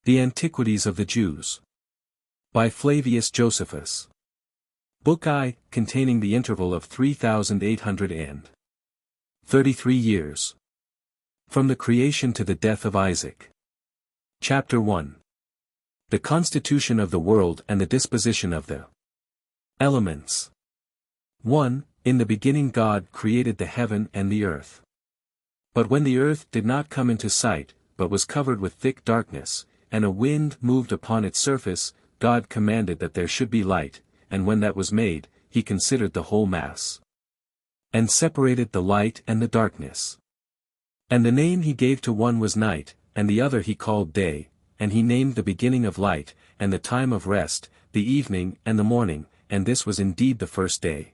The Antiquities of the Jews. By Flavius Josephus. Book I, containing the interval of 3,833 years. From the creation to the death of Isaac. Chapter 1. The constitution of the world and the disposition of the elements. 1. In the beginning God created the heaven and the earth. But when the earth did not come into sight, but was covered with thick darkness, and a wind moved upon its surface, God commanded that there should be light, and when that was made, he considered the whole mass, and separated the light and the darkness. And the name he gave to one was night, and the other he called day, and he named the beginning of light, and the time of rest, the evening and the morning, and this was indeed the first day.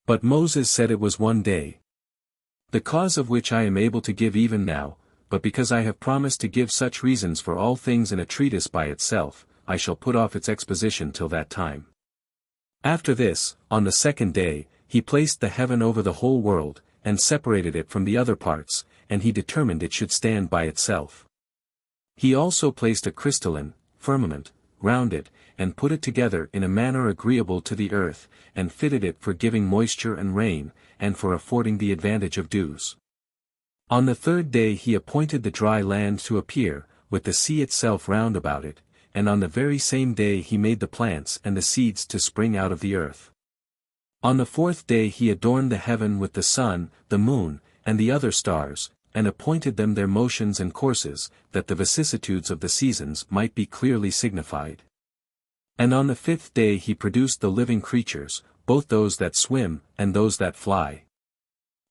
But Moses said it was one day. The cause of which I am able to give even now, but because I have promised to give such reasons for all things in a treatise by itself, I shall put off its exposition till that time. After this, on the second day, he placed the heaven over the whole world, and separated it from the other parts, and he determined it should stand by itself. He also placed a crystalline firmament round it, and put it together in a manner agreeable to the earth, and fitted it for giving moisture and rain, and for affording the advantage of dews. On the third day he appointed the dry land to appear, with the sea itself round about it, and on the very same day he made the plants and the seeds to spring out of the earth. On the fourth day he adorned the heaven with the sun, the moon, and the other stars, and appointed them their motions and courses, that the vicissitudes of the seasons might be clearly signified. And on the fifth day he produced the living creatures, both those that swim, and those that fly.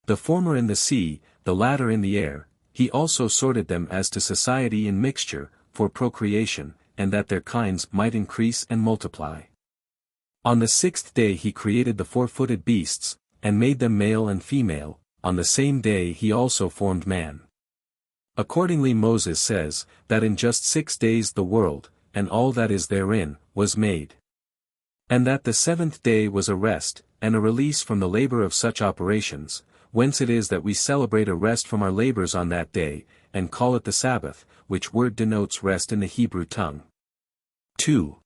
The former in the sea, the latter in the air, he also sorted them as to society in mixture, for procreation, and that their kinds might increase and multiply. On the sixth day he created the four-footed beasts, and made them male and female, on the same day he also formed man. Accordingly Moses says, that in just 6 days the world, and all that is therein, was made. And that the seventh day was a rest, and a release from the labor of such operations, whence it is that we celebrate a rest from our labors on that day, and call it the Sabbath, which word denotes rest in the Hebrew tongue. 2.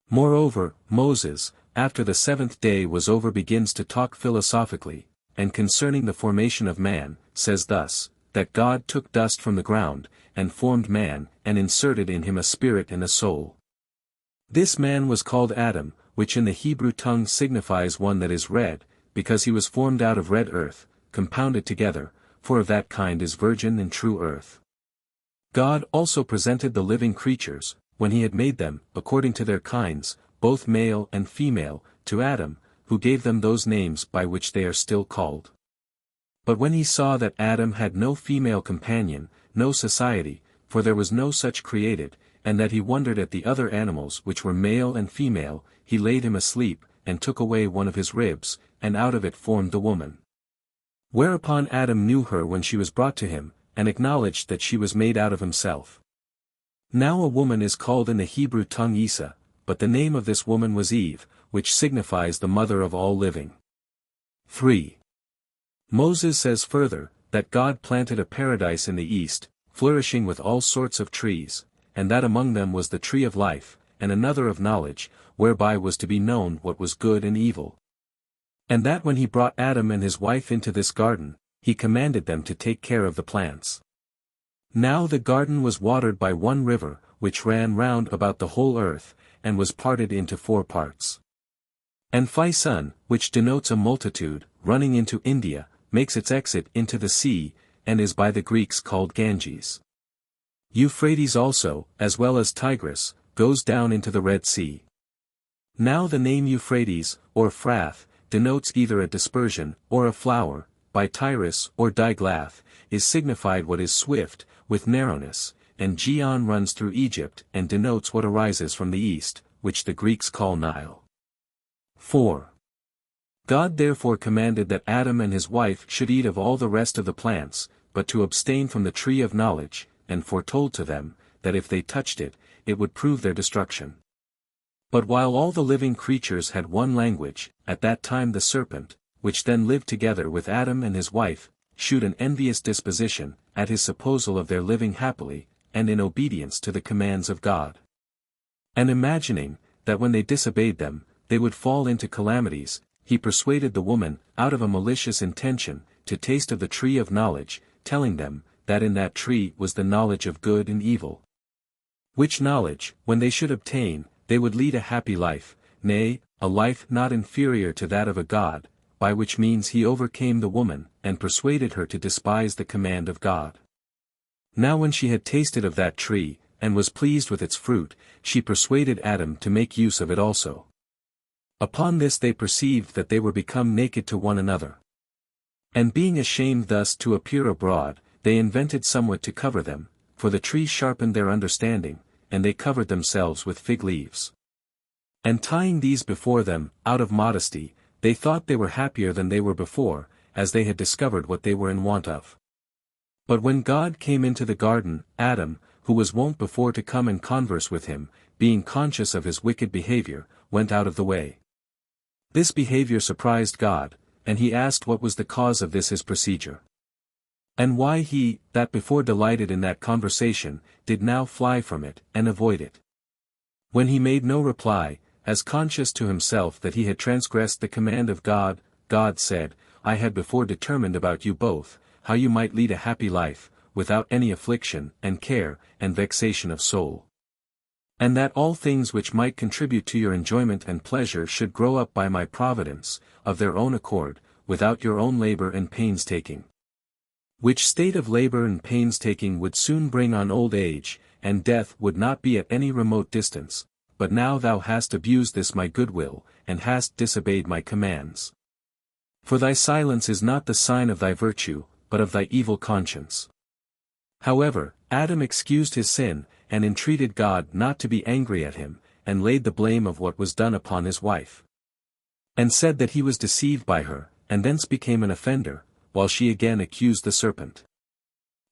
Moreover, Moses, after the seventh day was over, begins to talk philosophically, and concerning the formation of man, says thus, that God took dust from the ground, and formed man, and inserted in him a spirit and a soul. This man was called Adam, which in the Hebrew tongue signifies one that is red, because he was formed out of red earth, compounded together, for of that kind is virgin and true earth. God also presented the living creatures, when he had made them, according to their kinds, both male and female, to Adam, who gave them those names by which they are still called. But when he saw that Adam had no female companion, no society, for there was no such created, and that he wondered at the other animals which were male and female, he laid him asleep, and took away one of his ribs, and out of it formed the woman. Whereupon Adam knew her when she was brought to him, and acknowledged that she was made out of himself. Now a woman is called in the Hebrew tongue Isa, but the name of this woman was Eve, which signifies the mother of all living. 3. Moses says further, that God planted a paradise in the east, flourishing with all sorts of trees, and that among them was the tree of life, and another of knowledge, whereby was to be known what was good and evil. And that when he brought Adam and his wife into this garden, he commanded them to take care of the plants. Now the garden was watered by one river, which ran round about the whole earth, and was parted into 4 parts. And Physon, which denotes a multitude, running into India, makes its exit into the sea, and is by the Greeks called Ganges. Euphrates also, as well as Tigris, goes down into the Red Sea. Now the name Euphrates, or Phrath, denotes either a dispersion, or a flower, by Tyrus or Diglath, is signified what is swift, with narrowness, and Gihon runs through Egypt and denotes what arises from the east, which the Greeks call Nile. 4. God therefore commanded that Adam and his wife should eat of all the rest of the plants, but to abstain from the tree of knowledge, and foretold to them, that if they touched it, it would prove their destruction. But while all the living creatures had one language, at that time the serpent, which then lived together with Adam and his wife, shewed an envious disposition, at his supposal of their living happily, and in obedience to the commands of God. And imagining, that when they disobeyed them, they would fall into calamities, he persuaded the woman, out of a malicious intention, to taste of the tree of knowledge, telling them, that in that tree was the knowledge of good and evil. Which knowledge, when they should obtain, they would lead a happy life, nay, a life not inferior to that of a god, by which means he overcame the woman, and persuaded her to despise the command of God. Now when she had tasted of that tree, and was pleased with its fruit, she persuaded Adam to make use of it also. Upon this they perceived that they were become naked to one another. And being ashamed thus to appear abroad, they invented somewhat to cover them, for the tree sharpened their understanding, and they covered themselves with fig leaves. And tying these before them, out of modesty, they thought they were happier than they were before, as they had discovered what they were in want of. But when God came into the garden, Adam, who was wont before to come and converse with him, being conscious of his wicked behavior, went out of the way. This behavior surprised God, and he asked what was the cause of this his procedure. And why he, that before delighted in that conversation, did now fly from it, and avoid it. When he made no reply, as conscious to himself that he had transgressed the command of God, God said, I had before determined about you both, how you might lead a happy life, without any affliction, and care, and vexation of soul. And that all things which might contribute to your enjoyment and pleasure should grow up by my providence, of their own accord, without your own labor and painstaking. Which state of labor and painstaking would soon bring on old age, and death would not be at any remote distance, but now thou hast abused this my goodwill, and hast disobeyed my commands. For thy silence is not the sign of thy virtue, but of thy evil conscience. However, Adam excused his sin, and entreated God not to be angry at him, and laid the blame of what was done upon his wife. And said that he was deceived by her, and thence became an offender, while she again accused the serpent.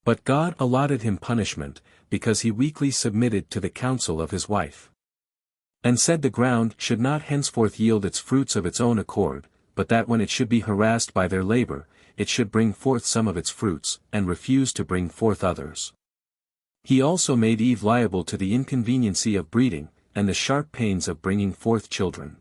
But God allotted him punishment, because he weakly submitted to the counsel of his wife. And said the ground should not henceforth yield its fruits of its own accord, but that when it should be harassed by their labor, it should bring forth some of its fruits, and refuse to bring forth others. He also made Eve liable to the inconveniency of breeding, and the sharp pains of bringing forth children.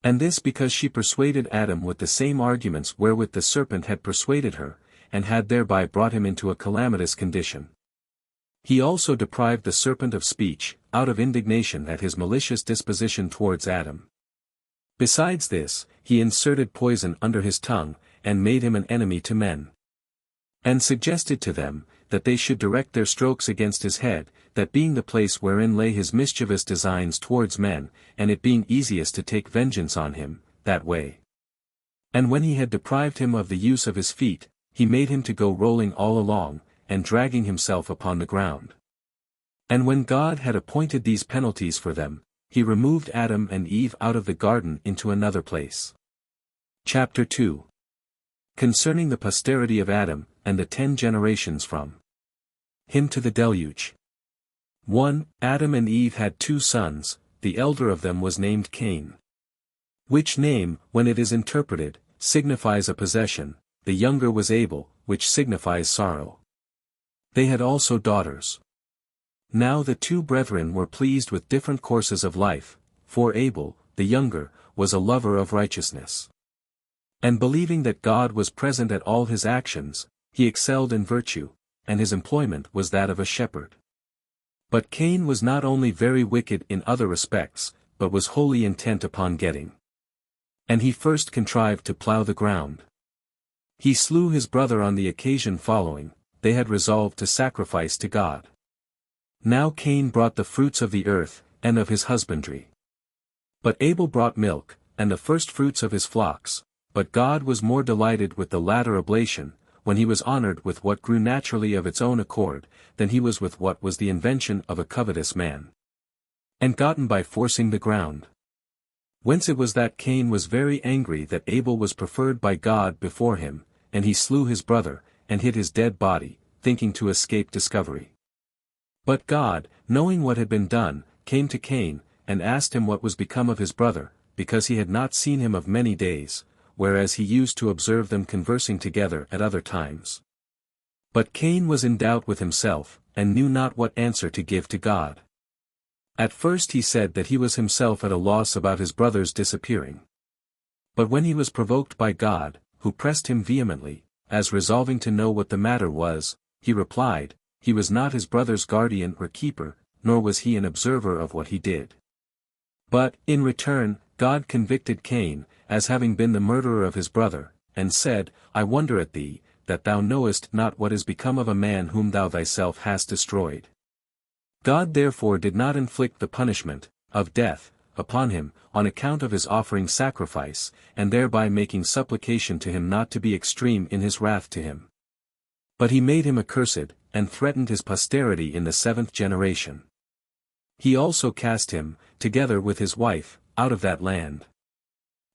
And this because she persuaded Adam with the same arguments wherewith the serpent had persuaded her, and had thereby brought him into a calamitous condition. He also deprived the serpent of speech, out of indignation at his malicious disposition towards Adam. Besides this, he inserted poison under his tongue, and made him an enemy to men. And suggested to them, that they should direct their strokes against his head, that being the place wherein lay his mischievous designs towards men, and it being easiest to take vengeance on him, that way. And when he had deprived him of the use of his feet, he made him to go rolling all along, and dragging himself upon the ground. And when God had appointed these penalties for them, he removed Adam and Eve out of the garden into another place. Chapter 2. Concerning the posterity of Adam, and the 10 generations from him to the deluge. 1. Adam and Eve had 2 sons, the elder of them was named Cain. Which name, when it is interpreted, signifies a possession, the younger was Abel, which signifies sorrow. They had also daughters. Now the 2 brethren were pleased with different courses of life, for Abel, the younger, was a lover of righteousness. And believing that God was present at all his actions, he excelled in virtue, and his employment was that of a shepherd. But Cain was not only very wicked in other respects, but was wholly intent upon getting. And he first contrived to plough the ground. He slew his brother on the occasion following, they had resolved to sacrifice to God. Now Cain brought the fruits of the earth, and of his husbandry. But Abel brought milk, and the first fruits of his flocks, but God was more delighted with the latter oblation, when he was honored with what grew naturally of its own accord, than he was with what was the invention of a covetous man. And gotten by forcing the ground. Whence it was that Cain was very angry that Abel was preferred by God before him, and he slew his brother, and hid his dead body, thinking to escape discovery. But God, knowing what had been done, came to Cain, and asked him what was become of his brother, because he had not seen him of many days, whereas he used to observe them conversing together at other times. But Cain was in doubt with himself, and knew not what answer to give to God. At first he said that he was himself at a loss about his brother's disappearing. But when he was provoked by God, who pressed him vehemently, as resolving to know what the matter was, he replied, he was not his brother's guardian or keeper, nor was he an observer of what he did. But, in return, God convicted Cain, as having been the murderer of his brother, and said, I wonder at thee, that thou knowest not what is become of a man whom thou thyself hast destroyed. God therefore did not inflict the punishment, of death, upon him, on account of his offering sacrifice, and thereby making supplication to him not to be extreme in his wrath to him. But he made him accursed, and threatened his posterity in the 7th generation. He also cast him, together with his wife, out of that land.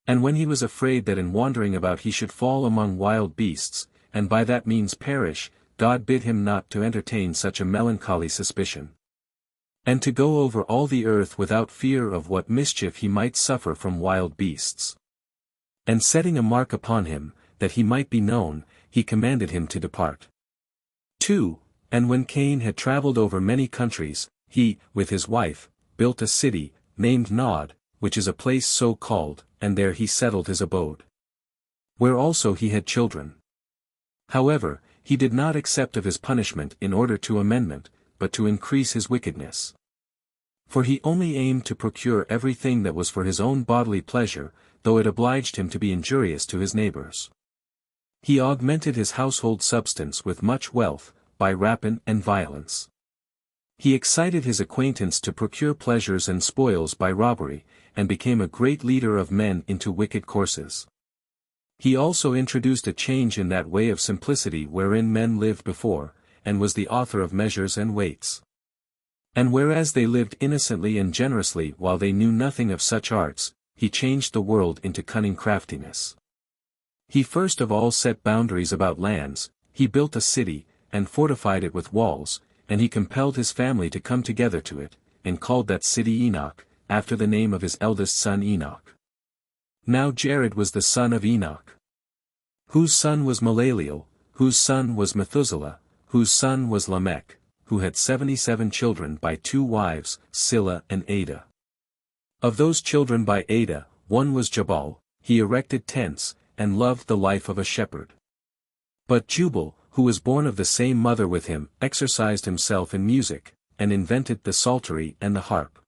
And when he was afraid that in wandering about he should fall among wild beasts, and by that means perish, God bid him not to entertain such a melancholy suspicion, and to go over all the earth without fear of what mischief he might suffer from wild beasts. And setting a mark upon him, that he might be known, he commanded him to depart. 2. And when Cain had travelled over many countries, he, with his wife, built a city, named Nod, which is a place so called, and there he settled his abode. Where also he had children. However, he did not accept of his punishment in order to amendment, but to increase his wickedness. For he only aimed to procure everything that was for his own bodily pleasure, though it obliged him to be injurious to his neighbors. He augmented his household substance with much wealth, by rapine and violence. He excited his acquaintance to procure pleasures and spoils by robbery, and became a great leader of men into wicked courses. He also introduced a change in that way of simplicity wherein men lived before, and was the author of measures and weights. And whereas they lived innocently and generously while they knew nothing of such arts, he changed the world into cunning craftiness. He first of all set boundaries about lands, he built a city, and fortified it with walls, and he compelled his family to come together to it, and called that city Enoch, after the name of his eldest son Enoch. Now Jared was the son of Enoch, whose son was Maleleel, whose son was Methuselah, whose son was Lamech, who had 77 children by 2 wives, Silla and Ada. Of those children by Ada, one was Jabal, he erected tents, and loved the life of a shepherd. But Jubal, who was born of the same mother with him, exercised himself in music, and invented the psaltery and the harp.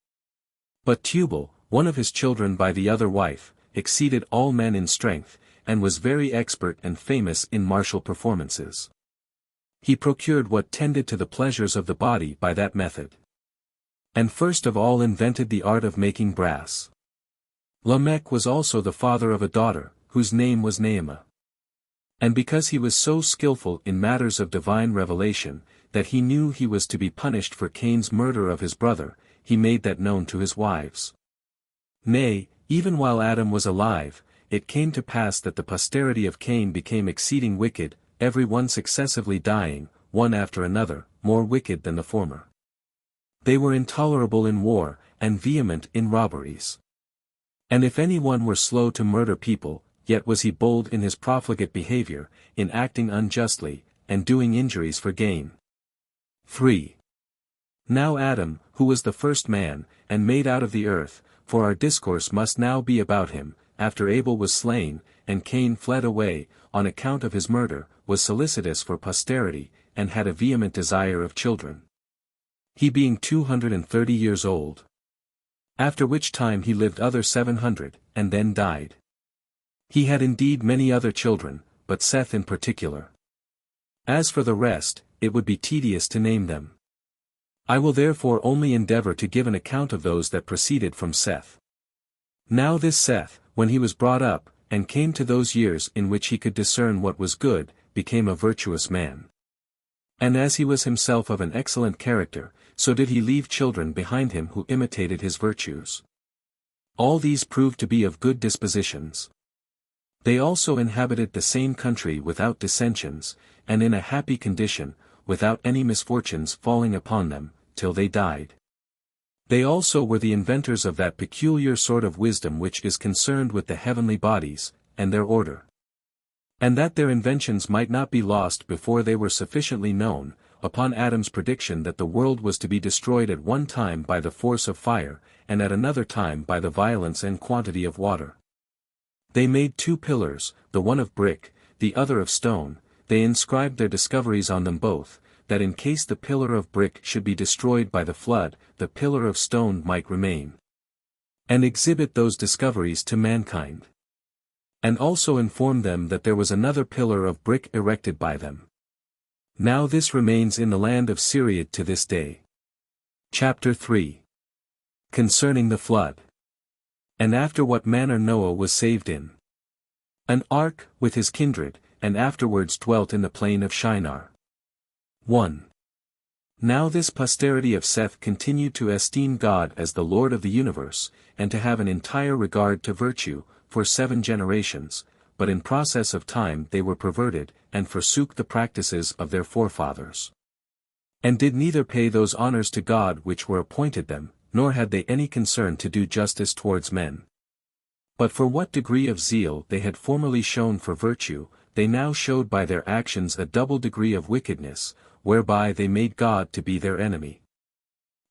But Tubal, one of his children by the other wife, exceeded all men in strength, and was very expert and famous in martial performances. He procured what tended to the pleasures of the body by that method. And first of all invented the art of making brass. Lamech was also the father of a daughter, whose name was Naamah. And because he was so skillful in matters of divine revelation, that he knew he was to be punished for Cain's murder of his brother, he made that known to his wives. Nay, even while Adam was alive, it came to pass that the posterity of Cain became exceeding wicked, every one successively dying, one after another, more wicked than the former. They were intolerable in war, and vehement in robberies. And if any one were slow to murder people, yet was he bold in his profligate behavior, in acting unjustly, and doing injuries for gain. 3. Now Adam, who was the first man, and made out of the earth, for our discourse must now be about him, after Abel was slain, and Cain fled away, on account of his murder, was solicitous for posterity, and had a vehement desire of children. He being 230 years old. After which time he lived other 700, and then died. He had indeed many other children, but Seth in particular. As for the rest, it would be tedious to name them. I will therefore only endeavor to give an account of those that proceeded from Seth. Now this Seth, when he was brought up, and came to those years in which he could discern what was good, became a virtuous man. And as he was himself of an excellent character, so did he leave children behind him who imitated his virtues. All these proved to be of good dispositions. They also inhabited the same country without dissensions, and in a happy condition, without any misfortunes falling upon them, till they died. They also were the inventors of that peculiar sort of wisdom which is concerned with the heavenly bodies, and their order. And that their inventions might not be lost before they were sufficiently known, upon Adam's prediction that the world was to be destroyed at one time by the force of fire, and at another time by the violence and quantity of water. They made 2 pillars, the one of brick, the other of stone. They inscribed their discoveries on them both, that in case the pillar of brick should be destroyed by the flood, the pillar of stone might remain. And exhibit those discoveries to mankind. And also inform them that there was another pillar of brick erected by them. Now this remains in the land of Syria to this day. Chapter 3. Concerning the flood. And after what manner Noah was saved in an ark, with his kindred, and afterwards dwelt in the plain of Shinar. 1. Now this posterity of Seth continued to esteem God as the Lord of the universe, and to have an entire regard to virtue, for 7 generations, but in process of time they were perverted, and forsook the practices of their forefathers. And did neither pay those honors to God which were appointed them, nor had they any concern to do justice towards men. But for what degree of zeal they had formerly shown for virtue, they now showed by their actions a double degree of wickedness, whereby they made God to be their enemy.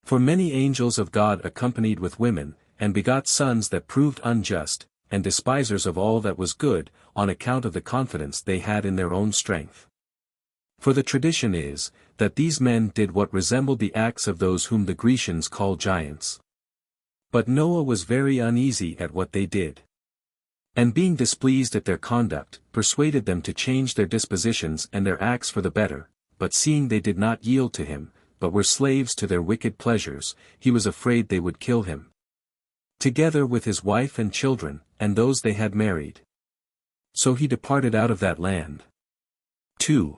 For many angels of God accompanied with women, and begot sons that proved unjust, and despisers of all that was good, on account of the confidence they had in their own strength. For the tradition is, that these men did what resembled the acts of those whom the Grecians call giants. But Noah was very uneasy at what they did. And being displeased at their conduct, persuaded them to change their dispositions and their acts for the better, but seeing they did not yield to him, but were slaves to their wicked pleasures, he was afraid they would kill him, together with his wife and children, and those they had married. So he departed out of that land. 2.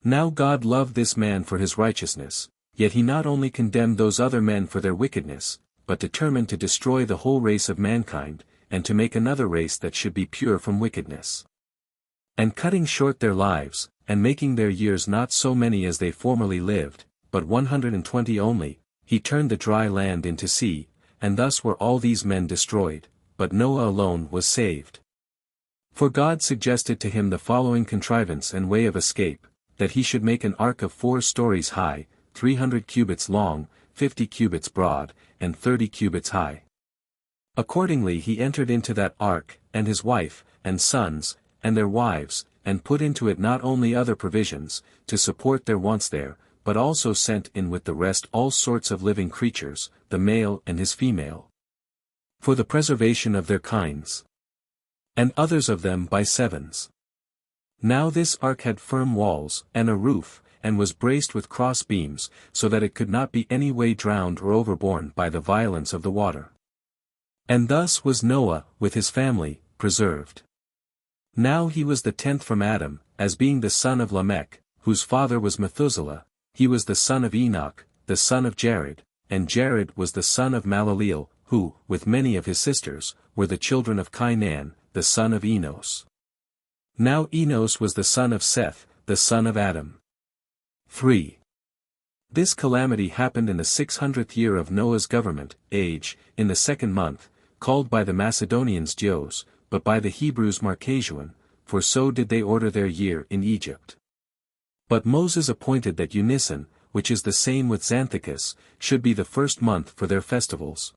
Now God loved this man for his righteousness, yet he not only condemned those other men for their wickedness, but determined to destroy the whole race of mankind, and to make another race that should be pure from wickedness. And cutting short their lives, and making their years not so many as they formerly lived, but 120 only, he turned the dry land into sea, and thus were all these men destroyed, but Noah alone was saved. For God suggested to him the following contrivance and way of escape, that he should make an ark of 4 stories high, 300 cubits long, 50 cubits broad, and 30 cubits high. Accordingly he entered into that ark, and his wife, and sons, and their wives, and put into it not only other provisions, to support their wants there, but also sent in with the rest all sorts of living creatures, the male and his female, for the preservation of their kinds, and others of them by 7s. Now this ark had firm walls, and a roof, and was braced with cross beams, so that it could not be any way drowned or overborne by the violence of the water. And thus was Noah, with his family, preserved. Now he was the 10th from Adam, as being the son of Lamech, whose father was Methuselah. He was the son of Enoch, the son of Jared, and Jared was the son of Malaleel, who, with many of his sisters, were the children of Cainan, the son of Enos. Now Enos was the son of Seth, the son of Adam. 3. This calamity happened in the 600th year of Noah's government, age, in the 2nd month, called by the Macedonians Dios, but by the Hebrews Marcasuan, for so did they order their year in Egypt. But Moses appointed that Unisan, which is the same with Xanthicus, should be the 1st month for their festivals.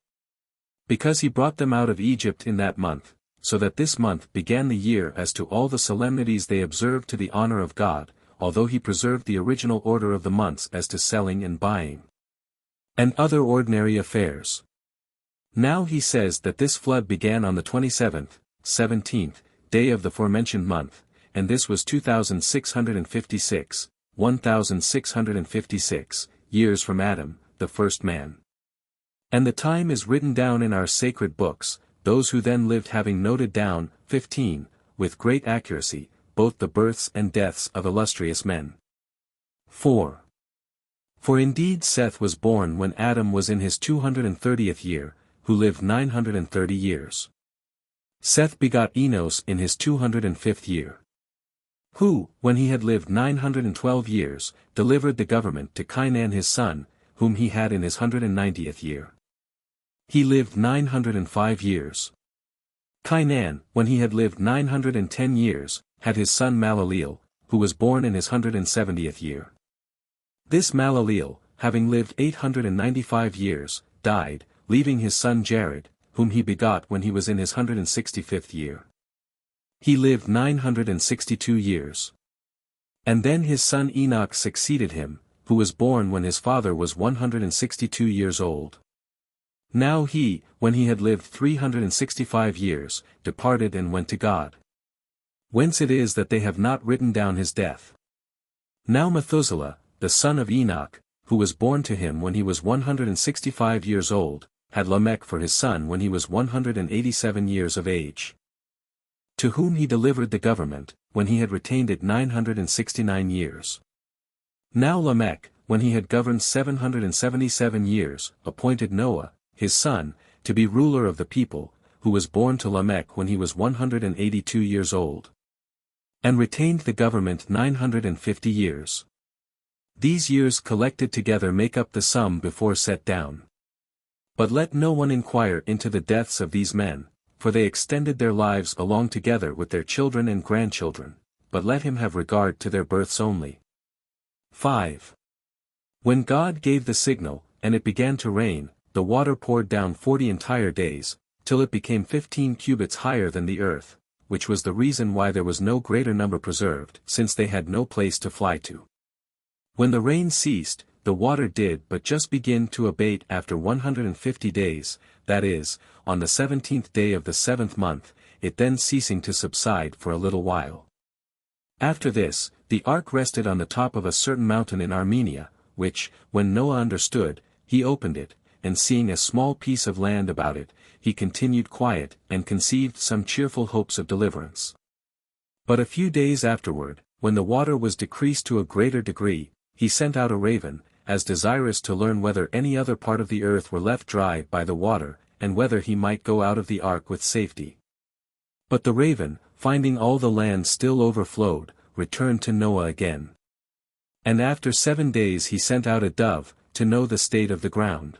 Because he brought them out of Egypt in that month, so that this month began the year as to all the solemnities they observed to the honor of God, although he preserved the original order of the months as to selling and buying, and other ordinary affairs. Now he says that this flood began on the 27th, 17th, day of the forementioned month, and this was 1656 years from Adam, the first man. And the time is written down in our sacred books, those who then lived having noted down, 15, with great accuracy, both the births and deaths of illustrious men. 4. For indeed Seth was born when Adam was in his 230th year, who lived 930 years. Seth begot Enos in his 205th year, who, when he had lived 912 years, delivered the government to Cainan his son, whom he had in his 190th year. He lived 905 years. Cainan, when he had lived 910 years, had his son Malaleel, who was born in his 170th year. This Malaleel, having lived 895 years, died, leaving his son Jared, whom he begot when he was in his 165th year. He lived 962 years. And then his son Enoch succeeded him, who was born when his father was 162 years old. Now he, when he had lived 365 years, departed and went to God. Whence it is that they have not written down his death. Now Methuselah, the son of Enoch, who was born to him when he was 165 years old, had Lamech for his son when he was 187 years of age. To whom he delivered the government, when he had retained it 969 years. Now Lamech, when he had governed 777 years, appointed Noah, his son, to be ruler of the people, who was born to Lamech when he was 182 years old. And retained the government 950 years. These years collected together make up the sum before set down. But let no one inquire into the deaths of these men, for they extended their lives along together with their children and grandchildren, but let him have regard to their births only. 5. When God gave the signal, and it began to rain, the water poured down 40 entire days, till it became 15 cubits higher than the earth, which was the reason why there was no greater number preserved, since they had no place to fly to. When the rain ceased, the water did but just begin to abate after 150 days, that is, on the 17th day of the 7th month, it then ceasing to subside for a little while. After this, the ark rested on the top of a certain mountain in Armenia, which, when Noah understood, he opened it, and seeing a small piece of land about it, he continued quiet, and conceived some cheerful hopes of deliverance. But a few days afterward, when the water was decreased to a greater degree, he sent out a raven, as desirous to learn whether any other part of the earth were left dry by the water, and whether he might go out of the ark with safety. But the raven, finding all the land still overflowed, returned to Noah again. And after 7 days he sent out a dove, to know the state of the ground.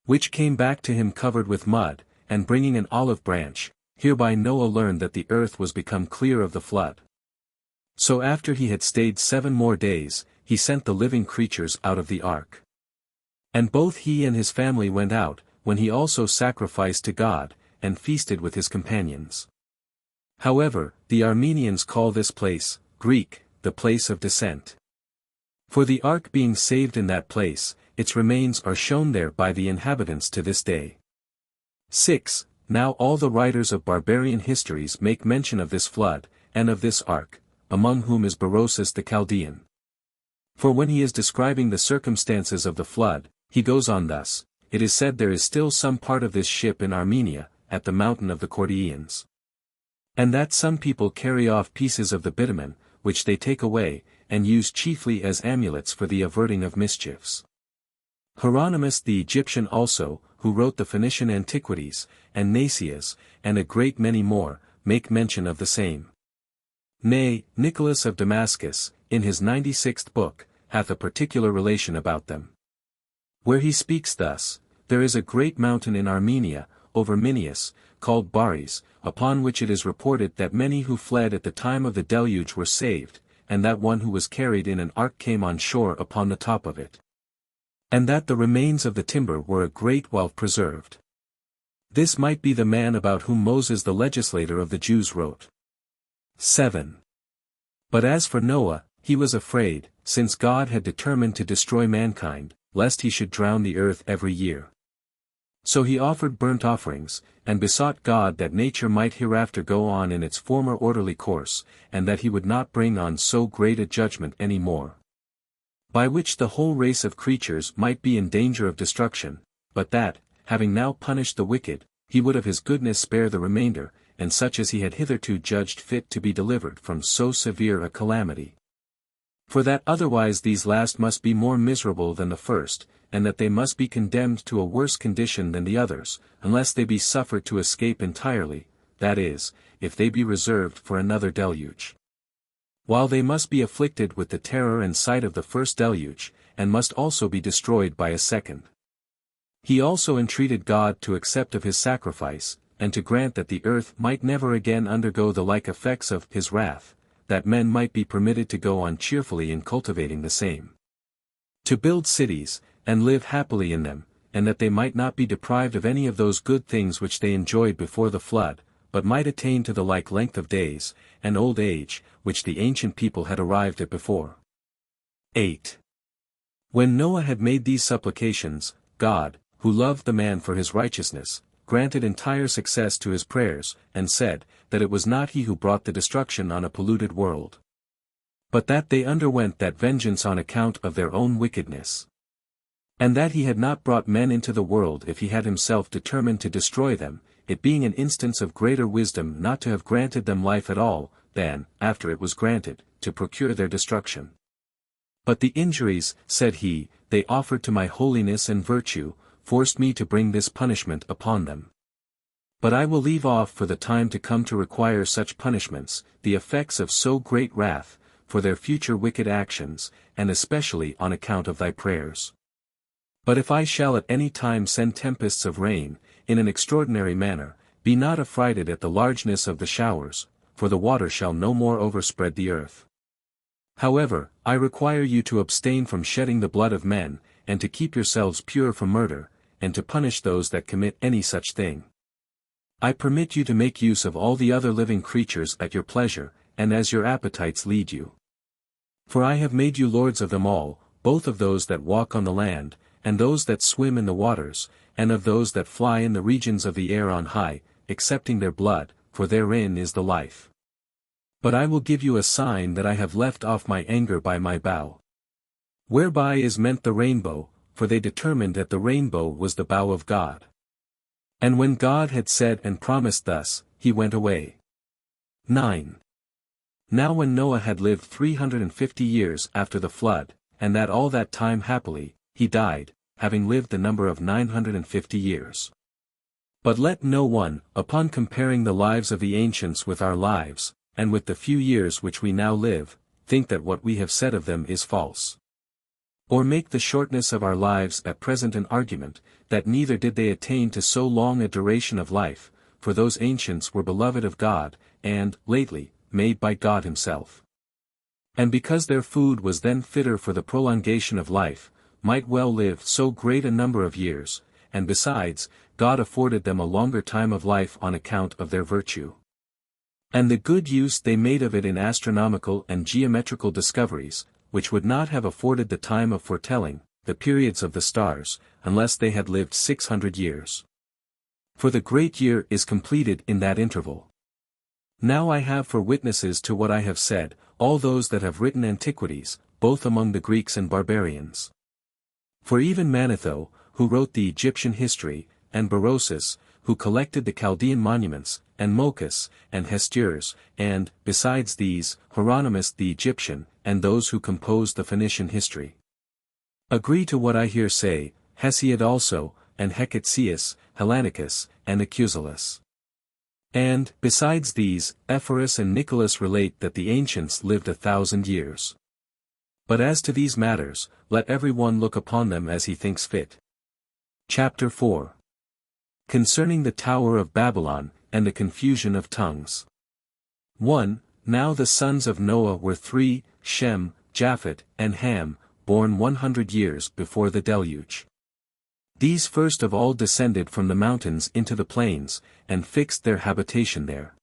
Which came back to him covered with mud, and bringing an olive branch, hereby Noah learned that the earth was become clear of the flood. So after he had stayed 7 more days, he sent the living creatures out of the ark. And both he and his family went out, when he also sacrificed to God, and feasted with his companions. However, the Armenians call this place, Greek, the place of descent. For the ark being saved in that place, its remains are shown there by the inhabitants to this day. 6. Now all the writers of barbarian histories make mention of this flood, and of this ark, among whom is Berosus the Chaldean. For when he is describing the circumstances of the flood, he goes on thus: it is said there is still some part of this ship in Armenia, at the mountain of the Chaldeans. And that some people carry off pieces of the bitumen, which they take away, and use chiefly as amulets for the averting of mischiefs. Hieronymus the Egyptian also, who wrote the Phoenician Antiquities, and Nasias, and a great many more, make mention of the same. Nay, Nicholas of Damascus, in his 96th book, hath a particular relation about them. Where he speaks thus: there is a great mountain in Armenia, over Minius, called Baris, upon which it is reported that many who fled at the time of the deluge were saved, and that one who was carried in an ark came on shore upon the top of it. And that the remains of the timber were a great while preserved. This might be the man about whom Moses the legislator of the Jews wrote. 7. But as for Noah, he was afraid, since God had determined to destroy mankind, lest he should drown the earth every year. So he offered burnt offerings, and besought God that nature might hereafter go on in its former orderly course, and that he would not bring on so great a judgment any more, by which the whole race of creatures might be in danger of destruction, but that, having now punished the wicked, he would of his goodness spare the remainder, and such as he had hitherto judged fit to be delivered from so severe a calamity. For that otherwise these last must be more miserable than the first, and that they must be condemned to a worse condition than the others, unless they be suffered to escape entirely, that is, if they be reserved for another deluge. While they must be afflicted with the terror and sight of the first deluge, and must also be destroyed by a second. He also entreated God to accept of his sacrifice, and to grant that the earth might never again undergo the like effects of his wrath, that men might be permitted to go on cheerfully in cultivating the same. To build cities, and live happily in them, and that they might not be deprived of any of those good things which they enjoyed before the flood, but might attain to the like length of days, and old age, which the ancient people had arrived at before. 8. When Noah had made these supplications, God, who loved the man for his righteousness, granted entire success to his prayers, and said, that it was not he who brought the destruction on a polluted world, but that they underwent that vengeance on account of their own wickedness. And that he had not brought men into the world if he had himself determined to destroy them, it being an instance of greater wisdom not to have granted them life at all, than, after it was granted, to procure their destruction. But the injuries, said he, they offered to my holiness and virtue, forced me to bring this punishment upon them. But I will leave off for the time to come to require such punishments, the effects of so great wrath, for their future wicked actions, and especially on account of thy prayers. But if I shall at any time send tempests of rain, in an extraordinary manner, be not affrighted at the largeness of the showers, for the water shall no more overspread the earth. However, I require you to abstain from shedding the blood of men, and to keep yourselves pure from murder, and to punish those that commit any such thing. I permit you to make use of all the other living creatures at your pleasure, and as your appetites lead you. For I have made you lords of them all, both of those that walk on the land, and those that swim in the waters, and of those that fly in the regions of the air on high, excepting their blood, for therein is the life. But I will give you a sign that I have left off my anger by my bow. Whereby is meant the rainbow, for they determined that the rainbow was the bow of God. And when God had said and promised thus, he went away. 9. Now when Noah had lived 350 years after the flood, and that all that time happily, he died, having lived the number of 950 years. But let no one, upon comparing the lives of the ancients with our lives, and with the few years which we now live, think that what we have said of them is false. Or make the shortness of our lives at present an argument, that neither did they attain to so long a duration of life, for those ancients were beloved of God, and, lately, made by God himself. And because their food was then fitter for the prolongation of life, might well live so great a number of years, and besides, God afforded them a longer time of life on account of their virtue. And the good use they made of it in astronomical and geometrical discoveries, which would not have afforded the time of foretelling, the periods of the stars, unless they had lived 600 years. For the great year is completed in that interval. Now I have for witnesses to what I have said, all those that have written Antiquities, both among the Greeks and barbarians. For even Manetho, who wrote the Egyptian history, and Berosus, who collected the Chaldean monuments, and Mochus, and Hestiers, and, besides these, Hieronymus the Egyptian, and those who composed the Phoenician history, agree to what I here say, Hesiod also, and Hecatesius, Hellanicus, and Acusilus. And, besides these, Ephorus and Nicholas relate that the ancients lived 1,000 years. But as to these matters, let every one look upon them as he thinks fit. Chapter 4. Concerning the Tower of Babylon, and the confusion of tongues. 1. Now the sons of Noah were 3, Shem, Japhet, and Ham, born 100 years before the deluge. These first of all descended from the mountains into the plains, and fixed their habitation there.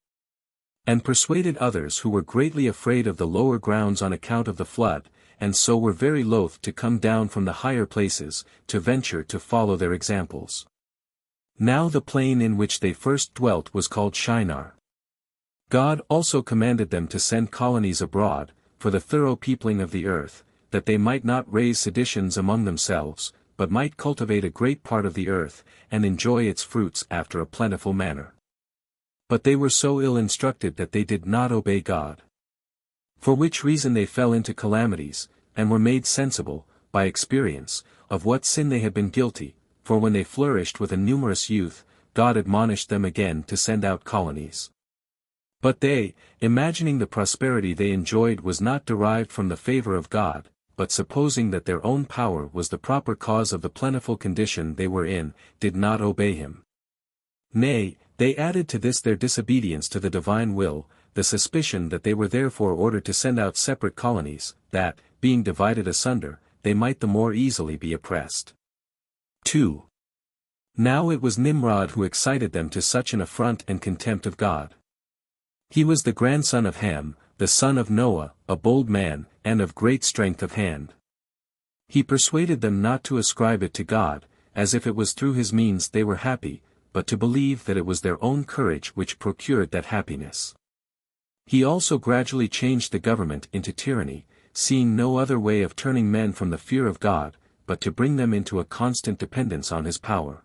And persuaded others who were greatly afraid of the lower grounds on account of the flood, and so were very loath to come down from the higher places, to venture to follow their examples. Now the plain in which they first dwelt was called Shinar. God also commanded them to send colonies abroad, for the thorough peopling of the earth, that they might not raise seditions among themselves, but might cultivate a great part of the earth, and enjoy its fruits after a plentiful manner. But they were so ill instructed that they did not obey God. For which reason they fell into calamities, and were made sensible, by experience, of what sin they had been guilty, for when they flourished with a numerous youth, God admonished them again to send out colonies. But they, imagining the prosperity they enjoyed was not derived from the favor of God, but supposing that their own power was the proper cause of the plentiful condition they were in, did not obey him. Nay, they added to this their disobedience to the divine will, the suspicion that they were therefore ordered to send out separate colonies, that, being divided asunder, they might the more easily be oppressed. 2. Now it was Nimrod who excited them to such an affront and contempt of God. He was the grandson of Ham, the son of Noah, a bold man, and of great strength of hand. He persuaded them not to ascribe it to God, as if it was through his means they were happy, but to believe that it was their own courage which procured that happiness. He also gradually changed the government into tyranny, seeing no other way of turning men from the fear of God, but to bring them into a constant dependence on his power.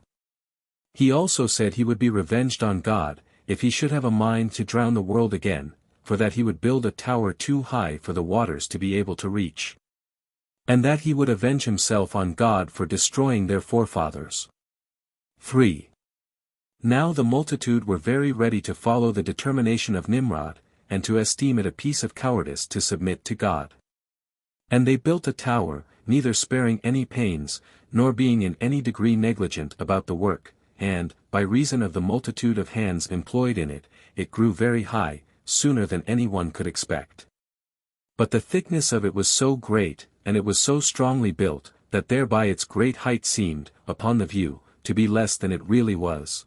He also said he would be revenged on God, if he should have a mind to drown the world again, for that he would build a tower too high for the waters to be able to reach. And that he would avenge himself on God for destroying their forefathers. 3. Now the multitude were very ready to follow the determination of Nimrod, and to esteem it a piece of cowardice to submit to God. And they built a tower, neither sparing any pains, nor being in any degree negligent about the work, and, by reason of the multitude of hands employed in it, it grew very high, sooner than any one could expect. But the thickness of it was so great, and it was so strongly built, that thereby its great height seemed, upon the view, to be less than it really was.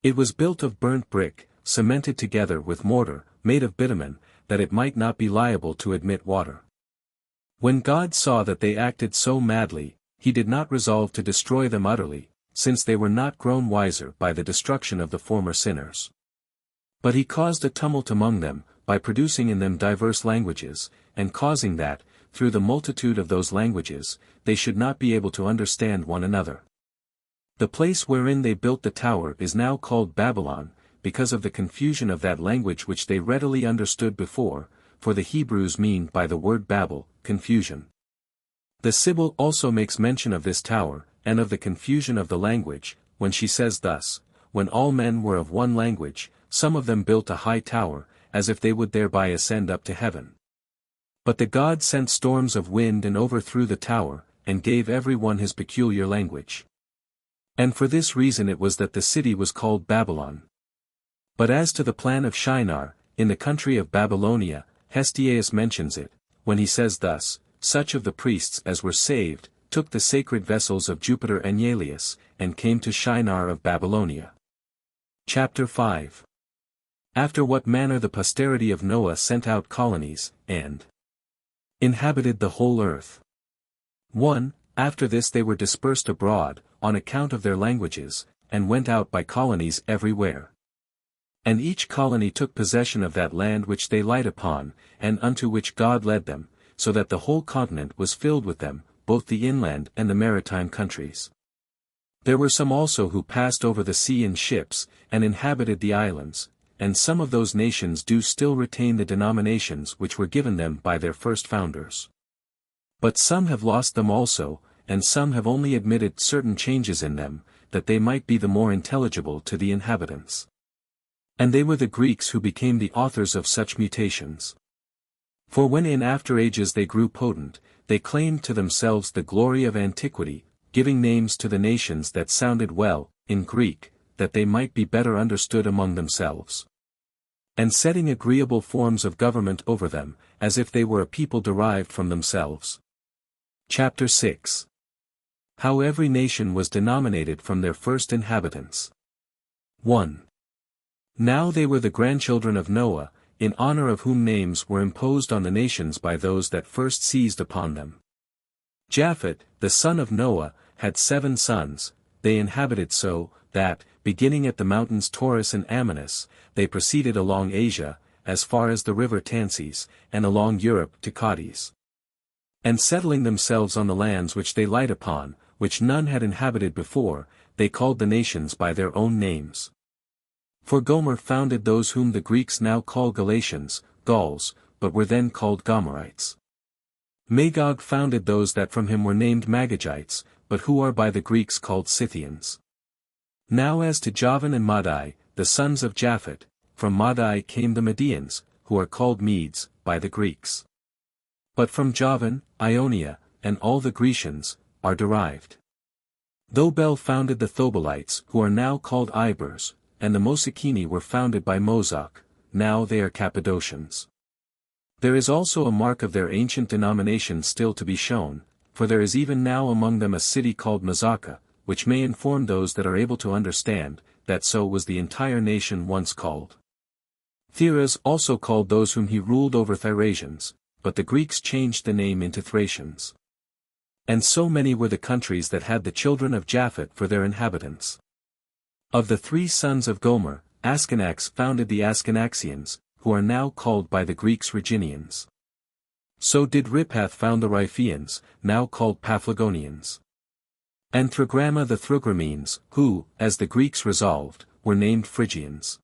It was built of burnt brick, cemented together with mortar, made of bitumen, that it might not be liable to admit water. When God saw that they acted so madly, he did not resolve to destroy them utterly, since they were not grown wiser by the destruction of the former sinners. But he caused a tumult among them, by producing in them diverse languages, and causing that, through the multitude of those languages, they should not be able to understand one another. The place wherein they built the tower is now called Babylon, because of the confusion of that language which they readily understood before, for the Hebrews mean by the word Babel, confusion. The Sibyl also makes mention of this tower, and of the confusion of the language, when she says thus, when all men were of one language, some of them built a high tower, as if they would thereby ascend up to heaven. But the God sent storms of wind and overthrew the tower, and gave every one his peculiar language. And for this reason it was that the city was called Babylon. But as to the plan of Shinar, in the country of Babylonia, Hestiaeus mentions it, when he says thus, such of the priests as were saved, took the sacred vessels of Jupiter Aeneas, and came to Shinar of Babylonia. Chapter 5. After what manner the posterity of Noah sent out colonies, and inhabited the whole earth. 1. After this they were dispersed abroad, on account of their languages, and went out by colonies everywhere. And each colony took possession of that land which they light upon, and unto which God led them, so that the whole continent was filled with them, both the inland and the maritime countries. There were some also who passed over the sea in ships, and inhabited the islands, and some of those nations do still retain the denominations which were given them by their first founders. But some have lost them also, and some have only admitted certain changes in them, that they might be the more intelligible to the inhabitants. And they were the Greeks who became the authors of such mutations. For when in after ages they grew potent, they claimed to themselves the glory of antiquity, giving names to the nations that sounded well, in Greek, that they might be better understood among themselves. And setting agreeable forms of government over them, as if they were a people derived from themselves. Chapter 6. How every nation was denominated from their first inhabitants. 1. Now they were the grandchildren of Noah, in honor of whom names were imposed on the nations by those that first seized upon them. Japhet, the son of Noah, had 7 sons, they inhabited so, that, beginning at the mountains Taurus and Amanus, they proceeded along Asia, as far as the river Tansis, and along Europe to Cadiz. And settling themselves on the lands which they light upon, which none had inhabited before, they called the nations by their own names. For Gomer founded those whom the Greeks now call Galatians, Gauls, but were then called Gomerites. Magog founded those that from him were named Magagites, but who are by the Greeks called Scythians. Now as to Javan and Madai, the sons of Japhet, from Madai came the Medians, who are called Medes, by the Greeks. But from Javan, Ionia, and all the Grecians, are derived. Though Bel founded the Thobalites, who are now called Ibers, and the Mosechini were founded by Mozach, now they are Cappadocians. There is also a mark of their ancient denomination still to be shown, for there is even now among them a city called Mazaka, which may inform those that are able to understand, that so was the entire nation once called. Theras also called those whom he ruled over Thracians, but the Greeks changed the name into Thracians. And so many were the countries that had the children of Japhet for their inhabitants. Of the 3 sons of Gomer, Askanax founded the Askanaxians, who are now called by the Greeks Rhaginians. So did Riphath found the Riphaeans, now called Paphlagonians. And Thragrama the Thragramenes, who, as the Greeks resolved, were named Phrygians.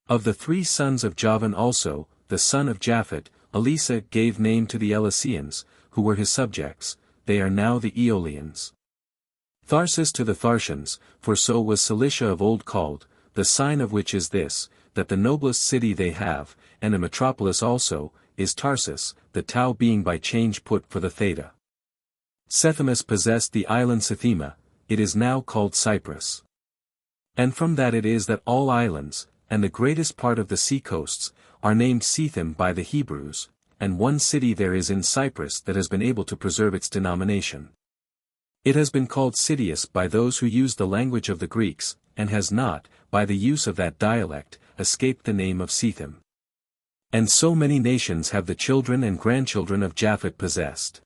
Of the 3 sons of Javan also, the son of Japhet, Elisa gave name to the Elysians, who were his subjects, they are now the Aeolians. Tharsis to the Tharsians, for so was Cilicia of old called, the sign of which is this, that the noblest city they have, and a metropolis also, is Tarsus, the tau being by change put for the theta. Sethemus possessed the island Sethema, it is now called Cyprus. And from that it is that all islands, and the greatest part of the sea coasts, are named Sethim by the Hebrews, and one city there is in Cyprus that has been able to preserve its denomination. It has been called Citius by those who use the language of the Greeks, and has not, by the use of that dialect, escaped the name of Sethim. And so many nations have the children and grandchildren of Japhet possessed.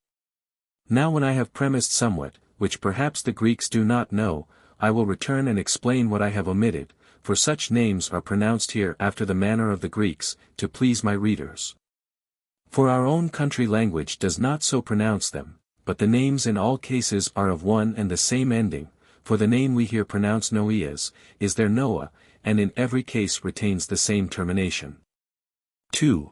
Now when I have premised somewhat, which perhaps the Greeks do not know, I will return and explain what I have omitted, for such names are pronounced here after the manner of the Greeks, to please my readers. For our own country language does not so pronounce them, but the names in all cases are of one and the same ending, for the name we here pronounce Noeas, is their Noah, and in every case retains the same termination. 2.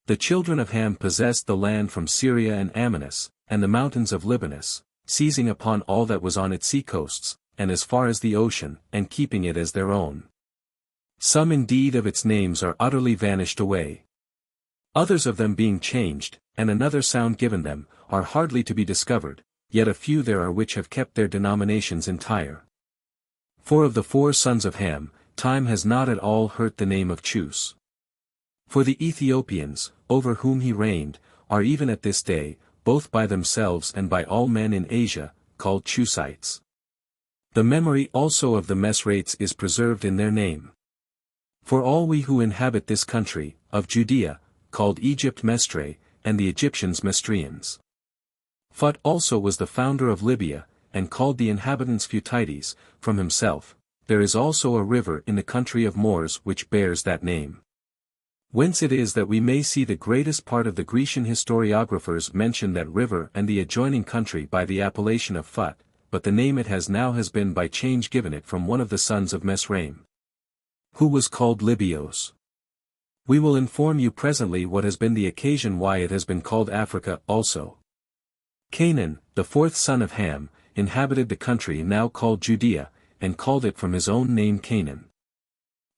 The children of Ham possessed the land from Syria and Amanus, and the mountains of Libanus, seizing upon all that was on its sea coasts, and as far as the ocean, and keeping it as their own. Some indeed of its names are utterly vanished away. Others of them being changed, and another sound given them, are hardly to be discovered, yet a few there are which have kept their denominations entire. For of the 4 sons of Ham, time has not at all hurt the name of Chus. For the Ethiopians, over whom he reigned, are even at this day, both by themselves and by all men in Asia, called Chusites. The memory also of the Mesrates is preserved in their name. For all we who inhabit this country, of Judea, called Egypt Mestre, and the Egyptians Mestrians. Phut also was the founder of Libya, and called the inhabitants Phutites, from himself. There is also a river in the country of Moors which bears that name. Whence it is that we may see the greatest part of the Grecian historiographers mention that river and the adjoining country by the appellation of Phut, but the name it has now has been by change given it from one of the sons of Mesraim, who was called Libyos. We will inform you presently what has been the occasion why it has been called Africa also. Canaan, the 4th son of Ham, inhabited the country now called Judea, and called it from his own name Canaan.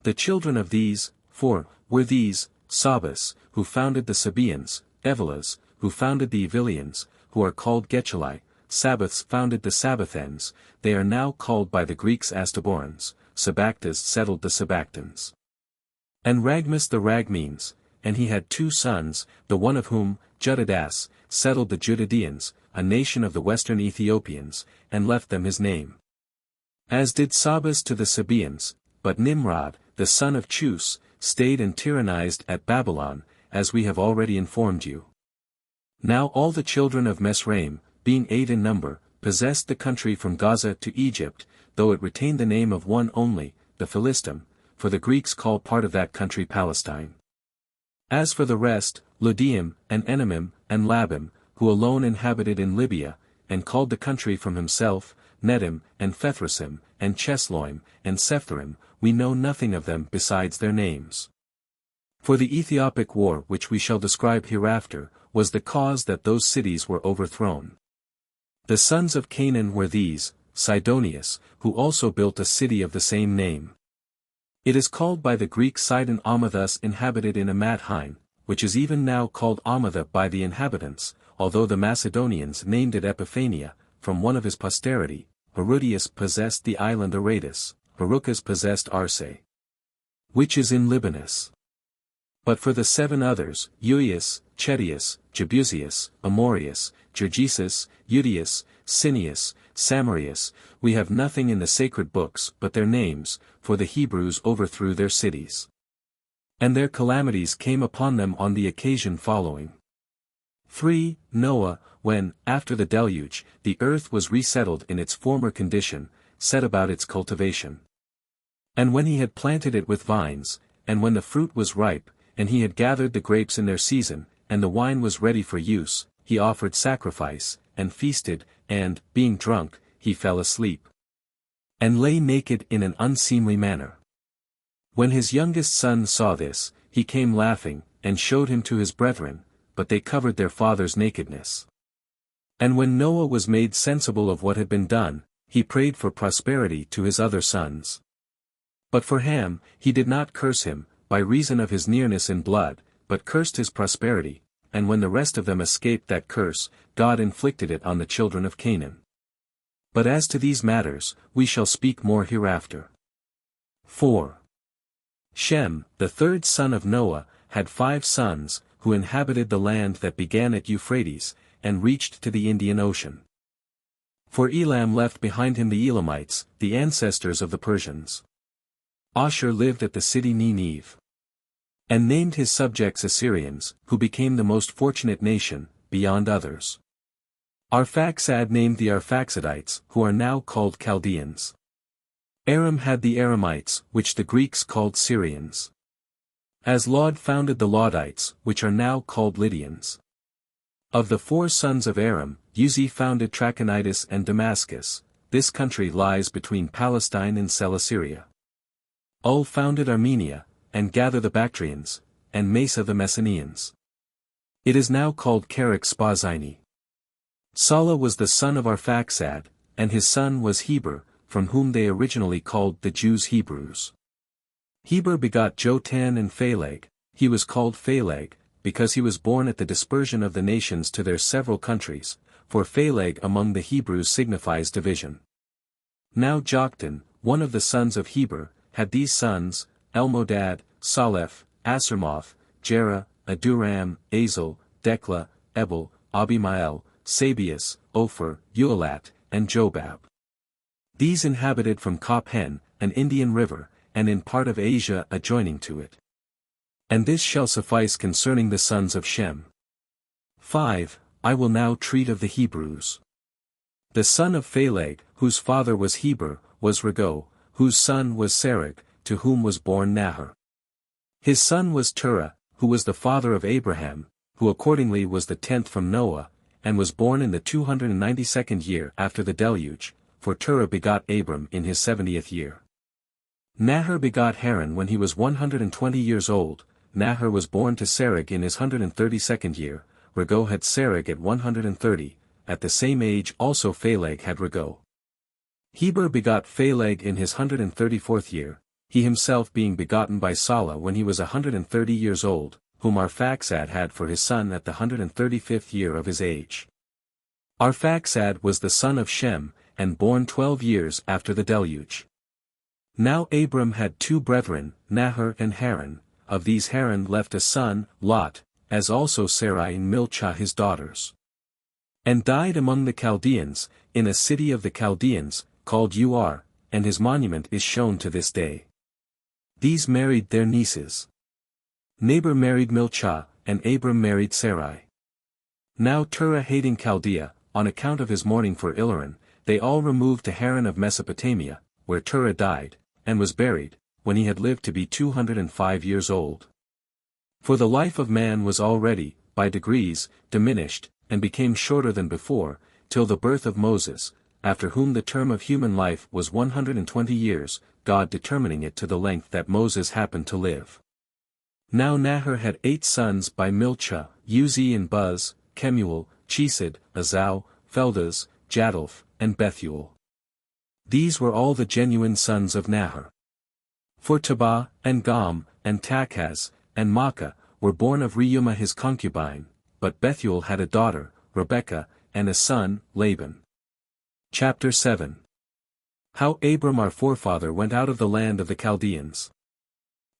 The children of these, 4, were these, Sabas, who founded the Sabaeans, Evilas, who founded the Evilians, who are called Gechali, Sabbaths founded the Sabbathens, they are now called by the Greeks Astaborans, Sabactas settled the Sabactans. And Ragmus the Ragmenes, and he had 2 sons, the one of whom, Judadas, settled the Judadeans, a nation of the western Ethiopians, and left them his name. As did Sabas to the Sabaeans, but Nimrod, the son of Chus, stayed and tyrannized at Babylon, as we have already informed you. Now all the children of Mesraim, being 8 in number, possessed the country from Gaza to Egypt, though it retained the name of one only, the Philistim, for the Greeks call part of that country Palestine. As for the rest, Ludium, and Enamim, and Labim, who alone inhabited in Libya, and called the country from himself, Nedim, and Phethrasim, and Chesloim, and Sephtherim, we know nothing of them besides their names. For the Ethiopic war which we shall describe hereafter, was the cause that those cities were overthrown. The sons of Canaan were these, Sidonius, who also built a city of the same name. It is called by the Greek Sidon Amathus inhabited in Amadhain, which is even now called Amatha by the inhabitants, although the Macedonians named it Epiphania, from one of his posterity, Herodias possessed the island Aradus, Baruchas possessed Arce, which is in Libanus. But for the 7 others, Euius, Chedius, Jebusius, Amorius, Gergesus, Eudius, Cineas, Samarius, we have nothing in the sacred books but their names, for the Hebrews overthrew their cities. And their calamities came upon them on the occasion following. 3. Noah, when, after the deluge, the earth was resettled in its former condition, set about its cultivation. And when he had planted it with vines, and when the fruit was ripe, and he had gathered the grapes in their season, and the wine was ready for use, he offered sacrifice, and feasted, and, being drunk, he fell asleep. And lay naked in an unseemly manner. When his youngest son saw this, he came laughing, and showed him to his brethren, but they covered their father's nakedness. And when Noah was made sensible of what had been done, he prayed for prosperity to his other sons. But for Ham, he did not curse him, by reason of his nearness in blood, but cursed his prosperity, and when the rest of them escaped that curse, God inflicted it on the children of Canaan. But as to these matters, we shall speak more hereafter. 4. Shem, the 3rd son of Noah, had 5 sons, who inhabited the land that began at Euphrates, and reached to the Indian Ocean. For Elam left behind him the Elamites, the ancestors of the Persians. Ashur lived at the city Nineveh, and named his subjects Assyrians, who became the most fortunate nation, beyond others. Arphaxad named the Arphaxidites, who are now called Chaldeans. Aram had the Aramites, which the Greeks called Syrians. Aslod founded the Laudites, which are now called Lydians. Of the 4 sons of Aram, Uzi founded Trachonitis and Damascus. This country lies between Palestine and Celesyria. Ul founded Armenia, and Gather the Bactrians, and Mesa the Messenians. It is now called Kerach Spazini. Sala was the son of Arphaxad, and his son was Heber, from whom they originally called the Jews Hebrews. Heber begot Jotan and Phaleg. He was called Phaleg, because he was born at the dispersion of the nations to their several countries, for Phaleg among the Hebrews signifies division. Now Joktan, one of the sons of Heber, had these sons, Elmodad, Saleph, Asarmoth, Jerah, Aduram, Azel, Dekla, Ebel, Abimael, Sabius, Ophir, Uelat, and Jobab. These inhabited from Kophen, an Indian river, and in part of Asia adjoining to it. And this shall suffice concerning the sons of Shem. 5. I will now treat of the Hebrews. The son of Phaleg, whose father was Heber, was Rago, whose son was Serug, to whom was born Nahor. His son was Terah, who was the father of Abraham, who accordingly was the 10th from Noah, and was born in the 292nd year after the deluge, for Terah begot Abram in his 70th year. Nahor begot Haran when he was 120 years old. Nahor was born to Serug in his 132nd year. Rago had Serug at 130, at the same age also Phaleg had Rago. Heber begot Phaleg in his 134th year, he himself being begotten by Sala when he was 130 years old, whom Arphaxad had for his son at the 135th year of his age. Arphaxad was the son of Shem, and born 12 years after the deluge. Now Abram had 2 brethren, Nahor and Haran. Of these Haran left a son, Lot, as also Sarai and Milcah his daughters. And died among the Chaldeans, in a city of the Chaldeans, called Ur, and his monument is shown to this day. These married their nieces. Nabor married Milcah, and Abram married Sarai. Now Terah hating Chaldea, on account of his mourning for Ilaran, they all removed to Haran of Mesopotamia, where Terah died, and was buried, when he had lived to be 205 years old. For the life of man was already, by degrees, diminished, and became shorter than before, till the birth of Moses, after whom the term of human life was 120 years, God determining it to the length that Moses happened to live. Now Nahor had 8 sons by Milcah, Uzi and Buz, Kemuel, Chesed, Azau, Feldas, Jadalf, and Bethuel. These were all the genuine sons of Nahor. For Tabah, and Gam, and Takaz, and Maacah, were born of Reumah his concubine, but Bethuel had a daughter, Rebekah, and a son, Laban. Chapter 7. How Abram our forefather went out of the land of the Chaldeans,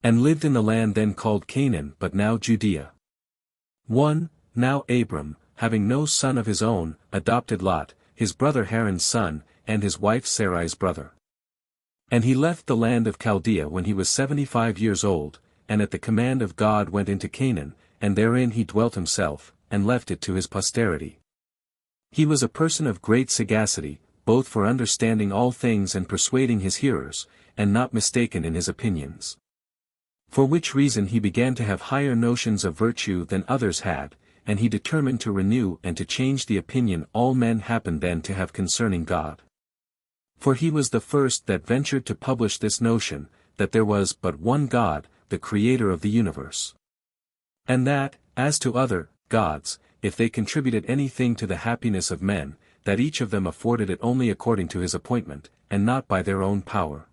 and lived in the land then called Canaan but now Judea. 1. Now Abram, having no son of his own, adopted Lot, his brother Haran's son, and his wife Sarai's brother. And he left the land of Chaldea when he was 75 years old, and at the command of God went into Canaan, and therein he dwelt himself, and left it to his posterity. He was a person of great sagacity, both for understanding all things and persuading his hearers, and not mistaken in his opinions. For which reason he began to have higher notions of virtue than others had, and he determined to renew and to change the opinion all men happened then to have concerning God. For he was the first that ventured to publish this notion, that there was but one God, the Creator of the universe. And that, as to other gods, if they contributed anything to the happiness of men, that each of them afforded it only according to his appointment, and not by their own power.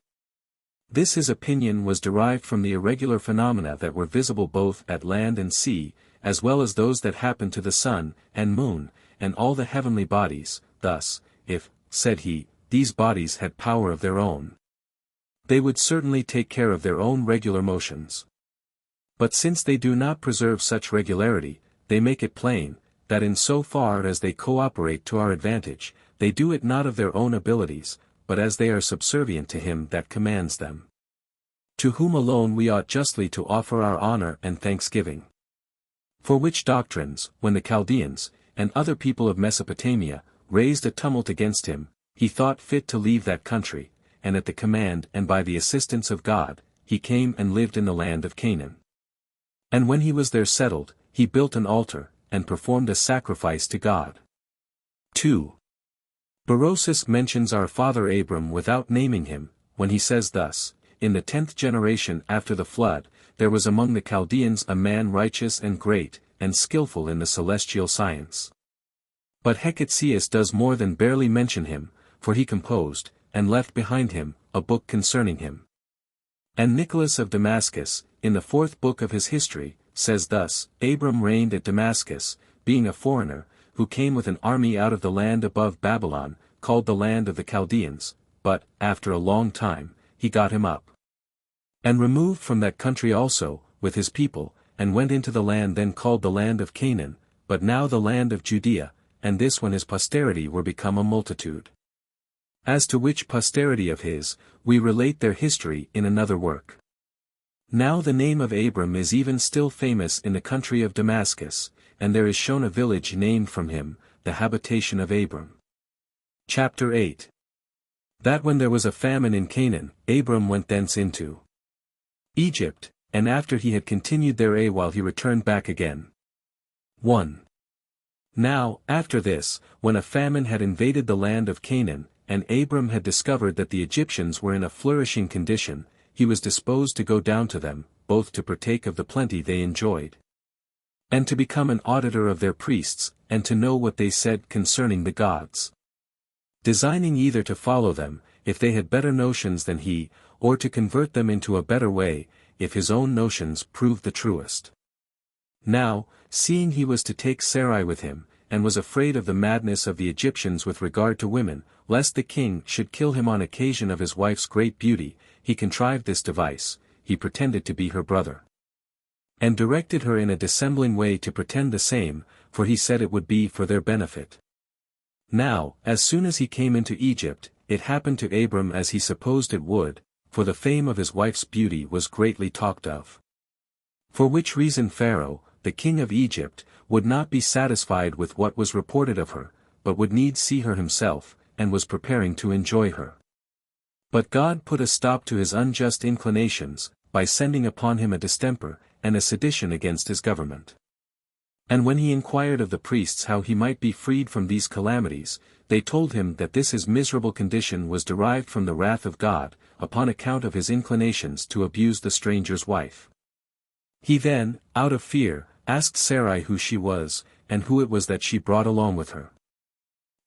This his opinion was derived from the irregular phenomena that were visible both at land and sea, as well as those that happened to the sun, and moon, and all the heavenly bodies. Thus, if, said he, these bodies had power of their own, they would certainly take care of their own regular motions. But since they do not preserve such regularity, they make it plain, that in so far as they cooperate to our advantage, they do it not of their own abilities, but as they are subservient to him that commands them. To whom alone we ought justly to offer our honor and thanksgiving. For which doctrines, when the Chaldeans, and other people of Mesopotamia, raised a tumult against him, he thought fit to leave that country, and at the command and by the assistance of God, he came and lived in the land of Canaan. And when he was there settled, he built an altar, and performed a sacrifice to God. 2. Berosus mentions our father Abram without naming him, when he says thus, in the 10th generation after the flood, there was among the Chaldeans a man righteous and great, and skillful in the celestial science. But Hecateus does more than barely mention him, for he composed, and left behind him, a book concerning him. And Nicholas of Damascus, in the 4th book of his history, says thus, Abram reigned at Damascus, being a foreigner, who came with an army out of the land above Babylon, called the land of the Chaldeans, but, after a long time, he got him up, and removed from that country also, with his people, and went into the land then called the land of Canaan, but now the land of Judea, and this when his posterity were become a multitude. As to which posterity of his, we relate their history in another work. Now the name of Abram is even still famous in the country of Damascus, and there is shown a village named from him, the habitation of Abram. Chapter 8. That when there was a famine in Canaan, Abram went thence into Egypt, and after he had continued there a while he returned back again. 1. Now, after this, when a famine had invaded the land of Canaan, and Abram had discovered that the Egyptians were in a flourishing condition, he was disposed to go down to them, both to partake of the plenty they enjoyed, and to become an auditor of their priests, and to know what they said concerning the gods. Designing either to follow them, if they had better notions than he, or to convert them into a better way, if his own notions proved the truest. Now, seeing he was to take Sarai with him, and was afraid of the madness of the Egyptians with regard to women, lest the king should kill him on occasion of his wife's great beauty, he contrived this device, he pretended to be her brother, and directed her in a dissembling way to pretend the same, for he said it would be for their benefit. Now, as soon as he came into Egypt, it happened to Abram as he supposed it would, for the fame of his wife's beauty was greatly talked of. For which reason Pharaoh, the king of Egypt, would not be satisfied with what was reported of her, but would needs see her himself, and was preparing to enjoy her. But God put a stop to his unjust inclinations, by sending upon him a distemper, and a sedition against his government. And when he inquired of the priests how he might be freed from these calamities, they told him that this his miserable condition was derived from the wrath of God, upon account of his inclinations to abuse the stranger's wife. He then, out of fear, asked Sarai who she was, and who it was that she brought along with her.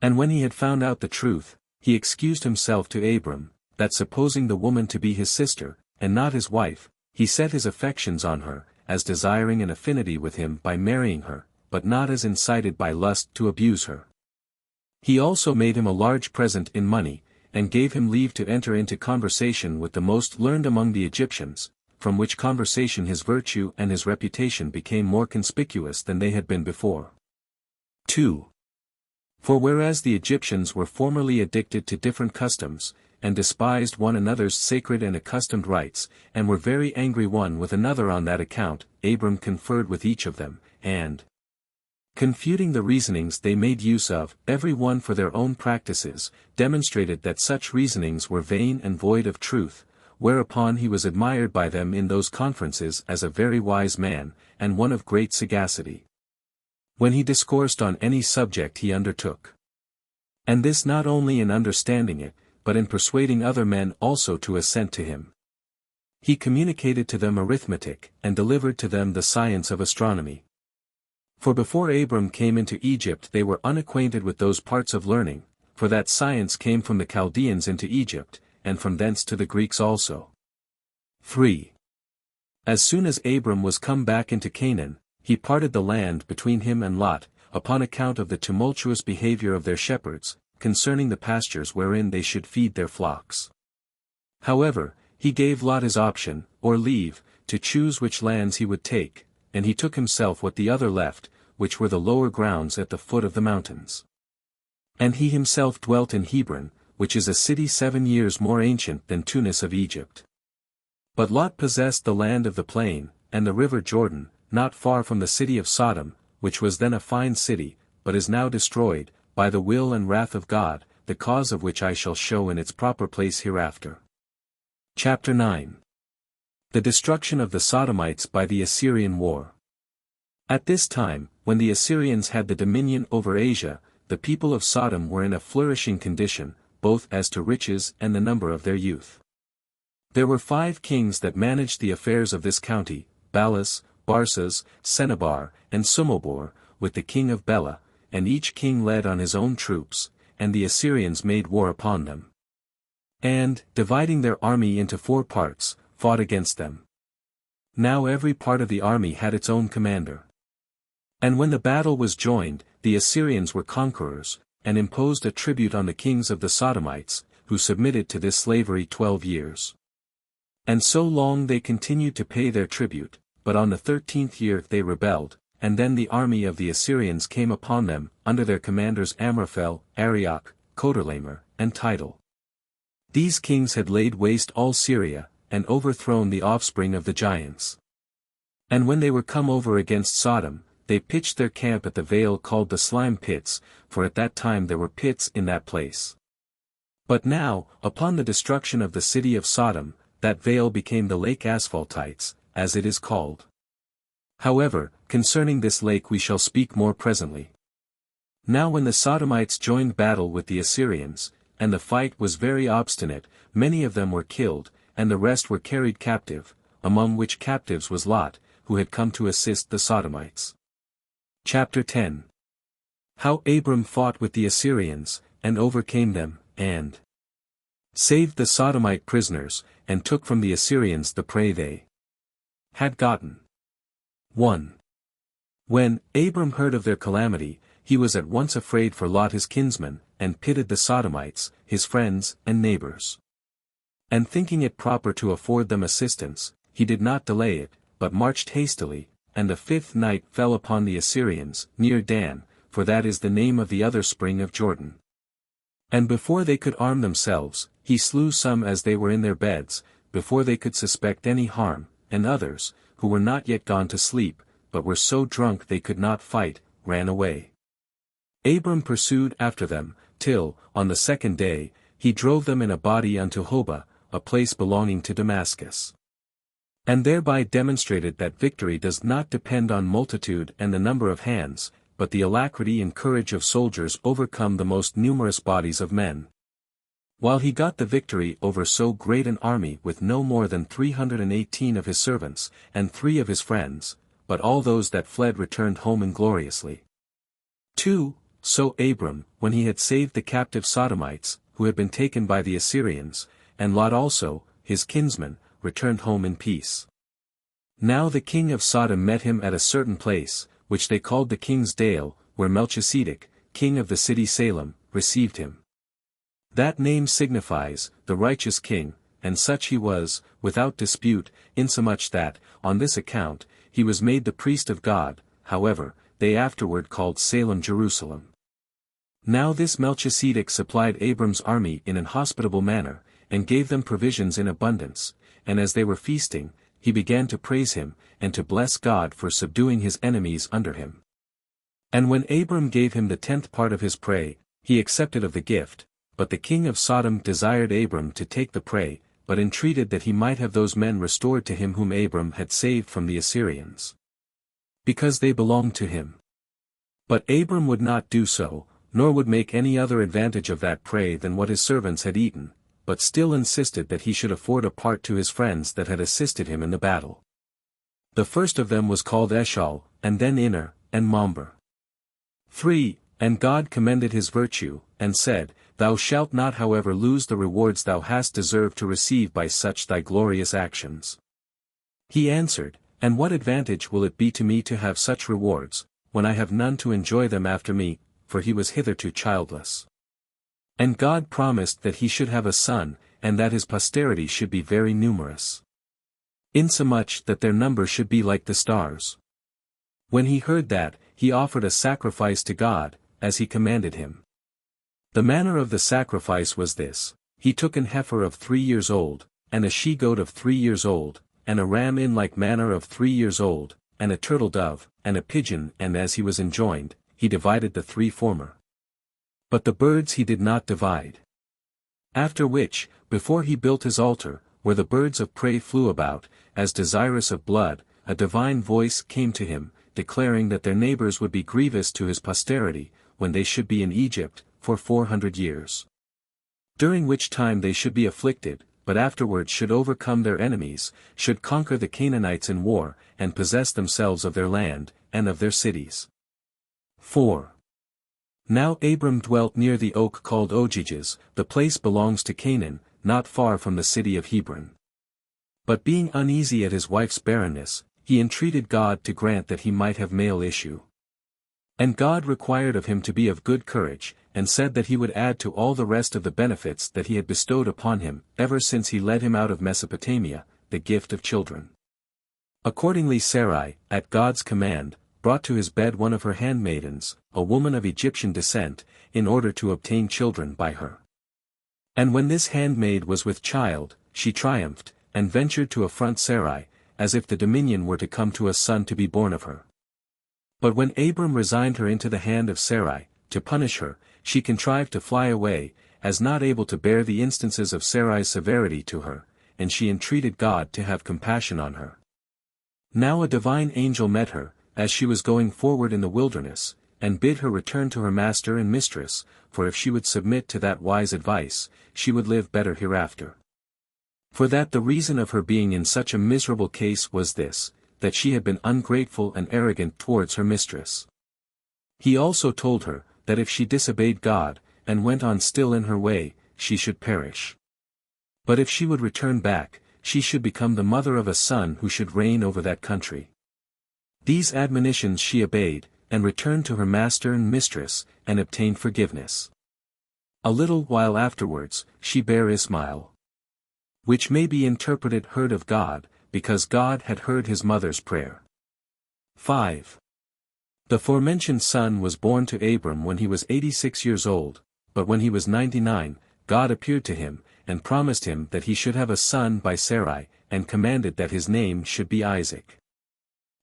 And when he had found out the truth, he excused himself to Abram, that supposing the woman to be his sister, and not his wife, he set his affections on her, as desiring an affinity with him by marrying her, but not as incited by lust to abuse her. He also made him a large present in money, and gave him leave to enter into conversation with the most learned among the Egyptians, from which conversation his virtue and his reputation became more conspicuous than they had been before. 2. For whereas the Egyptians were formerly addicted to different customs, and despised one another's sacred and accustomed rites, and were very angry one with another on that account, Abram conferred with each of them, and, confuting the reasonings they made use of, every one for their own practices, demonstrated that such reasonings were vain and void of truth, whereupon he was admired by them in those conferences as a very wise man, and one of great sagacity. When he discoursed on any subject he undertook. And this not only in understanding it, but in persuading other men also to assent to him. He communicated to them arithmetic, and delivered to them the science of astronomy. For before Abram came into Egypt they were unacquainted with those parts of learning, for that science came from the Chaldeans into Egypt, and from thence to the Greeks also. 3. As soon as Abram was come back into Canaan, he parted the land between him and Lot, upon account of the tumultuous behavior of their shepherds, concerning the pastures wherein they should feed their flocks. However, he gave Lot his option, or leave, to choose which lands he would take, and he took himself what the other left, which were the lower grounds at the foot of the mountains. And he himself dwelt in Hebron, which is a city 7 years more ancient than Tunis of Egypt. But Lot possessed the land of the plain, and the river Jordan, not far from the city of Sodom, which was then a fine city, but is now destroyed, by the will and wrath of God, the cause of which I shall show in its proper place hereafter. Chapter 9. The destruction of the Sodomites by the Assyrian war. At this time, when the Assyrians had the dominion over Asia, the people of Sodom were in a flourishing condition, both as to riches and the number of their youth. There were 5 kings that managed the affairs of this county, Balas, Barsas, Sennabar, and Sumobor, with the king of Bela, and each king led on his own troops, and the Assyrians made war upon them. And, dividing their army into 4 parts, fought against them. Now every part of the army had its own commander. And when the battle was joined, the Assyrians were conquerors, and imposed a tribute on the kings of the Sodomites, who submitted to this slavery 12 years. And so long they continued to pay their tribute, but on the 13th year they rebelled, and then the army of the Assyrians came upon them, under their commanders Amraphel, Arioch, Chedorlaomer, and Tidal. These kings had laid waste all Syria, and overthrown the offspring of the giants. And when they were come over against Sodom, they pitched their camp at the vale called the Slime Pits, for at that time there were pits in that place. But now, upon the destruction of the city of Sodom, that vale became the lake Asphaltites, as it is called. However, concerning this lake we shall speak more presently. Now when the Sodomites joined battle with the Assyrians, and the fight was very obstinate, many of them were killed, and the rest were carried captive, among which captives was Lot, who had come to assist the Sodomites. Chapter 10. How Abram fought with the Assyrians, and overcame them, and saved the Sodomite prisoners, and took from the Assyrians the prey they had gotten. 1. When Abram heard of their calamity, he was at once afraid for Lot his kinsman, and pitied the Sodomites, his friends and neighbors. And thinking it proper to afford them assistance, he did not delay it, but marched hastily, and the 5th night fell upon the Assyrians, near Dan, for that is the name of the other spring of Jordan. And before they could arm themselves, he slew some as they were in their beds, before they could suspect any harm, and others, who were not yet gone to sleep, but were so drunk they could not fight, ran away. Abram pursued after them, till, on the 2nd day, he drove them in a body unto Hobah, a place belonging to Damascus. And thereby demonstrated that victory does not depend on multitude and the number of hands, but the alacrity and courage of soldiers overcome the most numerous bodies of men. While he got the victory over so great an army with no more than 318 of his servants, and 3 of his friends, but all those that fled returned home ingloriously. 2. So Abram, when he had saved the captive Sodomites, who had been taken by the Assyrians, and Lot also, his kinsman, returned home in peace. Now the king of Sodom met him at a certain place, which they called the King's Dale, where Melchizedek, king of the city Salem, received him. That name signifies, the righteous king, and such he was, without dispute, insomuch that, on this account, he was made the priest of God. However, they afterward called Salem Jerusalem. Now this Melchizedek supplied Abram's army in an hospitable manner, and gave them provisions in abundance, and as they were feasting, he began to praise him, and to bless God for subduing his enemies under him. And when Abram gave him the 10th part of his prey, he accepted of the gift, but the king of Sodom desired Abram to take the prey, but entreated that he might have those men restored to him whom Abram had saved from the Assyrians, because they belonged to him. But Abram would not do so, nor would make any other advantage of that prey than what his servants had eaten, but still insisted that he should afford a part to his friends that had assisted him in the battle. The first of them was called Eshcol, and then Inner, and Mamber. 3. And God commended his virtue, and said, Thou shalt not however lose the rewards thou hast deserved to receive by such thy glorious actions. He answered, And what advantage will it be to me to have such rewards, when I have none to enjoy them after me, for he was hitherto childless. And God promised that he should have a son, and that his posterity should be very numerous, insomuch that their number should be like the stars. When he heard that, he offered a sacrifice to God, as he commanded him. The manner of the sacrifice was this: he took an heifer of 3 years old, and a she-goat of 3 years old, and a ram in like manner of 3 years old, and a turtle dove, and a pigeon, and as he was enjoined, he divided the 3 former. But the birds he did not divide. After which, before he built his altar, where the birds of prey flew about, as desirous of blood, a divine voice came to him, declaring that their neighbors would be grievous to his posterity, when they should be in Egypt, for 400 years. During which time they should be afflicted, but afterwards should overcome their enemies, should conquer the Canaanites in war, and possess themselves of their land, and of their cities. 4. Now Abram dwelt near the oak called Ojiges. The place belongs to Canaan, not far from the city of Hebron. But being uneasy at his wife's barrenness, he entreated God to grant that he might have male issue. And God required of him to be of good courage, and said that he would add to all the rest of the benefits that he had bestowed upon him, ever since he led him out of Mesopotamia, the gift of children. Accordingly Sarai, at God's command, brought to his bed one of her handmaidens, a woman of Egyptian descent, in order to obtain children by her. And when this handmaid was with child, she triumphed, and ventured to affront Sarai, as if the dominion were to come to a son to be born of her. But when Abram resigned her into the hand of Sarai, to punish her, she contrived to fly away, as not able to bear the instances of Sarai's severity to her, and she entreated God to have compassion on her. Now a divine angel met her, as she was going forward in the wilderness, and bid her return to her master and mistress, for if she would submit to that wise advice, she would live better hereafter. For that the reason of her being in such a miserable case was this, that she had been ungrateful and arrogant towards her mistress. He also told her, that if she disobeyed God, and went on still in her way, she should perish. But if she would return back, she should become the mother of a son who should reign over that country. These admonitions she obeyed, and returned to her master and mistress, and obtained forgiveness. A little while afterwards, she bare Ismael, which may be interpreted heard of God, because God had heard his mother's prayer. 5. The forementioned son was born to Abram when he was 86 years old, but when he was 99, God appeared to him, and promised him that he should have a son by Sarai, and commanded that his name should be Isaac.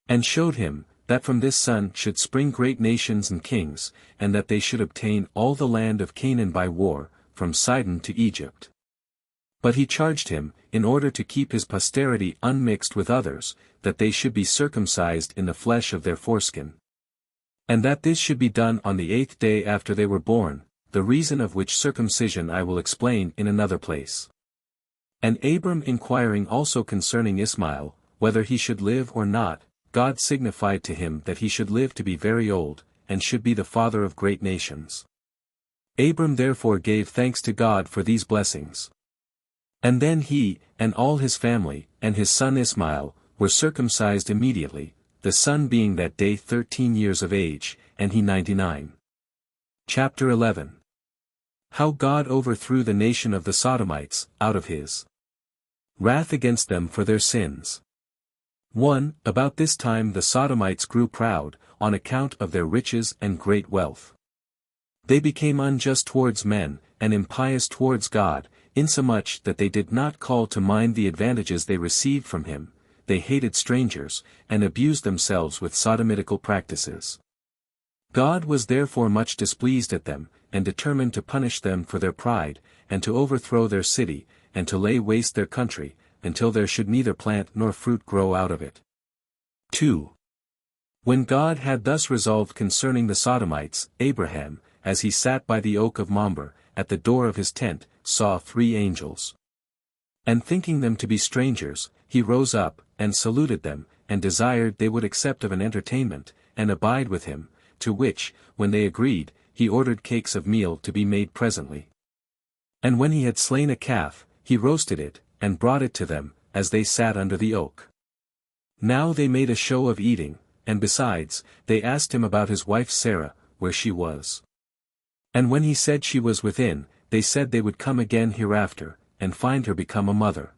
And showed him, that from this son should spring great nations and kings, and that they should obtain all the land of Canaan by war, from Sidon to Egypt. But he charged him, in order to keep his posterity unmixed with others, that they should be circumcised in the flesh of their foreskin. And that this should be done on the 8th day after they were born, the reason of which circumcision I will explain in another place. And Abram inquiring also concerning Ismael, whether he should live or not, God signified to him that he should live to be very old, and should be the father of great nations. Abram therefore gave thanks to God for these blessings. And then he, and all his family, and his son Ismael, were circumcised immediately, the son being that day 13 years of age, and he 99. Chapter 11. How God overthrew the nation of the Sodomites, out of his wrath against them for their sins. 1. About this time the Sodomites grew proud, on account of their riches and great wealth. They became unjust towards men, and impious towards God, insomuch that they did not call to mind the advantages they received from him. They hated strangers, and abused themselves with sodomitical practices. God was therefore much displeased at them, and determined to punish them for their pride, and to overthrow their city, and to lay waste their country, until there should neither plant nor fruit grow out of it. 2. When God had thus resolved concerning the Sodomites, Abraham, as he sat by the oak of Mamre, at the door of his tent, saw 3 angels. And thinking them to be strangers, he rose up, and saluted them, and desired they would accept of an entertainment, and abide with him, to which, when they agreed, he ordered cakes of meal to be made presently. And when he had slain a calf, he roasted it, and brought it to them, as they sat under the oak. Now they made a show of eating, and besides, they asked him about his wife Sarah, where she was. And when he said she was within, they said they would come again hereafter, and find her become a mother.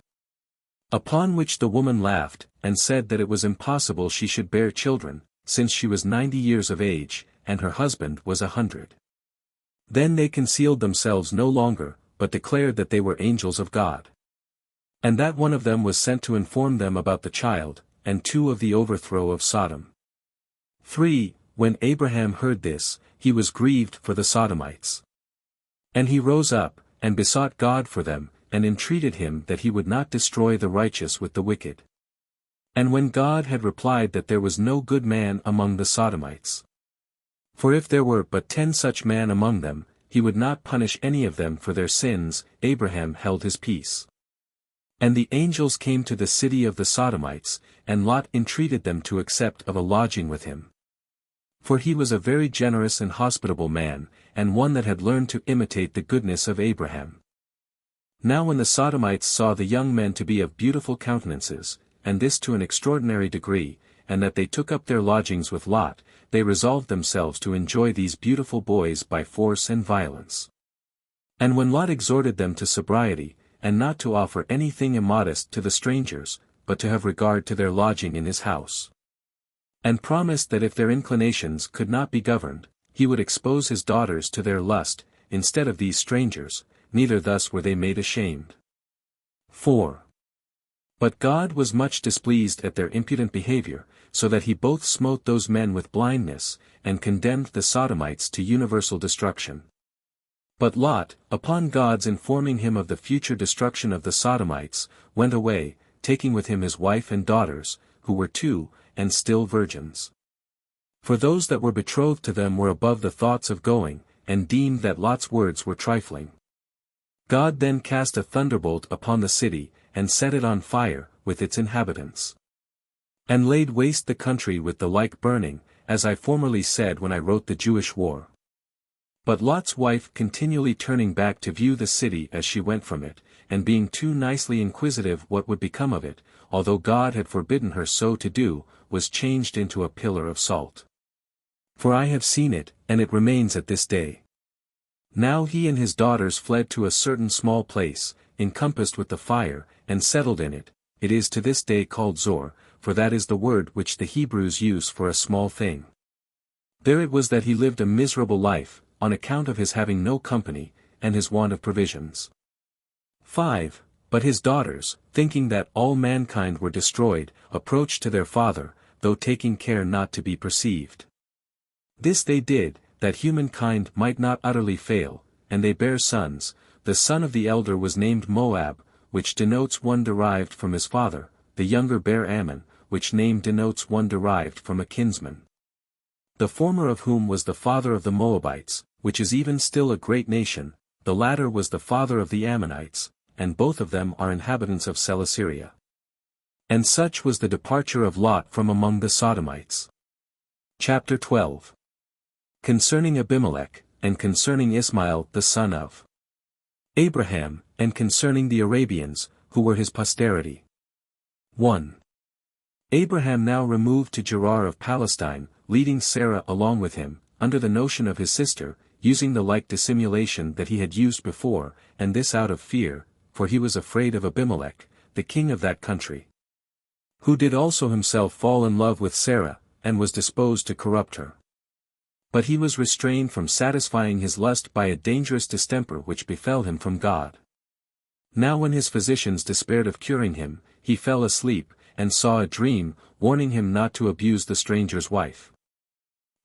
Upon which the woman laughed, and said that it was impossible she should bear children, since she was 90 years of age, and her husband was 100. Then they concealed themselves no longer, but declared that they were angels of God. And that one of them was sent to inform them about the child, and 2 of the overthrow of Sodom. 3. When Abraham heard this, he was grieved for the Sodomites. And he rose up, and besought God for them, and entreated him that he would not destroy the righteous with the wicked. And when God had replied that there was no good man among the Sodomites, for if there were but 10 such men among them, he would not punish any of them for their sins, Abraham held his peace. And the angels came to the city of the Sodomites, and Lot entreated them to accept of a lodging with him. For he was a very generous and hospitable man, and one that had learned to imitate the goodness of Abraham. Now when the Sodomites saw the young men to be of beautiful countenances, and this to an extraordinary degree, and that they took up their lodgings with Lot, they resolved themselves to enjoy these beautiful boys by force and violence. And when Lot exhorted them to sobriety, and not to offer anything immodest to the strangers, but to have regard to their lodging in his house, and promised that if their inclinations could not be governed, he would expose his daughters to their lust, instead of these strangers, neither thus were they made ashamed. 4. But God was much displeased at their impudent behavior, so that he both smote those men with blindness, and condemned the Sodomites to universal destruction. But Lot, upon God's informing him of the future destruction of the Sodomites, went away, taking with him his wife and daughters, who were 2, and still virgins. For those that were betrothed to them were above the thoughts of going, and deemed that Lot's words were trifling. God then cast a thunderbolt upon the city, and set it on fire, with its inhabitants. And laid waste the country with the like burning, as I formerly said when I wrote the Jewish war. But Lot's wife continually turning back to view the city as she went from it, and being too nicely inquisitive what would become of it, although God had forbidden her so to do, was changed into a pillar of salt. For I have seen it, and it remains at this day. Now he and his daughters fled to a certain small place, encompassed with the fire, and settled in it. It is to this day called Zor, for that is the word which the Hebrews use for a small thing. There it was that he lived a miserable life, on account of his having no company, and his want of provisions. 5. But his daughters, thinking that all mankind were destroyed, approached to their father, though taking care not to be perceived. This they did, that humankind might not utterly fail, and they bare sons. The son of the elder was named Moab, which denotes one derived from his father, the younger bare Ammon, which name denotes one derived from a kinsman. The former of whom was the father of the Moabites, which is even still a great nation, the latter was the father of the Ammonites, and both of them are inhabitants of Celesyria. And such was the departure of Lot from among the Sodomites. Chapter 12. Concerning Abimelech, and concerning Ismael the son of Abraham, and concerning the Arabians, who were his posterity. 1. Abraham now removed to Gerar of Palestine, leading Sarah along with him, under the notion of his sister, using the like dissimulation that he had used before, and this out of fear, for he was afraid of Abimelech, the king of that country, who did also himself fall in love with Sarah, and was disposed to corrupt her. But he was restrained from satisfying his lust by a dangerous distemper which befell him from God. Now when his physicians despaired of curing him, he fell asleep, and saw a dream, warning him not to abuse the stranger's wife.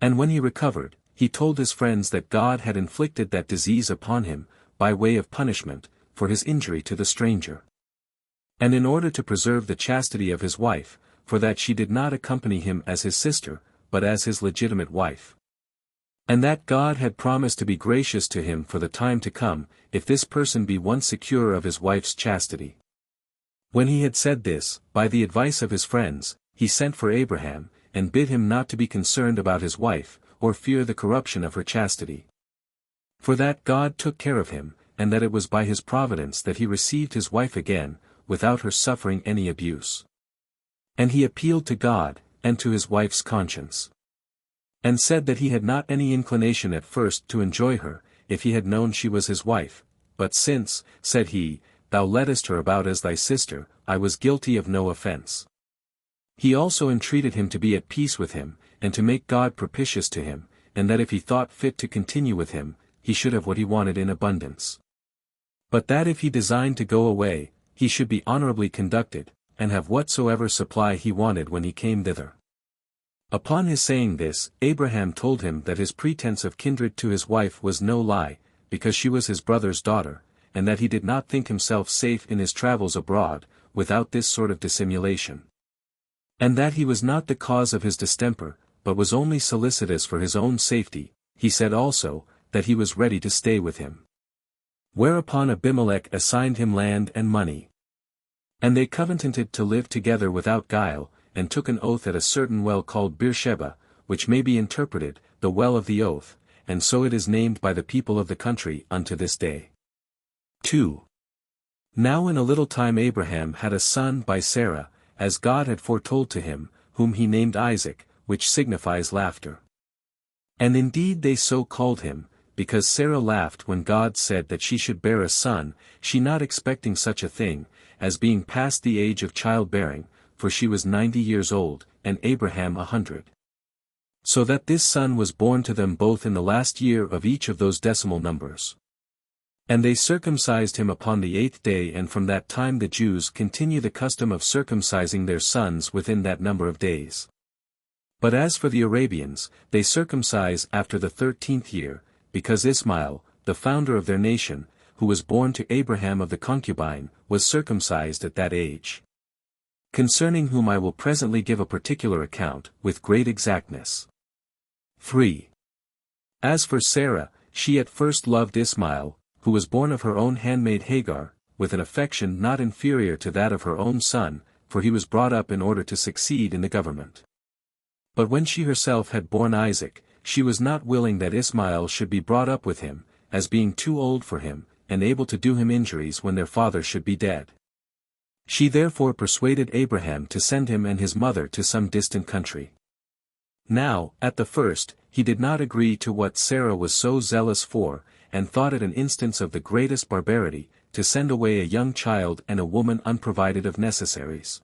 And when he recovered, he told his friends that God had inflicted that disease upon him, by way of punishment, for his injury to the stranger. And in order to preserve the chastity of his wife, for that she did not accompany him as his sister, but as his legitimate wife. And that God had promised to be gracious to him for the time to come, if this person be once secure of his wife's chastity. When he had said this, by the advice of his friends, he sent for Abraham, and bid him not to be concerned about his wife, or fear the corruption of her chastity. For that God took care of him, and that it was by his providence that he received his wife again, without her suffering any abuse. And he appealed to God, and to his wife's conscience. And said that he had not any inclination at first to enjoy her, if he had known she was his wife, but since, said he, thou leddest her about as thy sister, I was guilty of no offense. He also entreated him to be at peace with him, and to make God propitious to him, and that if he thought fit to continue with him, he should have what he wanted in abundance. But that if he designed to go away, he should be honorably conducted, and have whatsoever supply he wanted when he came thither. Upon his saying this, Abraham told him that his pretense of kindred to his wife was no lie, because she was his brother's daughter, and that he did not think himself safe in his travels abroad, without this sort of dissimulation. And that he was not the cause of his distemper, but was only solicitous for his own safety. He said also, that he was ready to stay with him. Whereupon Abimelech assigned him land and money. And they covenanted to live together without guile, and took an oath at a certain well called Beersheba, which may be interpreted, the well of the oath, and so it is named by the people of the country unto this day. 2. Now in a little time Abraham had a son by Sarah, as God had foretold to him, whom he named Isaac, which signifies laughter. And indeed they so called him, because Sarah laughed when God said that she should bear a son, she not expecting such a thing, as being past the age of childbearing, for she was 90 years old, and Abraham 100. So that this son was born to them both in the last year of each of those decimal numbers. And they circumcised him upon the 8th day, and from that time the Jews continue the custom of circumcising their sons within that number of days. But as for the Arabians, they circumcise after the 13th year, because Ismail, the founder of their nation, who was born to Abraham of the concubine, was circumcised at that age. Concerning whom I will presently give a particular account, with great exactness. 3. As for Sarah, she at first loved Ismail, who was born of her own handmaid Hagar, with an affection not inferior to that of her own son, for he was brought up in order to succeed in the government. But when she herself had borne Isaac, she was not willing that Ismail should be brought up with him, as being too old for him, and able to do him injuries when their father should be dead. She therefore persuaded Abraham to send him and his mother to some distant country. Now, at the first, he did not agree to what Sarah was so zealous for, and thought it an instance of the greatest barbarity, to send away a young child and a woman unprovided of necessaries.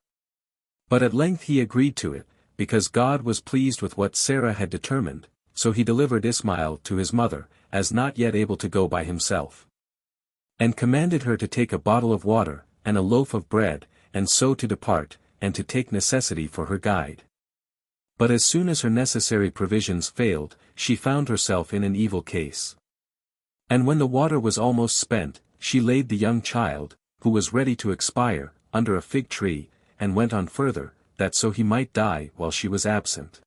But at length he agreed to it, because God was pleased with what Sarah had determined, so he delivered Ismail to his mother, as not yet able to go by himself. And commanded her to take a bottle of water, and a loaf of bread, and so to depart, and to take necessity for her guide. But as soon as her necessary provisions failed, she found herself in an evil case. And when the water was almost spent, she laid the young child, who was ready to expire, under a fig tree, and went on further, that so he might die while she was absent.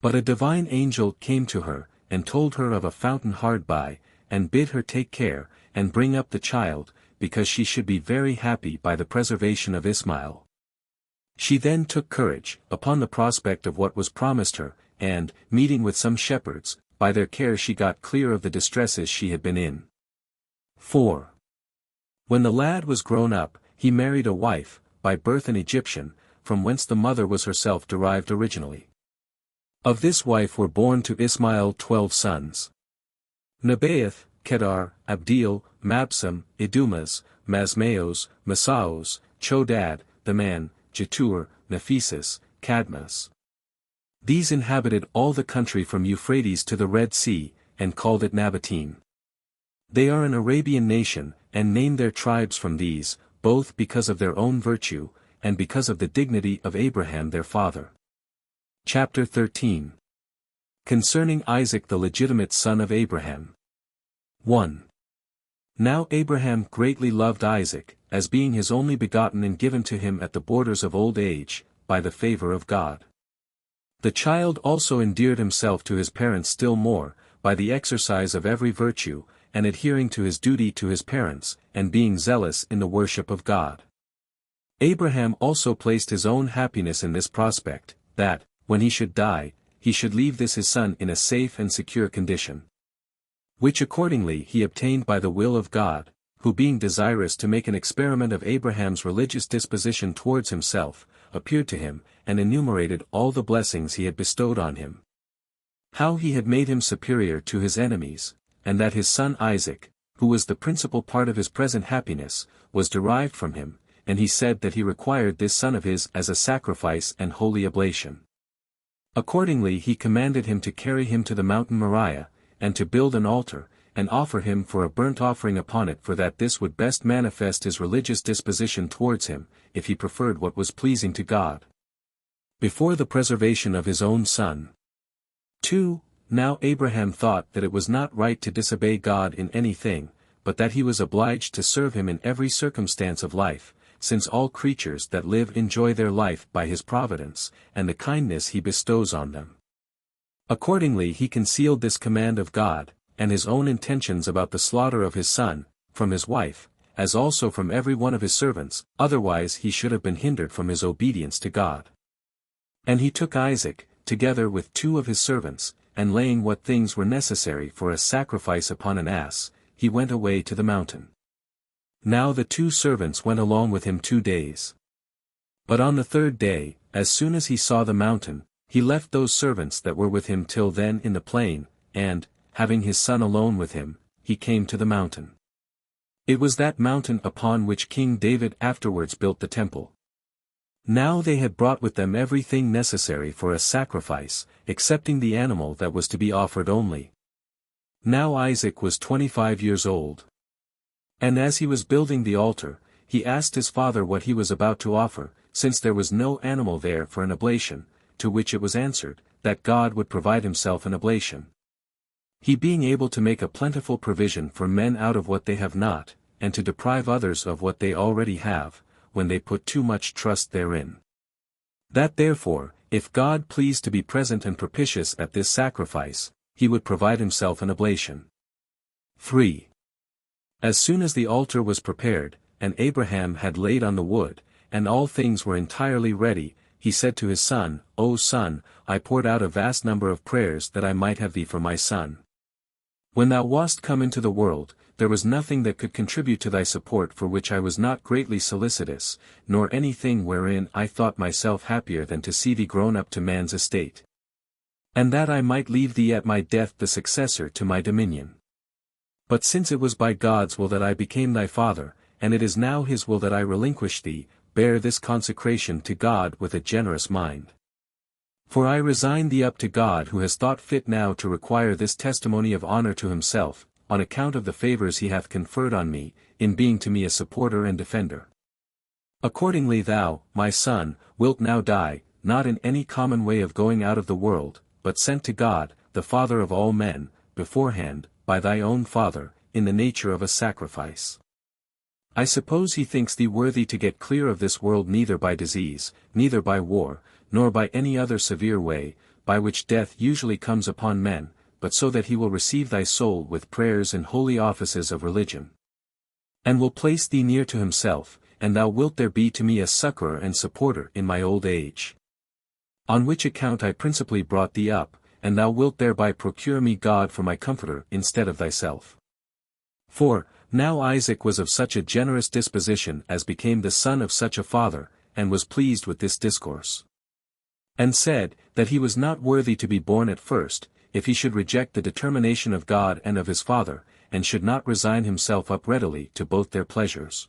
But a divine angel came to her, and told her of a fountain hard by, and bid her take care, and bring up the child, because she should be very happy by the preservation of Ismail. She then took courage, upon the prospect of what was promised her, and, meeting with some shepherds, by their care she got clear of the distresses she had been in. 4. When the lad was grown up, he married a wife, by birth an Egyptian, from whence the mother was herself derived originally. Of this wife were born to Ismail 12 sons. Nebaioth, Kedar, Abdeel, Mabsam, Idumas, Masmeos, Masaos, Chodad, the man, Jetur, Nephesis, Cadmus. These inhabited all the country from Euphrates to the Red Sea, and called it Nabatean. They are an Arabian nation, and named their tribes from these, both because of their own virtue, and because of the dignity of Abraham their father. Chapter 13. Concerning Isaac the legitimate son of Abraham. 1. Now Abraham greatly loved Isaac, as being his only begotten and given to him at the borders of old age, by the favor of God. The child also endeared himself to his parents still more, by the exercise of every virtue, and adhering to his duty to his parents, and being zealous in the worship of God. Abraham also placed his own happiness in this prospect, that, when he should die, he should leave this his son in a safe and secure condition. Which accordingly he obtained by the will of God, who being desirous to make an experiment of Abraham's religious disposition towards himself, appeared to him, and enumerated all the blessings he had bestowed on him. How he had made him superior to his enemies, and that his son Isaac, who was the principal part of his present happiness, was derived from him, and he said that he required this son of his as a sacrifice and holy oblation. Accordingly he commanded him to carry him to the mountain Moriah, and to build an altar, and offer him for a burnt offering upon it, for that this would best manifest his religious disposition towards him, if he preferred what was pleasing to God, before the preservation of his own son. 2. Now Abraham thought that it was not right to disobey God in anything, but that he was obliged to serve him in every circumstance of life, since all creatures that live enjoy their life by his providence, and the kindness he bestows on them. Accordingly he concealed this command of God, and his own intentions about the slaughter of his son, from his wife, as also from every one of his servants, otherwise he should have been hindered from his obedience to God. And he took Isaac, together with 2 of his servants, and laying what things were necessary for a sacrifice upon an ass, he went away to the mountain. Now the 2 servants went along with him 2 days. But on the 3rd day, as soon as he saw the mountain, he left those servants that were with him till then in the plain, and, having his son alone with him, he came to the mountain. It was that mountain upon which King David afterwards built the temple. Now they had brought with them everything necessary for a sacrifice, excepting the animal that was to be offered only. Now Isaac was 25 years old. And as he was building the altar, he asked his father what he was about to offer, since there was no animal there for an oblation, to which it was answered, that God would provide himself an oblation. He being able to make a plentiful provision for men out of what they have not, and to deprive others of what they already have, when they put too much trust therein. That therefore, if God pleased to be present and propitious at this sacrifice, he would provide himself an oblation. 3. As soon as the altar was prepared, and Abraham had laid on the wood, and all things were entirely ready, he said to his son, O son, I poured out a vast number of prayers that I might have thee for my son. When thou wast come into the world, there was nothing that could contribute to thy support for which I was not greatly solicitous, nor anything wherein I thought myself happier than to see thee grown up to man's estate. And that I might leave thee at my death the successor to my dominion. But since it was by God's will that I became thy father, and it is now his will that I relinquish thee, bear this consecration to God with a generous mind. For I resign thee up to God, who has thought fit now to require this testimony of honor to himself, on account of the favors he hath conferred on me, in being to me a supporter and defender. Accordingly thou, my son, wilt now die, not in any common way of going out of the world, but sent to God, the Father of all men, beforehand, by thy own father, in the nature of a sacrifice. I suppose he thinks thee worthy to get clear of this world neither by disease, neither by war, nor by any other severe way, by which death usually comes upon men, but so that he will receive thy soul with prayers and holy offices of religion. And will place thee near to himself, and thou wilt there be to me a succour and supporter in my old age. On which account I principally brought thee up, and thou wilt thereby procure me God for my comforter instead of thyself. 4. Now Isaac was of such a generous disposition as became the son of such a father, and was pleased with this discourse. And said, that he was not worthy to be born at first, if he should reject the determination of God and of his father, and should not resign himself up readily to both their pleasures.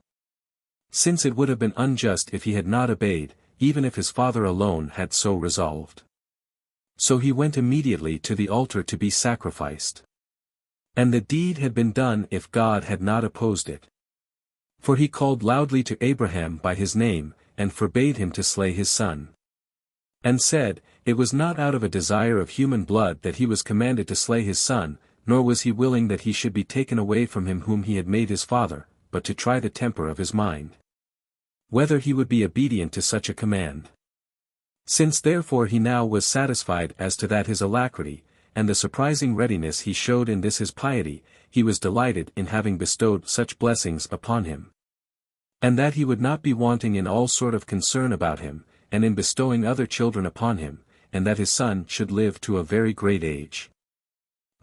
Since it would have been unjust if he had not obeyed, even if his father alone had so resolved. So he went immediately to the altar to be sacrificed. And the deed had been done if God had not opposed it. For he called loudly to Abraham by his name, and forbade him to slay his son. And said, it was not out of a desire of human blood that he was commanded to slay his son, nor was he willing that he should be taken away from him whom he had made his father, but to try the temper of his mind, whether he would be obedient to such a command. Since therefore he now was satisfied as to that his alacrity, and the surprising readiness he showed in this his piety, he was delighted in having bestowed such blessings upon him. And that he would not be wanting in all sort of concern about him, and in bestowing other children upon him, and that his son should live to a very great age.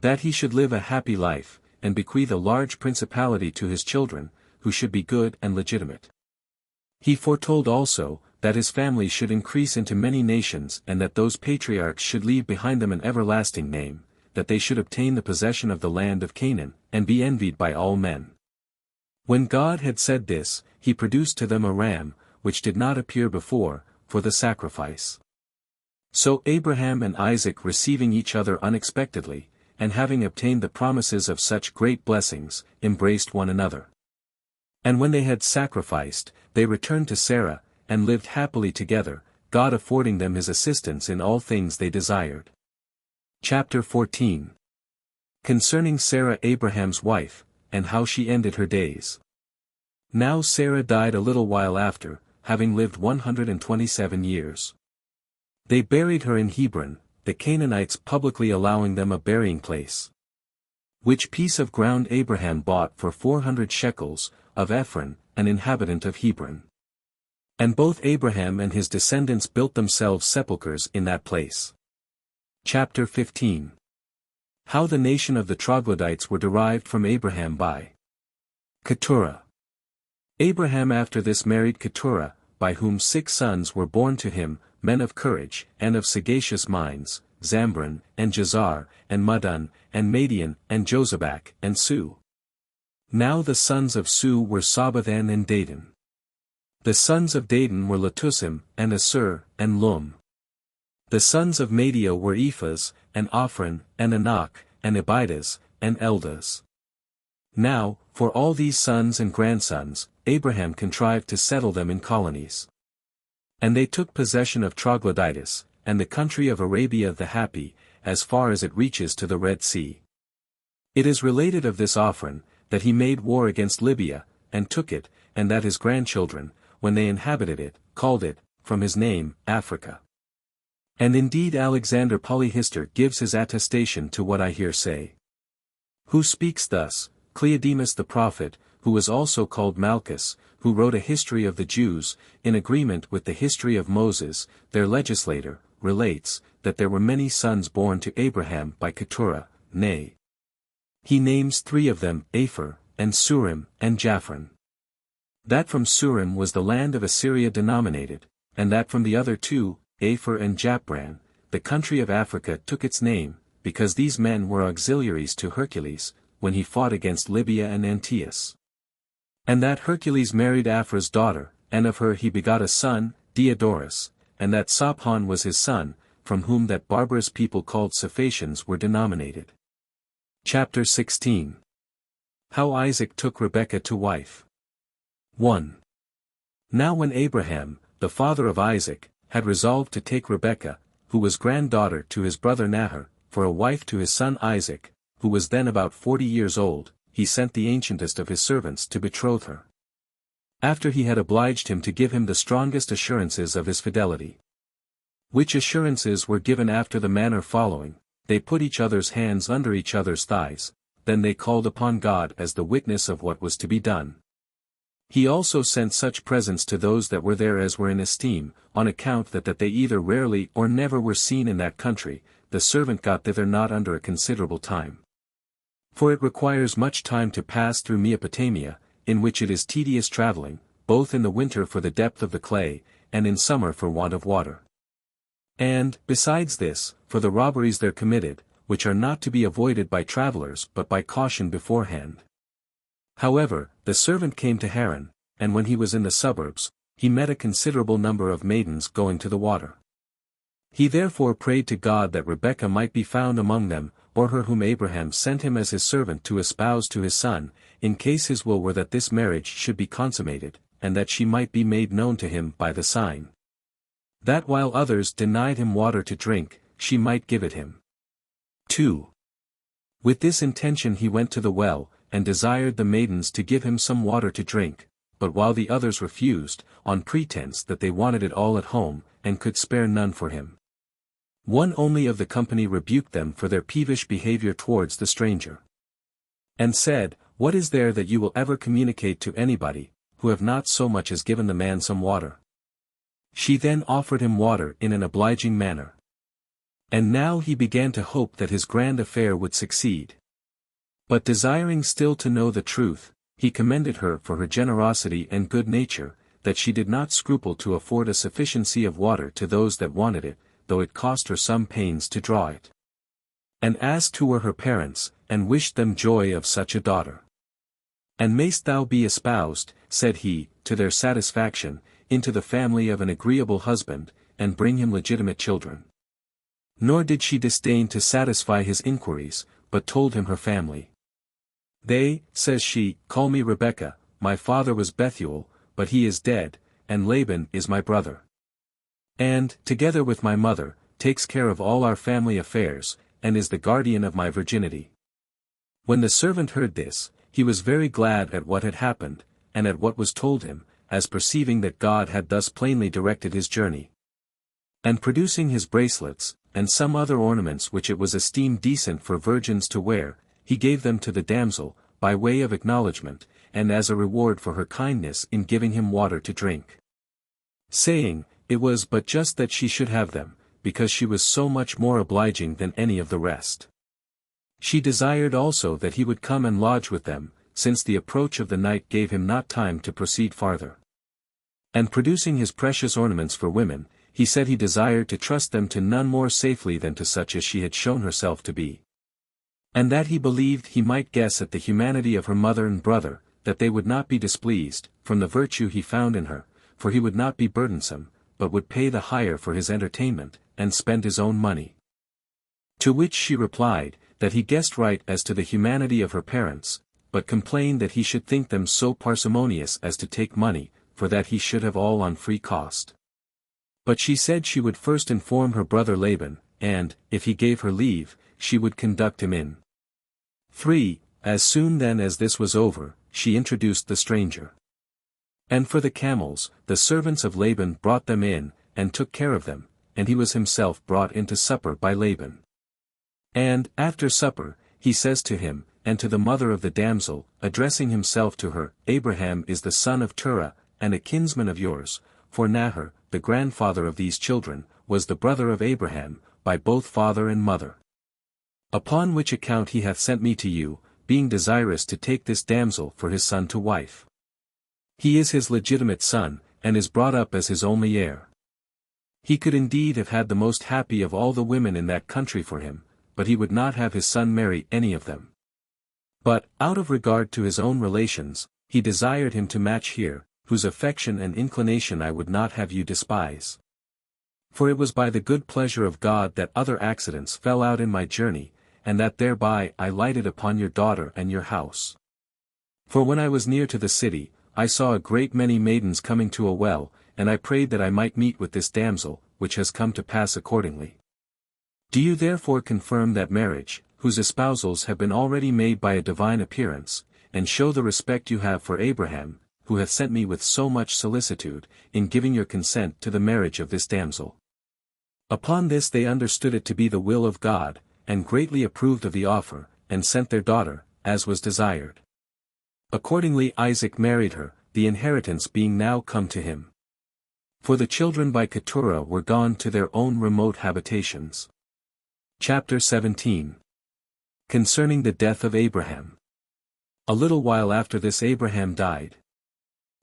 That he should live a happy life, and bequeath a large principality to his children, who should be good and legitimate. He foretold also, that his family should increase into many nations and that those patriarchs should leave behind them an everlasting name, that they should obtain the possession of the land of Canaan, and be envied by all men. When God had said this, he produced to them a ram, which did not appear before, for the sacrifice. So Abraham and Isaac receiving each other unexpectedly, and having obtained the promises of such great blessings, embraced one another. And when they had sacrificed, they returned to Sarah, and lived happily together, God affording them his assistance in all things they desired. Chapter 14. Concerning Sarah Abraham's wife, and how she ended her days. Now Sarah died a little while after, having lived 127 years. They buried her in Hebron, the Canaanites publicly allowing them a burying place. Which piece of ground Abraham bought for 400 shekels, of Ephron, an inhabitant of Hebron. And both Abraham and his descendants built themselves sepulchres in that place. Chapter 15. How the nation of the troglodytes were derived from Abraham by Keturah. Abraham after this married Keturah, by whom 6 sons were born to him, men of courage, and of sagacious minds, Zambran, and Jazar, and Mudun, and Madian, and Jozabak, and Su. Now the sons of Su were Sabathan and Dadan. The sons of Dadan were Letusim, and Asur, and Lum. The sons of Madia were Ephas, and Ophran, and Anak, and Abidas, and Eldas. Now, for all these sons and grandsons, Abraham contrived to settle them in colonies. And they took possession of Troglodytis, and the country of Arabia the Happy, as far as it reaches to the Red Sea. It is related of this Ophran, that he made war against Libya, and took it, and that his grandchildren, when they inhabited it, called it, from his name, Africa. And indeed Alexander Polyhistor gives his attestation to what I here say. Who speaks thus, Cleodemus the prophet, who was also called Malchus, who wrote a history of the Jews, in agreement with the history of Moses, their legislator, relates, that there were many sons born to Abraham by Keturah, nay. He names 3 of them, Aphor, and Surim, and Japhran. That from Surim was the land of Assyria denominated, and that from the other 2, Aphor and Japran, the country of Africa took its name, because these men were auxiliaries to Hercules, when he fought against Libya and Antiochus. And that Hercules married Aphra's daughter, and of her he begot a son, Diodorus, and that Sophan was his son, from whom that barbarous people called Sephations were denominated. Chapter 16. How Isaac took Rebekah to wife. 1. Now when Abraham, the father of Isaac, had resolved to take Rebekah, who was granddaughter to his brother Nahor, for a wife to his son Isaac, who was then about 40 years old, he sent the ancientest of his servants to betroth her. After he had obliged him to give him the strongest assurances of his fidelity. Which assurances were given after the manner following: they put each other's hands under each other's thighs, then they called upon God as the witness of what was to be done. He also sent such presents to those that were there as were in esteem, on account that they either rarely or never were seen in that country. The servant got thither not under a considerable time. For it requires much time to pass through Mesopotamia, in which it is tedious travelling, both in the winter for the depth of the clay, and in summer for want of water. And, besides this, for the robberies there committed, which are not to be avoided by travelers but by caution beforehand. However, the servant came to Haran, and when he was in the suburbs, he met a considerable number of maidens going to the water. He therefore prayed to God that Rebekah might be found among them, or her whom Abraham sent him as his servant to espouse to his son, in case his will were that this marriage should be consummated, and that she might be made known to him by the sign, that while others denied him water to drink, she might give it him. 2. With this intention he went to the well, and desired the maidens to give him some water to drink, but while the others refused, on pretense that they wanted it all at home, and could spare none for him, one only of the company rebuked them for their peevish behavior towards the stranger, and said, "What is there that you will ever communicate to anybody, who have not so much as given the man some water?" She then offered him water in an obliging manner. And now he began to hope that his grand affair would succeed. But desiring still to know the truth, he commended her for her generosity and good nature, that she did not scruple to afford a sufficiency of water to those that wanted it, though it cost her some pains to draw it. And asked who were her parents, and wished them joy of such a daughter. "And mayst thou be espoused," said he, "to their satisfaction, into the family of an agreeable husband, and bring him legitimate children." Nor did she disdain to satisfy his inquiries, but told him her family. "They," says she, "call me Rebekah, my father was Bethuel, but he is dead, and Laban is my brother. And, together with my mother, takes care of all our family affairs, and is the guardian of my virginity." When the servant heard this, he was very glad at what had happened, and at what was told him, as perceiving that God had thus plainly directed his journey. And producing his bracelets, and some other ornaments which it was esteemed decent for virgins to wear, he gave them to the damsel, by way of acknowledgment, and as a reward for her kindness in giving him water to drink, saying, it was but just that she should have them, because she was so much more obliging than any of the rest. She desired also that he would come and lodge with them, since the approach of the night gave him not time to proceed farther. And producing his precious ornaments for women, he said he desired to trust them to none more safely than to such as she had shown herself to be. And that he believed he might guess at the humanity of her mother and brother, that they would not be displeased, from the virtue he found in her, for he would not be burdensome, but would pay the hire for his entertainment, and spend his own money. To which she replied, that he guessed right as to the humanity of her parents, but complained that he should think them so parsimonious as to take money, for that he should have all on free cost. But she said she would first inform her brother Laban, and, if he gave her leave, she would conduct him in. 3. As soon then as this was over, she introduced the stranger. And for the camels, the servants of Laban brought them in, and took care of them, and he was himself brought into supper by Laban. And, after supper, he says to him, and to the mother of the damsel, addressing himself to her, "Abraham is the son of Terah, and a kinsman of yours, for Nahor, the grandfather of these children, was the brother of Abraham, by both father and mother. Upon which account he hath sent me to you, being desirous to take this damsel for his son to wife. He is his legitimate son, and is brought up as his only heir. He could indeed have had the most happy of all the women in that country for him, but he would not have his son marry any of them. But, out of regard to his own relations, he desired him to match here, whose affection and inclination I would not have you despise. For it was by the good pleasure of God that other accidents fell out in my journey, and that thereby I lighted upon your daughter and your house. For when I was near to the city, I saw a great many maidens coming to a well, and I prayed that I might meet with this damsel, which has come to pass accordingly. Do you therefore confirm that marriage, whose espousals have been already made by a divine appearance, and show the respect you have for Abraham, who hath sent me with so much solicitude, in giving your consent to the marriage of this damsel." Upon this they understood it to be the will of God, and greatly approved of the offer, and sent their daughter, as was desired. Accordingly Isaac married her, the inheritance being now come to him. For the children by Keturah were gone to their own remote habitations. Chapter 17. Concerning the death of Abraham. A little while after this Abraham died.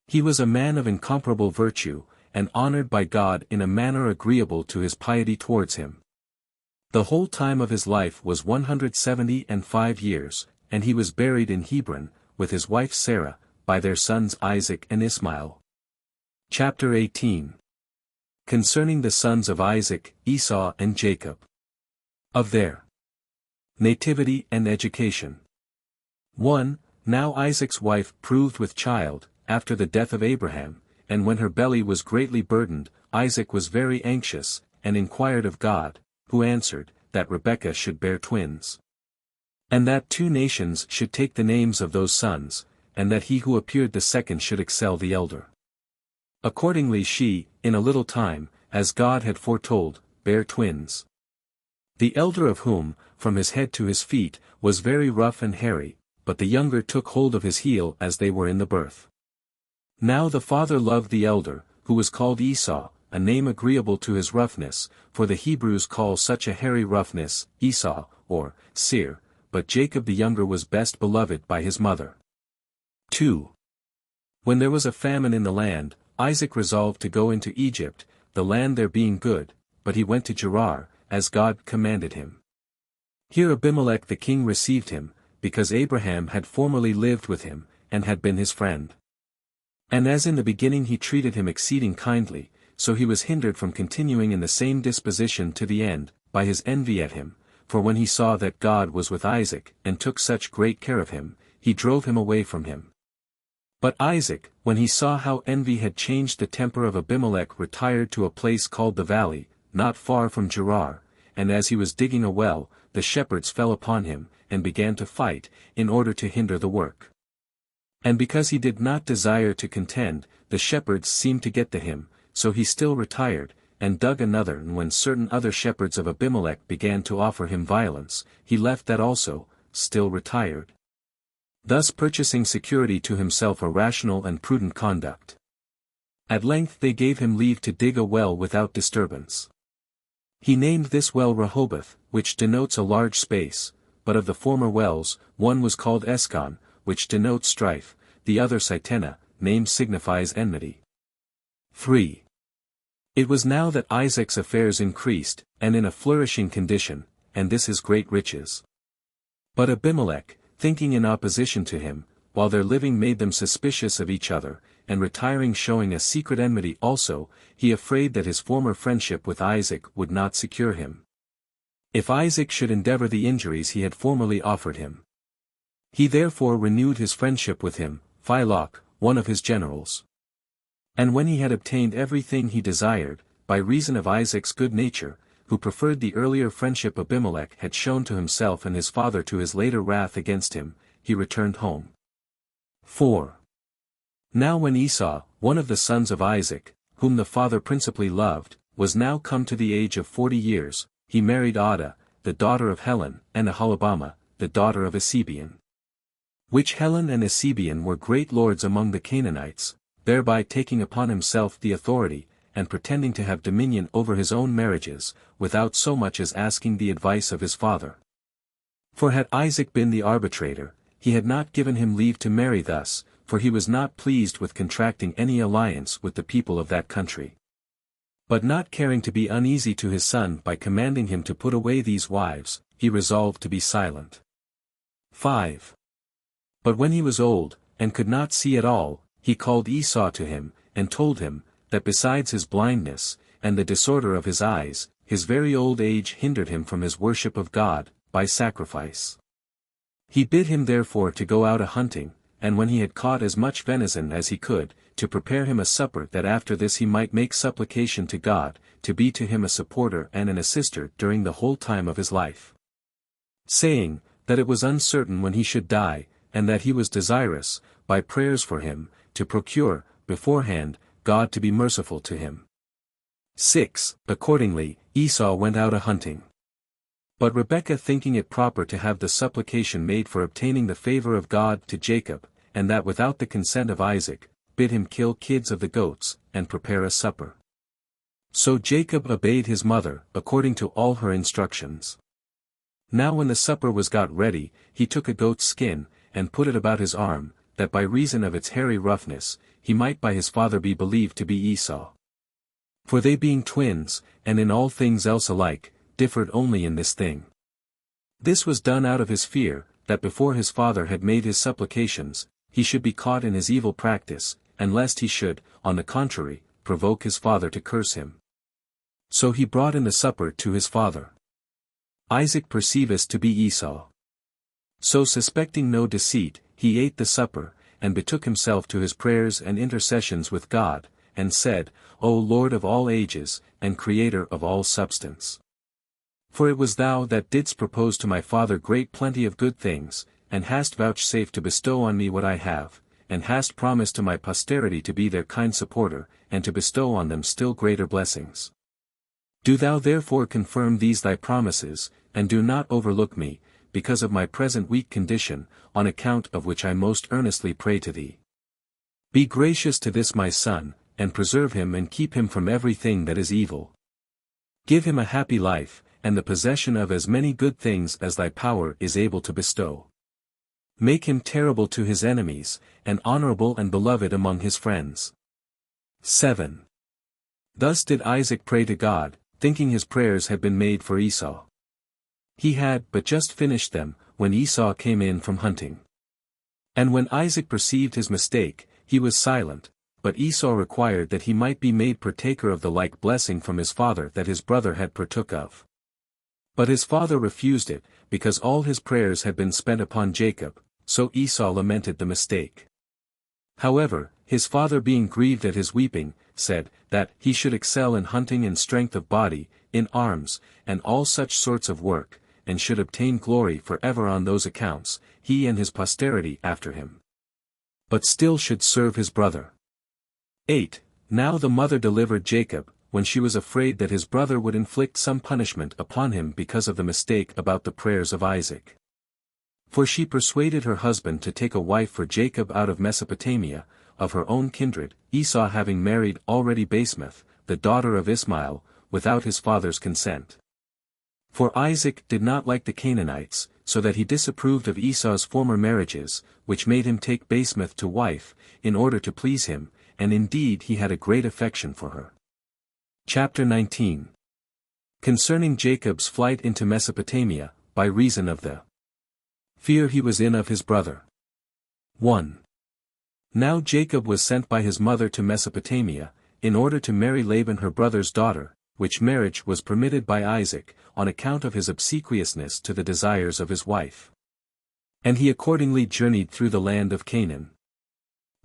He was a man of incomparable virtue, and honored by God in a manner agreeable to his piety towards him. The whole time of his life was 175 years, and he was buried in Hebron, with his wife Sarah, by their sons Isaac and Ishmael. Chapter 18. Concerning the sons of Isaac, Esau and Jacob. Of their nativity and education. 1. Now Isaac's wife proved with child, after the death of Abraham, and when her belly was greatly burdened, Isaac was very anxious, and inquired of God, who answered, that Rebekah should bear twins. And that 2 nations should take the names of those sons, and that he who appeared the second should excel the elder. Accordingly she, in a little time, as God had foretold, bare twins. The elder of whom, from his head to his feet, was very rough and hairy, but the younger took hold of his heel as they were in the birth. Now the father loved the elder, who was called Esau, a name agreeable to his roughness, for the Hebrews call such a hairy roughness, Esau, or Seir, but Jacob the younger was best beloved by his mother. 2. When there was a famine in the land, Isaac resolved to go into Egypt, the land there being good, but he went to Gerar, as God commanded him. Here Abimelech the king received him, because Abraham had formerly lived with him, and had been his friend. And as in the beginning he treated him exceeding kindly, so he was hindered from continuing in the same disposition to the end, by his envy at him, for when he saw that God was with Isaac, and took such great care of him, he drove him away from him. But Isaac, when he saw how envy had changed the temper of Abimelech, retired to a place called the valley, not far from Gerar, and as he was digging a well, the shepherds fell upon him, and began to fight, in order to hinder the work. And because he did not desire to contend, the shepherds seemed to get to him, so he still retired, and dug another, and when certain other shepherds of Abimelech began to offer him violence, he left that also, still retired. Thus purchasing security to himself a rational and prudent conduct. At length they gave him leave to dig a well without disturbance. He named this well Rehoboth, which denotes a large space, but of the former wells, one was called Escon, which denotes strife, the other Sitena, name signifies enmity. 3. It was now that Isaac's affairs increased, and in a flourishing condition, and this his great riches. But Abimelech, thinking in opposition to him, while their living made them suspicious of each other, and retiring showing a secret enmity also, he afraid that his former friendship with Isaac would not secure him. If Isaac should endeavor the injuries he had formerly offered him. He therefore renewed his friendship with him, Philoch, one of his generals. And when he had obtained everything he desired, by reason of Isaac's good nature, who preferred the earlier friendship Abimelech had shown to himself and his father to his later wrath against him, he returned home. 4. Now when Esau, one of the sons of Isaac, whom the father principally loved, was now come to the age of 40 years, he married Adah, the daughter of Helon, and Aholibamah, the daughter of Esebion. Which Helon and Esebion were great lords among the Canaanites, thereby taking upon himself the authority, and pretending to have dominion over his own marriages, without so much as asking the advice of his father. For had Isaac been the arbitrator, he had not given him leave to marry thus, for he was not pleased with contracting any alliance with the people of that country. But not caring to be uneasy to his son by commanding him to put away these wives, he resolved to be silent. 5. But when he was old, and could not see at all, he called Esau to him, and told him, that besides his blindness, and the disorder of his eyes, his very old age hindered him from his worship of God, by sacrifice. He bid him therefore to go out a-hunting, and when he had caught as much venison as he could, to prepare him a supper, that after this he might make supplication to God, to be to him a supporter and an assister during the whole time of his life. Saying, that it was uncertain when he should die, and that he was desirous, by prayers for him, to procure, beforehand, God to be merciful to him. 6. Accordingly, Esau went out a-hunting. But Rebekah, thinking it proper to have the supplication made for obtaining the favor of God to Jacob, and that without the consent of Isaac, bid him kill kids of the goats, and prepare a supper. So Jacob obeyed his mother, according to all her instructions. Now when the supper was got ready, he took a goat's skin, and put it about his arm, that by reason of its hairy roughness, he might by his father be believed to be Esau. For they being twins, and in all things else alike, differed only in this thing. This was done out of his fear, that before his father had made his supplications, he should be caught in his evil practice, and lest he should, on the contrary, provoke his father to curse him. So he brought in the supper to his father. Isaac perceiveth to be Esau. So suspecting no deceit, he ate the supper, and betook himself to his prayers and intercessions with God, and said, O Lord of all ages, and Creator of all substance. For it was thou that didst propose to my father great plenty of good things, and hast vouchsafed to bestow on me what I have, and hast promised to my posterity to be their kind supporter, and to bestow on them still greater blessings. Do thou therefore confirm these thy promises, and do not overlook me, because of my present weak condition, on account of which I most earnestly pray to thee. Be gracious to this my son, and preserve him and keep him from everything that is evil. Give him a happy life, and the possession of as many good things as thy power is able to bestow. Make him terrible to his enemies, and honorable and beloved among his friends. 7. Thus did Isaac pray to God, thinking his prayers had been made for Esau. He had but just finished them, when Esau came in from hunting. And when Isaac perceived his mistake, he was silent, but Esau required that he might be made partaker of the like blessing from his father that his brother had partook of. But his father refused it, because all his prayers had been spent upon Jacob, so Esau lamented the mistake. However, his father being grieved at his weeping, said, that he should excel in hunting in strength of body, in arms, and all such sorts of work, and should obtain glory for ever on those accounts, he and his posterity after him. But still should serve his brother. 8. Now the mother delivered Jacob, when she was afraid that his brother would inflict some punishment upon him because of the mistake about the prayers of Isaac. For she persuaded her husband to take a wife for Jacob out of Mesopotamia, of her own kindred, Esau having married already Basemath, the daughter of Ishmael, without his father's consent. For Isaac did not like the Canaanites, so that he disapproved of Esau's former marriages, which made him take Basemath to wife, in order to please him, and indeed he had a great affection for her. Chapter 19. Concerning Jacob's flight into Mesopotamia, by reason of the fear he was in of his brother. 1. Now Jacob was sent by his mother to Mesopotamia, in order to marry Laban her brother's daughter, which marriage was permitted by Isaac, on account of his obsequiousness to the desires of his wife. And he accordingly journeyed through the land of Canaan.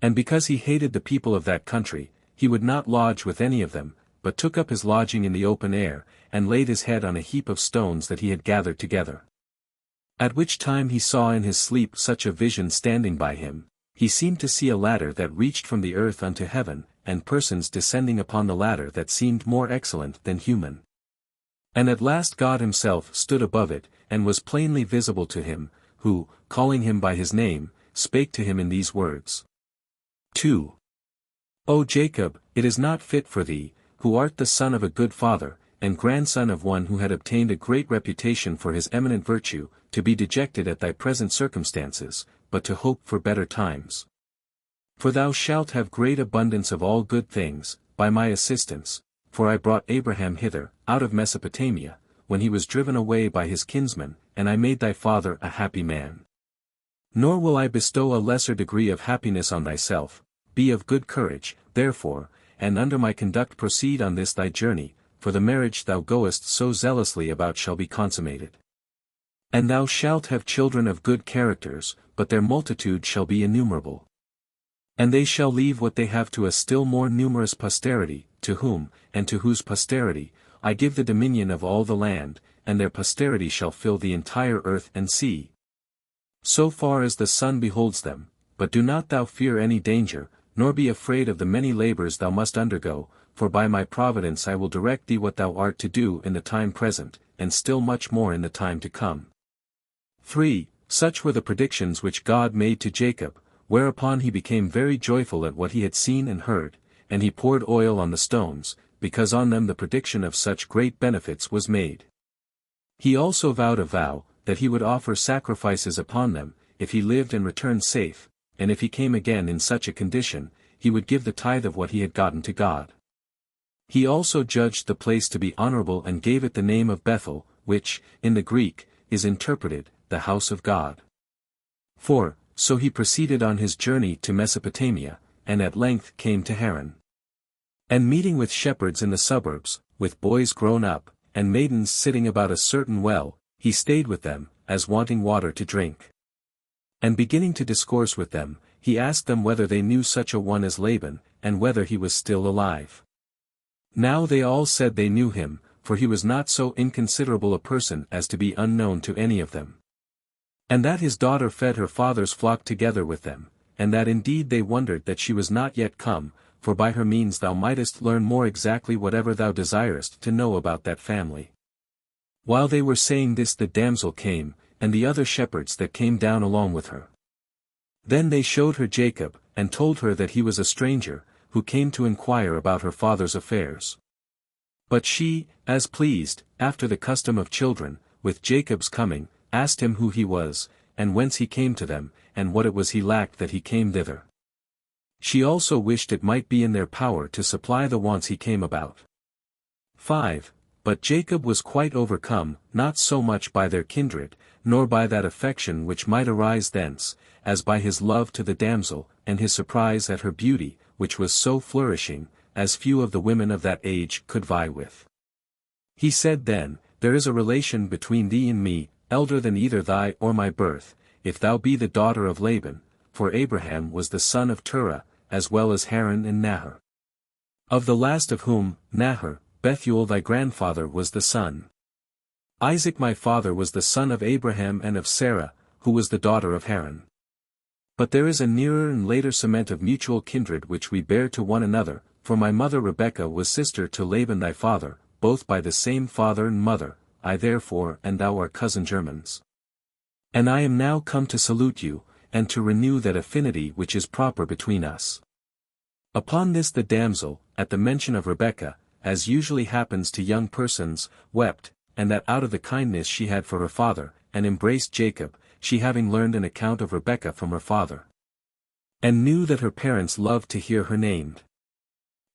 And because he hated the people of that country, he would not lodge with any of them, but took up his lodging in the open air, and laid his head on a heap of stones that he had gathered together. At which time he saw in his sleep such a vision standing by him, he seemed to see a ladder that reached from the earth unto heaven, and persons descending upon the ladder that seemed more excellent than human. And at last God himself stood above it, and was plainly visible to him, who, calling him by his name, spake to him in these words. 2. O Jacob, it is not fit for thee, who art the son of a good father, and grandson of one who had obtained a great reputation for his eminent virtue, to be dejected at thy present circumstances, but to hope for better times. For thou shalt have great abundance of all good things, by my assistance, for I brought Abraham hither, out of Mesopotamia, when he was driven away by his kinsmen, and I made thy father a happy man. Nor will I bestow a lesser degree of happiness on thyself, be of good courage, therefore, and under my conduct proceed on this thy journey, for the marriage thou goest so zealously about shall be consummated. And thou shalt have children of good characters, but their multitude shall be innumerable. And they shall leave what they have to a still more numerous posterity, to whom, and to whose posterity, I give the dominion of all the land, and their posterity shall fill the entire earth and sea. So far as the sun beholds them, but do not thou fear any danger, nor be afraid of the many labors thou must undergo, for by my providence I will direct thee what thou art to do in the time present, and still much more in the time to come. 3. Such were the predictions which God made to Jacob, whereupon he became very joyful at what he had seen and heard, and he poured oil on the stones, because on them the prediction of such great benefits was made. He also vowed a vow, that he would offer sacrifices upon them, if he lived and returned safe, and if he came again in such a condition, he would give the tithe of what he had gotten to God. He also judged the place to be honorable and gave it the name of Bethel, which, in the Greek, is interpreted, the house of God. 4. So he proceeded on his journey to Mesopotamia, and at length came to Haran. And meeting with shepherds in the suburbs, with boys grown up, and maidens sitting about a certain well, he stayed with them, as wanting water to drink. And beginning to discourse with them, he asked them whether they knew such a one as Laban, and whether he was still alive. Now they all said they knew him, for he was not so inconsiderable a person as to be unknown to any of them. And that his daughter fed her father's flock together with them, and that indeed they wondered that she was not yet come, for by her means thou mightest learn more exactly whatever thou desirest to know about that family. While they were saying this, the damsel came, and the other shepherds that came down along with her. Then they showed her Jacob, and told her that he was a stranger, who came to inquire about her father's affairs. But she, as pleased, after the custom of children, with Jacob's coming, asked him who he was, and whence he came to them, and what it was he lacked that he came thither. She also wished it might be in their power to supply the wants he came about. 5. But Jacob was quite overcome, not so much by their kindred, nor by that affection which might arise thence, as by his love to the damsel, and his surprise at her beauty, which was so flourishing, as few of the women of that age could vie with. He said then, There is a relation between thee and me, elder than either thy or my birth, if thou be the daughter of Laban, for Abraham was the son of Terah, as well as Haran and Nahor. Of the last of whom, Nahor, Bethuel thy grandfather was the son. Isaac my father was the son of Abraham and of Sarah, who was the daughter of Haran. But there is a nearer and later cement of mutual kindred which we bear to one another, for my mother Rebekah was sister to Laban thy father, both by the same father and mother, I therefore and thou are cousin germans. And I am now come to salute you, and to renew that affinity which is proper between us. Upon this the damsel, at the mention of Rebekah, as usually happens to young persons, wept, and that out of the kindness she had for her father, and embraced Jacob, she having learned an account of Rebekah from her father. And knew that her parents loved to hear her named.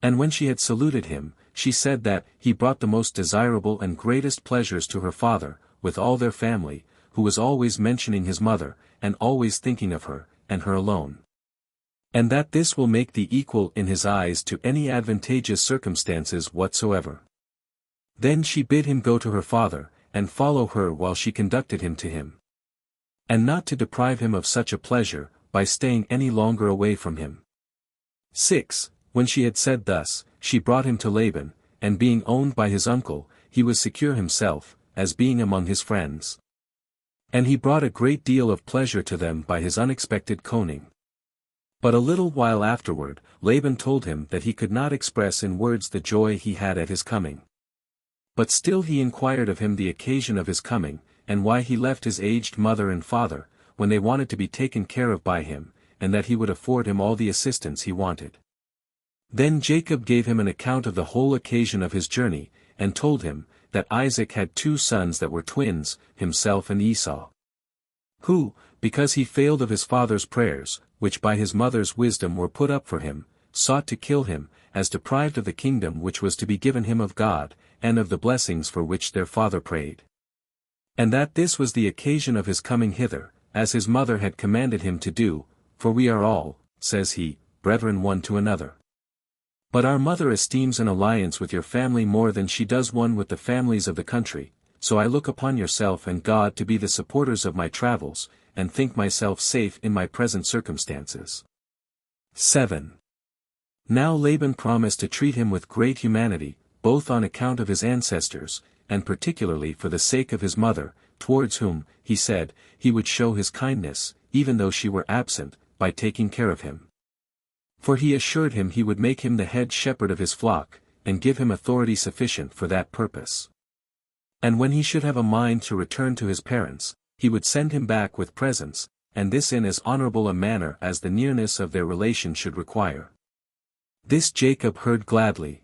And when she had saluted him, she said that he brought the most desirable and greatest pleasures to her father, with all their family, who was always mentioning his mother, and always thinking of her, and her alone. And that this will make thee equal in his eyes to any advantageous circumstances whatsoever. Then she bid him go to her father, and follow her while she conducted him to him. And not to deprive him of such a pleasure, by staying any longer away from him. 6. When she had said thus, she brought him to Laban, and being owned by his uncle, he was secure himself, as being among his friends. And he brought a great deal of pleasure to them by his unexpected coning. But a little while afterward, Laban told him that he could not express in words the joy he had at his coming. But still he inquired of him the occasion of his coming, and why he left his aged mother and father, when they wanted to be taken care of by him, and that he would afford him all the assistance he wanted. Then Jacob gave him an account of the whole occasion of his journey, and told him, that Isaac had 2 sons that were twins, himself and Esau. Who, because he failed of his father's prayers, which by his mother's wisdom were put up for him, sought to kill him, as deprived of the kingdom which was to be given him of God, and of the blessings for which their father prayed. And that this was the occasion of his coming hither, as his mother had commanded him to do, for we are all, says he, brethren one to another. But our mother esteems an alliance with your family more than she does one with the families of the country, so I look upon yourself and God to be the supporters of my travels, and think myself safe in my present circumstances. 7. Now Laban promised to treat him with great humanity, both on account of his ancestors, and particularly for the sake of his mother, towards whom, he said, he would show his kindness, even though she were absent, by taking care of him. For he assured him he would make him the head shepherd of his flock, and give him authority sufficient for that purpose. And when he should have a mind to return to his parents, he would send him back with presents, and this in as honorable a manner as the nearness of their relation should require. This Jacob heard gladly,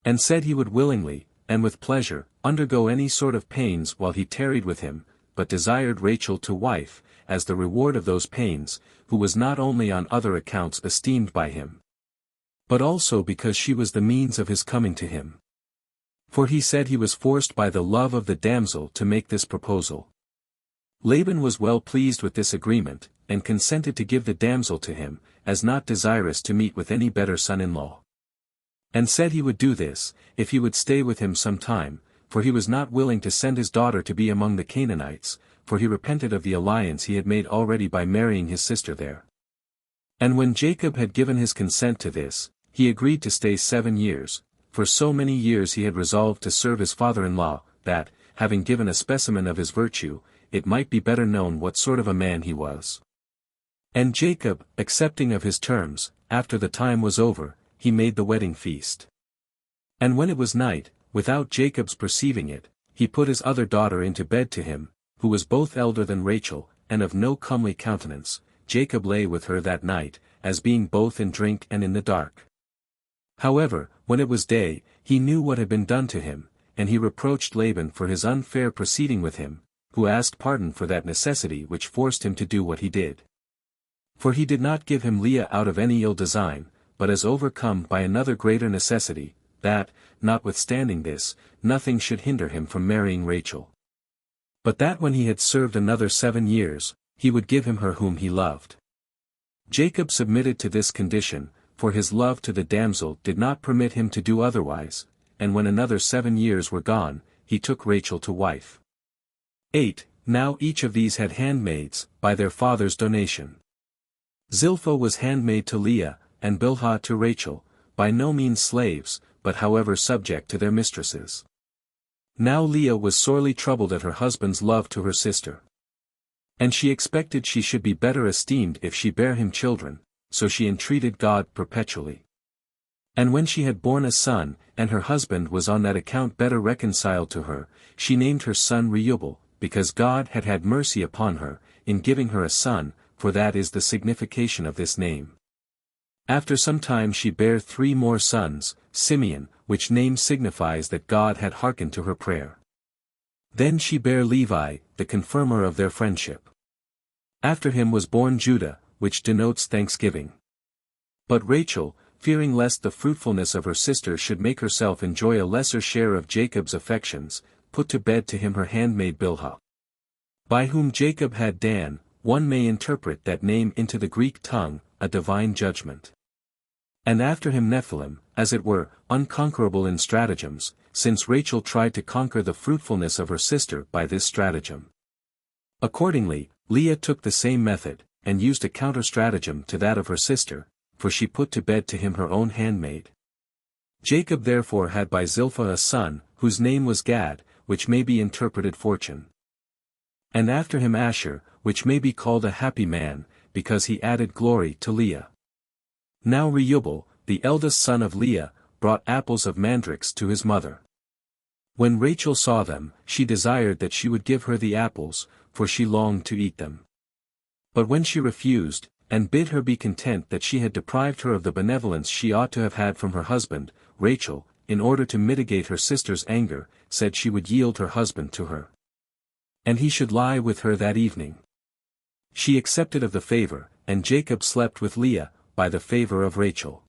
and said he would willingly, and with pleasure, undergo any sort of pains while he tarried with him, but desired Rachel to wife, as the reward of those pains, who was not only on other accounts esteemed by him, but also because she was the means of his coming to him. For he said he was forced by the love of the damsel to make this proposal. Laban was well pleased with this agreement, and consented to give the damsel to him, as not desirous to meet with any better son-in-law. And said he would do this, if he would stay with him some time, for he was not willing to send his daughter to be among the Canaanites, for he repented of the alliance he had made already by marrying his sister there. And when Jacob had given his consent to this, he agreed to stay 7 years, for so many years he had resolved to serve his father-in-law, that, having given a specimen of his virtue, it might be better known what sort of a man he was. And Jacob, accepting of his terms, after the time was over, he made the wedding feast. And when it was night, without Jacob's perceiving it, he put his other daughter into bed to him, who was both elder than Rachel, and of no comely countenance. Jacob lay with her that night, as being both in drink and in the dark. However, when it was day, he knew what had been done to him, and he reproached Laban for his unfair proceeding with him, who asked pardon for that necessity which forced him to do what he did. For he did not give him Leah out of any ill design, but as overcome by another greater necessity, that, notwithstanding this, nothing should hinder him from marrying Rachel. But that when he had served another 7 years, he would give him her whom he loved. Jacob submitted to this condition, for his love to the damsel did not permit him to do otherwise, and when another 7 years were gone, he took Rachel to wife. 8. Now each of these had handmaids, by their father's donation. Zilpah was handmaid to Leah, and Bilhah to Rachel, by no means slaves, but however subject to their mistresses. Now Leah was sorely troubled at her husband's love to her sister. And she expected she should be better esteemed if she bare him children, so she entreated God perpetually. And when she had borne a son, and her husband was on that account better reconciled to her, she named her son Reuel, because God had had mercy upon her, in giving her a son, for that is the signification of this name. After some time she bare 3 more sons, Simeon, which name signifies that God had hearkened to her prayer. Then she bare Levi, the confirmer of their friendship. After him was born Judah, which denotes thanksgiving. But Rachel, fearing lest the fruitfulness of her sister should make herself enjoy a lesser share of Jacob's affections, put to bed to him her handmaid Bilhah. By whom Jacob had Dan, one may interpret that name into the Greek tongue, a divine judgment. And after him Nephilim, as it were, unconquerable in stratagems, since Rachel tried to conquer the fruitfulness of her sister by this stratagem. Accordingly, Leah took the same method, and used a counter-stratagem to that of her sister, for she put to bed to him her own handmaid. Jacob therefore had by Zilpah a son, whose name was Gad, which may be interpreted fortune. And after him Asher, which may be called a happy man, because he added glory to Leah. Now Reuel, the eldest son of Leah, brought apples of mandrakes to his mother. When Rachel saw them, she desired that she would give her the apples, for she longed to eat them. But when she refused, and bid her be content that she had deprived her of the benevolence she ought to have had from her husband, Rachel, in order to mitigate her sister's anger, said she would yield her husband to her. And he should lie with her that evening. She accepted of the favor, and Jacob slept with Leah, by the favor of Rachel.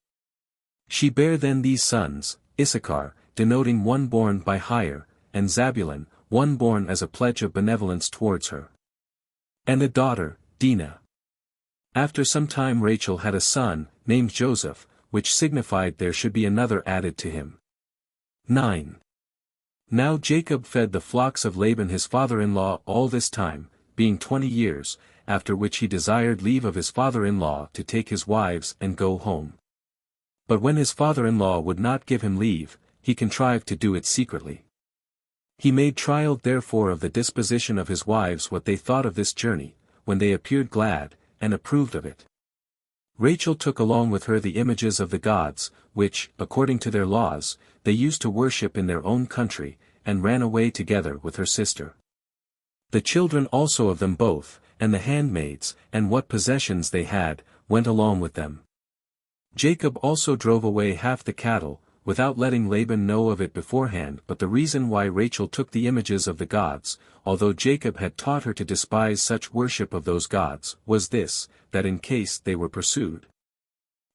She bare then these sons, Issachar, denoting one born by hire, and Zabulon, one born as a pledge of benevolence towards her. And a daughter, Dinah. After some time Rachel had a son, named Joseph, which signified there should be another added to him. 9. Now Jacob fed the flocks of Laban his father-in-law all this time, being 20 years, after which he desired leave of his father-in-law to take his wives and go home. But when his father-in-law would not give him leave, he contrived to do it secretly. He made trial therefore of the disposition of his wives what they thought of this journey, when they appeared glad, and approved of it. Rachel took along with her the images of the gods, which, according to their laws, they used to worship in their own country, and ran away together with her sister. The children also of them both, and the handmaids, and what possessions they had, went along with them. Jacob also drove away half the cattle, without letting Laban know of it beforehand. But the reason why Rachel took the images of the gods, although Jacob had taught her to despise such worship of those gods, was this, that in case they were pursued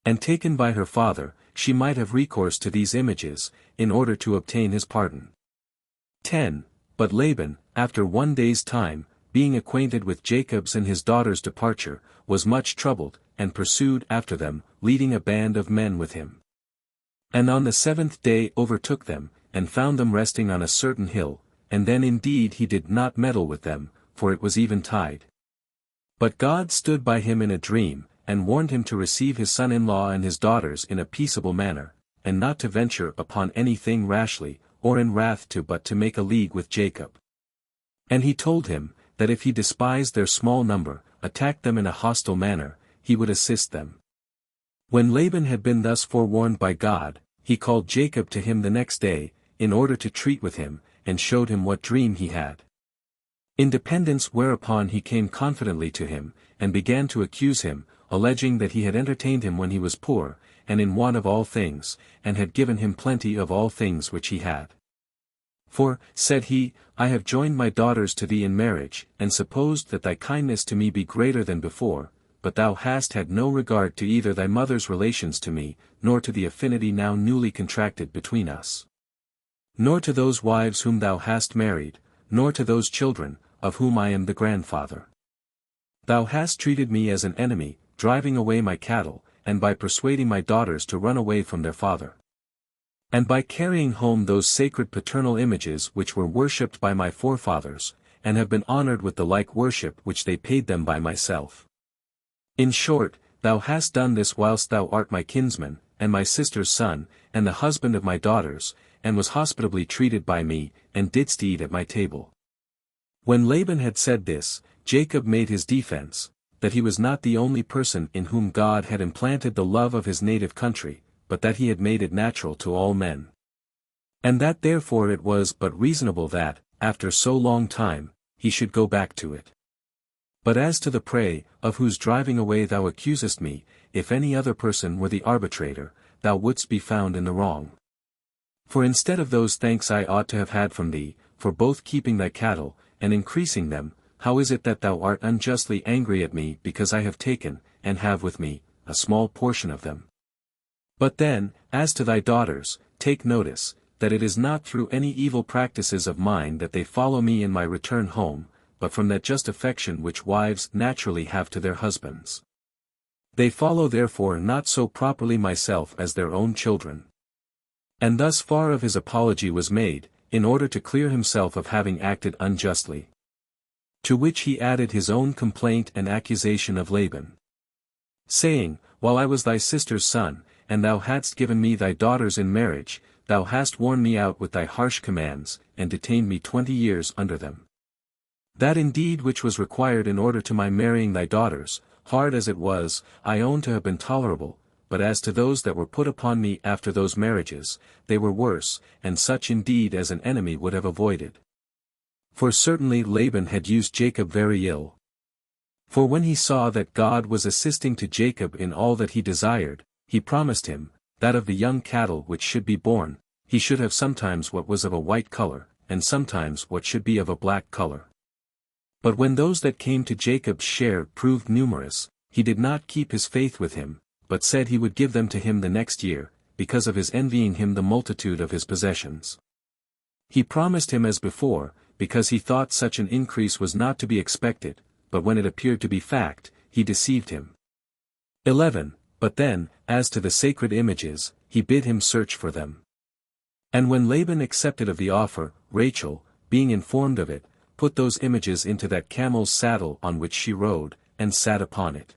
and taken by her father, she might have recourse to these images, in order to obtain his pardon. 10. But Laban, after 1 day's time, being acquainted with Jacob's and his daughter's departure, was much troubled, and pursued after them, leading a band of men with him. And on the 7th day overtook them, and found them resting on a certain hill, and then indeed he did not meddle with them, for it was eventide. But God stood by him in a dream, and warned him to receive his son-in-law and his daughters in a peaceable manner, and not to venture upon anything rashly, or in wrath but to make a league with Jacob. And he told him, that if he despised their small number, attacked them in a hostile manner, he would assist them. When Laban had been thus forewarned by God, he called Jacob to him the next day, in order to treat with him, and showed him what dream he had. In dependence whereupon he came confidently to him, and began to accuse him, alleging that he had entertained him when he was poor, and in want of all things, and had given him plenty of all things which he had. For, said he, I have joined my daughters to thee in marriage, and supposed that thy kindness to me be greater than before, but thou hast had no regard to either thy mother's relations to me, nor to the affinity now newly contracted between us. Nor to those wives whom thou hast married, nor to those children, of whom I am the grandfather. Thou hast treated me as an enemy, driving away my cattle, and by persuading my daughters to run away from their father. And by carrying home those sacred paternal images which were worshipped by my forefathers, and have been honored with the like worship which they paid them by myself. In short, thou hast done this whilst thou art my kinsman, and my sister's son, and the husband of my daughters, and was hospitably treated by me, and didst eat at my table. When Laban had said this, Jacob made his defense, that he was not the only person in whom God had implanted the love of his native country, but that he had made it natural to all men. And that therefore it was but reasonable that, after so long time, he should go back to it. But as to the prey, of whose driving away thou accusest me, if any other person were the arbitrator, thou wouldst be found in the wrong. For instead of those thanks I ought to have had from thee, for both keeping thy cattle, and increasing them, how is it that thou art unjustly angry at me because I have taken, and have with me, a small portion of them? But then, as to thy daughters, take notice, that it is not through any evil practices of mine that they follow me in my return home, but from that just affection which wives naturally have to their husbands. They follow therefore not so properly myself as their own children. And thus far of his apology was made, in order to clear himself of having acted unjustly. To which he added his own complaint and accusation of Laban, saying, While I was thy sister's son, and thou hadst given me thy daughters in marriage, thou hast worn me out with thy harsh commands, and detained me 20 years under them. That indeed which was required in order to my marrying thy daughters, hard as it was, I own to have been tolerable, but as to those that were put upon me after those marriages, they were worse, and such indeed as an enemy would have avoided. For certainly Laban had used Jacob very ill. For when he saw that God was assisting to Jacob in all that he desired, he promised him, that of the young cattle which should be born, he should have sometimes what was of a white color, and sometimes what should be of a black color. But when those that came to Jacob's share proved numerous, he did not keep his faith with him, but said he would give them to him the next year, because of his envying him the multitude of his possessions. He promised him as before, because he thought such an increase was not to be expected, but when it appeared to be fact, he deceived him. 11. But then, as to the sacred images, he bid him search for them. And when Laban accepted of the offer, Rachel, being informed of it, put those images into that camel's saddle on which she rode, and sat upon it.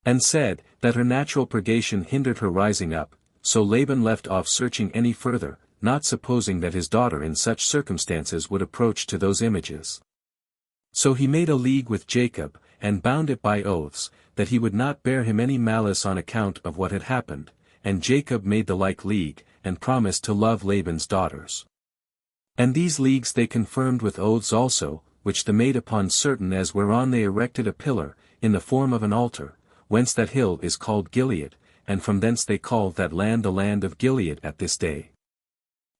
And said, that her natural purgation hindered her rising up, so Laban left off searching any further, not supposing that his daughter in such circumstances would approach to those images. So he made a league with Jacob, and bound it by oaths, that he would not bear him any malice on account of what had happened, and Jacob made the like league, and promised to love Laban's daughters. And these leagues they confirmed with oaths also, which they made upon certain as whereon they erected a pillar, in the form of an altar, whence that hill is called Gilead, and from thence they call that land the land of Gilead at this day.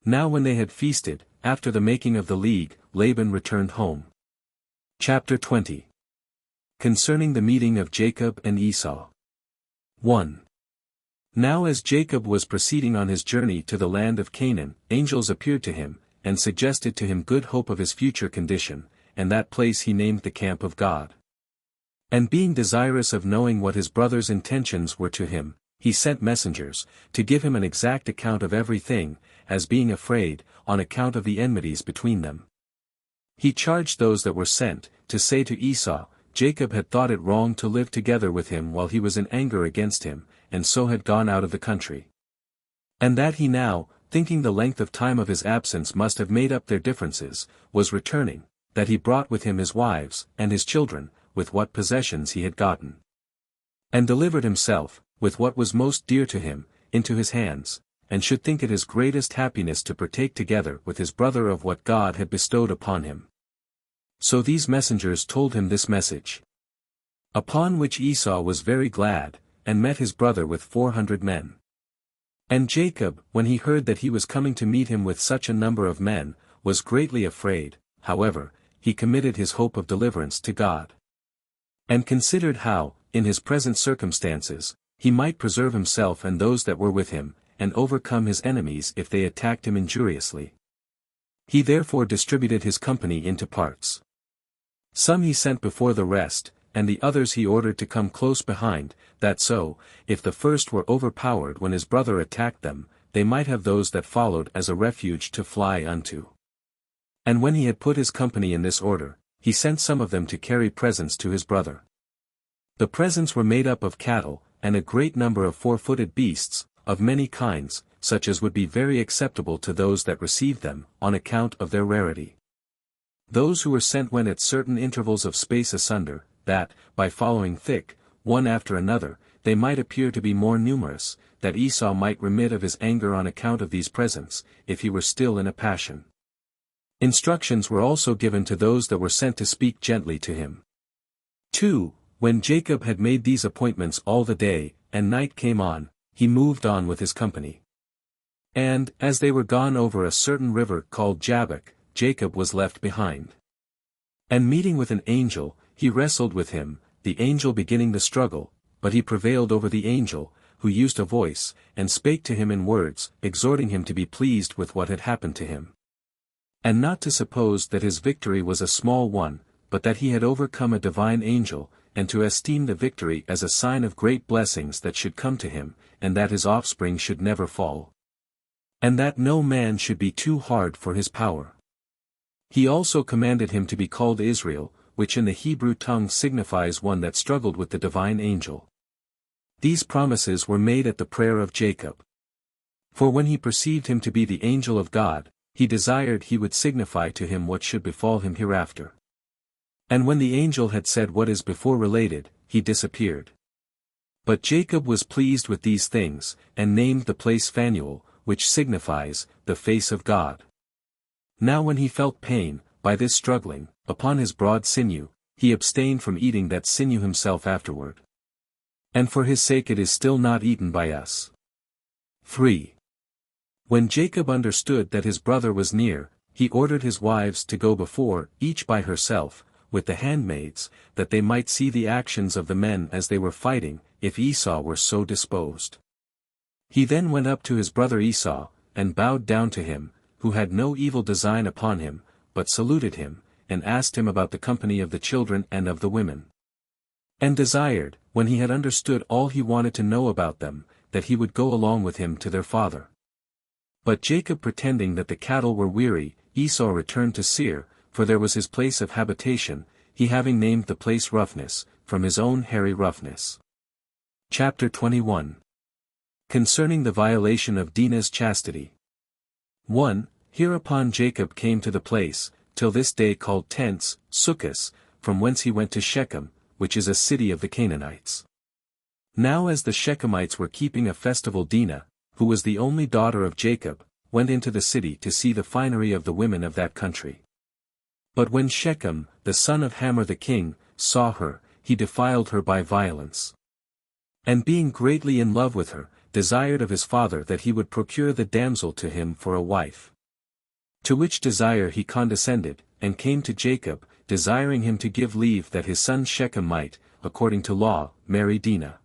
Now when they had feasted, after the making of the league, Laban returned home. Chapter 20. Concerning the meeting of Jacob and Esau. 1. Now as Jacob was proceeding on his journey to the land of Canaan, angels appeared to him, and suggested to him good hope of his future condition, and that place he named the camp of God. And being desirous of knowing what his brother's intentions were to him, he sent messengers, to give him an exact account of everything, as being afraid, on account of the enmities between them. He charged those that were sent, to say to Esau, Jacob had thought it wrong to live together with him while he was in anger against him, and so had gone out of the country. And that he now, thinking the length of time of his absence must have made up their differences, was returning, that he brought with him his wives, and his children, with what possessions he had gotten. And delivered himself, with what was most dear to him, into his hands, and should think it his greatest happiness to partake together with his brother of what God had bestowed upon him. So these messengers told him this message. Upon which Esau was very glad, and met his brother with 400 men. And Jacob, when he heard that he was coming to meet him with such a number of men, was greatly afraid. However, he committed his hope of deliverance to God. And considered how, in his present circumstances, he might preserve himself and those that were with him, and overcome his enemies if they attacked him injuriously. He therefore distributed his company into parts. Some he sent before the rest, and the others he ordered to come close behind, that so, if the first were overpowered when his brother attacked them, they might have those that followed as a refuge to fly unto. And when he had put his company in this order, he sent some of them to carry presents to his brother. The presents were made up of cattle, and a great number of four-footed beasts, of many kinds, such as would be very acceptable to those that received them, on account of their rarity. Those who were sent went at certain intervals of space asunder, that, by following thick, one after another, they might appear to be more numerous, that Esau might remit of his anger on account of these presents, if he were still in a passion. Instructions were also given to those that were sent to speak gently to him. 2. When Jacob had made these appointments all the day, and night came on, he moved on with his company. And, as they were gone over a certain river called Jabbok, Jacob was left behind. And meeting with an angel, he wrestled with him, the angel beginning the struggle, but he prevailed over the angel, who used a voice, and spake to him in words, exhorting him to be pleased with what had happened to him. And not to suppose that his victory was a small one, but that he had overcome a divine angel, and to esteem the victory as a sign of great blessings that should come to him, and that his offspring should never fall. And that no man should be too hard for his power. He also commanded him to be called Israel, which in the Hebrew tongue signifies one that struggled with the divine angel. These promises were made at the prayer of Jacob. For when he perceived him to be the angel of God, he desired he would signify to him what should befall him hereafter. And when the angel had said what is before related, he disappeared. But Jacob was pleased with these things, and named the place Phanuel, which signifies, the face of God. Now when he felt pain, by this struggling, upon his broad sinew, he abstained from eating that sinew himself afterward. And for his sake it is still not eaten by us. 3. When Jacob understood that his brother was near, he ordered his wives to go before, each by herself, with the handmaids, that they might see the actions of the men as they were fighting, if Esau were so disposed. He then went up to his brother Esau, and bowed down to him, who had no evil design upon him, but saluted him, and asked him about the company of the children and of the women. And desired, when he had understood all he wanted to know about them, that he would go along with him to their father. But Jacob pretending that the cattle were weary, Esau returned to Seir, for there was his place of habitation, he having named the place Roughness, from his own hairy roughness. Chapter 21. Concerning the violation of Dinah's chastity. 1. Hereupon Jacob came to the place, till this day called Tents, Succos, from whence he went to Shechem, which is a city of the Canaanites. Now as the Shechemites were keeping a festival, Dinah, who was the only daughter of Jacob, went into the city to see the finery of the women of that country. But when Shechem, the son of Hamor the king, saw her, he defiled her by violence. And being greatly in love with her, desired of his father that he would procure the damsel to him for a wife. To which desire he condescended, and came to Jacob, desiring him to give leave that his son Shechem might, according to law, marry Dinah.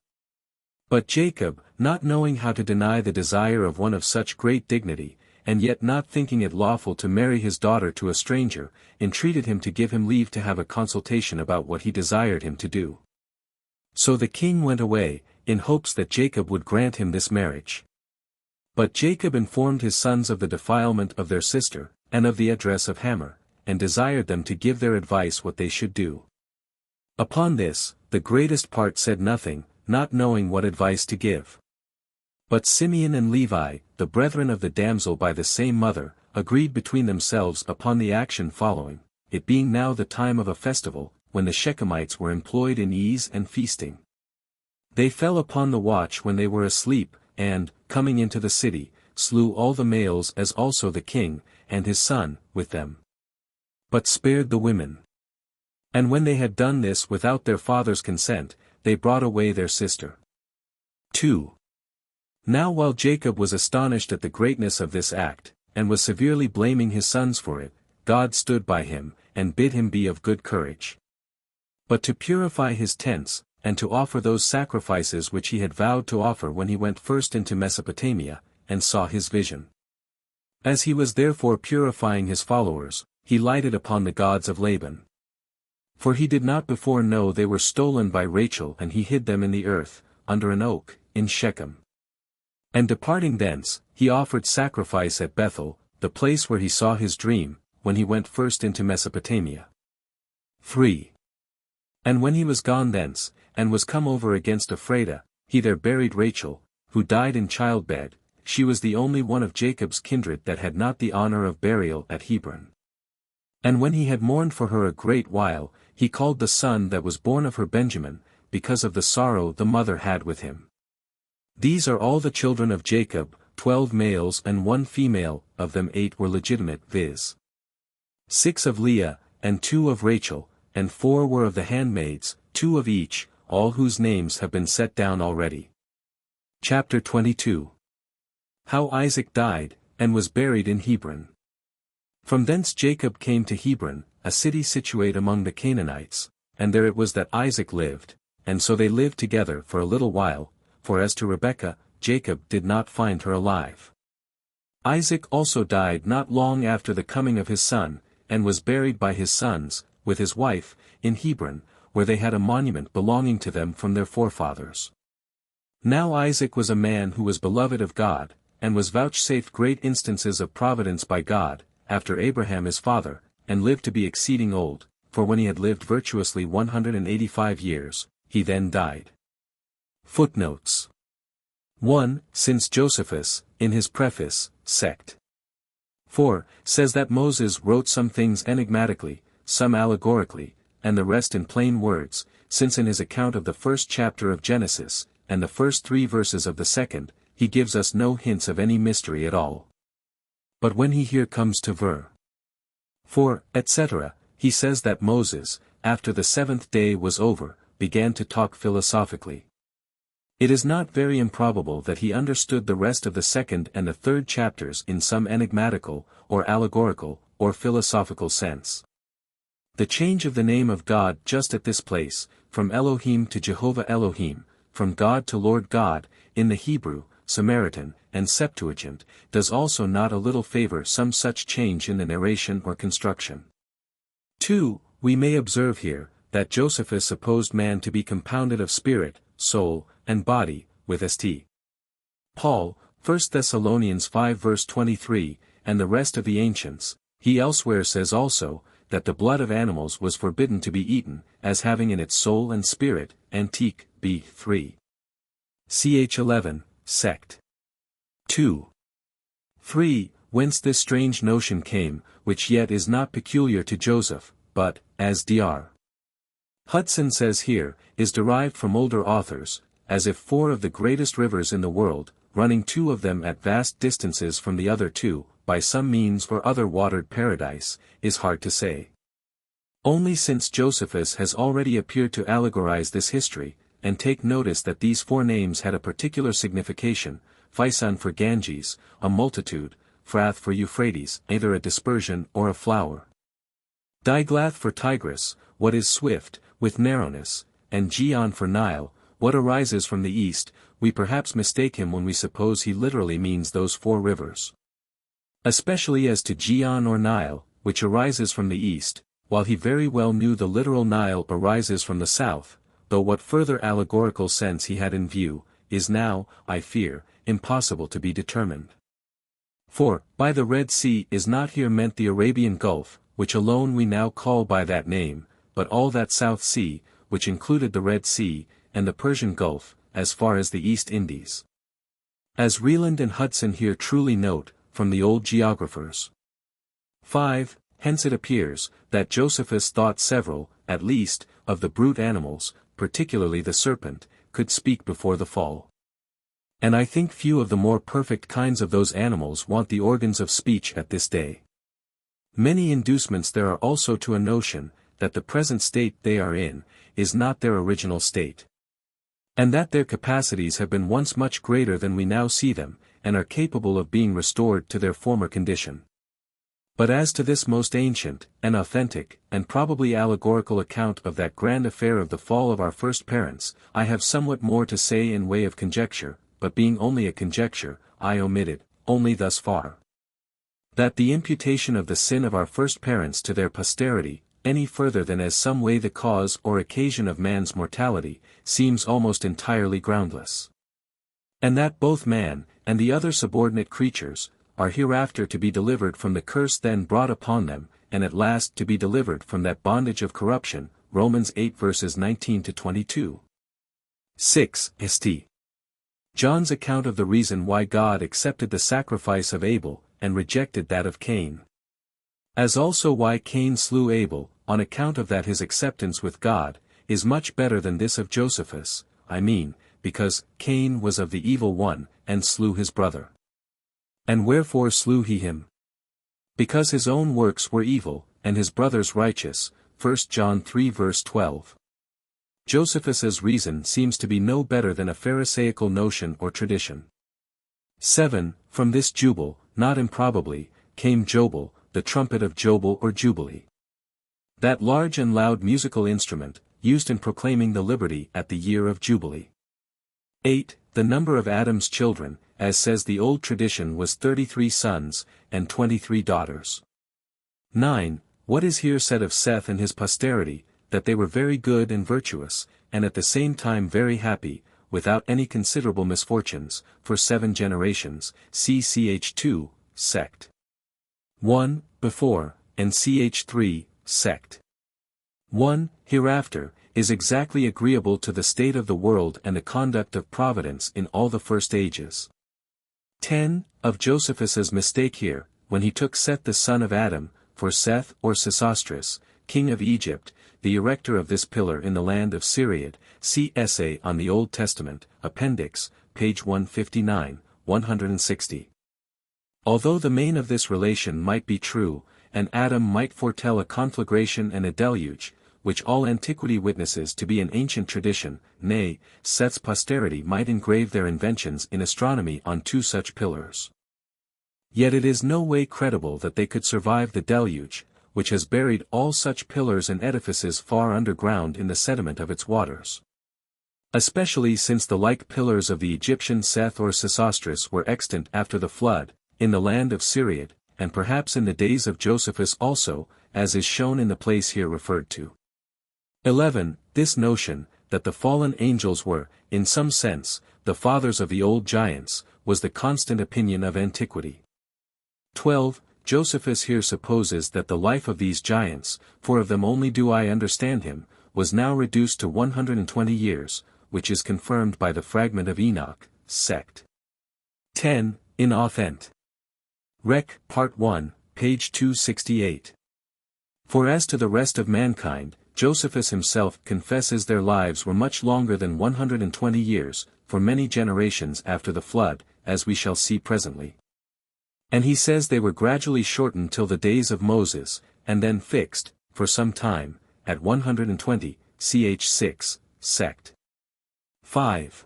But Jacob, Not knowing how to deny the desire of one of such great dignity, and yet not thinking it lawful to marry his daughter to a stranger, entreated him to give him leave to have a consultation about what he desired him to do. So the king went away, in hopes that Jacob would grant him this marriage. But Jacob informed his sons of the defilement of their sister, and of the address of Hamor, and desired them to give their advice what they should do. Upon this, the greatest part said nothing, not knowing what advice to give. But Simeon and Levi, the brethren of the damsel by the same mother, agreed between themselves upon the action following, it being now the time of a festival, when the Shechemites were employed in ease and feasting. They fell upon the watch when they were asleep, and, coming into the city, slew all the males as also the king, and his son, with them. But spared the women. And when they had done this without their father's consent, they brought away their sister. 2. Now while Jacob was astonished at the greatness of this act, and was severely blaming his sons for it, God stood by him, and bid him be of good courage. But to purify his tents, and to offer those sacrifices which he had vowed to offer when he went first into Mesopotamia, and saw his vision. As he was therefore purifying his followers, he lighted upon the gods of Laban. For he did not before know they were stolen by Rachel, and he hid them in the earth, under an oak, in Shechem. And departing thence, he offered sacrifice at Bethel, the place where he saw his dream, when he went first into Mesopotamia. 3. And when he was gone thence, and was come over against Ephrata, he there buried Rachel, who died in childbed. She was the only one of Jacob's kindred that had not the honor of burial at Hebron. And when he had mourned for her a great while, he called the son that was born of her Benjamin, because of the sorrow the mother had with him. These are all the children of Jacob, 12 males and 1 female, of them 8 were legitimate, viz. 6 of Leah, and 2 of Rachel, and 4 were of the handmaids, 2 of each, all whose names have been set down already. Chapter 22. How Isaac died, and was buried in Hebron. From thence Jacob came to Hebron, a city situate among the Canaanites, and there it was that Isaac lived, and so they lived together for a little while, for as to Rebekah, Jacob did not find her alive. Isaac also died not long after the coming of his son, and was buried by his sons, with his wife, in Hebron, where they had a monument belonging to them from their forefathers. Now Isaac was a man who was beloved of God, and was vouchsafed great instances of providence by God, after Abraham his father, and lived to be exceeding old, for when he had lived virtuously 185 years, he then died. Footnotes. 1. Since Josephus, in his preface, sect. 4, says that Moses wrote some things enigmatically, some allegorically, and the rest in plain words, since in his account of the first chapter of Genesis, and the first 3 verses of the second, he gives us no hints of any mystery at all. But when he here comes to ver. 4, etc., he says that Moses, after the 7th day was over, began to talk philosophically. It is not very improbable that he understood the rest of the 2nd and the 3rd chapters in some enigmatical, or allegorical, or philosophical sense. The change of the name of God just at this place, from Elohim to Jehovah Elohim, from God to Lord God, in the Hebrew, Samaritan, and Septuagint, does also not a little favor some such change in the narration or construction. 2. We may observe here, that Josephus supposed man to be compounded of spirit, soul, and body, with St. Paul, 1 Thessalonians 5 verse 23, and the rest of the ancients, he elsewhere says also, that the blood of animals was forbidden to be eaten, as having in its soul and spirit, Antique, b. 3. Ch. 11, sect. 2. 3. Whence this strange notion came, which yet is not peculiar to Joseph, but, as Dr. Hudson says here, is derived from older authors, as if 4 of the greatest rivers in the world, running 2 of them at vast distances from the other 2, by some means or other watered paradise, is hard to say. Only since Josephus has already appeared to allegorize this history, and take notice that these 4 names had a particular signification, Physon for Ganges, a multitude, Phrath for Euphrates, either a dispersion or a flower. Diglath for Tigris, what is swift, with narrowness, and Gihon for Nile, what arises from the east, we perhaps mistake him when we suppose he literally means those 4 rivers. Especially as to Gihon or Nile, which arises from the east, while he very well knew the literal Nile arises from the south, though what further allegorical sense he had in view, is now, I fear, impossible to be determined. For, by the Red Sea is not here meant the Arabian Gulf, which alone we now call by that name, but all that South Sea, which included the Red Sea, and the Persian Gulf, as far as the East Indies. As Reland and Hudson here truly note, from the old geographers. 5. Hence it appears, that Josephus thought several, at least, of the brute animals, particularly the serpent, could speak before the fall. And I think few of the more perfect kinds of those animals want the organs of speech at this day. Many inducements there are also to a notion, that the present state they are in, is not their original state. And that their capacities have been once much greater than we now see them, and are capable of being restored to their former condition. But as to this most ancient, and authentic, and probably allegorical account of that grand affair of the fall of our first parents, I have somewhat more to say in way of conjecture, but being only a conjecture, I omit it, only thus far. That the imputation of the sin of our first parents to their posterity, any further than as some way the cause or occasion of man's mortality, seems almost entirely groundless. And that both man, and the other subordinate creatures, are hereafter to be delivered from the curse then brought upon them, and at last to be delivered from that bondage of corruption, Romans 8 verses 19 to 22. 6. St. John's account of the reason why God accepted the sacrifice of Abel, and rejected that of Cain. As also why Cain slew Abel, on account of that his acceptance with God, is much better than this of Josephus, I mean, because Cain was of the evil one, and slew his brother. And wherefore slew he him? Because his own works were evil, and his brother's righteous, 1 John 3 verse 12. Josephus's reason seems to be no better than a pharisaical notion or tradition. 7. From this Jubal, not improbably, came Jobel, the trumpet of Jobel or Jubilee. That large and loud musical instrument, used in proclaiming the liberty at the year of Jubilee. 8. The number of Adam's children, as says the old tradition, was 33 sons, and 23 daughters. 9. What is here said of Seth and his posterity, that they were very good and virtuous, and at the same time very happy, without any considerable misfortunes, for 7 generations, see ch 2, sect. 1. Before, and ch 3, sect. 1. Hereafter, is exactly agreeable to the state of the world and the conduct of providence in all the first ages. 10. Of Josephus's mistake here, when he took Seth the son of Adam, for Seth or Sesostris, king of Egypt, the erector of this pillar in the land of Syriad, see Essay on the Old Testament, Appendix, page 159, 160. Although the main of this relation might be true, and Adam might foretell a conflagration and a deluge, which all antiquity witnesses to be an ancient tradition, nay, Seth's posterity might engrave their inventions in astronomy on 2 such pillars. Yet it is no way credible that they could survive the deluge, which has buried all such pillars and edifices far underground in the sediment of its waters. Especially since the like pillars of the Egyptian Seth or Sesostris were extant after the flood, in the land of Syriad, and perhaps in the days of Josephus also, as is shown in the place here referred to. 11. This notion, that the fallen angels were, in some sense, the fathers of the old giants, was the constant opinion of antiquity. 12. Josephus here supposes that the life of these giants, for of them only do I understand him, was now reduced to 120 years, which is confirmed by the fragment of Enoch, sect. 10. In Authent. Rec. Part 1, page 268. For as to the rest of mankind, Josephus himself confesses their lives were much longer than 120 years, for many generations after the flood, as we shall see presently. And he says they were gradually shortened till the days of Moses, and then fixed, for some time, at 120, ch 6, sect. 5.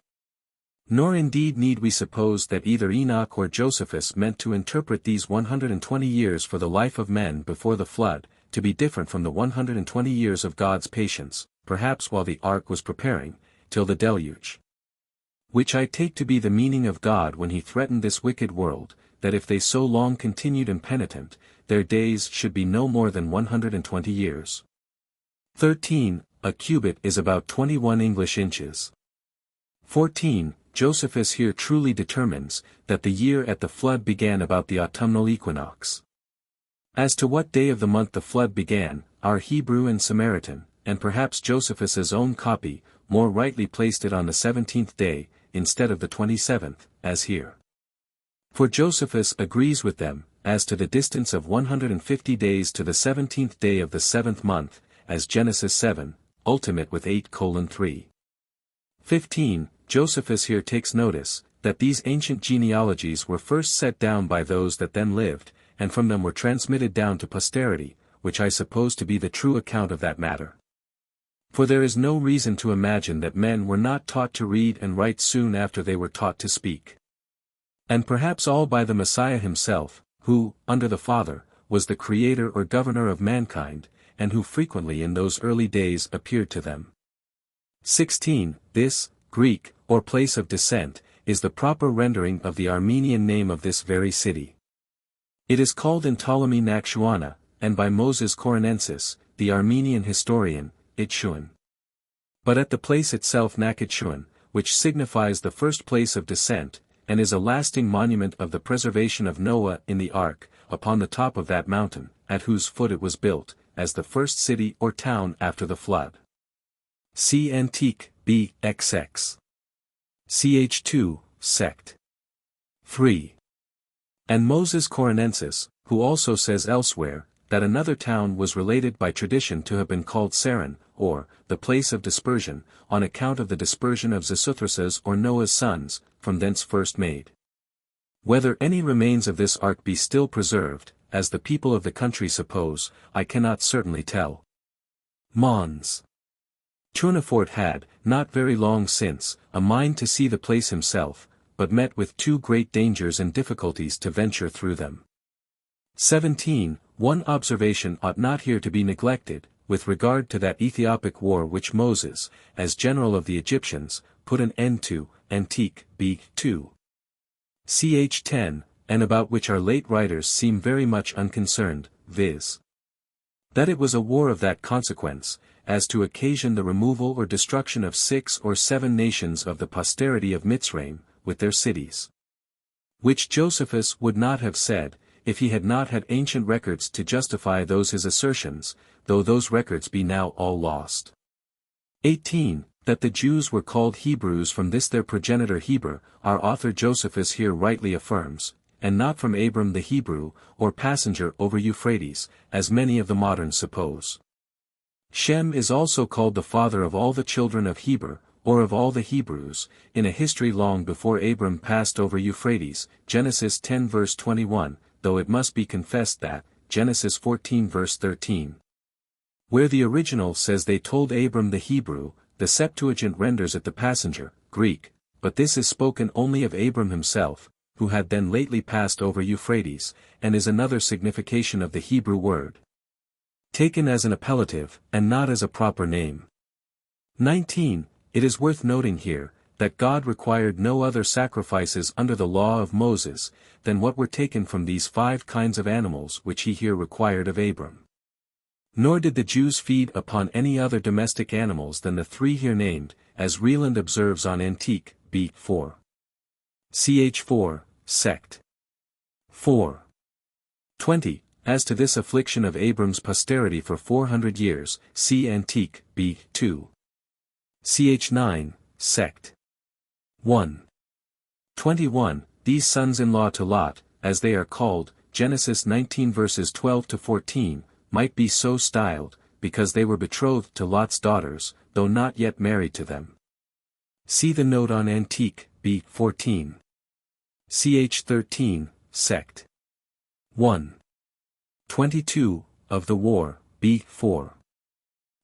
Nor indeed need we suppose that either Enoch or Josephus meant to interpret these 120 years for the life of men before the flood, to be different from the 120 years of God's patience, perhaps while the ark was preparing, till the deluge. Which I take to be the meaning of God when he threatened this wicked world, that if they so long continued impenitent, their days should be no more than 120 years. 13. A cubit is about 21 English inches. 14. Josephus here truly determines, that the year at the flood began about the autumnal equinox. As to what day of the month the flood began, our Hebrew and Samaritan, and perhaps Josephus's own copy, more rightly placed it on the 17th day, instead of the 27th, as here. For Josephus agrees with them, as to the distance of 150 days to the 17th day of the 7th month, as Genesis 7, ultimate with 8:3. 15. Josephus here takes notice, that these ancient genealogies were first set down by those that then lived, and from them were transmitted down to posterity, which I suppose to be the true account of that matter. For there is no reason to imagine that men were not taught to read and write soon after they were taught to speak. And perhaps all by the Messiah himself, who, under the Father, was the creator or governor of mankind, and who frequently in those early days appeared to them. 16. This, Greek, or place of descent, is the proper rendering of the Armenian name of this very city. It is called in Ptolemy Naxuana, and by Moses Koronensis, the Armenian historian, Itchuan. But at the place itself Nakitchuan, which signifies the first place of descent, and is a lasting monument of the preservation of Noah in the ark, upon the top of that mountain, at whose foot it was built, as the first city or town after the flood. See Antique, B. XX. Ch2, sect. 3. And Moses Koronensis, who also says elsewhere, that another town was related by tradition to have been called Saran, or, the place of dispersion, on account of the dispersion of Zethrusa's or Noah's sons, from thence first made. Whether any remains of this ark be still preserved, as the people of the country suppose, I cannot certainly tell. Mons. Tournefort had, not very long since, a mind to see the place himself, but met with too great dangers and difficulties to venture through them. 17. One observation ought not here to be neglected, with regard to that Ethiopic war which Moses, as general of the Egyptians, put an end to, Antique, B. 2. Ch. 10, and about which our late writers seem very much unconcerned, viz. That it was a war of that consequence, as to occasion the removal or destruction of 6 or 7 nations of the posterity of Mitzrayim, with their cities. Which Josephus would not have said, if he had not had ancient records to justify those his assertions, though those records be now all lost. 18. That the Jews were called Hebrews from this their progenitor Heber, our author Josephus here rightly affirms, and not from Abram the Hebrew, or passenger over Euphrates, as many of the moderns suppose. Shem is also called the father of all the children of Heber, or of all the Hebrews, in a history long before Abram passed over Euphrates, Genesis 10 verse 21, though it must be confessed that, Genesis 14 verse 13. Where the original says they told Abram the Hebrew, the Septuagint renders it the passenger, Greek, but this is spoken only of Abram himself, who had then lately passed over Euphrates, and is another signification of the Hebrew word. Taken as an appellative, and not as a proper name. 19. It is worth noting here, that God required no other sacrifices under the law of Moses, than what were taken from these 5 kinds of animals which he here required of Abram. Nor did the Jews feed upon any other domestic animals than the 3 here named, as Rieland observes on Antique, B. 4. Ch. 4, sect. 4. 20. As to this affliction of Abram's posterity for 400 years, see Antique, B. 2. Ch. 9, sect. 1. 21. These sons-in-law to Lot, as they are called, Genesis 19 verses 12 to 14, might be so styled, because they were betrothed to Lot's daughters, though not yet married to them. See the note on Antique, B. 14. Ch. 13, sect. 1. 22, of the war, B. 4.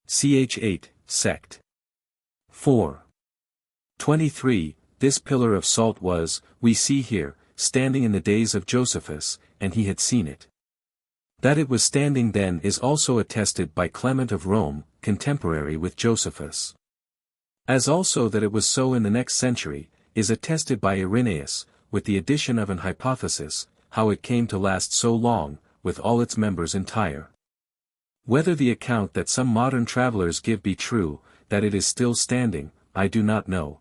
Ch. 8, sect. 4. 23, this pillar of salt was, we see here, standing in the days of Josephus, and he had seen it. That it was standing then is also attested by Clement of Rome, contemporary with Josephus. As also that it was so in the next century, is attested by Irenaeus, with the addition of an hypothesis, how it came to last so long, with all its members entire. Whether the account that some modern travelers give be true, that it is still standing, I do not know.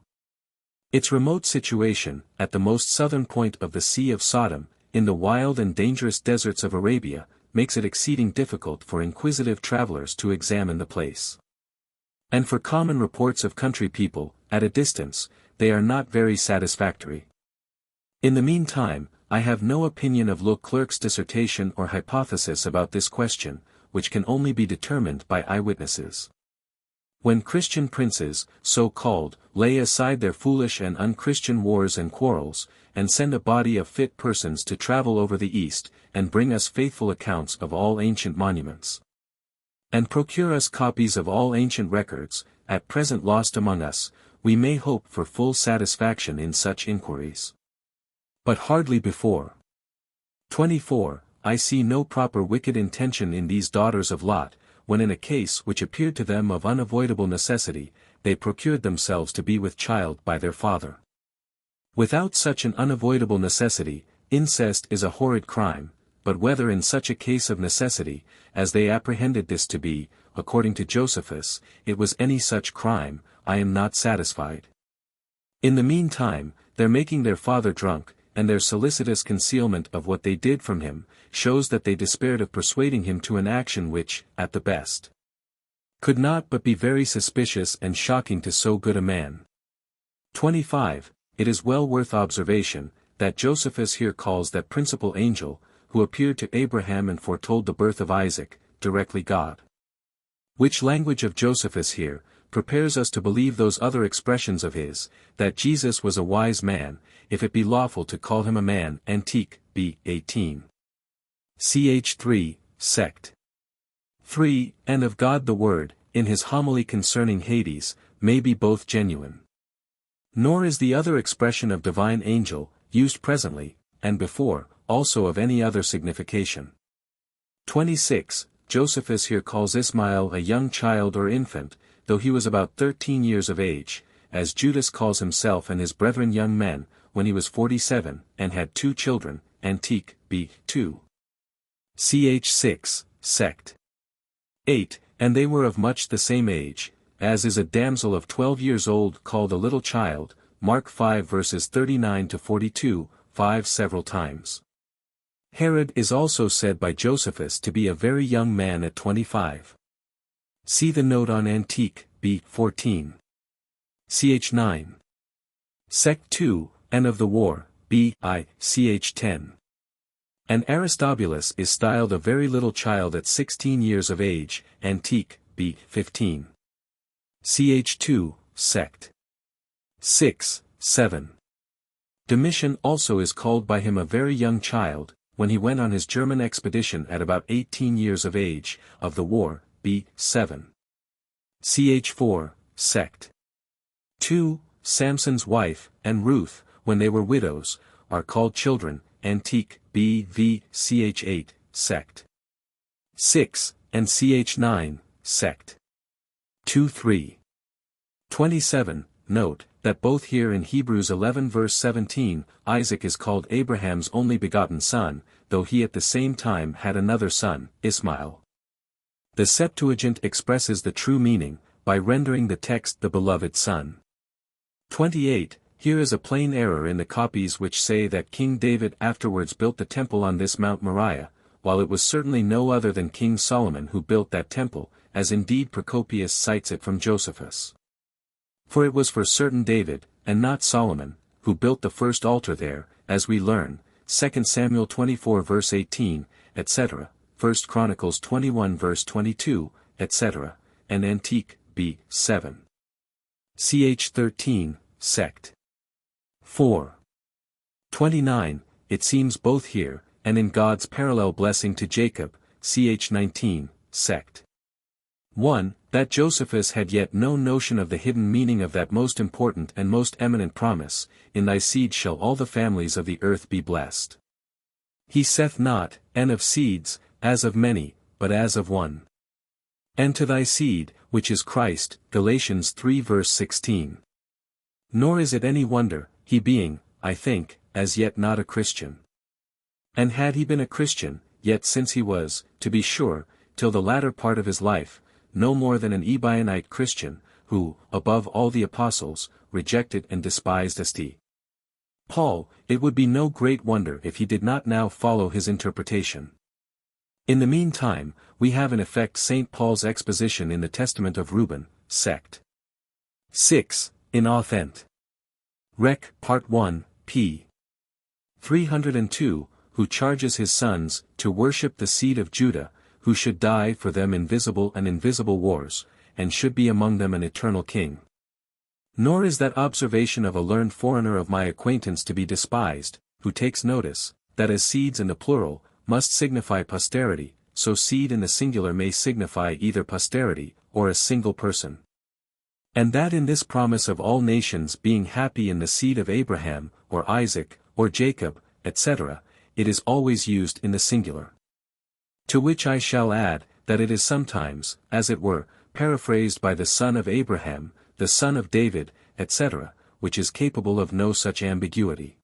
Its remote situation, at the most southern point of the Sea of Sodom, in the wild and dangerous deserts of Arabia, makes it exceeding difficult for inquisitive travelers to examine the place. And for common reports of country people, at a distance, they are not very satisfactory. In the meantime, I have no opinion of Leclerc's dissertation or hypothesis about this question, which can only be determined by eyewitnesses. When Christian princes, so-called, lay aside their foolish and unchristian wars and quarrels, and send a body of fit persons to travel over the East, and bring us faithful accounts of all ancient monuments, and procure us copies of all ancient records, at present lost among us, we may hope for full satisfaction in such inquiries. But hardly before. 24. I see no proper wicked intention in these daughters of Lot, when in a case which appeared to them of unavoidable necessity, they procured themselves to be with child by their father. Without such an unavoidable necessity, incest is a horrid crime, but whether in such a case of necessity, as they apprehended this to be, according to Josephus, it was any such crime, I am not satisfied. In the meantime, their making their father drunk, and their solicitous concealment of what they did from him, shows that they despaired of persuading him to an action which, at the best, could not but be very suspicious and shocking to so good a man. 25. It is well worth observation, that Josephus here calls that principal angel, who appeared to Abraham and foretold the birth of Isaac, directly God. Which language of Josephus here, prepares us to believe those other expressions of his, that Jesus was a wise man, if it be lawful to call him a man. Antique, b. 18. Ch. 3, sect. 3, and of God the Word, in his homily concerning Hades, may be both genuine. Nor is the other expression of divine angel, used presently, and before, also of any other signification. 26. Josephus here calls Ismael a young child or infant, though he was about 13 years of age, as Judas calls himself and his brethren young men, when he was 47, and had 2 children. Antique, b. 2. Ch. 6, sect. 8, and they were of much the same age, as is a damsel of 12 years old called a little child, Mark 5 verses 39 to 42, 5 several times. Herod is also said by Josephus to be a very young man at 25. See the note on Antique, b. 14. Ch. 9. Sect 2, and of the war, b. I. Ch. 10. And Aristobulus is styled a very little child at 16 years of age. Antique, b. 15. Ch. 2, sect. 6, 7. Domitian also is called by him a very young child, when he went on his German expedition at about 18 years of age, of the war, b. 7. Ch. 4, sect. 2, Samson's wife, and Ruth, when they were widows, are called children. Antique, b. v. Ch. 8, sect. 6, and Ch. 9, sect. 2, 3. 27, note, that both here in Hebrews 11 verse 17, Isaac is called Abraham's only begotten son, though he at the same time had another son, Ismael. The Septuagint expresses the true meaning, by rendering the text the beloved son. 28, here is a plain error in the copies which say that King David afterwards built the temple on this Mount Moriah, while it was certainly no other than King Solomon who built that temple, as indeed Procopius cites it from Josephus. For it was for certain David, and not Solomon, who built the first altar there, as we learn, 2 Samuel 24 verse 18, etc., 1 Chronicles 21 verse 22, etc., and Antique, b. 7. Ch. 13, sect. 4. 29, it seems both here, and in God's parallel blessing to Jacob, Ch. 19, sect. 1. That Josephus had yet no notion of the hidden meaning of that most important and most eminent promise, in thy seed shall all the families of the earth be blessed. He saith not, and of seeds, as of many, but as of one. And to thy seed, which is Christ, Galatians 3 verse 16. Nor is it any wonder, he being, I think, as yet not a Christian. And had he been a Christian, yet since he was, to be sure, till the latter part of his life, no more than an Ebionite Christian, who, above all the apostles, rejected and despised St. Paul, it would be no great wonder if he did not now follow his interpretation. In the meantime, we have in effect St. Paul's exposition in the Testament of Reuben, sect. 6, in Authent. Rec. Part 1, p. 302, who charges his sons to worship the seed of Judah, who should die for them in visible and invisible wars, and should be among them an eternal king. Nor is that observation of a learned foreigner of my acquaintance to be despised, who takes notice, that as seeds in the plural, must signify posterity, so seed in the singular may signify either posterity, or a single person. And that in this promise of all nations being happy in the seed of Abraham, or Isaac, or Jacob, etc., it is always used in the singular. To which I shall add, that it is sometimes, as it were, paraphrased by the son of Abraham, the son of David, etc., which is capable of no such ambiguity.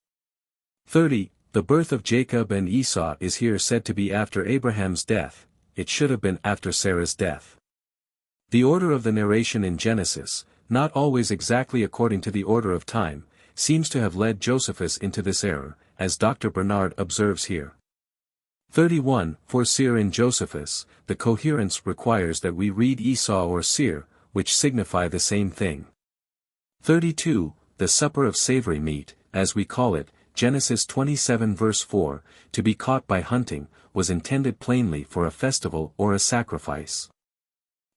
30. The birth of Jacob and Esau is here said to be after Abraham's death, it should have been after Sarah's death. The order of the narration in Genesis, not always exactly according to the order of time, seems to have led Josephus into this error, as Dr. Bernard observes here. 31. For Seir in Josephus, the coherence requires that we read Esau or Seir, which signify the same thing. 32. The supper of savory meat, as we call it, Genesis 27 verse 4, to be caught by hunting, was intended plainly for a festival or a sacrifice.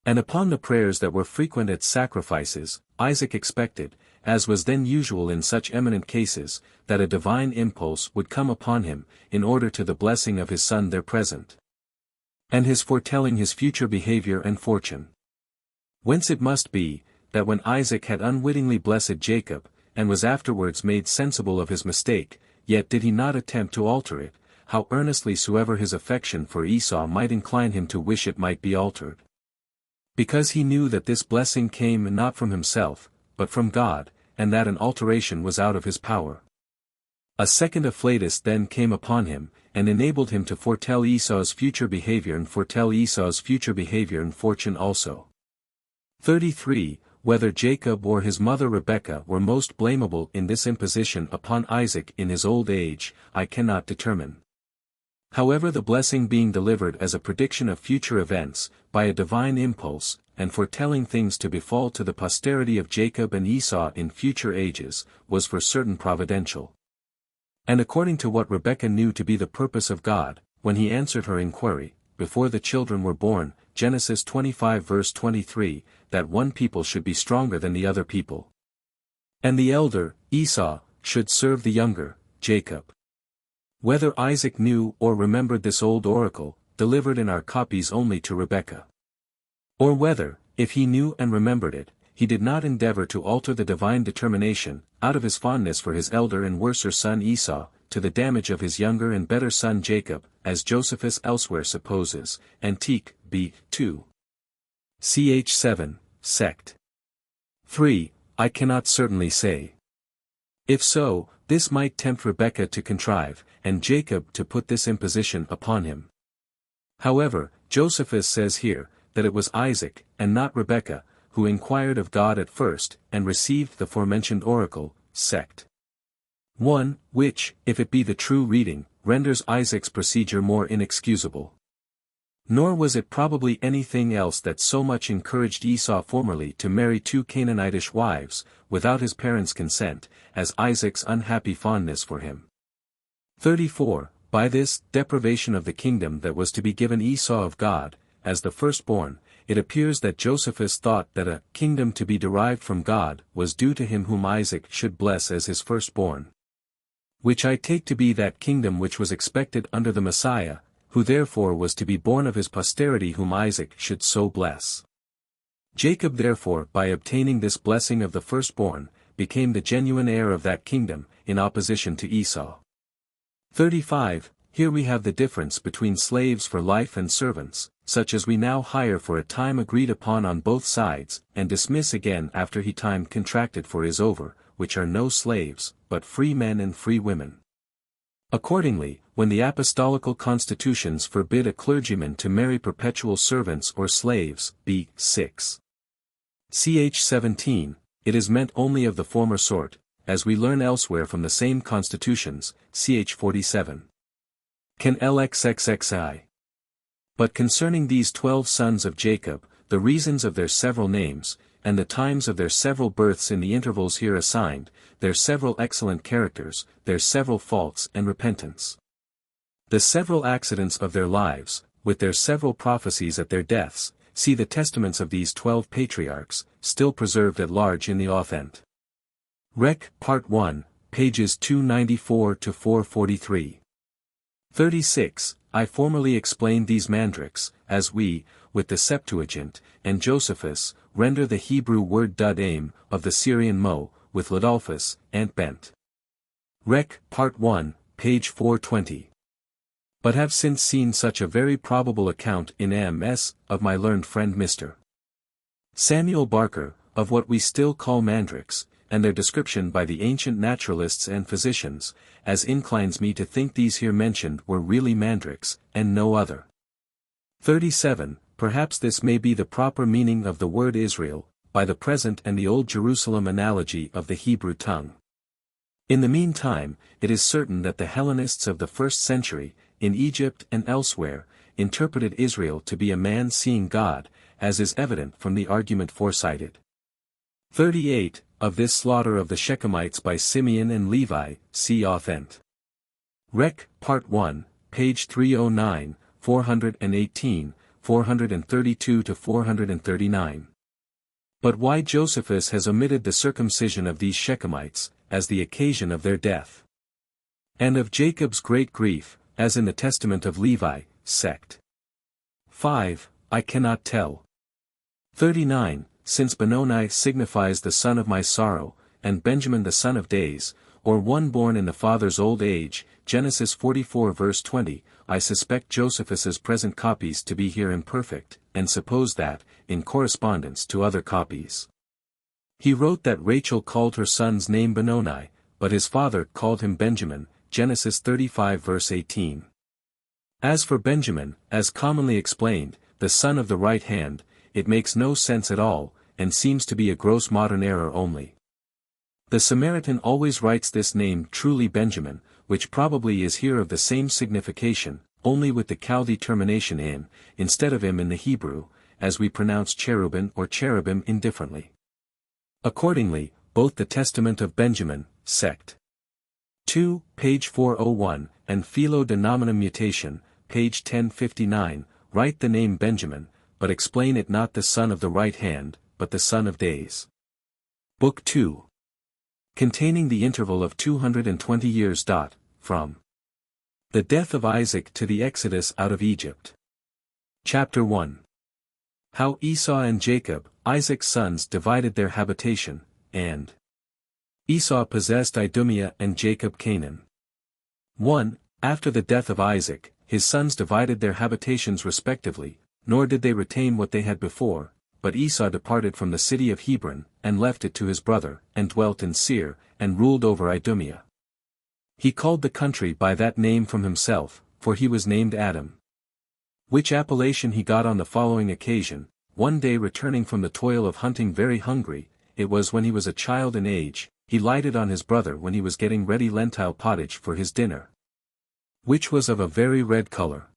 And upon the prayers that were frequent at sacrifices, Isaac expected, as was then usual in such eminent cases, that a divine impulse would come upon him, in order to the blessing of his son there present, and his foretelling his future behavior and fortune. Whence it must be, that when Isaac had unwittingly blessed Jacob, and was afterwards made sensible of his mistake, yet did he not attempt to alter it, how earnestly soever his affection for Esau might incline him to wish it might be altered. Because he knew that this blessing came not from himself, but from God, and that an alteration was out of his power. A second afflatus then came upon him, and enabled him to foretell Esau's future behavior and foretell Esau's future behavior and fortune also. 33. Whether Jacob or his mother Rebekah were most blamable in this imposition upon Isaac in his old age, I cannot determine. However, the blessing being delivered as a prediction of future events, by a divine impulse, and foretelling things to befall to the posterity of Jacob and Esau in future ages, was for certain providential. And according to what Rebekah knew to be the purpose of God, when he answered her inquiry, before the children were born, Genesis 25 verse 23, that one people should be stronger than the other people. And the elder, Esau, should serve the younger, Jacob. Whether Isaac knew or remembered this old oracle, delivered in our copies only to Rebekah. Or whether, if he knew and remembered it, he did not endeavor to alter the divine determination, out of his fondness for his elder and worser son Esau, to the damage of his younger and better son Jacob, as Josephus elsewhere supposes, Antique, b. 2. Ch. 7, sect. 3, I cannot certainly say. If so, this might tempt Rebekah to contrive, and Jacob to put this imposition upon him. However, Josephus says here, that it was Isaac, and not Rebekah, who inquired of God at first, and received the forementioned oracle, sect. 1, which, if it be the true reading, renders Isaac's procedure more inexcusable. Nor was it probably anything else that so much encouraged Esau formerly to marry 2 Canaanitish wives, without his parents' consent, as Isaac's unhappy fondness for him. 34. By this deprivation of the kingdom that was to be given Esau of God, as the firstborn, it appears that Josephus thought that a kingdom to be derived from God was due to him whom Isaac should bless as his firstborn. Which I take to be that kingdom which was expected under the Messiah, who therefore was to be born of his posterity whom Isaac should so bless. Jacob therefore by obtaining this blessing of the firstborn, became the genuine heir of that kingdom, in opposition to Esau. 35. here we have the difference between slaves for life and servants, such as we now hire for a time agreed upon on both sides, and dismiss again after he time contracted for is over, which are no slaves, but free men and free women. Accordingly, when the apostolical constitutions forbid a clergyman to marry perpetual servants or slaves, b. 6. Ch. 17, it is meant only of the former sort, as we learn elsewhere from the same constitutions, ch. 47. Can lxxxi. But concerning these 12 sons of Jacob, the reasons of their several names, and the times of their several births in the intervals here assigned, their several excellent characters, their several faults and repentance. The several accidents of their lives, with their several prophecies at their deaths, see the testaments of these 12 patriarchs, still preserved at large in the Authent. Rec. Part 1, pages 294 to 443. 36. I formerly explained these mandrakes, as we, with the Septuagint, and Josephus, render the Hebrew word dud-aim, of the Syrian mo, with Ladolphus, and bent. Rec. Part 1, page 420. But have since seen such a very probable account in M.S. of my learned friend Mr. Samuel Barker, of what we still call mandrakes, and their description by the ancient naturalists and physicians, as inclines me to think these here mentioned were really mandrakes, and no other. 37. Perhaps this may be the proper meaning of the word Israel, by the present and the Old Jerusalem analogy of the Hebrew tongue. In the meantime, it is certain that the Hellenists of the 1st century, in Egypt and elsewhere, interpreted Israel to be a man seeing God, as is evident from the argument forecited. 38. Of this slaughter of the Shechemites by Simeon and Levi, see Authent. Rec. Part 1, page 309, 418, 432 to 439. But why Josephus has omitted the circumcision of these Shechemites, as the occasion of their death. And of Jacob's great grief, as in the testament of Levi, sect. 5, I cannot tell. 39. Since Benoni signifies the son of my sorrow, and Benjamin the son of days, or one born in the father's old age, Genesis 44 verse 20, I suspect Josephus's present copies to be here imperfect, and suppose that, in correspondence to other copies, he wrote that Rachel called her son's name Benoni, but his father called him Benjamin, Genesis 35 verse 18. As for Benjamin, as commonly explained, the son of the right hand, it makes no sense at all, and seems to be a gross modern error only. The Samaritan always writes this name truly Benjamin, which probably is here of the same signification, only with the Chaldee termination in, instead of im in the Hebrew, as we pronounce cherubim or cherubim indifferently. Accordingly, both the Testament of Benjamin, sect. 2, page 401, and Philo de Nominum Mutation, page 1059, write the name Benjamin, but explain it not the son of the right hand, but the son of days. Book 2. Containing the interval of 220 years. From the death of Isaac to the exodus out of Egypt. Chapter 1. How Esau and Jacob, Isaac's sons, divided their habitation, and Esau possessed Idumea and Jacob Canaan. 1. After the death of Isaac, his sons divided their habitations respectively, nor did they retain what they had before, but Esau departed from the city of Hebron, and left it to his brother, and dwelt in Seir, and ruled over Idumea. He called the country by that name from himself, for he was named Adam. Which appellation he got on the following occasion: one day returning from the toil of hunting very hungry, it was when he was a child in age, he lighted on his brother when he was getting ready lentil pottage for his dinner, which was of a very red color.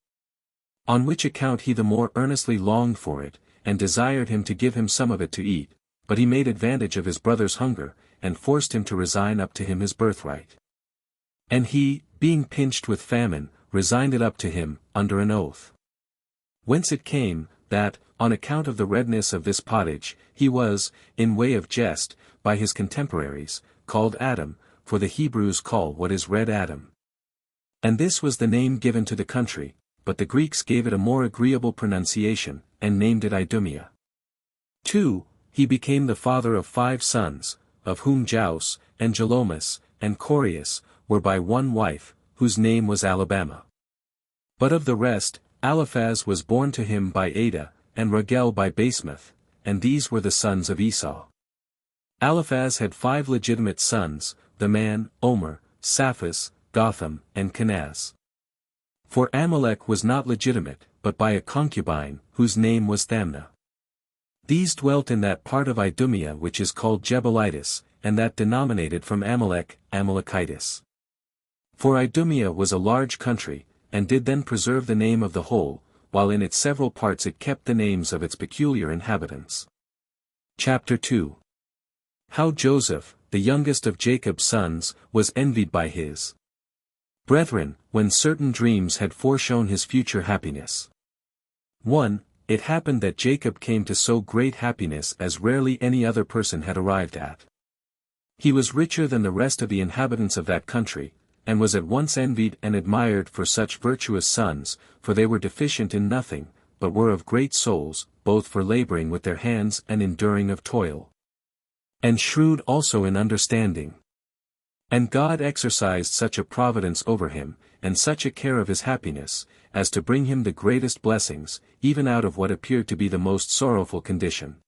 On which account he the more earnestly longed for it, and desired him to give him some of it to eat, but he made advantage of his brother's hunger, and forced him to resign up to him his birthright. And he, being pinched with famine, resigned it up to him, under an oath. Whence it came, that, on account of the redness of this pottage, he was, in way of jest, by his contemporaries, called Adam, for the Hebrews call what is red Adam. And this was the name given to the country, but the Greeks gave it a more agreeable pronunciation, and named it Idumea. 2. He became the father of 5 sons, of whom Jaus, and Gelomus, and Coreus, were by one wife, whose name was Alabama. But of the rest, Eliphaz was born to him by Adah, and Ragel by Basemath, and these were the sons of Esau. Eliphaz had 5 legitimate sons, the Man, Omer, Saphus, Gotham, and Kenaz. For Amalek was not legitimate, but by a concubine, whose name was Thamnah. These dwelt in that part of Idumea which is called Jebelitis, and that denominated from Amalek, Amalekitis. For Idumea was a large country, and did then preserve the name of the whole, while in its several parts it kept the names of its peculiar inhabitants. Chapter 2. How Joseph, the youngest of Jacob's sons, was envied by his brethren, when certain dreams had foreshown his future happiness. 1. It happened that Jacob came to so great happiness as rarely any other person had arrived at. He was richer than the rest of the inhabitants of that country, and was at once envied and admired for such virtuous sons, for they were deficient in nothing, but were of great souls, both for laboring with their hands and enduring of toil. And shrewd also in understanding. And God exercised such a providence over him, and such a care of his happiness, as to bring him the greatest blessings, even out of what appeared to be the most sorrowful condition.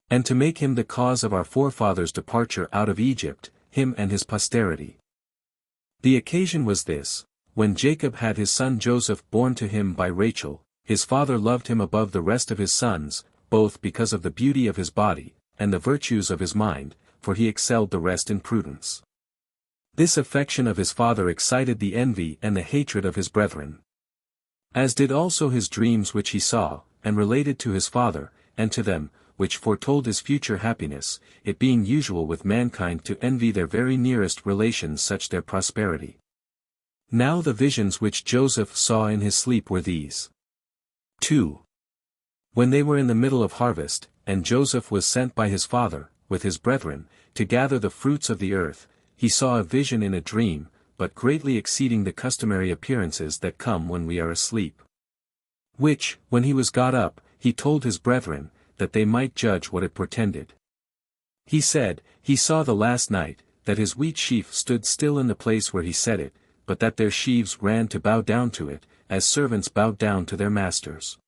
And to make him the cause of our forefathers' departure out of Egypt, him and his posterity. The occasion was this: when Jacob had his son Joseph born to him by Rachel, his father loved him above the rest of his sons, both because of the beauty of his body, and the virtues of his mind, for he excelled the rest in prudence. This affection of his father excited the envy and the hatred of his brethren. As did also his dreams which he saw, and related to his father, and to them, which foretold his future happiness, it being usual with mankind to envy their very nearest relations such their prosperity. Now the visions which Joseph saw in his sleep were these. 2. When they were in the middle of harvest, and Joseph was sent by his father, with his brethren, to gather the fruits of the earth, he saw a vision in a dream, but greatly exceeding the customary appearances that come when we are asleep. Which, when he was got up, he told his brethren, that they might judge what it portended. He said, he saw the last night, that his wheat sheaf stood still in the place where he set it, but that their sheaves ran to bow down to it, as servants bowed down to their masters.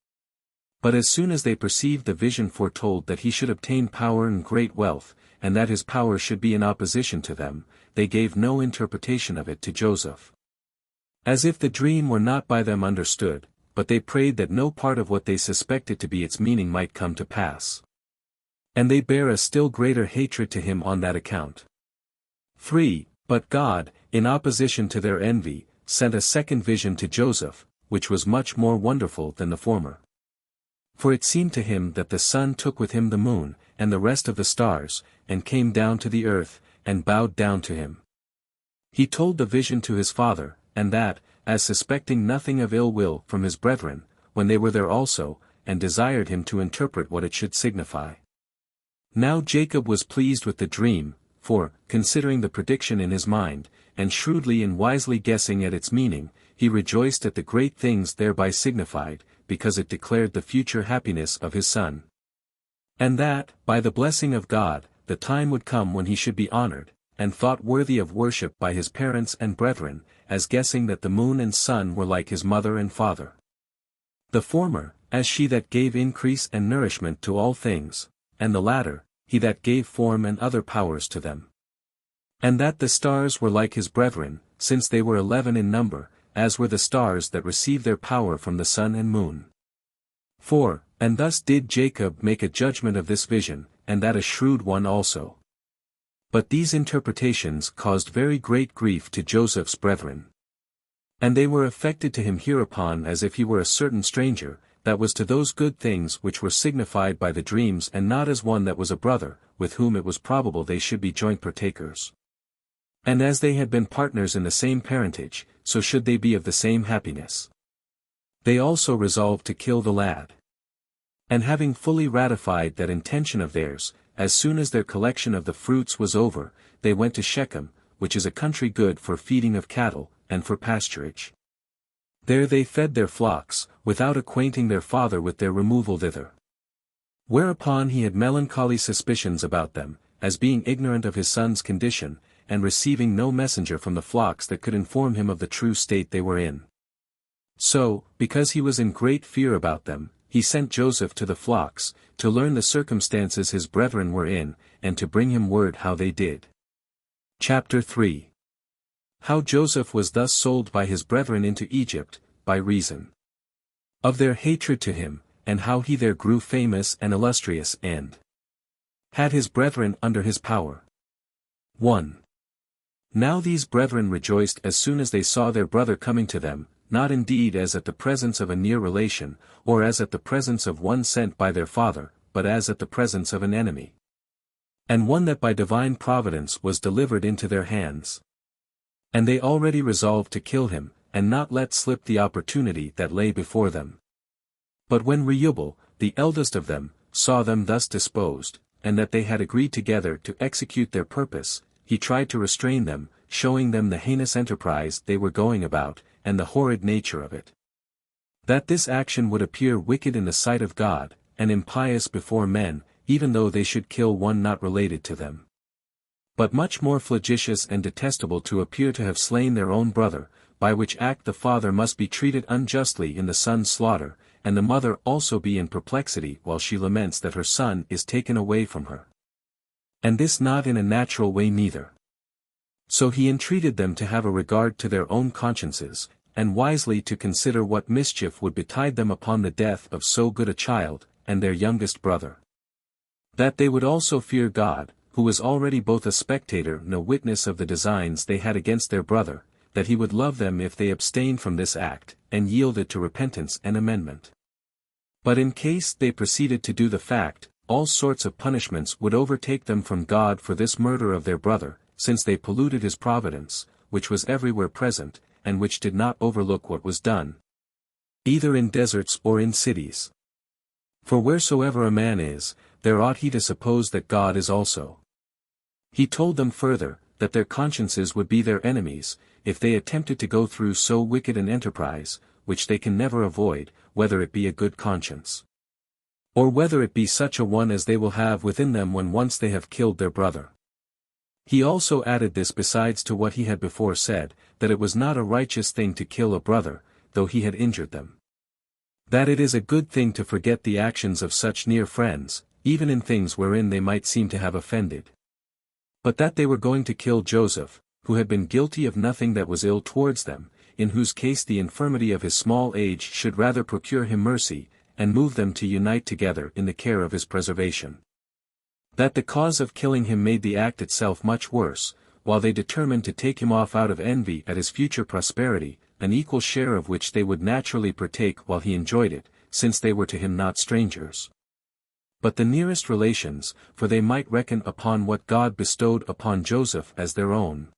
But as soon as they perceived the vision foretold that he should obtain power and great wealth, and that his power should be in opposition to them, they gave no interpretation of it to Joseph. As if the dream were not by them understood, but they prayed that no part of what they suspected to be its meaning might come to pass. And they bare a still greater hatred to him on that account. 3. But God, in opposition to their envy, sent a second vision to Joseph, which was much more wonderful than the former. For it seemed to him that the sun took with him the moon, and the rest of the stars, and came down to the earth, and bowed down to him. He told the vision to his father, and that, as suspecting nothing of ill will from his brethren, when they were there also, and desired him to interpret what it should signify. Now Jacob was pleased with the dream, for, considering the prediction in his mind, and shrewdly and wisely guessing at its meaning, he rejoiced at the great things thereby signified, because it declared the future happiness of his son. And that, by the blessing of God, the time would come when he should be honored, and thought worthy of worship by his parents and brethren, as guessing that the moon and sun were like his mother and father. The former, as she that gave increase and nourishment to all things, and the latter, he that gave form and other powers to them. And that the stars were like his brethren, since they were 11 in number, as were the stars that receive their power from the sun and moon. 4. And thus did Jacob make a judgment of this vision, and that a shrewd one also. But these interpretations caused very great grief to Joseph's brethren. And they were affected to him hereupon as if he were a certain stranger, that was to those good things which were signified by the dreams, and not as one that was a brother, with whom it was probable they should be joint partakers. And as they had been partners in the same parentage, so should they be of the same happiness. They also resolved to kill the lad. And having fully ratified that intention of theirs, as soon as their collection of the fruits was over, they went to Shechem, which is a country good for feeding of cattle, and for pasturage. There they fed their flocks, without acquainting their father with their removal thither. Whereupon he had melancholy suspicions about them, as being ignorant of his son's condition, and receiving no messenger from the flocks that could inform him of the true state they were in. So, because he was in great fear about them, he sent Joseph to the flocks, to learn the circumstances his brethren were in, and to bring him word how they did. Chapter 3. How Joseph was thus sold by his brethren into Egypt, by reason of their hatred to him, and how he there grew famous and illustrious and had his brethren under his power. 1. Now these brethren rejoiced as soon as they saw their brother coming to them, not indeed as at the presence of a near relation, or as at the presence of one sent by their father, but as at the presence of an enemy, and one that by divine providence was delivered into their hands. And they already resolved to kill him, and not let slip the opportunity that lay before them. But when Reubel, the eldest of them, saw them thus disposed, and that they had agreed together to execute their purpose, he tried to restrain them, showing them the heinous enterprise they were going about, and the horrid nature of it. That this action would appear wicked in the sight of God, and impious before men, even though they should kill one not related to them. But much more flagitious and detestable to appear to have slain their own brother, by which act the father must be treated unjustly in the son's slaughter, and the mother also be in perplexity while she laments that her son is taken away from her. And this not in a natural way neither. So he entreated them to have a regard to their own consciences, and wisely to consider what mischief would betide them upon the death of so good a child, and their youngest brother. That they would also fear God, who was already both a spectator and a witness of the designs they had against their brother, that he would love them if they abstained from this act, and yielded to repentance and amendment. But in case they proceeded to do the fact, all sorts of punishments would overtake them from God for this murder of their brother, since they polluted his providence, which was everywhere present, and which did not overlook what was done, either in deserts or in cities. For wheresoever a man is, there ought he to suppose that God is also. He told them further, that their consciences would be their enemies, if they attempted to go through so wicked an enterprise, which they can never avoid, whether it be a good conscience, or whether it be such a one as they will have within them when once they have killed their brother. He also added this besides to what he had before said, that it was not a righteous thing to kill a brother, though he had injured them. That it is a good thing to forget the actions of such near friends, even in things wherein they might seem to have offended. But that they were going to kill Joseph, who had been guilty of nothing that was ill towards them, in whose case the infirmity of his small age should rather procure him mercy, and move them to unite together in the care of his preservation. That the cause of killing him made the act itself much worse, while they determined to take him off out of envy at his future prosperity, an equal share of which they would naturally partake while he enjoyed it, since they were to him not strangers, but the nearest relations, for they might reckon upon what God bestowed upon Joseph as their own.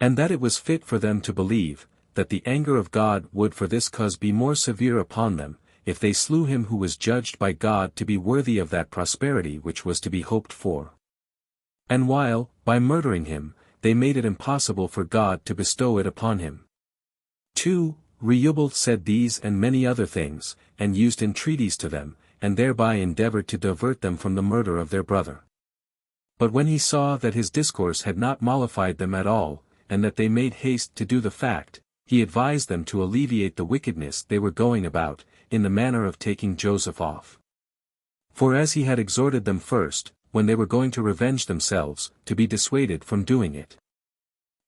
And that it was fit for them to believe, that the anger of God would for this cause be more severe upon them, if they slew him who was judged by God to be worthy of that prosperity which was to be hoped for. And while, by murdering him, they made it impossible for God to bestow it upon him. 2. Reubel said these and many other things, and used entreaties to them, and thereby endeavored to divert them from the murder of their brother. But when he saw that his discourse had not mollified them at all, and that they made haste to do the fact, he advised them to alleviate the wickedness they were going about, in the manner of taking Joseph off. For as he had exhorted them first, when they were going to revenge themselves, to be dissuaded from doing it.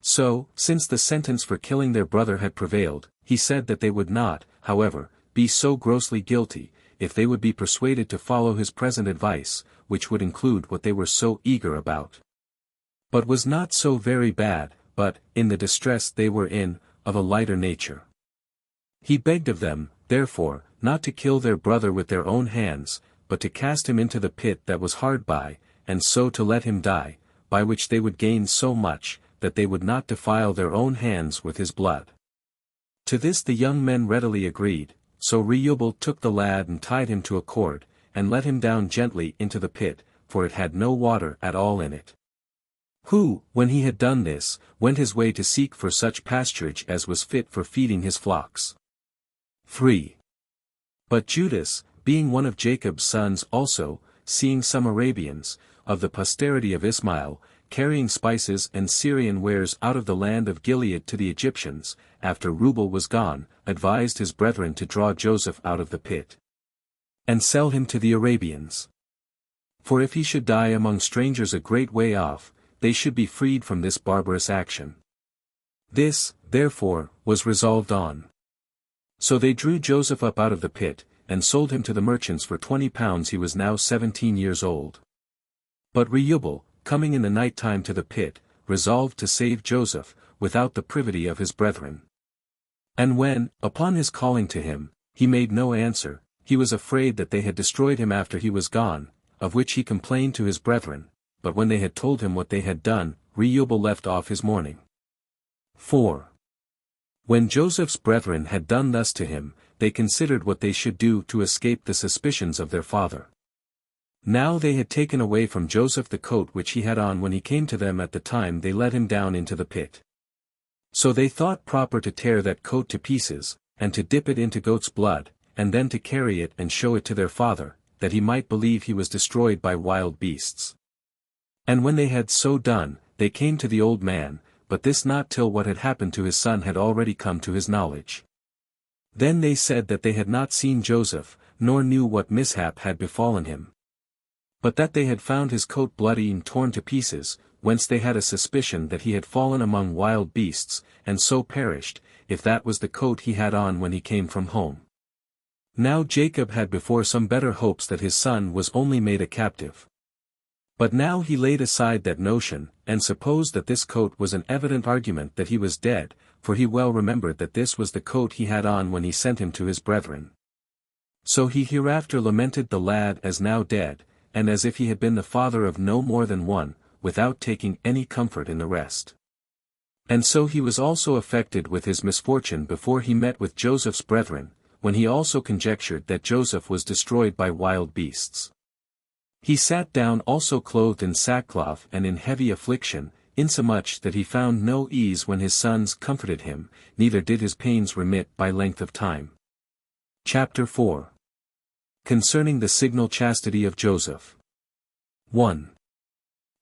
So, since the sentence for killing their brother had prevailed, he said that they would not, however, be so grossly guilty, if they would be persuaded to follow his present advice, which would include what they were so eager about, but was not so very bad, but, in the distress they were in, of a lighter nature. He begged of them, therefore, not to kill their brother with their own hands, but to cast him into the pit that was hard by, and so to let him die, by which they would gain so much, that they would not defile their own hands with his blood. To this the young men readily agreed, so Reubel took the lad and tied him to a cord, and let him down gently into the pit, for it had no water at all in it. Who, when he had done this, went his way to seek for such pasturage as was fit for feeding his flocks. 3. But Judas, being one of Jacob's sons also, seeing some Arabians, of the posterity of Ismail, carrying spices and Syrian wares out of the land of Gilead to the Egyptians, after Reuben was gone, advised his brethren to draw Joseph out of the pit and sell him to the Arabians. For if he should die among strangers a great way off, they should be freed from this barbarous action. This, therefore, was resolved on. So they drew Joseph up out of the pit, and sold him to the merchants for 20 pounds. He was now 17 years old. But Reuben, coming in the night time to the pit, resolved to save Joseph, without the privity of his brethren. And when, upon his calling to him, he made no answer, he was afraid that they had destroyed him after he was gone, of which he complained to his brethren, but when they had told him what they had done, Reuben left off his mourning. 4. When Joseph's brethren had done thus to him, they considered what they should do to escape the suspicions of their father. Now they had taken away from Joseph the coat which he had on when he came to them at the time they let him down into the pit. So they thought proper to tear that coat to pieces, and to dip it into goat's blood, and then to carry it and show it to their father, that he might believe he was destroyed by wild beasts. And when they had so done, they came to the old man, but this not till what had happened to his son had already come to his knowledge. Then they said that they had not seen Joseph, nor knew what mishap had befallen him. But that they had found his coat bloody and torn to pieces, whence they had a suspicion that he had fallen among wild beasts, and so perished, if that was the coat he had on when he came from home. Now Jacob had before some better hopes that his son was only made a captive. But now he laid aside that notion, and supposed that this coat was an evident argument that he was dead, for he well remembered that this was the coat he had on when he sent him to his brethren. So he hereafter lamented the lad as now dead, and as if he had been the father of no more than one, without taking any comfort in the rest. And so he was also affected with his misfortune before he met with Joseph's brethren, when he also conjectured that Joseph was destroyed by wild beasts. He sat down also clothed in sackcloth and in heavy affliction, insomuch that he found no ease when his sons comforted him, neither did his pains remit by length of time. Chapter 4. Concerning the signal chastity of Joseph. 1.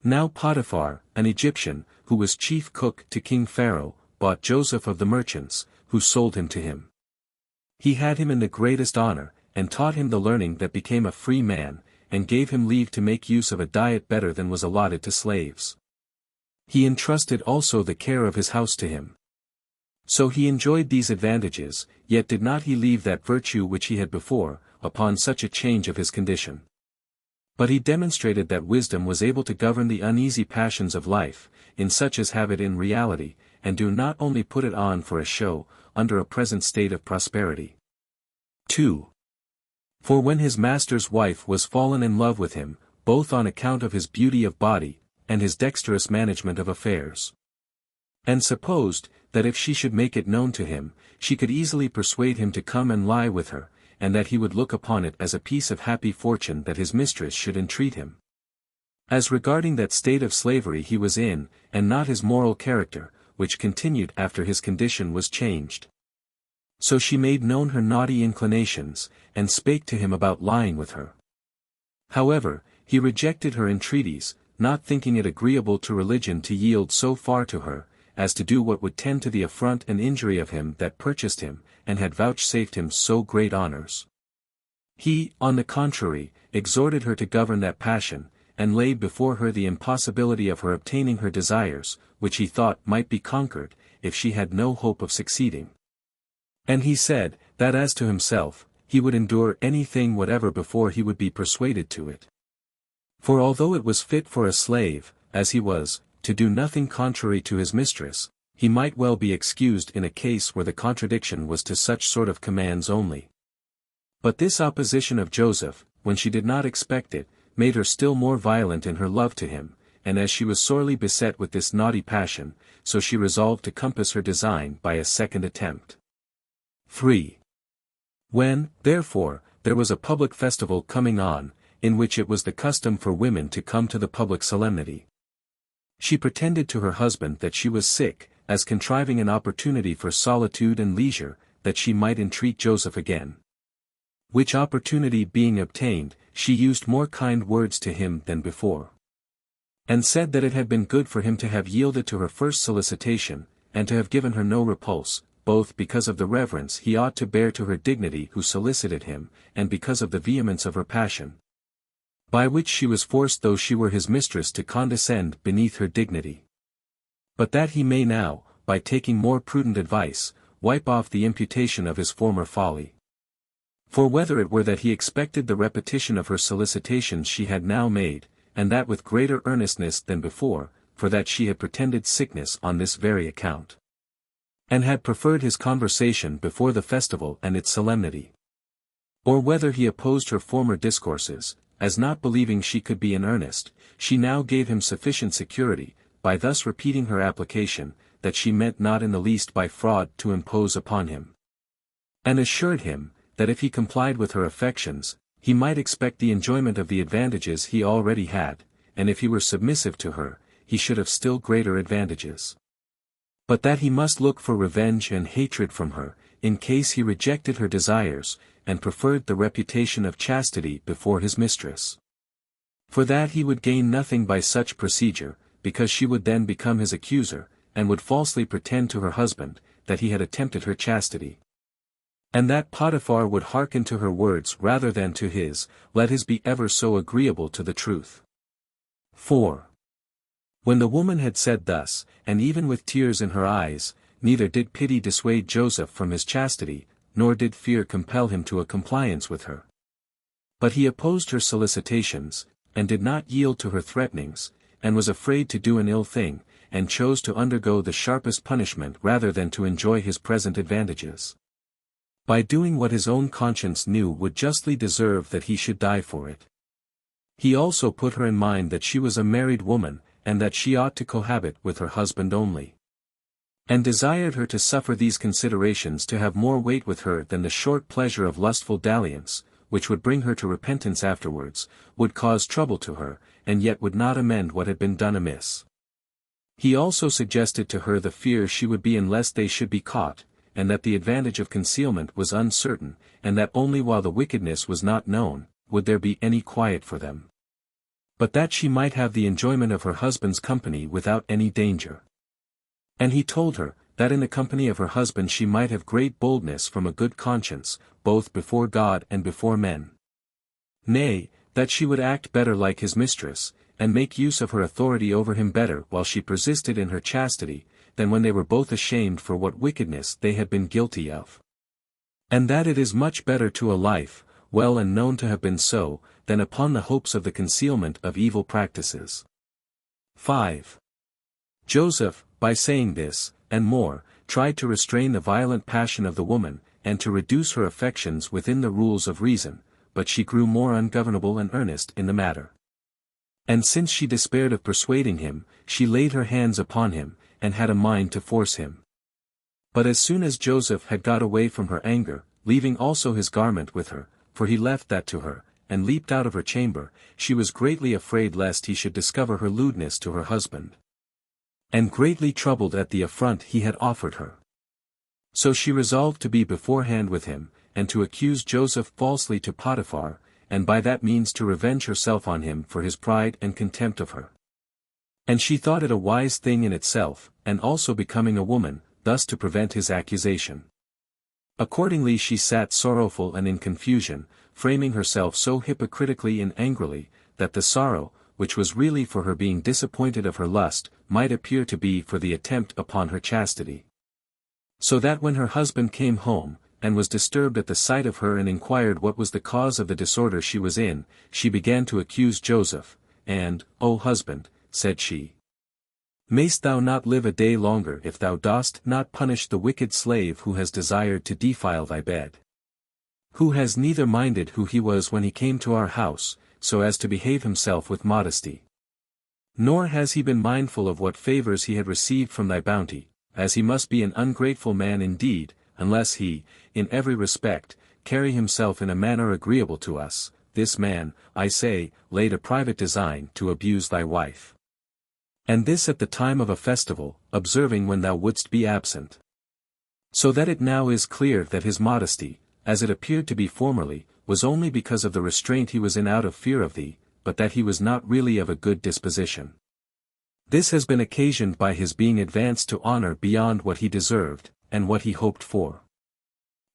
Now Potiphar, an Egyptian, who was chief cook to King Pharaoh, bought Joseph of the merchants, who sold him to him. He had him in the greatest honor, and taught him the learning that became a free man, and gave him leave to make use of a diet better than was allotted to slaves. He entrusted also the care of his house to him. So he enjoyed these advantages, yet did not he leave that virtue which he had before, upon such a change of his condition. But he demonstrated that wisdom was able to govern the uneasy passions of life, in such as have it in reality, and do not only put it on for a show, under a present state of prosperity. 2. For when his master's wife was fallen in love with him, both on account of his beauty of body, and his dexterous management of affairs, and supposed, that if she should make it known to him, she could easily persuade him to come and lie with her, and that he would look upon it as a piece of happy fortune that his mistress should entreat him. As regarding that state of slavery he was in, and not his moral character, which continued after his condition was changed. So she made known her naughty inclinations, and spake to him about lying with her. However, he rejected her entreaties, not thinking it agreeable to religion to yield so far to her, as to do what would tend to the affront and injury of him that purchased him, and had vouchsafed him so great honors. He, on the contrary, exhorted her to govern that passion, and laid before her the impossibility of her obtaining her desires, which he thought might be conquered, if she had no hope of succeeding. And he said, that as to himself, he would endure anything whatever before he would be persuaded to it. For although it was fit for a slave, as he was, to do nothing contrary to his mistress, he might well be excused in a case where the contradiction was to such sort of commands only. But this opposition of Joseph, when she did not expect it, made her still more violent in her love to him, and as she was sorely beset with this naughty passion, so she resolved to compass her design by a second attempt. 3. When, therefore, there was a public festival coming on, in which it was the custom for women to come to the public solemnity, she pretended to her husband that she was sick, as contriving an opportunity for solitude and leisure, that she might entreat Joseph again. Which opportunity being obtained, she used more kind words to him than before, and said that it had been good for him to have yielded to her first solicitation, and to have given her no repulse, both because of the reverence he ought to bear to her dignity who solicited him, and because of the vehemence of her passion, by which she was forced though she were his mistress to condescend beneath her dignity. But that he may now, by taking more prudent advice, wipe off the imputation of his former folly. For whether it were that he expected the repetition of her solicitations she had now made, and that with greater earnestness than before, for that she had pretended sickness on this very account, and had preferred his conversation before the festival and its solemnity, or whether he opposed her former discourses, as not believing she could be in earnest, she now gave him sufficient security, by thus repeating her application, that she meant not in the least by fraud to impose upon him, and assured him, that if he complied with her affections, he might expect the enjoyment of the advantages he already had, and if he were submissive to her, he should have still greater advantages. But that he must look for revenge and hatred from her, in case he rejected her desires, and preferred the reputation of chastity before his mistress. For that he would gain nothing by such procedure, because she would then become his accuser, and would falsely pretend to her husband, that he had attempted her chastity. And that Potiphar would hearken to her words rather than to his, let his be ever so agreeable to the truth. 4. When the woman had said thus, and even with tears in her eyes, neither did pity dissuade Joseph from his chastity, nor did fear compel him to a compliance with her. But he opposed her solicitations, and did not yield to her threatenings, and was afraid to do an ill thing, and chose to undergo the sharpest punishment rather than to enjoy his present advantages, by doing what his own conscience knew would justly deserve that he should die for it. He also put her in mind that she was a married woman, and that she ought to cohabit with her husband only, and desired her to suffer these considerations to have more weight with her than the short pleasure of lustful dalliance, which would bring her to repentance afterwards, would cause trouble to her, and yet would not amend what had been done amiss. He also suggested to her the fear she would be in lest they should be caught, and that the advantage of concealment was uncertain, and that only while the wickedness was not known, would there be any quiet for them, but that she might have the enjoyment of her husband's company without any danger. And he told her, that in the company of her husband she might have great boldness from a good conscience, both before God and before men. Nay, that she would act better like his mistress, and make use of her authority over him better while she persisted in her chastity, than when they were both ashamed for what wickedness they had been guilty of. And that it is much better to a life, well and known to have been so, than upon the hopes of the concealment of evil practices. 5. Joseph, by saying this, and more, tried to restrain the violent passion of the woman, and to reduce her affections within the rules of reason, but she grew more ungovernable and earnest in the matter. And since she despaired of persuading him, she laid her hands upon him, and had a mind to force him. But as soon as Joseph had got away from her anger, leaving also his garment with her, for he left that to her, and leaped out of her chamber, she was greatly afraid lest he should discover her lewdness to her husband, and greatly troubled at the affront he had offered her. So she resolved to be beforehand with him, and to accuse Joseph falsely to Potiphar, and by that means to revenge herself on him for his pride and contempt of her. And she thought it a wise thing in itself, and also becoming a woman, thus to prevent his accusation. Accordingly she sat sorrowful and in confusion, framing herself so hypocritically and angrily, that the sorrow, which was really for her being disappointed of her lust, might appear to be for the attempt upon her chastity. So that when her husband came home, and was disturbed at the sight of her and inquired what was the cause of the disorder she was in, she began to accuse Joseph, and, O husband, said she, mayst thou not live a day longer if thou dost not punish the wicked slave who has desired to defile thy bed? Who has neither minded who he was when he came to our house, so as to behave himself with modesty. Nor has he been mindful of what favors he had received from thy bounty, as he must be an ungrateful man indeed, unless he, in every respect, carry himself in a manner agreeable to us. This man, I say, laid a private design to abuse thy wife. And this at the time of a festival, observing when thou wouldst be absent. So that it now is clear that his modesty, as it appeared to be formerly, was only because of the restraint he was in out of fear of thee, but that he was not really of a good disposition. This has been occasioned by his being advanced to honor beyond what he deserved, and what he hoped for.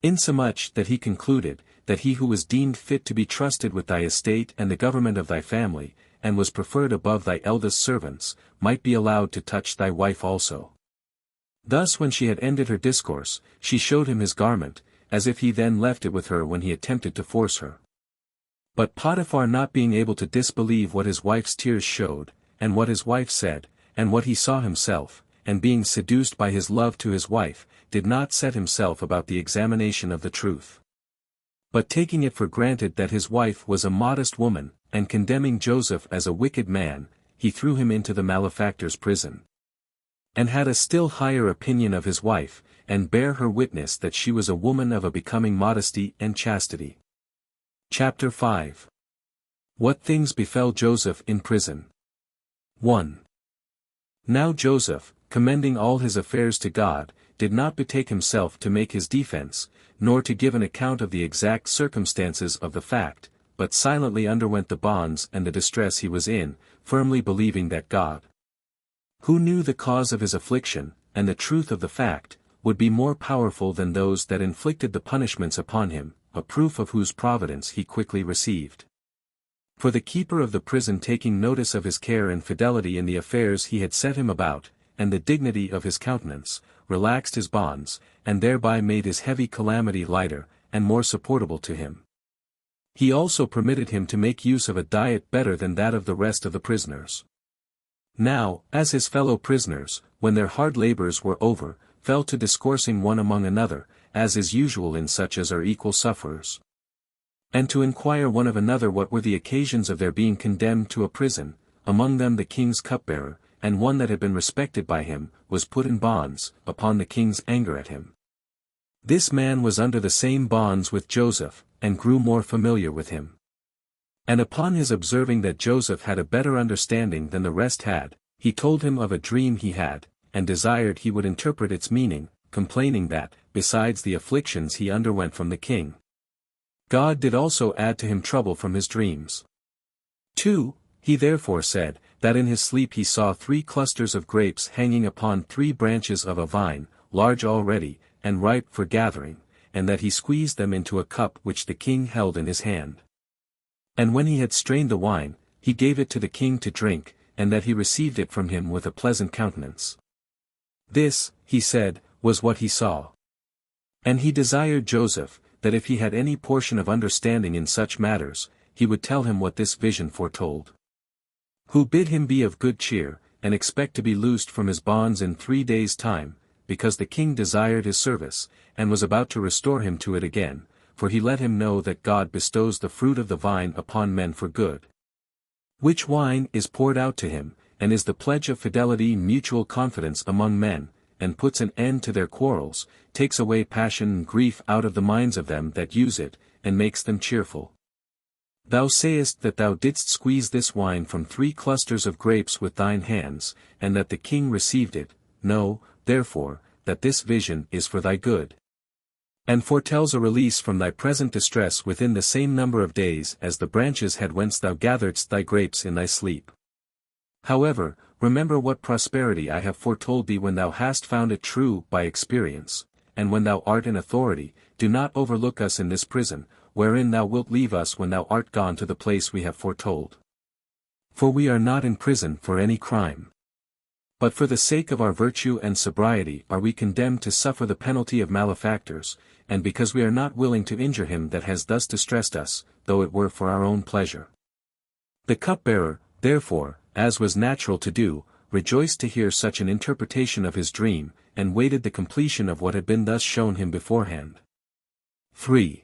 Insomuch that he concluded, that he who was deemed fit to be trusted with thy estate and the government of thy family, and was preferred above thy eldest servants, might be allowed to touch thy wife also. Thus when she had ended her discourse, she showed him his garment, as if he then left it with her when he attempted to force her. But Potiphar, not being able to disbelieve what his wife's tears showed, and what his wife said, and what he saw himself, and being seduced by his love to his wife, did not set himself about the examination of the truth. But taking it for granted that his wife was a modest woman, and condemning Joseph as a wicked man, he threw him into the malefactor's prison. And had a still higher opinion of his wife, and bare her witness that she was a woman of a becoming modesty and chastity. Chapter 5. What things befell Joseph in prison. 1. Now Joseph, commending all his affairs to God, did not betake himself to make his defense, nor to give an account of the exact circumstances of the fact, but silently underwent the bonds and the distress he was in, firmly believing that God, who knew the cause of his affliction, and the truth of the fact, would be more powerful than those that inflicted the punishments upon him, a proof of whose providence he quickly received. For the keeper of the prison, taking notice of his care and fidelity in the affairs he had set him about, and the dignity of his countenance, relaxed his bonds, and thereby made his heavy calamity lighter, and more supportable to him. He also permitted him to make use of a diet better than that of the rest of the prisoners. Now, as his fellow prisoners, when their hard labors were over, fell to discoursing one among another, as is usual in such as are equal sufferers, and to inquire one of another what were the occasions of their being condemned to a prison, among them the king's cupbearer, and one that had been respected by him, was put in bonds, upon the king's anger at him. This man was under the same bonds with Joseph, and grew more familiar with him. And upon his observing that Joseph had a better understanding than the rest had, he told him of a dream he had, and desired he would interpret its meaning, complaining that, besides the afflictions he underwent from the king, God did also add to him trouble from his dreams. 2. He therefore said, that in his sleep he saw 3 clusters of grapes hanging upon 3 branches of a vine, large already, and ripe for gathering, and that he squeezed them into a cup which the king held in his hand. And when he had strained the wine, he gave it to the king to drink, and that he received it from him with a pleasant countenance. This, he said, was what he saw. And he desired Joseph, that if he had any portion of understanding in such matters, he would tell him what this vision foretold. Who bid him be of good cheer, and expect to be loosed from his bonds in 3 days' time, because the king desired his service, and was about to restore him to it again, for he let him know that God bestows the fruit of the vine upon men for good. Which wine is poured out to him, and is the pledge of fidelity and mutual confidence among men, and puts an end to their quarrels, takes away passion and grief out of the minds of them that use it, and makes them cheerful. Thou sayest that thou didst squeeze this wine from 3 clusters of grapes with thine hands, and that the king received it. Know, therefore, that this vision is for thy good, and foretells a release from thy present distress within the same number of days as the branches had whence thou gatheredst thy grapes in thy sleep. However, remember what prosperity I have foretold thee when thou hast found it true by experience, and when thou art in authority, do not overlook us in this prison, wherein thou wilt leave us when thou art gone to the place we have foretold. For we are not in prison for any crime, but for the sake of our virtue and sobriety are we condemned to suffer the penalty of malefactors, and because we are not willing to injure him that has thus distressed us, though it were for our own pleasure. The cupbearer, therefore, as was natural to do, rejoiced to hear such an interpretation of his dream, and waited the completion of what had been thus shown him beforehand. 3.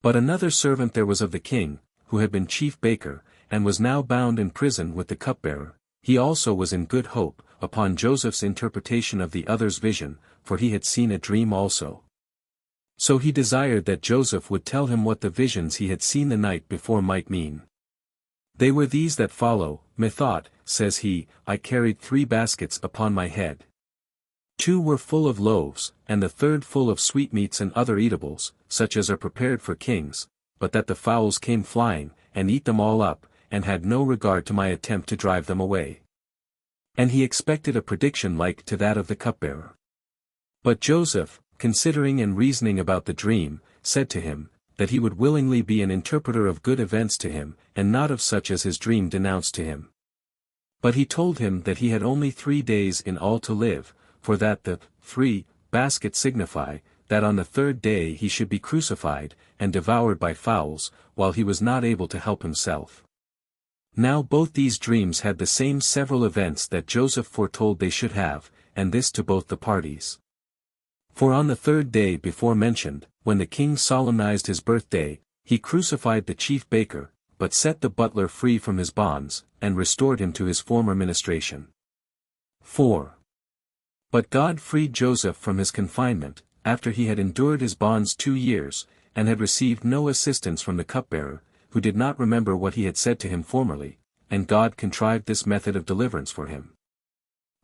But another servant there was of the king, who had been chief baker, and was now bound in prison with the cupbearer. He also was in good hope, upon Joseph's interpretation of the other's vision, for he had seen a dream also. So he desired that Joseph would tell him what the visions he had seen the night before might mean. They were these that follow. Methought, says he, I carried 3 baskets upon my head. 2 were full of loaves, and the third full of sweetmeats and other eatables, such as are prepared for kings, but that the fowls came flying, and eat them all up, and had no regard to my attempt to drive them away. And he expected a prediction like to that of the cupbearer. But Joseph, considering and reasoning about the dream, said to him, that he would willingly be an interpreter of good events to him, and not of such as his dream denounced to him. But he told him that he had only 3 days in all to live, for that the 3 baskets signify, that on the 3rd day he should be crucified, and devoured by fowls, while he was not able to help himself. Now both these dreams had the same several events that Joseph foretold they should have, and this to both the parties. For on the 3rd day before mentioned, when the king solemnized his birthday, he crucified the chief baker, but set the butler free from his bonds, and restored him to his former ministration. 4. But God freed Joseph from his confinement, after he had endured his bonds 2 years, and had received no assistance from the cupbearer, who did not remember what he had said to him formerly, and God contrived this method of deliverance for him.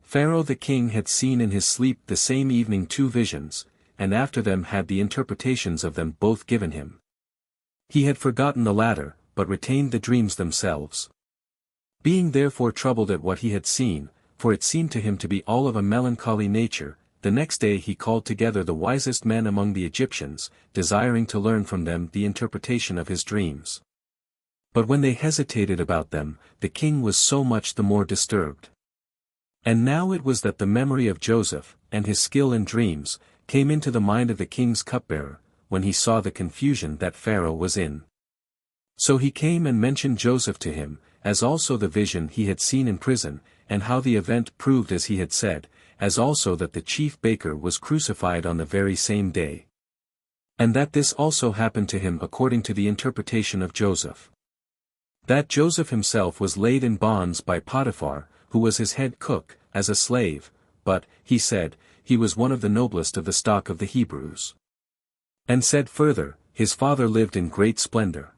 Pharaoh the king had seen in his sleep the same evening 2 visions, and after them had the interpretations of them both given him. He had forgotten the latter, but retained the dreams themselves. Being therefore troubled at what he had seen, for it seemed to him to be all of a melancholy nature, the next day he called together the wisest men among the Egyptians, desiring to learn from them the interpretation of his dreams. But when they hesitated about them, the king was so much the more disturbed. And now it was that the memory of Joseph, and his skill in dreams, came into the mind of the king's cupbearer, when he saw the confusion that Pharaoh was in. So he came and mentioned Joseph to him, as also the vision he had seen in prison, and how the event proved as he had said, as also that the chief baker was crucified on the very same day. And that this also happened to him according to the interpretation of Joseph. That Joseph himself was laid in bonds by Potiphar, who was his head cook, as a slave, but, he said, he was one of the noblest of the stock of the Hebrews. And said further, his father lived in great splendor.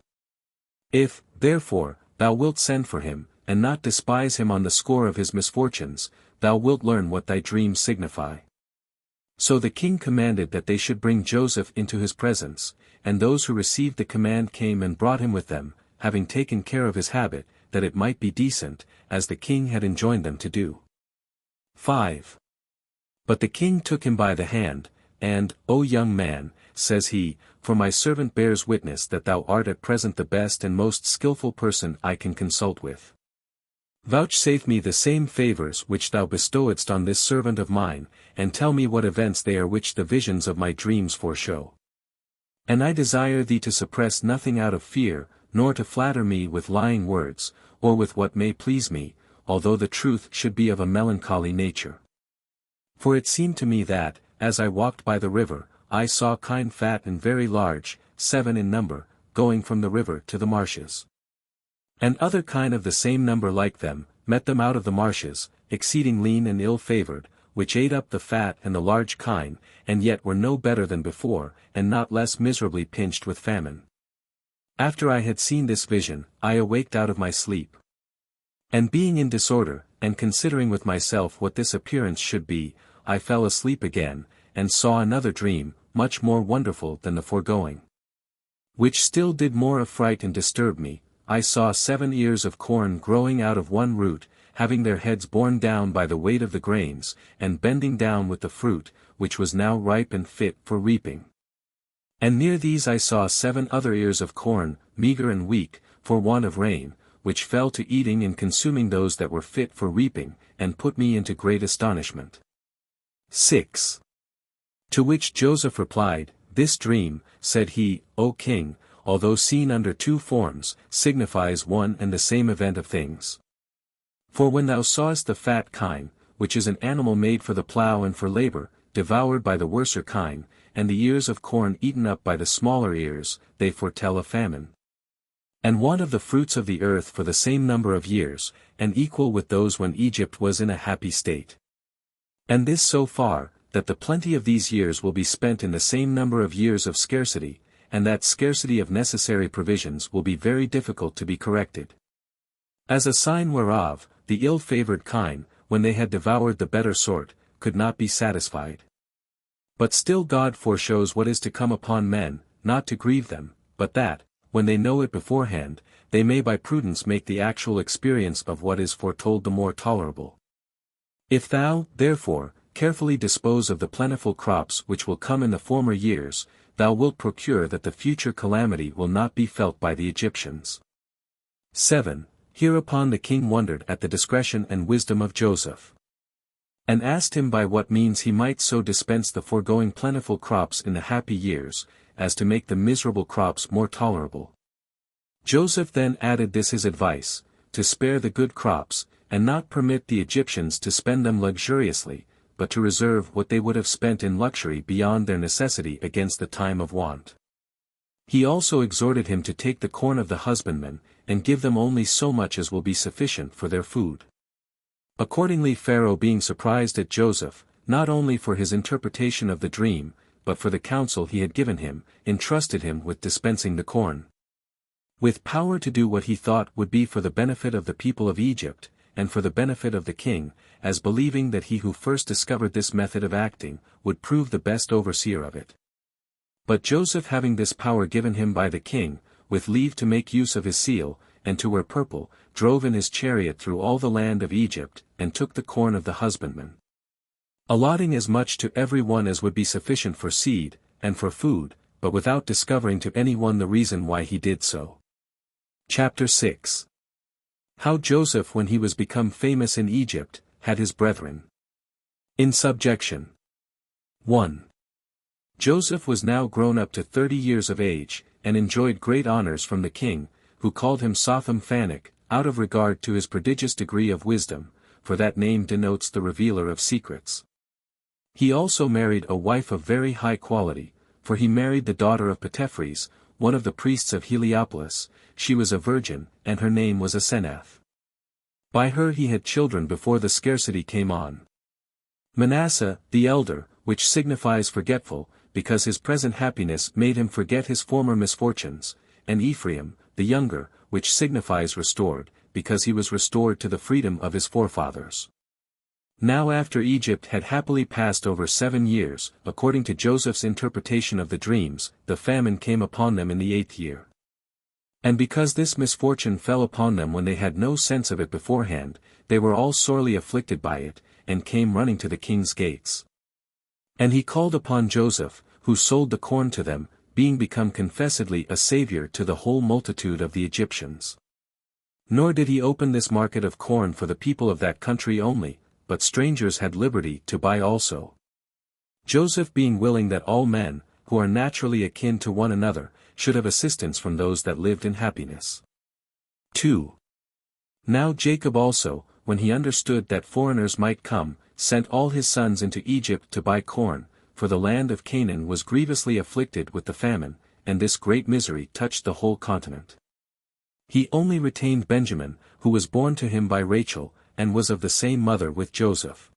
If, therefore, thou wilt send for him, and not despise him on the score of his misfortunes, thou wilt learn what thy dreams signify. So the king commanded that they should bring Joseph into his presence, and those who received the command came and brought him with them, having taken care of his habit, that it might be decent, as the king had enjoined them to do. 5. But the king took him by the hand, and, O young man, says he, for my servant bears witness that thou art at present the best and most skillful person I can consult with. Vouchsafe me the same favors which thou bestowedst on this servant of mine, and tell me what events they are which the visions of my dreams foreshow. And I desire thee to suppress nothing out of fear, nor to flatter me with lying words, or with what may please me, although the truth should be of a melancholy nature. For it seemed to me that, as I walked by the river, I saw kine fat and very large, 7 in number, going from the river to the marshes. And other kine of the same number like them, met them out of the marshes, exceeding lean and ill-favored, which ate up the fat and the large kine, and yet were no better than before, and not less miserably pinched with famine. After I had seen this vision, I awaked out of my sleep. And being in disorder, and considering with myself what this appearance should be, I fell asleep again, and saw another dream, much more wonderful than the foregoing. Which still did more affright and disturb me. I saw 7 ears of corn growing out of one root, having their heads borne down by the weight of the grains, and bending down with the fruit, which was now ripe and fit for reaping. And near these I saw 7 other ears of corn, meager and weak, for want of rain, which fell to eating and consuming those that were fit for reaping, and put me into great astonishment. 6. To which Joseph replied, This dream, said he, O king, although seen under 2 forms, signifies one and the same event of things. For when thou sawest the fat kine, which is an animal made for the plough and for labor, devoured by the worser kine, and the ears of corn eaten up by the smaller ears, they foretell a famine. And want of the fruits of the earth for the same number of years, and equal with those when Egypt was in a happy state. And this so far, that the plenty of these years will be spent in the same number of years of scarcity, and that scarcity of necessary provisions will be very difficult to be corrected. As a sign whereof, the ill-favored kine, when they had devoured the better sort, could not be satisfied. But still God foreshows what is to come upon men, not to grieve them, but that, when they know it beforehand, they may by prudence make the actual experience of what is foretold the more tolerable. If thou, therefore, carefully dispose of the plentiful crops which will come in the former years, thou wilt procure that the future calamity will not be felt by the Egyptians. 7. Hereupon the king wondered at the discretion and wisdom of Joseph, and asked him by what means he might so dispense the foregoing plentiful crops in the happy years, as to make the miserable crops more tolerable. Joseph then added this his advice, to spare the good crops, and not permit the Egyptians to spend them luxuriously, but to reserve what they would have spent in luxury beyond their necessity against the time of want. He also exhorted him to take the corn of the husbandmen, and give them only so much as will be sufficient for their food. Accordingly Pharaoh, being surprised at Joseph, not only for his interpretation of the dream, but for the counsel he had given him, entrusted him with dispensing the corn, with power to do what he thought would be for the benefit of the people of Egypt, and for the benefit of the king, as believing that he who first discovered this method of acting, would prove the best overseer of it. But Joseph, having this power given him by the king, with leave to make use of his seal, and to wear purple, drove in his chariot through all the land of Egypt, and took the corn of the husbandmen, allotting as much to every one as would be sufficient for seed, and for food, but without discovering to any one the reason why he did so. Chapter 6. How Joseph, when he was become famous in Egypt, had his brethren in subjection. 1. Joseph was now grown up to 30 years of age, and enjoyed great honors from the king, who called him Sotham Phanek, out of regard to his prodigious degree of wisdom, for that name denotes the revealer of secrets. He also married a wife of very high quality, for he married the daughter of Potephares, one of the priests of Heliopolis. She was a virgin, and her name was Asenath. By her he had children before the scarcity came on. Manasseh, the elder, which signifies forgetful, because his present happiness made him forget his former misfortunes, and Ephraim, the younger, which signifies restored, because he was restored to the freedom of his forefathers. Now after Egypt had happily passed over 7 years, according to Joseph's interpretation of the dreams, the famine came upon them in the 8th year. And because this misfortune fell upon them when they had no sense of it beforehand, they were all sorely afflicted by it, and came running to the king's gates. And he called upon Joseph, who sold the corn to them, being become confessedly a savior to the whole multitude of the Egyptians. Nor did he open this market of corn for the people of that country only, but strangers had liberty to buy also. Joseph being willing that all men, who are naturally akin to one another, should have assistance from those that lived in happiness. 2. Now Jacob also, when he understood that foreigners might come, sent all his sons into Egypt to buy corn, for the land of Canaan was grievously afflicted with the famine, and this great misery touched the whole continent. He only retained Benjamin, who was born to him by Rachel, and was of the same mother with Joseph.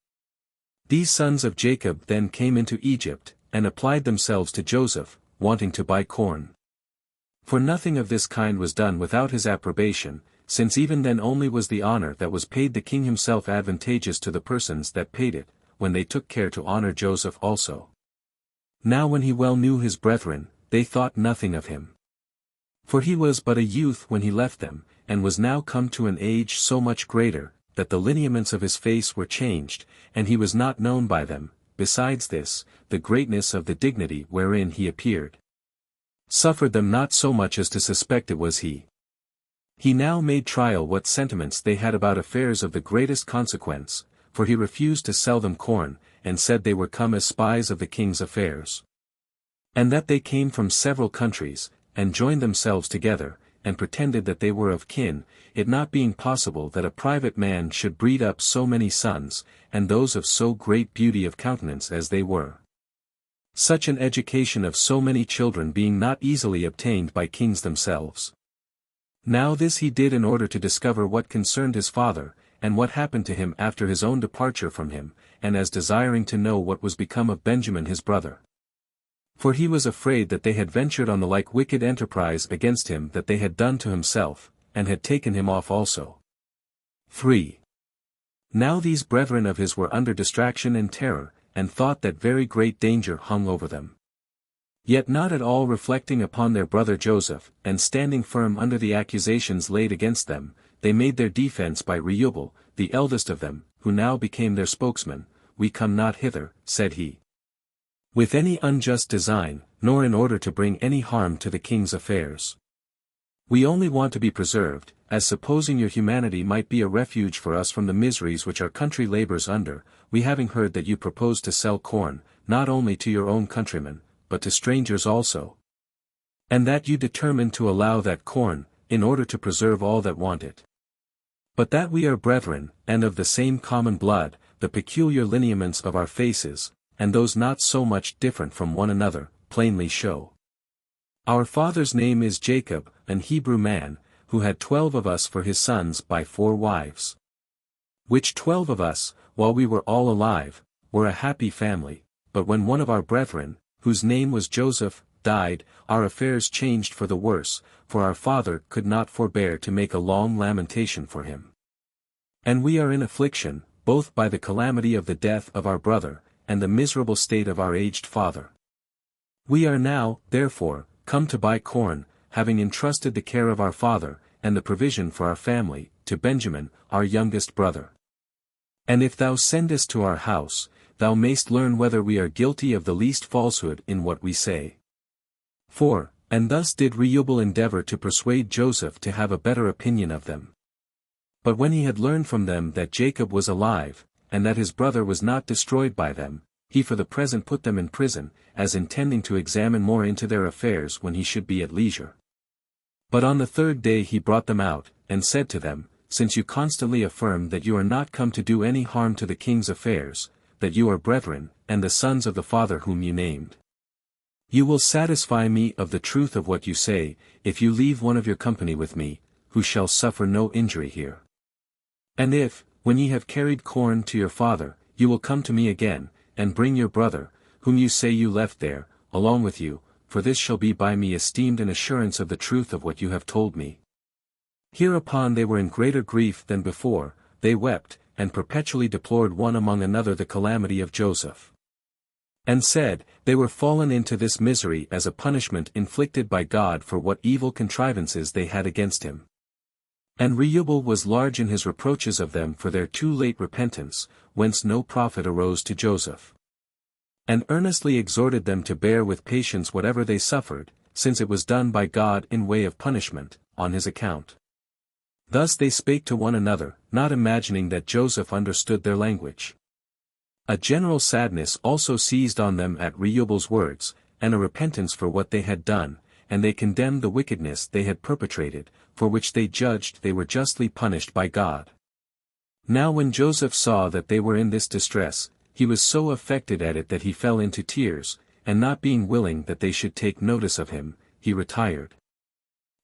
These sons of Jacob then came into Egypt, and applied themselves to Joseph, wanting to buy corn. For nothing of this kind was done without his approbation, since even then only was the honor that was paid the king himself advantageous to the persons that paid it, when they took care to honor Joseph also. Now when he well knew his brethren, they thought nothing of him. For he was but a youth when he left them, and was now come to an age so much greater, that the lineaments of his face were changed, and he was not known by them. Besides this, the greatness of the dignity wherein he appeared suffered them not so much as to suspect it was he. He now made trial what sentiments they had about affairs of the greatest consequence, for he refused to sell them corn, and said they were come as spies of the king's affairs, and that they came from several countries, and joined themselves together, and pretended that they were of kin, it not being possible that a private man should breed up so many sons, and those of so great beauty of countenance as they were. Such an education of so many children being not easily obtained by kings themselves. Now this he did in order to discover what concerned his father, and what happened to him after his own departure from him, and as desiring to know what was become of Benjamin his brother. For he was afraid that they had ventured on the like wicked enterprise against him that they had done to himself, and had taken him off also. 3. Now these brethren of his were under distraction and terror, and thought that very great danger hung over them. Yet not at all reflecting upon their brother Joseph, and standing firm under the accusations laid against them, they made their defense by Reuel, the eldest of them, who now became their spokesman, we come not hither, said he, with any unjust design, nor in order to bring any harm to the king's affairs. We only want to be preserved, as supposing your humanity might be a refuge for us from the miseries which our country labors under, we having heard that you propose to sell corn, not only to your own countrymen, but to strangers also. And that you determine to allow that corn, in order to preserve all that want it. But that we are brethren, and of the same common blood, the peculiar lineaments of our faces, and those not so much different from one another, plainly show. Our father's name is Jacob, an Hebrew man, who had 12 of us for his sons by 4 wives. Which 12 of us, while we were all alive, were a happy family, but when one of our brethren, whose name was Joseph, died, our affairs changed for the worse, for our father could not forbear to make a long lamentation for him. And we are in affliction, both by the calamity of the death of our brother, and the miserable state of our aged father. We are now, therefore, come to buy corn, having entrusted the care of our father, and the provision for our family, to Benjamin, our youngest brother. And if thou sendest to our house, thou mayst learn whether we are guilty of the least falsehood in what we say. 4. And thus did Reubel endeavor to persuade Joseph to have a better opinion of them. But when he had learned from them that Jacob was alive, and that his brother was not destroyed by them, he for the present put them in prison, as intending to examine more into their affairs when he should be at leisure. But on the 3rd day he brought them out, and said to them, Since you constantly affirm that you are not come to do any harm to the king's affairs, that you are brethren, and the sons of the father whom you named, you will satisfy me of the truth of what you say, if you leave one of your company with me, who shall suffer no injury here. And if, when ye have carried corn to your father, you will come to me again, and bring your brother, whom you say you left there, along with you, for this shall be by me esteemed an assurance of the truth of what you have told me. Hereupon they were in greater grief than before, they wept, and perpetually deplored one among another the calamity of Joseph. And said, they were fallen into this misery as a punishment inflicted by God for what evil contrivances they had against him. And Reubel was large in his reproaches of them for their too late repentance, whence no profit arose to Joseph. And earnestly exhorted them to bear with patience whatever they suffered, since it was done by God in way of punishment, on his account. Thus they spake to one another, not imagining that Joseph understood their language. A general sadness also seized on them at Reubel's words, and a repentance for what they had done, and they condemned the wickedness they had perpetrated, for which they judged they were justly punished by God. Now when Joseph saw that they were in this distress, he was so affected at it that he fell into tears, and not being willing that they should take notice of him, he retired.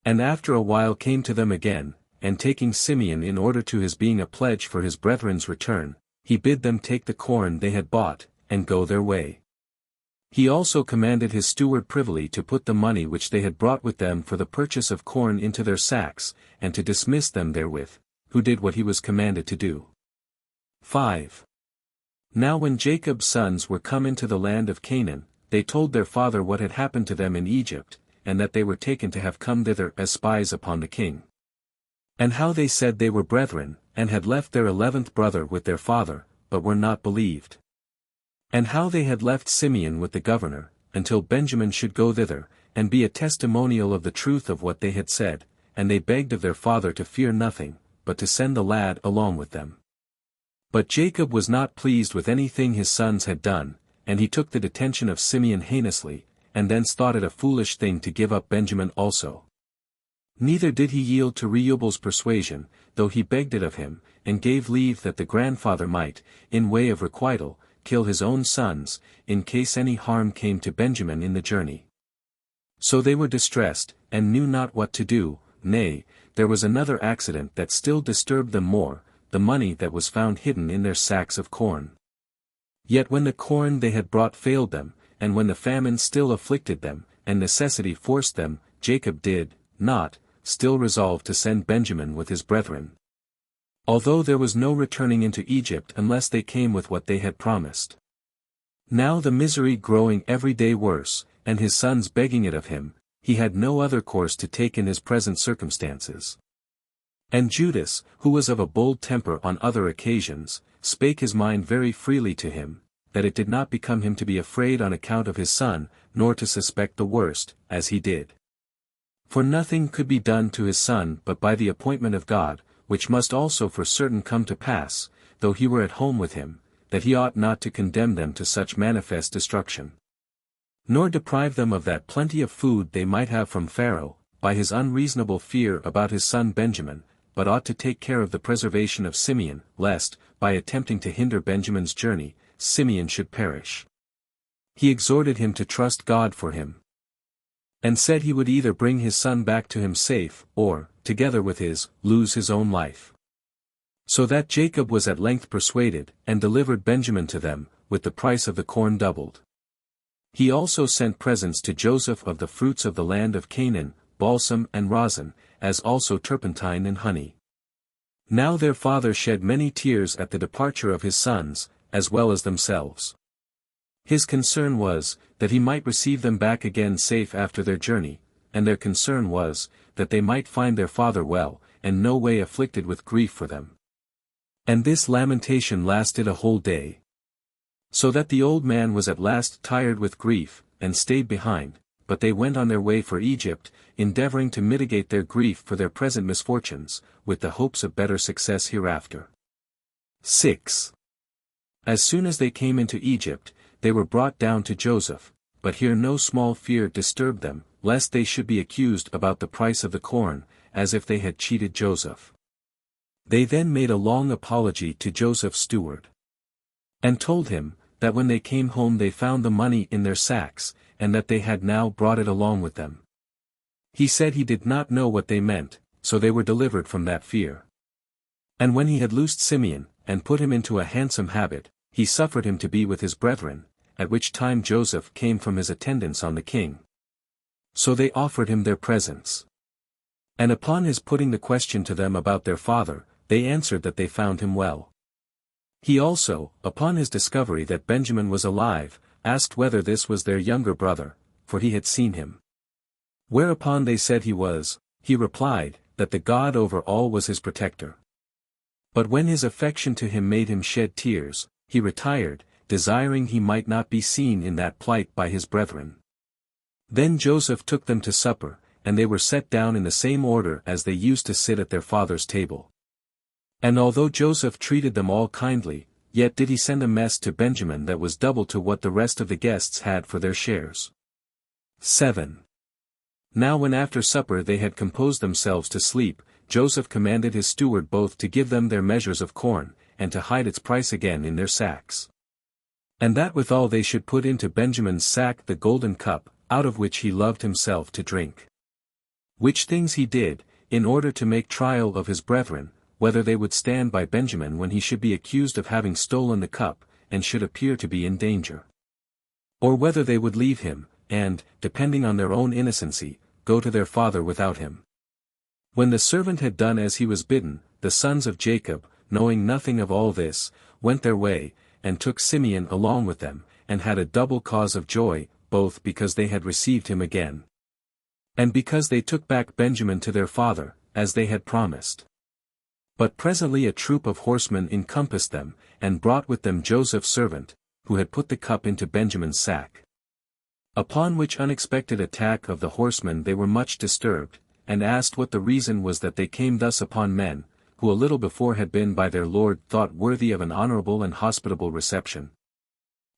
And after a while came to them again, and taking Simeon in order to his being a pledge for his brethren's return, he bid them take the corn they had bought, and go their way. He also commanded his steward privily to put the money which they had brought with them for the purchase of corn into their sacks, and to dismiss them therewith, who did what he was commanded to do. 5. Now when Jacob's sons were come into the land of Canaan, they told their father what had happened to them in Egypt, and that they were taken to have come thither as spies upon the king. And how they said they were brethren, and had left their 11th brother with their father, but were not believed. And how they had left Simeon with the governor, until Benjamin should go thither, and be a testimonial of the truth of what they had said, and they begged of their father to fear nothing, but to send the lad along with them. But Jacob was not pleased with anything his sons had done, and he took the detention of Simeon heinously, and thence thought it a foolish thing to give up Benjamin also. Neither did he yield to Reubel's persuasion, though he begged it of him, and gave leave that the grandfather might, in way of requital, kill his own sons, in case any harm came to Benjamin in the journey. So they were distressed, and knew not what to do. Nay, there was another accident that still disturbed them more, the money that was found hidden in their sacks of corn. Yet when the corn they had brought failed them, and when the famine still afflicted them, and necessity forced them, Jacob did not, still resolve to send Benjamin with his brethren. Although there was no returning into Egypt unless they came with what they had promised. Now the misery growing every day worse, and his sons begging it of him, he had no other course to take in his present circumstances. And Judas, who was of a bold temper on other occasions, spake his mind very freely to him, that it did not become him to be afraid on account of his son, nor to suspect the worst, as he did. For nothing could be done to his son but by the appointment of God, which must also for certain come to pass, though he were at home with him, that he ought not to condemn them to such manifest destruction. Nor deprive them of that plenty of food they might have from Pharaoh, by his unreasonable fear about his son Benjamin, but ought to take care of the preservation of Simeon, lest, by attempting to hinder Benjamin's journey, Simeon should perish. He exhorted him to trust God for him, and said he would either bring his son back to him safe, or, together with lose his own life. So that Jacob was at length persuaded, and delivered Benjamin to them, with the price of the corn doubled. He also sent presents to Joseph of the fruits of the land of Canaan, balsam and rosin, as also turpentine and honey. Now their father shed many tears at the departure of his sons, as well as themselves. His concern was, that he might receive them back again safe after their journey, and their concern was, that they might find their father well, and no way afflicted with grief for them. And this lamentation lasted a whole day. So that the old man was at last tired with grief, and stayed behind, but they went on their way for Egypt, endeavoring to mitigate their grief for their present misfortunes, with the hopes of better success hereafter. 6. As soon as they came into Egypt, they were brought down to Joseph, but here no small fear disturbed them, lest they should be accused about the price of the corn, as if they had cheated Joseph. They then made a long apology to Joseph's steward, and told him, that when they came home they found the money in their sacks, and that they had now brought it along with them. He said he did not know what they meant, so they were delivered from that fear. And when he had loosed Simeon, and put him into a handsome habit, he suffered him to be with his brethren, at which time Joseph came from his attendance on the king. So they offered him their presents. And upon his putting the question to them about their father, they answered that they found him well. He also, upon his discovery that Benjamin was alive, asked whether this was their younger brother, for he had seen him. Whereupon they said he was. He replied, that the God over all was his protector. But when his affection to him made him shed tears, he retired, desiring he might not be seen in that plight by his brethren. Then Joseph took them to supper, and they were set down in the same order as they used to sit at their father's table. And although Joseph treated them all kindly, yet did he send a mess to Benjamin that was double to what the rest of the guests had for their shares. 7. Now when after supper they had composed themselves to sleep, Joseph commanded his steward both to give them their measures of corn, and to hide its price again in their sacks. And that withal they should put into Benjamin's sack the golden cup, out of which he loved himself to drink. Which things he did, in order to make trial of his brethren, whether they would stand by Benjamin when he should be accused of having stolen the cup, and should appear to be in danger. Or whether they would leave him, and, depending on their own innocency, go to their father without him. When the servant had done as he was bidden, the sons of Jacob, knowing nothing of all this, went their way, and took Simeon along with them, and had a double cause of joy, both because they had received him again, and because they took back Benjamin to their father, as they had promised. But presently a troop of horsemen encompassed them, and brought with them Joseph's servant, who had put the cup into Benjamin's sack. Upon which unexpected attack of the horsemen they were much disturbed, and asked what the reason was that they came thus upon men, who a little before had been by their Lord thought worthy of an honorable and hospitable reception.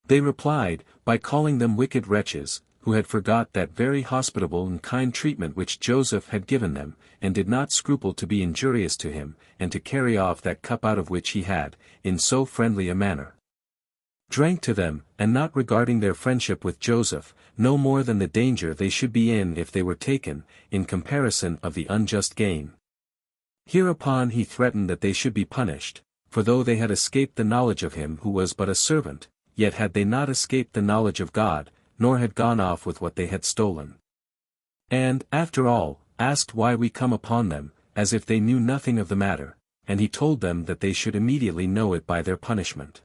They replied, by calling them wicked wretches, who had forgot that very hospitable and kind treatment which Joseph had given them, and did not scruple to be injurious to him, and to carry off that cup out of which he had, in so friendly a manner, drank to them, and not regarding their friendship with Joseph, no more than the danger they should be in if they were taken, in comparison of the unjust gain. Hereupon he threatened that they should be punished, for though they had escaped the knowledge of him who was but a servant, yet had they not escaped the knowledge of God, nor had gone off with what they had stolen. And, after all, asked why we come upon them, as if they knew nothing of the matter, and he told them that they should immediately know it by their punishment.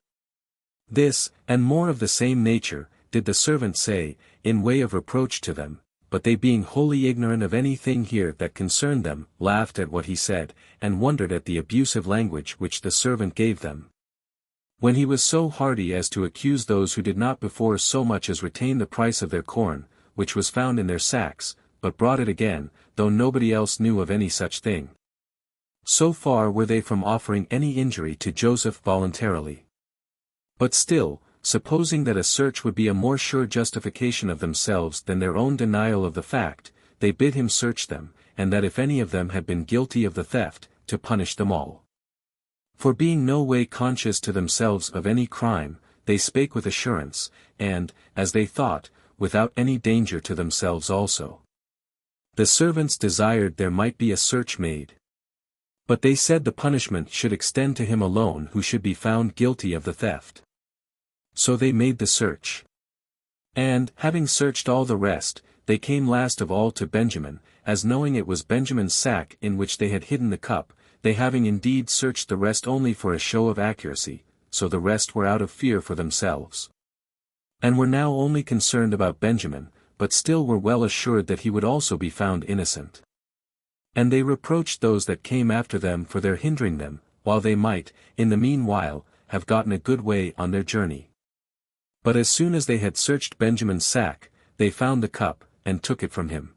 This, and more of the same nature, did the servant say, in way of reproach to them, but they being wholly ignorant of any thing here that concerned them, laughed at what he said, and wondered at the abusive language which the servant gave them. When he was so hardy as to accuse those who did not before so much as retain the price of their corn, which was found in their sacks, but brought it again, though nobody else knew of any such thing. So far were they from offering any injury to Joseph voluntarily. But still, supposing that a search would be a more sure justification of themselves than their own denial of the fact, they bid him search them, and that if any of them had been guilty of the theft, to punish them all. For being no way conscious to themselves of any crime, they spake with assurance, and, as they thought, without any danger to themselves also. The servants desired there might be a search made. But they said the punishment should extend to him alone who should be found guilty of the theft. So they made the search. And, having searched all the rest, they came last of all to Benjamin, as knowing it was Benjamin's sack in which they had hidden the cup, they having indeed searched the rest only for a show of accuracy, so the rest were out of fear for themselves. And were now only concerned about Benjamin, but still were well assured that he would also be found innocent. And they reproached those that came after them for their hindering them, while they might, in the meanwhile, have gotten a good way on their journey. But as soon as they had searched Benjamin's sack, they found the cup, and took it from him.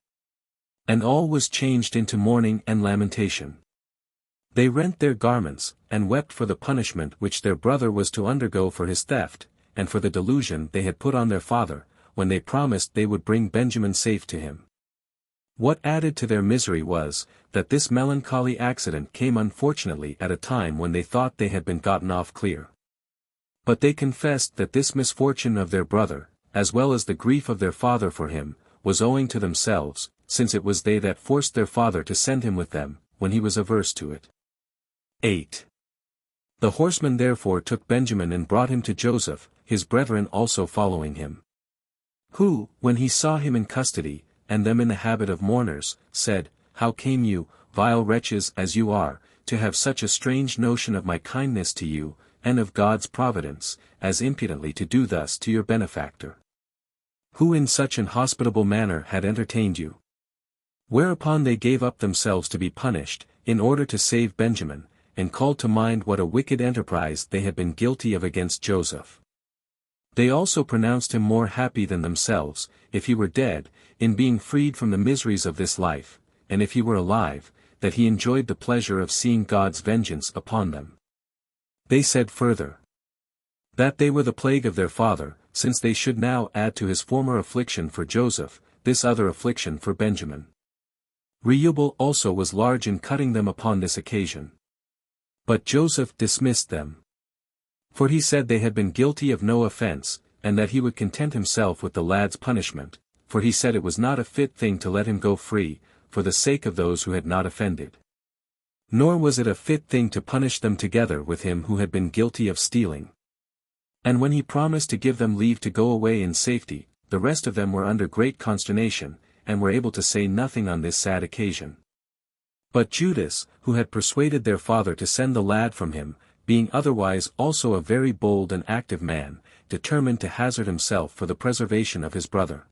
And all was changed into mourning and lamentation. They rent their garments, and wept for the punishment which their brother was to undergo for his theft, and for the delusion they had put on their father, when they promised they would bring Benjamin safe to him. What added to their misery was, that this melancholy accident came unfortunately at a time when they thought they had been gotten off clear. But they confessed that this misfortune of their brother, as well as the grief of their father for him, was owing to themselves, since it was they that forced their father to send him with them, when he was averse to it. 8. The horsemen therefore took Benjamin and brought him to Joseph, his brethren also following him. Who, when he saw him in custody, and them in the habit of mourners, said, How came you, vile wretches as you are, to have such a strange notion of my kindness to you, and of God's providence, as impudently to do thus to your benefactor? Who in such an hospitable manner had entertained you? Whereupon they gave up themselves to be punished, in order to save Benjamin, and called to mind what a wicked enterprise they had been guilty of against Joseph. They also pronounced him more happy than themselves, if he were dead, in being freed from the miseries of this life, and if he were alive, that he enjoyed the pleasure of seeing God's vengeance upon them. They said further, that they were the plague of their father, since they should now add to his former affliction for Joseph, this other affliction for Benjamin. Reuben also was large in cutting them upon this occasion. But Joseph dismissed them. For he said they had been guilty of no offense, and that he would content himself with the lad's punishment, for he said it was not a fit thing to let him go free, for the sake of those who had not offended. Nor was it a fit thing to punish them together with him who had been guilty of stealing. And when he promised to give them leave to go away in safety, the rest of them were under great consternation, and were able to say nothing on this sad occasion. But Judas, who had persuaded their father to send the lad from him, being otherwise also a very bold and active man, determined to hazard himself for the preservation of his brother.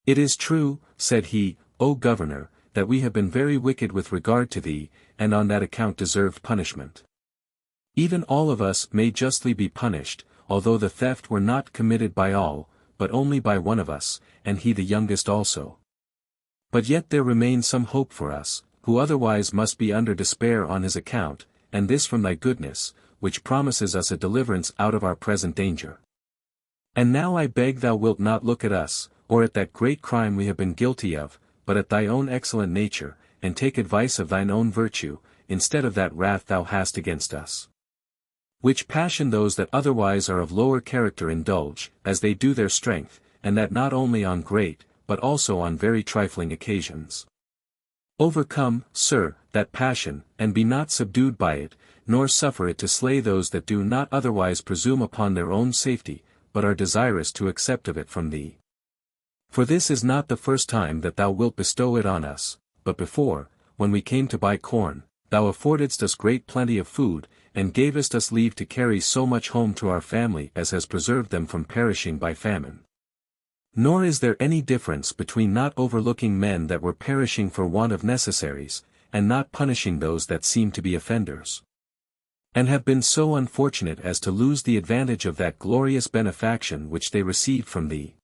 It is true, said he, O governor, that we have been very wicked with regard to thee, and on that account deserved punishment. Even all of us may justly be punished, although the theft were not committed by all, but only by one of us, and he the youngest also. But yet there remains some hope for us, who otherwise must be under despair on his account, and this from thy goodness, which promises us a deliverance out of our present danger. And now I beg thou wilt not look at us, or at that great crime we have been guilty of, but at thy own excellent nature, and take advice of thine own virtue, instead of that wrath thou hast against us. Which passion those that otherwise are of lower character indulge, as they do their strength, and that not only on great, but also on very trifling occasions. Overcome, sir, that passion, and be not subdued by it, nor suffer it to slay those that do not otherwise presume upon their own safety, but are desirous to accept of it from thee. For this is not the first time that thou wilt bestow it on us, but before, when we came to buy corn, thou affordedst us great plenty of food, and gavest us leave to carry so much home to our family as has preserved them from perishing by famine. Nor is there any difference between not overlooking men that were perishing for want of necessaries, and not punishing those that seem to be offenders, and have been so unfortunate as to lose the advantage of that glorious benefaction which they received from thee.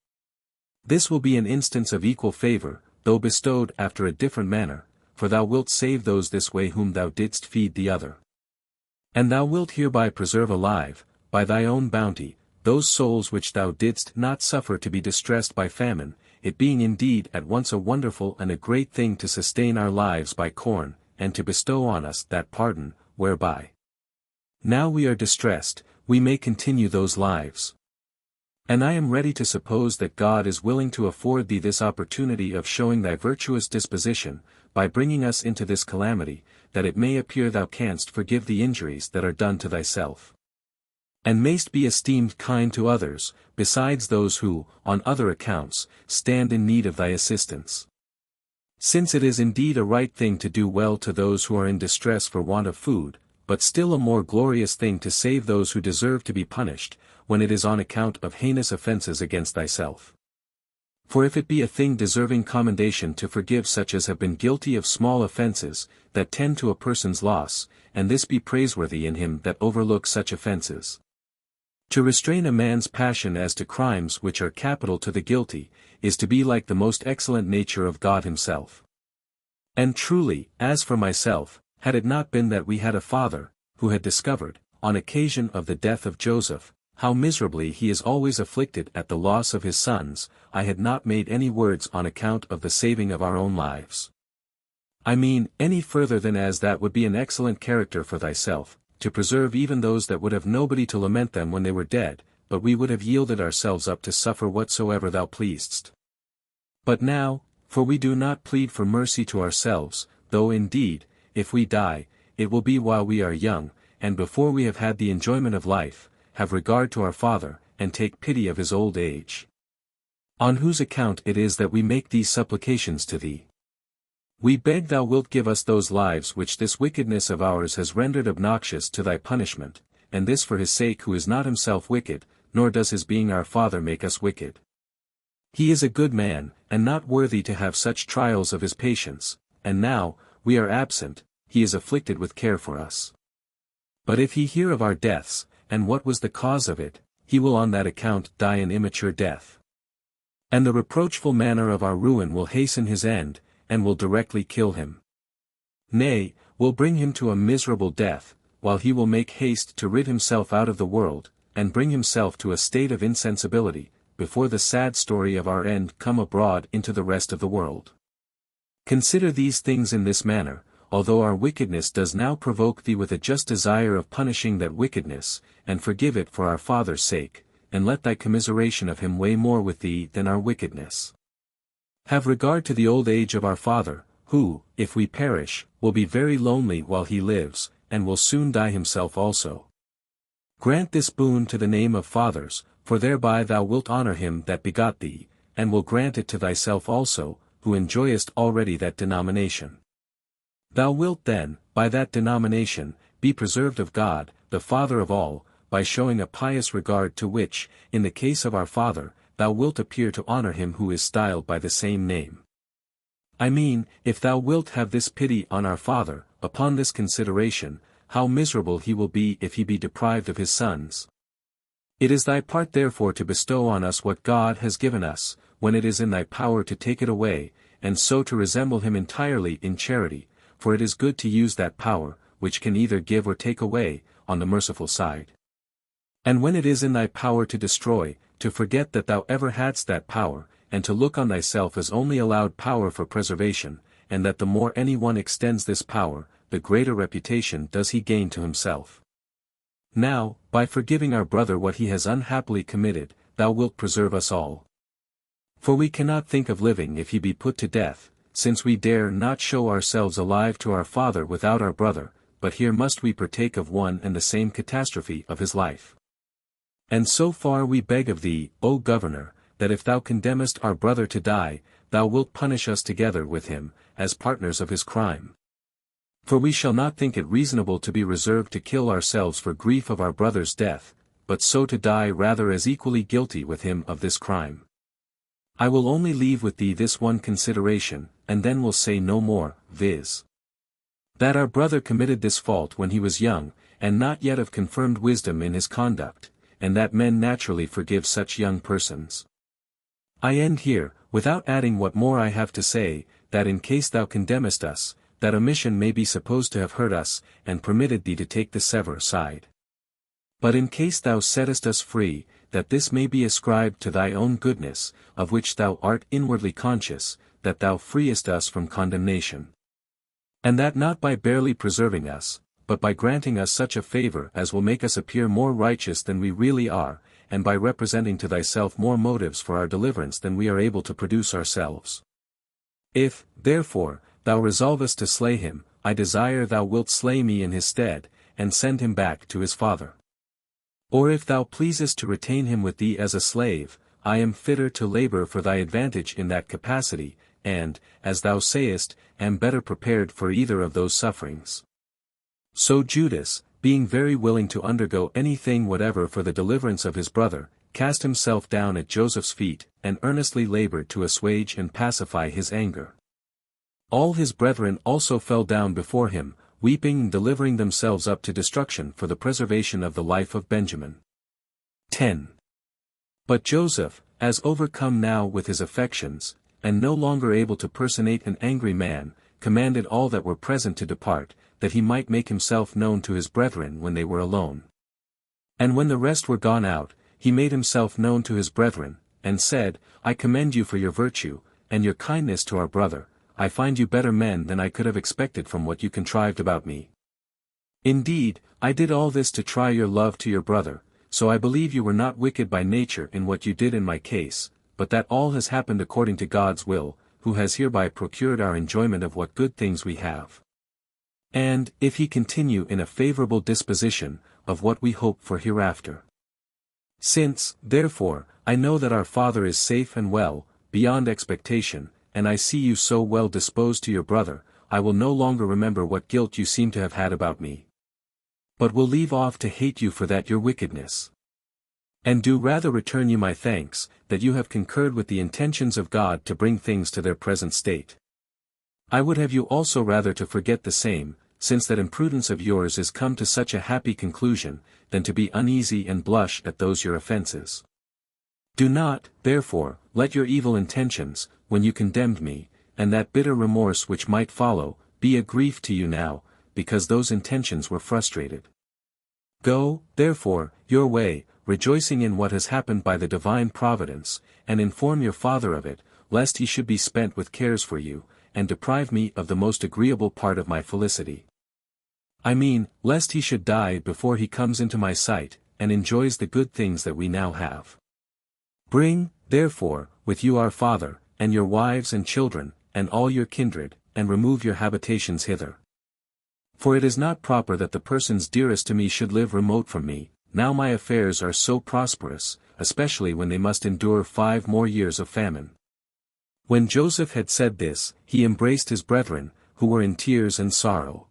This will be an instance of equal favor, though bestowed after a different manner, for thou wilt save those this way whom thou didst feed the other. And thou wilt hereby preserve alive, by thy own bounty, those souls which thou didst not suffer to be distressed by famine, it being indeed at once a wonderful and a great thing to sustain our lives by corn, and to bestow on us that pardon, whereby now we are distressed, we may continue those lives. And I am ready to suppose that God is willing to afford thee this opportunity of showing thy virtuous disposition, by bringing us into this calamity, that it may appear thou canst forgive the injuries that are done to thyself, and mayst be esteemed kind to others, besides those who, on other accounts, stand in need of thy assistance. Since it is indeed a right thing to do well to those who are in distress for want of food, but still a more glorious thing to save those who deserve to be punished, when it is on account of heinous offences against thyself. For if it be a thing deserving commendation to forgive such as have been guilty of small offences, that tend to a person's loss, and this be praiseworthy in him that overlooks such offences, to restrain a man's passion as to crimes which are capital to the guilty, is to be like the most excellent nature of God himself. And truly, as for myself, had it not been that we had a father, who had discovered, on occasion of the death of Joseph, how miserably he is always afflicted at the loss of his sons, I had not made any words on account of the saving of our own lives. I mean, any further than as that would be an excellent character for thyself, to preserve even those that would have nobody to lament them when they were dead, but we would have yielded ourselves up to suffer whatsoever thou pleasedst. But now, for we do not plead for mercy to ourselves, though indeed, if we die, it will be while we are young, and before we have had the enjoyment of life, have regard to our Father, and take pity of his old age, on whose account it is that we make these supplications to thee. We beg thou wilt give us those lives which this wickedness of ours has rendered obnoxious to thy punishment, and this for his sake who is not himself wicked, nor does his being our Father make us wicked. He is a good man, and not worthy to have such trials of his patience, and now, we are absent, he is afflicted with care for us. But if he hear of our deaths, and what was the cause of it, he will on that account die an immature death. And the reproachful manner of our ruin will hasten his end, and will directly kill him. Nay, will bring him to a miserable death, while he will make haste to rid himself out of the world, and bring himself to a state of insensibility, before the sad story of our end come abroad into the rest of the world. Consider these things in this manner, although our wickedness does now provoke thee with a just desire of punishing that wickedness, and forgive it for our Father's sake, and let thy commiseration of him weigh more with thee than our wickedness. Have regard to the old age of our Father, who, if we perish, will be very lonely while he lives, and will soon die himself also. Grant this boon to the name of fathers, for thereby thou wilt honor him that begot thee, and will grant it to thyself also, who enjoyest already that denomination. Thou wilt then, by that denomination, be preserved of God, the Father of all, by showing a pious regard to which, in the case of our Father, thou wilt appear to honor him who is styled by the same name. I mean, if thou wilt have this pity on our Father, upon this consideration, how miserable he will be if he be deprived of his sons. It is thy part therefore to bestow on us what God has given us, when it is in thy power to take it away, and so to resemble him entirely in charity, for it is good to use that power, which can either give or take away, on the merciful side. And when it is in thy power to destroy, to forget that thou ever hadst that power, and to look on thyself as only allowed power for preservation, and that the more any one extends this power, the greater reputation does he gain to himself. Now, by forgiving our brother what he has unhappily committed, thou wilt preserve us all. For we cannot think of living if he be put to death, since we dare not show ourselves alive to our Father without our brother, but here must we partake of one and the same catastrophe of his life. And so far we beg of thee, O Governor, that if thou condemnest our brother to die, thou wilt punish us together with him, as partners of his crime. For we shall not think it reasonable to be reserved to kill ourselves for grief of our brother's death, but so to die rather as equally guilty with him of this crime. I will only leave with thee this one consideration, and then will say no more, viz. that our brother committed this fault when he was young, and not yet of confirmed wisdom in his conduct, and that men naturally forgive such young persons. I end here, without adding what more I have to say, that in case thou condemnest us, that omission may be supposed to have hurt us, and permitted thee to take the sever side. But in case thou settest us free, that this may be ascribed to thy own goodness, of which thou art inwardly conscious, that thou freest us from condemnation. And that not by barely preserving us, but by granting us such a favor as will make us appear more righteous than we really are, and by representing to thyself more motives for our deliverance than we are able to produce ourselves. If, therefore, thou resolvest to slay him, I desire thou wilt slay me in his stead, and send him back to his father. Or if thou pleasest to retain him with thee as a slave, I am fitter to labor for thy advantage in that capacity, and, as thou sayest, am better prepared for either of those sufferings. So Judas, being very willing to undergo anything whatever for the deliverance of his brother, cast himself down at Joseph's feet, and earnestly labored to assuage and pacify his anger. All his brethren also fell down before him, weeping and delivering themselves up to destruction for the preservation of the life of Benjamin. 10. But Joseph, as overcome now with his affections, and no longer able to personate an angry man, commanded all that were present to depart, that he might make himself known to his brethren when they were alone. And when the rest were gone out, he made himself known to his brethren, and said, I commend you for your virtue, and your kindness to our brother. I find you better men than I could have expected from what you contrived about me. Indeed, I did all this to try your love to your brother, so I believe you were not wicked by nature in what you did in my case, but that all has happened according to God's will, who has hereby procured our enjoyment of what good things we have. And, if he continue in a favorable disposition, of what we hope for hereafter. Since, therefore, I know that our father is safe and well, beyond expectation, and I see you so well disposed to your brother, I will no longer remember what guilt you seem to have had about me. But will leave off to hate you for that your wickedness. And do rather return you my thanks, that you have concurred with the intentions of God to bring things to their present state. I would have you also rather to forget the same, since that imprudence of yours is come to such a happy conclusion, than to be uneasy and blush at those your offences. Do not, therefore, let your evil intentions, when you condemned me, and that bitter remorse which might follow, be a grief to you now, because those intentions were frustrated. Go, therefore, your way, rejoicing in what has happened by the divine providence, and inform your father of it, lest he should be spent with cares for you, and deprive me of the most agreeable part of my felicity. I mean, lest he should die before he comes into my sight, and enjoys the good things that we now have. Bring, therefore, with you our father, and your wives and children, and all your kindred, and remove your habitations hither. For it is not proper that the persons dearest to me should live remote from me, now my affairs are so prosperous, especially when they must endure 5 more years of famine. When Joseph had said this, he embraced his brethren, who were in tears and sorrow.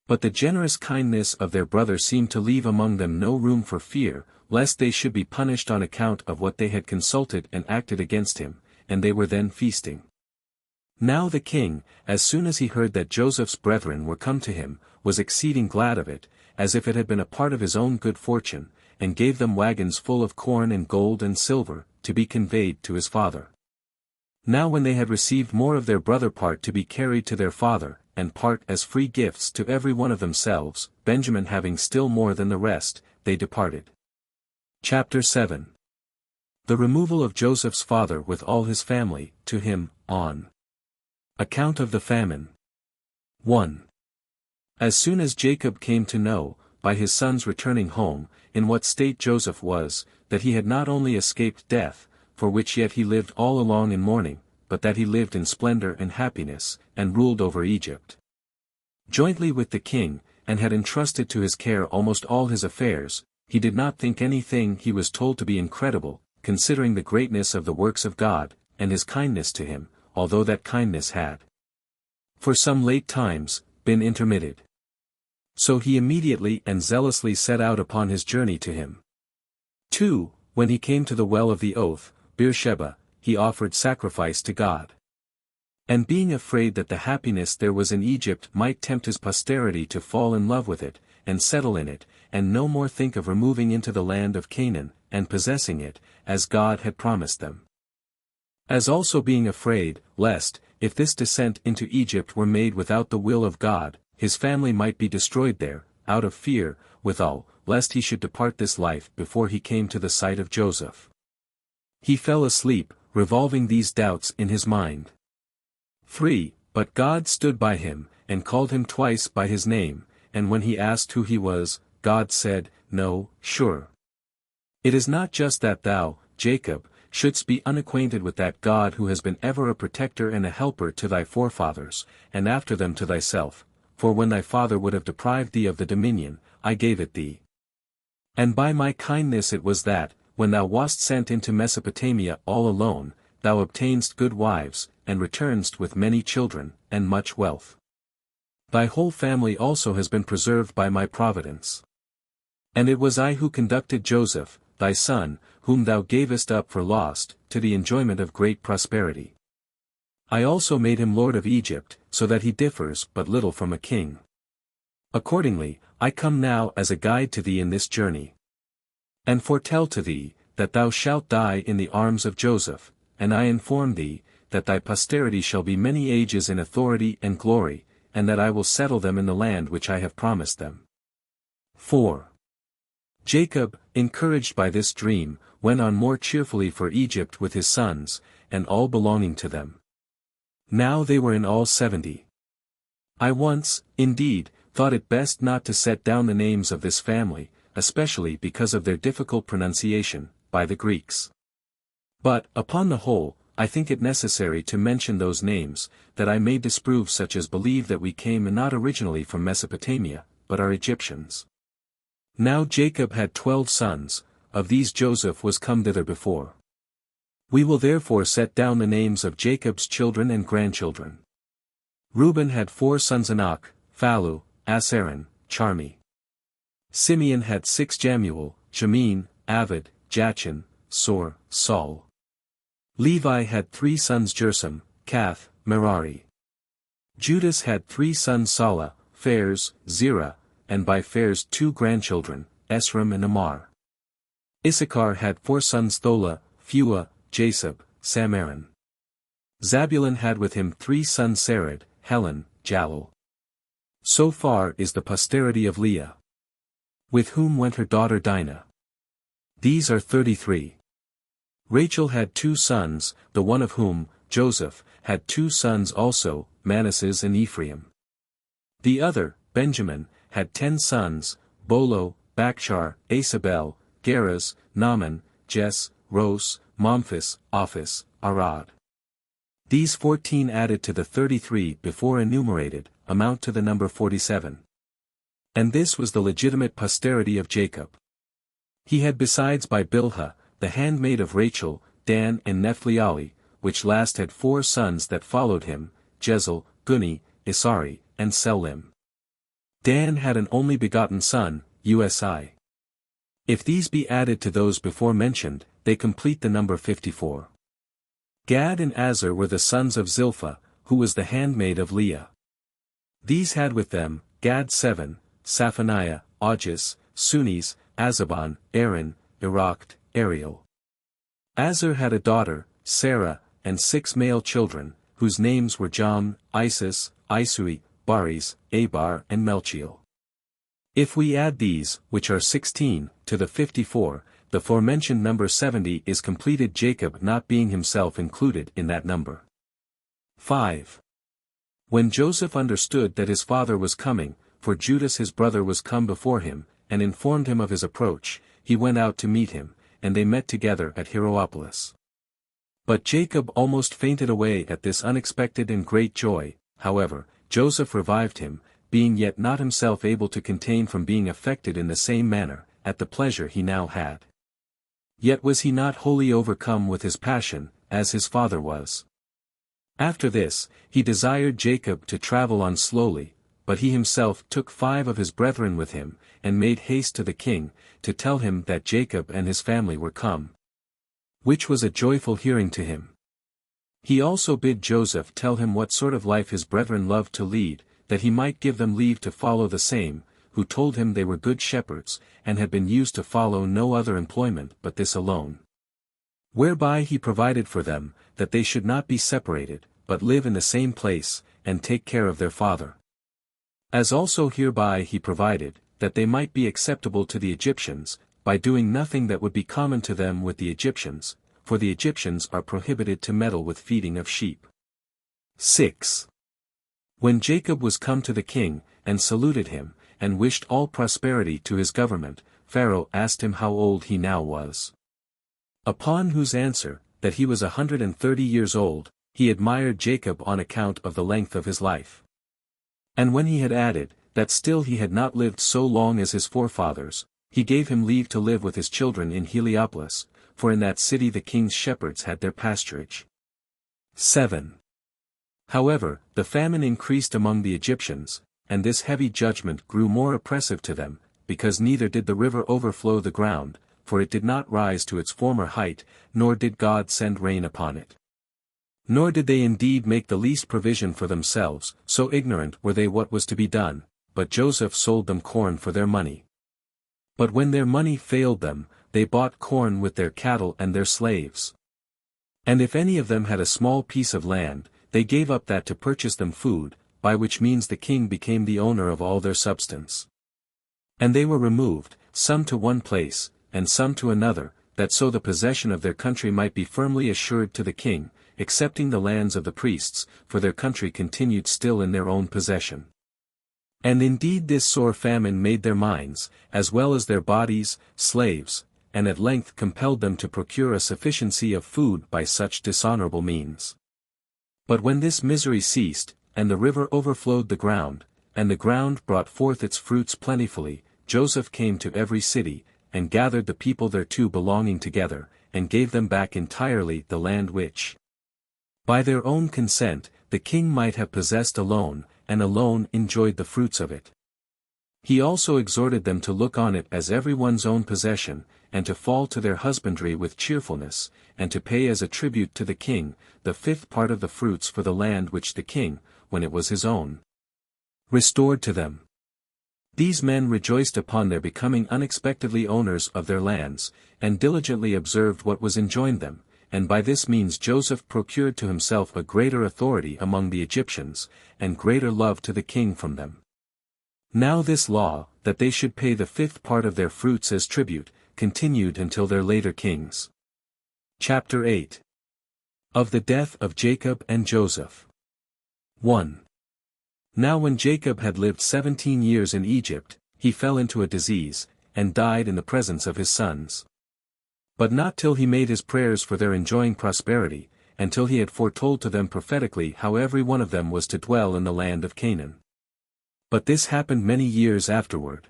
But the generous kindness of their brother seemed to leave among them no room for fear, lest they should be punished on account of what they had consulted and acted against him, and they were then feasting. Now the king, as soon as he heard that Joseph's brethren were come to him, was exceeding glad of it, as if it had been a part of his own good fortune, and gave them wagons full of corn and gold and silver, to be conveyed to his father. Now when they had received more of their brother part to be carried to their father, and part as free gifts to every one of themselves, Benjamin having still more than the rest, they departed. Chapter 7. The removal of Joseph's father with all his family, to him, on account of the famine. 1. As soon as Jacob came to know, by his sons returning home, in what state Joseph was, that he had not only escaped death, for which yet he lived all along in mourning, but that he lived in splendor and happiness, and ruled over Egypt, jointly with the king, and had entrusted to his care almost all his affairs, he did not think anything he was told to be incredible, considering the greatness of the works of God, and his kindness to him, although that kindness had, for some late times, been intermitted. So he immediately and zealously set out upon his journey to him. 2. When he came to the well of the oath, Beersheba, he offered sacrifice to God. And being afraid that the happiness there was in Egypt might tempt his posterity to fall in love with it, and settle in it, and no more think of removing into the land of Canaan, and possessing it, as God had promised them. As also being afraid, lest, if this descent into Egypt were made without the will of God, his family might be destroyed there, out of fear, withal, lest he should depart this life before he came to the sight of Joseph. He fell asleep, revolving these doubts in his mind. 3. But God stood by him, and called him twice by his name, and when he asked who he was, God said, No, sure. It is not just that thou, Jacob, shouldst be unacquainted with that God who has been ever a protector and a helper to thy forefathers, and after them to thyself, for when thy father would have deprived thee of the dominion, I gave it thee. And by my kindness it was that, when thou wast sent into Mesopotamia all alone, thou obtainedst good wives, and returnedst with many children, and much wealth. Thy whole family also has been preserved by my providence. And it was I who conducted Joseph, thy son, whom thou gavest up for lost, to the enjoyment of great prosperity. I also made him lord of Egypt, so that he differs but little from a king. Accordingly, I come now as a guide to thee in this journey. And foretell to thee, that thou shalt die in the arms of Joseph, and I inform thee, that thy posterity shall be many ages in authority and glory, and that I will settle them in the land which I have promised them. 4. Jacob, encouraged by this dream, went on more cheerfully for Egypt with his sons, and all belonging to them. Now they were in all 70. I once, indeed, thought it best not to set down the names of this family, especially because of their difficult pronunciation, by the Greeks. But, upon the whole, I think it necessary to mention those names, that I may disprove such as believe that we came not originally from Mesopotamia, but are Egyptians. Now Jacob had 12 sons, of these Joseph was come thither before. We will therefore set down the names of Jacob's children and grandchildren. Reuben had 4 sons Enoch, Phalu, Asaran, Charmi. Simeon had 6 Jamuel, Jamin, Avid, Jachin, Sor, Saul. Levi had 3 sons Jersam, Kath, Merari. Judas had 3 sons Sala, Phares, Zerah, and by Phares 2 grandchildren, Esrom and Amar. Issachar had 4 sons Thola, Phua, Jasub, Samaran. Zabulon had with him 3 sons Sarad, Helen, Jalil. So far is the posterity of Leah. With whom went her daughter Dinah. These are 33. Rachel had 2 sons, the one of whom, Joseph, had 2 sons also, Manasseh and Ephraim. The other, Benjamin, had 10 sons, Bolo, Bakshar, Asabel, Geras, Naaman, Jess, Ros, Momphis, Ophis, Arad. These 14 added to the 33 before enumerated, amount to the number 47. And this was the legitimate posterity of Jacob. He had besides by Bilhah, the handmaid of Rachel, Dan and Nephtali, which last had 4 sons that followed him, Jezel, Guni, Isari, and Selim. Dan had an only begotten son, Usi. If these be added to those before mentioned, they complete the number 54. Gad and Azer were the sons of Zilpah, who was the handmaid of Leah. These had with them, Gad 7, Saphaniah, Augis, Sunis, Azabon, Aaron, Eracht, Ariel. Azer had a daughter, Sarah, and 6 male children, whose names were Jam, Isis, Isui, Baris, Abar and Melchiel. If we add these, which are 16, to the 54, the forementioned number 70 is completed, Jacob not being himself included in that number. 5. When Joseph understood that his father was coming, for Judas his brother was come before him, and informed him of his approach, he went out to meet him, and they met together at Hierapolis. But Jacob almost fainted away at this unexpected and great joy. However, Joseph revived him, being yet not himself able to contain from being affected in the same manner, at the pleasure he now had. Yet was he not wholly overcome with his passion, as his father was. After this, he desired Jacob to travel on slowly, but he himself took 5 of his brethren with him, and made haste to the king, to tell him that Jacob and his family were come. which was a joyful hearing to him. He also bid Joseph tell him what sort of life his brethren loved to lead, that he might give them leave to follow the same, who told him they were good shepherds, and had been used to follow no other employment but this alone. Whereby he provided for them, that they should not be separated, but live in the same place, and take care of their father. As also hereby he provided, that they might be acceptable to the Egyptians, by doing nothing that would be common to them with the Egyptians, for the Egyptians are prohibited to meddle with feeding of sheep. 6. When Jacob was come to the king, and saluted him, and wished all prosperity to his government, Pharaoh asked him how old he now was. Upon whose answer, that he was 130 years old, he admired Jacob on account of the length of his life. And when he had added, that still he had not lived so long as his forefathers, he gave him leave to live with his children in Heliopolis, for in that city the king's shepherds had their pasturage. 7. However, the famine increased among the Egyptians, and this heavy judgment grew more oppressive to them, because neither did the river overflow the ground, for it did not rise to its former height, nor did God send rain upon it. Nor did they indeed make the least provision for themselves, so ignorant were they what was to be done, but Joseph sold them corn for their money. But when their money failed them, they bought corn with their cattle and their slaves. And if any of them had a small piece of land, they gave up that to purchase them food, by which means the king became the owner of all their substance. And they were removed, some to one place, and some to another, that so the possession of their country might be firmly assured to the king, excepting the lands of the priests, for their country continued still in their own possession. And indeed this sore famine made their minds, as well as their bodies, slaves, and at length compelled them to procure a sufficiency of food by such dishonorable means. But when this misery ceased, and the river overflowed the ground, and the ground brought forth its fruits plentifully, Joseph came to every city, and gathered the people thereto belonging together, and gave them back entirely the land which, by their own consent, the king might have possessed alone, and alone enjoyed the fruits of it. He also exhorted them to look on it as every one's own possession, and to fall to their husbandry with cheerfulness, and to pay as a tribute to the king, the 5th part of the fruits for the land which the king, when it was his own, restored to them. These men rejoiced upon their becoming unexpectedly owners of their lands, and diligently observed what was enjoined them, and by this means Joseph procured to himself a greater authority among the Egyptians, and greater love to the king from them. Now this law, that they should pay the 5th part of their fruits as tribute, continued until their later kings. Chapter 8. Of the death of Jacob and Joseph. 1. Now when Jacob had lived 17 years in Egypt, he fell into a disease, and died in the presence of his sons. But not till he made his prayers for their enjoying prosperity, and till he had foretold to them prophetically how every one of them was to dwell in the land of Canaan. But this happened many years afterward.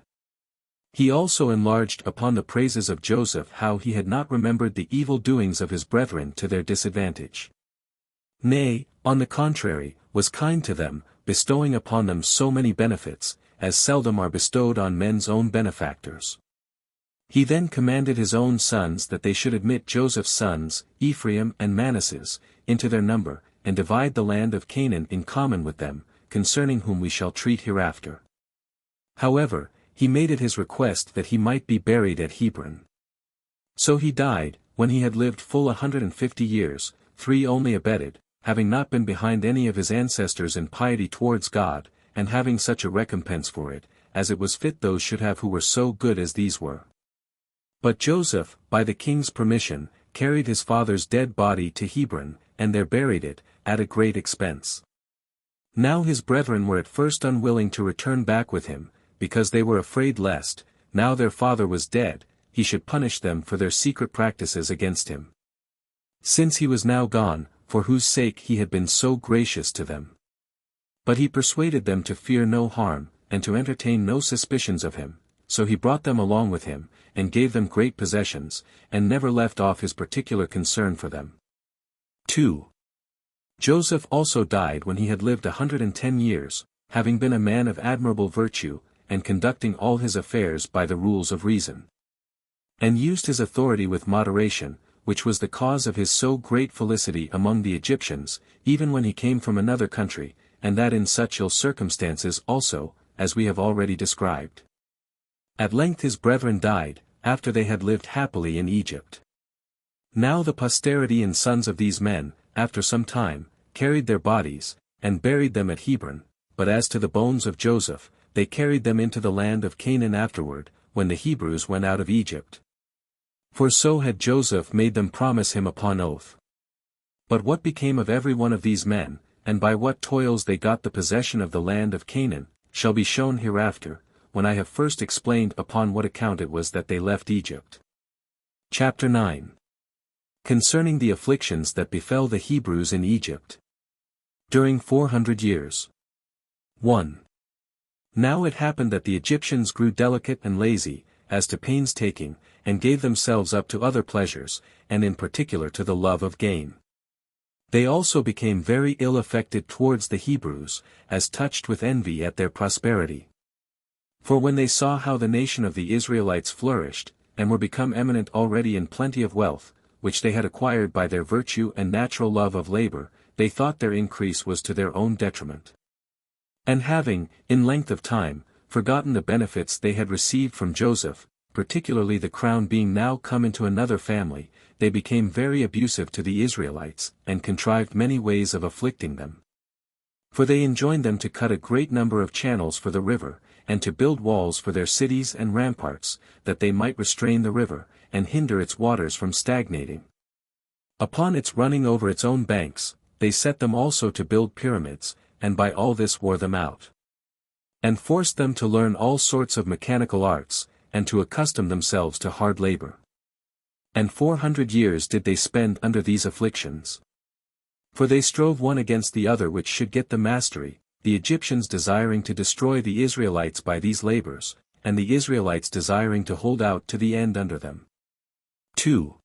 He also enlarged upon the praises of Joseph how he had not remembered the evil doings of his brethren to their disadvantage. Nay, on the contrary, was kind to them, bestowing upon them so many benefits, as seldom are bestowed on men's own benefactors. He then commanded his own sons that they should admit Joseph's sons, Ephraim and Manasseh, into their number, and divide the land of Canaan in common with them, concerning whom we shall treat hereafter. However, he made it his request that he might be buried at Hebron. So he died, when he had lived full 150 years, 3 only abetted, having not been behind any of his ancestors in piety towards God, and having such a recompense for it, as it was fit those should have who were so good as these were. But Joseph, by the king's permission, carried his father's dead body to Hebron, and there buried it, at a great expense. Now his brethren were at first unwilling to return back with him, because they were afraid lest, now their father was dead, he should punish them for their secret practices against him. Since he was now gone, for whose sake he had been so gracious to them. But he persuaded them to fear no harm, and to entertain no suspicions of him, so he brought them along with him, and gave them great possessions, and never left off his particular concern for them. 2. Joseph also died when he had lived 110 years, having been a man of admirable virtue, and conducting all his affairs by the rules of reason. And used his authority with moderation, which was the cause of his so great felicity among the Egyptians, even when he came from another country, and that in such ill circumstances also, as we have already described. At length his brethren died, after they had lived happily in Egypt. Now the posterity and sons of these men, after some time, carried their bodies, and buried them at Hebron, but as to the bones of Joseph, they carried them into the land of Canaan afterward, when the Hebrews went out of Egypt. For so had Joseph made them promise him upon oath. But what became of every one of these men, and by what toils they got the possession of the land of Canaan, shall be shown hereafter, when I have first explained upon what account it was that they left Egypt. Chapter 9. Concerning the afflictions that befell the Hebrews in Egypt. During 400 years. 1. Now it happened that the Egyptians grew delicate and lazy, as to painstaking, and gave themselves up to other pleasures, and in particular to the love of gain. They also became very ill affected towards the Hebrews, as touched with envy at their prosperity. For when they saw how the nation of the Israelites flourished, and were become eminent already in plenty of wealth, which they had acquired by their virtue and natural love of labor, they thought their increase was to their own detriment. And having, in length of time, forgotten the benefits they had received from Joseph, particularly the crown being now come into another family, they became very abusive to the Israelites, and contrived many ways of afflicting them. For they enjoined them to cut a great number of channels for the river, and to build walls for their cities and ramparts, that they might restrain the river, and hinder its waters from stagnating. Upon its running over its own banks, they set them also to build pyramids, and by all this wore them out. And forced them to learn all sorts of mechanical arts, and to accustom themselves to hard labor. And 400 years did they spend under these afflictions. For they strove one against the other which should get the mastery, the Egyptians desiring to destroy the Israelites by these labors, and the Israelites desiring to hold out to the end under them. 2.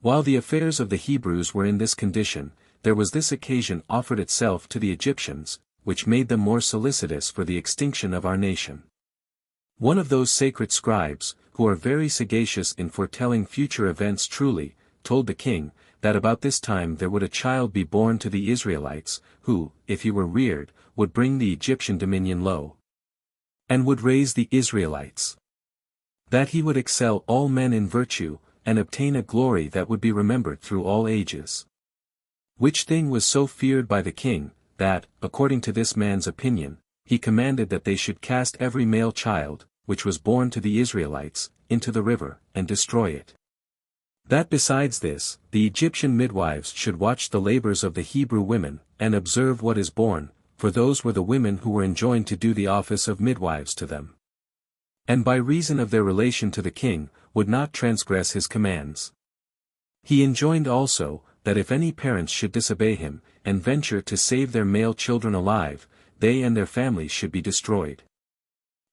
While the affairs of the Hebrews were in this condition, there was this occasion offered itself to the Egyptians, which made them more solicitous for the extinction of our nation. One of those sacred scribes, who are very sagacious in foretelling future events truly, told the king, that about this time there would a child be born to the Israelites, who, if he were reared, would bring the Egyptian dominion low, and would raise the Israelites. That he would excel all men in virtue, and obtain a glory that would be remembered through all ages. Which thing was so feared by the king, that, according to this man's opinion, he commanded that they should cast every male child, which was born to the Israelites, into the river, and destroy it. That besides this, the Egyptian midwives should watch the labors of the Hebrew women, and observe what is born, for those were the women who were enjoined to do the office of midwives to them. And by reason of their relation to the king, would not transgress his commands. He enjoined also, that if any parents should disobey him, and venture to save their male children alive, they and their families should be destroyed.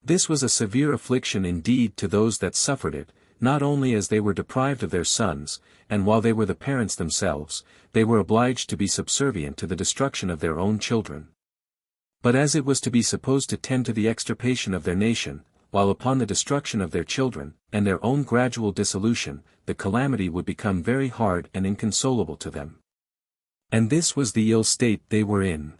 This was a severe affliction indeed to those that suffered it, not only as they were deprived of their sons, and while they were the parents themselves, they were obliged to be subservient to the destruction of their own children. But as it was to be supposed to tend to the extirpation of their nation, while upon the destruction of their children, and their own gradual dissolution, the calamity would become very hard and inconsolable to them. And this was the ill state they were in.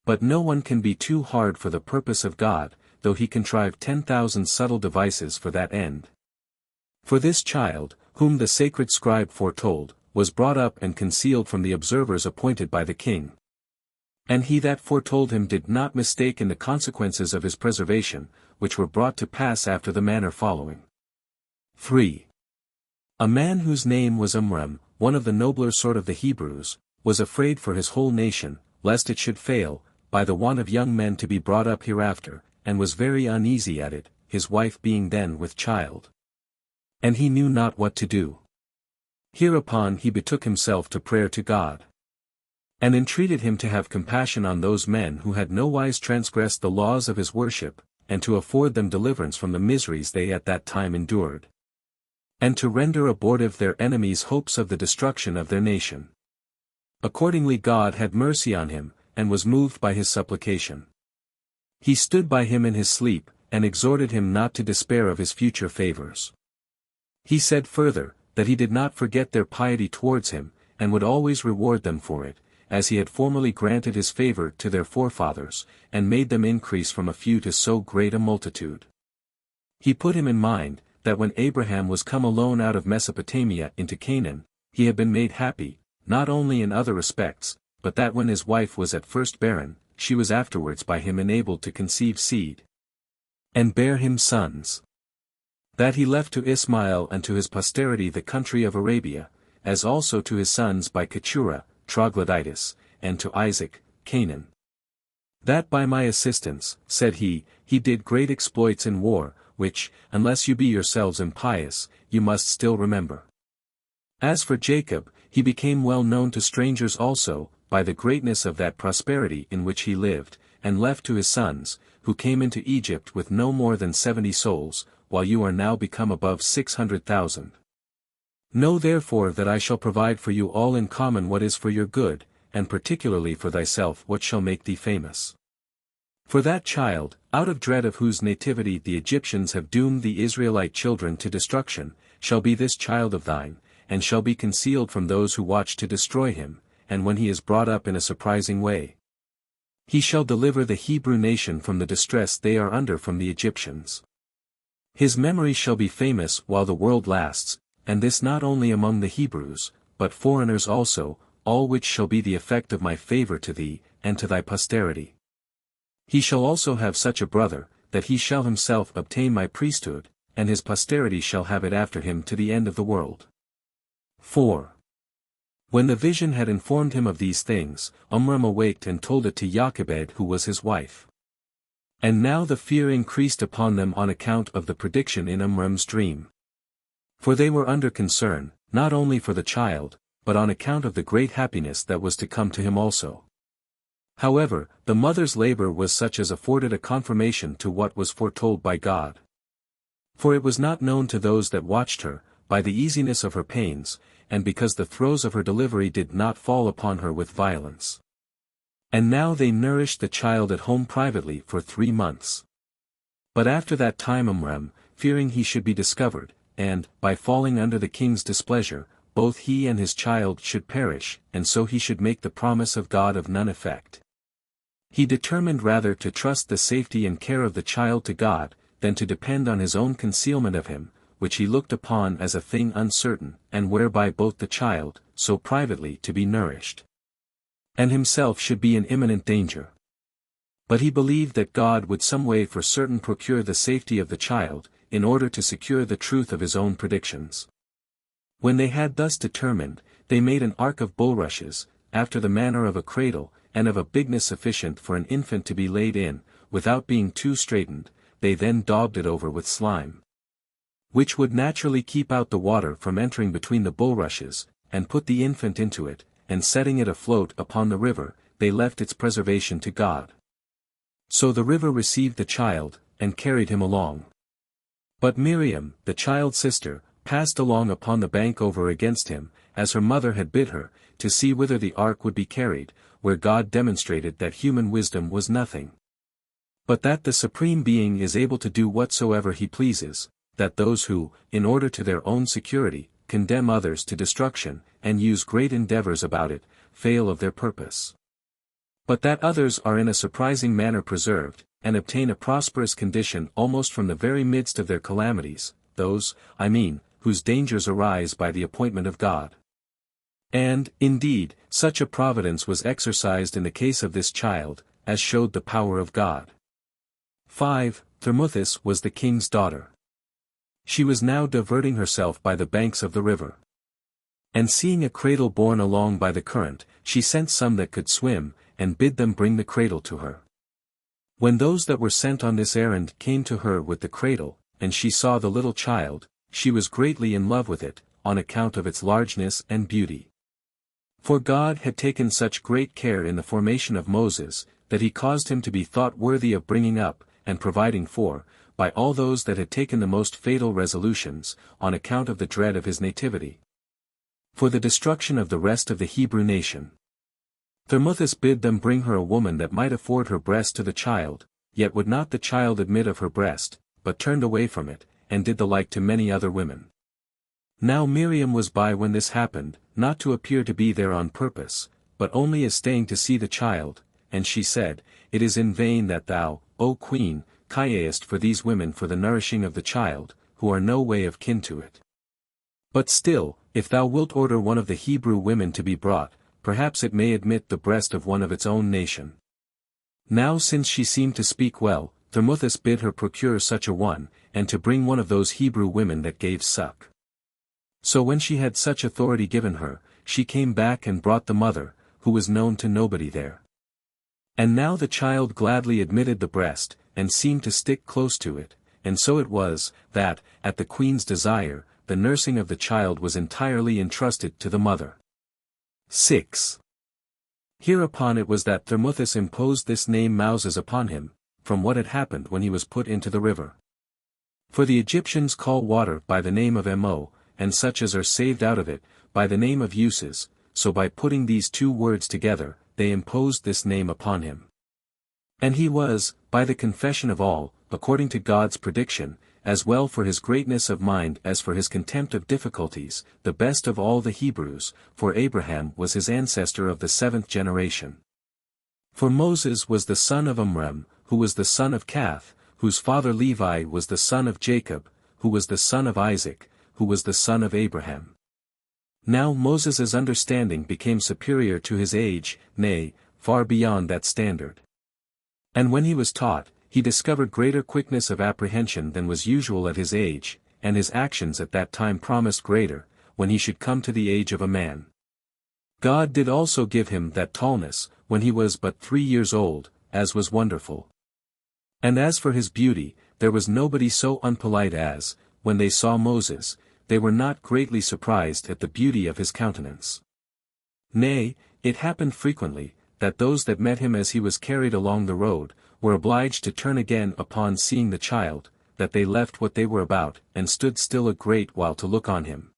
But no one can be too hard for the purpose of God, though he contrived 10,000 subtle devices for that end. For this child, whom the sacred scribe foretold, was brought up and concealed from the observers appointed by the king. And he that foretold him did not mistake in the consequences of his preservation, which were brought to pass after the manner following. 3. A man whose name was Amram, one of the nobler sort of the Hebrews, was afraid for his whole nation, lest it should fail, by the want of young men to be brought up hereafter, and was very uneasy at it, his wife being then with child. And he knew not what to do. Hereupon he betook himself to prayer to God, and entreated him to have compassion on those men who had nowise transgressed the laws of his worship, and to afford them deliverance from the miseries they at that time endured, and to render abortive their enemies' hopes of the destruction of their nation. Accordingly God had mercy on him, and was moved by his supplication. He stood by him in his sleep, and exhorted him not to despair of his future favors. He said further, that he did not forget their piety towards him, and would always reward them for it, as he had formerly granted his favor to their forefathers, and made them increase from a few to so great a multitude. He put him in mind, that when Abraham was come alone out of Mesopotamia into Canaan, he had been made happy, not only in other respects, but that when his wife was at first barren, she was afterwards by him enabled to conceive seed, and bear him sons. That he left to Ismael and to his posterity the country of Arabia, as also to his sons by Keturah, Troglodytis, and to Isaac, Canaan. That by my assistance, said he did great exploits in war, which, unless you be yourselves impious, you must still remember. As for Jacob, he became well known to strangers also, by the greatness of that prosperity in which he lived, and left to his sons, who came into Egypt with no more than 70 souls, while you are now become above 600,000. Know therefore that I shall provide for you all in common what is for your good, and particularly for thyself what shall make thee famous. For that child, out of dread of whose nativity the Egyptians have doomed the Israelite children to destruction, shall be this child of thine, and shall be concealed from those who watch to destroy him, and when he is brought up in a surprising way, he shall deliver the Hebrew nation from the distress they are under from the Egyptians. His memory shall be famous while the world lasts, and this not only among the Hebrews, but foreigners also, all which shall be the effect of my favor to thee, and to thy posterity. He shall also have such a brother, that he shall himself obtain my priesthood, and his posterity shall have it after him to the end of the world. 4. When the vision had informed him of these things, Amram awaked and told it to Jochebed who was his wife. And now the fear increased upon them on account of the prediction in Amram's dream. For they were under concern, not only for the child, but on account of the great happiness that was to come to him also. However, the mother's labor was such as afforded a confirmation to what was foretold by God. For it was not known to those that watched her, by the easiness of her pains, and because the throes of her delivery did not fall upon her with violence. And now they nourished the child at home privately for 3 months. But after that time Amram, fearing he should be discovered, and, by falling under the king's displeasure, both he and his child should perish, and so he should make the promise of God of none effect. He determined rather to trust the safety and care of the child to God, than to depend on his own concealment of him, which he looked upon as a thing uncertain, and whereby both the child, so privately to be nourished, and himself should be in imminent danger. But he believed that God would some way for certain procure the safety of the child, in order to secure the truth of his own predictions. When they had thus determined, they made an ark of bulrushes, after the manner of a cradle, and of a bigness sufficient for an infant to be laid in, without being too straitened. They then daubed it over with slime, which would naturally keep out the water from entering between the bulrushes, and put the infant into it, and setting it afloat upon the river, they left its preservation to God. So the river received the child, and carried him along. But Miriam, the child's sister, passed along upon the bank over against him, as her mother had bid her, to see whither the ark would be carried, where God demonstrated that human wisdom was nothing, but that the Supreme Being is able to do whatsoever he pleases, that those who, in order to their own security, condemn others to destruction, and use great endeavors about it, fail of their purpose. But that others are in a surprising manner preserved, and obtain a prosperous condition almost from the very midst of their calamities, those, I mean, whose dangers arise by the appointment of God. And, indeed, such a providence was exercised in the case of this child, as showed the power of God. 5. Thermuthis was the king's daughter. She was now diverting herself by the banks of the river. And seeing a cradle borne along by the current, she sent some that could swim, and bid them bring the cradle to her. When those that were sent on this errand came to her with the cradle, and she saw the little child, she was greatly in love with it, on account of its largeness and beauty. For God had taken such great care in the formation of Moses, that he caused him to be thought worthy of bringing up, and providing for, by all those that had taken the most fatal resolutions, on account of the dread of his nativity, for the destruction of the rest of the Hebrew nation. Thermuthis bid them bring her a woman that might afford her breast to the child, yet would not the child admit of her breast, but turned away from it, and did the like to many other women. Now Miriam was by when this happened, not to appear to be there on purpose, but only as staying to see the child, and she said, It is in vain that thou, O queen, cryest for these women for the nourishing of the child, who are no way of kin to it. But still, if thou wilt order one of the Hebrew women to be brought, perhaps it may admit the breast of one of its own nation. Now since she seemed to speak well, Thermuthis bid her procure such a one, and to bring one of those Hebrew women that gave suck. So when she had such authority given her, she came back and brought the mother, who was known to nobody there. And now the child gladly admitted the breast, and seemed to stick close to it, and so it was, that, at the queen's desire, the nursing of the child was entirely entrusted to the mother. 6. Hereupon it was that Thermuthis imposed this name Moses upon him, from what had happened when he was put into the river. For the Egyptians call water by the name of Mo, and such as are saved out of it, by the name of Uses, so by putting these two words together, they imposed this name upon him. And he was, by the confession of all, according to God's prediction, as well for his greatness of mind as for his contempt of difficulties, the best of all the Hebrews, for Abraham was his ancestor of the 7th generation. For Moses was the son of Amram, who was the son of Cath, whose father Levi was the son of Jacob, who was the son of Isaac, who was the son of Abraham. Now Moses' understanding became superior to his age, nay, far beyond that standard. And when he was taught, he discovered greater quickness of apprehension than was usual at his age, and his actions at that time promised greater, when he should come to the age of a man. God did also give him that tallness, when he was but 3 years old, as was wonderful. And as for his beauty, there was nobody so unpolite as, when they saw Moses, they were not greatly surprised at the beauty of his countenance. Nay, it happened frequently, that those that met him as he was carried along the road, were obliged to turn again upon seeing the child, that they left what they were about, and stood still a great while to look on him.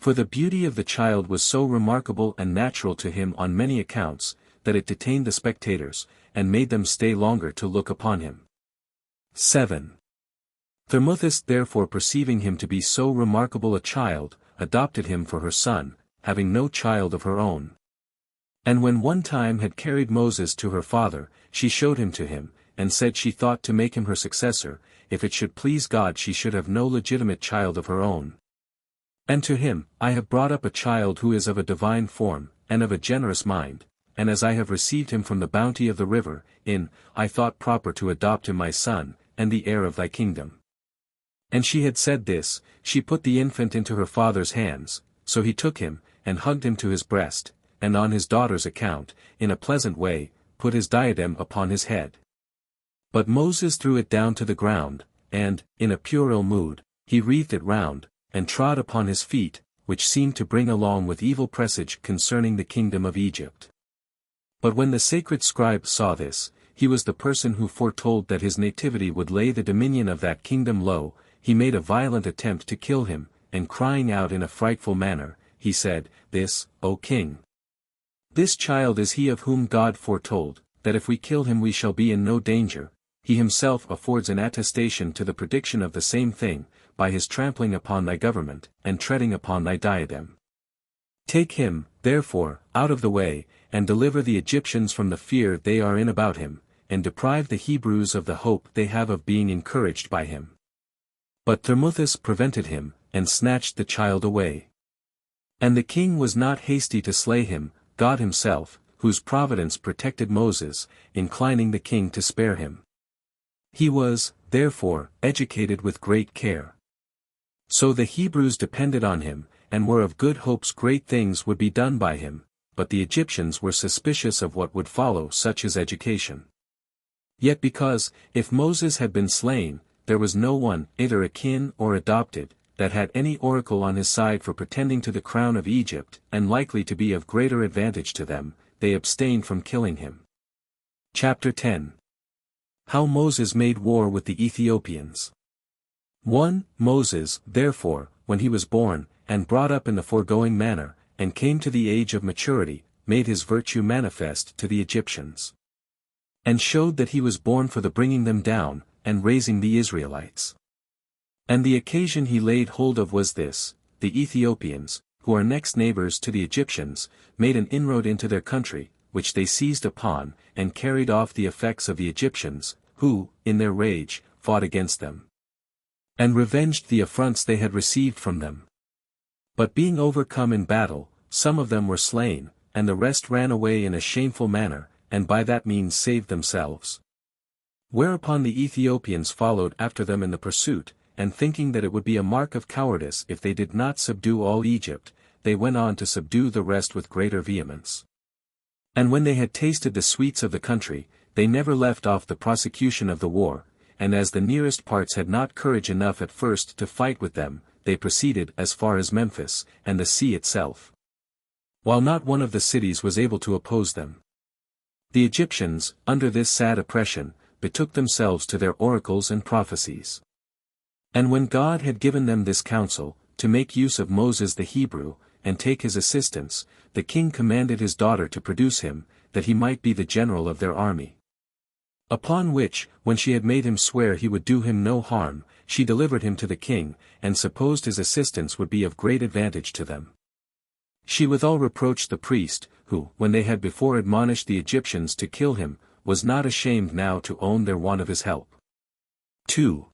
For the beauty of the child was so remarkable and natural to him on many accounts, that it detained the spectators, and made them stay longer to look upon him. 7. Thermuthis therefore perceiving him to be so remarkable a child, adopted him for her son, having no child of her own. And when one time had carried Moses to her father, she showed him to him, and said she thought to make him her successor, if it should please God she should have no legitimate child of her own. And to him, I have brought up a child who is of a divine form, and of a generous mind, and as I have received him from the bounty of the river, I thought proper to adopt him my son, and the heir of thy kingdom. And she had said this, she put the infant into her father's hands, so he took him, and hugged him to his breast, and on his daughter's account, in a pleasant way, put his diadem upon his head. But Moses threw it down to the ground, and, in a puerile mood, he wreathed it round, and trod upon his feet, which seemed to bring along with evil presage concerning the kingdom of Egypt. But when the sacred scribe saw this, he was the person who foretold that his nativity would lay the dominion of that kingdom low, he made a violent attempt to kill him, and crying out in a frightful manner, he said, This, O king! This child is he of whom God foretold, that if we kill him we shall be in no danger. He himself affords an attestation to the prediction of the same thing, by his trampling upon thy government, and treading upon thy diadem. Take him, therefore, out of the way, and deliver the Egyptians from the fear they are in about him, and deprive the Hebrews of the hope they have of being encouraged by him. But Thermuthis prevented him, and snatched the child away. And the king was not hasty to slay him, God himself, whose providence protected Moses, inclining the king to spare him. He was, therefore, educated with great care. So the Hebrews depended on him, and were of good hopes great things would be done by him, but the Egyptians were suspicious of what would follow such his education. Yet because, if Moses had been slain, there was no one, either akin or adopted, that had any oracle on his side for pretending to the crown of Egypt, and likely to be of greater advantage to them, they abstained from killing him. Chapter 10. How Moses made war with the Ethiopians. 1. Moses, therefore, when he was born, and brought up in the foregoing manner, and came to the age of maturity, made his virtue manifest to the Egyptians. And showed that he was born for the bringing them down, and raising the Israelites. And the occasion he laid hold of was this, the Ethiopians, who are next neighbors to the Egyptians, made an inroad into their country, which they seized upon, and carried off the effects of the Egyptians, who, in their rage, fought against them, and revenged the affronts they had received from them. But being overcome in battle, some of them were slain, and the rest ran away in a shameful manner, and by that means saved themselves. Whereupon the Ethiopians followed after them in the pursuit, and thinking that it would be a mark of cowardice if they did not subdue all Egypt, they went on to subdue the rest with greater vehemence. And when they had tasted the sweets of the country, they never left off the prosecution of the war, and as the nearest parts had not courage enough at first to fight with them, they proceeded as far as Memphis, and the sea itself, while not one of the cities was able to oppose them. The Egyptians, under this sad oppression, betook themselves to their oracles and prophecies. And when God had given them this counsel, to make use of Moses the Hebrew, and take his assistance, the king commanded his daughter to produce him, that he might be the general of their army. Upon which, when she had made him swear he would do him no harm, she delivered him to the king, and supposed his assistance would be of great advantage to them. She withal reproached the priest, who, when they had before admonished the Egyptians to kill him, was not ashamed now to own their want of his help. 2.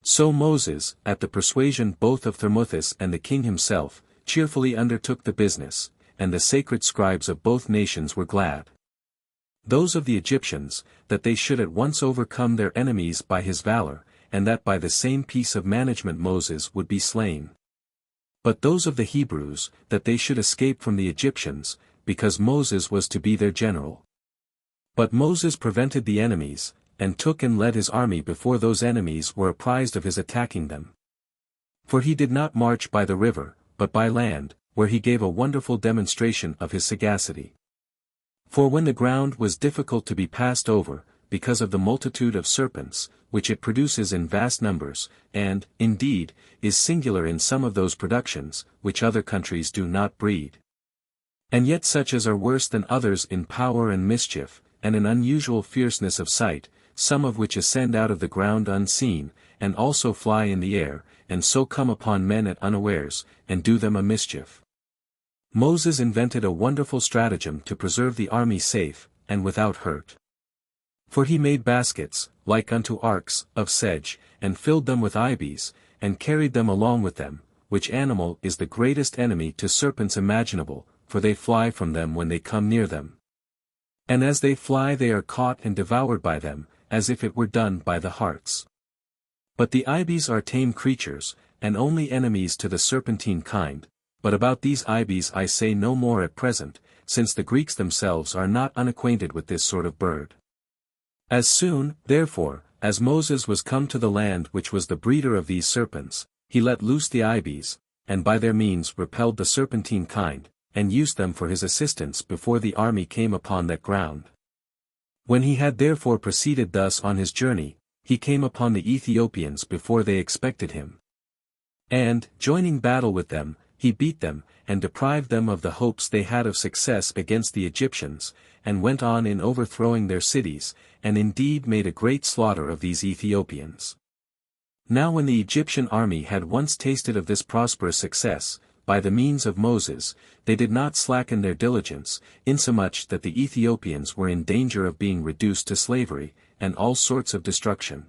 So Moses, at the persuasion both of Thermuthis and the king himself, cheerfully undertook the business, and the sacred scribes of both nations were glad. Those of the Egyptians, that they should at once overcome their enemies by his valor, and that by the same piece of management Moses would be slain. But those of the Hebrews, that they should escape from the Egyptians, because Moses was to be their general. But Moses prevented the enemies, and took and led his army before those enemies were apprised of his attacking them. For he did not march by the river, but by land, where he gave a wonderful demonstration of his sagacity. For when the ground was difficult to be passed over, because of the multitude of serpents, which it produces in vast numbers, and, indeed, is singular in some of those productions, which other countries do not breed, and yet such as are worse than others in power and mischief, and an unusual fierceness of sight, some of which ascend out of the ground unseen, and also fly in the air, and so come upon men at unawares, and do them a mischief. Moses invented a wonderful stratagem to preserve the army safe, and without hurt. For he made baskets, like unto arks, of sedge, and filled them with ibis, and carried them along with them, which animal is the greatest enemy to serpents imaginable, for they fly from them when they come near them. And as they fly they are caught and devoured by them, as if it were done by the harts. But the ibis are tame creatures, and only enemies to the serpentine kind, but about these ibis I say no more at present, since the Greeks themselves are not unacquainted with this sort of bird. As soon, therefore, as Moses was come to the land which was the breeder of these serpents, he let loose the ibis, and by their means repelled the serpentine kind, and used them for his assistance before the army came upon that ground. When he had therefore proceeded thus on his journey, he came upon the Ethiopians before they expected him. And, joining battle with them, he beat them, and deprived them of the hopes they had of success against the Egyptians, and went on in overthrowing their cities, and indeed made a great slaughter of these Ethiopians. Now when the Egyptian army had once tasted of this prosperous success, by the means of Moses, they did not slacken their diligence, insomuch that the Ethiopians were in danger of being reduced to slavery, and all sorts of destruction.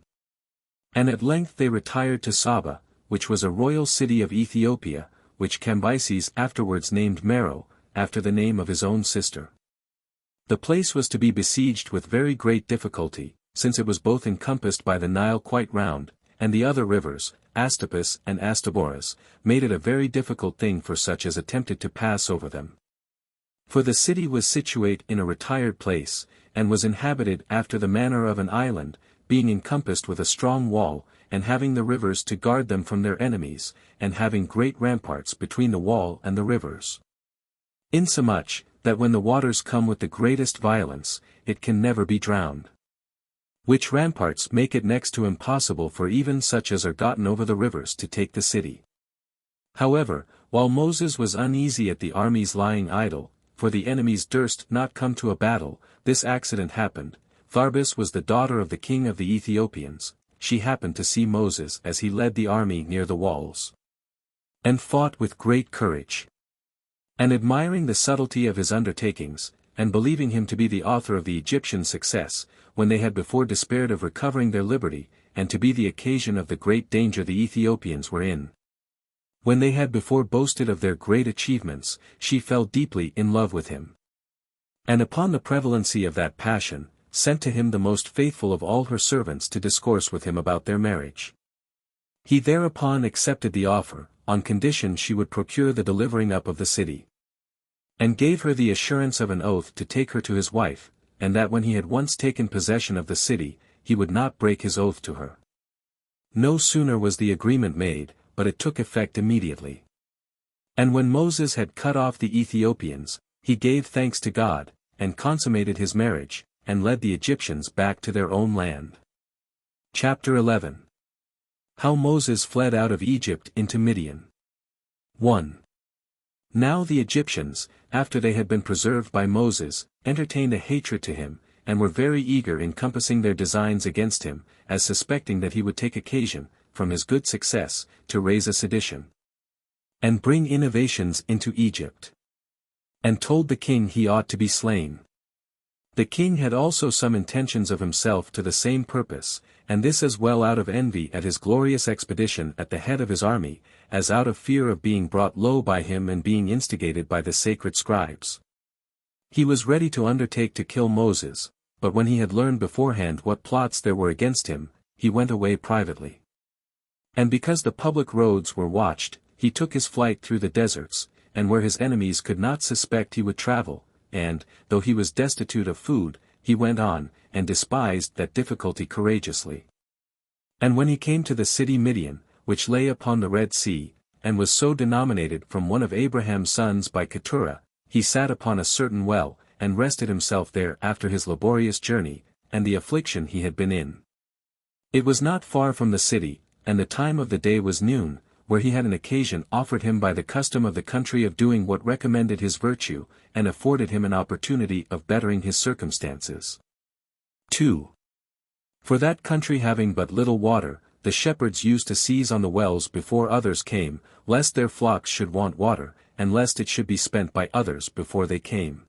And at length they retired to Saba, which was a royal city of Ethiopia, which Cambyses afterwards named Meroe, after the name of his own sister. The place was to be besieged with very great difficulty, since it was both encompassed by the Nile quite round, and the other rivers, Astapus and Astaboras, made it a very difficult thing for such as attempted to pass over them. For the city was situate in a retired place, and was inhabited after the manner of an island, being encompassed with a strong wall, and having the rivers to guard them from their enemies, and having great ramparts between the wall and the rivers. Insomuch, that when the waters come with the greatest violence, it can never be drowned. Which ramparts make it next to impossible for even such as are gotten over the rivers to take the city. However, while Moses was uneasy at the armies lying idle, for the enemies durst not come to a battle, this accident happened. Tharbis was the daughter of the king of the Ethiopians. She happened to see Moses as he led the army near the walls. and fought with great courage. And admiring the subtlety of his undertakings, and believing him to be the author of the Egyptian success, when they had before despaired of recovering their liberty, and to be the occasion of the great danger the Ethiopians were in. When they had before boasted of their great achievements, she fell deeply in love with him. And upon the prevalency of that passion, sent to him the most faithful of all her servants to discourse with him about their marriage. He thereupon accepted the offer, on condition she would procure the delivering up of the city. And gave her the assurance of an oath to take her to his wife, and that when he had once taken possession of the city, he would not break his oath to her. No sooner was the agreement made, but it took effect immediately. And when Moses had cut off the Ethiopians, he gave thanks to God, and consummated his marriage, and led the Egyptians back to their own land. Chapter 11. How Moses fled out of Egypt into Midian. 1. Now the Egyptians, after they had been preserved by Moses, entertained a hatred to him, and were very eager in compassing their designs against him, as suspecting that he would take occasion, from his good success, to raise a sedition, and bring innovations into Egypt. And told the king he ought to be slain. The king had also some intentions of himself to the same purpose, and this as well out of envy at his glorious expedition at the head of his army, as out of fear of being brought low by him and being instigated by the sacred scribes. He was ready to undertake to kill Moses, but when he had learned beforehand what plots there were against him, he went away privately. And because the public roads were watched, he took his flight through the deserts, and where his enemies could not suspect he would travel, and, though he was destitute of food, he went on, and despised that difficulty courageously. And when he came to the city Midian, which lay upon the Red Sea, and was so denominated from one of Abraham's sons by Keturah, he sat upon a certain well, and rested himself there after his laborious journey, and the affliction he had been in. It was not far from the city, and the time of the day was noon, where he had an occasion offered him by the custom of the country of doing what recommended his virtue, and afforded him an opportunity of bettering his circumstances. 2. For that country having but little water, the shepherds used to seize on the wells before others came, lest their flocks should want water, and lest it should be spent by others before they came.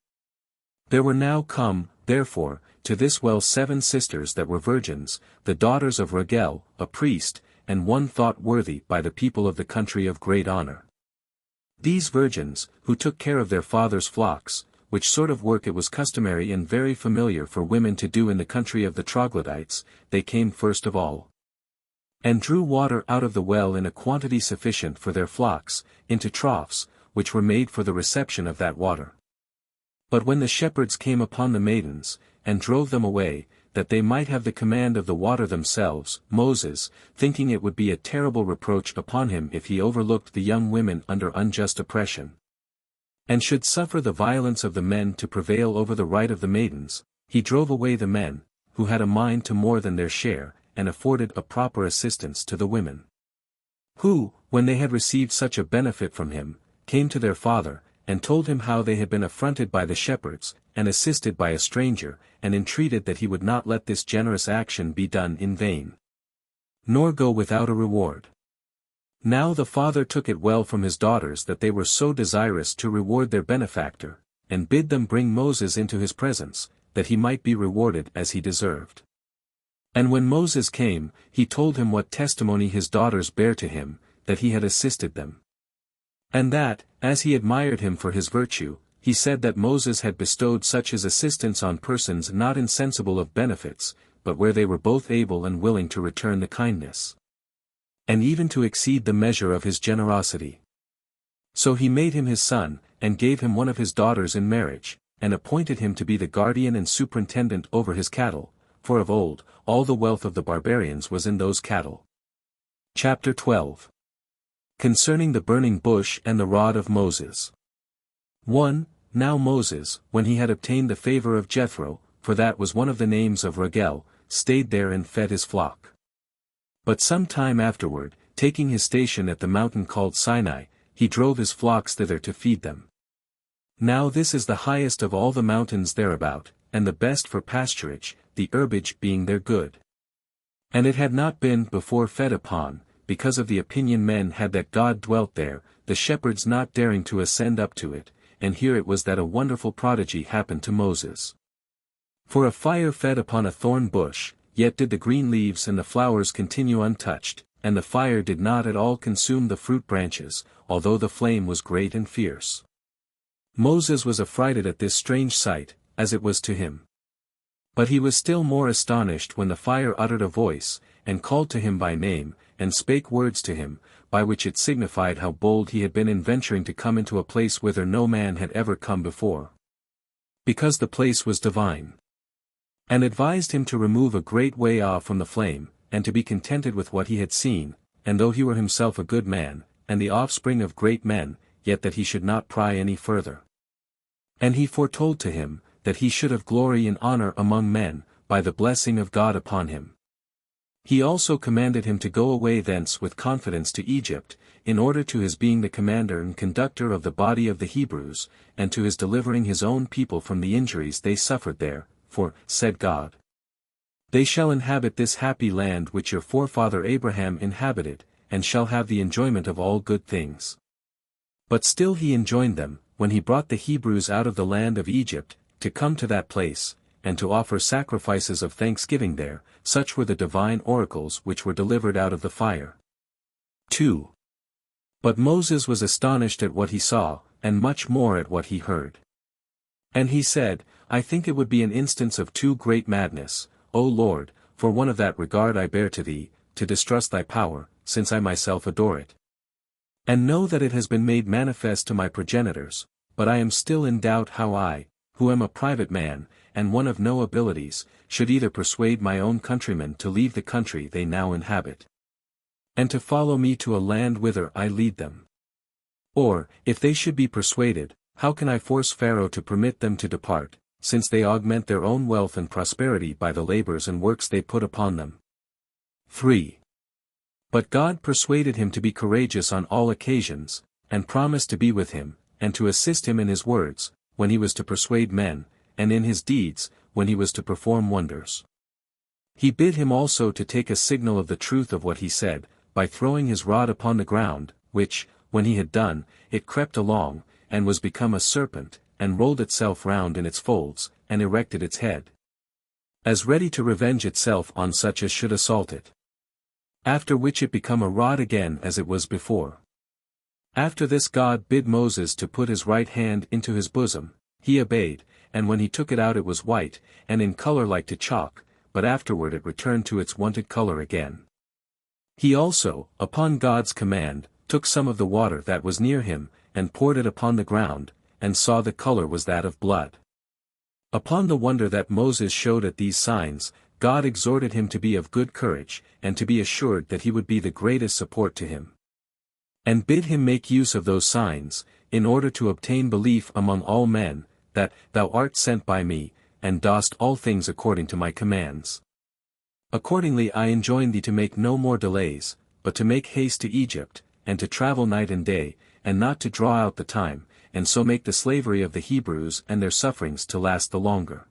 There were now come, therefore, to this well 7 sisters that were virgins, the daughters of Reuel, a priest, and one thought worthy by the people of the country of great honor. These virgins, who took care of their father's flocks, which sort of work it was customary and very familiar for women to do in the country of the troglodytes, they came first of all, and drew water out of the well in a quantity sufficient for their flocks, into troughs, which were made for the reception of that water. But when the shepherds came upon the maidens, and drove them away, that they might have the command of the water themselves, Moses, thinking it would be a terrible reproach upon him if he overlooked the young women under unjust oppression, and should suffer the violence of the men to prevail over the right of the maidens, he drove away the men, who had a mind to more than their share, and afforded a proper assistance to the women, who, when they had received such a benefit from him, came to their father, and told him how they had been affronted by the shepherds, and assisted by a stranger, and entreated that he would not let this generous action be done in vain, nor go without a reward. Now the father took it well from his daughters that they were so desirous to reward their benefactor, and bid them bring Moses into his presence, that he might be rewarded as he deserved. And when Moses came, he told him what testimony his daughters bare to him, that he had assisted them. And that, as he admired him for his virtue, he said that Moses had bestowed such his assistance on persons not insensible of benefits, but where they were both able and willing to return the kindness, and even to exceed the measure of his generosity. So he made him his son, and gave him one of his daughters in marriage, and appointed him to be the guardian and superintendent over his cattle, for of old, all the wealth of the barbarians was in those cattle. Chapter 12. Concerning the burning bush and the rod of Moses. 1. Now Moses, when he had obtained the favor of Jethro, for that was one of the names of Reuel, stayed there and fed his flock. But some time afterward, taking his station at the mountain called Sinai, he drove his flocks thither to feed them. Now this is the highest of all the mountains thereabout, and the best for pasturage, the herbage being there good. And it had not been before fed upon, because of the opinion men had that God dwelt there, the shepherds not daring to ascend up to it, and here it was that a wonderful prodigy happened to Moses. For a fire fed upon a thorn bush, yet did the green leaves and the flowers continue untouched, and the fire did not at all consume the fruit branches, although the flame was great and fierce. Moses was affrighted at this strange sight, as it was to him. But he was still more astonished when the fire uttered a voice, and called to him by name, and spake words to him, by which it signified how bold he had been in venturing to come into a place whither no man had ever come before. Because the place was divine. And advised him to remove a great way off from the flame, and to be contented with what he had seen, and though he were himself a good man, and the offspring of great men, yet that he should not pry any further. And he foretold to him, that he should have glory and honor among men, by the blessing of God upon him. He also commanded him to go away thence with confidence to Egypt, in order to his being the commander and conductor of the body of the Hebrews, and to his delivering his own people from the injuries they suffered there, for, said God, they shall inhabit this happy land which your forefather Abraham inhabited, and shall have the enjoyment of all good things. But still he enjoined them, when he brought the Hebrews out of the land of Egypt, to come to that place, and to offer sacrifices of thanksgiving there, such were the divine oracles which were delivered out of the fire. 2. But Moses was astonished at what he saw, and much more at what he heard. And he said, I think it would be an instance of too great madness, O Lord, for one of that regard I bear to thee, to distrust thy power, since I myself adore it. And know that it has been made manifest to my progenitors, but I am still in doubt how I, who am a private man, and one of no abilities, should either persuade my own countrymen to leave the country they now inhabit, and to follow me to a land whither I lead them. Or, if they should be persuaded, how can I force Pharaoh to permit them to depart, since they augment their own wealth and prosperity by the labors and works they put upon them? 3. But God persuaded him to be courageous on all occasions, and promised to be with him, and to assist him in his words, when he was to persuade men, and in his deeds, when he was to perform wonders. He bid him also to take a signal of the truth of what he said, by throwing his rod upon the ground, which, when he had done, it crept along, and was become a serpent, and rolled itself round in its folds, and erected its head, as ready to revenge itself on such as should assault it. After which it become a rod again as it was before. After this God bid Moses to put his right hand into his bosom, he obeyed, and when he took it out it was white, and in color like to chalk, but afterward it returned to its wonted color again. He also, upon God's command, took some of the water that was near him, and poured it upon the ground, and saw the color was that of blood. Upon the wonder that Moses showed at these signs, God exhorted him to be of good courage, and to be assured that he would be the greatest support to him. And bid him make use of those signs, in order to obtain belief among all men, that thou art sent by me, and dost all things according to my commands. Accordingly I enjoin thee to make no more delays, but to make haste to Egypt, and to travel night and day, and not to draw out the time, and so make the slavery of the Hebrews and their sufferings to last the longer.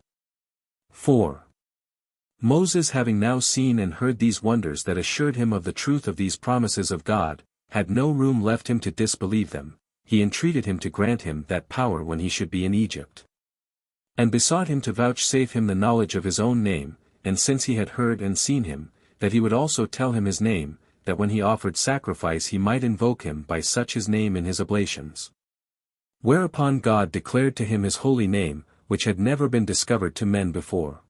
4. Moses having now seen and heard these wonders that assured him of the truth of these promises of God, had no room left him to disbelieve them, he entreated him to grant him that power when he should be in Egypt. And besought him to vouchsafe him the knowledge of his own name, and since he had heard and seen him, that he would also tell him his name, that when he offered sacrifice he might invoke him by such his name in his oblations. Whereupon God declared to him his holy name, which had never been discovered to men before.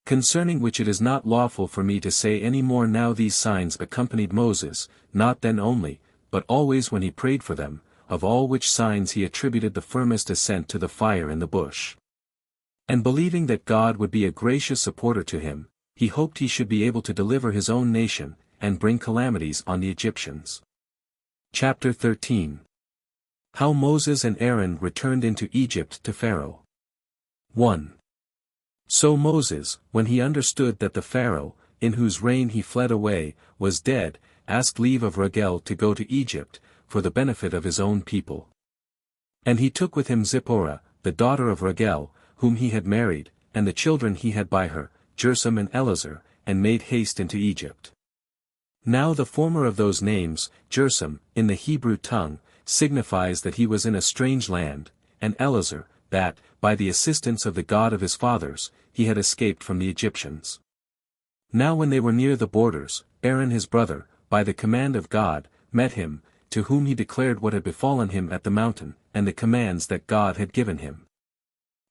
Concerning which it is not lawful for me to say any more now. These signs accompanied Moses, not then only, but always when he prayed for them, of all which signs he attributed the firmest assent to the fire in the bush. And believing that God would be a gracious supporter to him, he hoped he should be able to deliver his own nation, and bring calamities on the Egyptians. Chapter 13. How Moses and Aaron returned into Egypt to Pharaoh. 1. So Moses, when he understood that the Pharaoh, in whose reign he fled away, was dead, asked leave of Rachel to go to Egypt, for the benefit of his own people. And he took with him Zipporah, the daughter of Rachel, whom he had married, and the children he had by her, Gersom and Eleazar, and made haste into Egypt. Now the former of those names, Gersum, in the Hebrew tongue, signifies that he was in a strange land, and Elazar, that, by the assistance of the God of his fathers, he had escaped from the Egyptians. Now when they were near the borders, Aaron his brother, by the command of God, met him, to whom he declared what had befallen him at the mountain, and the commands that God had given him.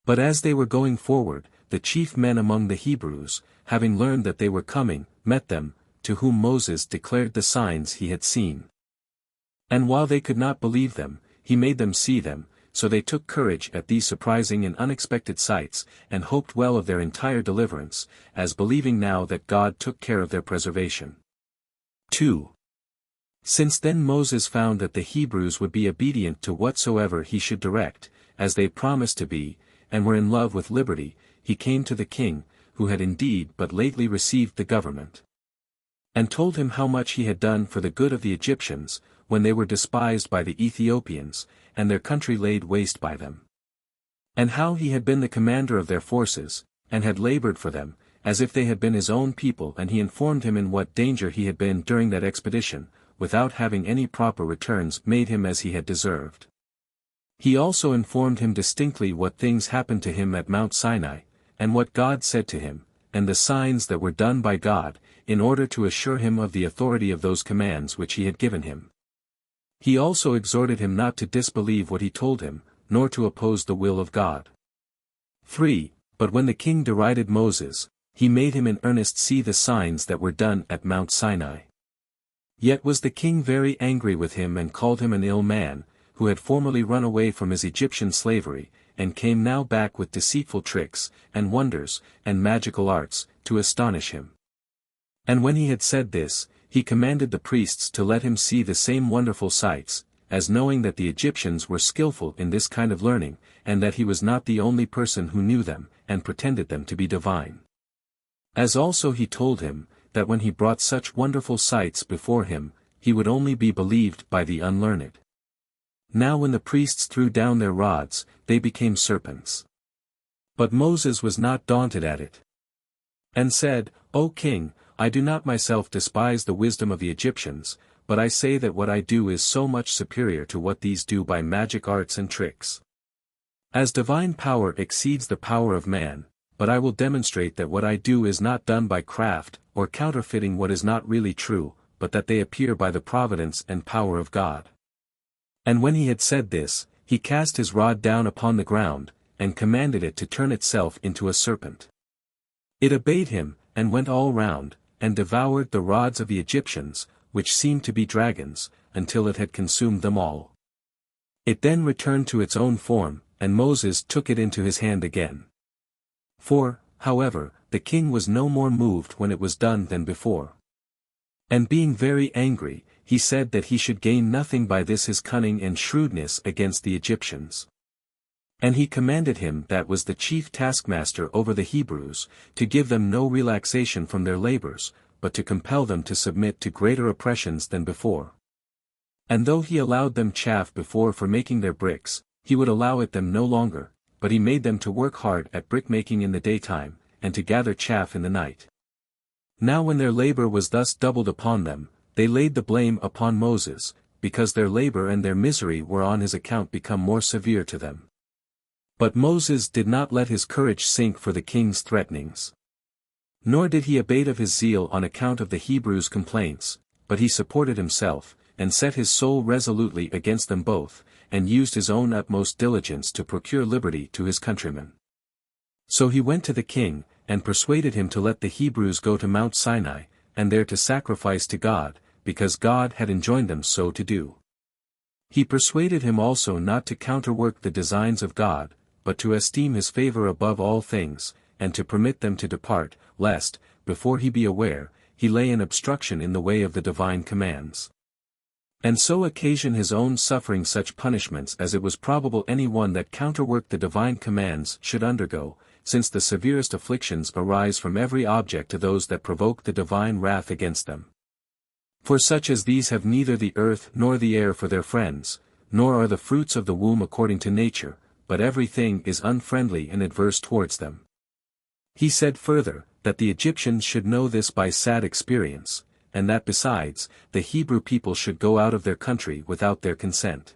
But as they were going forward, the chief men among the Hebrews, having learned that they were coming, met them, to whom Moses declared the signs he had seen. And while they could not believe them, he made them see them, so they took courage at these surprising and unexpected sights, and hoped well of their entire deliverance, as believing now that God took care of their preservation. 2. Since then Moses found that the Hebrews would be obedient to whatsoever he should direct, as they promised to be, and were in love with liberty, he came to the king, who had indeed but lately received the government, and told him how much he had done for the good of the Egyptians, when they were despised by the Ethiopians, and their country laid waste by them. And how he had been the commander of their forces, and had labored for them, as if they had been his own people, and he informed him in what danger he had been during that expedition, without having any proper returns made him as he had deserved. He also informed him distinctly what things happened to him at Mount Sinai, and what God said to him, and the signs that were done by God, in order to assure him of the authority of those commands which he had given him. He also exhorted him not to disbelieve what he told him, nor to oppose the will of God. 3. But when the king derided Moses, he made him in earnest see the signs that were done at Mount Sinai. Yet was the king very angry with him and called him an ill man, who had formerly run away from his Egyptian slavery, and came now back with deceitful tricks, and wonders, and magical arts, to astonish him. And when he had said this, he commanded the priests to let him see the same wonderful sights, as knowing that the Egyptians were skillful in this kind of learning, and that he was not the only person who knew them, and pretended them to be divine. As also he told him, that when he brought such wonderful sights before him, he would only be believed by the unlearned. Now when the priests threw down their rods, they became serpents. But Moses was not daunted at it, and said, O king, I do not myself despise the wisdom of the Egyptians, but I say that what I do is so much superior to what these do by magic arts and tricks. As divine power exceeds the power of man, but I will demonstrate that what I do is not done by craft, or counterfeiting what is not really true, but that they appear by the providence and power of God. And when he had said this, he cast his rod down upon the ground, and commanded it to turn itself into a serpent. It obeyed him, and went all round, and devoured the rods of the Egyptians, which seemed to be dragons, until it had consumed them all. It then returned to its own form, and Moses took it into his hand again. 4. However, the king was no more moved when it was done than before. And being very angry, he said that he should gain nothing by this his cunning and shrewdness against the Egyptians. And he commanded him that was the chief taskmaster over the Hebrews, to give them no relaxation from their labors, but to compel them to submit to greater oppressions than before. And though he allowed them chaff before for making their bricks, he would allow it them no longer, but he made them to work hard at brickmaking in the daytime, and to gather chaff in the night. Now when their labor was thus doubled upon them, they laid the blame upon Moses, because their labor and their misery were on his account become more severe to them. But Moses did not let his courage sink for the king's threatenings. Nor did he abate of his zeal on account of the Hebrews' complaints, but he supported himself, and set his soul resolutely against them both, and used his own utmost diligence to procure liberty to his countrymen. So he went to the king, and persuaded him to let the Hebrews go to Mount Sinai, and there to sacrifice to God, because God had enjoined them so to do. He persuaded him also not to counterwork the designs of God, but to esteem his favor above all things, and to permit them to depart, lest, before he be aware, he lay an obstruction in the way of the divine commands, and so occasion his own suffering such punishments as it was probable any one that counterworked the divine commands should undergo, since the severest afflictions arise from every object to those that provoke the divine wrath against them. For such as these have neither the earth nor the air for their friends, nor are the fruits of the womb according to nature, but everything is unfriendly and adverse towards them. He said further, that the Egyptians should know this by sad experience, and that besides, the Hebrew people should go out of their country without their consent.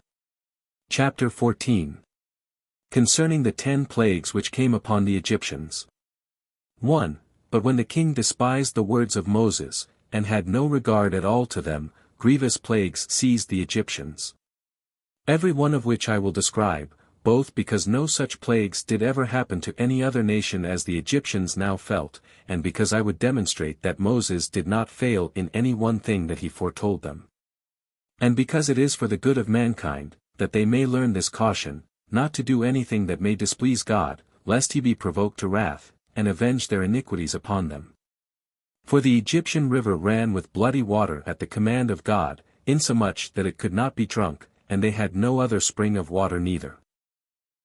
Chapter 14. Concerning the 10 plagues which came upon the Egyptians. 1. But when the king despised the words of Moses, and had no regard at all to them, grievous plagues seized the Egyptians. Every one of which I will describe, both because no such plagues did ever happen to any other nation as the Egyptians now felt, and because I would demonstrate that Moses did not fail in any one thing that he foretold them. And because it is for the good of mankind, that they may learn this caution, not to do anything that may displease God, lest he be provoked to wrath, and avenge their iniquities upon them. For the Egyptian river ran with bloody water at the command of God, insomuch that it could not be drunk, and they had no other spring of water neither.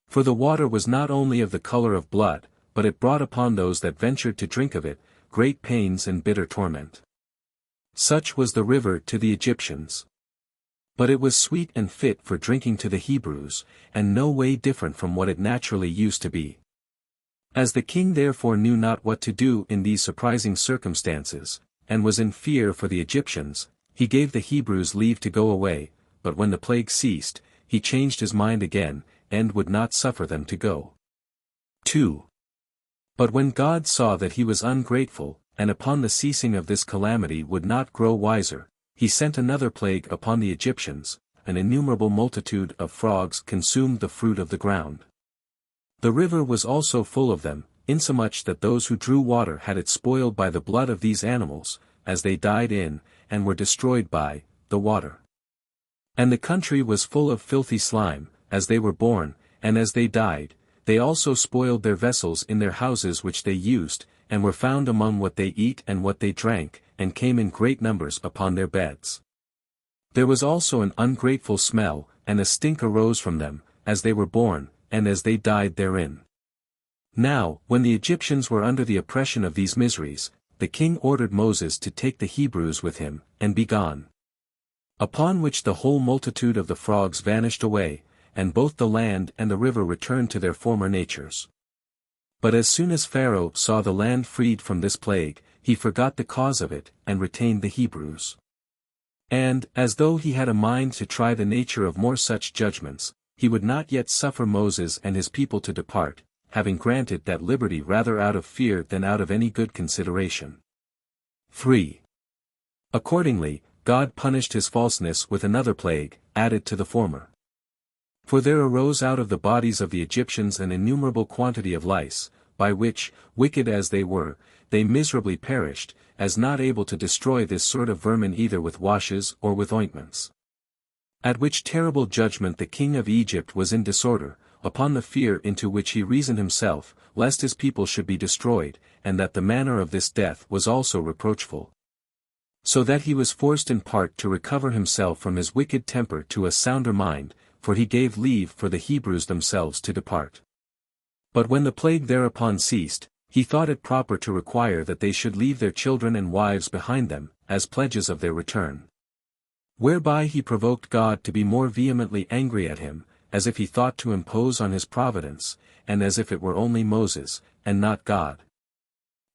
For the water was not only of the color of blood, but it brought upon those that ventured to drink of it, great pains and bitter torment. Such was the river to the Egyptians. But it was sweet and fit for drinking to the Hebrews, and no way different from what it naturally used to be. As the king therefore knew not what to do in these surprising circumstances, and was in fear for the Egyptians, he gave the Hebrews leave to go away, but when the plague ceased, he changed his mind again, and would not suffer them to go. 2. But when God saw that he was ungrateful, and upon the ceasing of this calamity would not grow wiser, he sent another plague upon the Egyptians, an innumerable multitude of frogs consumed the fruit of the ground. The river was also full of them, insomuch that those who drew water had it spoiled by the blood of these animals, as they died in, and were destroyed by, the water. And the country was full of filthy slime, as they were born, and as they died, they also spoiled their vessels in their houses which they used, and were found among what they eat and what they drank, and came in great numbers upon their beds. There was also an ungrateful smell, and a stink arose from them, as they were born, and as they died therein. Now, when the Egyptians were under the oppression of these miseries, the king ordered Moses to take the Hebrews with him, and be gone. Upon which the whole multitude of the frogs vanished away, and both the land and the river returned to their former natures. But as soon as Pharaoh saw the land freed from this plague, he forgot the cause of it, and retained the Hebrews. And, as though he had a mind to try the nature of more such judgments, he would not yet suffer Moses and his people to depart, having granted that liberty rather out of fear than out of any good consideration. 3. Accordingly, God punished his falseness with another plague, added to the former. For there arose out of the bodies of the Egyptians an innumerable quantity of lice, by which, wicked as they were, they miserably perished, as not able to destroy this sort of vermin either with washes or with ointments. At which terrible judgment the king of Egypt was in disorder, upon the fear into which he reasoned himself, lest his people should be destroyed, and that the manner of this death was also reproachful. So that he was forced in part to recover himself from his wicked temper to a sounder mind, for he gave leave for the Hebrews themselves to depart. But when the plague thereupon ceased, he thought it proper to require that they should leave their children and wives behind them, as pledges of their return. Whereby he provoked God to be more vehemently angry at him, as if he thought to impose on his providence, and as if it were only Moses, and not God,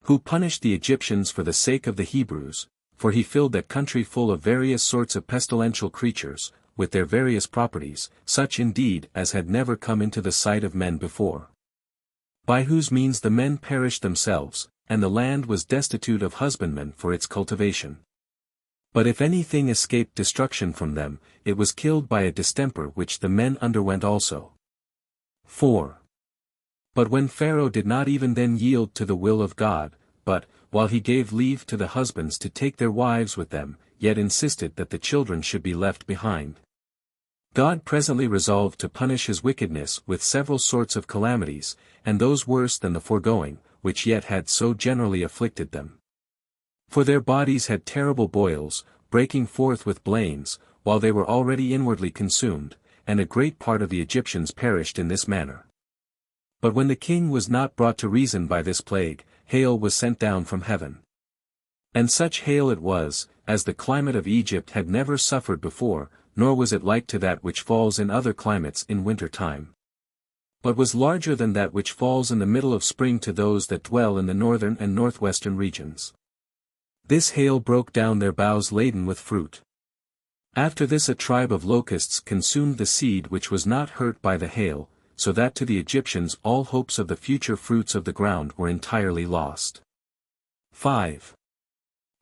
who punished the Egyptians for the sake of the Hebrews, for he filled that country full of various sorts of pestilential creatures, with their various properties, such indeed as had never come into the sight of men before. By whose means the men perished themselves, and the land was destitute of husbandmen for its cultivation. But if anything escaped destruction from them, it was killed by a distemper which the men underwent also. 4. But when Pharaoh did not even then yield to the will of God, but, while he gave leave to the husbands to take their wives with them, yet insisted that the children should be left behind, God presently resolved to punish his wickedness with several sorts of calamities, and those worse than the foregoing, which yet had so generally afflicted them. For their bodies had terrible boils, breaking forth with blains, while they were already inwardly consumed, and a great part of the Egyptians perished in this manner. But when the king was not brought to reason by this plague, hail was sent down from heaven. And such hail it was, as the climate of Egypt had never suffered before, nor was it like to that which falls in other climates in winter time, but was larger than that which falls in the middle of spring to those that dwell in the northern and northwestern regions. This hail broke down their boughs laden with fruit. After this a tribe of locusts consumed the seed which was not hurt by the hail, so that to the Egyptians all hopes of the future fruits of the ground were entirely lost. 5.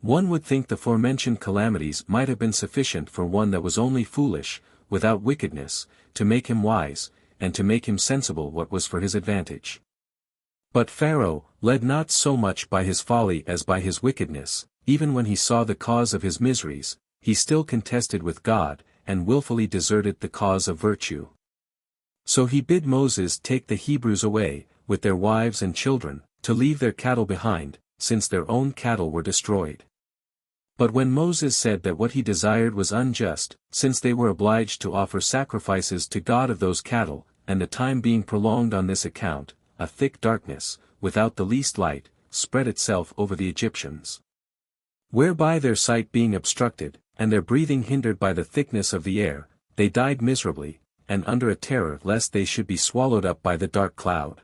One would think the forementioned calamities might have been sufficient for one that was only foolish, without wickedness, to make him wise, and to make him sensible what was for his advantage. But Pharaoh, led not so much by his folly as by his wickedness, even when he saw the cause of his miseries, he still contested with God, and wilfully deserted the cause of virtue. So he bid Moses take the Hebrews away, with their wives and children, to leave their cattle behind, since their own cattle were destroyed. But when Moses said that what he desired was unjust, since they were obliged to offer sacrifices to God of those cattle, and the time being prolonged on this account, a thick darkness, without the least light, spread itself over the Egyptians. Whereby their sight being obstructed, and their breathing hindered by the thickness of the air, they died miserably, and under a terror lest they should be swallowed up by the dark cloud.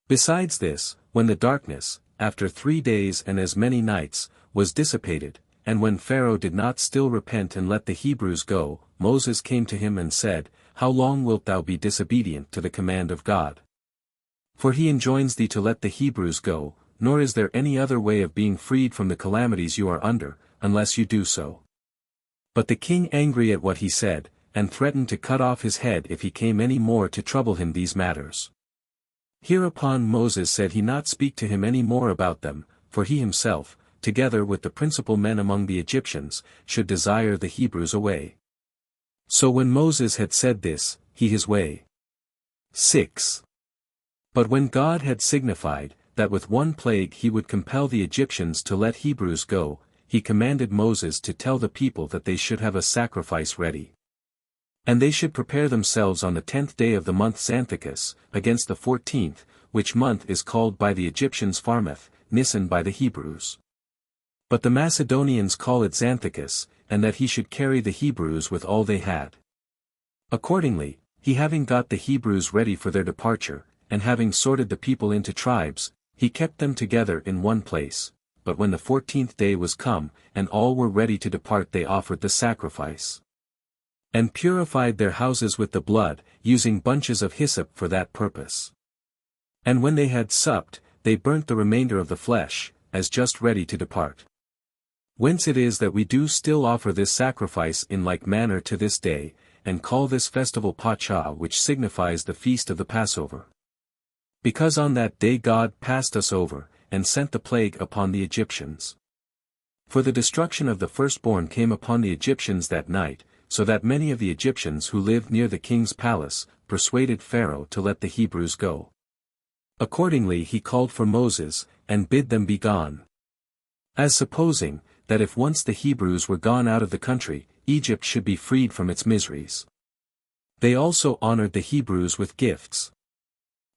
Besides this, when the darkness, after 3 days and as many nights, was dissipated, and when Pharaoh did not still repent and let the Hebrews go, Moses came to him and said, How long wilt thou be disobedient to the command of God? For he enjoins thee to let the Hebrews go, nor is there any other way of being freed from the calamities you are under, unless you do so. But the king angry at what he said, and threatened to cut off his head if he came any more to trouble him these matters. Hereupon Moses said he not speak to him any more about them, for he himself, together with the principal men among the Egyptians, should desire the Hebrews away. So when Moses had said this, he his way. 6. But when God had signified, that with one plague he would compel the Egyptians to let Hebrews go, he commanded Moses to tell the people that they should have a sacrifice ready. And they should prepare themselves on the 10th day of the month Xanthicus, against the 14th, which month is called by the Egyptians Pharmeth, Nisan by the Hebrews. But the Macedonians call it Xanthicus, and that he should carry the Hebrews with all they had. Accordingly, he having got the Hebrews ready for their departure, and having sorted the people into tribes, he kept them together in one place. But when the 14th day was come, and all were ready to depart, they offered the sacrifice, and purified their houses with the blood, using bunches of hyssop for that purpose. And when they had supped, they burnt the remainder of the flesh, as just ready to depart. Whence it is that we do still offer this sacrifice in like manner to this day, and call this festival Pachah, which signifies the feast of the Passover. Because on that day God passed us over, and sent the plague upon the Egyptians. For the destruction of the firstborn came upon the Egyptians that night, so that many of the Egyptians who lived near the king's palace, persuaded Pharaoh to let the Hebrews go. Accordingly he called for Moses, and bid them be gone. As supposing, that if once the Hebrews were gone out of the country, Egypt should be freed from its miseries. They also honored the Hebrews with gifts.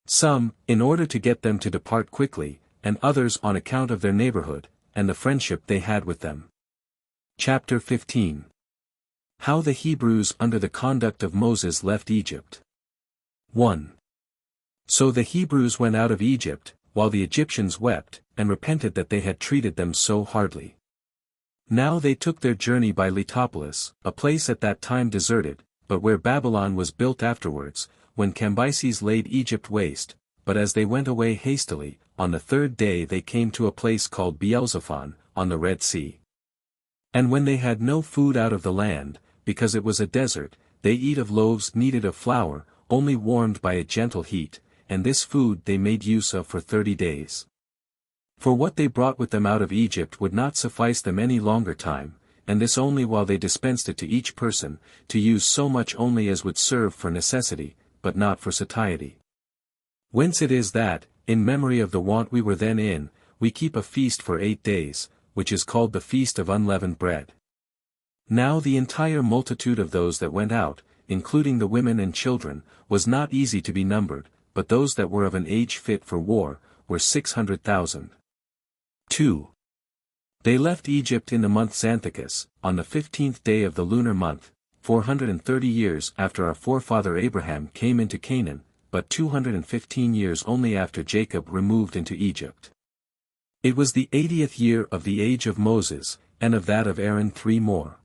Some, in order to get them to depart quickly, and others on account of their neighborhood, and the friendship they had with them. Chapter 15. How the Hebrews under the conduct of Moses left Egypt. 1. So the Hebrews went out of Egypt, while the Egyptians wept, and repented that they had treated them so hardly. Now they took their journey by Letopolis, a place at that time deserted, but where Babylon was built afterwards, when Cambyses laid Egypt waste. But as they went away hastily, on the 3rd day they came to a place called Beelzephon, on the Red Sea. And when they had no food out of the land, because it was a desert, they eat of loaves kneaded of flour, only warmed by a gentle heat, and this food they made use of for 30 days. For what they brought with them out of Egypt would not suffice them any longer time, and this only while they dispensed it to each person, to use so much only as would serve for necessity, but not for satiety. Whence it is that, in memory of the want we were then in, we keep a feast for 8 days, which is called the Feast of Unleavened Bread. Now the entire multitude of those that went out, including the women and children, was not easy to be numbered, but those that were of an age fit for war, were 600,000. 2. They left Egypt in the month Xanthicus, on the 15th day of the lunar month, 430 years after our forefather Abraham came into Canaan, but 215 years only after Jacob removed into Egypt. It was the 80th year of the age of Moses, and of that of Aaron 3 more.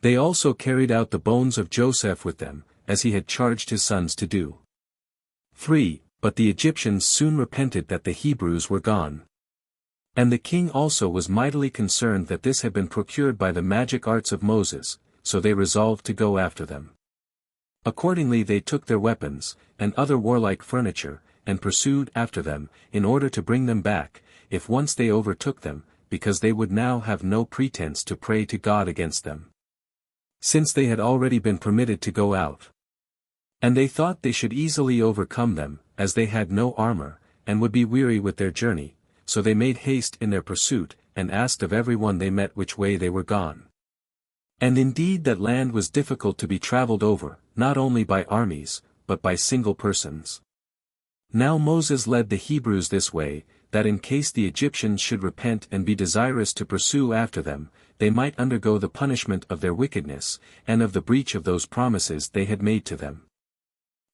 They also carried out the bones of Joseph with them, as he had charged his sons to do. 3. But the Egyptians soon repented that the Hebrews were gone. And the king also was mightily concerned that this had been procured by the magic arts of Moses, so they resolved to go after them. Accordingly they took their weapons, and other warlike furniture, and pursued after them, in order to bring them back, if once they overtook them, because they would now have no pretense to pray to God against them, since they had already been permitted to go out. And they thought they should easily overcome them, as they had no armor, and would be weary with their journey, so they made haste in their pursuit, and asked of every one they met which way they were gone. And indeed that land was difficult to be travelled over, not only by armies, but by single persons. Now Moses led the Hebrews this way, that in case the Egyptians should repent and be desirous to pursue after them, they might undergo the punishment of their wickedness, and of the breach of those promises they had made to them.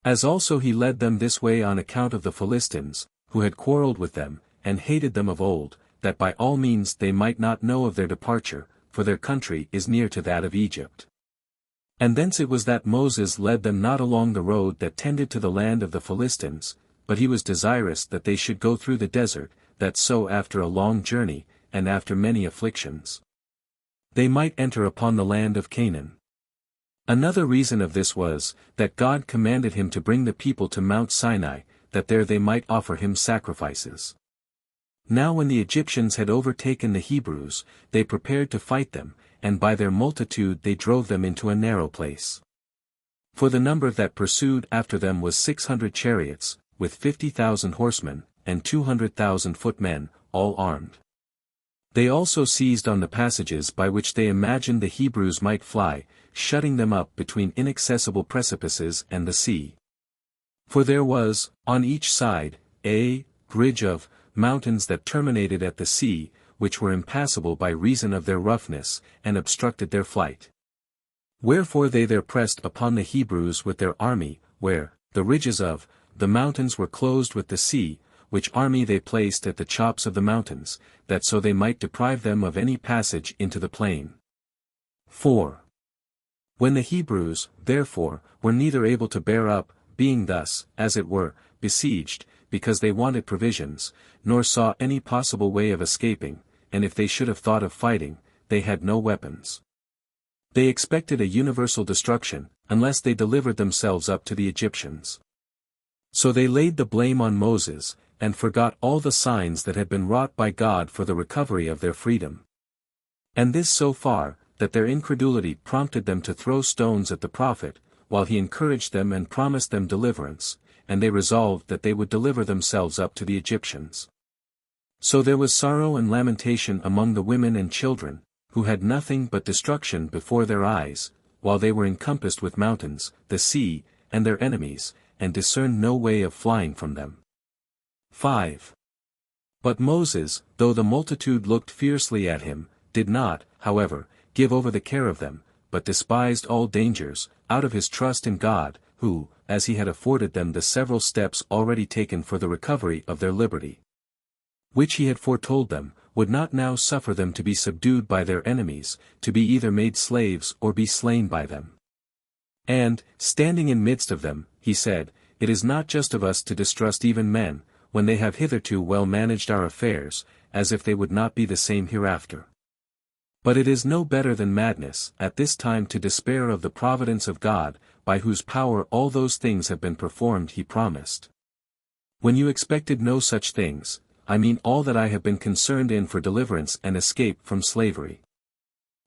As also he led them this way on account of the Philistines, who had quarrelled with them, and hated them of old, that by all means they might not know of their departure, for their country is near to that of Egypt. And thence it was that Moses led them not along the road that tended to the land of the Philistines, but he was desirous that they should go through the desert, that so after a long journey, and after many afflictions, they might enter upon the land of Canaan. Another reason of this was, that God commanded him to bring the people to Mount Sinai, that there they might offer him sacrifices. Now when the Egyptians had overtaken the Hebrews, they prepared to fight them, and by their multitude they drove them into a narrow place. For the number that pursued after them was 600 chariots, with 50,000 horsemen, and 200,000 footmen, all armed. They also seized on the passages by which they imagined the Hebrews might fly, shutting them up between inaccessible precipices and the sea. For there was, on each side, a bridge of mountains that terminated at the sea, which were impassable by reason of their roughness, and obstructed their flight. Wherefore they there pressed upon the Hebrews with their army, where, the ridges of, the mountains were closed with the sea, which army they placed at the chops of the mountains, that so they might deprive them of any passage into the plain. 4. When the Hebrews, therefore, were neither able to bear up, being thus, as it were, besieged, because they wanted provisions, nor saw any possible way of escaping, and if they should have thought of fighting, they had no weapons. They expected a universal destruction, unless they delivered themselves up to the Egyptians. So they laid the blame on Moses, and forgot all the signs that had been wrought by God for the recovery of their freedom. And this so far, that their incredulity prompted them to throw stones at the prophet, while he encouraged them and promised them deliverance, and they resolved that they would deliver themselves up to the Egyptians. So there was sorrow and lamentation among the women and children, who had nothing but destruction before their eyes, while they were encompassed with mountains, the sea, and their enemies, and discerned no way of flying from them. 5. But Moses, though the multitude looked fiercely at him, did not, however, give over the care of them, but despised all dangers, out of his trust in God, who, as he had afforded them the several steps already taken for the recovery of their liberty, which he had foretold them, would not now suffer them to be subdued by their enemies, to be either made slaves or be slain by them. And, standing in midst of them, he said, It is not just of us to distrust even men, when they have hitherto well managed our affairs, as if they would not be the same hereafter. But it is no better than madness, at this time to despair of the providence of God, by whose power all those things have been performed he promised. When you expected no such things, I mean all that I have been concerned in for deliverance and escape from slavery.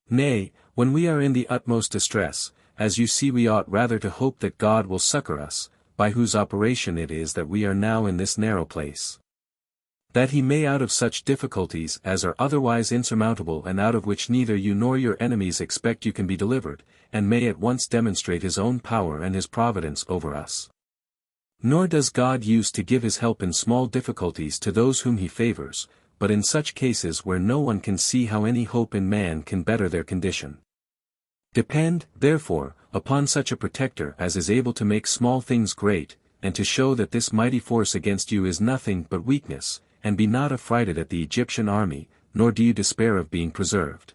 Nay, when we are in the utmost distress, as you see we ought rather to hope that God will succor us, by whose operation it is that we are now in this narrow place. That he may out of such difficulties as are otherwise insurmountable and out of which neither you nor your enemies expect you can be delivered, and may at once demonstrate his own power and his providence over us. Nor does God use to give his help in small difficulties to those whom he favors, but in such cases where no one can see how any hope in man can better their condition. Depend, therefore, upon such a protector as is able to make small things great, and to show that this mighty force against you is nothing but weakness, and be not affrighted at the Egyptian army, nor do you despair of being preserved.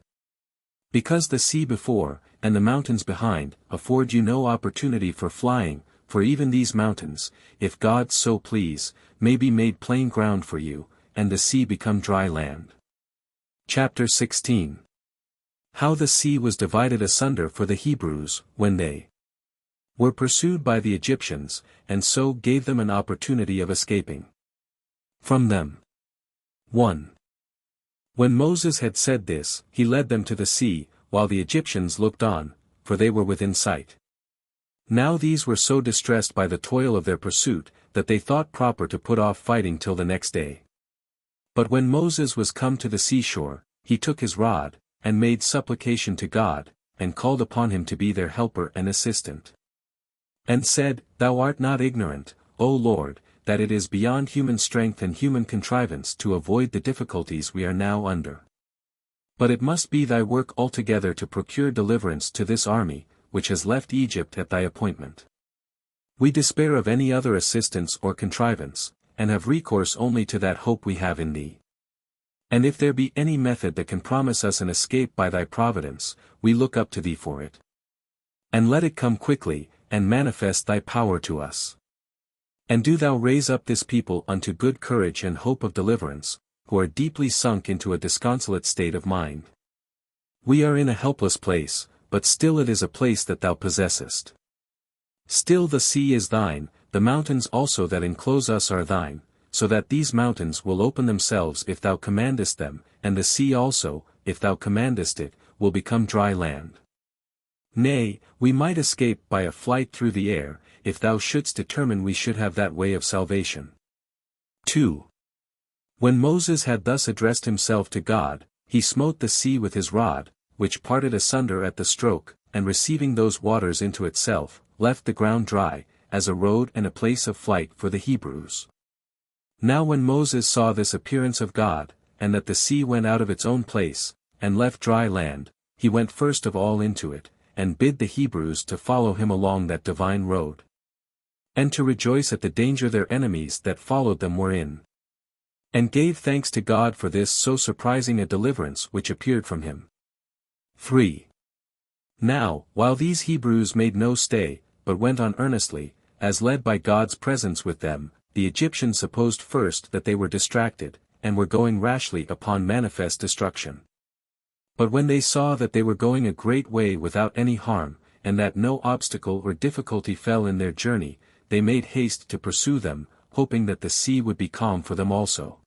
Because the sea before, and the mountains behind, afford you no opportunity for flying, for even these mountains, if God so please, may be made plain ground for you, and the sea become dry land. Chapter 16. How the sea was divided asunder for the Hebrews, when they were pursued by the Egyptians, and so gave them an opportunity of escaping from them. 1. When Moses had said this, he led them to the sea, while the Egyptians looked on, for they were within sight. Now these were so distressed by the toil of their pursuit, that they thought proper to put off fighting till the next day. But when Moses was come to the seashore, he took his rod, and made supplication to God, and called upon him to be their helper and assistant. And said, Thou art not ignorant, O Lord, that it is beyond human strength and human contrivance to avoid the difficulties we are now under. But it must be thy work altogether to procure deliverance to this army, which has left Egypt at thy appointment. We despair of any other assistance or contrivance, and have recourse only to that hope we have in thee. And if there be any method that can promise us an escape by thy providence, we look up to thee for it. And let it come quickly, and manifest thy power to us. And do thou raise up this people unto good courage and hope of deliverance, who are deeply sunk into a disconsolate state of mind. We are in a helpless place, but still it is a place that thou possessest. Still the sea is thine, the mountains also that enclose us are thine, so that these mountains will open themselves if thou commandest them, and the sea also, if thou commandest it, will become dry land. Nay, we might escape by a flight through the air, if thou shouldst determine we should have that way of salvation. 2. When Moses had thus addressed himself to God, he smote the sea with his rod, which parted asunder at the stroke, and receiving those waters into itself, left the ground dry, as a road and a place of flight for the Hebrews. Now when Moses saw this appearance of God, and that the sea went out of its own place, and left dry land, he went first of all into it, and bid the Hebrews to follow him along that divine road, and to rejoice at the danger their enemies that followed them were in, and gave thanks to God for this so surprising a deliverance which appeared from him. 3. Now, while these Hebrews made no stay, but went on earnestly, as led by God's presence with them, the Egyptians supposed first that they were distracted, and were going rashly upon manifest destruction. But when they saw that they were going a great way without any harm, and that no obstacle or difficulty fell in their journey, they made haste to pursue them, hoping that the sea would be calm for them also.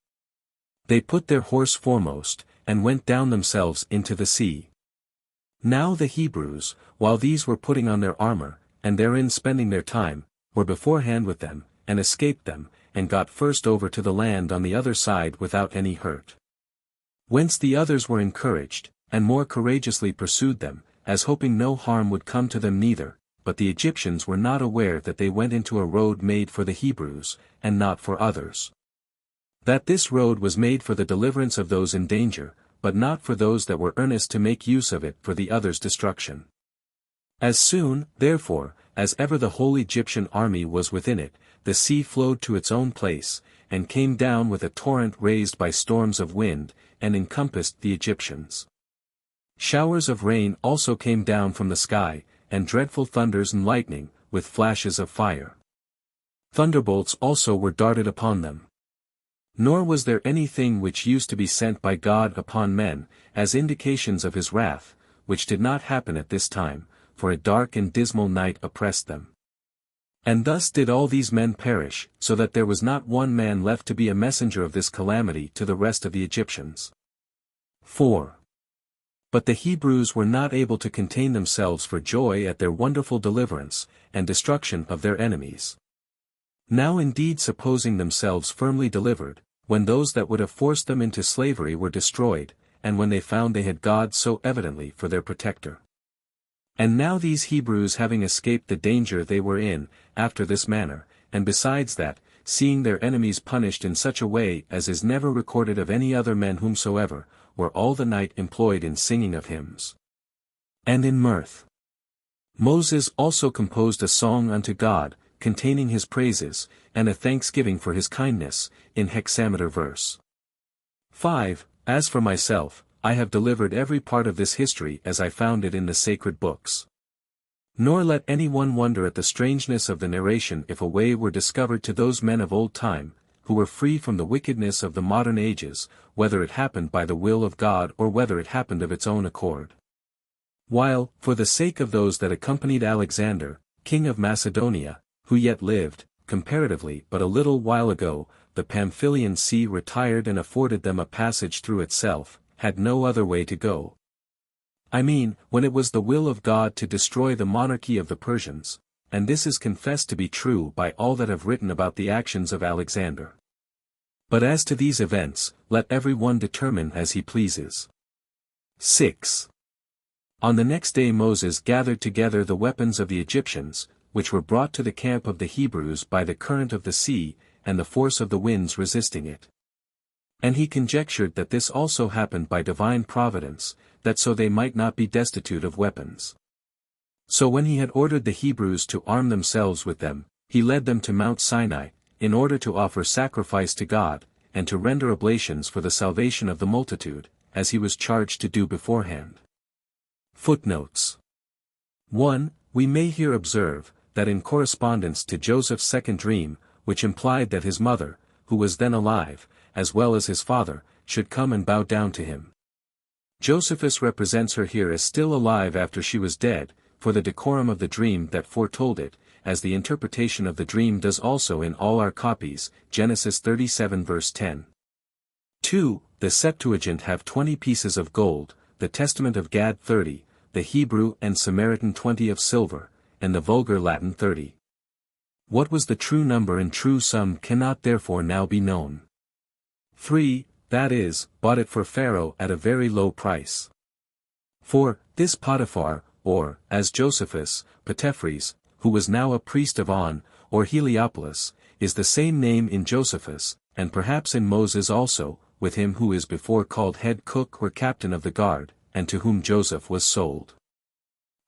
They put their horse foremost, and went down themselves into the sea. Now the Hebrews, while these were putting on their armor, and therein spending their time, were beforehand with them, and escaped them, and got first over to the land on the other side without any hurt. Whence the others were encouraged, and more courageously pursued them, as hoping no harm would come to them neither, but the Egyptians were not aware that they went into a road made for the Hebrews, and not for others. That this road was made for the deliverance of those in danger, but not for those that were earnest to make use of it for the others' destruction. As soon, therefore, as ever the whole Egyptian army was within it, the sea flowed to its own place, and came down with a torrent raised by storms of wind, and encompassed the Egyptians. Showers of rain also came down from the sky, and dreadful thunders and lightning, with flashes of fire. Thunderbolts also were darted upon them. Nor was there anything which used to be sent by God upon men, as indications of his wrath, which did not happen at this time, for a dark and dismal night oppressed them. And thus did all these men perish, so that there was not one man left to be a messenger of this calamity to the rest of the Egyptians. 4. But the Hebrews were not able to contain themselves for joy at their wonderful deliverance, and destruction of their enemies. Now indeed supposing themselves firmly delivered, when those that would have forced them into slavery were destroyed, and when they found they had God so evidently for their protector. And now these Hebrews having escaped the danger they were in, after this manner, and besides that, seeing their enemies punished in such a way as is never recorded of any other men whomsoever, were all the night employed in singing of hymns, and in mirth. Moses also composed a song unto God, containing his praises, and a thanksgiving for his kindness, in hexameter verse. 5. As for myself, I have delivered every part of this history as I found it in the sacred books. Nor let any one wonder at the strangeness of the narration if a way were discovered to those men of old time, who were free from the wickedness of the modern ages, whether it happened by the will of God or whether it happened of its own accord. While, for the sake of those that accompanied Alexander, king of Macedonia, who yet lived, comparatively but a little while ago, the Pamphylian sea retired and afforded them a passage through itself, had no other way to go. I mean, when it was the will of God to destroy the monarchy of the Persians, and this is confessed to be true by all that have written about the actions of Alexander. But as to these events, let every one determine as he pleases. 6. On the next day Moses gathered together the weapons of the Egyptians, which were brought to the camp of the Hebrews by the current of the sea, and the force of the winds resisting it. And he conjectured that this also happened by divine providence, that so they might not be destitute of weapons. So when he had ordered the Hebrews to arm themselves with them, he led them to Mount Sinai, in order to offer sacrifice to God, and to render oblations for the salvation of the multitude, as he was charged to do beforehand. Footnotes. 1. We may here observe, that in correspondence to Joseph's second dream, which implied that his mother, who was then alive, as well as his father, should come and bow down to him. Josephus represents her here as still alive after she was dead, for the decorum of the dream that foretold it, as the interpretation of the dream does also in all our copies, Genesis 37 verse 10. 2. The Septuagint have 20 pieces of gold, the Testament of Gad 30, the Hebrew and Samaritan 20 of silver, and the vulgar Latin 30. What was the true number and true sum cannot therefore now be known. 3. That is, bought it for Pharaoh at a very low price. 4. This Potiphar, or, as Josephus, Potephares, who was now a priest of On, or Heliopolis, is the same name in Josephus, and perhaps in Moses also, with him who is before called head cook or captain of the guard, and to whom Joseph was sold.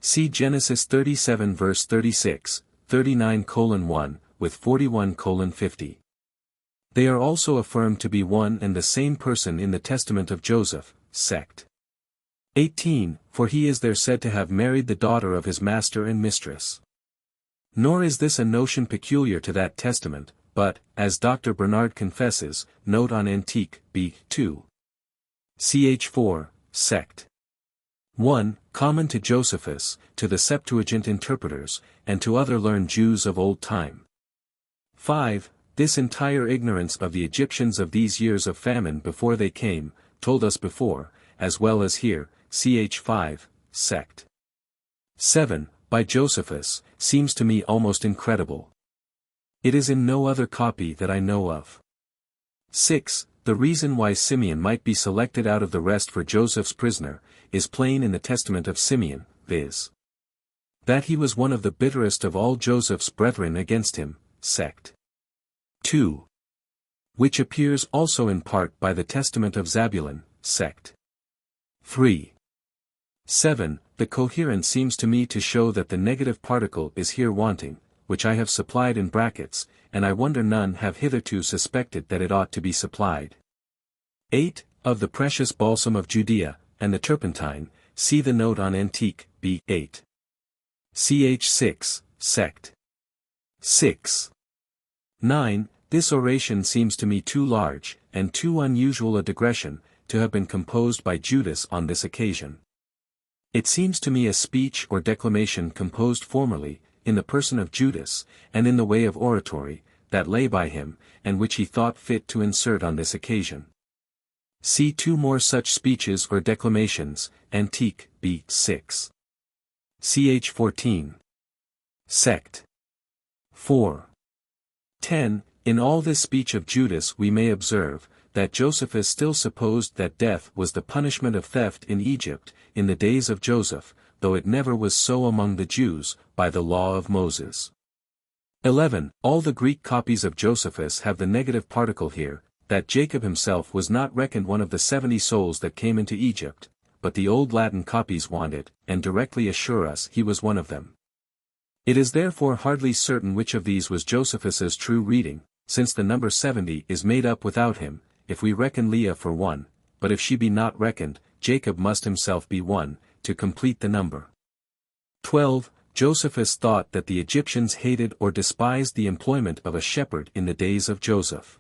See Genesis 37 verse 36, 39:1, with 41:50. They are also affirmed to be one and the same person in the Testament of Joseph, sect. 18, for he is there said to have married the daughter of his master and mistress. Nor is this a notion peculiar to that testament, but, as Dr. Bernard confesses, note on Antique, b. 2. Ch. 4, sect. 1, common to Josephus, to the Septuagint interpreters, and to other learned Jews of old time. 5. This entire ignorance of the Egyptians of these years of famine before they came, told us before, as well as here, ch. 5, sect. 7, by Josephus, seems to me almost incredible. It is in no other copy that I know of. 6. The reason why Simeon might be selected out of the rest for Joseph's prisoner, is plain in the testament of Simeon, viz. that he was one of the bitterest of all Joseph's brethren against him, sect. 2. Which appears also in part by the testament of Zabulon, sect. 3. 7. The coherence seems to me to show that the negative particle is here wanting, which I have supplied in brackets, and I wonder none have hitherto suspected that it ought to be supplied. 8. Of the precious balsam of Judea, and the turpentine, see the note on Antique, b. 8. Ch. 6, sect. 6. 9. This oration seems to me too large, and too unusual a digression, to have been composed by Judas on this occasion. It seems to me a speech or declamation composed formerly, in the person of Judas, and in the way of oratory, that lay by him, and which he thought fit to insert on this occasion. See 2 more such speeches or declamations, Antique, b. 6. Ch. 14. Sect. 4. 10. In all this speech of Judas we may observe, that Josephus still supposed that death was the punishment of theft in Egypt, in the days of Joseph, though it never was so among the Jews, by the law of Moses. 11. All the Greek copies of Josephus have the negative particle here, that Jacob himself was not reckoned one of the 70 souls that came into Egypt, but the old Latin copies want it, and directly assure us he was one of them. It is therefore hardly certain which of these was Josephus's true reading, since the number 70 is made up without him, if we reckon Leah for one, but if she be not reckoned, Jacob must himself be one, to complete the number. 12. Josephus thought that the Egyptians hated or despised the employment of a shepherd in the days of Joseph.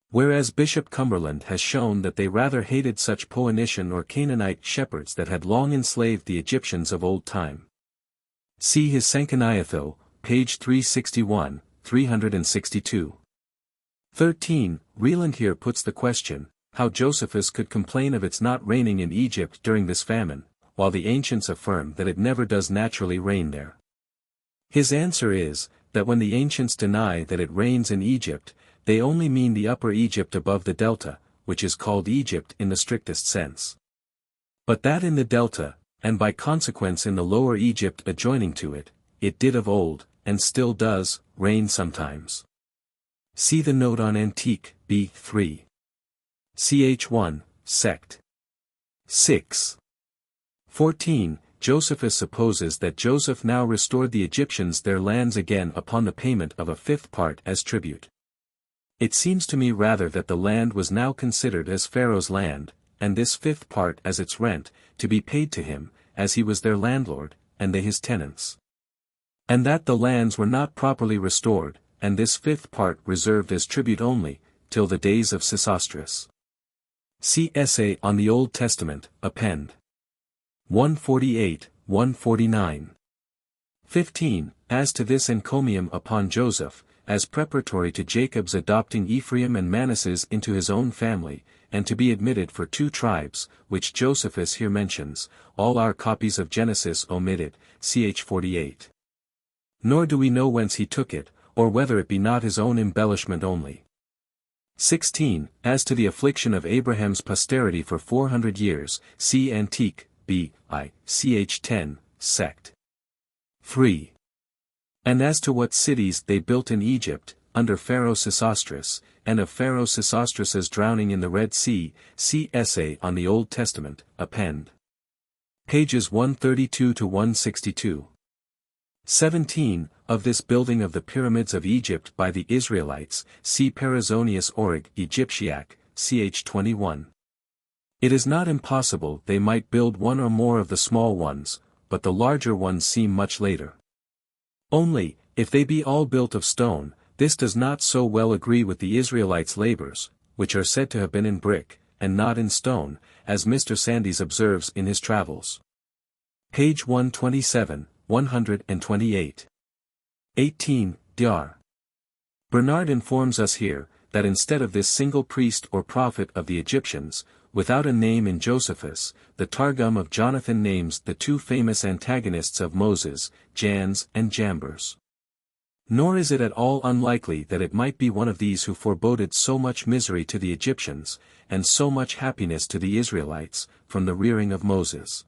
Whereas Bishop Cumberland has shown that they rather hated such Phoenician or Canaanite shepherds that had long enslaved the Egyptians of old time. See his Sanchoniathon, page 361, 362. 13. Reland here puts the question, how Josephus could complain of its not raining in Egypt during this famine, while the ancients affirm that it never does naturally rain there. His answer is, that when the ancients deny that it rains in Egypt, they only mean the upper Egypt above the delta, which is called Egypt in the strictest sense. But that in the delta, and by consequence in the lower Egypt adjoining to it, it did of old, and still does, rain sometimes. See the note on Antique, B. 3. Ch. 1, Sect. 6. 14. Josephus supposes that Joseph now restored the Egyptians their lands again upon the payment of a fifth part as tribute. It seems to me rather that the land was now considered as Pharaoh's land, and this fifth part as its rent, to be paid to him, as he was their landlord, and they his tenants. And that the lands were not properly restored, and this fifth part reserved as tribute only, till the days of Sesostris. See Essay on the Old Testament, Append. 148, 149. 15. As to this encomium upon Joseph, as preparatory to Jacob's adopting Ephraim and Manasseh into his own family, and to be admitted for 2 tribes, which Josephus here mentions, all our copies of Genesis omitted, ch. 48. Nor do we know whence he took it, or whether it be not his own embellishment only. 16. As to the affliction of Abraham's posterity for 400 years, see Antique, B. I. ch. 10, Sect. 3. And as to what cities they built in Egypt, under Pharaoh Sesostris, and of Pharaoh Sesostris's drowning in the Red Sea, see Essay on the Old Testament, Append. Pages 132 to 162. 17. Of this building of the pyramids of Egypt by the Israelites, see Perizonius Orig Egyptiac, ch. 21. It is not impossible they might build one or more of the small ones, but the larger ones seem much later. Only, if they be all built of stone, this does not so well agree with the Israelites' labors, which are said to have been in brick, and not in stone, as Mr. Sandys observes in his Travels. Page 127, 128. 18. Dr. Bernard informs us here, that instead of this single priest or prophet of the Egyptians, without a name in Josephus, the Targum of Jonathan names the 2 famous antagonists of Moses, Jans and Jambres. Nor is it at all unlikely that it might be one of these who foreboded so much misery to the Egyptians, and so much happiness to the Israelites, from the rearing of Moses.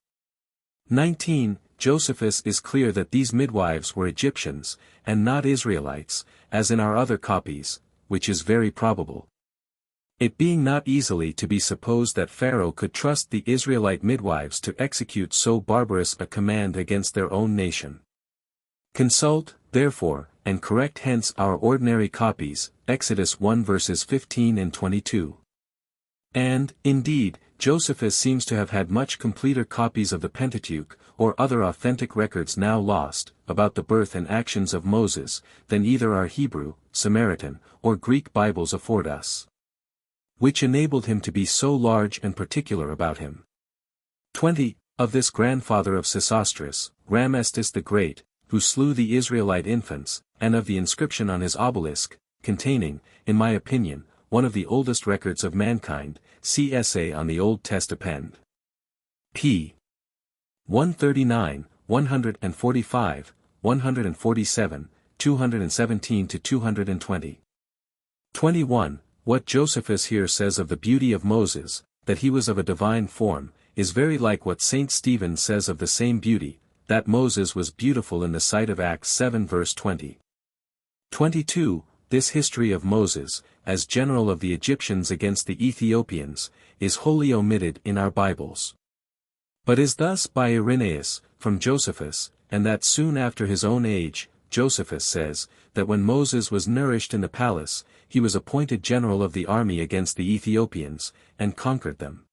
19. Josephus is clear that these midwives were Egyptians, and not Israelites, as in our other copies, which is very probable. It being not easily to be supposed that Pharaoh could trust the Israelite midwives to execute so barbarous a command against their own nation. Consult, therefore, and correct hence our ordinary copies, Exodus 1 verses 15 and 22. And, indeed, Josephus seems to have had much completer copies of the Pentateuch, or other authentic records now lost, about the birth and actions of Moses, than either our Hebrew, Samaritan, or Greek Bibles afford us. Which enabled him to be so large and particular about him. 20. Of this grandfather of Sesostris, Ramestis the Great, who slew the Israelite infants, and of the inscription on his obelisk, containing, in my opinion, one of the oldest records of mankind, see Essay on the Old Testament. P. 139, 145, 147, 217 to 220. 21. What Josephus here says of the beauty of Moses, that he was of a divine form, is very like what St. Stephen says of the same beauty, that Moses was beautiful in the sight of Acts 7 verse 20. 22. This history of Moses, as general of the Egyptians against the Ethiopians, is wholly omitted in our Bibles. But is thus by Irenaeus, from Josephus, and that soon after his own age, Josephus says, that when Moses was nourished in the palace, he was appointed general of the army against the Ethiopians, and conquered them.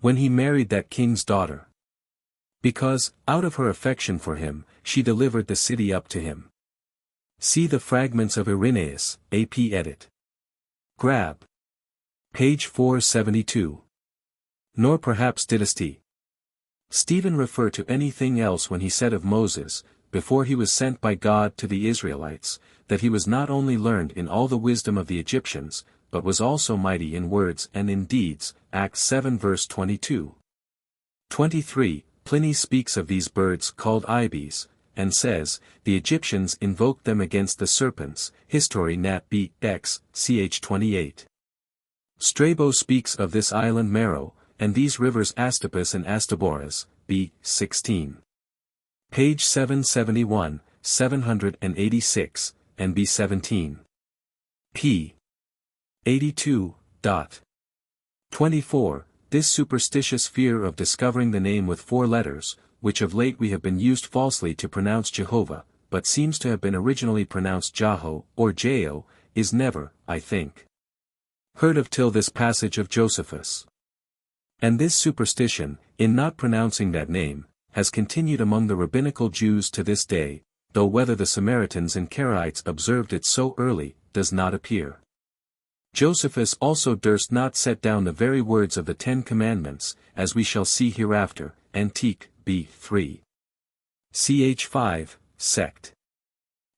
When he married that king's daughter, because, out of her affection for him, she delivered the city up to him. See the fragments of Irenaeus, A.P. edit. Grab. Page 472. Nor perhaps didst he, Stephen refer to anything else when he said of Moses, before he was sent by God to the Israelites, that he was not only learned in all the wisdom of the Egyptians, but was also mighty in words and in deeds, Acts 7 verse 22. 23. Pliny speaks of these birds called ibis, and says, the Egyptians invoked them against the serpents, History Nat. B. X, ch. 28. Strabo speaks of this island Meroe, and these rivers Astapus and Astaboras, B. 16. Page 771, 786, and B. 17. P. 82. 24. This superstitious fear of discovering the name with 4 letters, which of late we have been used falsely to pronounce Jehovah, but seems to have been originally pronounced Jaho, or Jao, is never, I think, heard of till this passage of Josephus. And this superstition, in not pronouncing that name, has continued among the rabbinical Jews to this day, though whether the Samaritans and Karaites observed it so early, does not appear. Josephus also durst not set down the very words of the 10 Commandments, as we shall see hereafter, Antique, B. 3. Ch. 5, sect.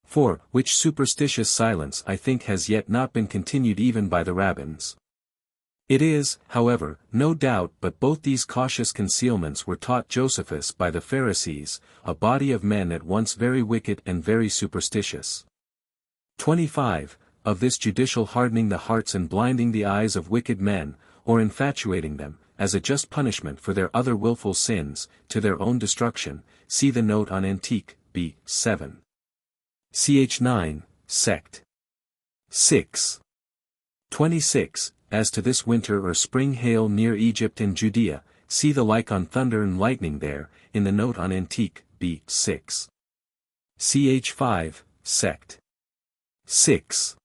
4. Which superstitious silence I think has yet not been continued even by the rabbins. It is, however, no doubt but both these cautious concealments were taught Josephus by the Pharisees, a body of men at once very wicked and very superstitious. 25. Of this judicial hardening the hearts and blinding the eyes of wicked men, or infatuating them, as a just punishment for their other willful sins, to their own destruction, see the note on Antique, B. 7. Ch. 9, sect. 6. 26. As to this winter or spring hail near Egypt and Judea, see the like on thunder and lightning there, in the note on Antique, B. 6. Ch. 5, sect. 6.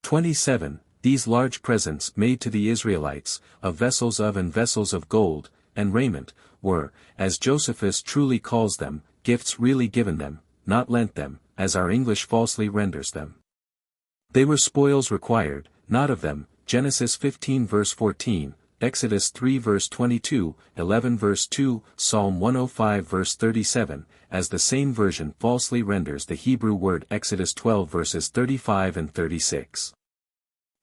27. These large presents made to the Israelites, of vessels of and vessels of gold, and raiment, were, as Josephus truly calls them, gifts really given them, not lent them, as our English falsely renders them. They were spoils required, not of them, Genesis 15 verse 14, Exodus 3 verse 22, 11 verse 2, Psalm 105 verse 37, as the same version falsely renders the Hebrew word Exodus 12 verses 35 and 36.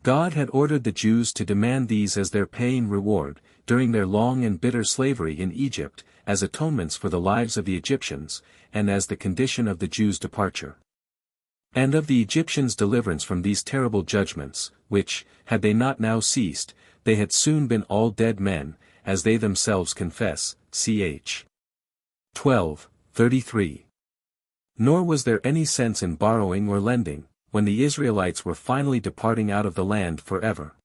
God had ordered the Jews to demand these as their paying reward, during their long and bitter slavery in Egypt, as atonements for the lives of the Egyptians, and as the condition of the Jews' departure. And of the Egyptians' deliverance from these terrible judgments, which, had they not now ceased, they had soon been all dead men, as they themselves confess, ch. 12, 33. Nor was there any sense in borrowing or lending, when the Israelites were finally departing out of the land forever.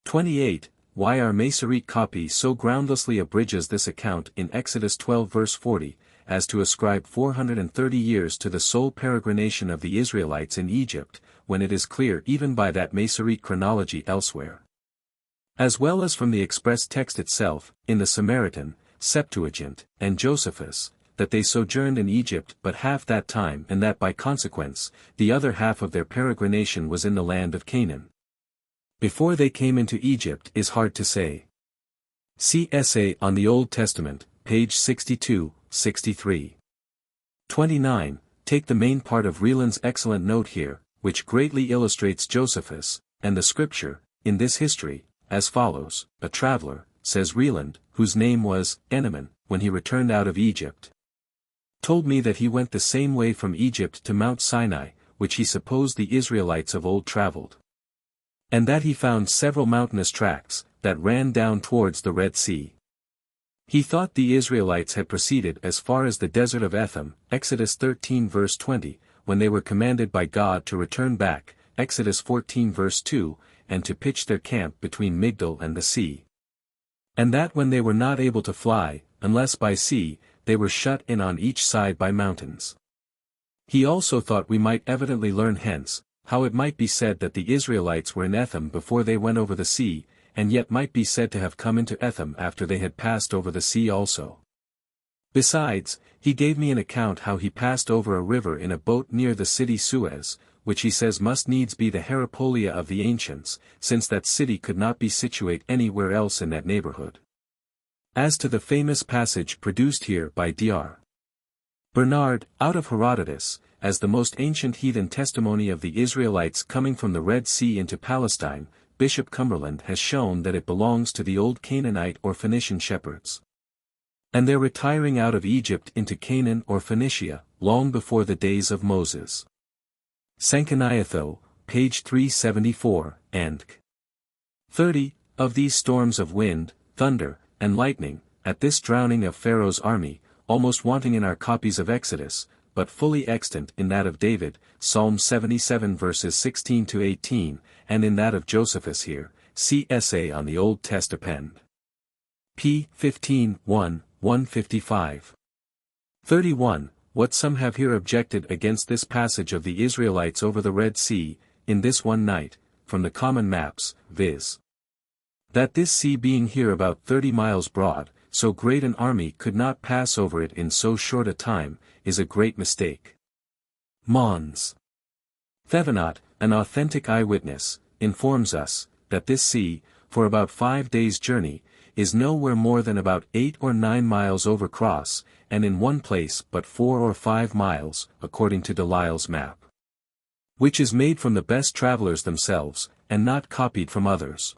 28. Why our Masoretic copy so groundlessly abridges this account in Exodus 12 verse 40, as to ascribe 430 years to the sole peregrination of the Israelites in Egypt, when it is clear even by that Masoretic chronology elsewhere, as well as from the express text itself, in the Samaritan, Septuagint, and Josephus, that they sojourned in Egypt but half that time, and that by consequence, the other half of their peregrination was in the land of Canaan. Before they came into Egypt is hard to say. See Essay on the Old Testament, page 62, 63. 29. Take the main part of Rieland's excellent note here, which greatly illustrates Josephus, and the scripture, in this history, as follows: a traveler, says Rieland, whose name was Eneman, when he returned out of Egypt, told me that he went the same way from Egypt to Mount Sinai, which he supposed the Israelites of old traveled. And that he found several mountainous tracts, that ran down towards the Red Sea. He thought the Israelites had proceeded as far as the desert of Etham, Exodus 13 verse 20, when they were commanded by God to return back, Exodus 14 verse 2, and to pitch their camp between Migdol and the sea. And that when they were not able to fly, unless by sea, they were shut in on each side by mountains. He also thought we might evidently learn hence, how it might be said that the Israelites were in Etham before they went over the sea, and yet might be said to have come into Etham after they had passed over the sea also. Besides, he gave me an account how he passed over a river in a boat near the city Suez, which he says must needs be the Herapolia of the ancients, since that city could not be situate anywhere else in that neighborhood. As to the famous passage produced here by Dr. Bernard, out of Herodotus, as the most ancient heathen testimony of the Israelites coming from the Red Sea into Palestine, Bishop Cumberland has shown that it belongs to the old Canaanite or Phoenician shepherds. And their retiring out of Egypt into Canaan or Phoenicia, long before the days of Moses. Sanchoniathon, page 374, and 30, of these storms of wind, thunder, and lightning, at this drowning of Pharaoh's army, almost wanting in our copies of Exodus, but fully extant in that of David, Psalm 77 verses 16 to 18, and in that of Josephus here, see Essay on the Old Testament. p. 15, 1, 155. 31. What some have here objected against this passage of the Israelites over the Red Sea, in this one night, from the common maps, viz. that this sea being here about 30 miles broad, so great an army could not pass over it in so short a time, is a great mistake. Mons. Thevenot, an authentic eyewitness, informs us, that this sea, for about 5 days' journey, is nowhere more than about 8 or 9 miles over cross, and in one place but 4 or 5 miles, according to Delisle's map. Which is made from the best travelers themselves, and not copied from others.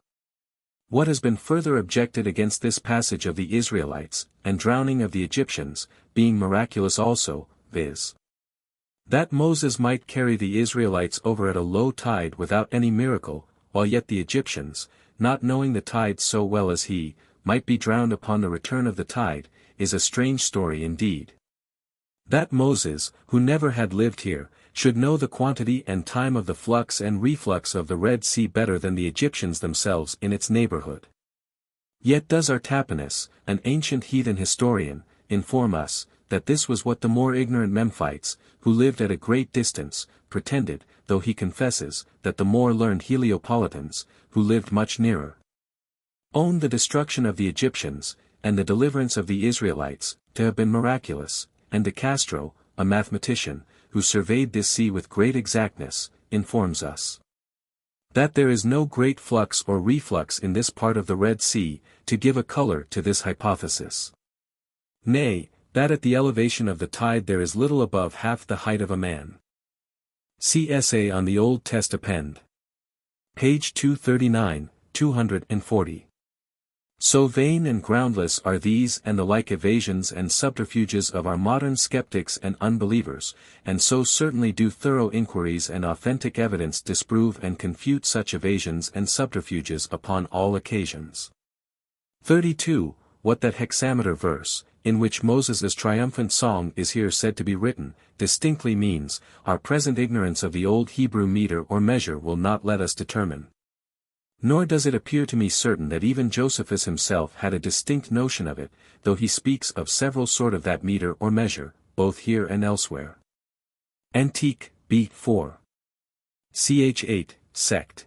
What has been further objected against this passage of the Israelites, and drowning of the Egyptians, being miraculous also, viz. that Moses might carry the Israelites over at a low tide without any miracle, while yet the Egyptians, not knowing the tide so well as he, might be drowned upon the return of the tide, is a strange story indeed. That Moses, who never had lived here, should know the quantity and time of the flux and reflux of the Red Sea better than the Egyptians themselves in its neighborhood. Yet does Artapanus, an ancient heathen historian, inform us, that this was what the more ignorant Memphites, who lived at a great distance, pretended, though he confesses, that the more learned Heliopolitans, who lived much nearer, owned the destruction of the Egyptians, and the deliverance of the Israelites, to have been miraculous, and De Castro, a mathematician, who surveyed this sea with great exactness, informs us that there is no great flux or reflux in this part of the Red Sea, to give a color to this hypothesis. Nay, that at the elevation of the tide there is little above half the height of a man. See Essay on the Old Testament. Page 239, 240. So vain and groundless are these and the like evasions and subterfuges of our modern skeptics and unbelievers, and so certainly do thorough inquiries and authentic evidence disprove and confute such evasions and subterfuges upon all occasions. 32. What that hexameter verse, in which Moses' triumphant song is here said to be written, distinctly means, our present ignorance of the old Hebrew meter or measure will not let us determine. Nor does it appear to me certain that even Josephus himself had a distinct notion of it, though he speaks of several sort of that meter or measure, both here and elsewhere. Antique, B. 4. Ch. 8, sect.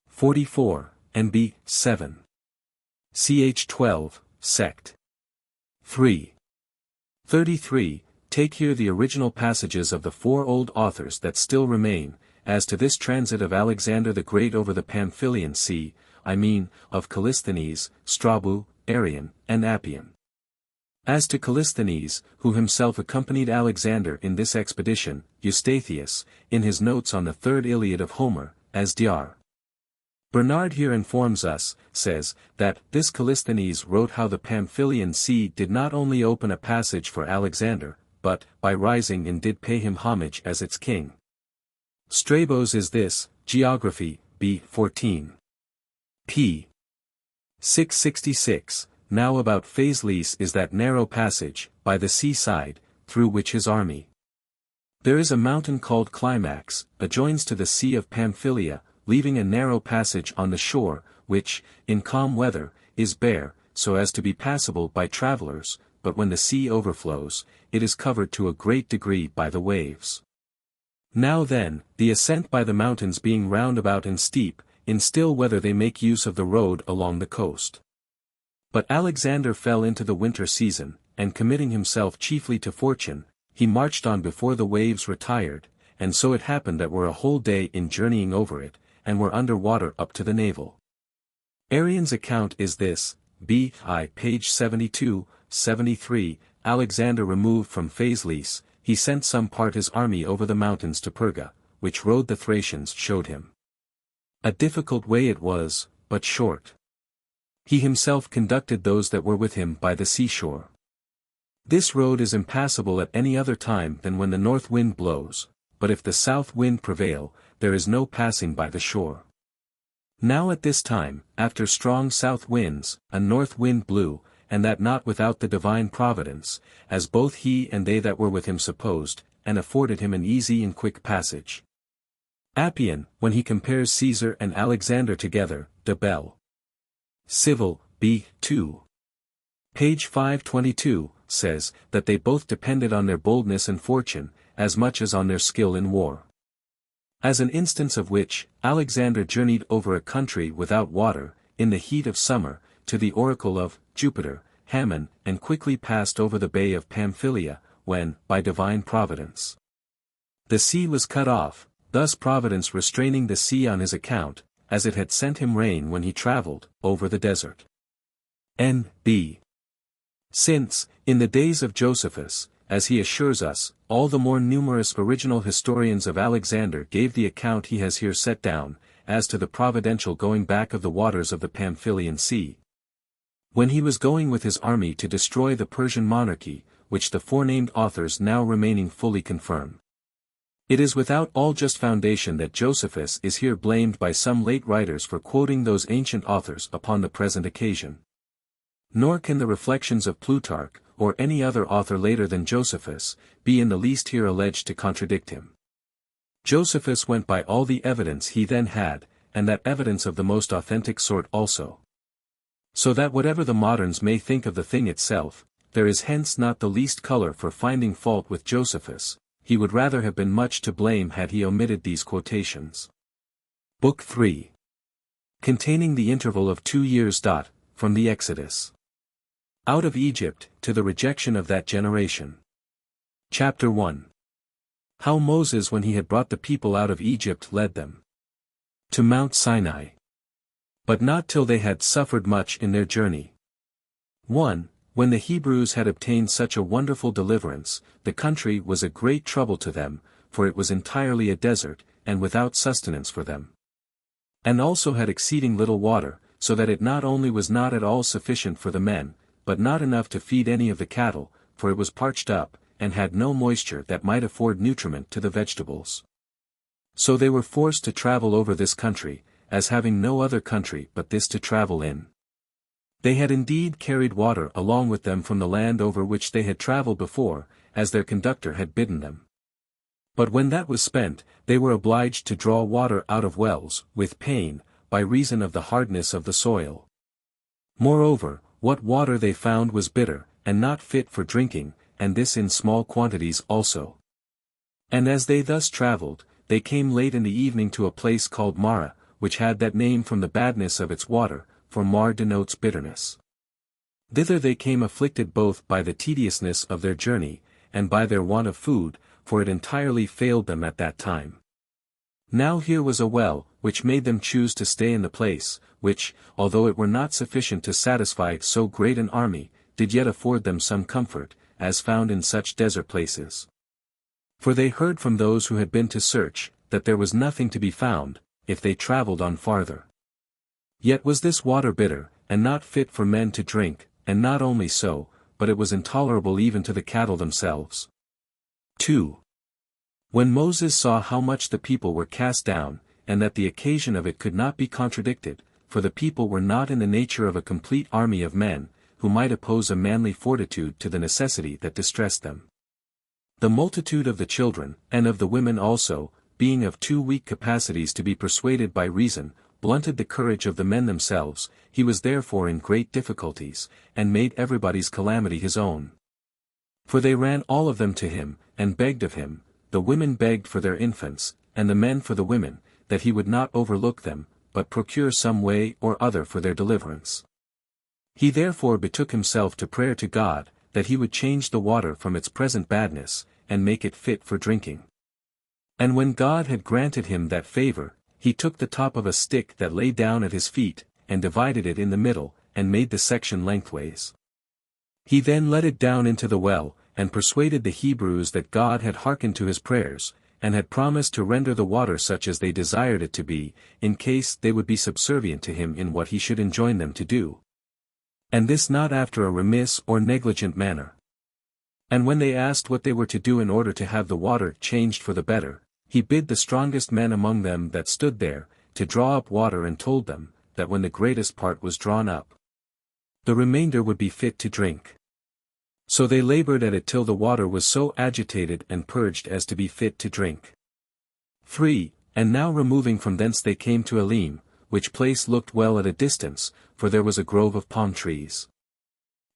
44, and B. 7. Ch. 12, sect. 3. 33. Take here the original passages of the 4 old authors that still remain, as to this transit of Alexander the Great over the Pamphylian Sea, I mean, of Callisthenes, Strabo, Arrian, and Appian. As to Callisthenes, who himself accompanied Alexander in this expedition, Eustathius, in his notes on the 3rd Iliad of Homer, as Dr. Bernard here informs us, says, that this Callisthenes wrote how the Pamphylian Sea did not only open a passage for Alexander, but, by rising and did pay him homage as its king. Strabos is this, Geography, B. 14. p. 666, now about Phaselis is that narrow passage, by the seaside, through which his army. There is a mountain called Climax, adjoins to the Sea of Pamphylia, leaving a narrow passage on the shore, which, in calm weather, is bare, so as to be passable by travelers, but when the sea overflows, it is covered to a great degree by the waves. Now then, the ascent by the mountains being roundabout and steep, in still weather they make use of the road along the coast. But Alexander fell into the winter season, and committing himself chiefly to fortune, he marched on before the waves retired, and so it happened that were a whole day in journeying over it, and were under water up to the navel. Arrian's account is this, b.I. page 72, 73, Alexander removed from Phaselis, he sent some part his army over the mountains to Perga, which road the Thracians showed him. A difficult way it was, but short. He himself conducted those that were with him by the seashore. This road is impassable at any other time than when the north wind blows, but if the south wind prevail, there is no passing by the shore. Now at this time, after strong south winds, a north wind blew, and that not without the divine providence, as both he and they that were with him supposed, and afforded him an easy and quick passage. Appian, when he compares Caesar and Alexander together, de Bell. Civil, b. 2. Page 522, says, that they both depended on their boldness and fortune, as much as on their skill in war. As an instance of which, Alexander journeyed over a country without water, in the heat of summer, to the oracle of Jupiter, Hammon, and quickly passed over the bay of Pamphylia, when, by divine providence, the sea was cut off, thus Providence restraining the sea on his account, as it had sent him rain when he travelled over the desert. N.B. Since, in the days of Josephus, as he assures us, all the more numerous original historians of Alexander gave the account he has here set down, as to the providential going back of the waters of the Pamphylian Sea, when he was going with his army to destroy the Persian monarchy, which the forenamed authors now remaining fully confirm. It is without all just foundation that Josephus is here blamed by some late writers for quoting those ancient authors upon the present occasion. Nor can the reflections of Plutarch, or any other author later than Josephus, be in the least here alleged to contradict him. Josephus went by all the evidence he then had, and that evidence of the most authentic sort also. So that whatever the moderns may think of the thing itself, there is hence not the least color for finding fault with Josephus. He would rather have been much to blame had he omitted these quotations. Book 3. Containing the interval of 2 years. From the Exodus. Out of Egypt, to the rejection of that generation. Chapter 1. How Moses when he had brought the people out of Egypt led them to Mount Sinai. But not till they had suffered much in their journey. 1. When the Hebrews had obtained such a wonderful deliverance, the country was a great trouble to them, for it was entirely a desert, and without sustenance for them. And also had exceeding little water, so that it not only was not at all sufficient for the men, but not enough to feed any of the cattle, for it was parched up, and had no moisture that might afford nutriment to the vegetables. So they were forced to travel over this country, as having no other country but this to travel in. They had indeed carried water along with them from the land over which they had travelled before, as their conductor had bidden them. But when that was spent, they were obliged to draw water out of wells, with pain, by reason of the hardness of the soil. Moreover, what water they found was bitter, and not fit for drinking, and this in small quantities also. And as they thus travelled, they came late in the evening to a place called Marah, which had that name from the badness of its water, for Mar denotes bitterness. Thither they came afflicted both by the tediousness of their journey, and by their want of food, for it entirely failed them at that time. Now here was a well, which made them choose to stay in the place, which, although it were not sufficient to satisfy so great an army, did yet afford them some comfort, as found in such desert places. For they heard from those who had been to search, that there was nothing to be found, if they travelled on farther. Yet was this water bitter, and not fit for men to drink, and not only so, but it was intolerable even to the cattle themselves. 2. When Moses saw how much the people were cast down, and that the occasion of it could not be contradicted, for the people were not in the nature of a complete army of men, who might oppose a manly fortitude to the necessity that distressed them. The multitude of the children, and of the women also, being of too weak capacities to be persuaded by reason, blunted the courage of the men themselves, he was therefore in great difficulties, and made everybody's calamity his own, For they ran all of them to him, and begged of him, the women begged for their infants, and the men for the women, that he would not overlook them, but procure some way or other for their deliverance. He therefore betook himself to prayer to God, that he would change the water from its present badness, and make it fit for drinking. And when God had granted him that favor, he took the top of a stick that lay down at his feet, and divided it in the middle, and made the section lengthways. He then let it down into the well, and persuaded the Hebrews that God had hearkened to his prayers, and had promised to render the water such as they desired it to be, in case they would be subservient to him in what he should enjoin them to do. And this not after a remiss or negligent manner. And when they asked what they were to do in order to have the water changed for the better, he bid the strongest men among them that stood there, to draw up water, and told them, that when the greatest part was drawn up, the remainder would be fit to drink. So they labored at it till the water was so agitated and purged as to be fit to drink. 3. And now removing from thence they came to Elim, which place looked well at a distance, for there was a grove of palm trees.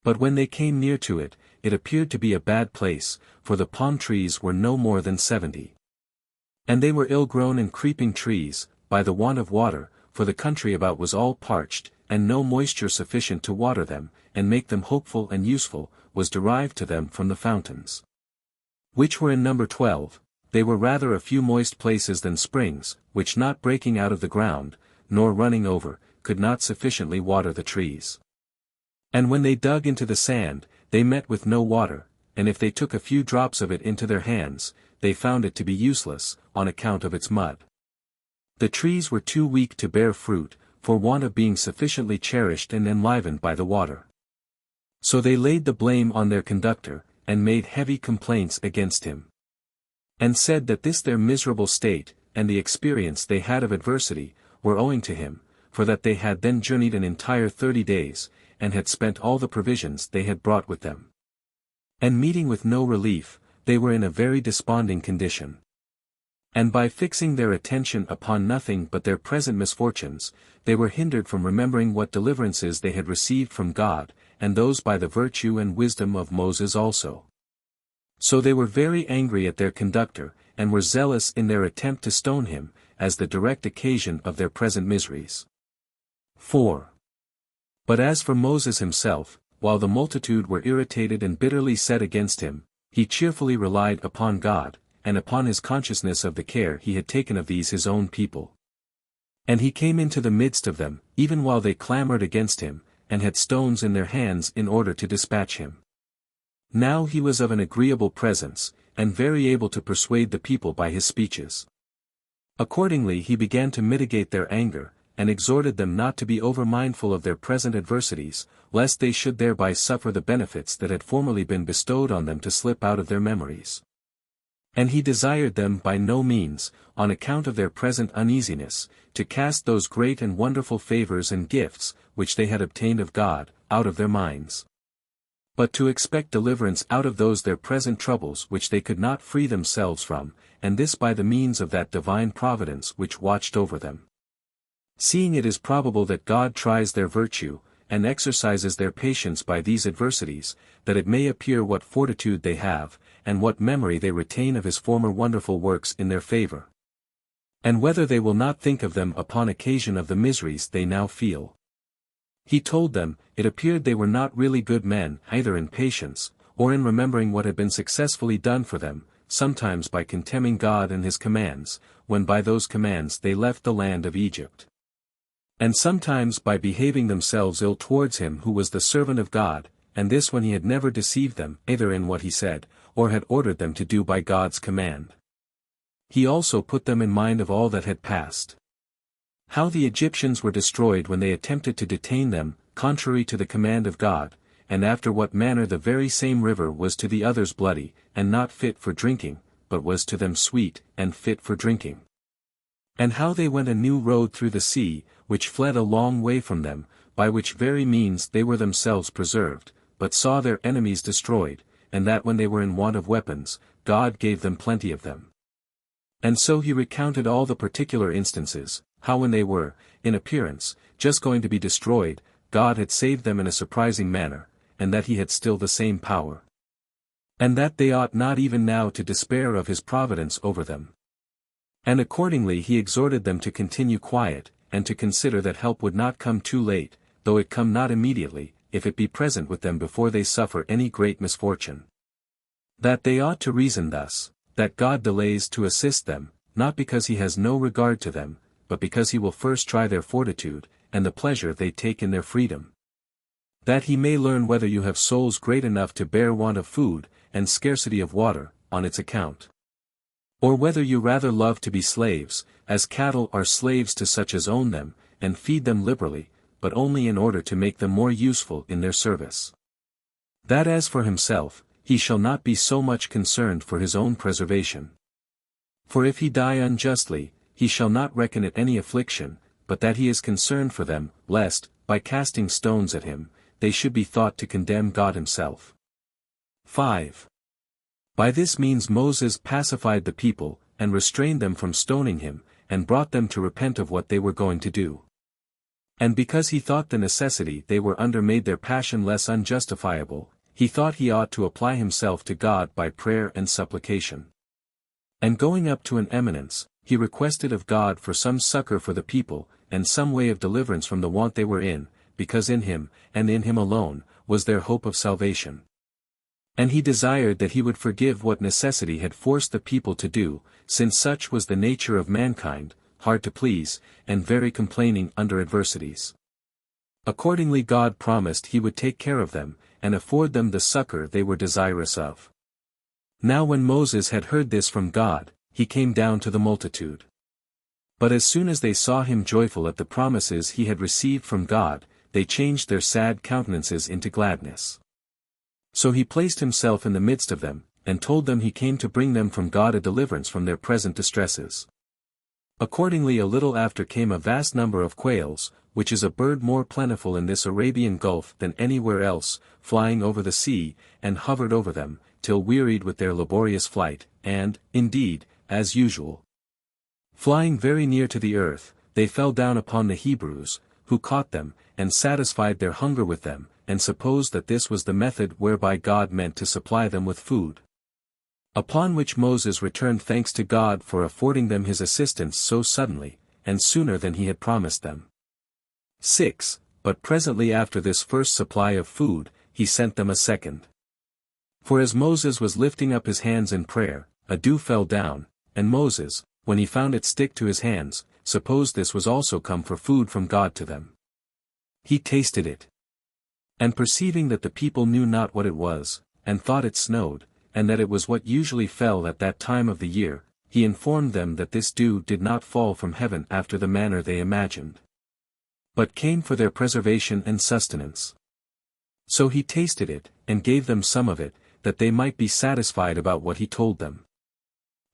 But when they came near to it, it appeared to be a bad place, for the palm trees were no more than 70. And they were ill-grown and creeping trees, by the want of water, for the country about was all parched, and no moisture sufficient to water them, and make them hopeful and useful, was derived to them from the fountains, which were in number 12, they were rather a few moist places than springs, which not breaking out of the ground, nor running over, could not sufficiently water the trees. And when they dug into the sand, they met with no water, and if they took a few drops of it into their hands, they found it to be useless, on account of its mud. The trees were too weak to bear fruit, for want of being sufficiently cherished and enlivened by the water. So they laid the blame on their conductor, and made heavy complaints against him. And said that this their miserable state, and the experience they had of adversity, were owing to him, for that they had then journeyed an entire 30 days, and had spent all the provisions they had brought with them. And meeting with no relief, they were in a very desponding condition. And by fixing their attention upon nothing but their present misfortunes, they were hindered from remembering what deliverances they had received from God, and those by the virtue and wisdom of Moses also. So they were very angry at their conductor, and were zealous in their attempt to stone him, as the direct occasion of their present miseries. 4. But as for Moses himself, while the multitude were irritated and bitterly set against him, he cheerfully relied upon God, and upon his consciousness of the care he had taken of these his own people. And he came into the midst of them, even while they clamored against him, and had stones in their hands in order to dispatch him. Now he was of an agreeable presence, and very able to persuade the people by his speeches. Accordingly he began to mitigate their anger, and exhorted them not to be over-mindful of their present adversities, lest they should thereby suffer the benefits that had formerly been bestowed on them to slip out of their memories. And he desired them by no means, on account of their present uneasiness, to cast those great and wonderful favors and gifts, which they had obtained of God, out of their minds. But to expect deliverance out of those their present troubles which they could not free themselves from, and this by the means of that divine providence which watched over them. Seeing it is probable that God tries their virtue, and exercises their patience by these adversities, that it may appear what fortitude they have, and what memory they retain of his former wonderful works in their favor. And whether they will not think of them upon occasion of the miseries they now feel. He told them, it appeared they were not really good men, either in patience, or in remembering what had been successfully done for them, sometimes by contemning God and his commands, when by those commands they left the land of Egypt. And sometimes by behaving themselves ill towards him who was the servant of God, and this when he had never deceived them, either in what he said, or had ordered them to do by God's command. He also put them in mind of all that had passed. How the Egyptians were destroyed when they attempted to detain them, contrary to the command of God, and after what manner the very same river was to the others bloody, and not fit for drinking, but was to them sweet, and fit for drinking. And how they went a new road through the sea, which fled a long way from them, by which very means they were themselves preserved, but saw their enemies destroyed, and that when they were in want of weapons, God gave them plenty of them. And so he recounted all the particular instances, how when they were, in appearance, just going to be destroyed, God had saved them in a surprising manner, and that he had still the same power. and that they ought not even now to despair of his providence over them. And accordingly he exhorted them to continue quiet, and to consider that help would not come too late, though it come not immediately, if it be present with them before they suffer any great misfortune. That they ought to reason thus, that God delays to assist them, not because he has no regard to them, but because he will first try their fortitude, and the pleasure they take in their freedom. That he may learn whether you have souls great enough to bear want of food, and scarcity of water, on its account. Or whether you rather love to be slaves, as cattle are slaves to such as own them, and feed them liberally, but only in order to make them more useful in their service. That as for himself, he shall not be so much concerned for his own preservation. For if he die unjustly, he shall not reckon it any affliction, but that he is concerned for them, lest, by casting stones at him, they should be thought to condemn God himself. 5. By this means Moses pacified the people, and restrained them from stoning him, and brought them to repent of what they were going to do. And because he thought the necessity they were under made their passion less unjustifiable, he thought he ought to apply himself to God by prayer and supplication. And going up to an eminence, he requested of God for some succor for the people, and some way of deliverance from the want they were in, because in him, and in him alone, was their hope of salvation. And he desired that he would forgive what necessity had forced the people to do, since such was the nature of mankind, hard to please, and very complaining under adversities. Accordingly God promised he would take care of them, and afford them the succor they were desirous of. Now when Moses had heard this from God, he came down to the multitude. But as soon as they saw him joyful at the promises he had received from God, they changed their sad countenances into gladness. So he placed himself in the midst of them, and told them he came to bring them from God a deliverance from their present distresses. Accordingly a little after came a vast number of quails, which is a bird more plentiful in this Arabian Gulf than anywhere else, flying over the sea, and hovered over them, till wearied with their laborious flight, and, indeed, as usual, flying very near to the earth, they fell down upon the Hebrews, who caught them, and satisfied their hunger with them, and supposed that this was the method whereby God meant to supply them with food. Upon which Moses returned thanks to God for affording them his assistance so suddenly, and sooner than he had promised them. 6. But presently after this first supply of food, he sent them a second. For as Moses was lifting up his hands in prayer, a dew fell down, and Moses, when he found it stick to his hands, supposed this was also come for food from God to them. He tasted it. And perceiving that the people knew not what it was, and thought it snowed, and that it was what usually fell at that time of the year, he informed them that this dew did not fall from heaven after the manner they imagined, but came for their preservation and sustenance. So he tasted it, and gave them some of it, that they might be satisfied about what he told them.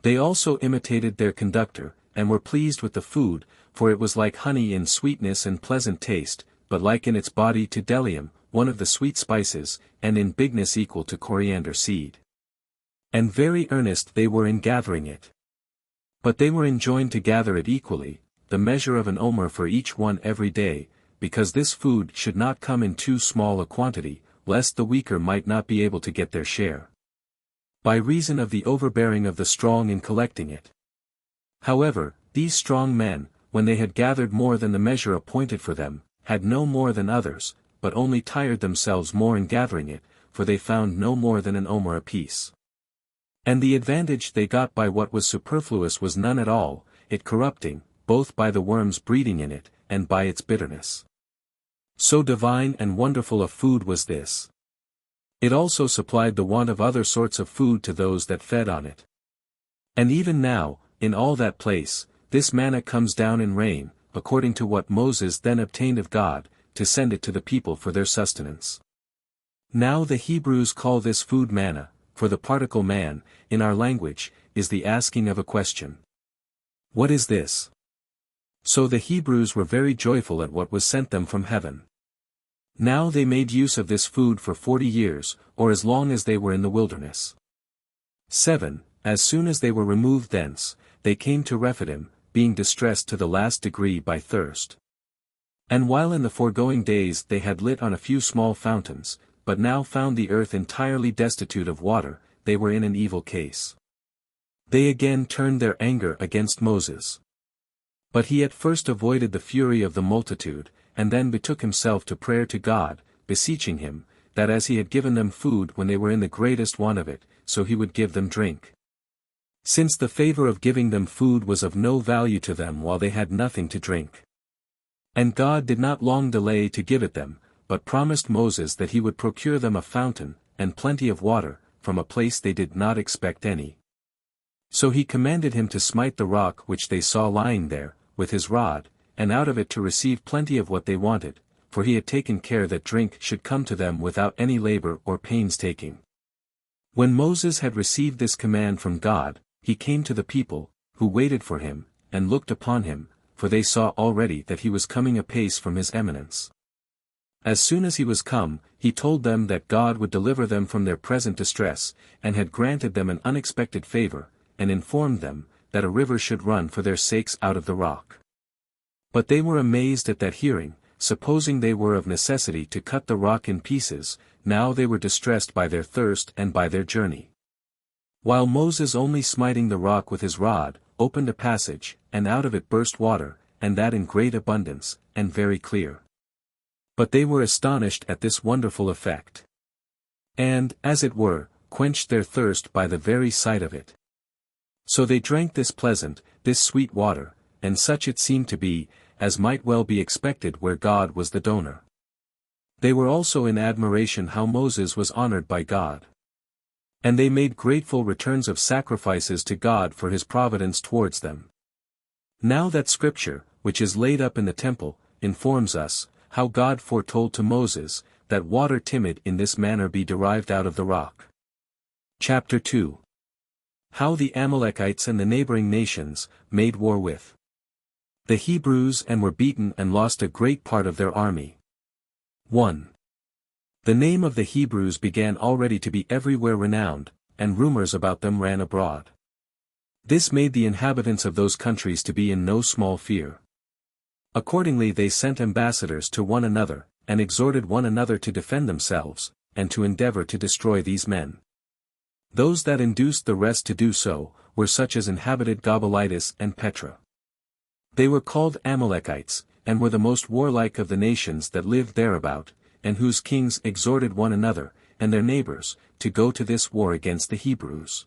They also imitated their conductor, and were pleased with the food, for it was like honey in sweetness and pleasant taste, but like in its body to bdellium, one of the sweet spices, and in bigness equal to coriander seed. And very earnest they were in gathering it. But they were enjoined to gather it equally, the measure of an omer for each one every day, because this food should not come in too small a quantity, lest the weaker might not be able to get their share, by reason of the overbearing of the strong in collecting it. However, these strong men, when they had gathered more than the measure appointed for them, had no more than others, but only tired themselves more in gathering it, for they found no more than an omer apiece. And the advantage they got by what was superfluous was none at all, it corrupting, both by the worms breeding in it, and by its bitterness. So divine and wonderful a food was this. It also supplied the want of other sorts of food to those that fed on it. And even now, in all that place, this manna comes down in rain, according to what Moses then obtained of God, to send it to the people for their sustenance. Now the Hebrews call this food manna, for the particle man, in our language, is the asking of a question. What is this? So the Hebrews were very joyful at what was sent them from heaven. Now they made use of this food for 40 years, or as long as they were in the wilderness. 7. As soon as they were removed thence, they came to Rephidim, being distressed to the last degree by thirst. And while in the foregoing days they had lit on a few small fountains, but now found the earth entirely destitute of water, they were in an evil case. They again turned their anger against Moses. But he at first avoided the fury of the multitude, and then betook himself to prayer to God, beseeching him, that as he had given them food when they were in the greatest want of it, so he would give them drink. Since the favor of giving them food was of no value to them while they had nothing to drink. And God did not long delay to give it them, but promised Moses that he would procure them a fountain, and plenty of water, from a place they did not expect any. So he commanded him to smite the rock which they saw lying there, with his rod, and out of it to receive plenty of what they wanted, for he had taken care that drink should come to them without any labor or painstaking. When Moses had received this command from God, he came to the people, who waited for him, and looked upon him, for they saw already that he was coming apace from his eminence. As soon as he was come, he told them that God would deliver them from their present distress, and had granted them an unexpected favor, and informed them, that a river should run for their sakes out of the rock. But they were amazed at that hearing, supposing they were of necessity to cut the rock in pieces, now they were distressed by their thirst and by their journey. While Moses only smiting the rock with his rod, opened a passage, and out of it burst water, and that in great abundance, and very clear. But they were astonished at this wonderful effect. And, as it were, quenched their thirst by the very sight of it. So they drank this pleasant, this sweet water, and such it seemed to be, as might well be expected where God was the donor. They were also in admiration how Moses was honored by God. And they made grateful returns of sacrifices to God for his providence towards them. Now that scripture, which is laid up in the temple, informs us, how God foretold to Moses, that water timid in this manner be derived out of the rock. Chapter 2. How the Amalekites and the neighboring nations, made war with the Hebrews and were beaten and lost a great part of their army. 1. The name of the Hebrews began already to be everywhere renowned, and rumors about them ran abroad. This made the inhabitants of those countries to be in no small fear. Accordingly they sent ambassadors to one another, and exhorted one another to defend themselves, and to endeavor to destroy these men. Those that induced the rest to do so, were such as inhabited Gabalitis and Petra. They were called Amalekites, and were the most warlike of the nations that lived thereabout, and whose kings exhorted one another, and their neighbors, to go to this war against the Hebrews.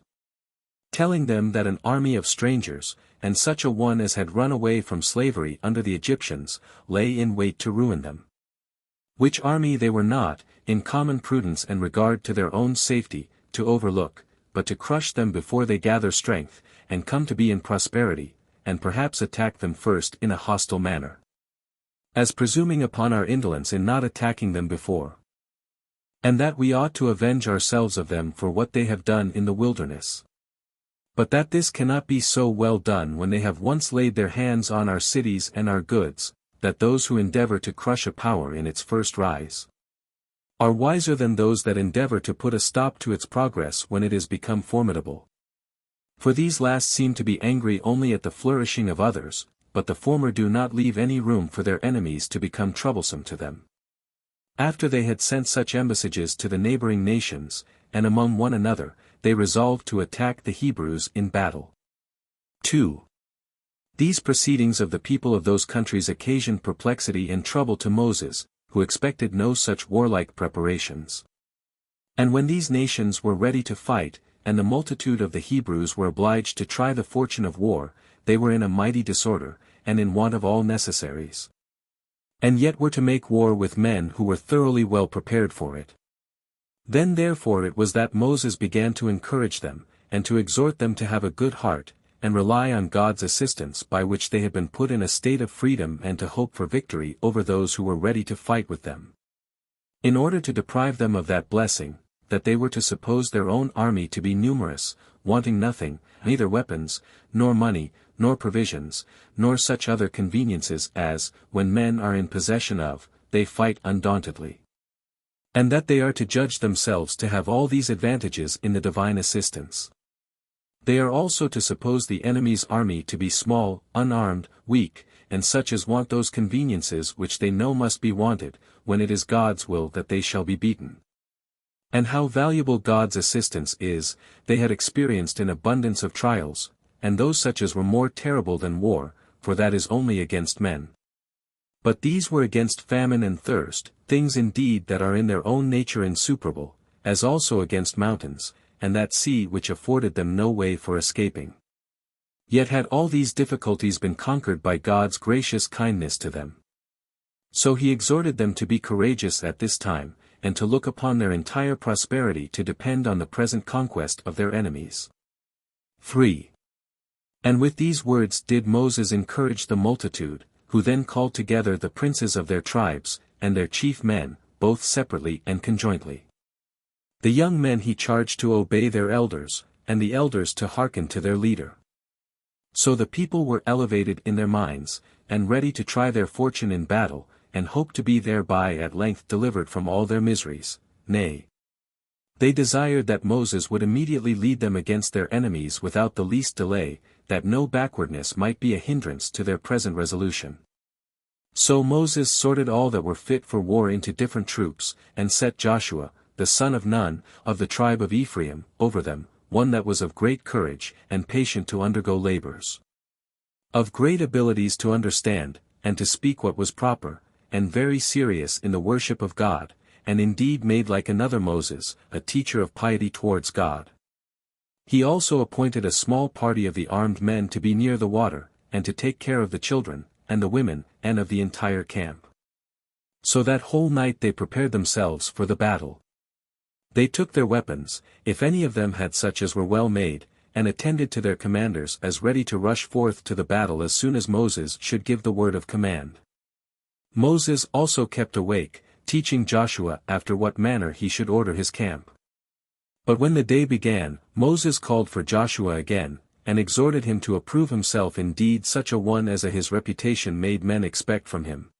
Telling them that an army of strangers, and such a one as had run away from slavery under the Egyptians, lay in wait to ruin them. Which army they were not, in common prudence and regard to their own safety, to overlook, but to crush them before they gather strength, and come to be in prosperity, and perhaps attack them first in a hostile manner. As presuming upon our indolence in not attacking them before. And that we ought to avenge ourselves of them for what they have done in the wilderness. But that this cannot be so well done when they have once laid their hands on our cities and our goods, that those who endeavor to crush a power in its first rise are wiser than those that endeavor to put a stop to its progress when it is become formidable. For these last seem to be angry only at the flourishing of others, but the former do not leave any room for their enemies to become troublesome to them. After they had sent such embassiges to the neighboring nations, and among one another, they resolved to attack the Hebrews in battle. 2. These proceedings of the people of those countries occasioned perplexity and trouble to Moses, who expected no such warlike preparations. And when these nations were ready to fight, and the multitude of the Hebrews were obliged to try the fortune of war, they were in a mighty disorder, and in want of all necessaries. And yet were to make war with men who were thoroughly well prepared for it. Then therefore it was that Moses began to encourage them, and to exhort them to have a good heart, and rely on God's assistance by which they had been put in a state of freedom and to hope for victory over those who were ready to fight with them. In order to deprive them of that blessing, that they were to suppose their own army to be numerous, wanting nothing, neither weapons, nor money, nor provisions, nor such other conveniences as, when men are in possession of, they fight undauntedly. And that they are to judge themselves to have all these advantages in the divine assistance. They are also to suppose the enemy's army to be small, unarmed, weak, and such as want those conveniences which they know must be wanted, when it is God's will that they shall be beaten. And how valuable God's assistance is, they had experienced in abundance of trials, and those such as were more terrible than war, for that is only against men. But these were against famine and thirst, things indeed that are in their own nature insuperable, as also against mountains, and that sea which afforded them no way for escaping. Yet had all these difficulties been conquered by God's gracious kindness to them. So he exhorted them to be courageous at this time, and to look upon their entire prosperity to depend on the present conquest of their enemies. 3. And with these words did Moses encourage the multitude, who then called together the princes of their tribes, and their chief men, both separately and conjointly. The young men he charged to obey their elders, and the elders to hearken to their leader. So the people were elevated in their minds, and ready to try their fortune in battle, and hoped to be thereby at length delivered from all their miseries, nay. They desired that Moses would immediately lead them against their enemies without the least delay, that no backwardness might be a hindrance to their present resolution. So Moses sorted all that were fit for war into different troops, and set Joshua, the son of Nun, of the tribe of Ephraim, over them, one that was of great courage, and patient to undergo labors. Of great abilities to understand, and to speak what was proper, and very serious in the worship of God, and indeed made like another Moses, a teacher of piety towards God. He also appointed a small party of the armed men to be near the water, and to take care of the children, and the women, and of the entire camp. So that whole night they prepared themselves for the battle. They took their weapons, if any of them had such as were well made, and attended to their commanders as ready to rush forth to the battle as soon as Moses should give the word of command. Moses also kept awake, teaching Joshua after what manner he should order his camp. But when the day began, Moses called for Joshua again, and exhorted him to approve himself indeed such a one as his reputation made men expect from him.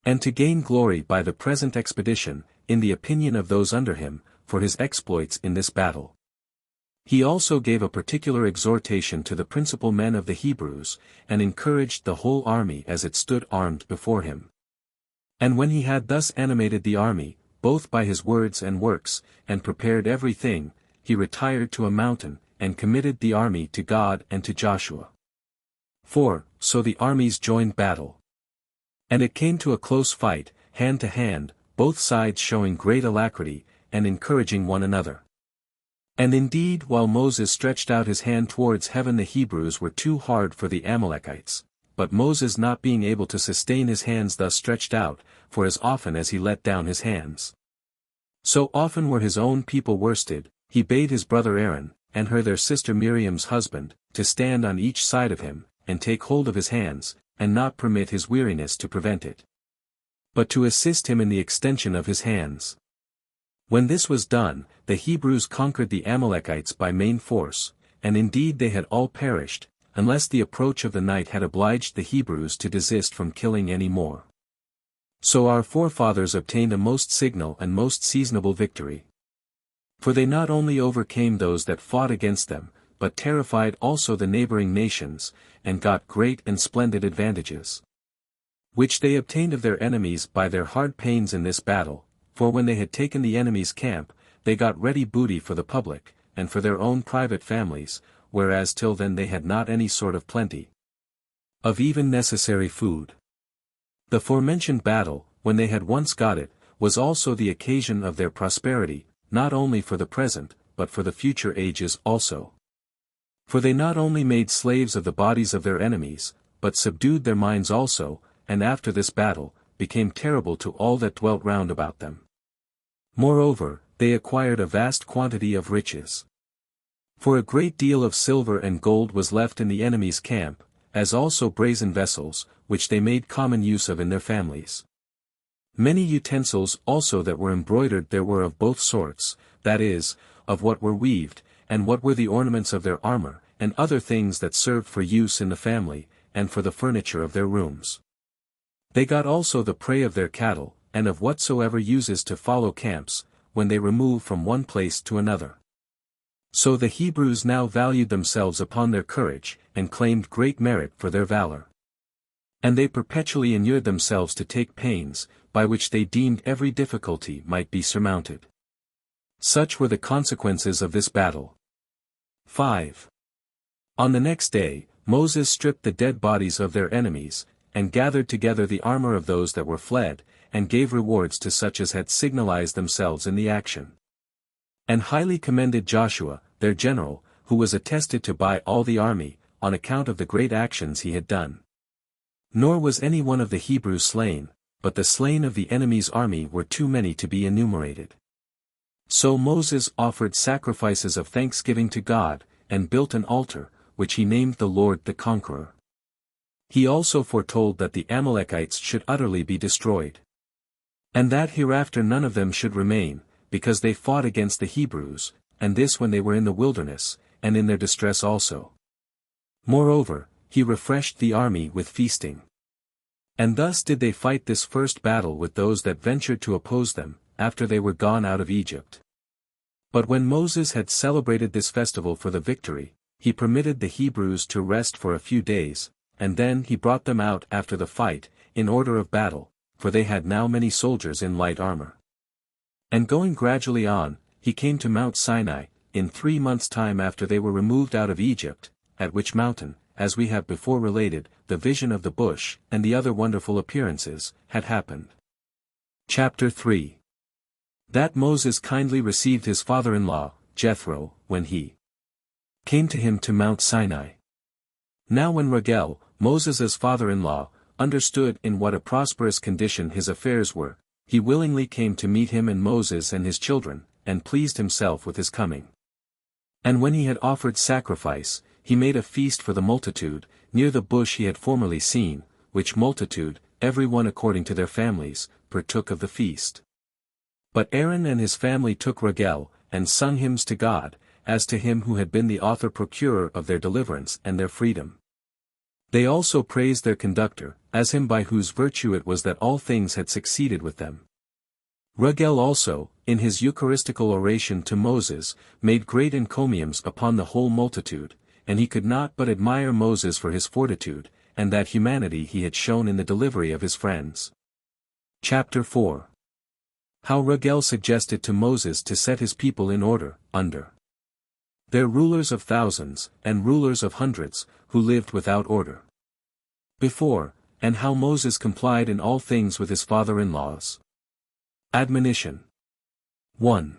And to gain glory by the present expedition, in the opinion of those under him, for his exploits in this battle. He also gave a particular exhortation to the principal men of the Hebrews, and encouraged the whole army as it stood armed before him. And when he had thus animated the army, both by his words and works, and prepared everything, he retired to a mountain, and committed the army to God and to Joshua. 4. So the armies joined battle. And it came to a close fight, hand to hand, both sides showing great alacrity, and encouraging one another. And indeed while Moses stretched out his hand towards heaven the Hebrews were too hard for the Amalekites, but Moses not being able to sustain his hands thus stretched out, for as often as he let down his hands, so often were his own people worsted, he bade his brother Aaron, and her their sister Miriam's husband, to stand on each side of him, and take hold of his hands, and not permit his weariness to prevent it, but to assist him in the extension of his hands. When this was done, the Hebrews conquered the Amalekites by main force, and indeed they had all perished, unless the approach of the night had obliged the Hebrews to desist from killing any more. So our forefathers obtained a most signal and most seasonable victory. For they not only overcame those that fought against them, but terrified also the neighboring nations, and got great and splendid advantages, which they obtained of their enemies by their hard pains in this battle. For when they had taken the enemy's camp, they got ready booty for the public, and for their own private families, whereas till then they had not any sort of plenty of even necessary food. The forementioned battle, when they had once got it, was also the occasion of their prosperity, not only for the present, but for the future ages also. For they not only made slaves of the bodies of their enemies, but subdued their minds also, and after this battle, became terrible to all that dwelt round about them. Moreover, they acquired a vast quantity of riches. For a great deal of silver and gold was left in the enemy's camp, as also brazen vessels, which they made common use of in their families. Many utensils also that were embroidered there were of both sorts, that is, of what were weaved, and what were the ornaments of their armor, and other things that served for use in the family, and for the furniture of their rooms. They got also the prey of their cattle, and of whatsoever uses to follow camps, when they remove from one place to another. So the Hebrews now valued themselves upon their courage, and claimed great merit for their valor. And they perpetually inured themselves to take pains, by which they deemed every difficulty might be surmounted. Such were the consequences of this battle. 5. On the next day, Moses stripped the dead bodies of their enemies, and gathered together the armor of those that were fled, and gave rewards to such as had signalized themselves in the action. And highly commended Joshua, their general, who was attested to by all the army, on account of the great actions he had done. Nor was any one of the Hebrews slain, but the slain of the enemy's army were too many to be enumerated. So Moses offered sacrifices of thanksgiving to God, and built an altar, which he named the Lord the Conqueror. He also foretold that the Amalekites should utterly be destroyed. And that hereafter none of them should remain, because they fought against the Hebrews, and this when they were in the wilderness, and in their distress also. Moreover, he refreshed the army with feasting. And thus did they fight this first battle with those that ventured to oppose them, after they were gone out of Egypt. But when Moses had celebrated this festival for the victory, he permitted the Hebrews to rest for a few days, and then he brought them out after the fight, in order of battle, for they had now many soldiers in light armor. And going gradually on, he came to Mount Sinai, in 3 months' time after they were removed out of Egypt, at which mountain, as we have before related, the vision of the bush, and the other wonderful appearances, had happened. Chapter 3. That Moses kindly received his father-in-law, Jethro, when he came to him to Mount Sinai. Now when Reuel, Moses' father-in-law, understood in what a prosperous condition his affairs were, he willingly came to meet him and Moses and his children, and pleased himself with his coming. And when he had offered sacrifice, he made a feast for the multitude, near the bush he had formerly seen, which multitude, every one according to their families, partook of the feast. But Aaron and his family took Reuel, and sung hymns to God, as to him who had been the author-procurer of their deliverance and their freedom. They also praised their conductor, as him by whose virtue it was that all things had succeeded with them. Reuel also, in his Eucharistical oration to Moses, made great encomiums upon the whole multitude, and he could not but admire Moses for his fortitude, and that humanity he had shown in the delivery of his friends. Chapter 4. How Reuel suggested to Moses to set his people in order, under their rulers of thousands, and rulers of hundreds, who lived without order before, and how Moses complied in all things with his father-in-law's admonition. 1.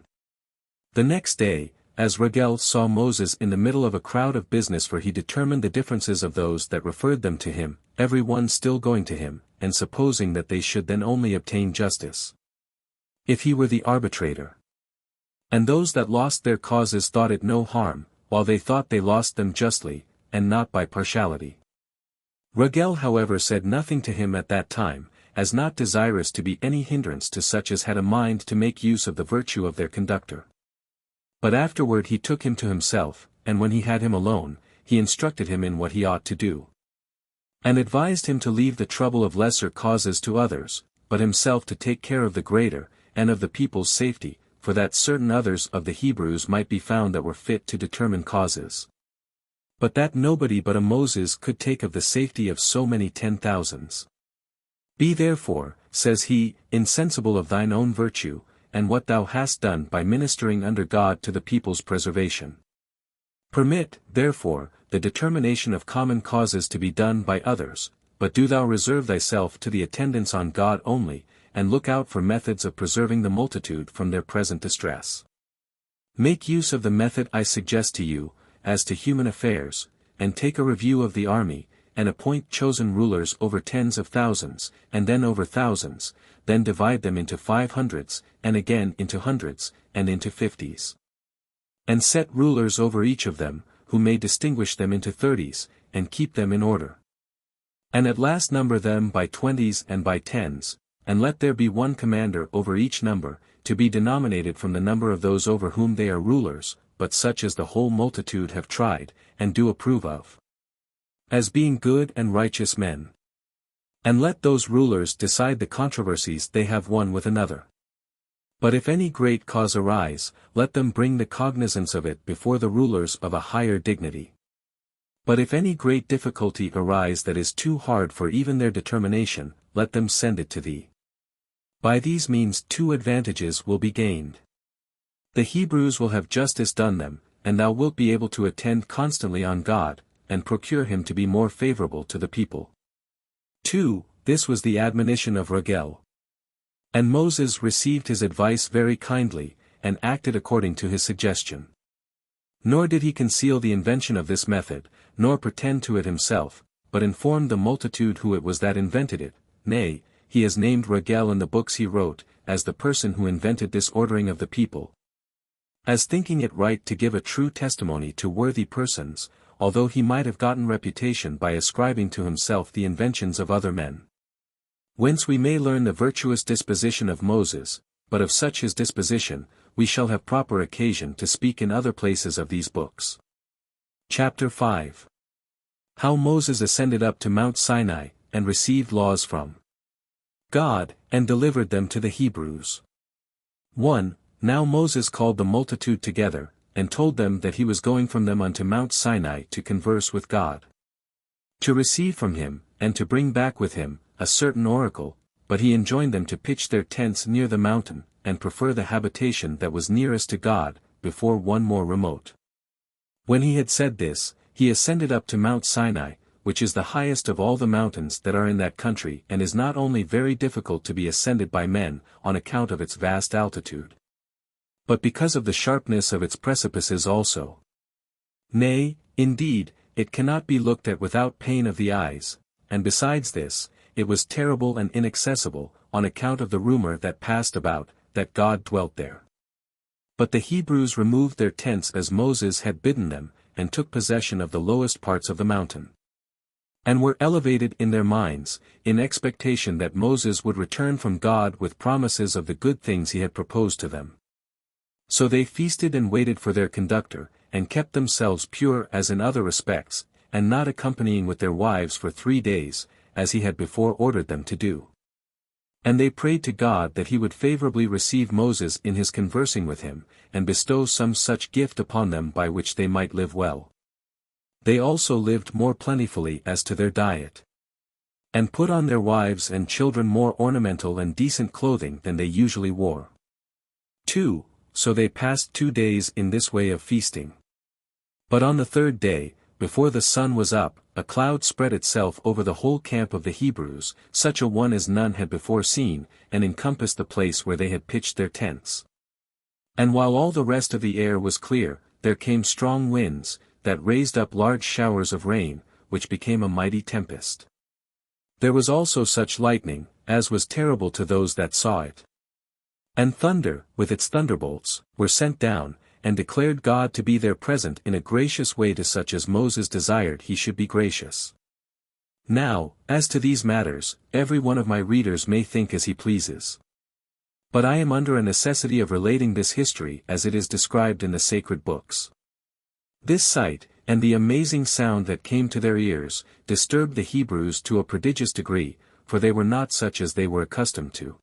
The next day, as Reuel saw Moses in the middle of a crowd of business, for he determined the differences of those that referred them to him, every one still going to him, and supposing that they should then only obtain justice, if he were the arbitrator. And those that lost their causes thought it no harm, while they thought they lost them justly, and not by partiality. Reuel however said nothing to him at that time, as not desirous to be any hindrance to such as had a mind to make use of the virtue of their conductor. But afterward he took him to himself, and when he had him alone, he instructed him in what he ought to do, and advised him to leave the trouble of lesser causes to others, but himself to take care of the greater, and of the people's safety, for that certain others of the Hebrews might be found that were fit to determine causes. But that nobody but a Moses could take of the safety of so many 10,000s. Be therefore, says he, insensible of thine own virtue, and what thou hast done by ministering under God to the people's preservation. Permit, therefore, the determination of common causes to be done by others, but do thou reserve thyself to the attendance on God only, and look out for methods of preserving the multitude from their present distress. Make use of the method I suggest to you, as to human affairs, and take a review of the army, and appoint chosen rulers over tens of thousands, and then over thousands, then divide them into 500s, and again into hundreds, and into 50s. And set rulers over each of them, who may distinguish them into 30s, and keep them in order. And at last number them by 20s and by 10s, and let there be one commander over each number, to be denominated from the number of those over whom they are rulers, but such as the whole multitude have tried, and do approve of, as being good and righteous men. And let those rulers decide the controversies they have one with another. But if any great cause arise, let them bring the cognizance of it before the rulers of a higher dignity. But if any great difficulty arise that is too hard for even their determination, let them send it to thee. By these means 2 advantages will be gained. The Hebrews will have justice done them, and thou wilt be able to attend constantly on God, and procure him to be more favorable to the people. 2. This was the admonition of Regel. And Moses received his advice very kindly, and acted according to his suggestion. Nor did he conceal the invention of this method, nor pretend to it himself, but informed the multitude who it was that invented it. Nay, he has named Regel in the books he wrote, as the person who invented this ordering of the people, as thinking it right to give a true testimony to worthy persons, although he might have gotten reputation by ascribing to himself the inventions of other men. Whence we may learn the virtuous disposition of Moses, but of such his disposition, we shall have proper occasion to speak in other places of these books. Chapter 5. How Moses ascended up to Mount Sinai, and received laws from God, and delivered them to the Hebrews. 1. Now Moses called the multitude together, and told them that he was going from them unto Mount Sinai to converse with God, to receive from him, and to bring back with him, a certain oracle, but he enjoined them to pitch their tents near the mountain, and prefer the habitation that was nearest to God, before one more remote. When he had said this, he ascended up to Mount Sinai, which is the highest of all the mountains that are in that country and is not only very difficult to be ascended by men, on account of its vast altitude, but because of the sharpness of its precipices also. Nay, indeed, it cannot be looked at without pain of the eyes, and besides this, it was terrible and inaccessible, on account of the rumor that passed about, that God dwelt there. But the Hebrews removed their tents as Moses had bidden them, and took possession of the lowest parts of the mountain, and were elevated in their minds, in expectation that Moses would return from God with promises of the good things he had proposed to them. So they feasted and waited for their conductor, and kept themselves pure as in other respects, and not accompanying with their wives for 3 days, as he had before ordered them to do. And they prayed to God that he would favorably receive Moses in his conversing with him, and bestow some such gift upon them by which they might live well. They also lived more plentifully as to their diet, and put on their wives and children more ornamental and decent clothing than they usually wore. 2. So they passed 2 days in this way of feasting. But on the 3rd day, before the sun was up, a cloud spread itself over the whole camp of the Hebrews, such a one as none had before seen, and encompassed the place where they had pitched their tents. And while all the rest of the air was clear, there came strong winds, that raised up large showers of rain, which became a mighty tempest. There was also such lightning, as was terrible to those that saw it. And thunder, with its thunderbolts, were sent down, and declared God to be there present in a gracious way to such as Moses desired he should be gracious. Now, as to these matters, every one of my readers may think as he pleases. But I am under a necessity of relating this history as it is described in the sacred books. This sight, and the amazing sound that came to their ears, disturbed the Hebrews to a prodigious degree, for they were not such as they were accustomed to.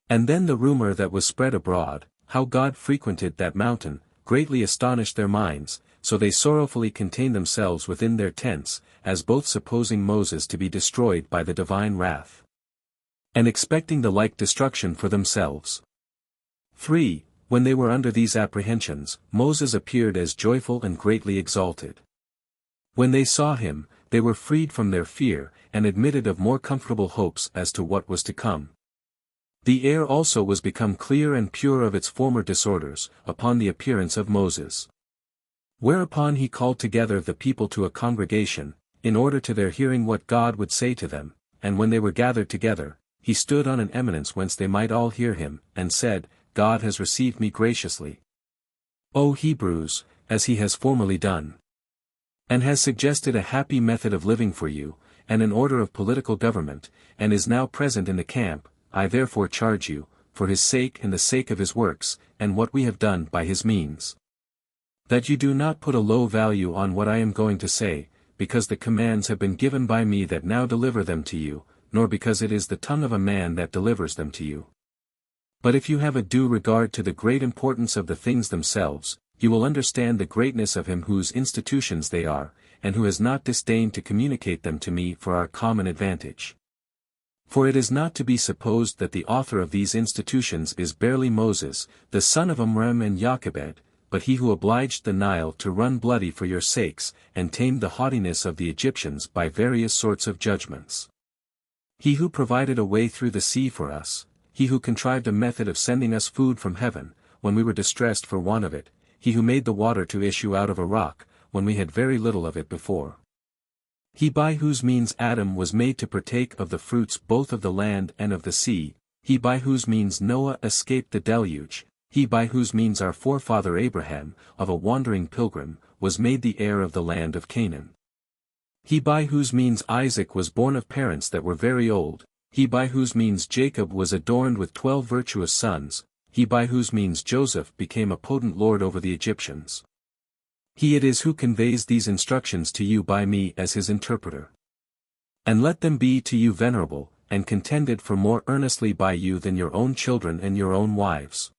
And then the rumor that was spread abroad, how God frequented that mountain, greatly astonished their minds, so they sorrowfully contained themselves within their tents, as both supposing Moses to be destroyed by the divine wrath, and expecting the like destruction for themselves. 3. When they were under these apprehensions, Moses appeared as joyful and greatly exalted. When they saw him, they were freed from their fear, and admitted of more comfortable hopes as to what was to come. The air also was become clear and pure of its former disorders, upon the appearance of Moses. Whereupon he called together the people to a congregation, in order to their hearing what God would say to them, and when they were gathered together, he stood on an eminence whence they might all hear him, and said, God has received me graciously, O Hebrews, as he has formerly done, and has suggested a happy method of living for you, and an order of political government, and is now present in the camp. I therefore charge you, for his sake and the sake of his works, and what we have done by his means, that you do not put a low value on what I am going to say, because the commands have been given by me that now deliver them to you, nor because it is the tongue of a man that delivers them to you. But if you have a due regard to the great importance of the things themselves, you will understand the greatness of him whose institutions they are, and who has not disdained to communicate them to me for our common advantage. For it is not to be supposed that the author of these institutions is barely Moses, the son of Amram and Jochebed, but he who obliged the Nile to run bloody for your sakes, and tamed the haughtiness of the Egyptians by various sorts of judgments. He who provided a way through the sea for us, he who contrived a method of sending us food from heaven, when we were distressed for want of it, he who made the water to issue out of a rock, when we had very little of it before. He by whose means Adam was made to partake of the fruits both of the land and of the sea, he by whose means Noah escaped the deluge, he by whose means our forefather Abraham, of a wandering pilgrim, was made the heir of the land of Canaan. He by whose means Isaac was born of parents that were very old, he by whose means Jacob was adorned with 12 virtuous sons, he by whose means Joseph became a potent lord over the Egyptians. He it is who conveys these instructions to you by me as his interpreter. And let them be to you venerable, and contended for more earnestly by you than your own children and your own wives.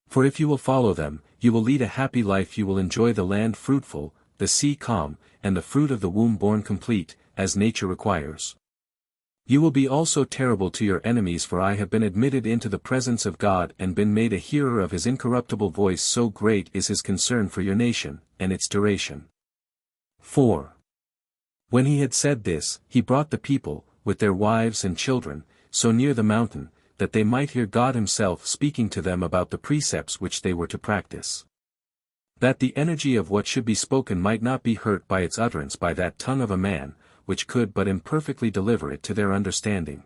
For if you will follow them, you will lead a happy life, you will enjoy the land fruitful, the sea calm, and the fruit of the womb born complete, as nature requires. You will be also terrible to your enemies, for I have been admitted into the presence of God and been made a hearer of his incorruptible voice, so great is his concern for your nation, and its duration. 4. When he had said this, he brought the people, with their wives and children, so near the mountain, that they might hear God himself speaking to them about the precepts which they were to practice. That the energy of what should be spoken might not be hurt by its utterance by that tongue of a man, which could but imperfectly deliver it to their understanding.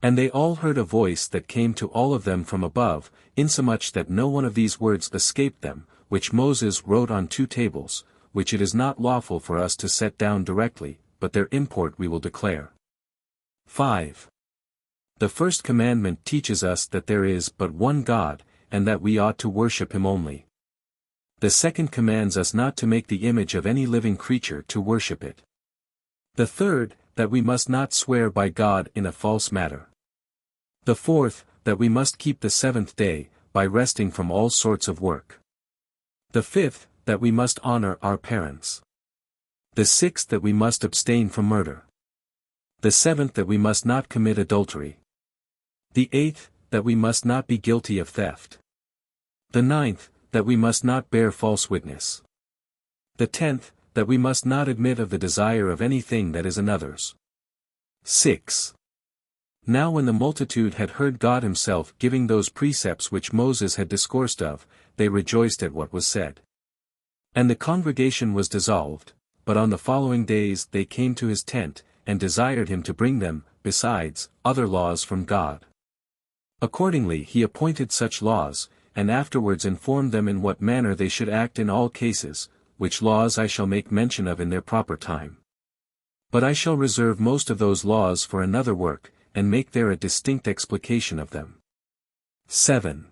And they all heard a voice that came to all of them from above, insomuch that no one of these words escaped them, which Moses wrote on 2 tables, which it is not lawful for us to set down directly, but their import we will declare. 5. The first commandment teaches us that there is but one God, and that we ought to worship him only. The second commands us not to make the image of any living creature to worship it. The third, that we must not swear by God in a false matter. The fourth, that we must keep the 7th day, by resting from all sorts of work. The fifth, that we must honor our parents. The sixth, that we must abstain from murder. The 7th, that we must not commit adultery. The 8th, that we must not be guilty of theft. The 9th, that we must not bear false witness. The 10th, that we must not admit of the desire of anything that is another's. 6. Now when the multitude had heard God himself giving those precepts which Moses had discoursed of, they rejoiced at what was said. And the congregation was dissolved, but on the following days they came to his tent, and desired him to bring them, besides, other laws from God. Accordingly he appointed such laws, and afterwards informed them in what manner they should act in all cases, which laws I shall make mention of in their proper time. But I shall reserve most of those laws for another work, and make there a distinct explication of them. 7.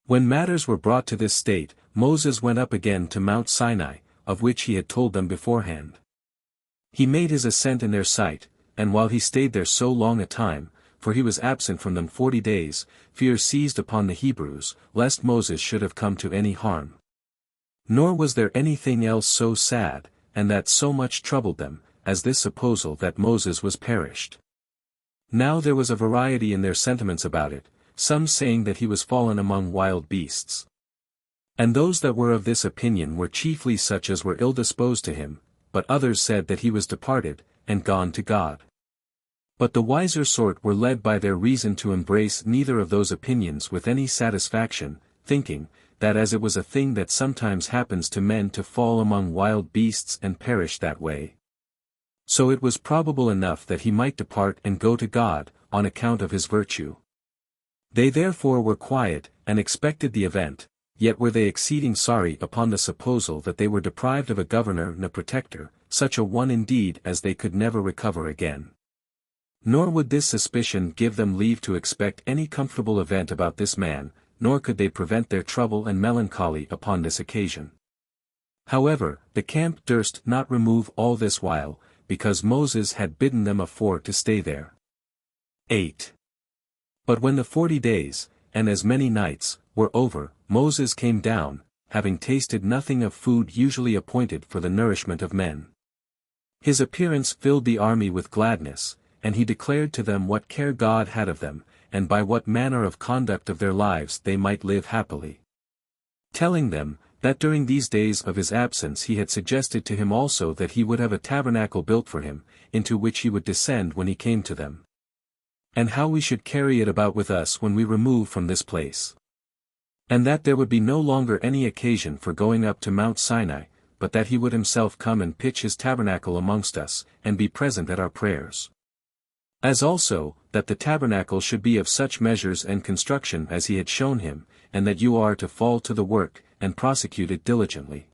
When matters were brought to this state, Moses went up again to Mount Sinai, of which he had told them beforehand. He made his ascent in their sight, and while he stayed there so long a time, for he was absent from them 40 days, fear seized upon the Hebrews, lest Moses should have come to any harm. Nor was there anything else so sad, and that so much troubled them, as this supposal that Moses was perished. Now there was a variety in their sentiments about it, some saying that he was fallen among wild beasts. And those that were of this opinion were chiefly such as were ill-disposed to him, but others said that he was departed, and gone to God. But the wiser sort were led by their reason to embrace neither of those opinions with any satisfaction, thinking, that as it was a thing that sometimes happens to men to fall among wild beasts and perish that way, so it was probable enough that he might depart and go to God, on account of his virtue. They therefore were quiet, and expected the event, yet were they exceeding sorry upon the supposal that they were deprived of a governor and a protector, such a one indeed as they could never recover again. Nor would this suspicion give them leave to expect any comfortable event about this man, nor could they prevent their trouble and melancholy upon this occasion. However, the camp durst not remove all this while, because Moses had bidden them afore to stay there. 8. But when the 40 days, and as many nights, were over, Moses came down, having tasted nothing of food usually appointed for the nourishment of men. His appearance filled the army with gladness, and he declared to them what care God had of them, and by what manner of conduct of their lives they might live happily. Telling them, that during these days of his absence he had suggested to him also that he would have a tabernacle built for him, into which he would descend when he came to them. And how we should carry it about with us when we remove from this place. And that there would be no longer any occasion for going up to Mount Sinai, but that he would himself come and pitch his tabernacle amongst us, and be present at our prayers. As also, that the tabernacle should be of such measures and construction as he had shown him, and that you are to fall to the work, and prosecute it diligently.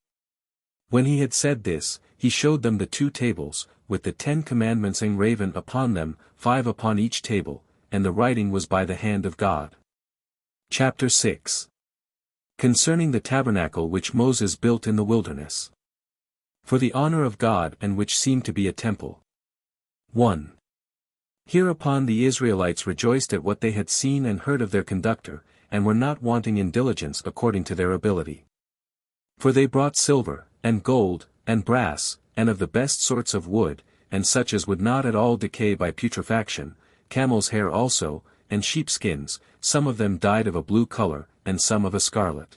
When he had said this, he showed them the 2 tables, with the 10 commandments engraven upon them, 5 upon each table, and the writing was by the hand of God. Chapter 6. Concerning the tabernacle which Moses built in the wilderness. For the honor of God, and which seemed to be a temple. 1. Hereupon the Israelites rejoiced at what they had seen and heard of their conductor, and were not wanting in diligence according to their ability. For they brought silver, and gold, and brass, and of the best sorts of wood, and such as would not at all decay by putrefaction, camel's hair also, and sheepskins, some of them dyed of a blue color, and some of a scarlet.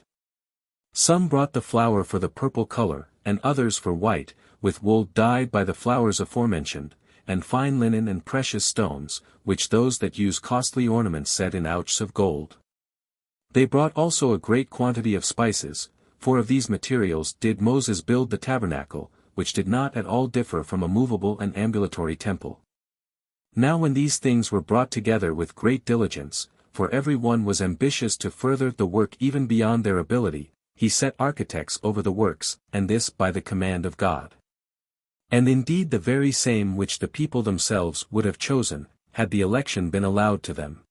Some brought the flour for the purple color, and others for white, with wool dyed by the flowers aforementioned, and fine linen and precious stones, which those that use costly ornaments set in ouches of gold. They brought also a great quantity of spices, for of these materials did Moses build the tabernacle, which did not at all differ from a movable and ambulatory temple. Now when these things were brought together with great diligence, for every one was ambitious to further the work even beyond their ability, he set architects over the works, and this by the command of God. And indeed the very same which the people themselves would have chosen, had the election been allowed to them.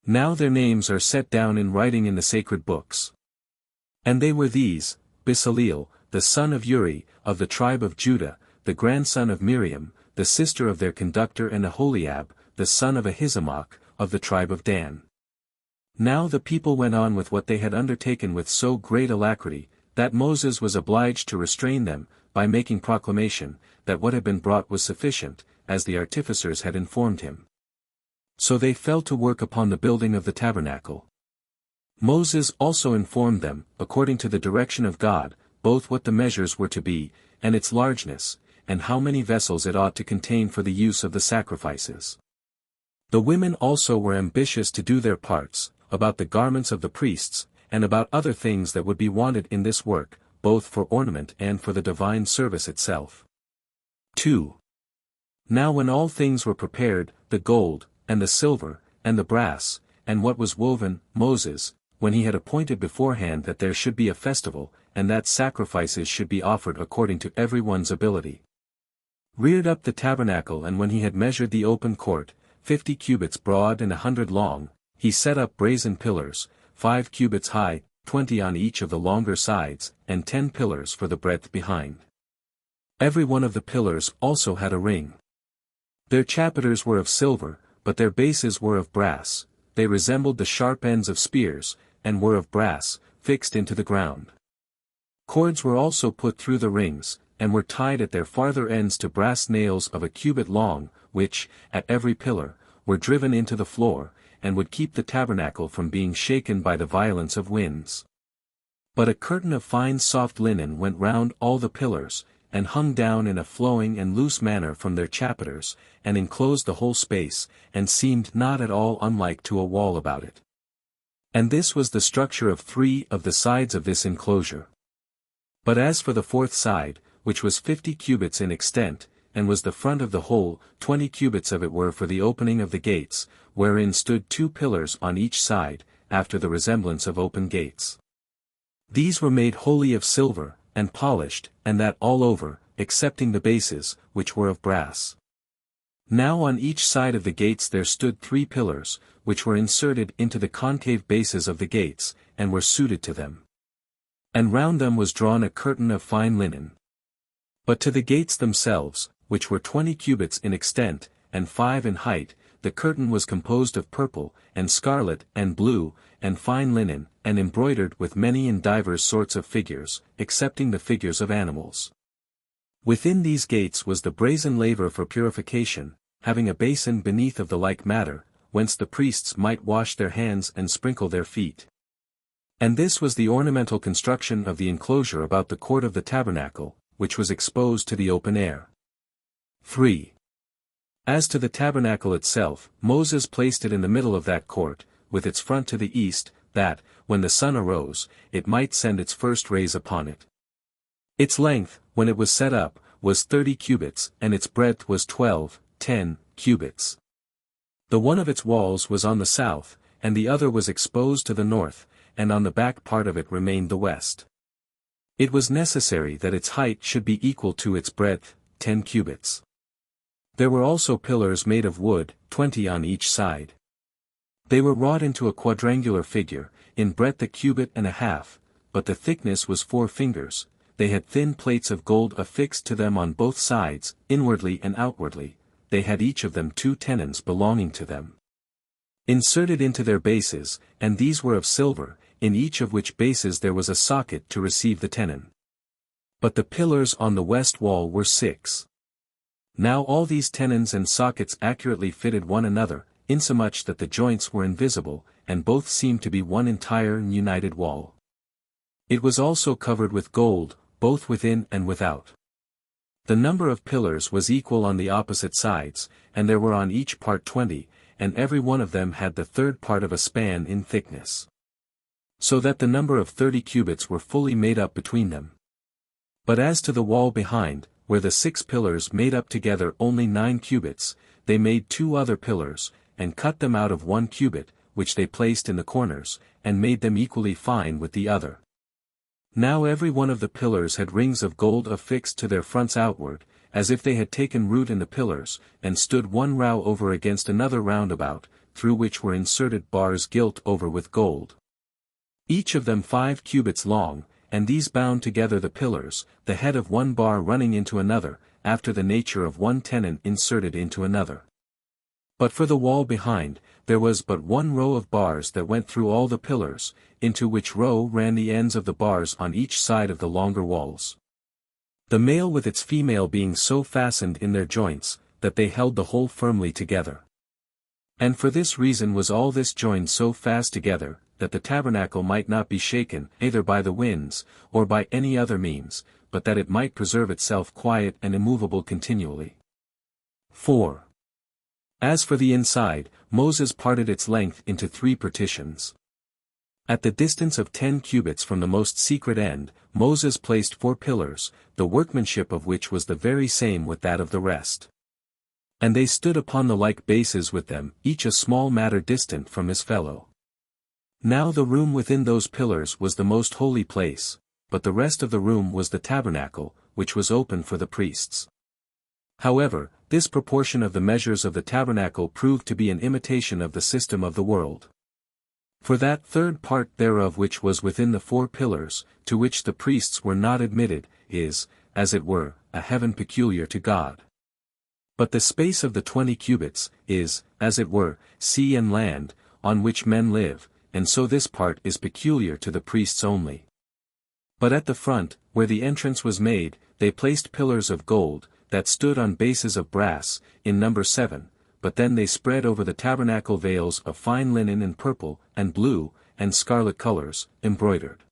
Now their names are set down in writing in the sacred books. And they were these: Bezaleel, the son of Uri, of the tribe of Judah, the grandson of Miriam, the sister of their conductor, and Aholiab, the son of Ahisamach, of the tribe of Dan. Now the people went on with what they had undertaken with so great alacrity, that Moses was obliged to restrain them, by making proclamation, that what had been brought was sufficient, as the artificers had informed him. So they fell to work upon the building of the tabernacle. Moses also informed them, according to the direction of God, both what the measures were to be, and its largeness, and how many vessels it ought to contain for the use of the sacrifices. The women also were ambitious to do their parts, about the garments of the priests, and about other things that would be wanted in this work, both for ornament and for the divine service itself. 2. Now when all things were prepared, the gold, and the silver, and the brass, and what was woven, Moses, when he had appointed beforehand that there should be a festival, and that sacrifices should be offered according to every one's ability, reared up the tabernacle. And when he had measured the open court, 50 cubits broad and 100 long, he set up brazen pillars, 5 cubits high, 20 on each of the longer sides, and 10 pillars for the breadth behind. Every one of the pillars also had a ring. Their chapiters were of silver, but their bases were of brass. They resembled the sharp ends of spears, and were of brass, fixed into the ground. Cords were also put through the rings, and were tied at their farther ends to brass nails of a cubit long, which, at every pillar, were driven into the floor, and would keep the tabernacle from being shaken by the violence of winds. But a curtain of fine soft linen went round all the pillars, and hung down in a flowing and loose manner from their chapiters, and enclosed the whole space, and seemed not at all unlike to a wall about it. And this was the structure of 3 of the sides of this enclosure. But as for the 4th side, which was 50 cubits in extent, and was the front of the whole, 20 cubits of it were for the opening of the gates, wherein stood 2 pillars on each side, after the resemblance of open gates. These were made wholly of silver, and polished, and that all over, excepting the bases, which were of brass. Now on each side of the gates there stood 3 pillars, which were inserted into the concave bases of the gates, and were suited to them. And round them was drawn a curtain of fine linen. But to the gates themselves, which were 20 cubits in extent, and 5 in height, the curtain was composed of purple, and scarlet, and blue, and fine linen, and embroidered with many and divers sorts of figures, excepting the figures of animals. Within these gates was the brazen laver for purification, having a basin beneath of the like matter, whence the priests might wash their hands and sprinkle their feet. And this was the ornamental construction of the enclosure about the court of the tabernacle, which was exposed to the open air. 3. As to the tabernacle itself, Moses placed it in the middle of that court, with its front to the east, that, when the sun arose, it might send its first rays upon it. Its length, when it was set up, was 30 cubits, and its breadth was 10 cubits. The one of its walls was on the south, and the other was exposed to the north, and on the back part of it remained the west. It was necessary that its height should be equal to its breadth, 10 cubits. There were also pillars made of wood, 20 on each side. They were wrought into a quadrangular figure, in breadth a cubit and a half, but the thickness was 4 fingers. They had thin plates of gold affixed to them on both sides, inwardly and outwardly. They had each of them 2 tenons belonging to them, inserted into their bases, and these were of silver, in each of which bases there was a socket to receive the tenon. But the pillars on the west wall were 6. Now all these tenons and sockets accurately fitted one another, insomuch that the joints were invisible, and both seemed to be one entire and united wall. It was also covered with gold, both within and without. The number of pillars was equal on the opposite sides, and there were on each part 20, and every one of them had the third part of a span in thickness. So that the number of 30 cubits were fully made up between them. But as to the wall behind, where the 6 pillars made up together only 9 cubits, they made 2 other pillars, and cut them out of 1 cubit, which they placed in the corners, and made them equally fine with the other. Now every one of the pillars had rings of gold affixed to their fronts outward, as if they had taken root in the pillars, and stood one row over against another round about, through which were inserted bars gilt over with gold. Each of them 5 cubits long, and these bound together the pillars, the head of one bar running into another, after the nature of one tenon inserted into another. But for the wall behind, there was but 1 row of bars that went through all the pillars, into which row ran the ends of the bars on each side of the longer walls. The male with its female being so fastened in their joints, that they held the whole firmly together. And for this reason was all this joined so fast together, that the tabernacle might not be shaken, either by the winds, or by any other means, but that it might preserve itself quiet and immovable continually. 4. As for the inside, Moses parted its length into 3 partitions. At the distance of 10 cubits from the most secret end, Moses placed 4 pillars, the workmanship of which was the very same with that of the rest. And they stood upon the like bases with them, each a small matter distant from his fellow. Now the room within those pillars was the most holy place, but the rest of the room was the tabernacle, which was open for the priests. However, this proportion of the measures of the tabernacle proved to be an imitation of the system of the world. For that third part thereof which was within the 4 pillars, to which the priests were not admitted, is, as it were, a heaven peculiar to God. But the space of the 20 cubits, is, as it were, sea and land, on which men live, and so this part is peculiar to the priests only. But at the front, where the entrance was made, they placed pillars of gold, that stood on bases of brass, in number 7, but then they spread over the tabernacle veils of fine linen and purple, and blue, and scarlet colors, embroidered.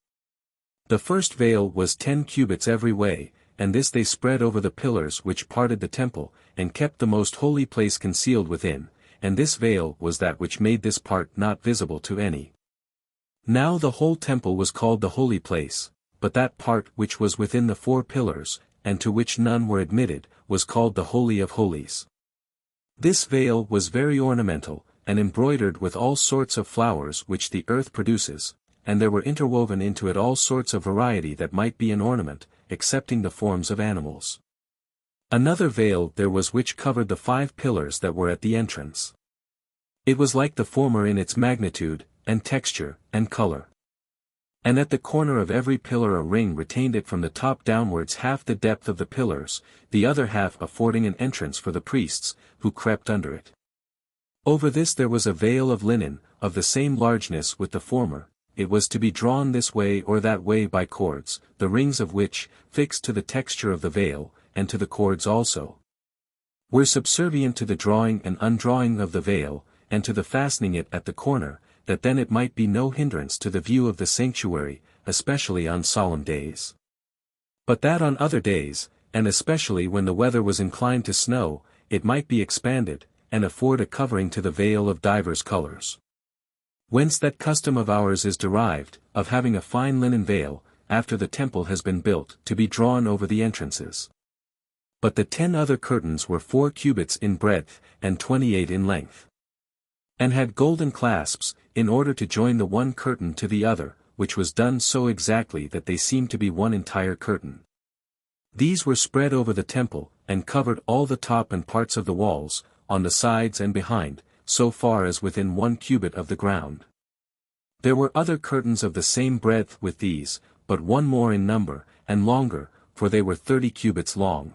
The first veil was 10 cubits every way, and this they spread over the pillars which parted the temple, and kept the most holy place concealed within, and this veil was that which made this part not visible to any. Now the whole temple was called the holy place, but that part which was within the 4 pillars, and to which none were admitted, was called the Holy of Holies. This veil was very ornamental, and embroidered with all sorts of flowers which the earth produces, and there were interwoven into it all sorts of variety that might be an ornament, excepting the forms of animals. Another veil there was which covered the 5 pillars that were at the entrance. It was like the former in its magnitude, and texture, and color. And at the corner of every pillar a ring retained it from the top downwards half the depth of the pillars, the other half affording an entrance for the priests, who crept under it. Over this there was a veil of linen, of the same largeness with the former. It was to be drawn this way or that way by cords, the rings of which, fixed to the texture of the veil, and to the cords also. were subservient to the drawing and undrawing of the veil, and to the fastening it at the corner, that then it might be no hindrance to the view of the sanctuary, especially on solemn days. But that on other days, and especially when the weather was inclined to snow, it might be expanded, and afford a covering to the veil of divers colors. Whence that custom of ours is derived, of having a fine linen veil, after the temple has been built, to be drawn over the entrances. But the 10 other curtains were 4 cubits in breadth, and 28 in length. And had golden clasps, in order to join the one curtain to the other, which was done so exactly that they seemed to be one entire curtain. These were spread over the temple, and covered all the top and parts of the walls, on the sides and behind, so far as within 1 cubit of the ground. There were other curtains of the same breadth with these, but one more in number, and longer, for they were 30 cubits long.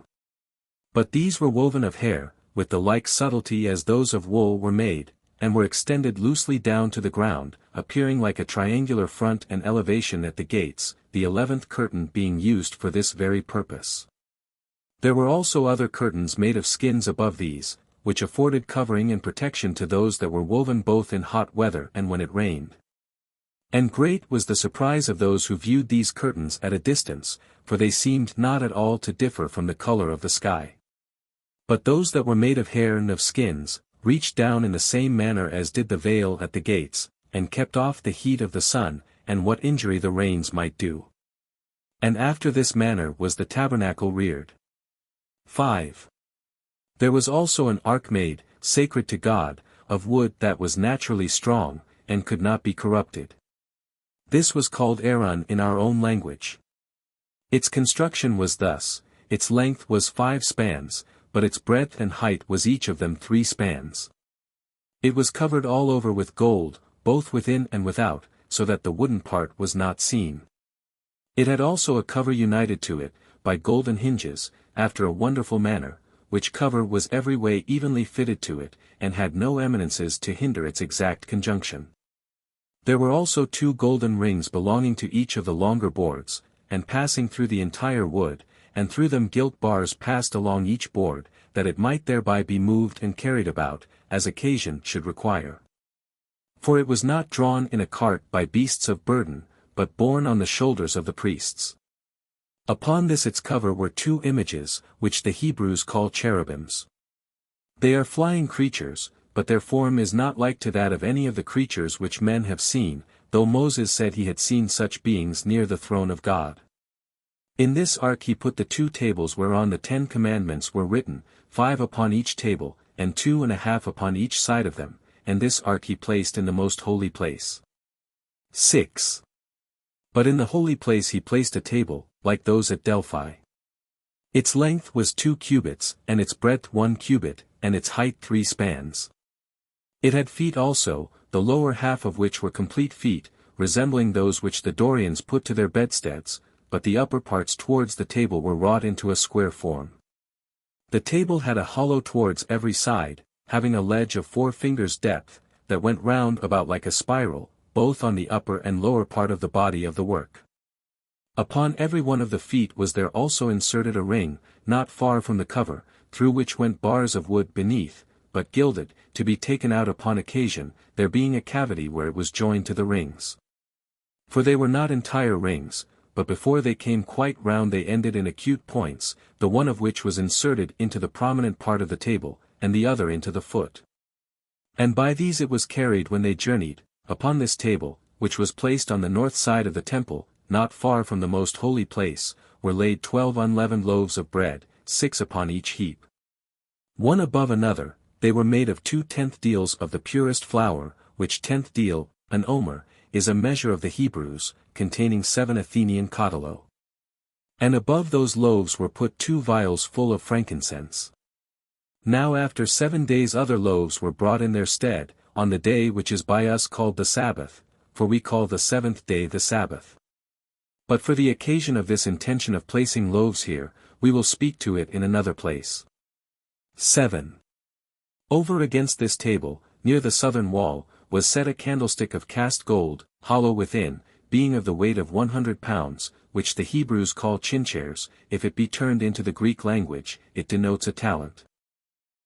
But these were woven of hair, with the like subtlety as those of wool were made, and were extended loosely down to the ground, appearing like a triangular front and elevation at the gates, the 11th curtain being used for this very purpose. There were also other curtains made of skins above these, which afforded covering and protection to those that were woven both in hot weather and when it rained. And great was the surprise of those who viewed these curtains at a distance, for they seemed not at all to differ from the color of the sky. But those that were made of hair and of skins, reached down in the same manner as did the veil at the gates, and kept off the heat of the sun, and what injury the rains might do. And after this manner was the tabernacle reared. 5. There was also an ark made, sacred to God, of wood that was naturally strong, and could not be corrupted. This was called Aaron in our own language. Its construction was thus: its length was 5 spans, but its breadth and height was each of them 3 spans. It was covered all over with gold, both within and without, so that the wooden part was not seen. It had also a cover united to it, by golden hinges, after a wonderful manner, which cover was every way evenly fitted to it, and had no eminences to hinder its exact conjunction. There were also 2 golden rings belonging to each of the longer boards, and passing through the entire wood, and through them gilt bars passed along each board, that it might thereby be moved and carried about, as occasion should require. For it was not drawn in a cart by beasts of burden, but borne on the shoulders of the priests. Upon this its cover were 2 images, which the Hebrews call cherubims. They are flying creatures, but their form is not like to that of any of the creatures which men have seen, though Moses said he had seen such beings near the throne of God. In this ark he put the 2 tables whereon the 10 commandments were written, 5 upon each table, and 2.5 upon each side of them, and this ark he placed in the most holy place. 6. But in the holy place he placed a table, like those at Delphi. Its length was 2 cubits, and its breadth 1 cubit, and its height 3 spans. It had feet also, the lower half of which were complete feet, resembling those which the Dorians put to their bedsteads, but the upper parts towards the table were wrought into a square form. The table had a hollow towards every side, having a ledge of 4 fingers' depth, that went round about like a spiral, both on the upper and lower part of the body of the work. Upon every one of the feet was there also inserted a ring, not far from the cover, through which went bars of wood beneath, but gilded, to be taken out upon occasion, there being a cavity where it was joined to the rings. For they were not entire rings, but before they came quite round they ended in acute points, the one of which was inserted into the prominent part of the table, and the other into the foot. And by these it was carried when they journeyed. Upon this table, which was placed on the north side of the temple, not far from the most holy place, were laid 12 unleavened loaves of bread, 6 upon each heap. One above another, they were made of 2 tenth deals of the purest flour, which 10th deal, an omer, is a measure of the Hebrews, containing 7 Athenian cotilo. And above those loaves were put 2 vials full of frankincense. Now after 7 days other loaves were brought in their stead, on the day which is by us called the Sabbath, for we call the 7th day the Sabbath. But for the occasion of this intention of placing loaves here, we will speak to it in another place. 7. Over against this table, near the southern wall, was set a candlestick of cast gold, hollow within, being of the weight of 100 pounds, which the Hebrews call chinchers. If it be turned into the Greek language, it denotes a talent.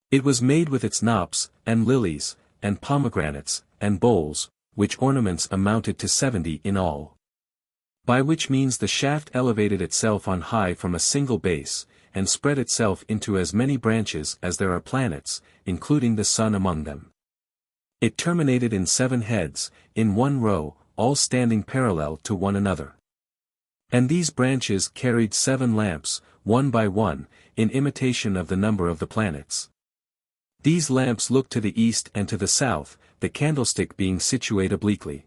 It was made with its knops, and lilies, and pomegranates, and bowls, which ornaments amounted to 70 in all. By which means the shaft elevated itself on high from a single base, and spread itself into as many branches as there are planets, including the sun among them. It terminated in 7 heads, in one row, all standing parallel to one another. And these branches carried 7 lamps, one by one, in imitation of the number of the planets. These lamps looked to the east and to the south, the candlestick being situate obliquely.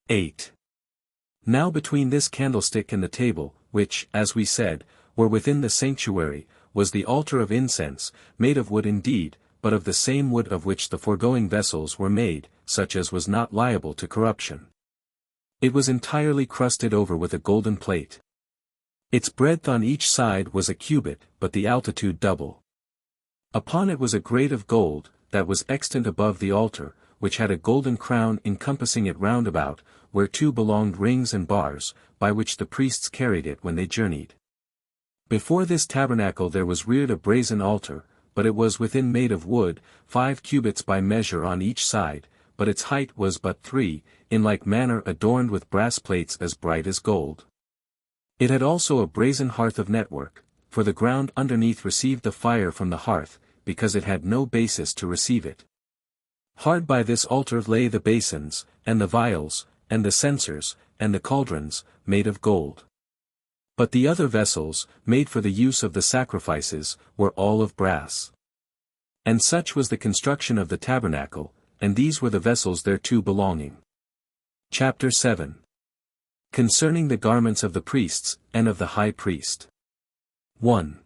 8. Now between this candlestick and the table, which, as we said, were within the sanctuary, was the altar of incense, made of wood indeed, but of the same wood of which the foregoing vessels were made, such as was not liable to corruption. It was entirely crusted over with a golden plate. Its breadth on each side was a cubit, but the altitude double. Upon it was a grate of gold, that was extant above the altar, which had a golden crown encompassing it round about, whereto belonged rings and bars, by which the priests carried it when they journeyed. Before this tabernacle there was reared a brazen altar, but it was within made of wood, 5 cubits by measure on each side, but its height was but 3, in like manner adorned with brass plates as bright as gold. It had also a brazen hearth of network, for the ground underneath received the fire from the hearth, because it had no basis to receive it. Hard by this altar lay the basins, and the vials, and the censers, and the cauldrons, made of gold. But the other vessels, made for the use of the sacrifices, were all of brass. And such was the construction of the tabernacle, and these were the vessels thereto belonging. Chapter 7. Concerning the garments of the priests, and of the high priest. 1.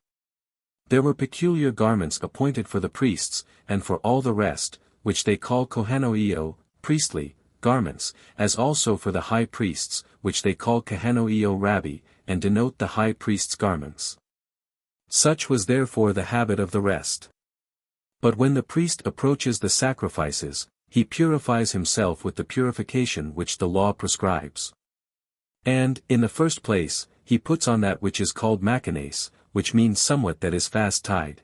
There were peculiar garments appointed for the priests, and for all the rest, which they call kohanoio, priestly, garments, as also for the high priests, which they call kahanoio rabbi, and denote the high priest's garments. Such was therefore the habit of the rest. But when the priest approaches the sacrifices, he purifies himself with the purification which the law prescribes. And, in the first place, he puts on that which is called machinas, which means somewhat that is fast tied.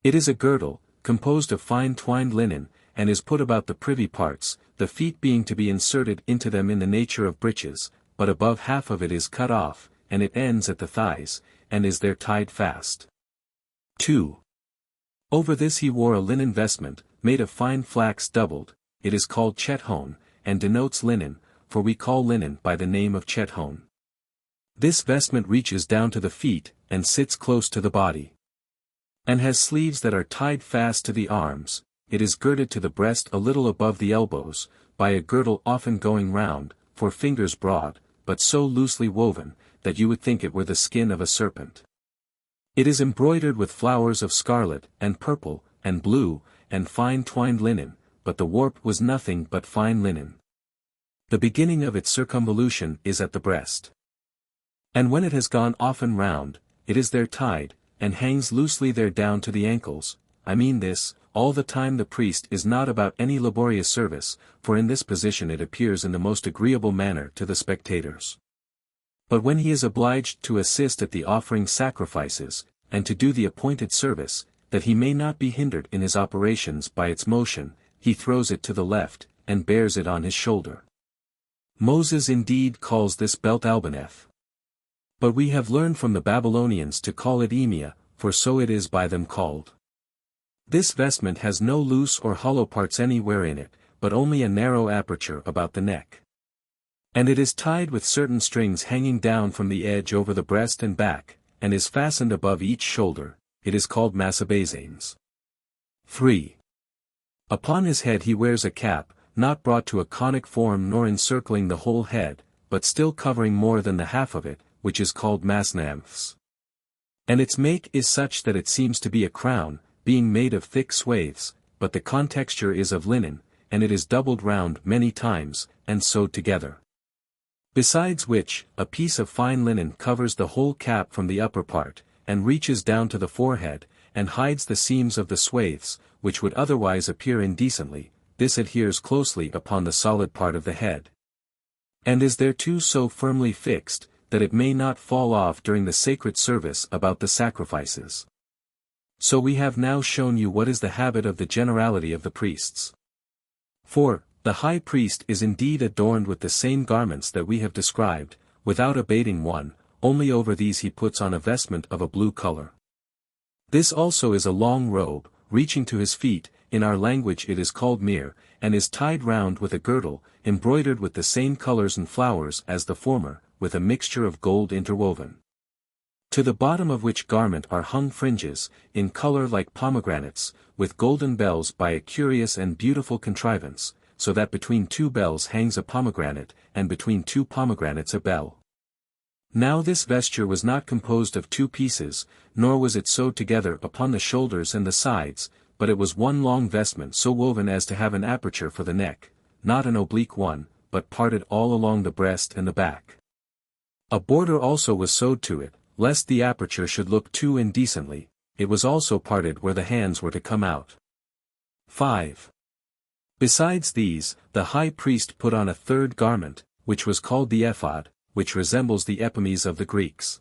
It is a girdle, composed of fine twined linen, and is put about the privy parts, the feet being to be inserted into them in the nature of breeches, but above half of it is cut off, and it ends at the thighs, and is there tied fast. 2. Over this he wore a linen vestment, made of fine flax doubled, it is called chethon, and denotes linen, for we call linen by the name of chethon. This vestment reaches down to the feet, and sits close to the body. And has sleeves that are tied fast to the arms, it is girded to the breast a little above the elbows, by a girdle often going round, 4 fingers broad, but so loosely woven, that you would think it were the skin of a serpent. It is embroidered with flowers of scarlet, and purple, and blue, and fine twined linen, but the warp was nothing but fine linen. The beginning of its circumvolution is at the breast. And when it has gone often round, it is there tied, and hangs loosely there down to the ankles. I mean this, all the time the priest is not about any laborious service, for in this position it appears in the most agreeable manner to the spectators. But when he is obliged to assist at the offering sacrifices, and to do the appointed service, that he may not be hindered in his operations by its motion, he throws it to the left, and bears it on his shoulder. Moses indeed calls this belt albaneth. But we have learned from the Babylonians to call it emia, for so it is by them called. This vestment has no loose or hollow parts anywhere in it, but only a narrow aperture about the neck. And it is tied with certain strings hanging down from the edge over the breast and back, and is fastened above each shoulder, it is called massabazanes. 3. Upon his head he wears a cap, not brought to a conic form nor encircling the whole head, but still covering more than the half of it, which is called masnamphs. And its make is such that it seems to be a crown, being made of thick swathes, but the contexture is of linen, and it is doubled round many times, and sewed together. Besides which, a piece of fine linen covers the whole cap from the upper part, and reaches down to the forehead, and hides the seams of the swathes, which would otherwise appear indecently. This adheres closely upon the solid part of the head. And is thereto so firmly fixed, that it may not fall off during the sacred service about the sacrifices. So we have now shown you what is the habit of the generality of the priests. For, the high priest is indeed adorned with the same garments that we have described, without abating one, only over these he puts on a vestment of a blue color. This also is a long robe, reaching to his feet, in our language it is called mir, and is tied round with a girdle, embroidered with the same colors and flowers as the former, with a mixture of gold interwoven. To the bottom of which garment are hung fringes, in color like pomegranates, with golden bells by a curious and beautiful contrivance, so that between two bells hangs a pomegranate, and between two pomegranates a bell. Now this vesture was not composed of two pieces, nor was it sewed together upon the shoulders and the sides, but it was one long vestment so woven as to have an aperture for the neck, not an oblique one, but parted all along the breast and the back. A border also was sewed to it, lest the aperture should look too indecently. It was also parted where the hands were to come out. 5. Besides these, the high priest put on a third garment, which was called the ephod, which resembles the epimes of the Greeks.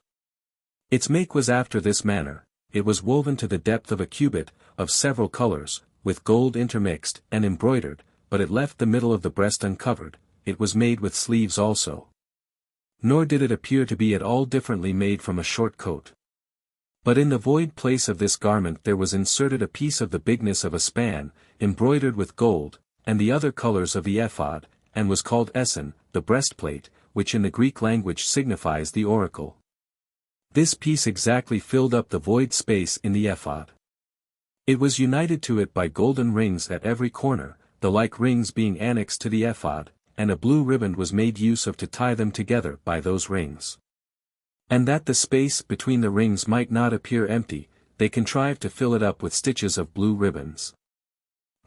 Its make was after this manner: it was woven to the depth of a cubit, of several colors, with gold intermixed, and embroidered, but it left the middle of the breast uncovered. It was made with sleeves also. Nor did it appear to be at all differently made from a short coat. But in the void place of this garment there was inserted a piece of the bigness of a span, embroidered with gold, and the other colors of the ephod, and was called essen, the breastplate, which in the Greek language signifies the oracle. This piece exactly filled up the void space in the ephod. It was united to it by golden rings at every corner, the like rings being annexed to the ephod, and a blue riband was made use of to tie them together by those rings. And that the space between the rings might not appear empty, they contrived to fill it up with stitches of blue ribands.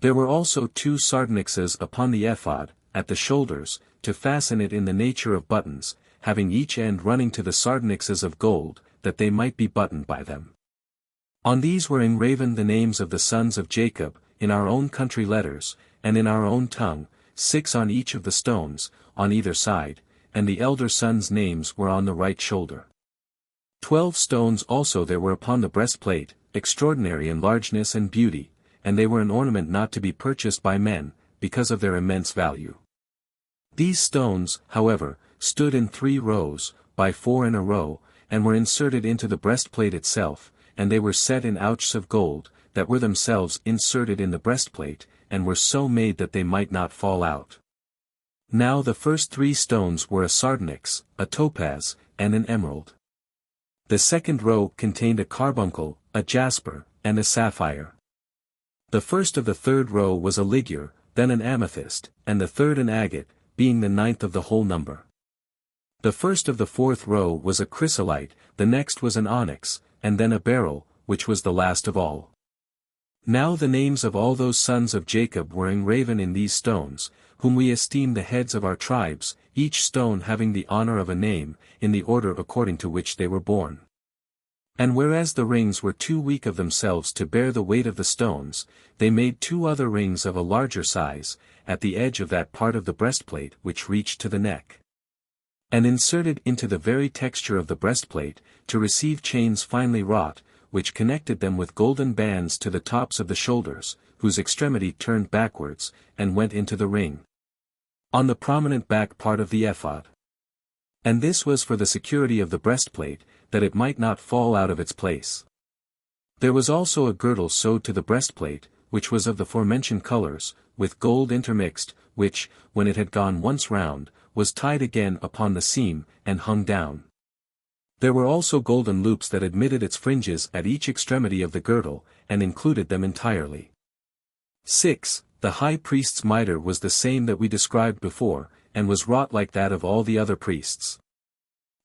There were also two sardonyxes upon the ephod, at the shoulders, to fasten it in the nature of buttons, having each end running to the sardonyxes of gold, that they might be buttoned by them. On these were engraven the names of the sons of Jacob, in our own country letters, and in our own tongue, 6 on each of the stones, on either side, and the elder sons' names were on the right shoulder. 12 stones also there were upon the breastplate, extraordinary in largeness and beauty, and they were an ornament not to be purchased by men, because of their immense value. These stones, however, stood in 3 rows, by 4 in a row, and were inserted into the breastplate itself, and they were set in ouches of gold, that were themselves inserted in the breastplate, and were so made that they might not fall out. Now the first 3 stones were a sardonyx, a topaz, and an emerald. The second row contained a carbuncle, a jasper, and a sapphire. The first of the third row was a ligure, then an amethyst, and the third an agate, being the 9th of the whole number. The first of the fourth row was a chrysolite, the next was an onyx, and then a beryl, which was the last of all. Now the names of all those sons of Jacob were engraven in these stones, whom we esteem the heads of our tribes, each stone having the honor of a name, in the order according to which they were born. And whereas the rings were too weak of themselves to bear the weight of the stones, they made 2 other rings of a larger size, at the edge of that part of the breastplate which reached to the neck. And inserted into the very texture of the breastplate, to receive chains finely wrought, which connected them with golden bands to the tops of the shoulders, whose extremity turned backwards, and went into the ring, on the prominent back part of the ephod. And this was for the security of the breastplate, that it might not fall out of its place. There was also a girdle sewed to the breastplate, which was of the forementioned colors, with gold intermixed, which, when it had gone once round, was tied again upon the seam, and hung down. There were also golden loops that admitted its fringes at each extremity of the girdle, and included them entirely. 6. The high priest's mitre was the same that we described before, and was wrought like that of all the other priests.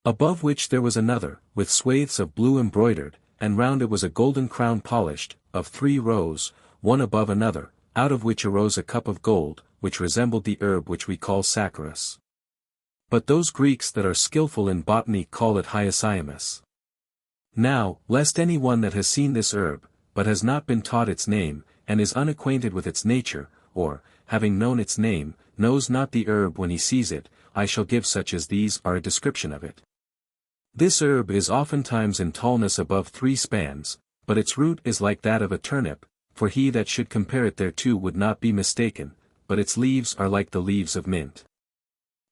Above which there was another, with swathes of blue embroidered, and round it was a golden crown polished, of 3 rows, one above another, out of which arose a cup of gold, which resembled the herb which we call saccharus. But those Greeks that are skillful in botany call it hyoscyamus. Now, lest any one that has seen this herb, but has not been taught its name, and is unacquainted with its nature, or, having known its name, knows not the herb when he sees it, I shall give such as these are a description of it. This herb is oftentimes in tallness above 3 spans, but its root is like that of a turnip, for he that should compare it thereto would not be mistaken, but its leaves are like the leaves of mint.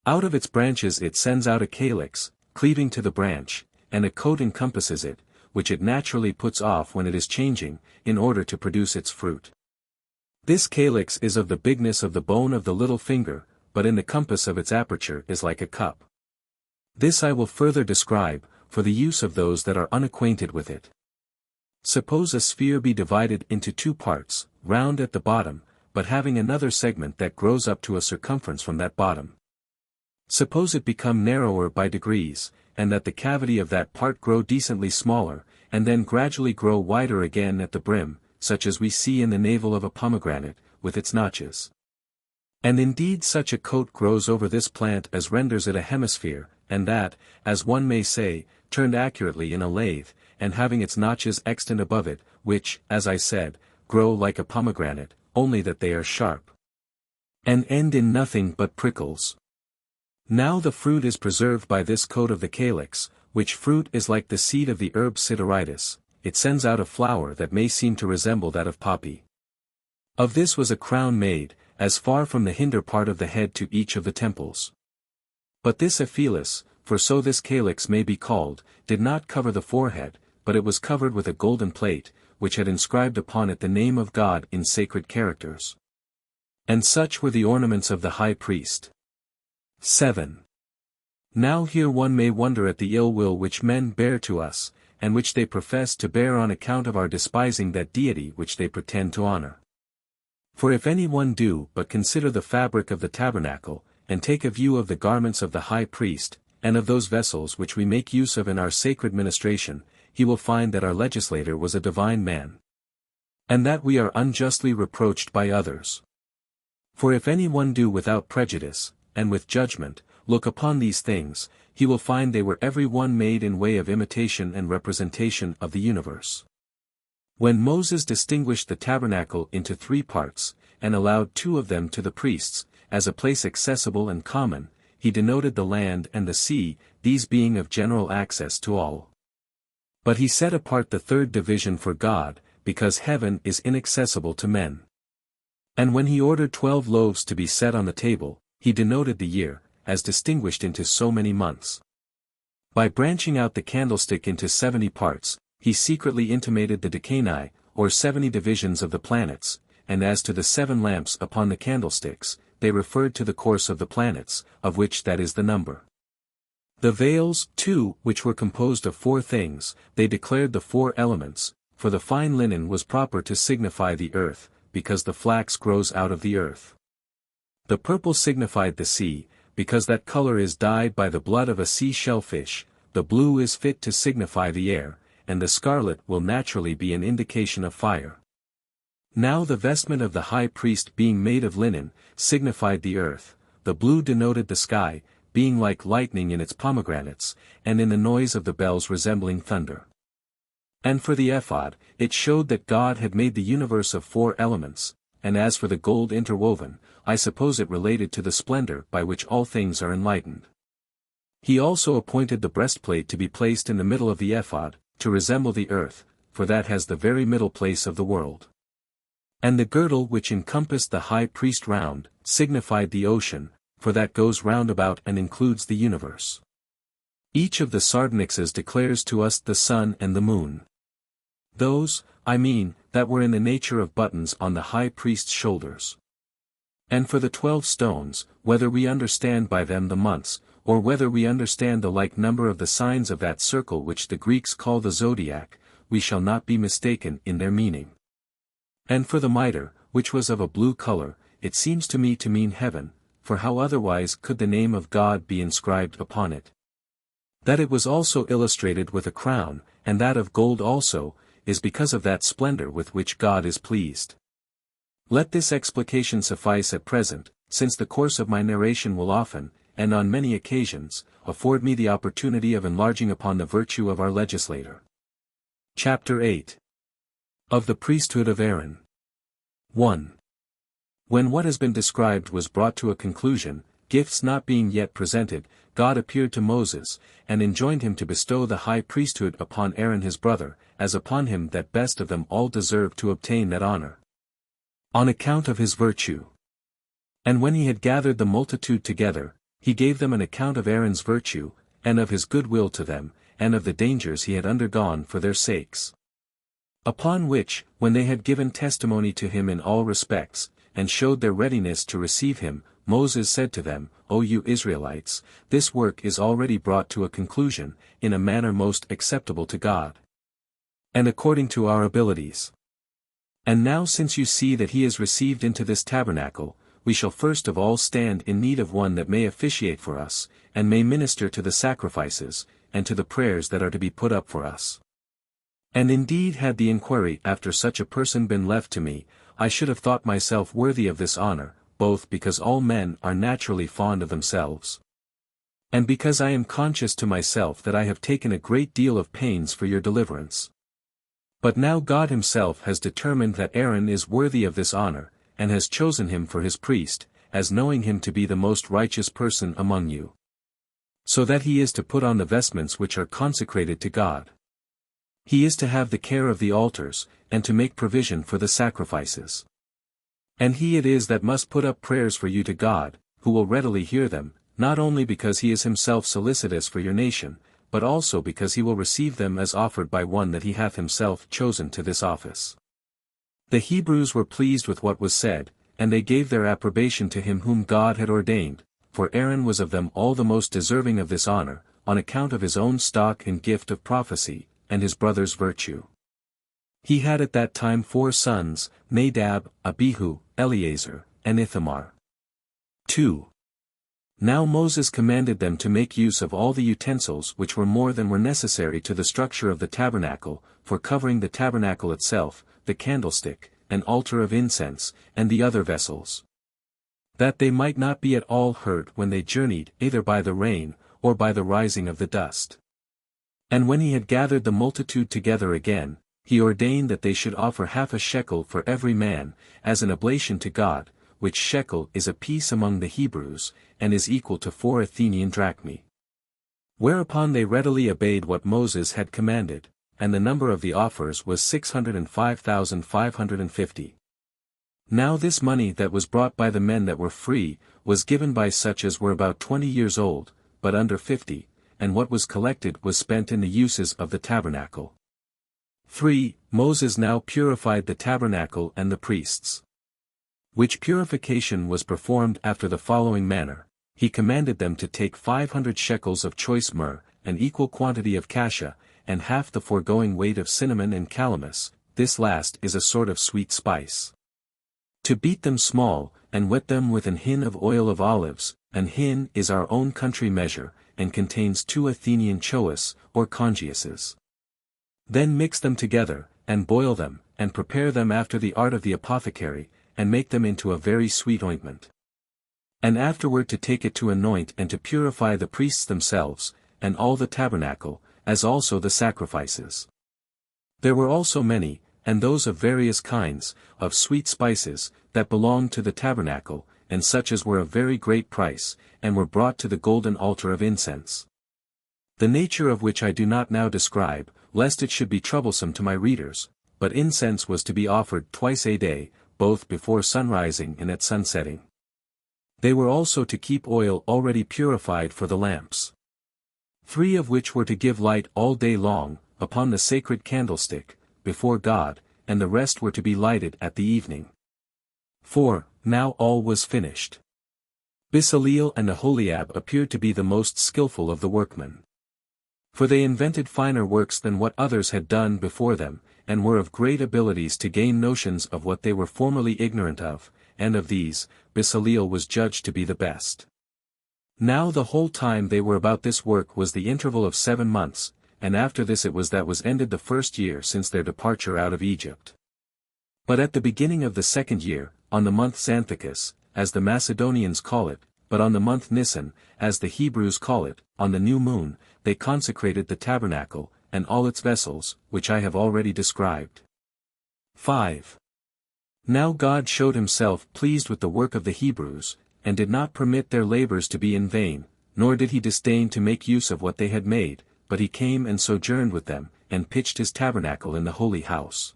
Out of its branches it sends out a calyx, cleaving to the branch, and a coat encompasses it, which it naturally puts off when it is changing, in order to produce its fruit. This calyx is of the bigness of the bone of the little finger, but in the compass of its aperture is like a cup. This I will further describe, for the use of those that are unacquainted with it. Suppose a sphere be divided into two parts, round at the bottom, but having another segment that grows up to a circumference from that bottom. Suppose it become narrower by degrees, and that the cavity of that part grow decently smaller, and then gradually grow wider again at the brim, such as we see in the navel of a pomegranate, with its notches. And indeed such a coat grows over this plant as renders it a hemisphere, and that, as one may say, turned accurately in a lathe, and having its notches extant above it, which, as I said, grow like a pomegranate, only that they are sharp, and end in nothing but prickles. Now the fruit is preserved by this coat of the calyx, which fruit is like the seed of the herb sideritis, it sends out a flower that may seem to resemble that of poppy. Of this was a crown made, as far from the hinder part of the head to each of the temples. But this Aphelis, for so this calyx may be called, did not cover the forehead, but it was covered with a golden plate, which had inscribed upon it the name of God in sacred characters. And such were the ornaments of the high priest. 7. Now here one may wonder at the ill will which men bear to us, and which they profess to bear on account of our despising that deity which they pretend to honor. For if any one do but consider the fabric of the tabernacle, and take a view of the garments of the high priest, and of those vessels which we make use of in our sacred ministration, he will find that our legislator was a divine man, and that we are unjustly reproached by others. For if any one do without prejudice, and with judgment, look upon these things, he will find they were every one made in way of imitation and representation of the universe. When Moses distinguished the tabernacle into 3 parts, and allowed 2 of them to the priests, as a place accessible and common, he denoted the land and the sea, these being of general access to all. But he set apart the 3rd division for God, because heaven is inaccessible to men. And when he ordered 12 loaves to be set on the table, he denoted the year, as distinguished into so many months. By branching out the candlestick into 70 parts, he secretly intimated the decani, or 70 divisions of the planets, and as to the 7 lamps upon the candlesticks, they referred to the course of the planets, of which that is the number. The veils, too, which were composed of 4 things, they declared the 4 elements, for the fine linen was proper to signify the earth, because the flax grows out of the earth. The purple signified the sea, because that color is dyed by the blood of a sea shellfish, the blue is fit to signify the air, and the scarlet will naturally be an indication of fire. Now the vestment of the high priest being made of linen, signified the earth, the blue denoted the sky, being like lightning in its pomegranates, and in the noise of the bells resembling thunder. And for the ephod, it showed that God had made the universe of 4 elements, and as for the gold interwoven, I suppose it related to the splendor by which all things are enlightened. He also appointed the breastplate to be placed in the middle of the ephod, to resemble the earth, for that has the very middle place of the world. And the girdle which encompassed the high priest round, signified the ocean, for that goes round about and includes the universe. Each of the sardonyxes declares to us the sun and the moon. Those, I mean, that were in the nature of buttons on the high priest's shoulders. And for the 12 stones, whether we understand by them the months, or whether we understand the like number of the signs of that circle which the Greeks call the zodiac, we shall not be mistaken in their meaning. And for the mitre, which was of a blue color, it seems to me to mean heaven, for how otherwise could the name of God be inscribed upon it? That it was also illustrated with a crown, and that of gold also, is because of that splendor with which God is pleased. Let this explication suffice at present, since the course of my narration will often, and on many occasions, afford me the opportunity of enlarging upon the virtue of our legislator. Chapter 8. Of the priesthood of Aaron. 1. When what has been described was brought to a conclusion, gifts not being yet presented, God appeared to Moses, and enjoined him to bestow the high priesthood upon Aaron his brother, as upon him that best of them all deserved to obtain that honor, on account of his virtue. And when he had gathered the multitude together, he gave them an account of Aaron's virtue, and of his good will to them, and of the dangers he had undergone for their sakes. Upon which, when they had given testimony to him in all respects, and showed their readiness to receive him, Moses said to them, O you Israelites, this work is already brought to a conclusion, in a manner most acceptable to God, and according to our abilities. And now since you see that he is received into this tabernacle, we shall first of all stand in need of one that may officiate for us, and may minister to the sacrifices, and to the prayers that are to be put up for us. And indeed had the inquiry after such a person been left to me, I should have thought myself worthy of this honor, both because all men are naturally fond of themselves, and because I am conscious to myself that I have taken a great deal of pains for your deliverance. But now God himself has determined that Aaron is worthy of this honor, and has chosen him for his priest, as knowing him to be the most righteous person among you, so that he is to put on the vestments which are consecrated to God. He is to have the care of the altars, and to make provision for the sacrifices. And he it is that must put up prayers for you to God, who will readily hear them, not only because he is himself solicitous for your nation, but also because he will receive them as offered by one that he hath himself chosen to this office. The Hebrews were pleased with what was said, and they gave their approbation to him whom God had ordained, for Aaron was of them all the most deserving of this honor, on account of his own stock and gift of prophecy, and his brother's virtue. He had at that time 4 sons, Nadab, Abihu, Eleazar, and Ithamar. 2. Now Moses commanded them to make use of all the utensils which were more than were necessary to the structure of the tabernacle, for covering the tabernacle itself, the candlestick, an altar of incense, and the other vessels, that they might not be at all hurt when they journeyed either by the rain, or by the rising of the dust. And when he had gathered the multitude together again, he ordained that they should offer half a shekel for every man, as an oblation to God, which shekel is a piece among the Hebrews, and is equal to 4 Athenian drachmae. Whereupon they readily obeyed what Moses had commanded, and the number of the offers was 605,550. Now this money that was brought by the men that were free, was given by such as were about 20 years old, but under 50, and what was collected was spent in the uses of the tabernacle. 3. Moses now purified the tabernacle and the priests, which purification was performed after the following manner. He commanded them to take 500 shekels of choice myrrh, an equal quantity of cassia, and half the foregoing weight of cinnamon and calamus, this last is a sort of sweet spice. To beat them small, and wet them with an hin of oil of olives, an hin is our own country measure, and contains 2 Athenian choas, or congiuses. Then mix them together, and boil them, and prepare them after the art of the apothecary, and make them into a very sweet ointment. And afterward to take it to anoint and to purify the priests themselves, and all the tabernacle, as also the sacrifices. There were also many, and those of various kinds, of sweet spices, that belonged to the tabernacle, and such as were of very great price, and were brought to the golden altar of incense. The nature of which I do not now describe, lest it should be troublesome to my readers, but incense was to be offered twice a day, both before sunrising and at sunsetting. They were also to keep oil already purified for the lamps, 3 of which were to give light all day long, upon the sacred candlestick, before God, and the rest were to be lighted at the evening. 4. Now all was finished. Bezaleel and Aholiab appeared to be the most skillful of the workmen, for they invented finer works than what others had done before them, and were of great abilities to gain notions of what they were formerly ignorant of, and of these, Bezaleel was judged to be the best. Now the whole time they were about this work was the interval of 7 months, and after this it was that was ended the first year since their departure out of Egypt. But at the beginning of the 2nd year, on the month Xanthicus, as the Macedonians call it, but on the month Nisan, as the Hebrews call it, on the new moon, they consecrated the tabernacle, and all its vessels, which I have already described. 5. Now God showed himself pleased with the work of the Hebrews, and did not permit their labors to be in vain, nor did he disdain to make use of what they had made, but he came and sojourned with them, and pitched his tabernacle in the holy house.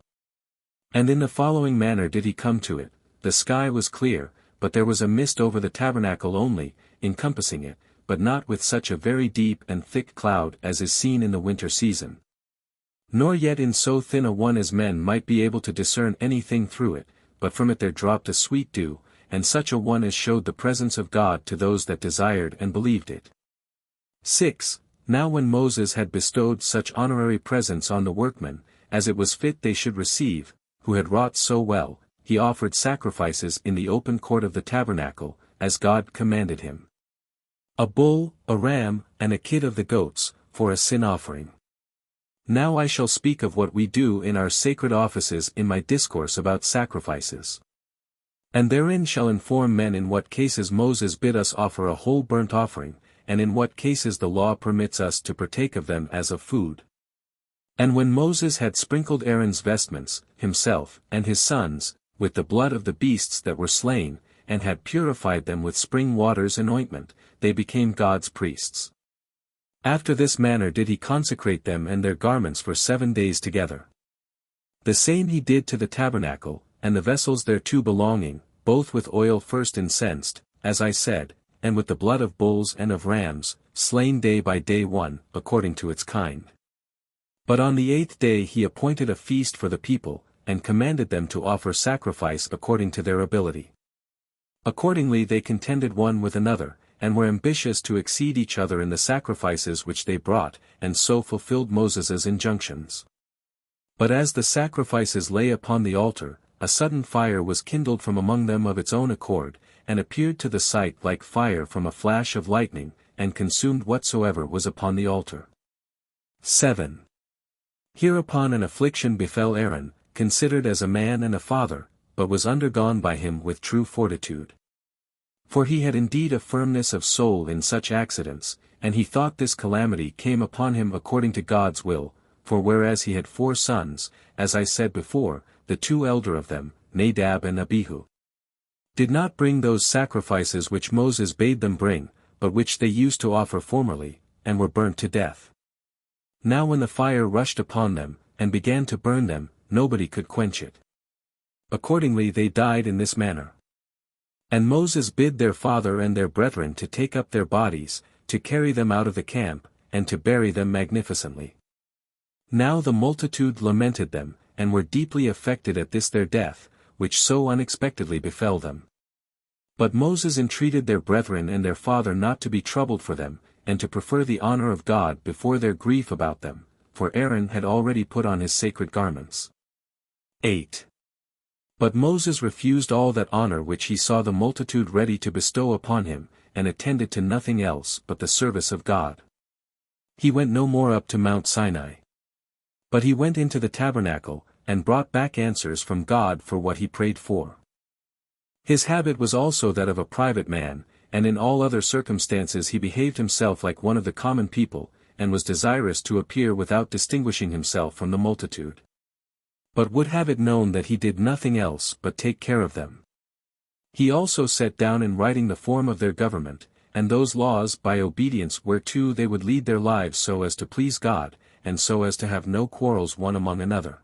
And in the following manner did he come to it: the sky was clear, but there was a mist over the tabernacle only, encompassing it, but not with such a very deep and thick cloud as is seen in the winter season. Nor yet in so thin a one as men might be able to discern anything through it, but from it there dropped a sweet dew, and such a one as showed the presence of God to those that desired and believed it. 6. Now when Moses had bestowed such honorary presents on the workmen, as it was fit they should receive, who had wrought so well, he offered sacrifices in the open court of the tabernacle, as God commanded him. A bull, a ram, and a kid of the goats, for a sin offering. Now I shall speak of what we do in our sacred offices in my discourse about sacrifices. And therein shall inform men in what cases Moses bid us offer a whole burnt offering, and in what cases the law permits us to partake of them as of food. And when Moses had sprinkled Aaron's vestments, himself, and his sons, with the blood of the beasts that were slain, and had purified them with spring waters and ointment, they became God's priests. After this manner did he consecrate them and their garments for 7 days together. The same he did to the tabernacle, and the vessels thereto belonging, both with oil first incensed, as I said, and with the blood of bulls and of rams, slain day by day one, according to its kind. But on the 8th day he appointed a feast for the people, and commanded them to offer sacrifice according to their ability. Accordingly they contended one with another, and were ambitious to exceed each other in the sacrifices which they brought, and so fulfilled Moses's injunctions. But as the sacrifices lay upon the altar, a sudden fire was kindled from among them of its own accord, and appeared to the sight like fire from a flash of lightning, and consumed whatsoever was upon the altar. 7. Hereupon an affliction befell Aaron, considered as a man and a father, but was undergone by him with true fortitude. For he had indeed a firmness of soul in such accidents, and he thought this calamity came upon him according to God's will, for whereas he had 4 sons, as I said before, the 2 elder of them, Nadab and Abihu, did not bring those sacrifices which Moses bade them bring, but which they used to offer formerly, and were burnt to death. Now when the fire rushed upon them, and began to burn them, nobody could quench it. Accordingly they died in this manner. And Moses bid their father and their brethren to take up their bodies, to carry them out of the camp, and to bury them magnificently. Now the multitude lamented them, and were deeply affected at this their death, which so unexpectedly befell them. But Moses entreated their brethren and their father not to be troubled for them, and to prefer the honor of God before their grief about them, for Aaron had already put on his sacred garments. 8. But Moses refused all that honor which he saw the multitude ready to bestow upon him, and attended to nothing else but the service of God. He went no more up to Mount Sinai. But he went into the tabernacle, and brought back answers from God for what he prayed for. His habit was also that of a private man, and in all other circumstances he behaved himself like one of the common people, and was desirous to appear without distinguishing himself from the multitude. But would have it known that he did nothing else but take care of them. He also set down in writing the form of their government, and those laws by obedience whereto they would lead their lives so as to please God, and so as to have no quarrels one among another.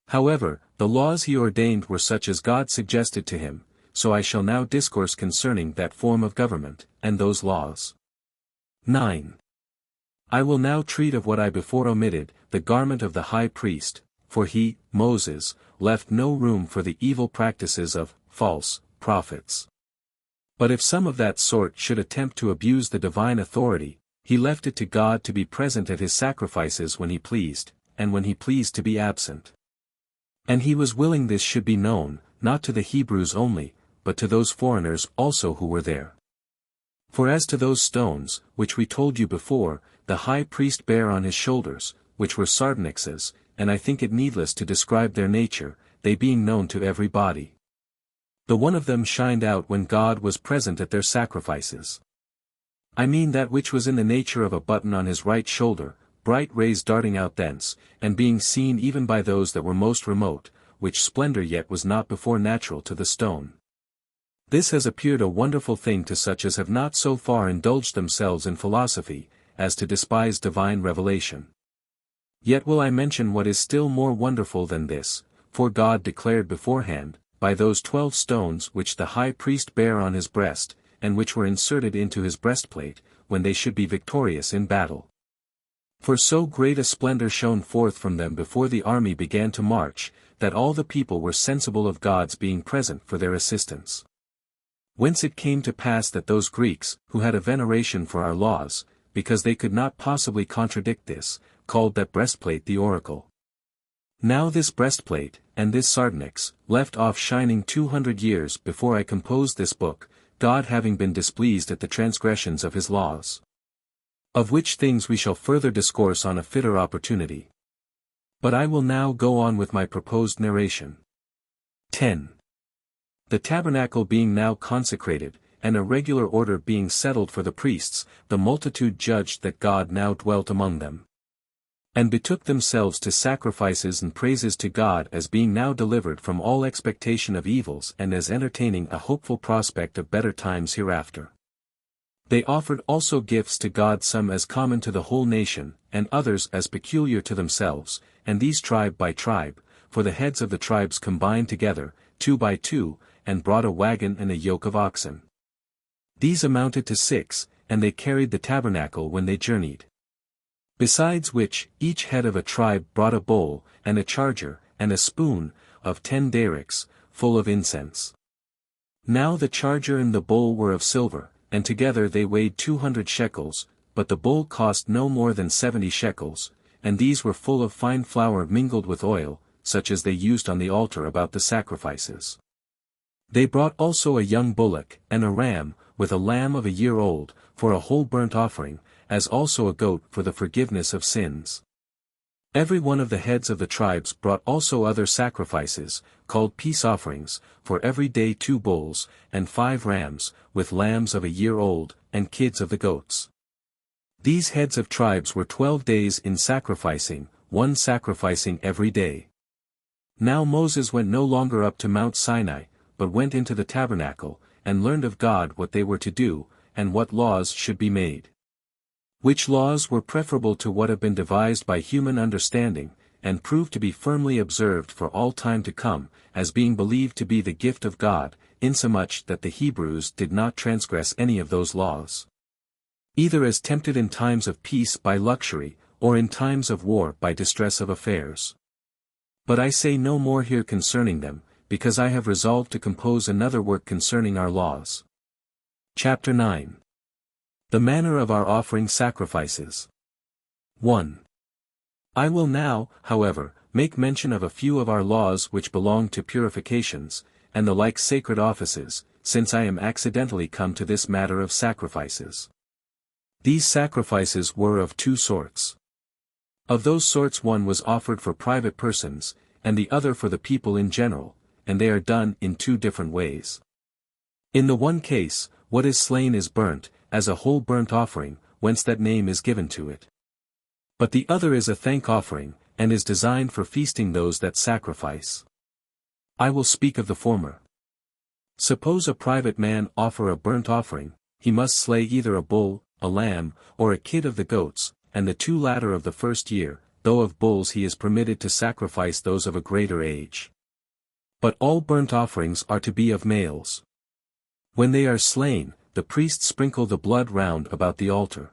However, the laws he ordained were such as God suggested to him, so I shall now discourse concerning that form of government, and those laws. 9. I will now treat of what I before omitted, the garment of the high priest, for he, Moses, left no room for the evil practices of false prophets. But if some of that sort should attempt to abuse the divine authority, he left it to God to be present at his sacrifices when he pleased, and when he pleased to be absent. And he was willing this should be known, not to the Hebrews only, but to those foreigners also who were there. For as to those stones, which we told you before, the high priest bare on his shoulders, which were sardonyxes, and I think it needless to describe their nature, they being known to every body. The one of them shined out when God was present at their sacrifices. I mean that which was in the nature of a button on his right shoulder, bright rays darting out thence, and being seen even by those that were most remote, which splendor yet was not before natural to the stone. This has appeared a wonderful thing to such as have not so far indulged themselves in philosophy, as to despise divine revelation. Yet will I mention what is still more wonderful than this, for God declared beforehand, by those 12 stones which the high priest bare on his breast, and which were inserted into his breastplate, when they should be victorious in battle. For so great a splendor shone forth from them before the army began to march, that all the people were sensible of God's being present for their assistance. Whence it came to pass that those Greeks, who had a veneration for our laws, because they could not possibly contradict this, called that breastplate the oracle. Now this breastplate, and this sardonyx, left off shining 200 years before I composed this book, God having been displeased at the transgressions of his laws. Of which things we shall further discourse on a fitter opportunity. But I will now go on with my proposed narration. 10. The tabernacle being now consecrated, and a regular order being settled for the priests, the multitude judged that God now dwelt among them. And betook themselves to sacrifices and praises to God as being now delivered from all expectation of evils and as entertaining a hopeful prospect of better times hereafter. They offered also gifts to God, some as common to the whole nation, and others as peculiar to themselves, and these tribe by tribe, for the heads of the tribes combined together, 2 by 2, and brought a wagon and a yoke of oxen. These amounted to 6, and they carried the tabernacle when they journeyed. Besides which, each head of a tribe brought a bowl, and a charger, and a spoon, of 10 darics, full of incense. Now the charger and the bowl were of silver, and together they weighed 200 shekels, but the bowl cost no more than 70 shekels, and these were full of fine flour mingled with oil, such as they used on the altar about the sacrifices. They brought also a young bullock, and a ram, with a lamb of a year old, for a whole burnt offering, as also a goat for the forgiveness of sins. Every one of the heads of the tribes brought also other sacrifices, called peace offerings, for every day 2 bulls, and 5 rams, with lambs of a year old, and kids of the goats. These heads of tribes were 12 days in sacrificing, one sacrificing every day. Now Moses went no longer up to Mount Sinai, but went into the tabernacle, and learned of God what they were to do, and what laws should be made. Which laws were preferable to what have been devised by human understanding, and proved to be firmly observed for all time to come, as being believed to be the gift of God, insomuch that the Hebrews did not transgress any of those laws. Either as tempted in times of peace by luxury, or in times of war by distress of affairs. But I say no more here concerning them, because I have resolved to compose another work concerning our laws. Chapter 9. The manner of our offering sacrifices. 1. I will now, however, make mention of a few of our laws which belong to purifications, and the like sacred offices, since I am accidentally come to this matter of sacrifices. These sacrifices were of 2 sorts. Of those sorts one was offered for private persons, and the other for the people in general, and they are done in 2 different ways. In the one case, what is slain is burnt, as a whole burnt offering, whence that name is given to it. But the other is a thank offering, and is designed for feasting those that sacrifice. I will speak of the former. Suppose a private man offer a burnt offering, he must slay either a bull, a lamb, or a kid of the goats, and the 2 latter of the first year, though of bulls he is permitted to sacrifice those of a greater age. But all burnt offerings are to be of males. When they are slain, the priests sprinkle the blood round about the altar.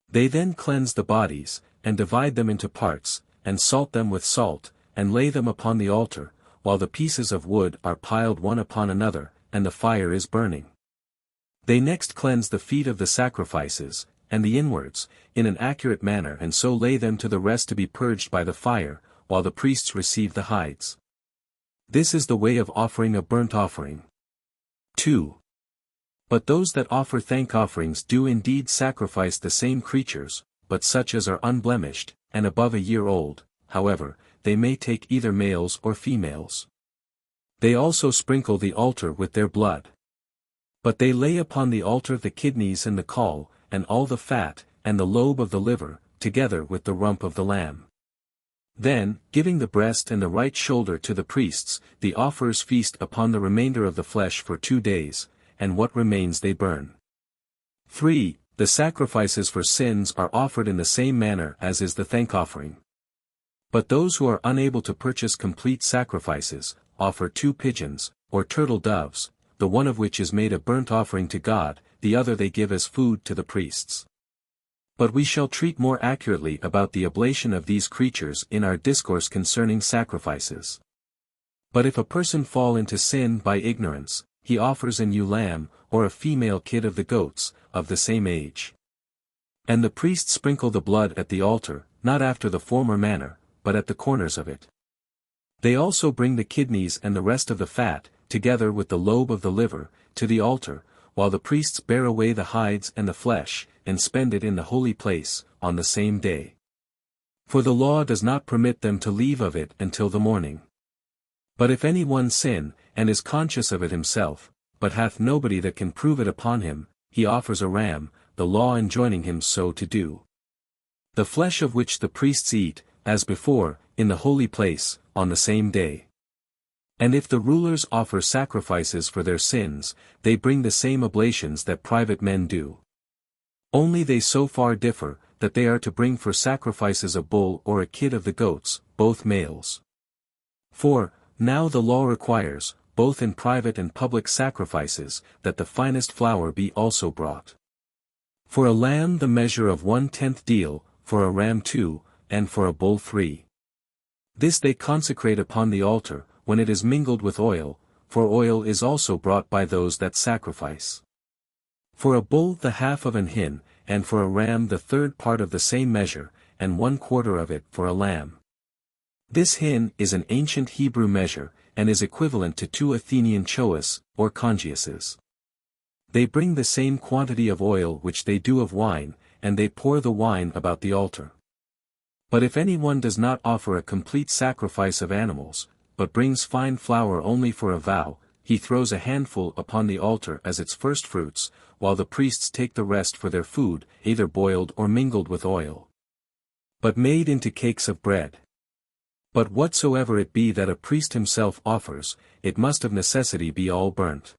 They then cleanse the bodies, and divide them into parts, and salt them with salt, and lay them upon the altar, while the pieces of wood are piled one upon another, and the fire is burning. They next cleanse the feet of the sacrifices, and the inwards, in an accurate manner, and so lay them to the rest to be purged by the fire, while the priests receive the hides. This is the way of offering a burnt offering. 2. But those that offer thank offerings do indeed sacrifice the same creatures, but such as are unblemished, and above a year old, however, they may take either males or females. They also sprinkle the altar with their blood. But they lay upon the altar the kidneys and the caul, and all the fat, and the lobe of the liver, together with the rump of the lamb. Then, giving the breast and the right shoulder to the priests, the offerers feast upon the remainder of the flesh for 2 days, and what remains they burn. 3. The sacrifices for sins are offered in the same manner as is the thank offering. But those who are unable to purchase complete sacrifices, offer 2 pigeons, or turtle doves, the one of which is made a burnt offering to God, the other they give as food to the priests. But we shall treat more accurately about the oblation of these creatures in our discourse concerning sacrifices. But if a person fall into sin by ignorance, he offers an ewe lamb, or a female kid of the goats, of the same age. And the priests sprinkle the blood at the altar, not after the former manner, but at the corners of it. They also bring the kidneys and the rest of the fat, together with the lobe of the liver, to the altar, while the priests bear away the hides and the flesh, and spend it in the holy place, on the same day. For the law does not permit them to leave of it until the morning. But if any one sin, and is conscious of it himself, but hath nobody that can prove it upon him, he offers a ram, the law enjoining him so to do. The flesh of which the priests eat, as before, in the holy place, on the same day. And if the rulers offer sacrifices for their sins, they bring the same oblations that private men do. Only they so far differ, that they are to bring for sacrifices a bull or a kid of the goats, both males. For, now the law requires, both in private and public sacrifices, that the finest flour be also brought. For a lamb the measure of 1/10 deal, for a ram 2, and for a bull 3. This they consecrate upon the altar, when it is mingled with oil, for oil is also brought by those that sacrifice. For a bull the half of an hin, and for a ram the 1/3 part of the same measure, and 1/4 of it for a lamb. This hin is an ancient Hebrew measure, and is equivalent to 2 Athenian choas, or congiuses. They bring the same quantity of oil which they do of wine, and they pour the wine about the altar. But if any one does not offer a complete sacrifice of animals, but brings fine flour only for a vow, he throws a handful upon the altar as its firstfruits, while the priests take the rest for their food, either boiled or mingled with oil, but made into cakes of bread. But whatsoever it be that a priest himself offers, it must of necessity be all burnt.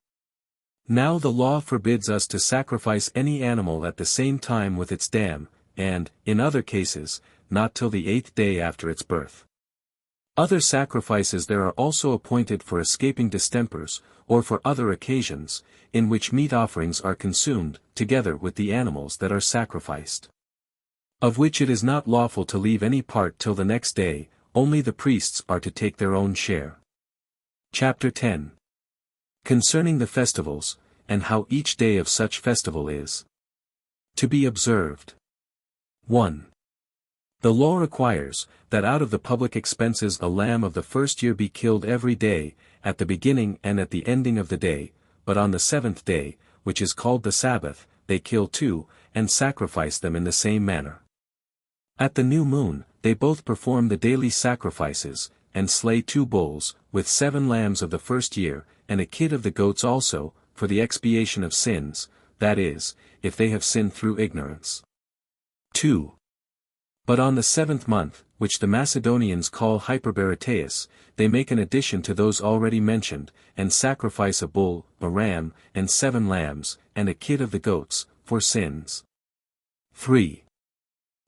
Now the law forbids us to sacrifice any animal at the same time with its dam, and, in other cases, not till the 8th day after its birth. Other sacrifices there are also appointed for escaping distempers, or for other occasions, in which meat offerings are consumed, together with the animals that are sacrificed. Of which it is not lawful to leave any part till the next day, only the priests are to take their own share. Chapter 10. Concerning the festivals, and how each day of such festival is to be observed. 1. The law requires, that out of the public expenses a lamb of the first year be killed every day, at the beginning and at the ending of the day, but on the 7th day, which is called the Sabbath, they kill 2, and sacrifice them in the same manner. At the new moon, they both perform the daily sacrifices, and slay 2 bulls, with 7 lambs of the first year, and a kid of the goats also, for the expiation of sins, that is, if they have sinned through ignorance. 2. But on the 7th month, which the Macedonians call Hyperbareteus, they make an addition to those already mentioned, and sacrifice a bull, a ram, and 7 lambs, and a kid of the goats, for sins. 3.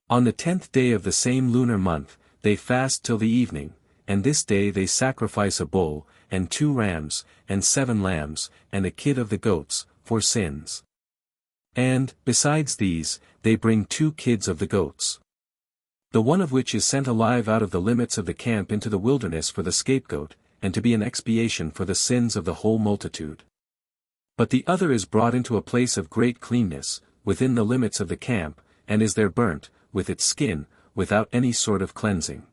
On the 10th day of the same lunar month, they fast till the evening, and this day they sacrifice a bull, and 2 rams, and 7 lambs, and a kid of the goats, for sins. And, besides these, they bring 2 kids of the goats, the one of which is sent alive out of the limits of the camp into the wilderness for the scapegoat, and to be an expiation for the sins of the whole multitude. But the other is brought into a place of great cleanness, within the limits of the camp, and is there burnt, with its skin, without any sort of cleansing.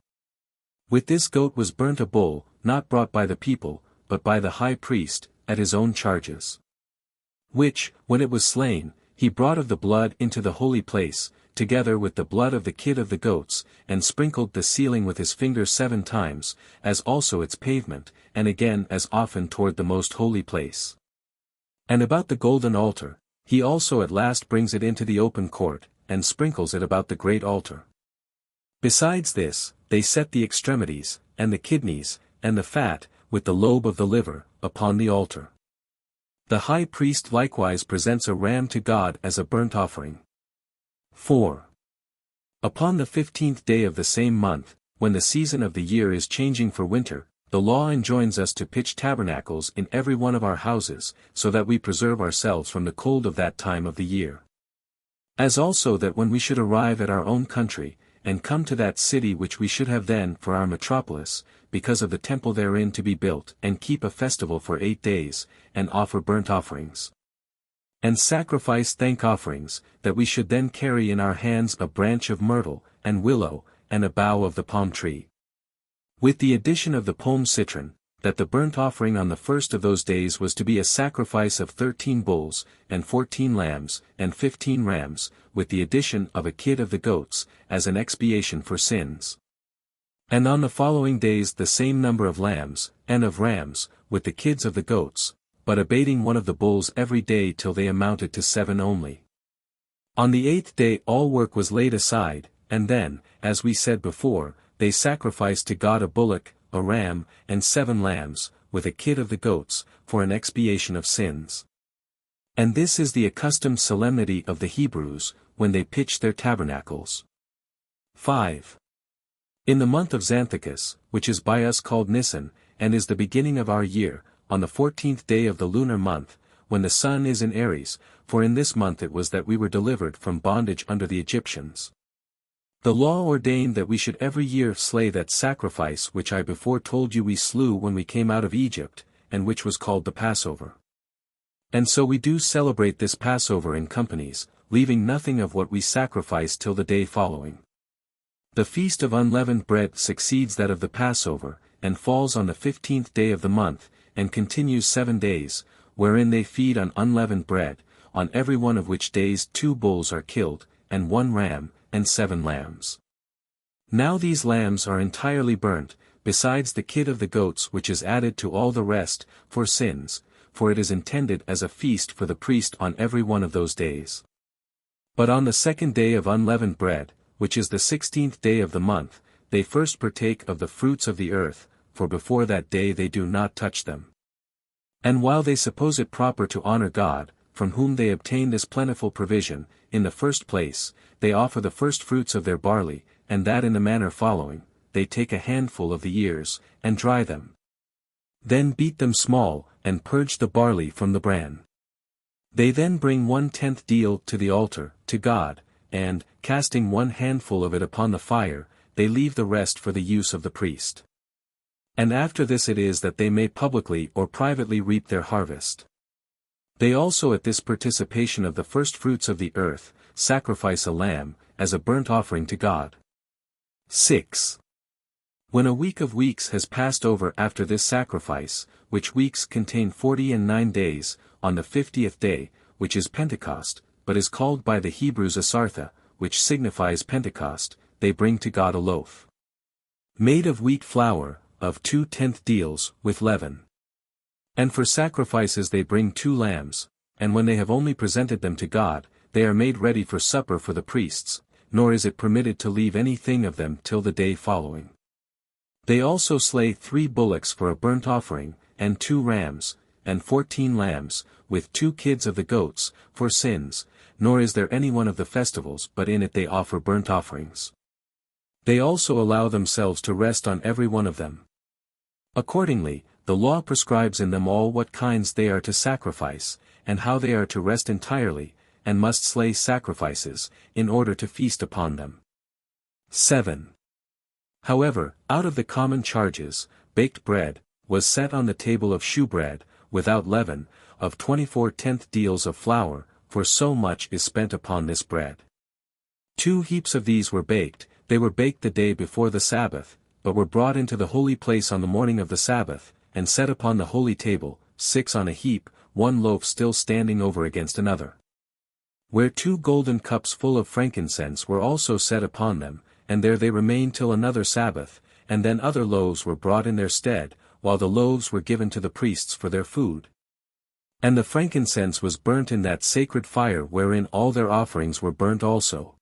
With this goat was burnt a bull, not brought by the people, but by the high priest, at his own charges. Which, when it was slain, he brought of the blood into the holy place, together with the blood of the kid of the goats, and sprinkled the ceiling with his finger 7 times, as also its pavement, and again as often toward the most holy place. And about the golden altar, he also at last brings it into the open court, and sprinkles it about the great altar. Besides this, they set the extremities, and the kidneys, and the fat, with the lobe of the liver, upon the altar. The high priest likewise presents a ram to God as a burnt offering. 4. Upon the 15th day of the same month, when the season of the year is changing for winter, the law enjoins us to pitch tabernacles in every one of our houses, so that we preserve ourselves from the cold of that time of the year. As also that when we should arrive at our own country, and come to that city which we should have then for our metropolis, because of the temple therein to be built, and keep a festival for 8 days, and offer burnt offerings, and sacrifice thank offerings, that we should then carry in our hands a branch of myrtle, and willow, and a bough of the palm tree. With the addition of the palm citron, that the burnt offering on the first of those days was to be a sacrifice of 13 bulls, and 14 lambs, and 15 rams, with the addition of a kid of the goats, as an expiation for sins. And on the following days the same number of lambs, and of rams, with the kids of the goats, but abating one of the bulls every day till they amounted to 7 only. On the 8th day all work was laid aside, and then, as we said before, they sacrificed to God a bullock, a ram, and 7 lambs, with a kid of the goats, for an expiation of sins. And this is the accustomed solemnity of the Hebrews, when they pitch their tabernacles. 5. In the month of Xanthicus, which is by us called Nisan, and is the beginning of our year, on the 14th day of the lunar month, when the sun is in Aries, for in this month it was that we were delivered from bondage under the Egyptians. The law ordained that we should every year slay that sacrifice which I before told you we slew when we came out of Egypt, and which was called the Passover. And so we do celebrate this Passover in companies, leaving nothing of what we sacrifice till the day following. The feast of unleavened bread succeeds that of the Passover, and falls on the 15th day of the month, and continues 7 days, wherein they feed on unleavened bread, on every one of which days 2 bulls are killed, and 1 ram, and 7 lambs. Now these lambs are entirely burnt, besides the kid of the goats which is added to all the rest, for sins, for it is intended as a feast for the priest on every one of those days. But on the 2nd day of unleavened bread, which is the 16th day of the month, they first partake of the fruits of the earth, for before that day they do not touch them. And while they suppose it proper to honor God, from whom they obtain this plentiful provision, in the first place, they offer the first fruits of their barley, and that in the manner following, they take a handful of the ears, and dry them. Then beat them small, and purge the barley from the bran. They then bring 1/10 deal to the altar, to God, and, casting 1 handful of it upon the fire, they leave the rest for the use of the priest. And after this it is that they may publicly or privately reap their harvest. They also at this participation of the first fruits of the earth, sacrifice a lamb, as a burnt offering to God. 6. When a week of weeks has passed over after this sacrifice, which weeks contain 49 days, on the 50th day, which is Pentecost, but is called by the Hebrews Asartha, which signifies Pentecost, they bring to God a loaf made of wheat flour, of 2/10 deals, with leaven. And for sacrifices they bring 2 lambs, and when they have only presented them to God, they are made ready for supper for the priests, nor is it permitted to leave anything of them till the day following. They also slay 3 bullocks for a burnt offering, and 2 rams, and 14 lambs, with 2 kids of the goats, for sins, nor is there any one of the festivals but in it they offer burnt offerings. They also allow themselves to rest on every one of them. Accordingly, the law prescribes in them all what kinds they are to sacrifice, and how they are to rest entirely, and must slay sacrifices, in order to feast upon them. 7. However, out of the common charges, baked bread, was set on the table of shewbread, without leaven, of 24/10 deals of flour, for so much is spent upon this bread. 2 heaps of these were baked, they were baked the day before the Sabbath, but were brought into the holy place on the morning of the Sabbath, and set upon the holy table, 6 on a heap, 1 loaf still standing over against another. Where 2 golden cups full of frankincense were also set upon them, and there they remained till another Sabbath, and then other loaves were brought in their stead, while the loaves were given to the priests for their food. And the frankincense was burnt in that sacred fire wherein all their offerings were burnt also.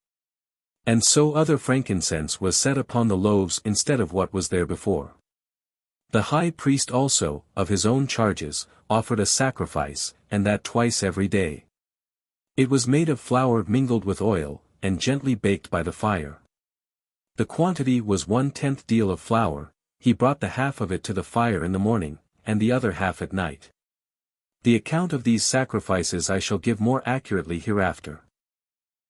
And so other frankincense was set upon the loaves instead of what was there before. The high priest also, of his own charges, offered a sacrifice, and that twice every day. It was made of flour mingled with oil, and gently baked by the fire. The quantity was 1/10 deal of flour. He brought the half of it to the fire in the morning, and the other half at night. The account of these sacrifices I shall give more accurately hereafter.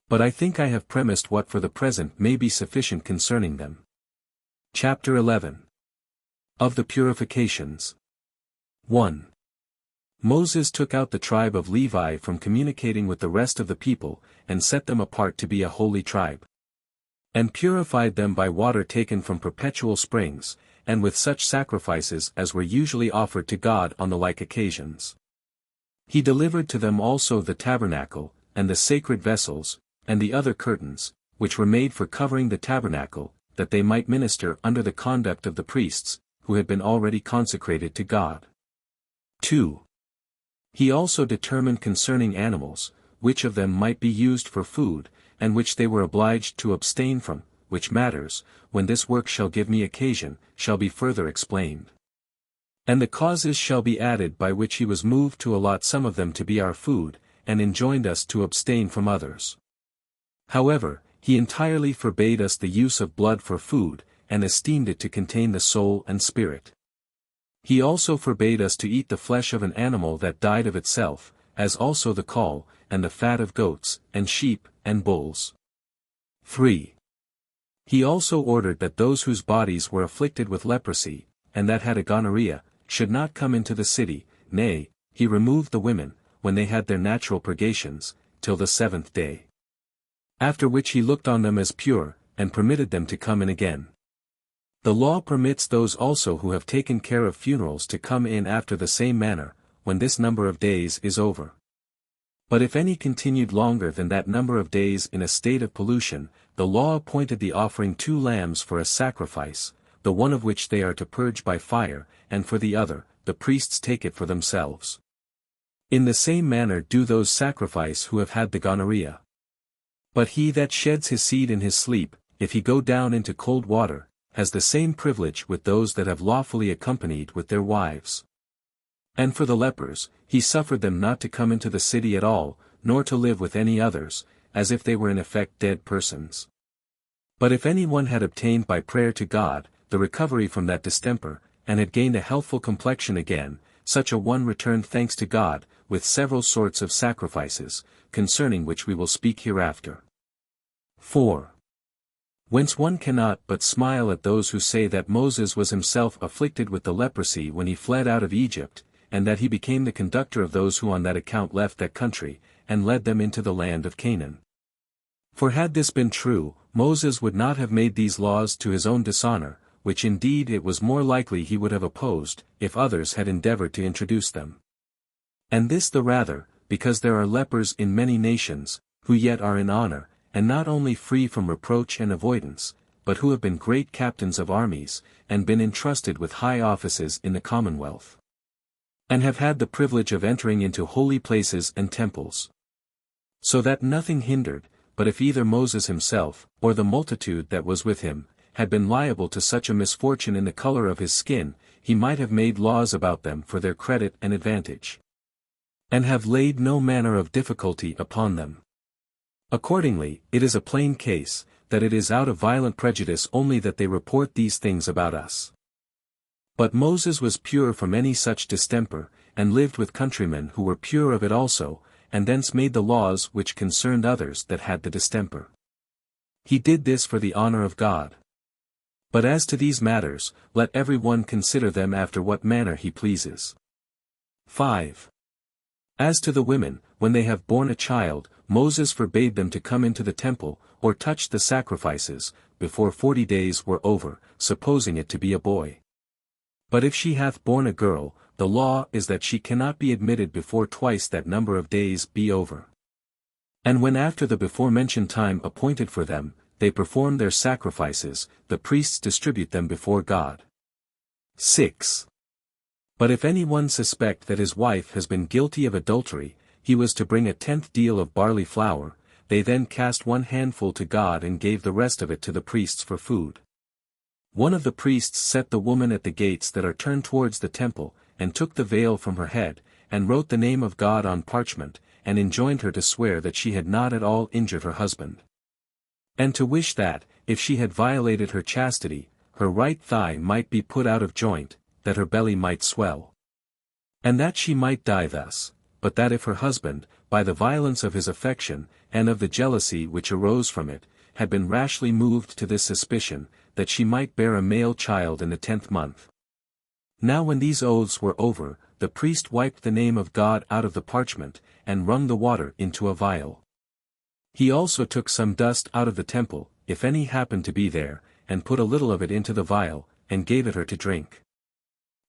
But I think I have premised what for the present may be sufficient concerning them. Chapter 11. Of the Purifications. 1. Moses took out the tribe of Levi from communicating with the rest of the people, and set them apart to be a holy tribe. And purified them by water taken from perpetual springs, and with such sacrifices as were usually offered to God on the like occasions. He delivered to them also the tabernacle, and the sacred vessels, and the other curtains, which were made for covering the tabernacle, that they might minister under the conduct of the priests, who had been already consecrated to God. 2. He also determined concerning animals, which of them might be used for food, and which they were obliged to abstain from, which matters, when this work shall give me occasion, shall be further explained. And the causes shall be added by which he was moved to allot some of them to be our food, and enjoined us to abstain from others. However, he entirely forbade us the use of blood for food, and esteemed it to contain the soul and spirit. He also forbade us to eat the flesh of an animal that died of itself, as also the caul, and the fat of goats, and sheep, and bulls. 3. He also ordered that those whose bodies were afflicted with leprosy, and that had a gonorrhea, should not come into the city, nay, he removed the women, when they had their natural purgations, till the 7th day. After which he looked on them as pure, and permitted them to come in again. The law permits those also who have taken care of funerals to come in after the same manner, when this number of days is over. But if any continued longer than that number of days in a state of pollution, the law appointed the offering 2 lambs for a sacrifice, the one of which they are to purge by fire, and for the other, the priests take it for themselves. In the same manner do those sacrifice who have had the gonorrhea. But he that sheds his seed in his sleep, if he go down into cold water, has the same privilege with those that have lawfully accompanied with their wives. And for the lepers, he suffered them not to come into the city at all, nor to live with any others, as if they were in effect dead persons. But if any one had obtained by prayer to God, the recovery from that distemper, and had gained a healthful complexion again, such a one returned thanks to God, with several sorts of sacrifices, concerning which we will speak hereafter. 4. Whence one cannot but smile at those who say that Moses was himself afflicted with the leprosy when he fled out of Egypt, and that he became the conductor of those who on that account left that country, and led them into the land of Canaan. For had this been true, Moses would not have made these laws to his own dishonor, which indeed it was more likely he would have opposed, if others had endeavored to introduce them. And this the rather, because there are lepers in many nations, who yet are in honor, and not only free from reproach and avoidance, but who have been great captains of armies, and been entrusted with high offices in the commonwealth. And have had the privilege of entering into holy places and temples. So that nothing hindered, but if either Moses himself, or the multitude that was with him, had been liable to such a misfortune in the color of his skin, he might have made laws about them for their credit and advantage. And have laid no manner of difficulty upon them. Accordingly, it is a plain case, that it is out of violent prejudice only that they report these things about us. But Moses was pure from any such distemper, and lived with countrymen who were pure of it also, and thence made the laws which concerned others that had the distemper. He did this for the honor of God. But as to these matters, let every one consider them after what manner he pleases. 5. As to the women, when they have borne a child, Moses forbade them to come into the temple, or touch the sacrifices, before 40 days were over, supposing it to be a boy. But if she hath borne a girl, the law is that she cannot be admitted before twice that number of days be over. And when after the before-mentioned time appointed for them, they perform their sacrifices, the priests distribute them before God. 6. But if any one suspect that his wife has been guilty of adultery, he was to bring 1/10 deal of barley flour, they then cast one handful to God and gave the rest of it to the priests for food. One of the priests set the woman at the gates that are turned towards the temple, and took the veil from her head, and wrote the name of God on parchment, and enjoined her to swear that she had not at all injured her husband. And to wish that, if she had violated her chastity, her right thigh might be put out of joint, that her belly might swell. And that she might die thus, but that if her husband, by the violence of his affection, and of the jealousy which arose from it, had been rashly moved to this suspicion, that she might bear a male child in the 10th month. Now when these oaths were over, the priest wiped the name of God out of the parchment, and wrung the water into a vial. He also took some dust out of the temple, if any happened to be there, and put a little of it into the vial, and gave it her to drink.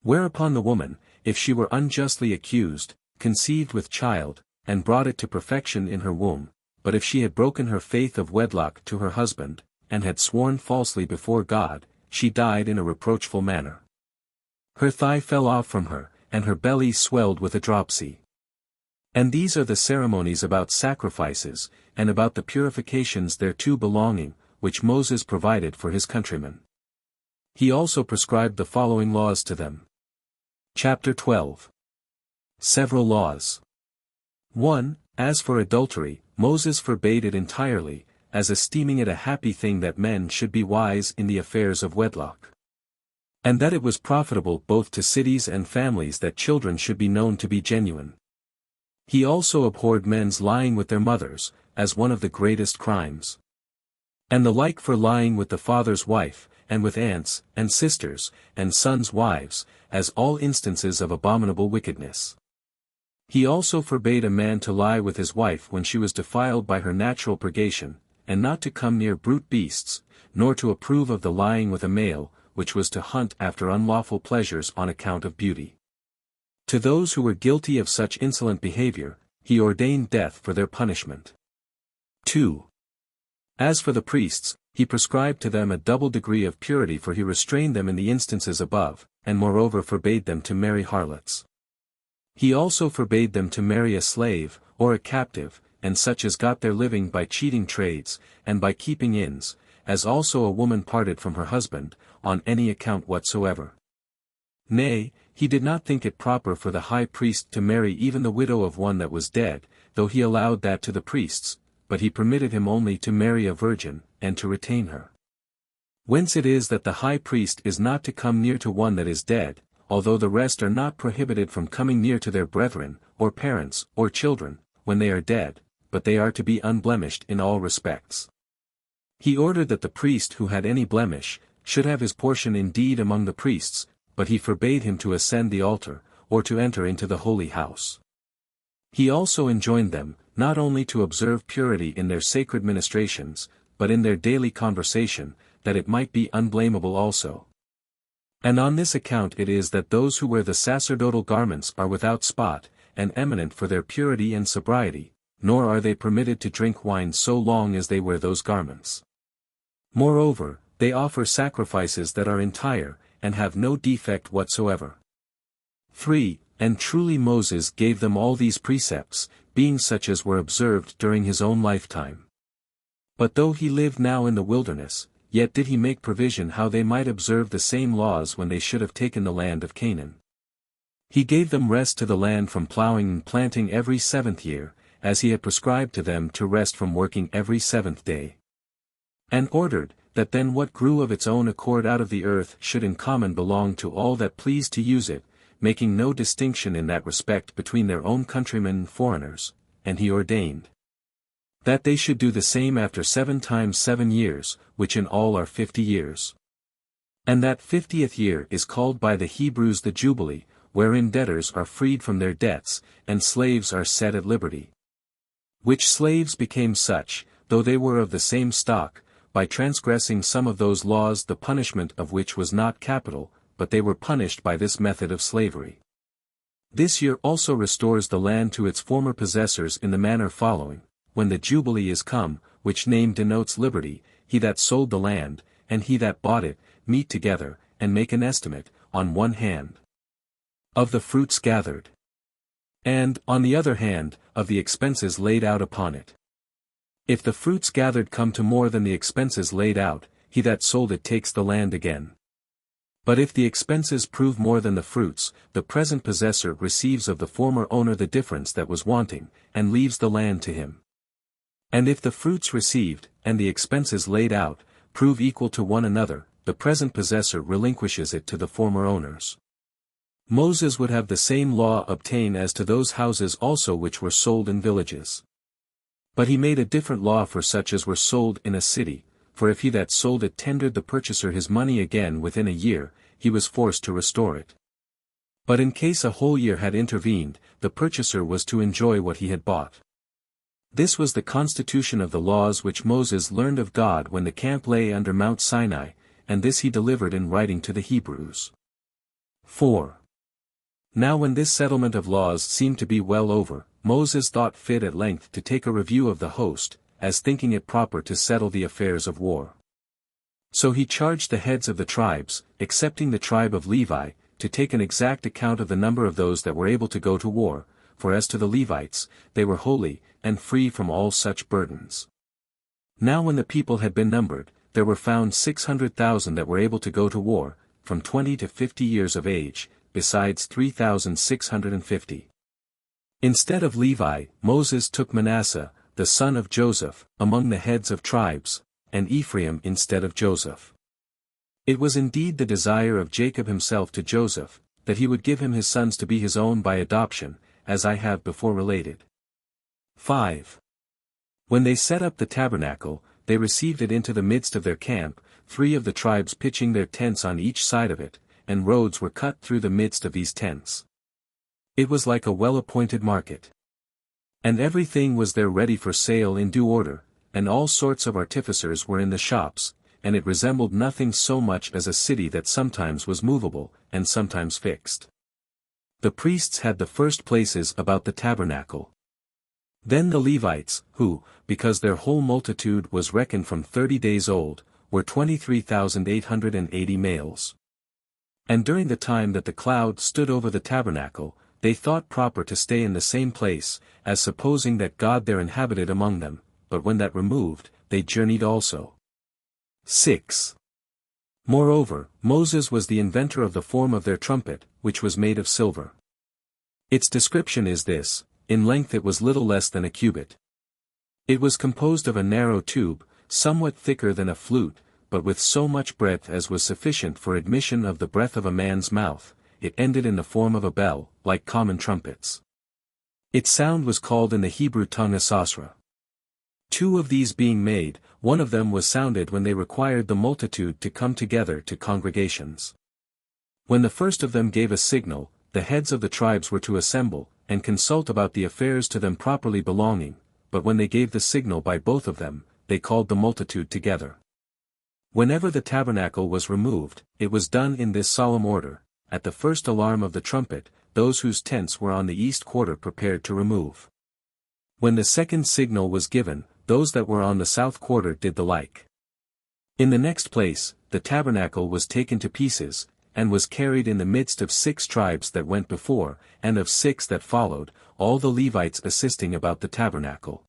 Whereupon the woman, if she were unjustly accused, conceived with child, and brought it to perfection in her womb, but if she had broken her faith of wedlock to her husband, and had sworn falsely before God, she died in a reproachful manner. Her thigh fell off from her, and her belly swelled with a dropsy. And these are the ceremonies about sacrifices, and about the purifications thereto belonging, which Moses provided for his countrymen. He also prescribed the following laws to them. Chapter 12. Several laws. 1. As for adultery, Moses forbade it entirely, as esteeming it a happy thing that men should be wise in the affairs of wedlock. And that it was profitable both to cities and families that children should be known to be genuine. He also abhorred men's lying with their mothers, as one of the greatest crimes. And the like for lying with the father's wife, and with aunts, and sisters, and sons' wives, as all instances of abominable wickedness. He also forbade a man to lie with his wife when she was defiled by her natural purgation, and not to come near brute beasts, nor to approve of the lying with a male, which was to hunt after unlawful pleasures on account of beauty. To those who were guilty of such insolent behavior, he ordained death for their punishment. 2. As for the priests, he prescribed to them a double degree of purity, for he restrained them in the instances above, and moreover forbade them to marry harlots. He also forbade them to marry a slave, or a captive, and such as got their living by cheating trades, and by keeping inns, as also a woman parted from her husband, on any account whatsoever. Nay, he did not think it proper for the high priest to marry even the widow of one that was dead, though he allowed that to the priests, but he permitted him only to marry a virgin, and to retain her. Whence it is that the high priest is not to come near to one that is dead, although the rest are not prohibited from coming near to their brethren, or parents, or children, when they are dead, but they are to be unblemished in all respects. He ordered that the priest who had any blemish, should have his portion indeed among the priests, but he forbade him to ascend the altar, or to enter into the holy house. He also enjoined them, not only to observe purity in their sacred ministrations, but in their daily conversation, that it might be unblameable also. And on this account it is that those who wear the sacerdotal garments are without spot, and eminent for their purity and sobriety, nor are they permitted to drink wine so long as they wear those garments. Moreover, they offer sacrifices that are entire, and have no defect whatsoever. 3. And truly Moses gave them all these precepts, being such as were observed during his own lifetime. But though he lived now in the wilderness, yet did he make provision how they might observe the same laws when they should have taken the land of Canaan. He gave them rest to the land from plowing and planting every 7th year, as he had prescribed to them to rest from working every 7th day. And ordered, that then what grew of its own accord out of the earth should in common belong to all that pleased to use it, making no distinction in that respect between their own countrymen and foreigners, and he ordained that they should do the same after 7 times 7 years, which in all are 50 years. And that 50th year is called by the Hebrews the Jubilee, wherein debtors are freed from their debts, and slaves are set at liberty. Which slaves became such, though they were of the same stock, by transgressing some of those laws the punishment of which was not capital, but they were punished by this method of slavery. This year also restores the land to its former possessors in the manner following: when the Jubilee is come, which name denotes liberty, he that sold the land, and he that bought it, meet together, and make an estimate, on one hand, of the fruits gathered, and, on the other hand, of the expenses laid out upon it. If the fruits gathered come to more than the expenses laid out, he that sold it takes the land again. But if the expenses prove more than the fruits, the present possessor receives of the former owner the difference that was wanting, and leaves the land to him. And if the fruits received, and the expenses laid out, prove equal to one another, the present possessor relinquishes it to the former owners. Moses would have the same law obtain as to those houses also which were sold in villages. But he made a different law for such as were sold in a city, for if he that sold it tendered the purchaser his money again within a year, he was forced to restore it. But in case a whole year had intervened, the purchaser was to enjoy what he had bought. This was the constitution of the laws which Moses learned of God when the camp lay under Mount Sinai, and this he delivered in writing to the Hebrews. 4. Now when this settlement of laws seemed to be well over, Moses thought fit at length to take a review of the host, as thinking it proper to settle the affairs of war. So he charged the heads of the tribes, excepting the tribe of Levi, to take an exact account of the number of those that were able to go to war, for as to the Levites, they were holy, and free from all such burdens. Now when the people had been numbered, there were found 600,000 that were able to go to war, from 20 to 50 years of age, besides 3,650. Instead of Levi, Moses took Manasseh, the son of Joseph, among the heads of tribes, and Ephraim instead of Joseph. It was indeed the desire of Jacob himself to Joseph, that he would give him his sons to be his own by adoption, as I have before related. 5. When they set up the tabernacle, they received it into the midst of their camp, 3 of the tribes pitching their tents on each side of it, and roads were cut through the midst of these tents. It was like a well-appointed market. And everything was there ready for sale in due order, and all sorts of artificers were in the shops, and it resembled nothing so much as a city that sometimes was movable, and sometimes fixed. The priests had the first places about the tabernacle. Then the Levites, who, because their whole multitude was reckoned from 30 days old, were 23,880 males. And during the time that the cloud stood over the tabernacle, they thought proper to stay in the same place, as supposing that God there inhabited among them, but when that removed, they journeyed also. 6. Moreover, Moses was the inventor of the form of their trumpet, which was made of silver. Its description is this: in length it was little less than a cubit. It was composed of a narrow tube, somewhat thicker than a flute, but with so much breadth as was sufficient for admission of the breath of a man's mouth. It ended in the form of a bell, like common trumpets. Its sound was called in the Hebrew tongue a sasra. 2 of these being made, one of them was sounded when they required the multitude to come together to congregations. When the first of them gave a signal, the heads of the tribes were to assemble, and consult about the affairs to them properly belonging, but when they gave the signal by both of them, they called the multitude together. Whenever the tabernacle was removed, it was done in this solemn order: at the first alarm of the trumpet, those whose tents were on the east quarter prepared to remove. When the second signal was given, those that were on the south quarter did the like. In the next place, the tabernacle was taken to pieces, and was carried in the midst of 6 tribes that went before, and of 6 that followed, all the Levites assisting about the tabernacle.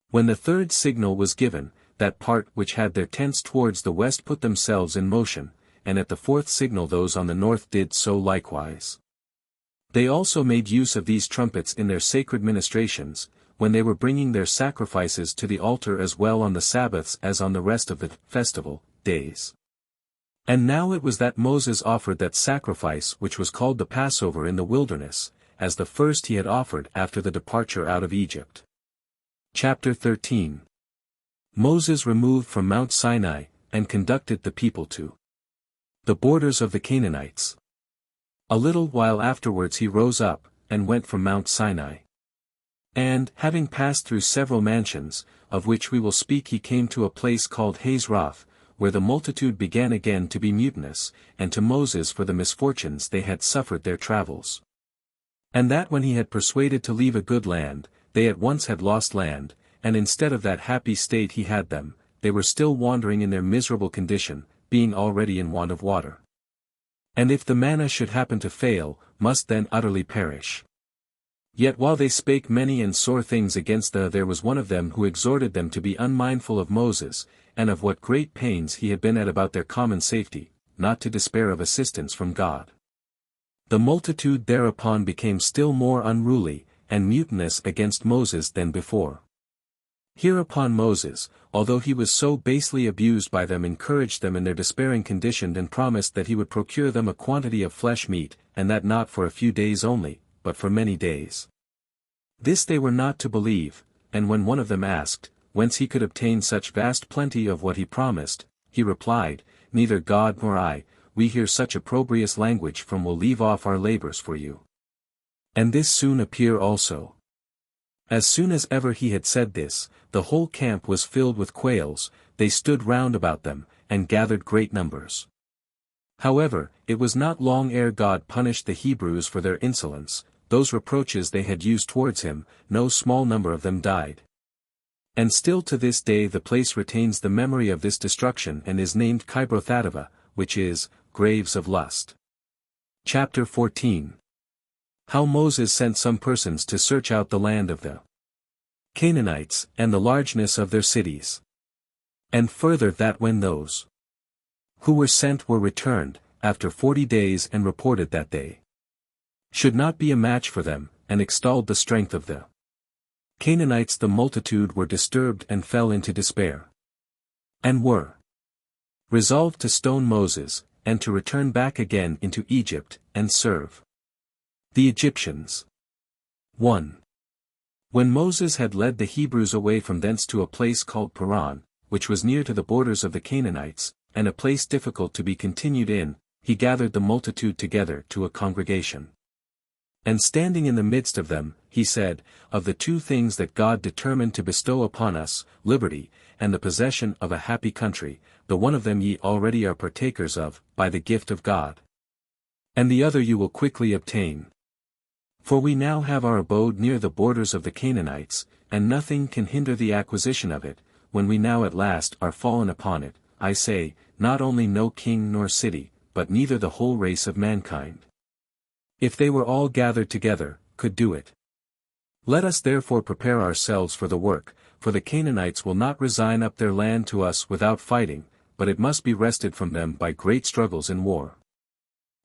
When the third signal was given, that part which had their tents towards the west put themselves in motion, and at the fourth signal those on the north did so likewise. They also made use of these trumpets in their sacred ministrations, when they were bringing their sacrifices to the altar as well on the Sabbaths as on the rest of the festival days. And now it was that Moses offered that sacrifice which was called the Passover in the wilderness, as the first he had offered after the departure out of Egypt. Chapter 13. Moses removed from Mount Sinai, and conducted the people to the borders of the Canaanites. A little while afterwards he rose up, and went from Mount Sinai. And, having passed through several mansions, of which we will speak, he came to a place called Hazroth, where the multitude began again to be mutinous, and to Moses for the misfortunes they had suffered their travels. And that when he had persuaded to leave a good land, they at once had lost land, and instead of that happy state he had them, they were still wandering in their miserable condition, being already in want of water. And if the manna should happen to fail, must then utterly perish. Yet while they spake many and sore things against there was one of them who exhorted them to be unmindful of Moses, and of what great pains he had been at about their common safety, not to despair of assistance from God. The multitude thereupon became still more unruly, and mutinous against Moses than before. Hereupon Moses, although he was so basely abused by them, encouraged them in their despairing condition and promised that he would procure them a quantity of flesh meat, and that not for a few days only, but for many days. This they were not to believe, and when one of them asked, whence he could obtain such vast plenty of what he promised, he replied, Neither God nor I, we hear such opprobrious language from will leave off our labors for you. And this soon appear also. As soon as ever he had said this, the whole camp was filled with quails, they stood round about them, and gathered great numbers. However, it was not long ere God punished the Hebrews for their insolence, those reproaches they had used towards him, no small number of them died. And still to this day the place retains the memory of this destruction and is named Kibrothhattaavah, which is, graves of lust. Chapter 14. How Moses sent some persons to search out the land of the Canaanites, and the largeness of their cities. And further that when those who were sent were returned, after 40 days and reported that they should not be a match for them, and extolled the strength of the Canaanites, the multitude were disturbed and fell into despair. And were resolved to stone Moses, and to return back again into Egypt, and serve the Egyptians. 1. When Moses had led the Hebrews away from thence to a place called Paran, which was near to the borders of the Canaanites, and a place difficult to be continued in, he gathered the multitude together to a congregation. And standing in the midst of them, he said, Of the two things that God determined to bestow upon us, liberty, and the possession of a happy country, the one of them ye already are partakers of, by the gift of God. And the other you will quickly obtain. For we now have our abode near the borders of the Canaanites, and nothing can hinder the acquisition of it, when we now at last are fallen upon it, I say, not only no king nor city, but neither the whole race of mankind, if they were all gathered together, could do it. Let us therefore prepare ourselves for the work, for the Canaanites will not resign up their land to us without fighting, but it must be wrested from them by great struggles in war.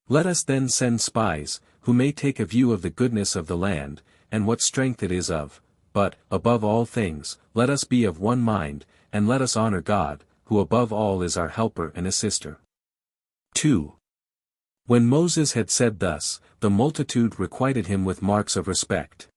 Let us then send spies, who may take a view of the goodness of the land, and what strength it is of, but, above all things, let us be of one mind, and let us honor God, who above all is our helper and assister. 2. When Moses had said thus, the multitude requited him with marks of respect,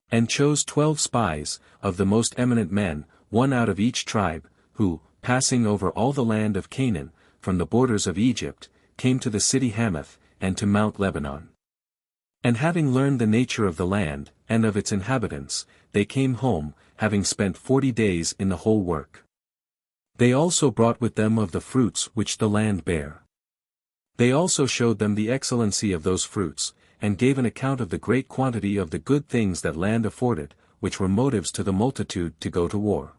and chose 12 spies, of the most eminent men, one out of each tribe, who, passing over all the land of Canaan, from the borders of Egypt, came to the city Hamath, and to Mount Lebanon. And having learned the nature of the land, and of its inhabitants, they came home, having spent 40 days in the whole work. They also brought with them of the fruits which the land bare. They also showed them the excellency of those fruits, and gave an account of the great quantity of the good things that land afforded, which were motives to the multitude to go to war.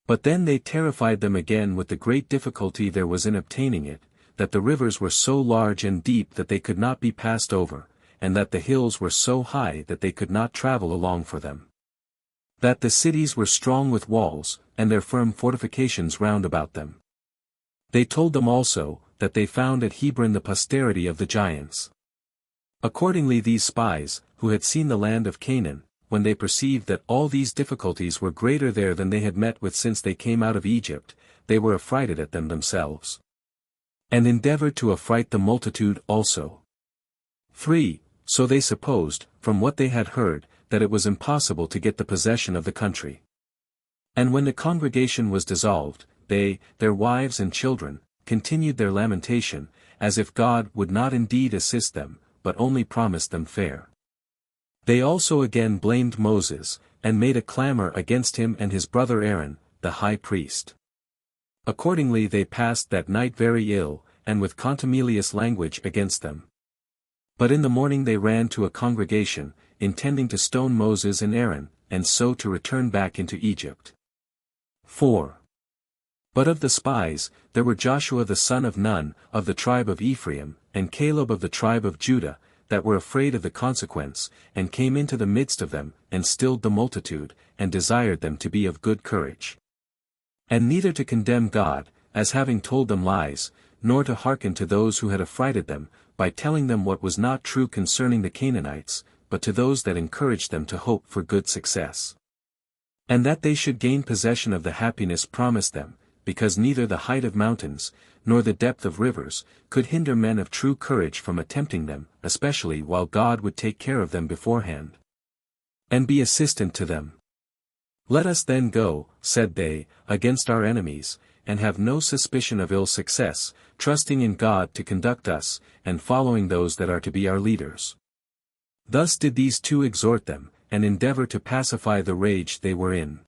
But then they terrified them again with the great difficulty there was in obtaining it, that the rivers were so large and deep that they could not be passed over, and that the hills were so high that they could not travel along for them. That the cities were strong with walls, and their firm fortifications round about them. They told them also, that they found at Hebron the posterity of the giants. Accordingly these spies, who had seen the land of Canaan, when they perceived that all these difficulties were greater there than they had met with since they came out of Egypt, they were affrighted at them themselves, and endeavored to affright the multitude also. 3. So they supposed, from what they had heard, that it was impossible to get the possession of the country. And when the congregation was dissolved, they, their wives and children, continued their lamentation, as if God would not indeed assist them, but only promised them fair. They also again blamed Moses, and made a clamor against him and his brother Aaron, the high priest. Accordingly they passed that night very ill, and with contumelious language against them. But in the morning they ran to a congregation, intending to stone Moses and Aaron, and so to return back into Egypt. 4. But of the spies, there were Joshua the son of Nun, of the tribe of Ephraim, and Caleb of the tribe of Judah, that were afraid of the consequence, and came into the midst of them, and stilled the multitude, and desired them to be of good courage. And neither to condemn God, as having told them lies, nor to hearken to those who had affrighted them, by telling them what was not true concerning the Canaanites, but to those that encouraged them to hope for good success. And that they should gain possession of the happiness promised them, because neither the height of mountains, nor the depth of rivers, could hinder men of true courage from attempting them, especially while God would take care of them beforehand, and be assistant to them. Let us then go, said they, against our enemies, and have no suspicion of ill success, trusting in God to conduct us, and following those that are to be our leaders. Thus did these two exhort them, and endeavor to pacify the rage they were in.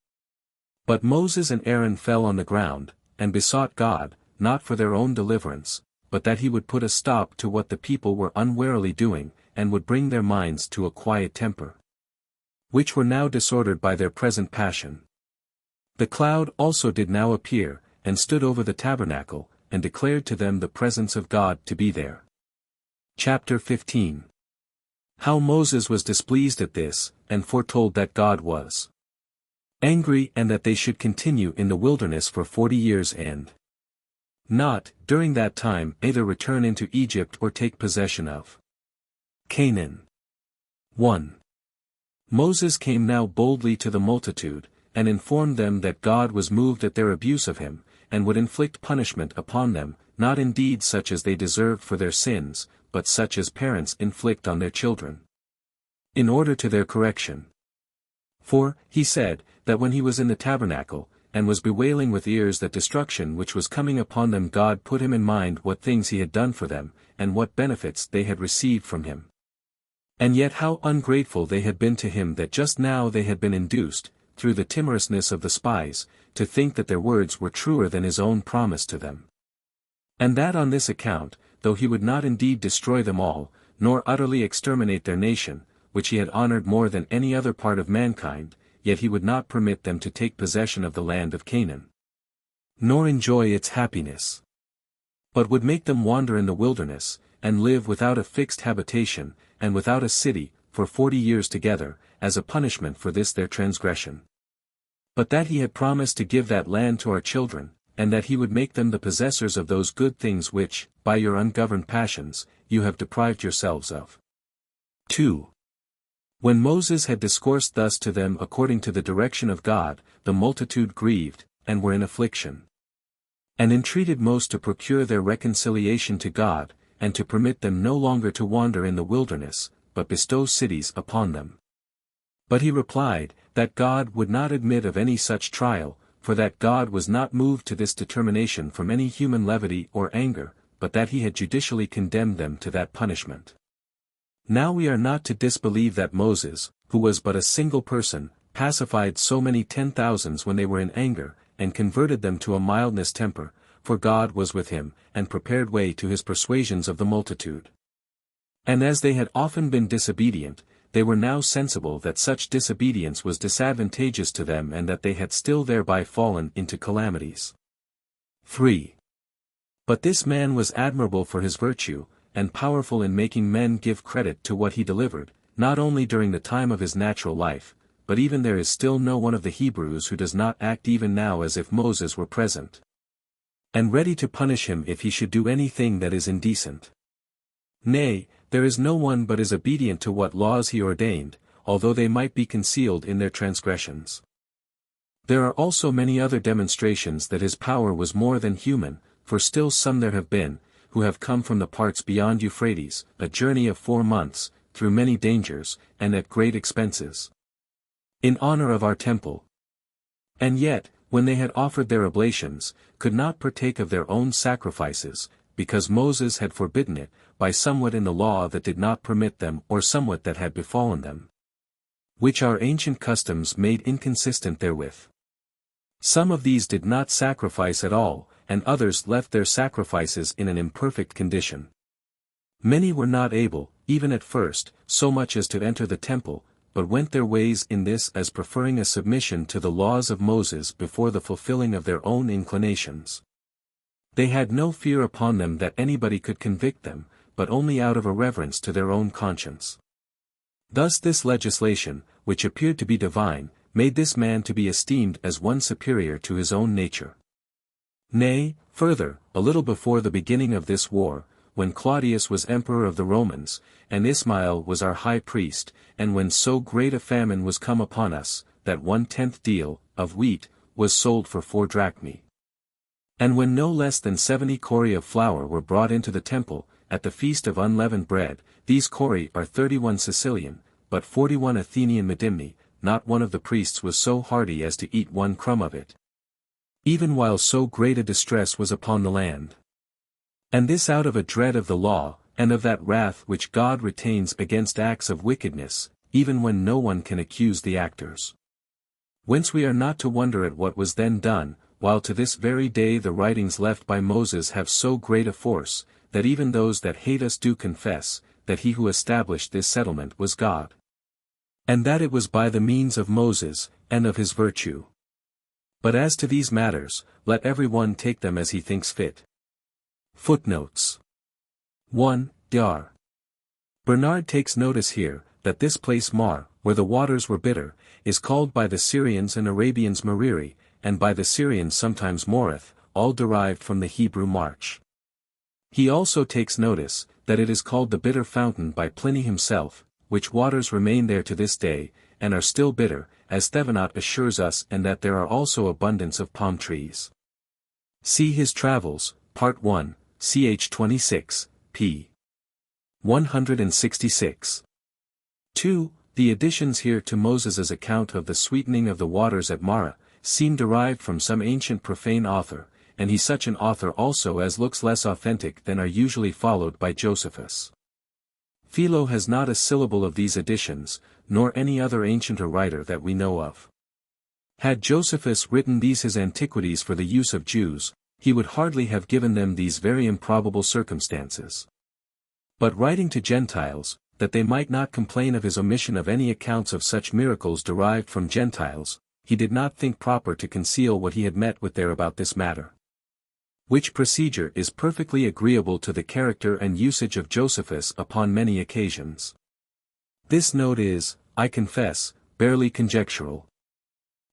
But Moses and Aaron fell on the ground, and besought God, not for their own deliverance, but that he would put a stop to what the people were unwarily doing, and would bring their minds to a quiet temper, which were now disordered by their present passion. The cloud also did now appear, and stood over the tabernacle, and declared to them the presence of God to be there. Chapter 15. How Moses was displeased at this, and foretold that God was angry and that they should continue in the wilderness for 40 years and not, during that time, either return into Egypt or take possession of Canaan. 1. Moses came now boldly to the multitude, and informed them that God was moved at their abuse of him, and would inflict punishment upon them, not indeed such as they deserved for their sins, but such as parents inflict on their children, in order to their correction. For, he said, that when he was in the tabernacle, and was bewailing with ears that destruction which was coming upon them, God put him in mind what things he had done for them, and what benefits they had received from him. And yet how ungrateful they had been to him, that just now they had been induced, through the timorousness of the spies, to think that their words were truer than his own promise to them. And that on this account, though he would not indeed destroy them all, nor utterly exterminate their nation, which he had honored more than any other part of mankind, yet he would not permit them to take possession of the land of Canaan, nor enjoy its happiness, but would make them wander in the wilderness, and live without a fixed habitation, and without a city, for 40 years together, as a punishment for this their transgression. But that he had promised to give that land to our children, and that he would make them the possessors of those good things which, by your ungoverned passions, you have deprived yourselves of. 2. When Moses had discoursed thus to them according to the direction of God, the multitude grieved, and were in affliction, and entreated Moses to procure their reconciliation to God, and to permit them no longer to wander in the wilderness, but bestow cities upon them. But he replied, that God would not admit of any such trial, for that God was not moved to this determination from any human levity or anger, but that he had judicially condemned them to that punishment. Now we are not to disbelieve that Moses, who was but a single person, pacified so many 10,000s when they were in anger, and converted them to a mildness temper, for God was with him, and prepared way to his persuasions of the multitude. And as they had often been disobedient, they were now sensible that such disobedience was disadvantageous to them, and that they had still thereby fallen into calamities. 3. But this man was admirable for his virtue, and powerful in making men give credit to what he delivered, not only during the time of his natural life, but even there is still no one of the Hebrews who does not act even now as if Moses were present, and ready to punish him if he should do anything that is indecent. Nay, there is no one but is obedient to what laws he ordained, although they might be concealed in their transgressions. There are also many other demonstrations that his power was more than human, for still some there have been, who have come from the parts beyond Euphrates, a journey of 4 months, through many dangers, and at great expenses, in honor of our temple. And yet, when they had offered their oblations, could not partake of their own sacrifices, because Moses had forbidden it, by somewhat in the law that did not permit them, or somewhat that had befallen them, which our ancient customs made inconsistent therewith. Some of these did not sacrifice at all, and others left their sacrifices in an imperfect condition. Many were not able, even at first, so much as to enter the temple, but went their ways in this as preferring a submission to the laws of Moses before the fulfilling of their own inclinations. They had no fear upon them that anybody could convict them, but only out of a reverence to their own conscience. Thus this legislation, which appeared to be divine, made this man to be esteemed as one superior to his own nature. Nay, further, a little before the beginning of this war, when Claudius was emperor of the Romans, and Ismael was our high priest, and when so great a famine was come upon us, that 1/10 deal of wheat was sold for 4 drachmae. And when no less than 70 cori of flour were brought into the temple, at the feast of unleavened bread, these cori are 31 Sicilian, but 41 Athenian medimni, not one of the priests was so hardy as to eat 1 crumb of it. Even while so great a distress was upon the land. And this out of a dread of the law, and of that wrath which God retains against acts of wickedness, even when no one can accuse the actors. Whence we are not to wonder at what was then done, while to this very day the writings left by Moses have so great a force, that even those that hate us do confess, that he who established this settlement was God. And that it was by the means of Moses, and of his virtue. But as to these matters, let every one take them as he thinks fit. Footnotes 1. Dar. Bernard takes notice here, that this place Mar, where the waters were bitter, is called by the Syrians and Arabians Mariri, and by the Syrians sometimes Morith, all derived from the Hebrew march. He also takes notice, that it is called the bitter fountain by Pliny himself, which waters remain there to this day, and are still bitter, as Thevenot assures us, and that there are also abundance of palm trees. See his Travels, Part 1, ch. 26, p. 166. 2. The additions here to Moses's account of the sweetening of the waters at Marah, seem derived from some ancient profane author, and he such an author also as looks less authentic than are usually followed by Josephus. Philo has not a syllable of these additions, nor any other ancient or writer that we know of. Had Josephus written these his Antiquities for the use of Jews, he would hardly have given them these very improbable circumstances. But writing to Gentiles, that they might not complain of his omission of any accounts of such miracles derived from Gentiles, he did not think proper to conceal what he had met with there about this matter. Which procedure is perfectly agreeable to the character and usage of Josephus upon many occasions. This note is, I confess, barely conjectural.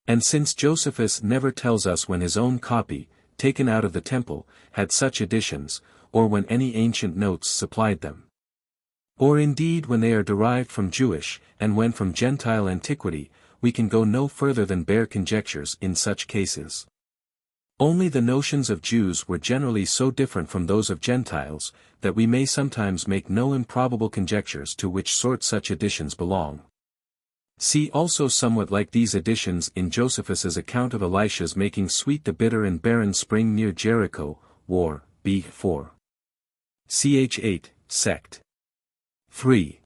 And since Josephus never tells us when his own copy, taken out of the temple, had such additions, or when any ancient notes supplied them. Or indeed when they are derived from Jewish, and when from Gentile antiquity, we can go no further than bare conjectures in such cases. Only the notions of Jews were generally so different from those of Gentiles, that we may sometimes make no improbable conjectures to which sort such additions belong. See also somewhat like these additions in Josephus's account of Elisha's making sweet the bitter and barren spring near Jericho, War, b. 4. Ch. 8, sect. 3.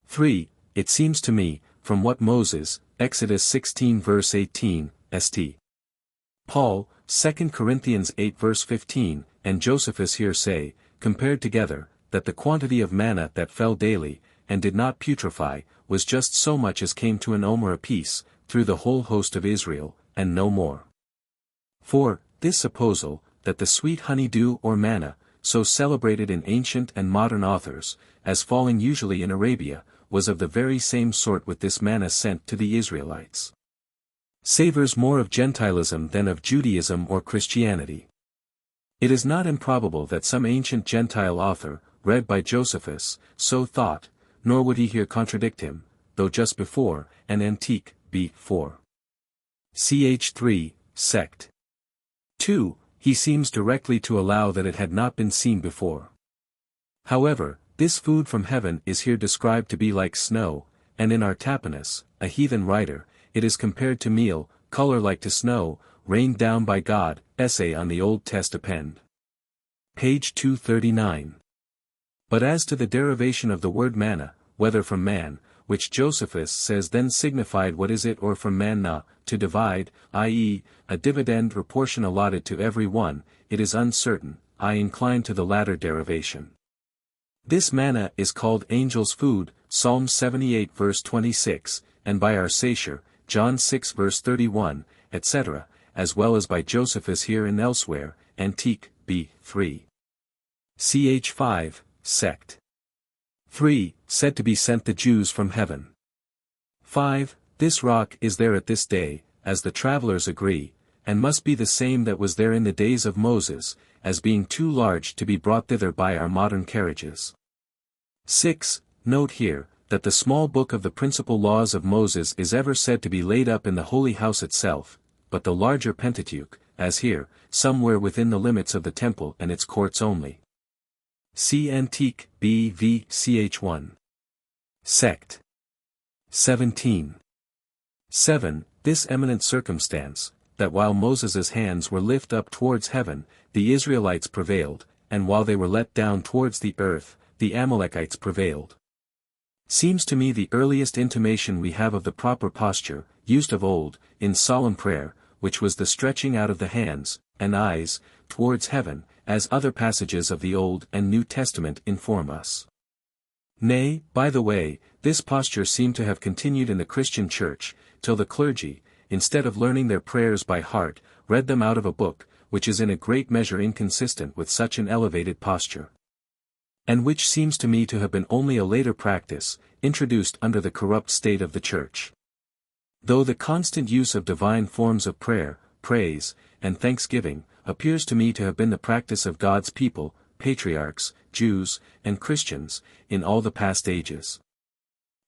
3. It seems to me, from what Moses, Exodus 16 verse 18, St. Paul, 2 Corinthians 8 verse 15, and Josephus here say, compared together, that the quantity of manna that fell daily, and did not putrefy, was just so much as came to an omer apiece, through the whole host of Israel, and no more. 4. This supposal, that the sweet honey-dew or manna, so celebrated in ancient and modern authors, as falling usually in Arabia, was of the very same sort with this manna sent to the Israelites. Savors more of Gentilism than of Judaism or Christianity. It is not improbable that some ancient Gentile author, read by Josephus, so thought, nor would he here contradict him, though just before, an antique, b. 4. Ch. 3, sect. 2. He seems directly to allow that it had not been seen before. However, this food from heaven is here described to be like snow, and in Artapanus, a heathen writer, it is compared to meal, color like to snow, rained down by God, Essay on the Old Testament. Page 239. But as to the derivation of the word manna, whether from man, which Josephus says then signified what is it or from manna, to divide, i.e., a dividend or portion allotted to every one, it is uncertain, I incline to the latter derivation. This manna is called angel's food, Psalm 78 verse 26, and by our Sacher, John 6 verse 31, etc., as well as by Josephus here and elsewhere, Antique, b. 3. Ch. 5, sect. 3. Said to be sent the Jews from heaven. 5. This rock is there at this day, as the travelers agree, and must be the same that was there in the days of Moses, as being too large to be brought thither by our modern carriages. 6. Note here, that the small book of the principal laws of Moses is ever said to be laid up in the holy house itself, but the larger Pentateuch, as here, somewhere within the limits of the temple and its courts only. See Antique, B.V. ch. 1. Sect. 17. 7. This eminent circumstance, that while Moses's hands were lift up towards heaven, the Israelites prevailed, and while they were let down towards the earth, the Amalekites prevailed. Seems to me the earliest intimation we have of the proper posture, used of old, in solemn prayer, which was the stretching out of the hands, and eyes, towards heaven, as other passages of the Old and New Testament inform us. Nay, by the way, this posture seemed to have continued in the Christian Church, till the clergy, instead of learning their prayers by heart, read them out of a book, which is in a great measure inconsistent with such an elevated posture. And which seems to me to have been only a later practice, introduced under the corrupt state of the Church. Though the constant use of divine forms of prayer, praise, and thanksgiving, appears to me to have been the practice of God's people, patriarchs, Jews, and Christians, in all the past ages.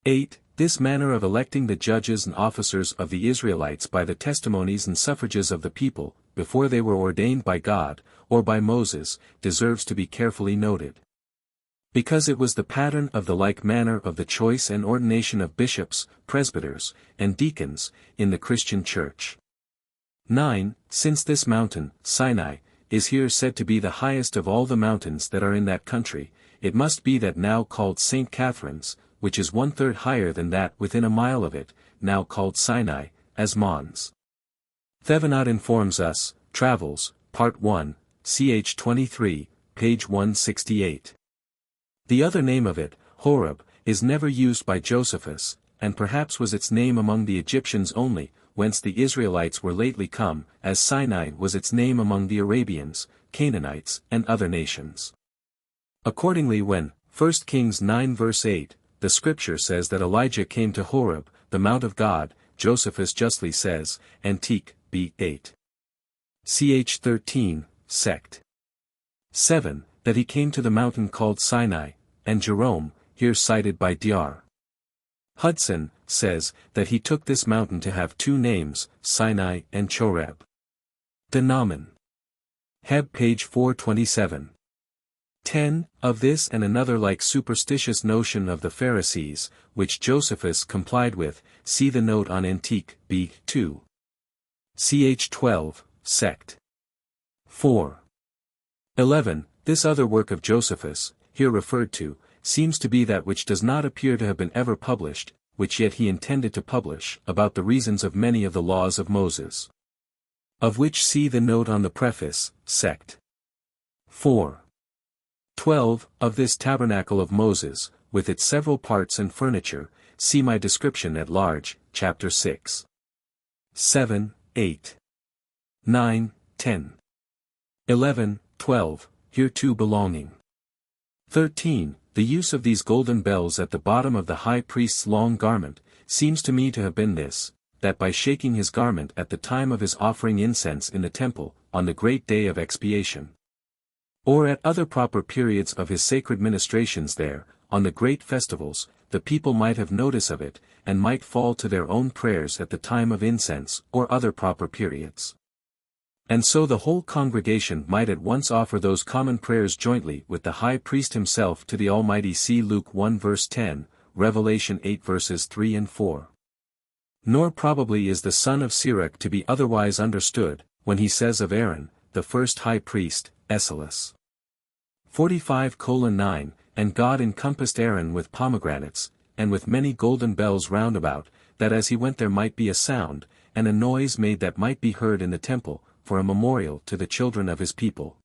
8. This manner of electing the judges and officers of the Israelites by the testimonies and suffrages of the people, before they were ordained by God, or by Moses, deserves to be carefully noted. Because it was the pattern of the like manner of the choice and ordination of bishops, presbyters, and deacons, in the Christian Church. 9. Since this mountain, Sinai, is here said to be the highest of all the mountains that are in that country, it must be that now called St. Catherine's, which is 1/3 higher than that within a mile of it, now called Sinai, as Mons. Thevenot informs us, Travels, Part 1, ch. 23, page 168. The other name of it, Horeb, is never used by Josephus, and perhaps was its name among the Egyptians only, whence the Israelites were lately come, as Sinai was its name among the Arabians, Canaanites, and other nations. Accordingly when, 1 Kings 9 verse 8, the scripture says that Elijah came to Horeb, the mount of God, Josephus justly says, Antique, B. 8. Ch. 13, sect. 7, that he came to the mountain called Sinai, and Jerome, here cited by Dr. Hudson, says, that he took this mountain to have two names, Sinai and Choreb. Denomen. Heb page 427. 10. Of this and another like superstitious notion of the Pharisees, which Josephus complied with, see the note on Antique, B. 2. Ch. 12, sect. 4. 11. This other work of Josephus, here referred to, seems to be that which does not appear to have been ever published, which yet he intended to publish, about the reasons of many of the laws of Moses. Of which see the note on the preface, sect. 4. 12. Of this tabernacle of Moses, with its several parts and furniture, see my description at large, chapter 6. 7, 8. 9, 10. 11, 12, hereto belonging. 13. The use of these golden bells at the bottom of the high priest's long garment, seems to me to have been this, that by shaking his garment at the time of his offering incense in the temple, on the great day of expiation, or at other proper periods of his sacred ministrations there, on the great festivals, the people might have notice of it, and might fall to their own prayers at the time of incense or other proper periods. And so the whole congregation might at once offer those common prayers jointly with the high priest himself to the Almighty. See Luke 1 verse 10, Revelation 8 verses 3 and 4. Nor probably is the son of Sirach to be otherwise understood, when he says of Aaron, the first high priest, Esaias 45:9, and God encompassed Aaron with pomegranates, and with many golden bells round about, that as he went there might be a sound, and a noise made that might be heard in the temple, for a memorial to the children of his people.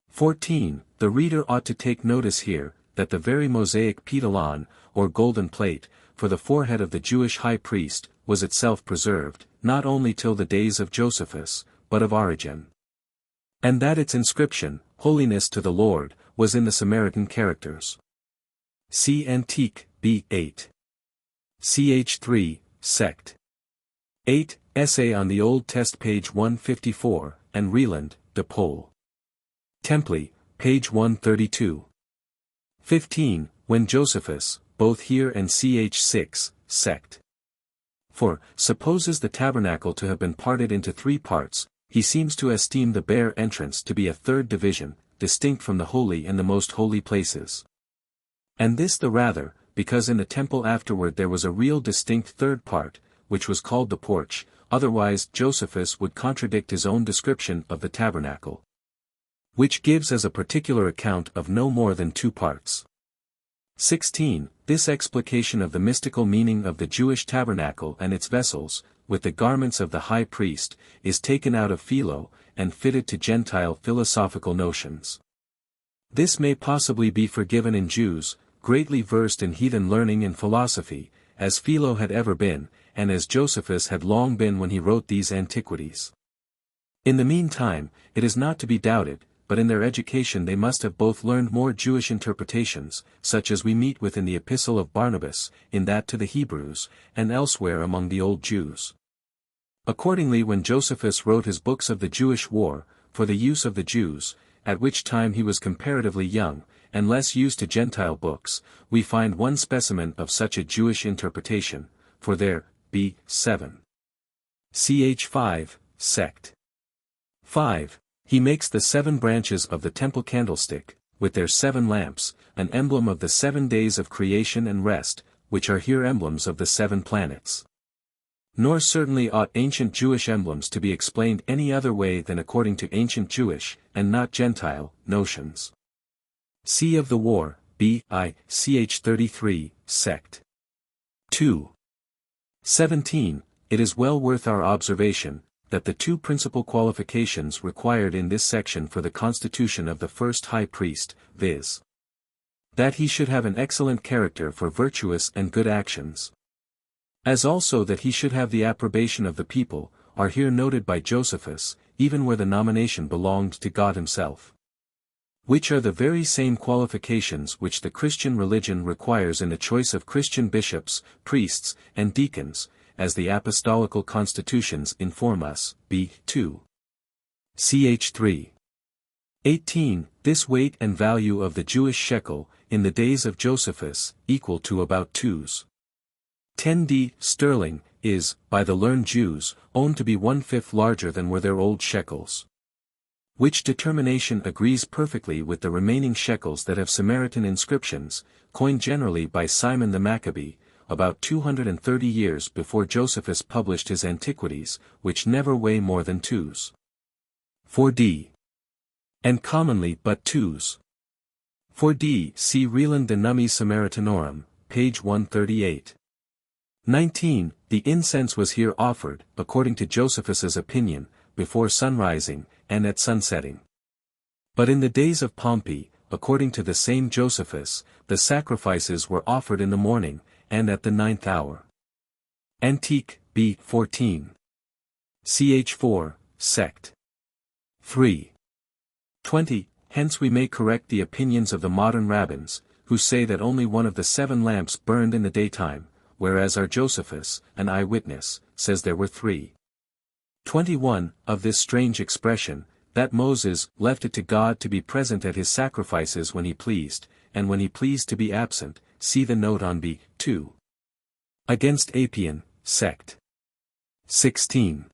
14. The reader ought to take notice here, that the very Mosaic pedilon, or golden plate, for the forehead of the Jewish high priest, was itself preserved, not only till the days of Josephus, but of Origen. And that its inscription, Holiness to the Lord, was in the Samaritan characters. See Antique, B. 8. Ch. 3, Sect. 8, Essay on the Old Test page 154, and Reland, de Pole. Temple, page 132. 15, when Josephus, both here and Ch. 6, Sect. 4, supposes the tabernacle to have been parted into 3 parts, he seems to esteem the bare entrance to be a 3rd division, distinct from the holy and the most holy places. And this the rather, because in the temple afterward there was a real distinct 3rd part, which was called the porch, otherwise Josephus would contradict his own description of the tabernacle, which gives as a particular account of no more than 2 parts. 16. This explication of the mystical meaning of the Jewish tabernacle and its vessels, with the garments of the high priest, is taken out of Philo, and fitted to Gentile philosophical notions. This may possibly be forgiven in Jews, greatly versed in heathen learning and philosophy, as Philo had ever been, and as Josephus had long been when he wrote these Antiquities. In the meantime, it is not to be doubted, but in their education they must have both learned more Jewish interpretations, such as we meet with in the Epistle of Barnabas, in that to the Hebrews, and elsewhere among the old Jews. Accordingly, when Josephus wrote his books of the Jewish War, for the use of the Jews, at which time he was comparatively young, and less used to Gentile books, we find one specimen of such a Jewish interpretation, for there, b. 7. Ch. 5, Sect. 5. He makes the 7 branches of the temple candlestick, with their 7 lamps, an emblem of the 7 days of creation and rest, which are here emblems of the 7 planets. Nor certainly ought ancient Jewish emblems to be explained any other way than according to ancient Jewish, and not Gentile, notions. C. Of the War, B. I. Ch. 33, Sect. 2. 17. It is well worth our observation, that the 2 principal qualifications required in this section for the constitution of the first high priest, viz. that he should have an excellent character for virtuous and good actions, as also that he should have the approbation of the people, are here noted by Josephus, even where the nomination belonged to God himself. Which are the very same qualifications which the Christian religion requires in the choice of Christian bishops, priests, and deacons, as the apostolical constitutions inform us, b. 2. Ch. 3. 18. This weight and value of the Jewish shekel, in the days of Josephus, equal to about 2s. 10d. sterling, is, by the learned Jews, owned to be 1/5 larger than were their old shekels. Which determination agrees perfectly with the remaining shekels that have Samaritan inscriptions, coined generally by Simon the Maccabee, about 230 years before Josephus published his Antiquities, which never weigh more than 2s. 4d. And commonly but 2s. 4d. See Reland de Nummi Samaritanorum, page 138. 19. The incense was here offered, according to Josephus's opinion, before sunrising, and at sunsetting. But in the days of Pompey, according to the same Josephus, the sacrifices were offered in the morning, and at the 9th hour. Antique, b. 14. Ch. 4, Sect. 3. 20. Hence we may correct the opinions of the modern rabbins, who say that only one of the 7 lamps burned in the daytime, whereas our Josephus, an eyewitness, says there were 3. 21. Of this strange expression, that Moses left it to God to be present at his sacrifices when he pleased, and when he pleased to be absent, see the note on b. 2. Against Apian, Sect. 16.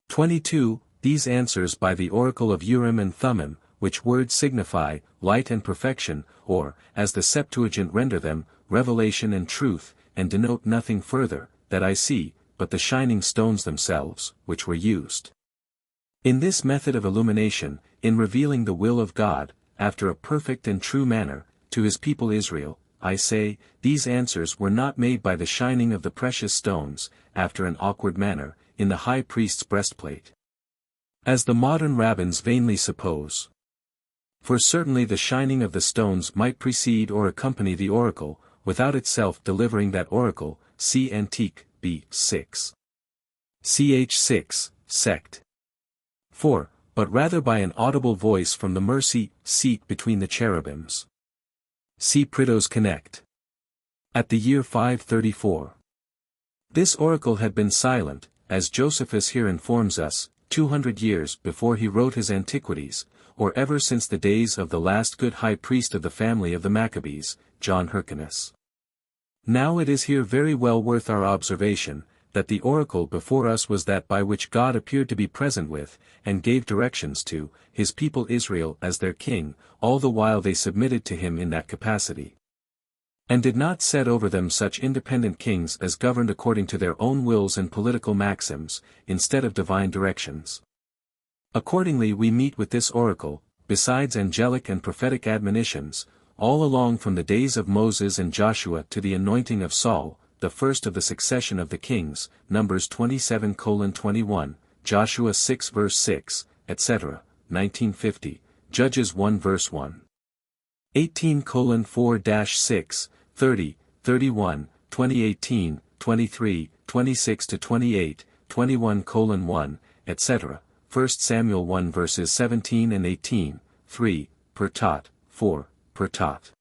22. These answers by the oracle of Urim and Thummim, which words signify, light and perfection, or, as the Septuagint render them, revelation and truth, and denote nothing further, that I see, but the shining stones themselves, which were used. In this method of illumination, in revealing the will of God, after a perfect and true manner, to his people Israel, I say, these answers were not made by the shining of the precious stones, after an awkward manner, in the high priest's breastplate, as the modern rabbins vainly suppose. For certainly the shining of the stones might precede or accompany the oracle, without itself delivering that oracle, see Antique, b. 6. Ch. 6, Sect. 4. but rather by an audible voice from the mercy seat between the cherubims. See Pritos Connect. At the year 534. This oracle had been silent, as Josephus here informs us, 200 years before he wrote his Antiquities, or ever since the days of the last good high priest of the family of the Maccabees, John Hyrcanus. Now it is here very well worth our observation, that the oracle before us was that by which God appeared to be present with, and gave directions to, his people Israel as their king, all the while they submitted to him in that capacity. And did not set over them such independent kings as governed according to their own wills and political maxims, instead of divine directions. Accordingly we meet with this oracle, besides angelic and prophetic admonitions, all along from the days of Moses and Joshua to the anointing of Saul, the first of the succession of the kings, Numbers 27:21, Joshua 6 verse 6, etc., 1950, Judges 1 verse 1. 18:4-6, 30, 31, 2018, 23, 26-28, 21:1, etc., 1 Samuel 1 verses 17 and 18, 3, per tot, 4, per tot.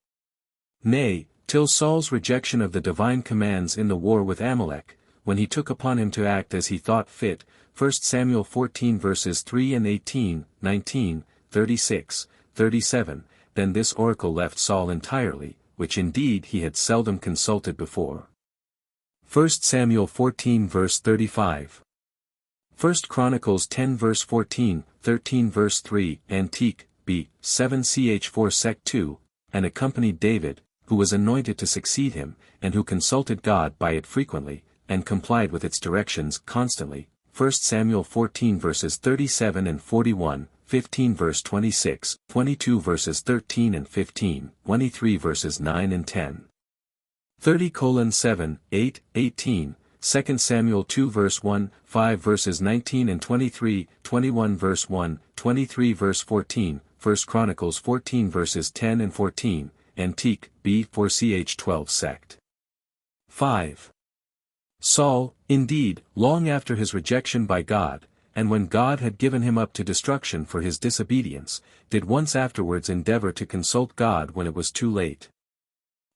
Nay, till Saul's rejection of the divine commands in the war with Amalek, when he took upon him to act as he thought fit, 1 Samuel 14 verses 3 and 18, 19, 36, 37, then this oracle left Saul entirely, which indeed he had seldom consulted before. 1 Samuel 14 verse 35. 1 Chronicles 10 verse 14, 13 verse 3, Antique, B. 7 ch 4 sec 2, and accompanied David, who was anointed to succeed him, and who consulted God by it frequently, and complied with its directions constantly, 1 Samuel 14 verses 37 and 41, 15 verse 26, 22 verses 13 and 15, 23 verses 9 and 10. 30:7, 8, 18, 2 Samuel 2 verse 1, 5 verses 19 and 23, 21 verse 1, 23 verse 14, 1 Chronicles 14 verses 10 and 14, Antique, B. 4 ch 12 sect. 5. Saul, indeed, long after his rejection by God, and when God had given him up to destruction for his disobedience, did once afterwards endeavor to consult God when it was too late.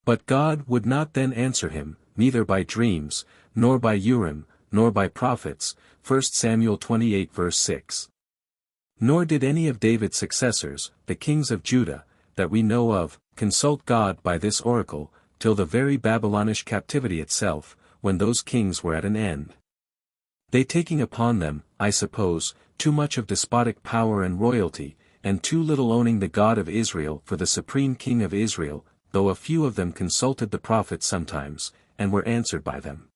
But God would not then answer him, neither by dreams, nor by Urim, nor by prophets, 1 Samuel 28 verse 6. Nor did any of David's successors, the kings of Judah, that we know of, consult God by this oracle, till the very Babylonish captivity itself, when those kings were at an end. They taking upon them, I suppose, too much of despotic power and royalty, and too little owning the God of Israel for the supreme King of Israel, though a few of them consulted the prophets sometimes, and were answered by them.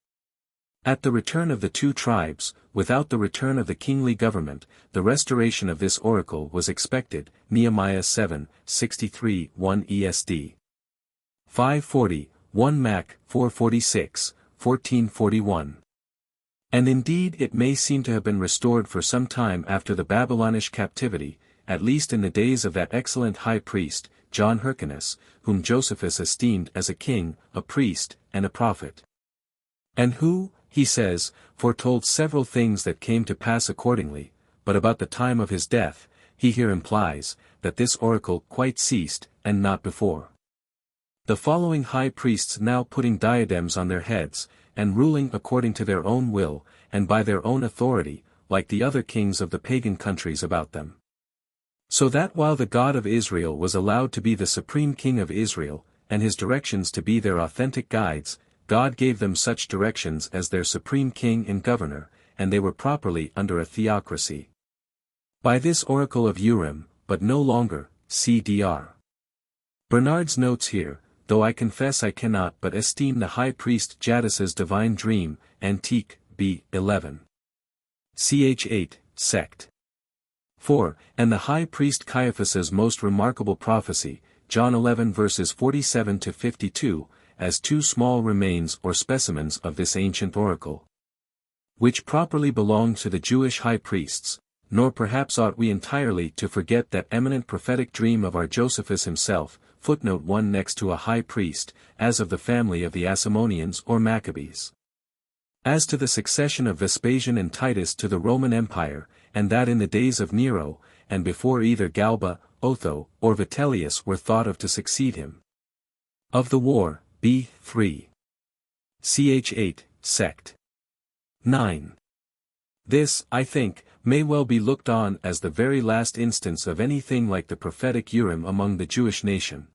At the return of the two tribes, without the return of the kingly government, the restoration of this oracle was expected, Nehemiah 7, 63, 1 ESD. 540, 1 Mac, 446, 1441. And indeed it may seem to have been restored for some time after the Babylonish captivity, at least in the days of that excellent high priest, John Hyrcanus, whom Josephus esteemed as a king, a priest, and a prophet. And who, he says, foretold several things that came to pass accordingly, but about the time of his death, he here implies, that this oracle quite ceased, and not before. The following high priests now putting diadems on their heads, and ruling according to their own will, and by their own authority, like the other kings of the pagan countries about them. So that while the God of Israel was allowed to be the supreme King of Israel, and his directions to be their authentic guides, God gave them such directions as their supreme king and governor, and they were properly under a theocracy. By this oracle of Urim, but no longer, cdr. Bernard's notes here, though I confess I cannot but esteem the high priest Jaddus's divine dream, Antique, B. 11. Ch. 8, sect. 4. And the high priest Caiaphas's most remarkable prophecy, John 11 verses 47-52, as two small remains or specimens of this ancient oracle, which properly belonged to the Jewish high priests, nor perhaps ought we entirely to forget that eminent prophetic dream of our Josephus himself, footnote 1 next to a high priest, as of the family of the Asamoneans or Maccabees. As to the succession of Vespasian and Titus to the Roman Empire, and that in the days of Nero, and before either Galba, Otho, or Vitellius were thought of to succeed him. Of the war, b. 3. Ch. 8, sect. 9. This, I think, may well be looked on as the very last instance of anything like the prophetic Urim among the Jewish nation.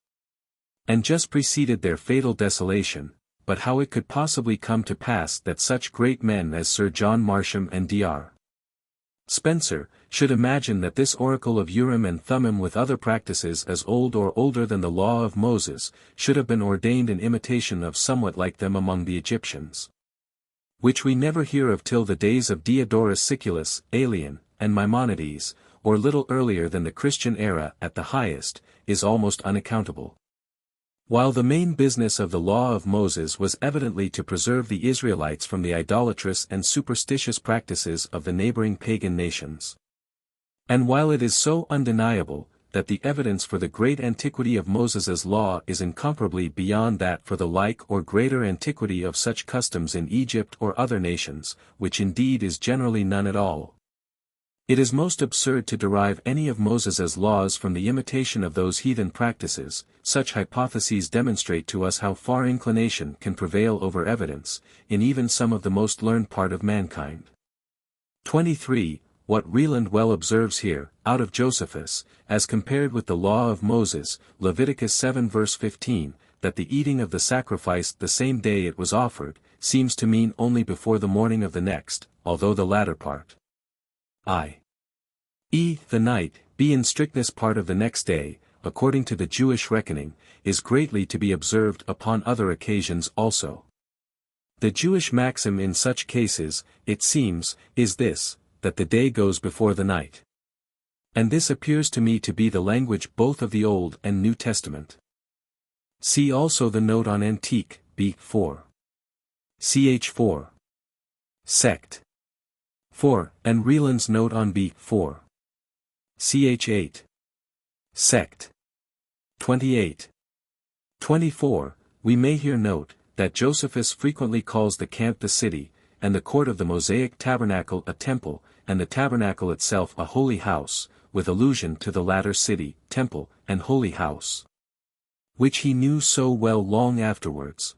And just preceded their fatal desolation, but how it could possibly come to pass that such great men as Sir John Marsham and Dr. Spencer should imagine that this oracle of Urim and Thummim with other practices as old or older than the law of Moses, should have been ordained in imitation of somewhat like them among the Egyptians. Which we never hear of till the days of Diodorus Siculus, Aelian, and Maimonides, or little earlier than the Christian era at the highest, is almost unaccountable. While the main business of the law of Moses was evidently to preserve the Israelites from the idolatrous and superstitious practices of the neighboring pagan nations. And while it is so undeniable, that the evidence for the great antiquity of Moses's law is incomparably beyond that for the like or greater antiquity of such customs in Egypt or other nations, which indeed is generally none at all. It is most absurd to derive any of Moses's laws from the imitation of those heathen practices. Such hypotheses demonstrate to us how far inclination can prevail over evidence, in even some of the most learned part of mankind. 23. What Reland well observes here, out of Josephus, as compared with the law of Moses, Leviticus 7 verse 15, that the eating of the sacrifice the same day it was offered, seems to mean only before the morning of the next, although the latter part, i.e. the night, be in strictness part of the next day, according to the Jewish reckoning, is greatly to be observed upon other occasions also. The Jewish maxim in such cases, it seems, is this, that the day goes before the night. And this appears to me to be the language both of the Old and New Testament. See also the note on Antique, b. 4. Ch. 4. Sect. 4, and Reland's note on b. 4. Ch. 8. Sect. 28. 24, we may here note, that Josephus frequently calls the camp the city, and the court of the Mosaic tabernacle a temple, and the tabernacle itself a holy house, with allusion to the latter city, temple, and holy house, which he knew so well long afterwards.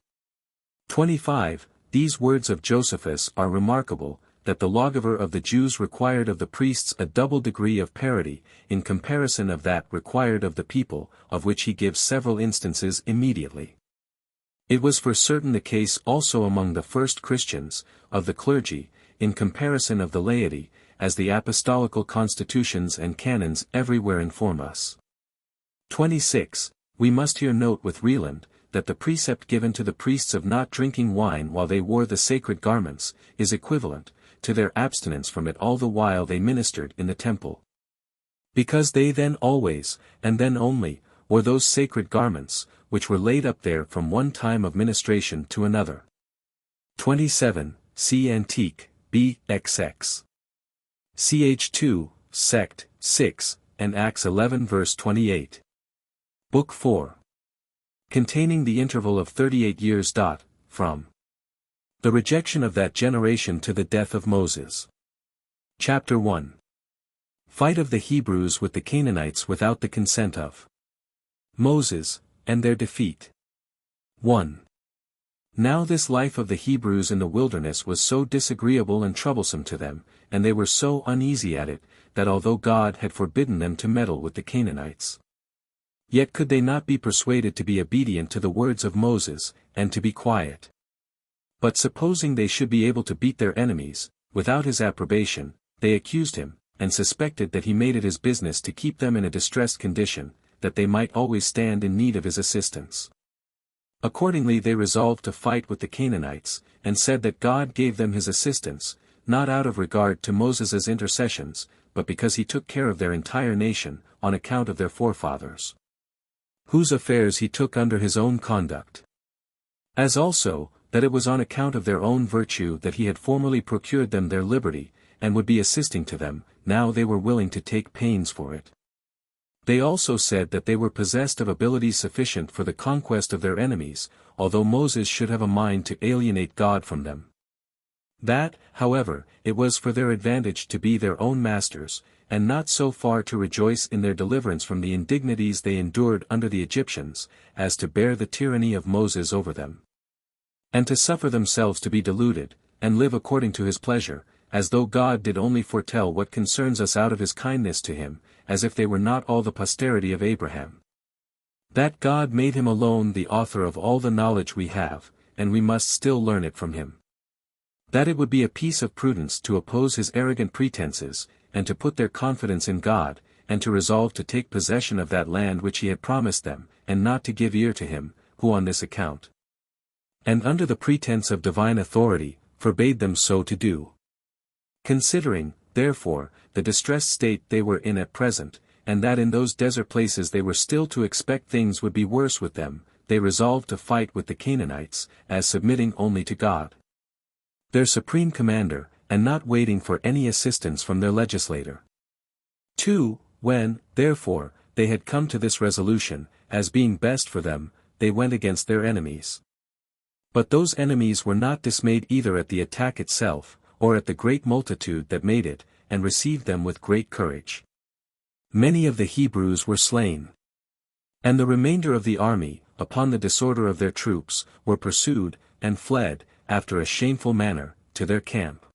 25. These words of Josephus are remarkable, that the lawgiver of the Jews required of the priests a double degree of parity, in comparison of that required of the people, of which he gives several instances immediately. It was for certain the case also among the first Christians, of the clergy, in comparison of the laity, as the apostolical constitutions and canons everywhere inform us. 26. We must here note with Reland, that the precept given to the priests of not drinking wine while they wore the sacred garments, is equivalent to their abstinence from it all the while they ministered in the temple. Because they then always, and then only, wore those sacred garments, which were laid up there from one time of ministration to another. 27. See Antique, b. XX. Ch. 2, Sect. 6, and Acts 11 verse 28. Book 4. Containing the interval of 38 years. From the rejection of that generation to the death of Moses. Chapter 1. Fight of the Hebrews with the Canaanites without the consent of Moses, and their defeat. 1. Now this life of the Hebrews in the wilderness was so disagreeable and troublesome to them, and they were so uneasy at it, that although God had forbidden them to meddle with the Canaanites, yet could they not be persuaded to be obedient to the words of Moses, and to be quiet. But supposing they should be able to beat their enemies, without his approbation, they accused him, and suspected that he made it his business to keep them in a distressed condition, that they might always stand in need of his assistance. Accordingly they resolved to fight with the Canaanites, and said that God gave them his assistance, not out of regard to Moses's intercessions, but because he took care of their entire nation, on account of their forefathers, whose affairs he took under his own conduct. As also, that it was on account of their own virtue that he had formerly procured them their liberty, and would be assisting to them, now they were willing to take pains for it. They also said that they were possessed of abilities sufficient for the conquest of their enemies, although Moses should have a mind to alienate God from them. That, however, it was for their advantage to be their own masters, and not so far to rejoice in their deliverance from the indignities they endured under the Egyptians, as to bear the tyranny of Moses over them. And to suffer themselves to be deluded, and live according to his pleasure, as though God did only foretell what concerns us out of his kindness to him, as if they were not all the posterity of Abraham. That God made him alone the author of all the knowledge we have, and we must still learn it from him. That it would be a piece of prudence to oppose his arrogant pretenses, and to put their confidence in God, and to resolve to take possession of that land which he had promised them, and not to give ear to him, who on this account, and under the pretense of divine authority, forbade them so to do. Considering, therefore, the distressed state they were in at present, and that in those desert places they were still to expect things would be worse with them, they resolved to fight with the Canaanites, as submitting only to God, their supreme commander, and not waiting for any assistance from their legislator. 2. When, therefore, they had come to this resolution, as being best for them, they went against their enemies. But those enemies were not dismayed either at the attack itself, or at the great multitude that made it, and received them with great courage. Many of the Hebrews were slain. And the remainder of the army, upon the disorder of their troops, were pursued, and fled, after a shameful manner, to their camp.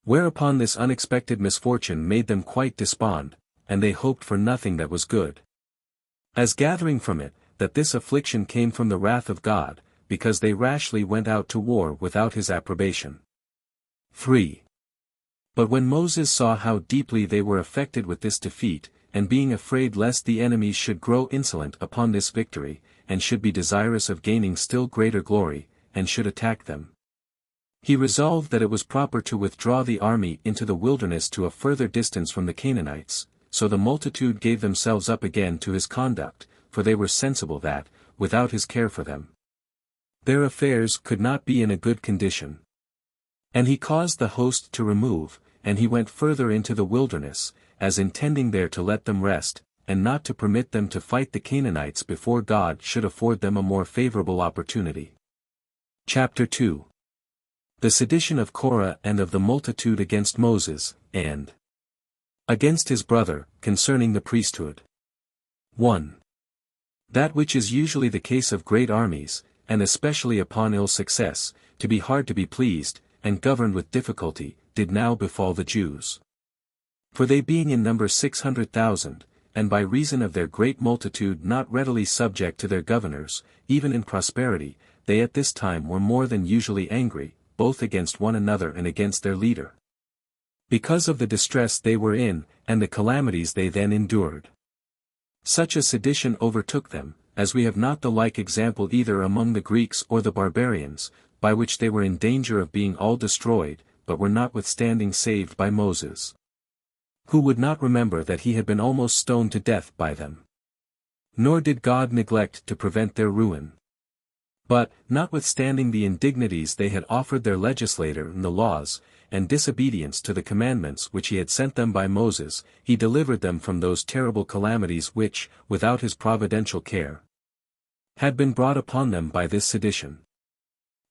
Whereupon this unexpected misfortune made them quite despond, and they hoped for nothing that was good. As gathering from it, that this affliction came from the wrath of God, because they rashly went out to war without his approbation. 3. But when Moses saw how deeply they were affected with this defeat, and being afraid lest the enemies should grow insolent upon this victory, and should be desirous of gaining still greater glory, and should attack them, he resolved that it was proper to withdraw the army into the wilderness to a further distance from the Canaanites, so the multitude gave themselves up again to his conduct, for they were sensible that, without his care for them, their affairs could not be in a good condition. And he caused the host to remove, and he went further into the wilderness, as intending there to let them rest, and not to permit them to fight the Canaanites before God should afford them a more favorable opportunity. Chapter 2. The sedition of Korah and of the multitude against Moses, and against his brother, concerning the priesthood. 1. That which is usually the case of great armies, and especially upon ill success, to be hard to be pleased, and governed with difficulty, did now befall the Jews. For they being in number 600,000, and by reason of their great multitude not readily subject to their governors, even in prosperity, they at this time were more than usually angry, both against one another and against their leader, because of the distress they were in, and the calamities they then endured. Such a sedition overtook them, as we have not the like example either among the Greeks or the barbarians, by which they were in danger of being all destroyed, but were notwithstanding saved by Moses, who would not remember that he had been almost stoned to death by them. Nor did God neglect to prevent their ruin. But, notwithstanding the indignities they had offered their legislator in the laws, and disobedience to the commandments which he had sent them by Moses, he delivered them from those terrible calamities which, without his providential care, had been brought upon them by this sedition.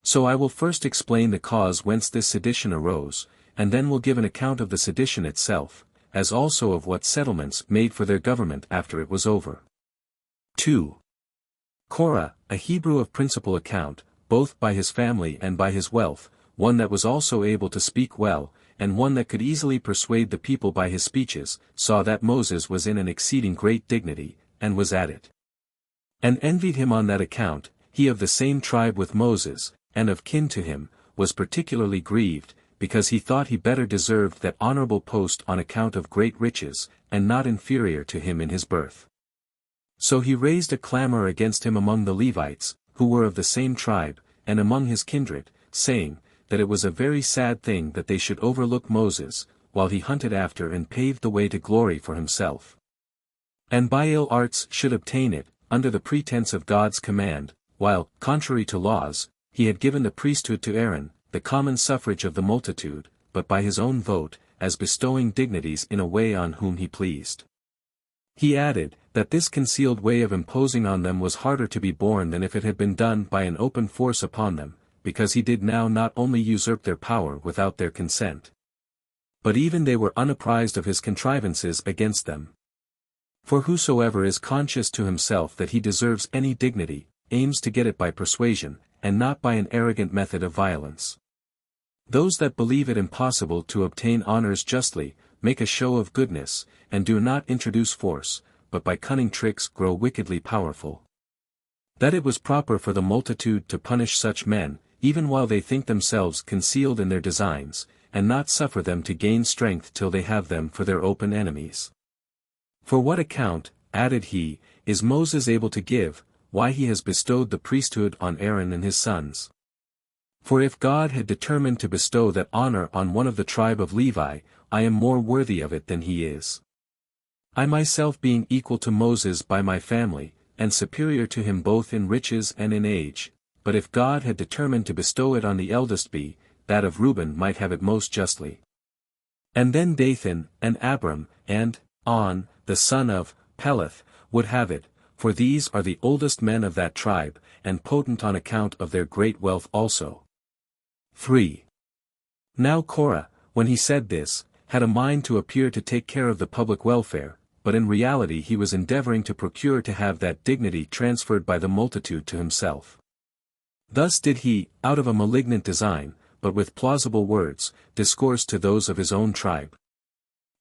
So I will first explain the cause whence this sedition arose, and then will give an account of the sedition itself, as also of what settlements made for their government after it was over. 2. Korah, a Hebrew of principal account, both by his family and by his wealth, one that was also able to speak well, and one that could easily persuade the people by his speeches, saw that Moses was in an exceeding great dignity, and was at it, and envied him on that account. He of the same tribe with Moses, and of kin to him, was particularly grieved, because he thought he better deserved that honorable post on account of great riches, and not inferior to him in his birth. So he raised a clamor against him among the Levites, who were of the same tribe, and among his kindred, saying, that it was a very sad thing that they should overlook Moses, while he hunted after and paved the way to glory for himself, and by ill arts should obtain it, under the pretense of God's command, while, contrary to laws, he had given the priesthood to Aaron, the common suffrage of the multitude, but by his own vote, as bestowing dignities in a way on whom he pleased. He added, that this concealed way of imposing on them was harder to be borne than if it had been done by an open force upon them, because he did now not only usurp their power without their consent, but even they were unapprised of his contrivances against them. For whosoever is conscious to himself that he deserves any dignity, aims to get it by persuasion, and not by an arrogant method of violence. Those that believe it impossible to obtain honors justly, make a show of goodness, and do not introduce force, but by cunning tricks grow wickedly powerful. That it was proper for the multitude to punish such men, even while they think themselves concealed in their designs, and not suffer them to gain strength till they have them for their open enemies. For what account, added he, is Moses able to give, why he has bestowed the priesthood on Aaron and his sons? For if God had determined to bestow that honor on one of the tribe of Levi, I am more worthy of it than he is. I myself being equal to Moses by my family, and superior to him both in riches and in age, but if God had determined to bestow it on the eldest be, that of Reuben might have it most justly. And then Dathan, and Abram, and On, the son of Peleth, would have it, for these are the oldest men of that tribe, and potent on account of their great wealth also. 3. Now Korah, when he said this, had a mind to appear to take care of the public welfare, but in reality he was endeavoring to procure to have that dignity transferred by the multitude to himself. Thus did he, out of a malignant design, but with plausible words, discourse to those of his own tribe.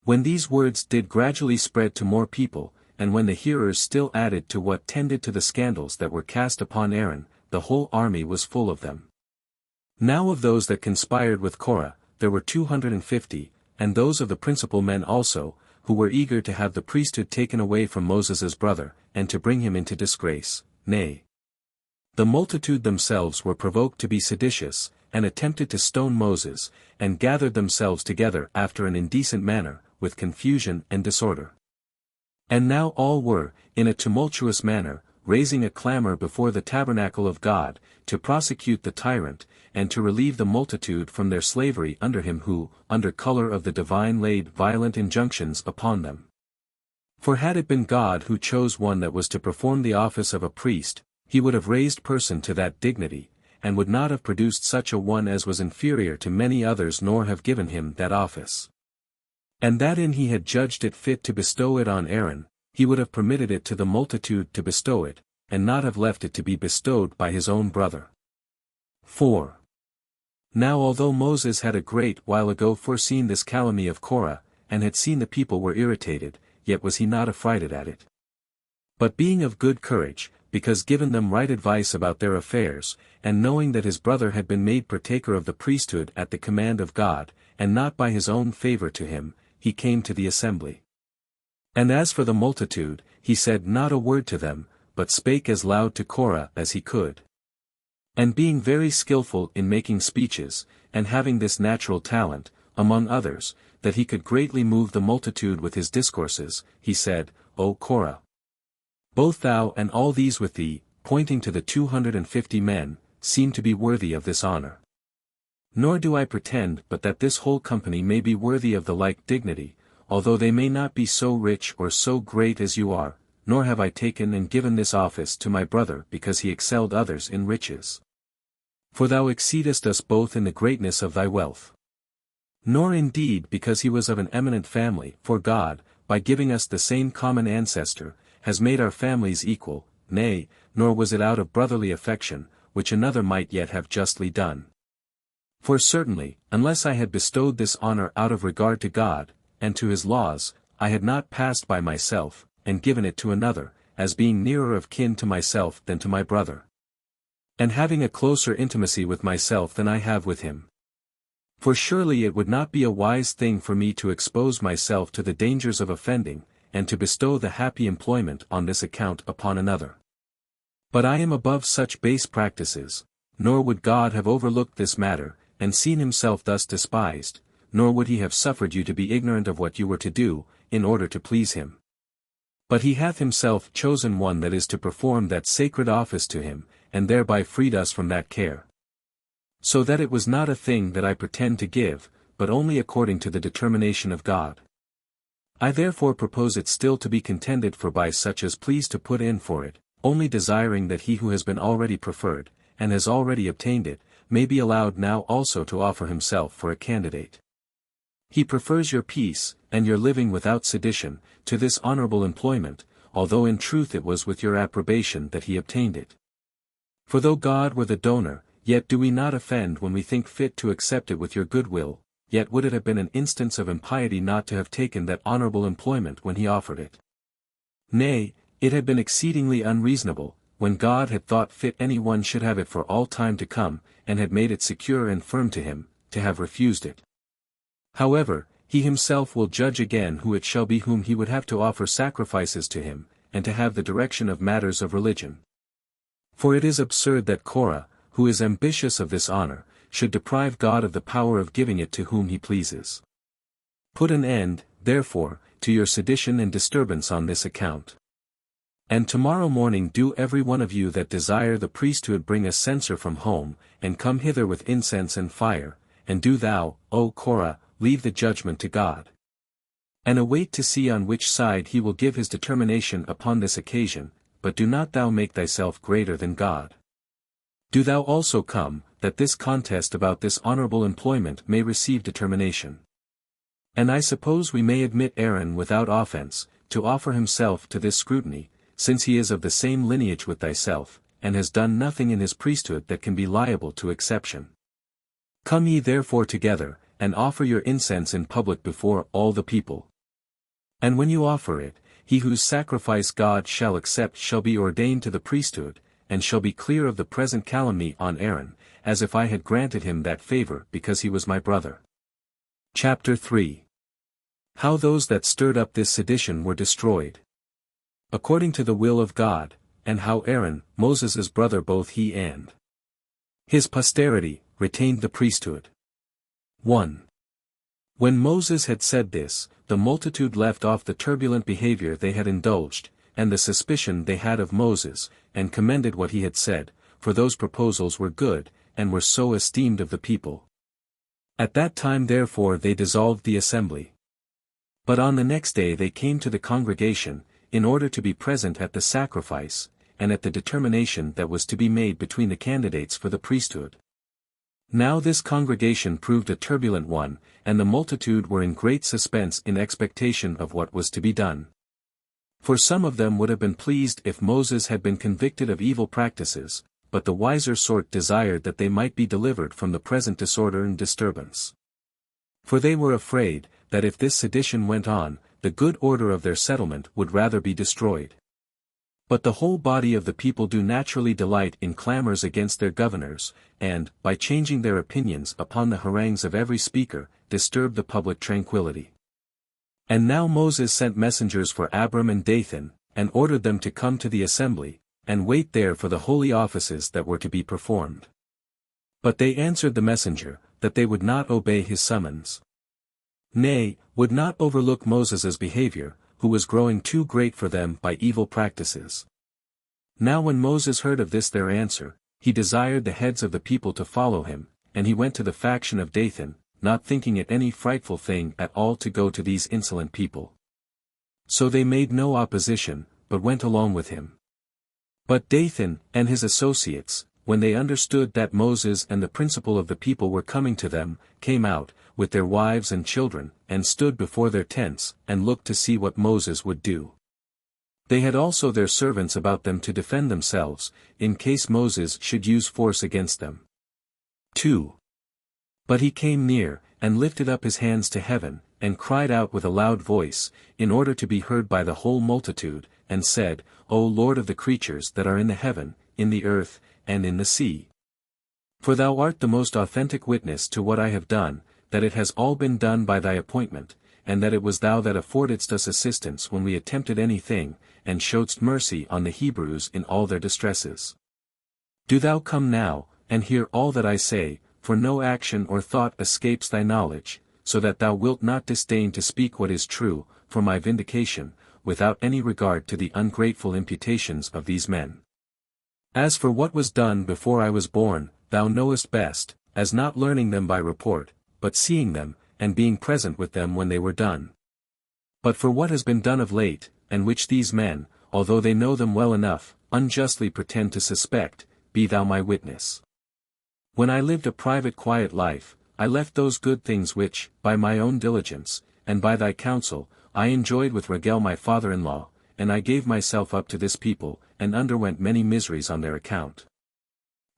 When these words did gradually spread to more people, and when the hearers still added to what tended to the scandals that were cast upon Aaron, the whole army was full of them. Now of those that conspired with Korah, there were 250, and those of the principal men also, who were eager to have the priesthood taken away from Moses' brother, and to bring him into disgrace, nay. The multitude themselves were provoked to be seditious, and attempted to stone Moses, and gathered themselves together after an indecent manner, with confusion and disorder. And now all were, in a tumultuous manner, raising a clamor before the tabernacle of God, to prosecute the tyrant, and to relieve the multitude from their slavery under him who, under color of the divine laid violent injunctions upon them. For had it been God who chose one that was to perform the office of a priest, he would have raised person to that dignity, and would not have produced such a one as was inferior to many others nor have given him that office. And that in he had judged it fit to bestow it on Aaron, he would have permitted it to the multitude to bestow it, and not have left it to be bestowed by his own brother. 4. Now although Moses had a great while ago foreseen this calumny of Korah, and had seen the people were irritated, yet was he not affrighted at it. But being of good courage, because given them right advice about their affairs, and knowing that his brother had been made partaker of the priesthood at the command of God, and not by his own favor to him, he came to the assembly. And as for the multitude, he said not a word to them, but spake as loud to Korah as he could. And being very skillful in making speeches, and having this natural talent, among others, that he could greatly move the multitude with his discourses, he said, O Korah, both thou and all these with thee, pointing to the 250 men, seem to be worthy of this honor. Nor do I pretend but that this whole company may be worthy of the like dignity, although they may not be so rich or so great as you are, nor have I taken and given this office to my brother because he excelled others in riches. For thou exceedest us both in the greatness of thy wealth. Nor indeed because he was of an eminent family, for God, by giving us the same common ancestor, has made our families equal, nay, nor was it out of brotherly affection, which another might yet have justly done. For certainly, unless I had bestowed this honor out of regard to God, and to his laws, I had not passed by myself, and given it to another, as being nearer of kin to myself than to my brother. And having a closer intimacy with myself than I have with him. For surely it would not be a wise thing for me to expose myself to the dangers of offending, and to bestow the happy employment on this account upon another. But I am above such base practices, nor would God have overlooked this matter, and seen himself thus despised, nor would he have suffered you to be ignorant of what you were to do, in order to please him. But he hath himself chosen one that is to perform that sacred office to him, and thereby freed us from that care. So that it was not a thing that I pretend to give, but only according to the determination of God. I therefore propose it still to be contended for by such as please to put in for it, only desiring that he who has been already preferred, and has already obtained it, may be allowed now also to offer himself for a candidate. He prefers your peace, and your living without sedition, to this honorable employment, although in truth it was with your approbation that he obtained it. For though God were the donor, yet do we not offend when we think fit to accept it with your good will, yet would it have been an instance of impiety not to have taken that honorable employment when he offered it. Nay, it had been exceedingly unreasonable, when God had thought fit any one should have it for all time to come, and had made it secure and firm to him, to have refused it. However, he himself will judge again who it shall be whom he would have to offer sacrifices to him, and to have the direction of matters of religion. For it is absurd that Korah, who is ambitious of this honor, should deprive God of the power of giving it to whom he pleases. Put an end, therefore, to your sedition and disturbance on this account. And tomorrow morning do every one of you that desire the priesthood bring a censer from home, and come hither with incense and fire, and do thou, O Korah, leave the judgment to God. And await to see on which side he will give his determination upon this occasion, but do not thou make thyself greater than God. Do thou also come, that this contest about this honorable employment may receive determination. And I suppose we may admit Aaron without offense, to offer himself to this scrutiny, since he is of the same lineage with thyself, and has done nothing in his priesthood that can be liable to exception. Come ye therefore together, and offer your incense in public before all the people. And when you offer it, he whose sacrifice God shall accept shall be ordained to the priesthood, and shall be clear of the present calumny on Aaron, as if I had granted him that favor because he was my brother. Chapter 3. How those that stirred up this sedition were destroyed. According to the will of God, and how Aaron, Moses' brother, both he and his posterity, retained the priesthood. 1. When Moses had said this, the multitude left off the turbulent behavior they had indulged, and the suspicion they had of Moses, and commended what he had said, for those proposals were good, and were so esteemed of the people. At that time therefore they dissolved the assembly. But on the next day they came to the congregation, in order to be present at the sacrifice, and at the determination that was to be made between the candidates for the priesthood. Now this congregation proved a turbulent one, and the multitude were in great suspense in expectation of what was to be done. For some of them would have been pleased if Moses had been convicted of evil practices, but the wiser sort desired that they might be delivered from the present disorder and disturbance. For they were afraid, that if this sedition went on, the good order of their settlement would rather be destroyed. But the whole body of the people do naturally delight in clamors against their governors, and, by changing their opinions upon the harangues of every speaker, disturb the public tranquillity. And now Moses sent messengers for Abram and Dathan, and ordered them to come to the assembly, and wait there for the holy offices that were to be performed. But they answered the messenger, that they would not obey his summons. Nay, would not overlook Moses' behavior, who was growing too great for them by evil practices. Now when Moses heard of this their answer, he desired the heads of the people to follow him, and he went to the faction of Dathan, not thinking it any frightful thing at all to go to these insolent people. So they made no opposition, but went along with him. But Dathan, and his associates, when they understood that Moses and the principal of the people were coming to them, came out, with their wives and children, and stood before their tents, and looked to see what Moses would do. They had also their servants about them to defend themselves, in case Moses should use force against them. 2. But he came near, and lifted up his hands to heaven, and cried out with a loud voice, in order to be heard by the whole multitude, and said, O Lord of the creatures that are in the heaven, in the earth, and in the sea. For thou art the most authentic witness to what I have done, that it has all been done by thy appointment, and that it was thou that affordedst us assistance when we attempted anything, and showedst mercy on the Hebrews in all their distresses. Do thou come now, and hear all that I say, for no action or thought escapes thy knowledge, so that thou wilt not disdain to speak what is true, for my vindication, without any regard to the ungrateful imputations of these men. As for what was done before I was born, thou knowest best, as not learning them by report, but seeing them, and being present with them when they were done. But for what has been done of late, and which these men, although they know them well enough, unjustly pretend to suspect, be thou my witness. When I lived a private quiet life, I left those good things which, by my own diligence, and by thy counsel, I enjoyed with Ragel my father-in-law, and I gave myself up to this people, and underwent many miseries on their account.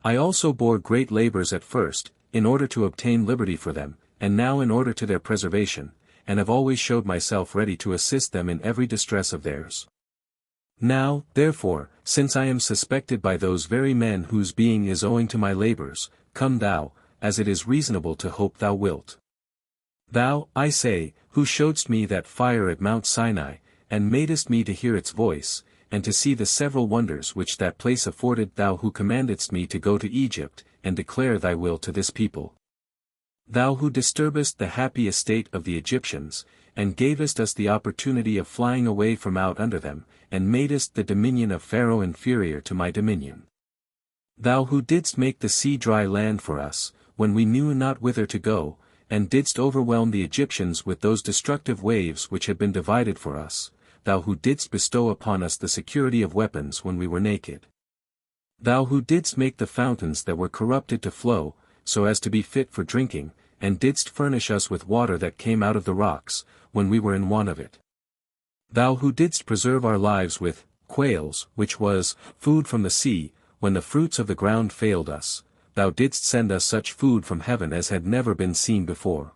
I also bore great labors at first, in order to obtain liberty for them, and now in order to their preservation, and have always showed myself ready to assist them in every distress of theirs. Now, therefore, since I am suspected by those very men whose being is owing to my labors, come thou, as it is reasonable to hope thou wilt. Thou, I say, who showedst me that fire at Mount Sinai, and madest me to hear its voice, and to see the several wonders which that place afforded, thou who commandedst me to go to Egypt, and declare thy will to this people. Thou who disturbest the happy estate of the Egyptians, and gavest us the opportunity of flying away from out under them, and madest the dominion of Pharaoh inferior to my dominion. Thou who didst make the sea dry land for us, when we knew not whither to go, and didst overwhelm the Egyptians with those destructive waves which had been divided for us, thou who didst bestow upon us the security of weapons when we were naked. Thou who didst make the fountains that were corrupted to flow, so as to be fit for drinking, and didst furnish us with water that came out of the rocks, when we were in want of it. Thou who didst preserve our lives with quails, which was food from the sea, when the fruits of the ground failed us, thou didst send us such food from heaven as had never been seen before.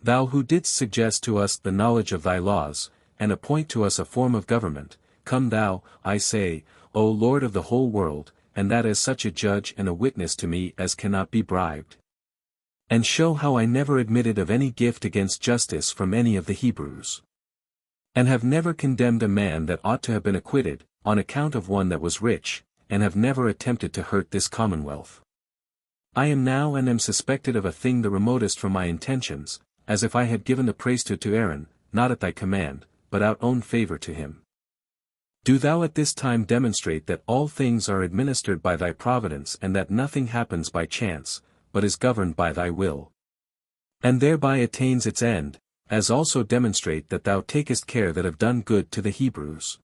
Thou who didst suggest to us the knowledge of thy laws, and appoint to us a form of government, come thou, I say, O Lord of the whole world, and that as such a judge and a witness to me as cannot be bribed. And show how I never admitted of any gift against justice from any of the Hebrews. And have never condemned a man that ought to have been acquitted, on account of one that was rich, and have never attempted to hurt this commonwealth. I am now and am suspected of a thing the remotest from my intentions, as if I had given the priesthood to Aaron, not at thy command, but out own favor to him. Do thou at this time demonstrate that all things are administered by thy providence and that nothing happens by chance, but is governed by thy will. And thereby attains its end, as also demonstrate that thou takest care that have done good to the Hebrews.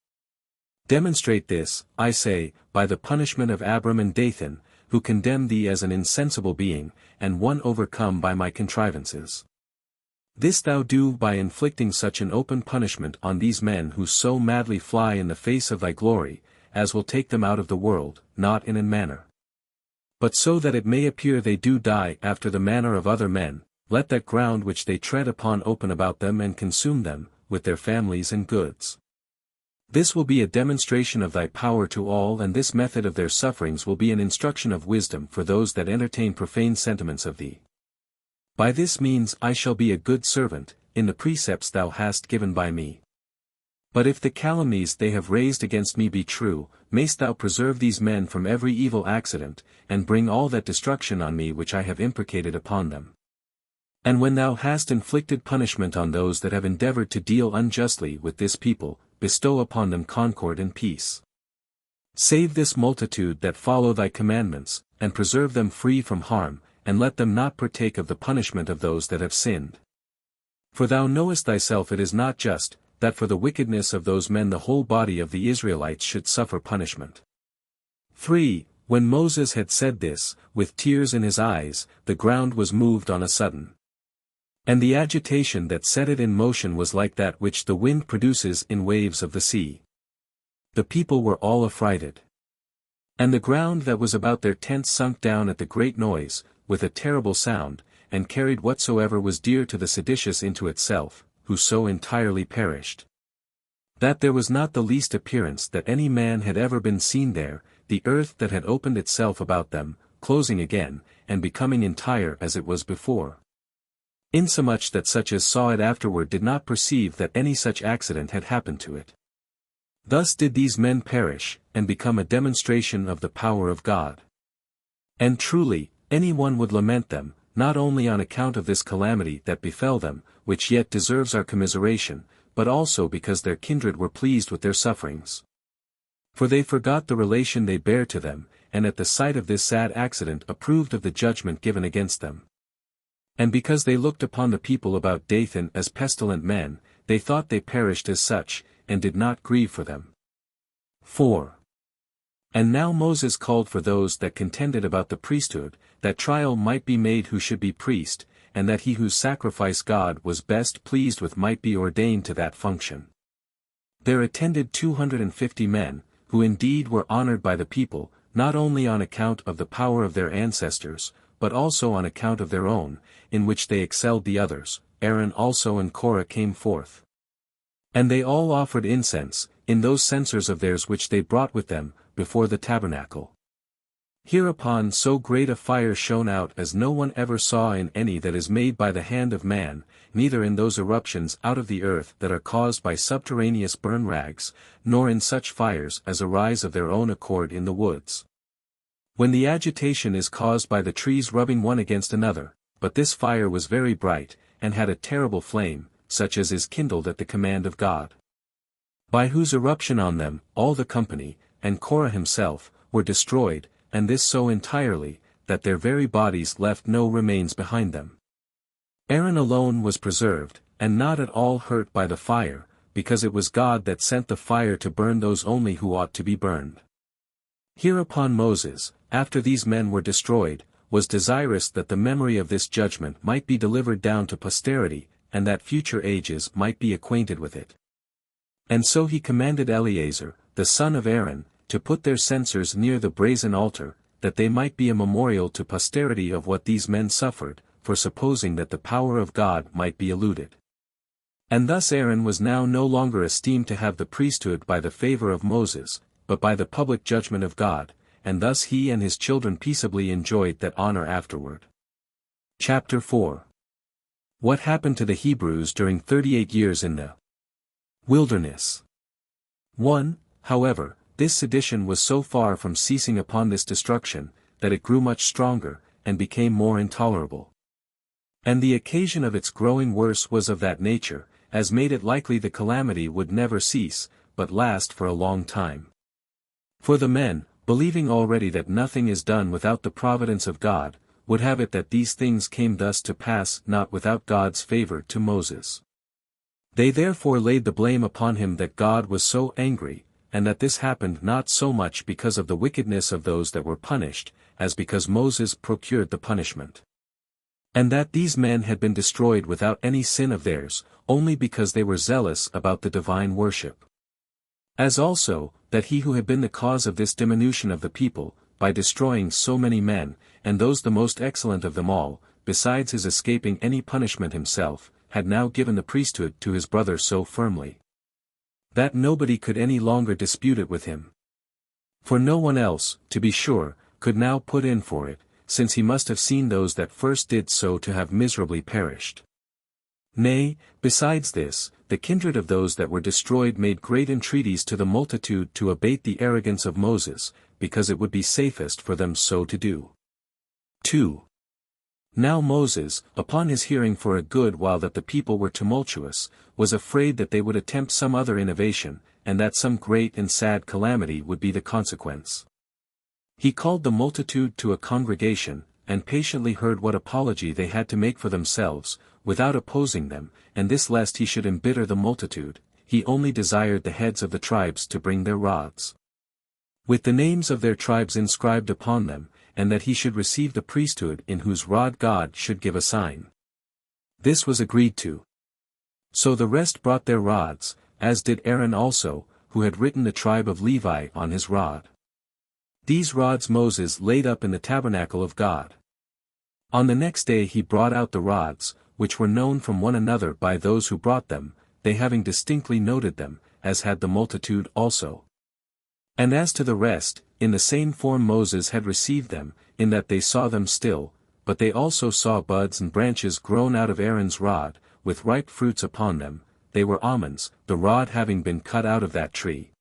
Demonstrate this, I say, by the punishment of Abram and Dathan, who condemn thee as an insensible being, and one overcome by my contrivances. This thou do by inflicting such an open punishment on these men who so madly fly in the face of thy glory, as will take them out of the world, not in a manner. But so that it may appear they do die after the manner of other men, let that ground which they tread upon open about them and consume them, with their families and goods. This will be a demonstration of thy power to all, and this method of their sufferings will be an instruction of wisdom for those that entertain profane sentiments of thee. By this means I shall be a good servant, in the precepts thou hast given by me. But if the calumnies they have raised against me be true, mayst thou preserve these men from every evil accident, and bring all that destruction on me which I have imprecated upon them. And when thou hast inflicted punishment on those that have endeavored to deal unjustly with this people, bestow upon them concord and peace. Save this multitude that follow thy commandments, and preserve them free from harm, and let them not partake of the punishment of those that have sinned. For thou knowest thyself it is not just, that for the wickedness of those men the whole body of the Israelites should suffer punishment. 3. When Moses had said this, with tears in his eyes, the ground was moved on a sudden. And the agitation that set it in motion was like that which the wind produces in waves of the sea. The people were all affrighted. And the ground that was about their tents sunk down at the great noise, with a terrible sound, and carried whatsoever was dear to the seditious into itself, who so entirely perished. That there was not the least appearance that any man had ever been seen there, the earth that had opened itself about them, closing again, and becoming entire as it was before. Insomuch that such as saw it afterward did not perceive that any such accident had happened to it. Thus did these men perish, and become a demonstration of the power of God. And truly, any one would lament them, not only on account of this calamity that befell them, which yet deserves our commiseration, but also because their kindred were pleased with their sufferings. For they forgot the relation they bare to them, and at the sight of this sad accident approved of the judgment given against them. And because they looked upon the people about Dathan as pestilent men, they thought they perished as such, and did not grieve for them. 4. And now Moses called for those that contended about the priesthood, that trial might be made who should be priest, and that he whose sacrifice God was best pleased with might be ordained to that function. There attended 250 men, who indeed were honored by the people, not only on account of the power of their ancestors, but also on account of their own, in which they excelled the others. Aaron also and Korah came forth. And they all offered incense, in those censers of theirs which they brought with them, before the tabernacle. Hereupon so great a fire shone out as no one ever saw in any that is made by the hand of man, neither in those eruptions out of the earth that are caused by subterraneous burn rags, nor in such fires as arise of their own accord in the woods. When the agitation is caused by the trees rubbing one against another, but this fire was very bright, and had a terrible flame, such as is kindled at the command of God. By whose eruption on them, all the company, and Korah himself, were destroyed, and this so entirely, that their very bodies left no remains behind them. Aaron alone was preserved, and not at all hurt by the fire, because it was God that sent the fire to burn those only who ought to be burned. Hereupon Moses, after these men were destroyed, was desirous that the memory of this judgment might be delivered down to posterity, and that future ages might be acquainted with it. And so he commanded Eleazar, the son of Aaron, to put their censers near the brazen altar, that they might be a memorial to posterity of what these men suffered, for supposing that the power of God might be eluded. And thus Aaron was now no longer esteemed to have the priesthood by the favor of Moses, but by the public judgment of God, and thus he and his children peaceably enjoyed that honor afterward. Chapter 4. What happened to the Hebrews during 38 years in the wilderness. 1. However, this sedition was so far from ceasing upon this destruction, that it grew much stronger, and became more intolerable. And the occasion of its growing worse was of that nature, as made it likely the calamity would never cease, but last for a long time. For the men, believing already that nothing is done without the providence of God, would have it that these things came thus to pass not without God's favor to Moses. They therefore laid the blame upon him that God was so angry, and that this happened not so much because of the wickedness of those that were punished, as because Moses procured the punishment. And that these men had been destroyed without any sin of theirs, only because they were zealous about the divine worship. As also, that he who had been the cause of this diminution of the people, by destroying so many men, and those the most excellent of them all, besides his escaping any punishment himself, had now given the priesthood to his brother so firmly, that nobody could any longer dispute it with him. For no one else, to be sure, could now put in for it, since he must have seen those that first did so to have miserably perished. Nay, besides this, the kindred of those that were destroyed made great entreaties to the multitude to abate the arrogance of Moses, because it would be safest for them so to do. 2. Now Moses, upon his hearing for a good while that the people were tumultuous, was afraid that they would attempt some other innovation, and that some great and sad calamity would be the consequence. He called the multitude to a congregation, and patiently heard what apology they had to make for themselves, without opposing them, and this lest he should embitter the multitude, he only desired the heads of the tribes to bring their rods, with the names of their tribes inscribed upon them, and that he should receive the priesthood in whose rod God should give a sign. This was agreed to. So the rest brought their rods, as did Aaron also, who had written the tribe of Levi on his rod. These rods Moses laid up in the tabernacle of God. On the next day he brought out the rods, which were known from one another by those who brought them, they having distinctly noted them, as had the multitude also. And as to the rest, in the same form Moses had received them, in that they saw them still, but they also saw buds and branches grown out of Aaron's rod, with ripe fruits upon them, they were almonds, the rod having been cut out of that tree.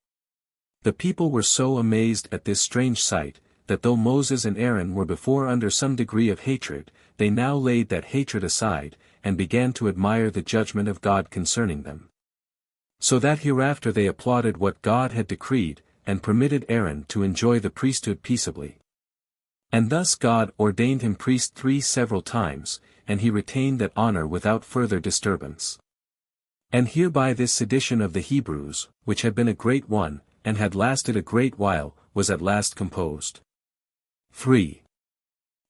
The people were so amazed at this strange sight, that though Moses and Aaron were before under some degree of hatred, they now laid that hatred aside, and began to admire the judgment of God concerning them. So that hereafter they applauded what God had decreed, and permitted Aaron to enjoy the priesthood peaceably. And thus God ordained him priest 3 several times, and he retained that honor without further disturbance. And hereby this sedition of the Hebrews, which had been a great one, and had lasted a great while, was at last composed. 3.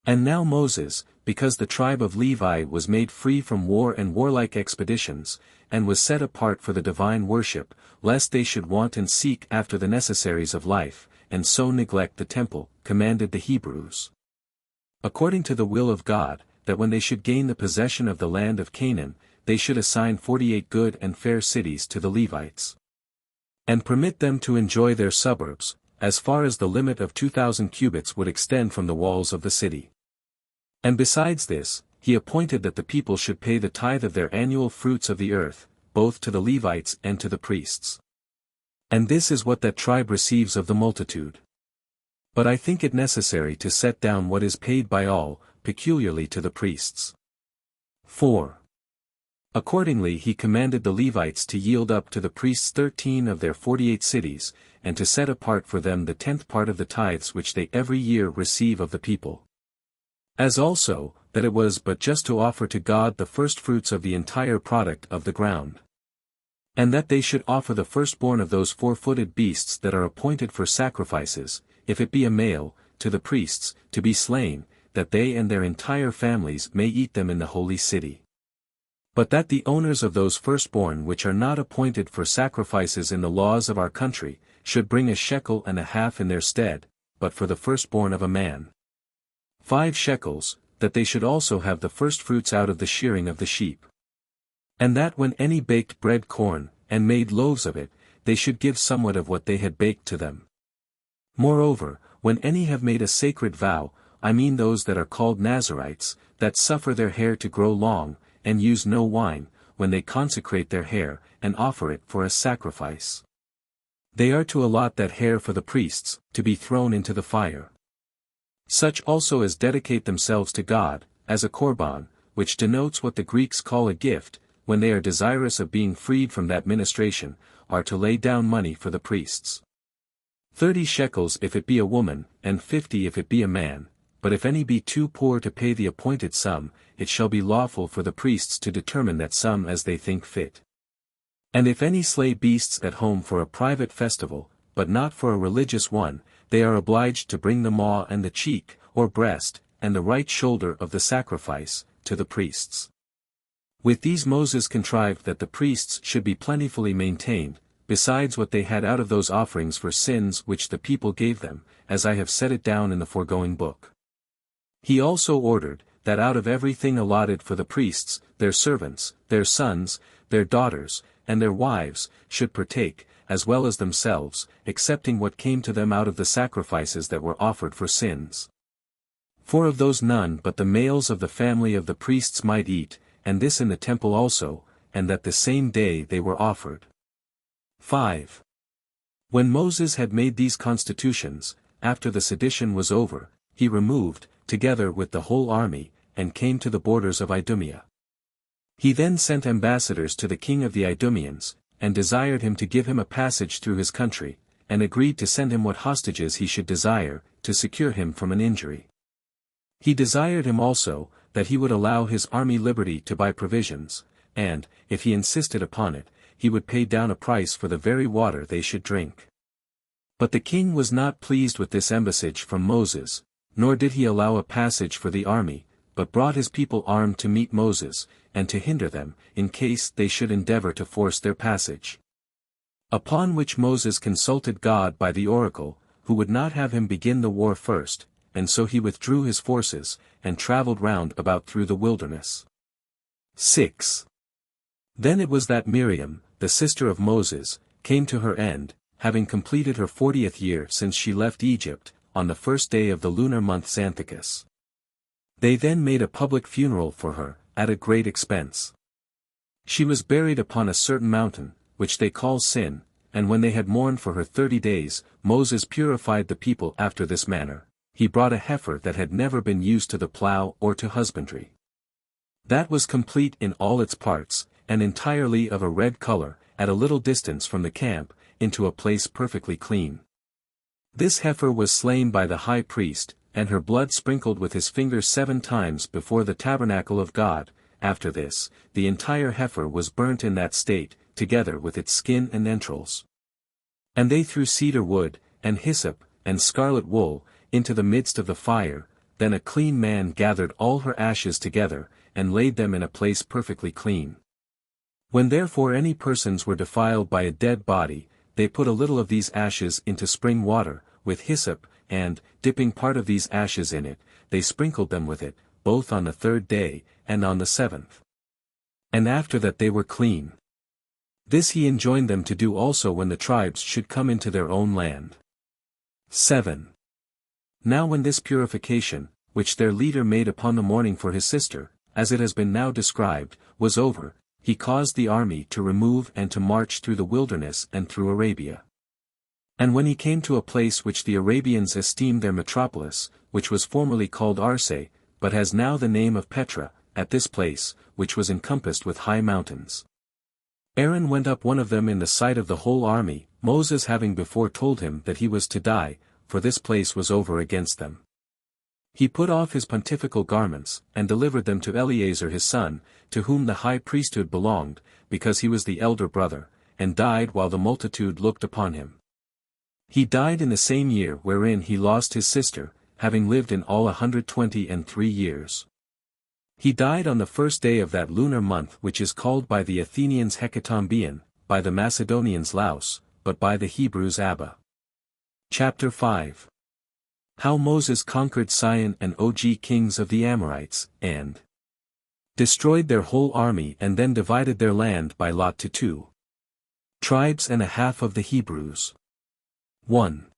And now Moses, because the tribe of Levi was made free from war and warlike expeditions, and was set apart for the divine worship, lest they should want and seek after the necessaries of life, and so neglect the temple, commanded the Hebrews, according to the will of God, that when they should gain the possession of the land of Canaan, they should assign 48 good and fair cities to the Levites, and permit them to enjoy their suburbs, as far as the limit of 2,000 cubits would extend from the walls of the city. And besides this, he appointed that the people should pay the tithe of their annual fruits of the earth, both to the Levites and to the priests. And this is what that tribe receives of the multitude. But I think it necessary to set down what is paid by all, peculiarly to the priests. 4. Accordingly he commanded the Levites to yield up to the priests 13 of their 48 cities, and to set apart for them the 10th part of the tithes which they every year receive of the people. As also, that it was but just to offer to God the firstfruits of the entire product of the ground. And that they should offer the firstborn of those four-footed beasts that are appointed for sacrifices, if it be a male, to the priests, to be slain, that they and their entire families may eat them in the holy city. But that the owners of those firstborn which are not appointed for sacrifices in the laws of our country, should bring a shekel and a half in their stead, but for the firstborn of a man 5 shekels, that they should also have the firstfruits out of the shearing of the sheep. And that when any baked bread corn, and made loaves of it, they should give somewhat of what they had baked to them. Moreover, when any have made a sacred vow, I mean those that are called Nazarites, that suffer their hair to grow long, and use no wine, when they consecrate their hair, and offer it for a sacrifice, they are to allot that hair for the priests, to be thrown into the fire. Such also as dedicate themselves to God, as a korban, which denotes what the Greeks call a gift, when they are desirous of being freed from that ministration, are to lay down money for the priests. 30 shekels if it be a woman, and 50 if it be a man, but if any be too poor to pay the appointed sum, it shall be lawful for the priests to determine that sum as they think fit. And if any slay beasts at home for a private festival, but not for a religious one, they are obliged to bring the maw and the cheek, or breast, and the right shoulder of the sacrifice, to the priests. With these Moses contrived that the priests should be plentifully maintained, besides what they had out of those offerings for sins which the people gave them, as I have set it down in the foregoing book. He also ordered, that out of everything allotted for the priests, their servants, their sons, their daughters, and their wives, should partake, as well as themselves, excepting what came to them out of the sacrifices that were offered for sins. For of those none but the males of the family of the priests might eat, and this in the temple also, and that the same day they were offered. 5. When Moses had made these constitutions, after the sedition was over, he removed, together with the whole army, and came to the borders of Idumea. He then sent ambassadors to the king of the Idumeans, and desired him to give him a passage through his country, and agreed to send him what hostages he should desire, to secure him from an injury. He desired him also, that he would allow his army liberty to buy provisions, and, if he insisted upon it, he would pay down a price for the very water they should drink. But the king was not pleased with this embassage from Moses, nor did he allow a passage for the army, but brought his people armed to meet Moses, and to hinder them, in case they should endeavor to force their passage. Upon which Moses consulted God by the oracle, who would not have him begin the war first, and so he withdrew his forces, and travelled round about through the wilderness. 6. Then it was that Miriam, the sister of Moses, came to her end, having completed her 40th year since she left Egypt, on the first day of the lunar month Xanthicus. They then made a public funeral for her, at a great expense. She was buried upon a certain mountain, which they call Sin, and when they had mourned for her 30 days, Moses purified the people after this manner. He brought a heifer that had never been used to the plough or to husbandry. That was complete in all its parts, and entirely of a red color, at a little distance from the camp, into a place perfectly clean. This heifer was slain by the high priest, and her blood sprinkled with his finger 7 times before the tabernacle of God. After this, the entire heifer was burnt in that state, together with its skin and entrails. And they threw cedar wood, and hyssop, and scarlet wool, into the midst of the fire. Then a clean man gathered all her ashes together, and laid them in a place perfectly clean. When therefore any persons were defiled by a dead body, they put a little of these ashes into spring water, with hyssop, and, dipping part of these ashes in it, they sprinkled them with it, both on the 3rd day, and on the 7th. And after that they were clean. This he enjoined them to do also when the tribes should come into their own land. 7. Now when this purification, which their leader made upon the mourning for his sister, as it has been now described, was over, he caused the army to remove and to march through the wilderness and through Arabia. And when he came to a place which the Arabians esteemed their metropolis, which was formerly called Arse, but has now the name of Petra, at this place, which was encompassed with high mountains, Aaron went up one of them in the sight of the whole army, Moses having before told him that he was to die, for this place was over against them. He put off his pontifical garments, and delivered them to Eleazar his son, to whom the high priesthood belonged, because he was the elder brother, and died while the multitude looked upon him. He died in the same year wherein he lost his sister, having lived in all 123 years. He died on the 1st day of that lunar month which is called by the Athenians Hecatombion, by the Macedonians Laus, but by the Hebrews Abba. Chapter 5. How Moses conquered Sihon and Og, kings of the Amorites, and destroyed their whole army, and then divided their land by lot to 2 tribes and a half of the Hebrews. 1.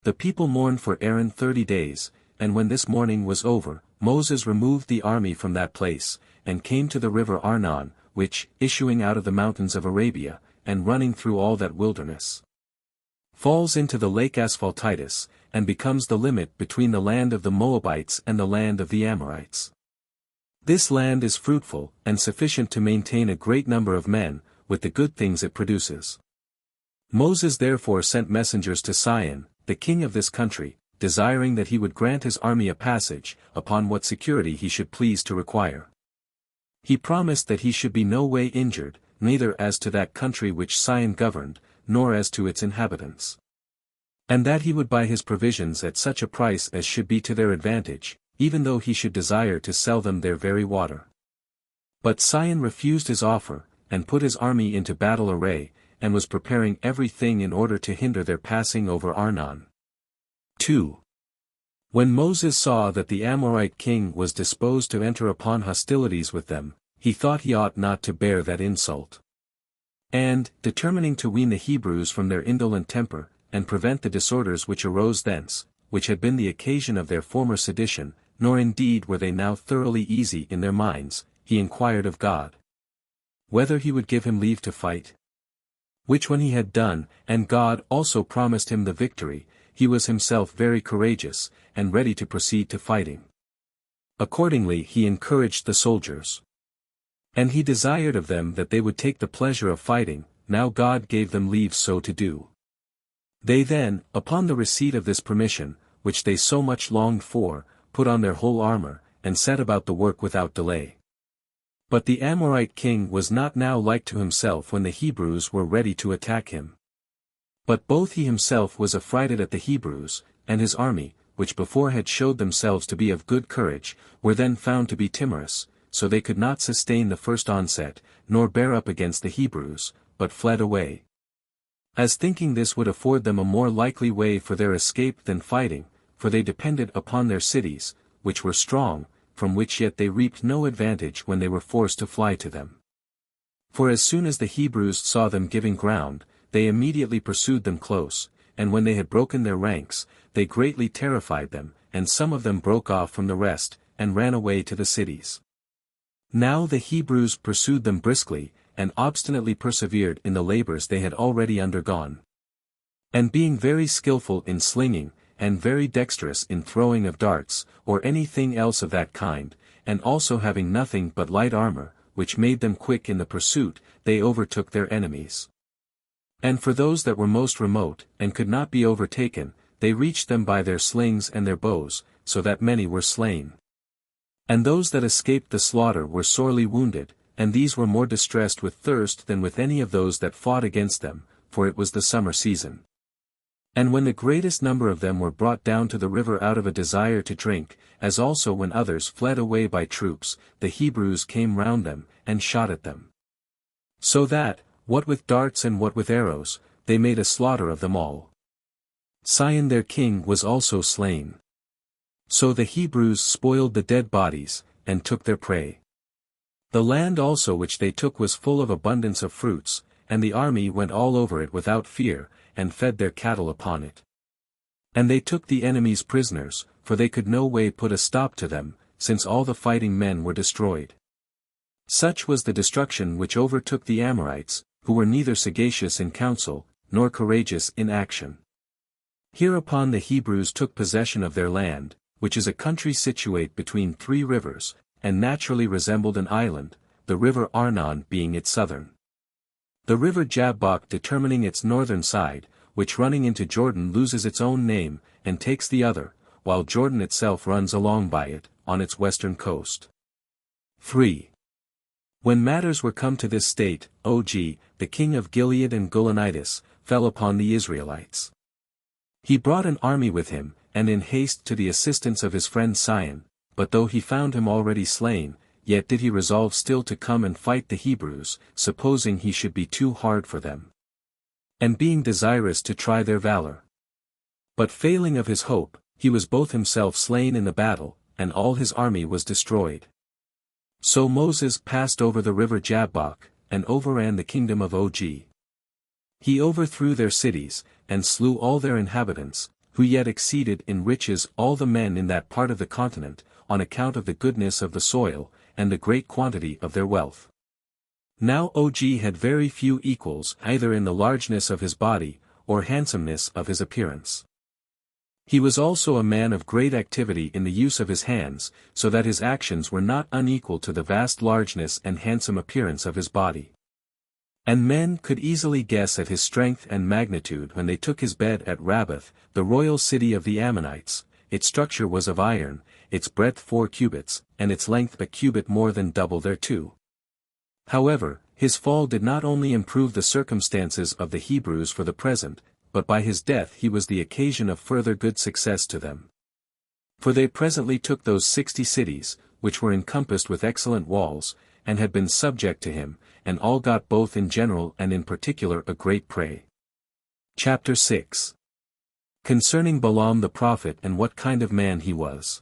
The people mourned for Aaron 30 days, and when this mourning was over, Moses removed the army from that place, and came to the river Arnon, which, issuing out of the mountains of Arabia, and running through all that wilderness, falls into the lake Asphaltitis, and becomes the limit between the land of the Moabites and the land of the Amorites. This land is fruitful, and sufficient to maintain a great number of men, with the good things it produces. Moses therefore sent messengers to Sihon, the king of this country, desiring that he would grant his army a passage, upon what security he should please to require. He promised that he should be no way injured, neither as to that country which Sihon governed, nor as to its inhabitants. And that he would buy his provisions at such a price as should be to their advantage, even though he should desire to sell them their very water. But Sihon refused his offer, and put his army into battle array, and was preparing everything in order to hinder their passing over Arnon. 2. When Moses saw that the Amorite king was disposed to enter upon hostilities with them, he thought he ought not to bear that insult. And, determining to wean the Hebrews from their indolent temper, and prevent the disorders which arose thence, which had been the occasion of their former sedition, nor indeed were they now thoroughly easy in their minds, he inquired of God whether he would give him leave to fight. Which when he had done, and God also promised him the victory, he was himself very courageous, and ready to proceed to fighting. Accordingly he encouraged the soldiers. And he desired of them that they would take the pleasure of fighting. Now God gave them leave so to do. They then, upon the receipt of this permission, which they so much longed for, put on their whole armor, and set about the work without delay. But the Amorite king was not now like to himself when the Hebrews were ready to attack him. But both he himself was affrighted at the Hebrews, and his army, which before had showed themselves to be of good courage, were then found to be timorous, so they could not sustain the first onset, nor bear up against the Hebrews, but fled away. As thinking this would afford them a more likely way for their escape than fighting, for they depended upon their cities, which were strong, from which yet they reaped no advantage when they were forced to fly to them. For as soon as the Hebrews saw them giving ground, they immediately pursued them close, and when they had broken their ranks, they greatly terrified them, and some of them broke off from the rest, and ran away to the cities. Now the Hebrews pursued them briskly, and obstinately persevered in the labors they had already undergone. And being very skillful in slinging, and very dexterous in throwing of darts, or anything else of that kind, and also having nothing but light armor, which made them quick in the pursuit, they overtook their enemies. And for those that were most remote, and could not be overtaken, they reached them by their slings and their bows, so that many were slain. And those that escaped the slaughter were sorely wounded, and these were more distressed with thirst than with any of those that fought against them, for it was the summer season. And when the greatest number of them were brought down to the river out of a desire to drink, as also when others fled away by troops, the Hebrews came round them, and shot at them. So that, what with darts and what with arrows, they made a slaughter of them all. Sihon their king was also slain. So the Hebrews spoiled the dead bodies, and took their prey. The land also which they took was full of abundance of fruits, and the army went all over it without fear, and fed their cattle upon it. And they took the enemies prisoners, for they could no way put a stop to them, since all the fighting men were destroyed. Such was the destruction which overtook the Amorites, who were neither sagacious in counsel, nor courageous in action. Hereupon the Hebrews took possession of their land, which is a country situate between 3 rivers, and naturally resembled an island, the river Arnon being its southern. The river Jabbok determining its northern side, which running into Jordan loses its own name, and takes the other, while Jordan itself runs along by it, on its western coast. 3. When matters were come to this state, Og, the king of Gilead and Gulonitis, fell upon the Israelites. He brought an army with him, and in haste to the assistance of his friend Sihon, but though he found him already slain, yet did he resolve still to come and fight the Hebrews, supposing he should be too hard for them. And being desirous to try their valor. But failing of his hope, he was both himself slain in the battle, and all his army was destroyed. So Moses passed over the river Jabbok, and overran the kingdom of Og. He overthrew their cities, and slew all their inhabitants, who yet exceeded in riches all the men in that part of the continent, on account of the goodness of the soil, and the great quantity of their wealth. Now Og had very few equals either in the largeness of his body, or handsomeness of his appearance. He was also a man of great activity in the use of his hands, so that his actions were not unequal to the vast largeness and handsome appearance of his body. And men could easily guess at his strength and magnitude when they took his bed at Rabbath, the royal city of the Ammonites. Its structure was of iron, its breadth 4 cubits, and its length a cubit more than double thereto. However, his fall did not only improve the circumstances of the Hebrews for the present, but by his death he was the occasion of further good success to them. For they presently took those 60 cities, which were encompassed with excellent walls, and had been subject to him, and all got both in general and in particular a great prey. Chapter 6. Concerning Balaam the prophet and what kind of man he was.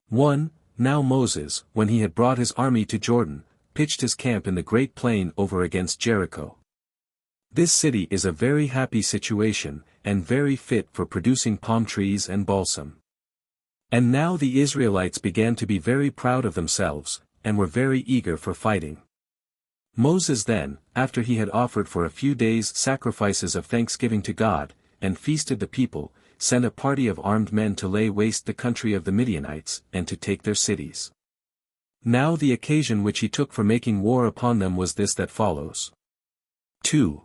1. Now Moses, when he had brought his army to Jordan, pitched his camp in the great plain over against Jericho. This city is a very happy situation, and very fit for producing palm trees and balsam. And now the Israelites began to be very proud of themselves, and were very eager for fighting. Moses then, after he had offered for a few days sacrifices of thanksgiving to God, and feasted the people, sent a party of armed men to lay waste the country of the Midianites, and to take their cities. Now the occasion which he took for making war upon them was this that follows. 2.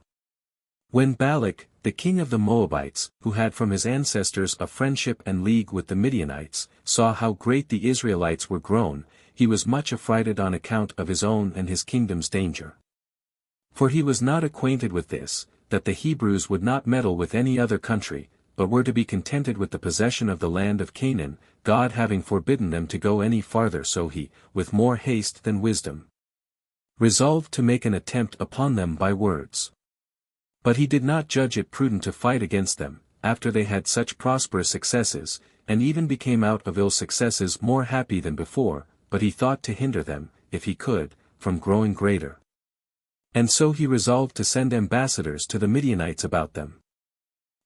When Balak, the king of the Moabites, who had from his ancestors a friendship and league with the Midianites, saw how great the Israelites were grown, he was much affrighted on account of his own and his kingdom's danger. For he was not acquainted with this, that the Hebrews would not meddle with any other country, but were to be contented with the possession of the land of Canaan, God having forbidden them to go any farther, so he, with more haste than wisdom, resolved to make an attempt upon them by words. But he did not judge it prudent to fight against them, after they had such prosperous successes, and even became out of ill successes more happy than before, but he thought to hinder them, if he could, from growing greater. And so he resolved to send ambassadors to the Midianites about them.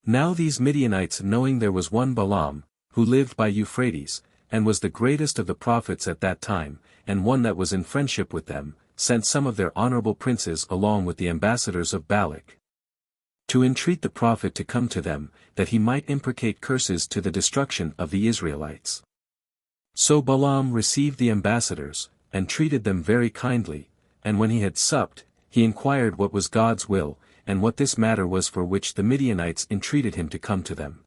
Now these Midianites, knowing there was one Balaam, who lived by Euphrates, and was the greatest of the prophets at that time, and one that was in friendship with them, sent some of their honorable princes along with the ambassadors of Balak, to entreat the prophet to come to them, that he might imprecate curses to the destruction of the Israelites. So Balaam received the ambassadors, and treated them very kindly, and when he had supped, he inquired what was God's will, and what this matter was for which the Midianites entreated him to come to them.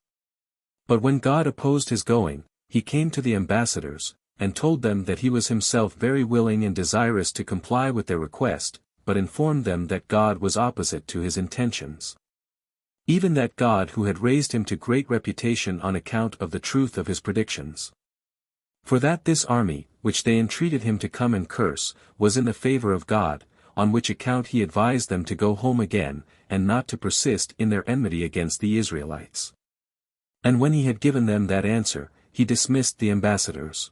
But when God opposed his going, he came to the ambassadors, and told them that he was himself very willing and desirous to comply with their request, but informed them that God was opposite to his intentions. Even that God who had raised him to great reputation on account of the truth of his predictions. For that this army, which they entreated him to come and curse, was in the favor of God, on which account he advised them to go home again, and not to persist in their enmity against the Israelites. And when he had given them that answer, he dismissed the ambassadors.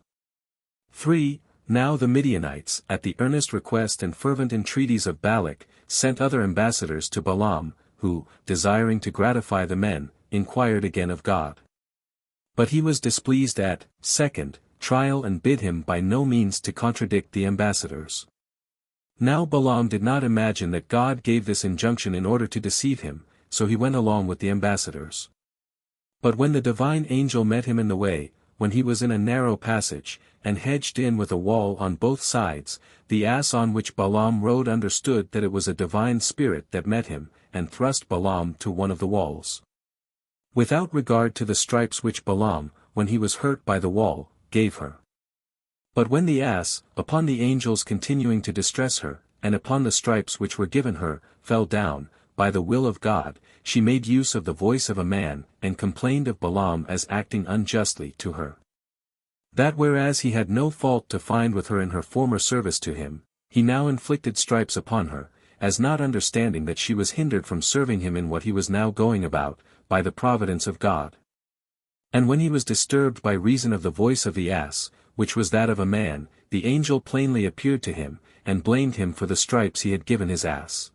3. Now the Midianites, at the earnest request and fervent entreaties of Balak, sent other ambassadors to Balaam, who, desiring to gratify the men, inquired again of God. But he was displeased at, second, trial and bid him by no means to contradict the ambassadors. Now Balaam did not imagine that God gave this injunction in order to deceive him, so he went along with the ambassadors. But when the divine angel met him in the way, when he was in a narrow passage, and hedged in with a wall on both sides, the ass on which Balaam rode understood that it was a divine spirit that met him, and thrust Balaam to one of the walls. Without regard to the stripes which Balaam, when he was hurt by the wall, gave her. But when the ass, upon the angels continuing to distress her, and upon the stripes which were given her, fell down, by the will of God, she made use of the voice of a man, and complained of Balaam as acting unjustly to her. That whereas he had no fault to find with her in her former service to him, he now inflicted stripes upon her, as not understanding that she was hindered from serving him in what he was now going about, by the providence of God. And when he was disturbed by reason of the voice of the ass, which was that of a man, the angel plainly appeared to him, and blamed him for the stripes he had given his ass.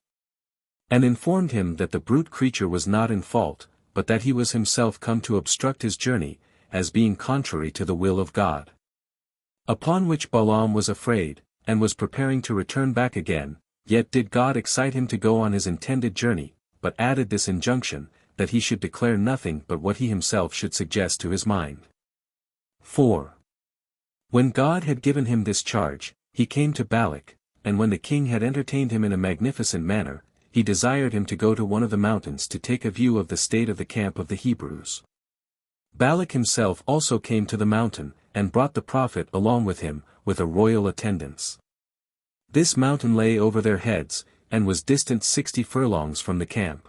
And informed him that the brute creature was not in fault, but that he was himself come to obstruct his journey, as being contrary to the will of God. Upon which Balaam was afraid, and was preparing to return back again, yet did God excite him to go on his intended journey, but added this injunction, that he should declare nothing but what he himself should suggest to his mind. 4. When God had given him this charge, he came to Balak, and when the king had entertained him in a magnificent manner, he desired him to go to one of the mountains to take a view of the state of the camp of the Hebrews. Balak himself also came to the mountain, and brought the prophet along with him, with a royal attendance. This mountain lay over their heads, and was distant 60 furlongs from the camp.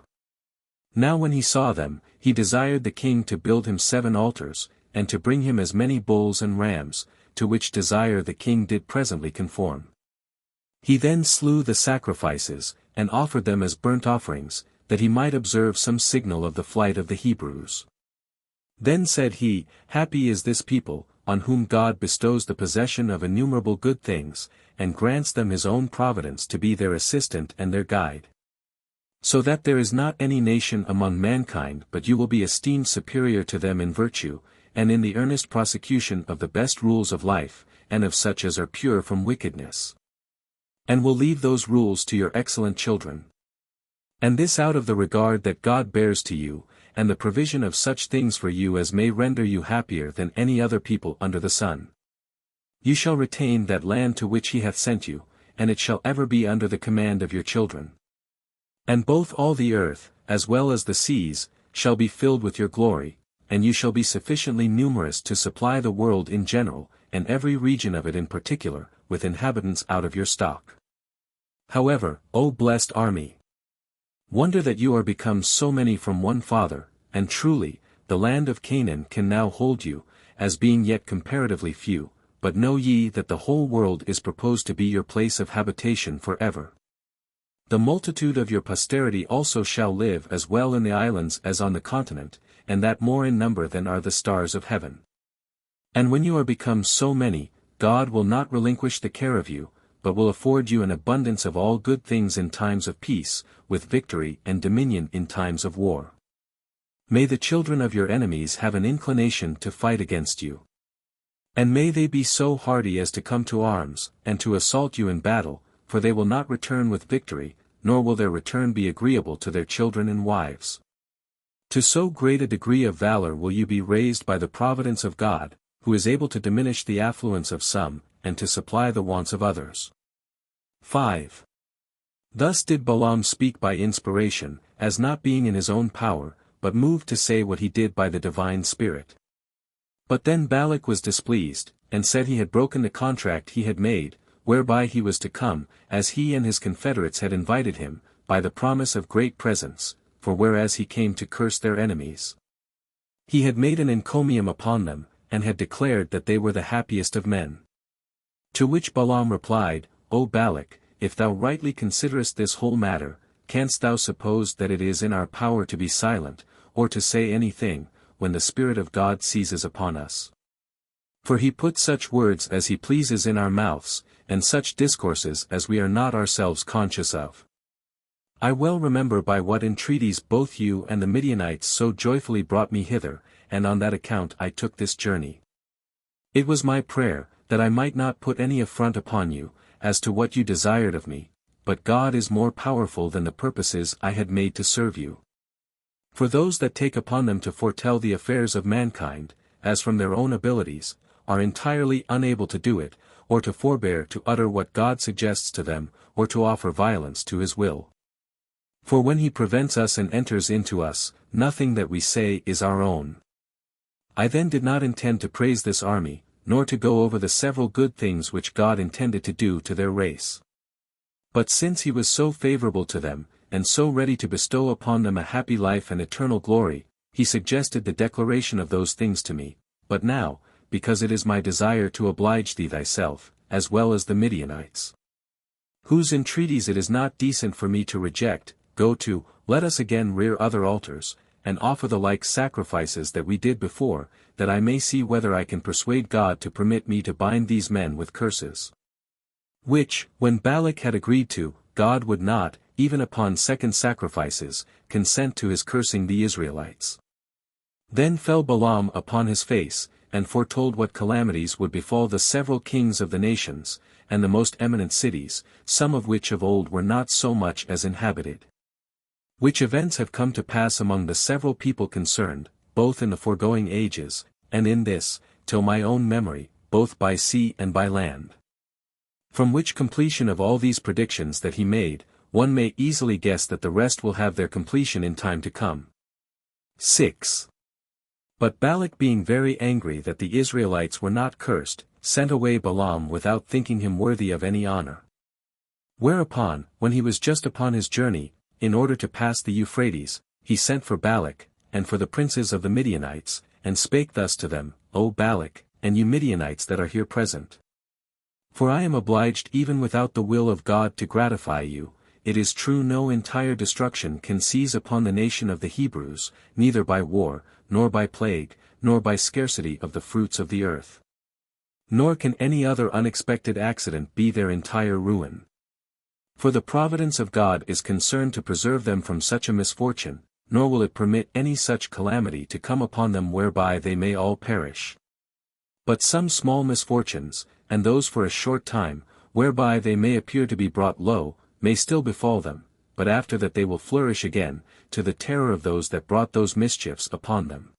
Now when he saw them, he desired the king to build him 7 altars, and to bring him as many bulls and rams, to which desire the king did presently conform. He then slew the sacrifices, and offered them as burnt offerings, that he might observe some signal of the flight of the Hebrews. Then said he, Happy is this people, on whom God bestows the possession of innumerable good things, and grants them his own providence to be their assistant and their guide. So that there is not any nation among mankind but you will be esteemed superior to them in virtue, and in the earnest prosecution of the best rules of life, and of such as are pure from wickedness. And will leave those rules to your excellent children. And this out of the regard that God bears to you, and the provision of such things for you as may render you happier than any other people under the sun. You shall retain that land to which he hath sent you, and it shall ever be under the command of your children. And both all the earth, as well as the seas, shall be filled with your glory, and you shall be sufficiently numerous to supply the world in general, and every region of it in particular, with inhabitants out of your stock. However, O blessed army! Wonder that you are become so many from one father, and truly, the land of Canaan can now hold you, as being yet comparatively few, but know ye that the whole world is proposed to be your place of habitation for ever. The multitude of your posterity also shall live as well in the islands as on the continent, and that more in number than are the stars of heaven. And when you are become so many, God will not relinquish the care of you, but will afford you an abundance of all good things in times of peace, with victory and dominion in times of war. May the children of your enemies have an inclination to fight against you. And may they be so hardy as to come to arms, and to assault you in battle, for they will not return with victory, nor will their return be agreeable to their children and wives. To so great a degree of valor will you be raised by the providence of God, who is able to diminish the affluence of some, and to supply the wants of others. 5. Thus did Balaam speak by inspiration, as not being in his own power, but moved to say what he did by the divine Spirit. But then Balak was displeased, and said he had broken the contract he had made, whereby he was to come, as he and his confederates had invited him, by the promise of great presents, for whereas he came to curse their enemies, he had made an encomium upon them, and had declared that they were the happiest of men. To which Balaam replied, O Balak, if thou rightly considerest this whole matter, canst thou suppose that it is in our power to be silent, or to say anything, when the Spirit of God seizes upon us? For he puts such words as he pleases in our mouths, and such discourses as we are not ourselves conscious of. I well remember by what entreaties both you and the Midianites so joyfully brought me hither, and on that account I took this journey. It was my prayer, that I might not put any affront upon you, as to what you desired of me, but God is more powerful than the purposes I had made to serve you. For those that take upon them to foretell the affairs of mankind, as from their own abilities, are entirely unable to do it, or to forbear to utter what God suggests to them, or to offer violence to his will. For when he prevents us and enters into us, nothing that we say is our own. I then did not intend to praise this army, nor to go over the several good things which God intended to do to their race. But since he was so favorable to them, and so ready to bestow upon them a happy life and eternal glory, he suggested the declaration of those things to me. But now, because it is my desire to oblige thee thyself, as well as the Midianites, whose entreaties it is not decent for me to reject, go to, let us again rear other altars, and offer the like sacrifices that we did before, that I may see whether I can persuade God to permit me to bind these men with curses. Which, when Balak had agreed to, God would not, even upon second sacrifices, consent to his cursing the Israelites. Then fell Balaam upon his face, and foretold what calamities would befall the several kings of the nations, and the most eminent cities, some of which of old were not so much as inhabited. Which events have come to pass among the several people concerned, both in the foregoing ages, and in this, till my own memory, both by sea and by land. From which completion of all these predictions that he made, one may easily guess that the rest will have their completion in time to come. 6. But Balak being very angry that the Israelites were not cursed, sent away Balaam without thinking him worthy of any honor. Whereupon, when he was just upon his journey, in order to pass the Euphrates, he sent for Balak, and for the princes of the Midianites, and spake thus to them, O Balak, and you Midianites that are here present. For I am obliged even without the will of God to gratify you. It is true no entire destruction can seize upon the nation of the Hebrews, neither by war, nor by plague, nor by scarcity of the fruits of the earth. Nor can any other unexpected accident be their entire ruin. For the providence of God is concerned to preserve them from such a misfortune, nor will it permit any such calamity to come upon them whereby they may all perish. But some small misfortunes, and those for a short time, whereby they may appear to be brought low, may still befall them, but after that they will flourish again, to the terror of those that brought those mischiefs upon them.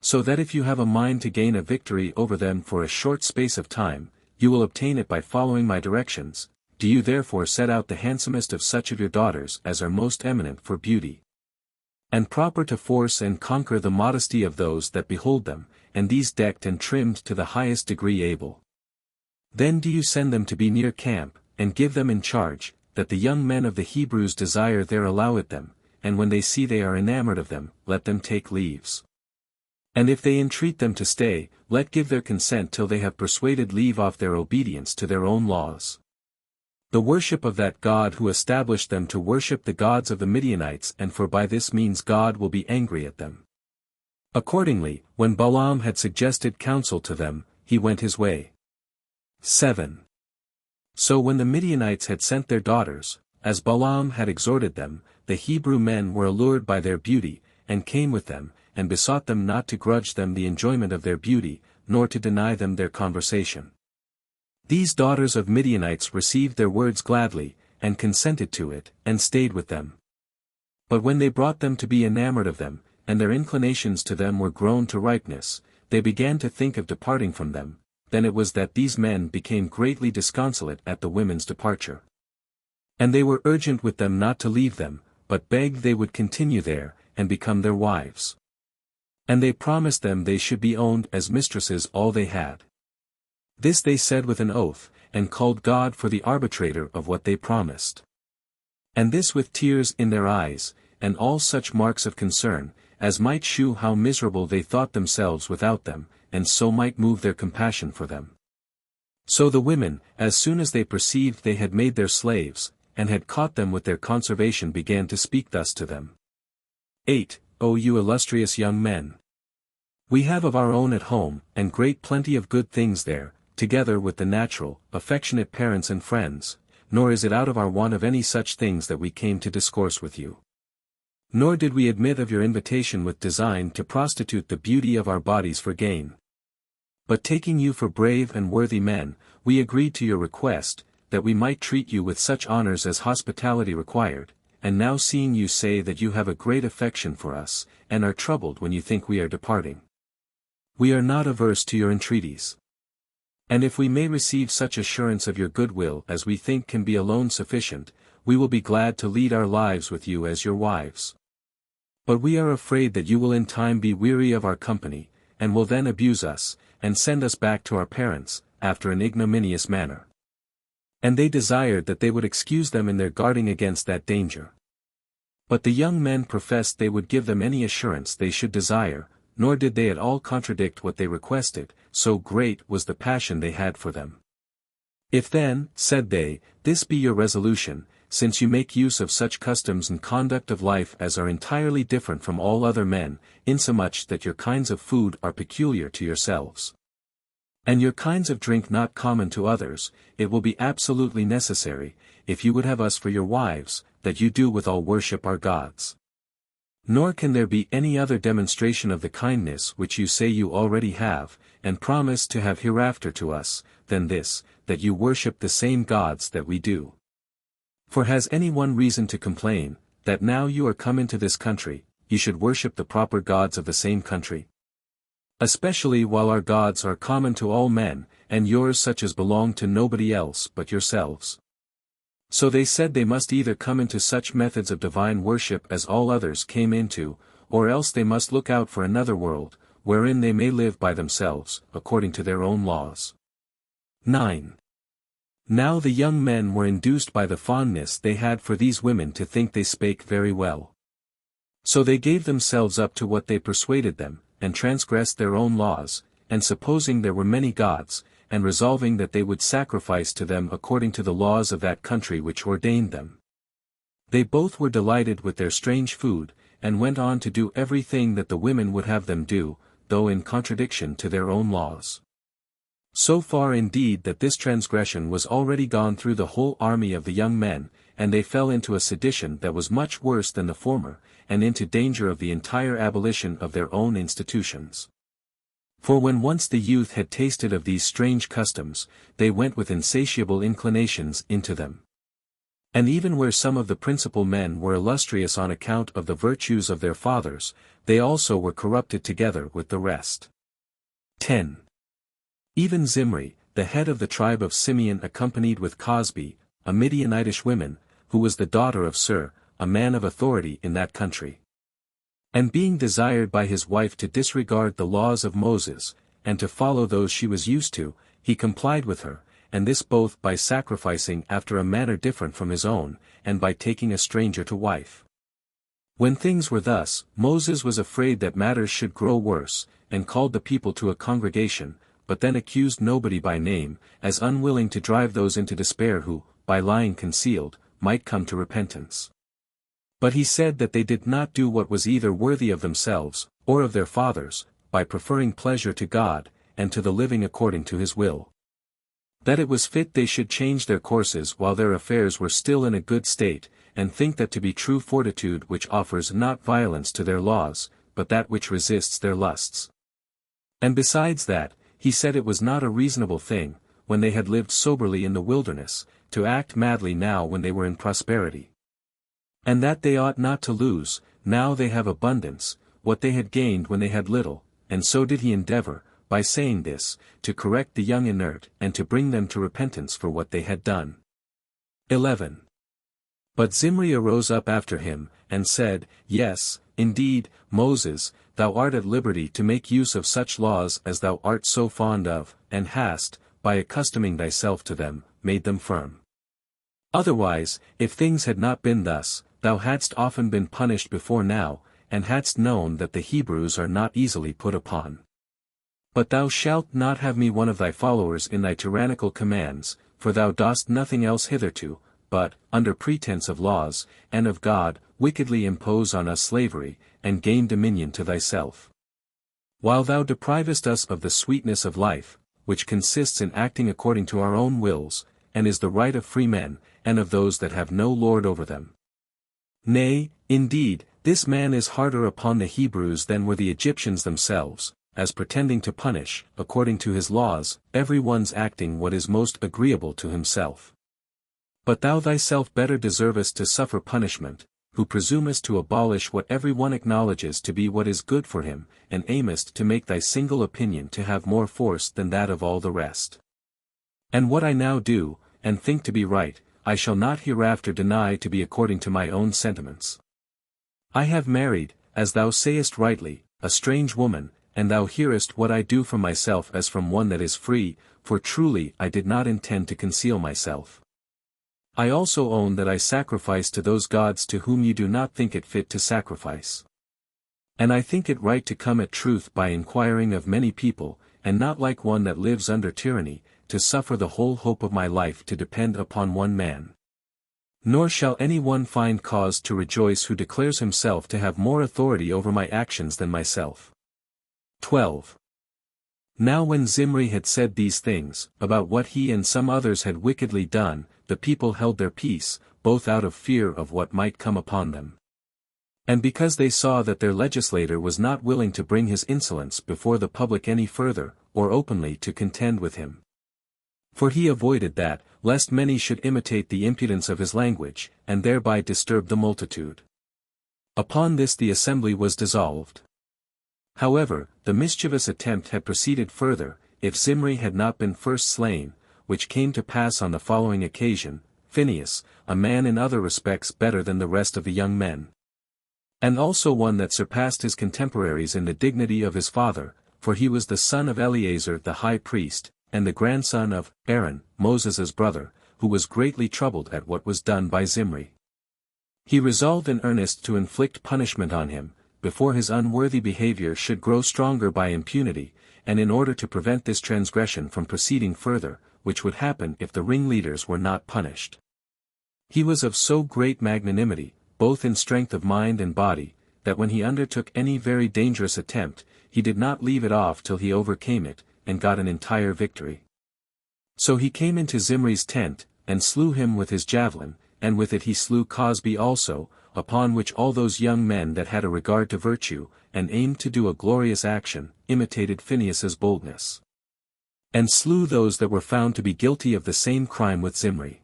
So that if you have a mind to gain a victory over them for a short space of time, you will obtain it by following my directions. Do you therefore set out the handsomest of such of your daughters as are most eminent for beauty, and proper to force and conquer the modesty of those that behold them, and these decked and trimmed to the highest degree able. Then do you send them to be near camp, and give them in charge, that the young men of the Hebrews desire there allow it them, and when they see they are enamored of them, let them take leaves. And if they entreat them to stay, let give their consent till they have persuaded leave off their obedience to their own laws. The worship of that God who established them to worship the gods of the Midianites, and for by this means God will be angry at them. Accordingly, when Balaam had suggested counsel to them, he went his way. 7. So when the Midianites had sent their daughters, as Balaam had exhorted them, the Hebrew men were allured by their beauty, and came with them, and besought them not to grudge them the enjoyment of their beauty, nor to deny them their conversation. These daughters of Midianites received their words gladly, and consented to it, and stayed with them. But when they brought them to be enamored of them, and their inclinations to them were grown to ripeness, they began to think of departing from them. Then it was that these men became greatly disconsolate at the women's departure. And they were urgent with them not to leave them, but begged they would continue there, and become their wives. And they promised them they should be owned as mistresses all they had. This they said with an oath, and called God for the arbitrator of what they promised. And this with tears in their eyes, and all such marks of concern, as might shew how miserable they thought themselves without them, and so might move their compassion for them. So the women, as soon as they perceived they had made their slaves, and had caught them with their conservation, began to speak thus to them. 8. O you illustrious young men! We have of our own at home, and great plenty of good things there, together with the natural, affectionate parents and friends, nor is it out of our want of any such things that we came to discourse with you. Nor did we admit of your invitation with design to prostitute the beauty of our bodies for gain. But taking you for brave and worthy men, we agreed to your request, that we might treat you with such honors as hospitality required, and now seeing you say that you have a great affection for us, and are troubled when you think we are departing, we are not averse to your entreaties. And if we may receive such assurance of your goodwill as we think can be alone sufficient, we will be glad to lead our lives with you as your wives. But we are afraid that you will in time be weary of our company, and will then abuse us, and send us back to our parents, after an ignominious manner. And they desired that they would excuse them in their guarding against that danger. But the young men professed they would give them any assurance they should desire, nor did they at all contradict what they requested, so great was the passion they had for them. If then, said they, this be your resolution, since you make use of such customs and conduct of life as are entirely different from all other men, insomuch that your kinds of food are peculiar to yourselves, and your kinds of drink not common to others, it will be absolutely necessary, if you would have us for your wives, that you do withal worship our gods. Nor can there be any other demonstration of the kindness which you say you already have, and promise to have hereafter to us, than this, that you worship the same gods that we do. For has any one reason to complain, that now you are come into this country, you should worship the proper gods of the same country? Especially while our gods are common to all men, and yours such as belong to nobody else but yourselves. So they said they must either come into such methods of divine worship as all others came into, or else they must look out for another world, wherein they may live by themselves, according to their own laws. 9. Now the young men were induced by the fondness they had for these women to think they spake very well. So they gave themselves up to what they persuaded them, and transgressed their own laws, and supposing there were many gods, and resolving that they would sacrifice to them according to the laws of that country which ordained them. They both were delighted with their strange food, and went on to do everything that the women would have them do, though in contradiction to their own laws. So far indeed that this transgression was already gone through the whole army of the young men, and they fell into a sedition that was much worse than the former, and into danger of the entire abolition of their own institutions. For when once the youth had tasted of these strange customs, they went with insatiable inclinations into them. And even where some of the principal men were illustrious on account of the virtues of their fathers, they also were corrupted together with the rest. 10. Even Zimri, the head of the tribe of Simeon, accompanied with Cosbi, a Midianitish woman, who was the daughter of Sur, a man of authority in that country. And being desired by his wife to disregard the laws of Moses, and to follow those she was used to, he complied with her, and this both by sacrificing after a manner different from his own, and by taking a stranger to wife. When things were thus, Moses was afraid that matters should grow worse, and called the people to a congregation, but then accused nobody by name, as unwilling to drive those into despair who, by lying concealed, might come to repentance. But he said that they did not do what was either worthy of themselves, or of their fathers, by preferring pleasure to God, and to the living according to his will. That it was fit they should change their courses while their affairs were still in a good state, and think that to be true fortitude which offers not violence to their laws, but that which resists their lusts. And besides that, he said it was not a reasonable thing, when they had lived soberly in the wilderness, to act madly now when they were in prosperity. And that they ought not to lose, now they have abundance, what they had gained when they had little, and so did he endeavor, by saying this, to correct the young inert and to bring them to repentance for what they had done. 11. But Zimri arose up after him, and said, Yes, indeed, Moses, thou art at liberty to make use of such laws as thou art so fond of, and hast, by accustoming thyself to them, made them firm. Otherwise, if things had not been thus, thou hadst often been punished before now, and hadst known that the Hebrews are not easily put upon. But thou shalt not have me one of thy followers in thy tyrannical commands, for thou dost nothing else hitherto, but, under pretense of laws, and of God, wickedly impose on us slavery, and gain dominion to thyself. While thou deprivest us of the sweetness of life, which consists in acting according to our own wills, and is the right of free men, and of those that have no lord over them. Nay, indeed, this man is harder upon the Hebrews than were the Egyptians themselves, as pretending to punish, according to his laws, every one's acting what is most agreeable to himself. But thou thyself better deservest to suffer punishment, who presumest to abolish what every one acknowledges to be what is good for him, and aimest to make thy single opinion to have more force than that of all the rest. And what I now do, and think to be right, I shall not hereafter deny to be according to my own sentiments. I have married, as thou sayest rightly, a strange woman, and thou hearest what I do from myself as from one that is free, for truly I did not intend to conceal myself. I also own that I sacrifice to those gods to whom you do not think it fit to sacrifice. And I think it right to come at truth by inquiring of many people, and not like one that lives under tyranny, to suffer the whole hope of my life to depend upon one man. Nor shall any one find cause to rejoice who declares himself to have more authority over my actions than myself. 12. Now when Zimri had said these things, about what he and some others had wickedly done, the people held their peace, both out of fear of what might come upon them, and because they saw that their legislator was not willing to bring his insolence before the public any further, or openly to contend with him. For he avoided that, lest many should imitate the impudence of his language, and thereby disturb the multitude. Upon this the assembly was dissolved. However, the mischievous attempt had proceeded further, if Zimri had not been first slain, which came to pass on the following occasion: Phinehas, a man in other respects better than the rest of the young men, and also one that surpassed his contemporaries in the dignity of his father, for he was the son of Eleazar the high priest, and the grandson of Aaron, Moses' brother, who was greatly troubled at what was done by Zimri. He resolved in earnest to inflict punishment on him, before his unworthy behavior should grow stronger by impunity, and in order to prevent this transgression from proceeding further, which would happen if the ringleaders were not punished. He was of so great magnanimity, both in strength of mind and body, that when he undertook any very dangerous attempt, he did not leave it off till he overcame it, and got an entire victory. So he came into Zimri's tent, and slew him with his javelin, and with it he slew Cosbi also, upon which all those young men that had a regard to virtue, and aimed to do a glorious action, imitated Phinehas's boldness, and slew those that were found to be guilty of the same crime with Zimri.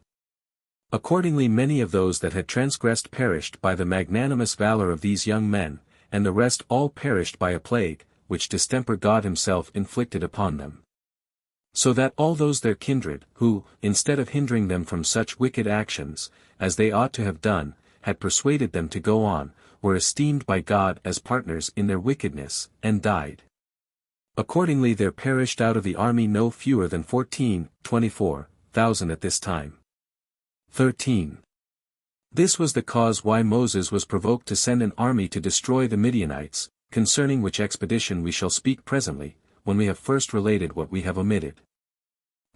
Accordingly many of those that had transgressed perished by the magnanimous valor of these young men, and the rest all perished by a plague, which distemper God himself inflicted upon them. So that all those their kindred, who, instead of hindering them from such wicked actions, as they ought to have done, had persuaded them to go on, were esteemed by God as partners in their wickedness, and died. Accordingly there perished out of the army no fewer than 24,000 at this time. 13. This was the cause why Moses was provoked to send an army to destroy the Midianites, concerning which expedition we shall speak presently, when we have first related what we have omitted.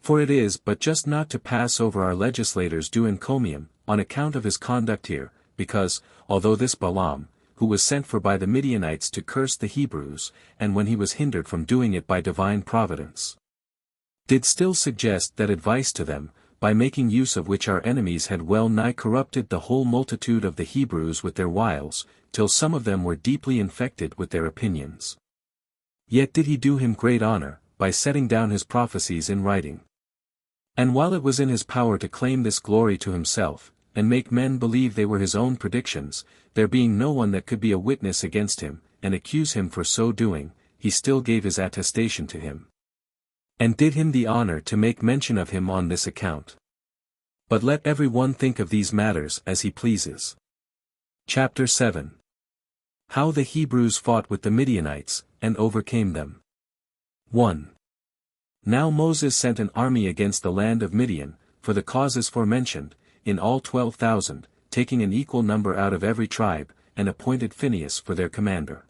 For it is but just not to pass over our legislators due encomium, on account of his conduct here, because, although this Balaam, who was sent for by the Midianites to curse the Hebrews, and when he was hindered from doing it by divine providence, did still suggest that advice to them, by making use of which our enemies had well nigh corrupted the whole multitude of the Hebrews with their wiles, till some of them were deeply infected with their opinions. Yet did he do him great honor, by setting down his prophecies in writing. And while it was in his power to claim this glory to himself, and make men believe they were his own predictions, there being no one that could be a witness against him, and accuse him for so doing, he still gave his attestation to him, and did him the honor to make mention of him on this account. But let every one think of these matters as he pleases. Chapter 7. How the Hebrews fought with the Midianites, and overcame them. 1. Now Moses sent an army against the land of Midian, for the causes forementioned, in all 12,000, taking an equal number out of every tribe, and appointed Phinehas for their commander.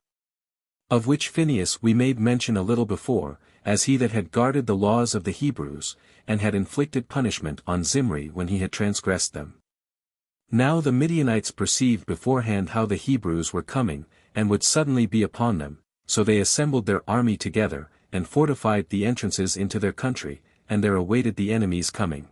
Of which Phinehas we made mention a little before, as he that had guarded the laws of the Hebrews, and had inflicted punishment on Zimri when he had transgressed them. Now the Midianites perceived beforehand how the Hebrews were coming, and would suddenly be upon them, so they assembled their army together, and fortified the entrances into their country, and there awaited the enemy's coming.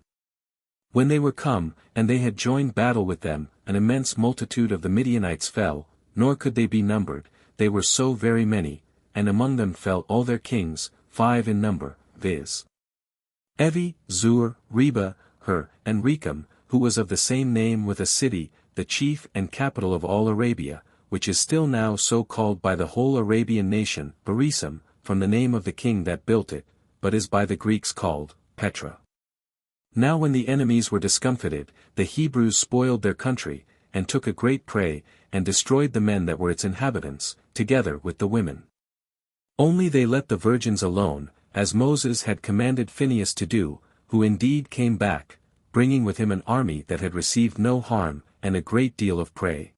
When they were come, and they had joined battle with them, an immense multitude of the Midianites fell, nor could they be numbered, they were so very many, and among them fell all their kings, 5 in number, viz. Evi, Zur, Reba, Hur, and Rechem, who was of the same name with a city, the chief and capital of all Arabia, which is still now so called by the whole Arabian nation, Berisum, from the name of the king that built it, but is by the Greeks called Petra. Now when the enemies were discomfited, the Hebrews spoiled their country, and took a great prey, and destroyed the men that were its inhabitants, together with the women. Only they let the virgins alone, as Moses had commanded Phinehas to do, who indeed came back, bringing with him an army that had received no harm, and a great deal of prey.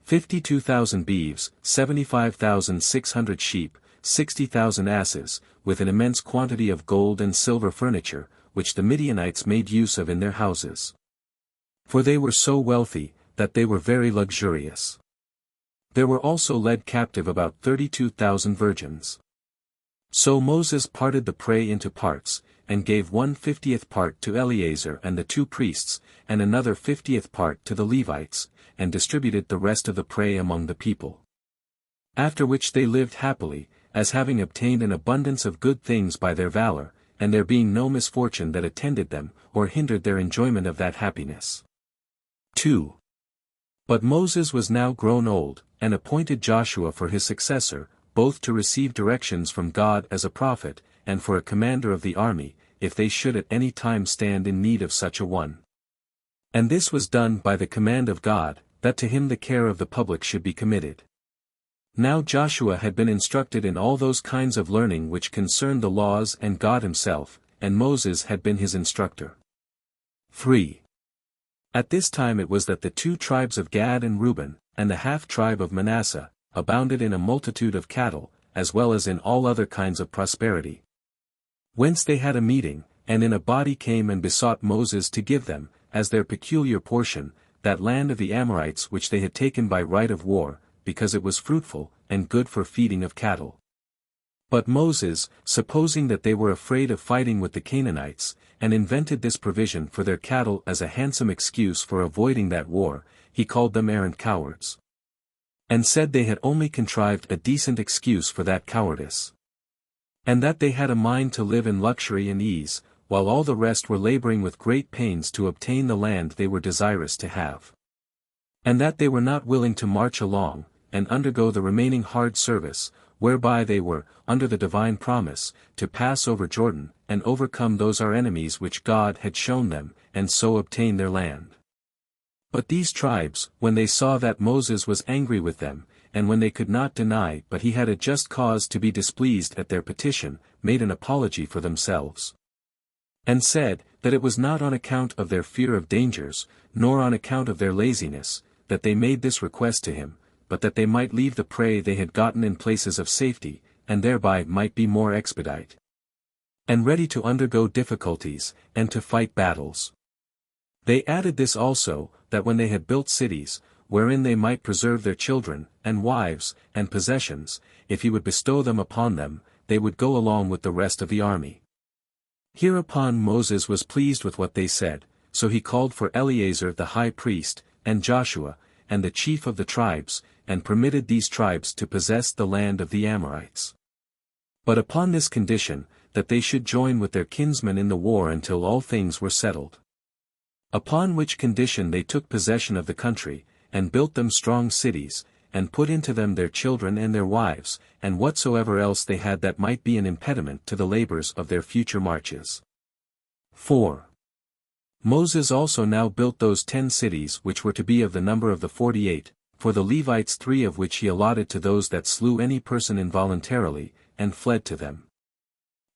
52,000 beeves, 75,600 sheep, 60,000 asses, with an immense quantity of gold and silver furniture, which the Midianites made use of in their houses. For they were so wealthy, that they were very luxurious. There were also led captive about 32,000 virgins. So Moses parted the prey into parts, and gave 1/50th part to Eleazar and the 2 priests, and another 50th part to the Levites, and distributed the rest of the prey among the people. After which they lived happily, as having obtained an abundance of good things by their valor, and there being no misfortune that attended them, or hindered their enjoyment of that happiness. 2. But Moses was now grown old, and appointed Joshua for his successor, both to receive directions from God as a prophet, and for a commander of the army, if they should at any time stand in need of such a one. And this was done by the command of God, that to him the care of the public should be committed. Now Joshua had been instructed in all those kinds of learning which concerned the laws and God himself, and Moses had been his instructor. 3. At this time it was that the 2 tribes of Gad and Reuben, and the half-tribe of Manasseh, abounded in a multitude of cattle, as well as in all other kinds of prosperity. Whence they had a meeting, and in a body came and besought Moses to give them, as their peculiar portion, that land of the Amorites which they had taken by right of war, because it was fruitful, and good for feeding of cattle. But Moses, supposing that they were afraid of fighting with the Canaanites, and invented this provision for their cattle as a handsome excuse for avoiding that war, he called them arrant cowards. And said they had only contrived a decent excuse for that cowardice. And that they had a mind to live in luxury and ease, while all the rest were laboring with great pains to obtain the land they were desirous to have. And that they were not willing to march along, and undergo the remaining hard service, whereby they were, under the divine promise, to pass over Jordan, and overcome those our enemies which God had shown them, and so obtain their land. But these tribes, when they saw that Moses was angry with them, and when they could not deny but he had a just cause to be displeased at their petition, made an apology for themselves. And said, that it was not on account of their fear of dangers, nor on account of their laziness, that they made this request to him, but that they might leave the prey they had gotten in places of safety, and thereby might be more expedite, and ready to undergo difficulties, and to fight battles. They added this also, that when they had built cities, wherein they might preserve their children, and wives, and possessions, if he would bestow them upon them, they would go along with the rest of the army. Hereupon Moses was pleased with what they said, so he called for Eleazar the high priest, and Joshua, and the chief of the tribes, and permitted these tribes to possess the land of the Amorites. But upon this condition, that they should join with their kinsmen in the war until all things were settled. Upon which condition they took possession of the country, and built them strong cities, and put into them their children and their wives, and whatsoever else they had that might be an impediment to the labors of their future marches. 4. Moses also now built those 10 cities which were to be of the number of the 48, for the Levites 3 of which he allotted to those that slew any person involuntarily, and fled to them.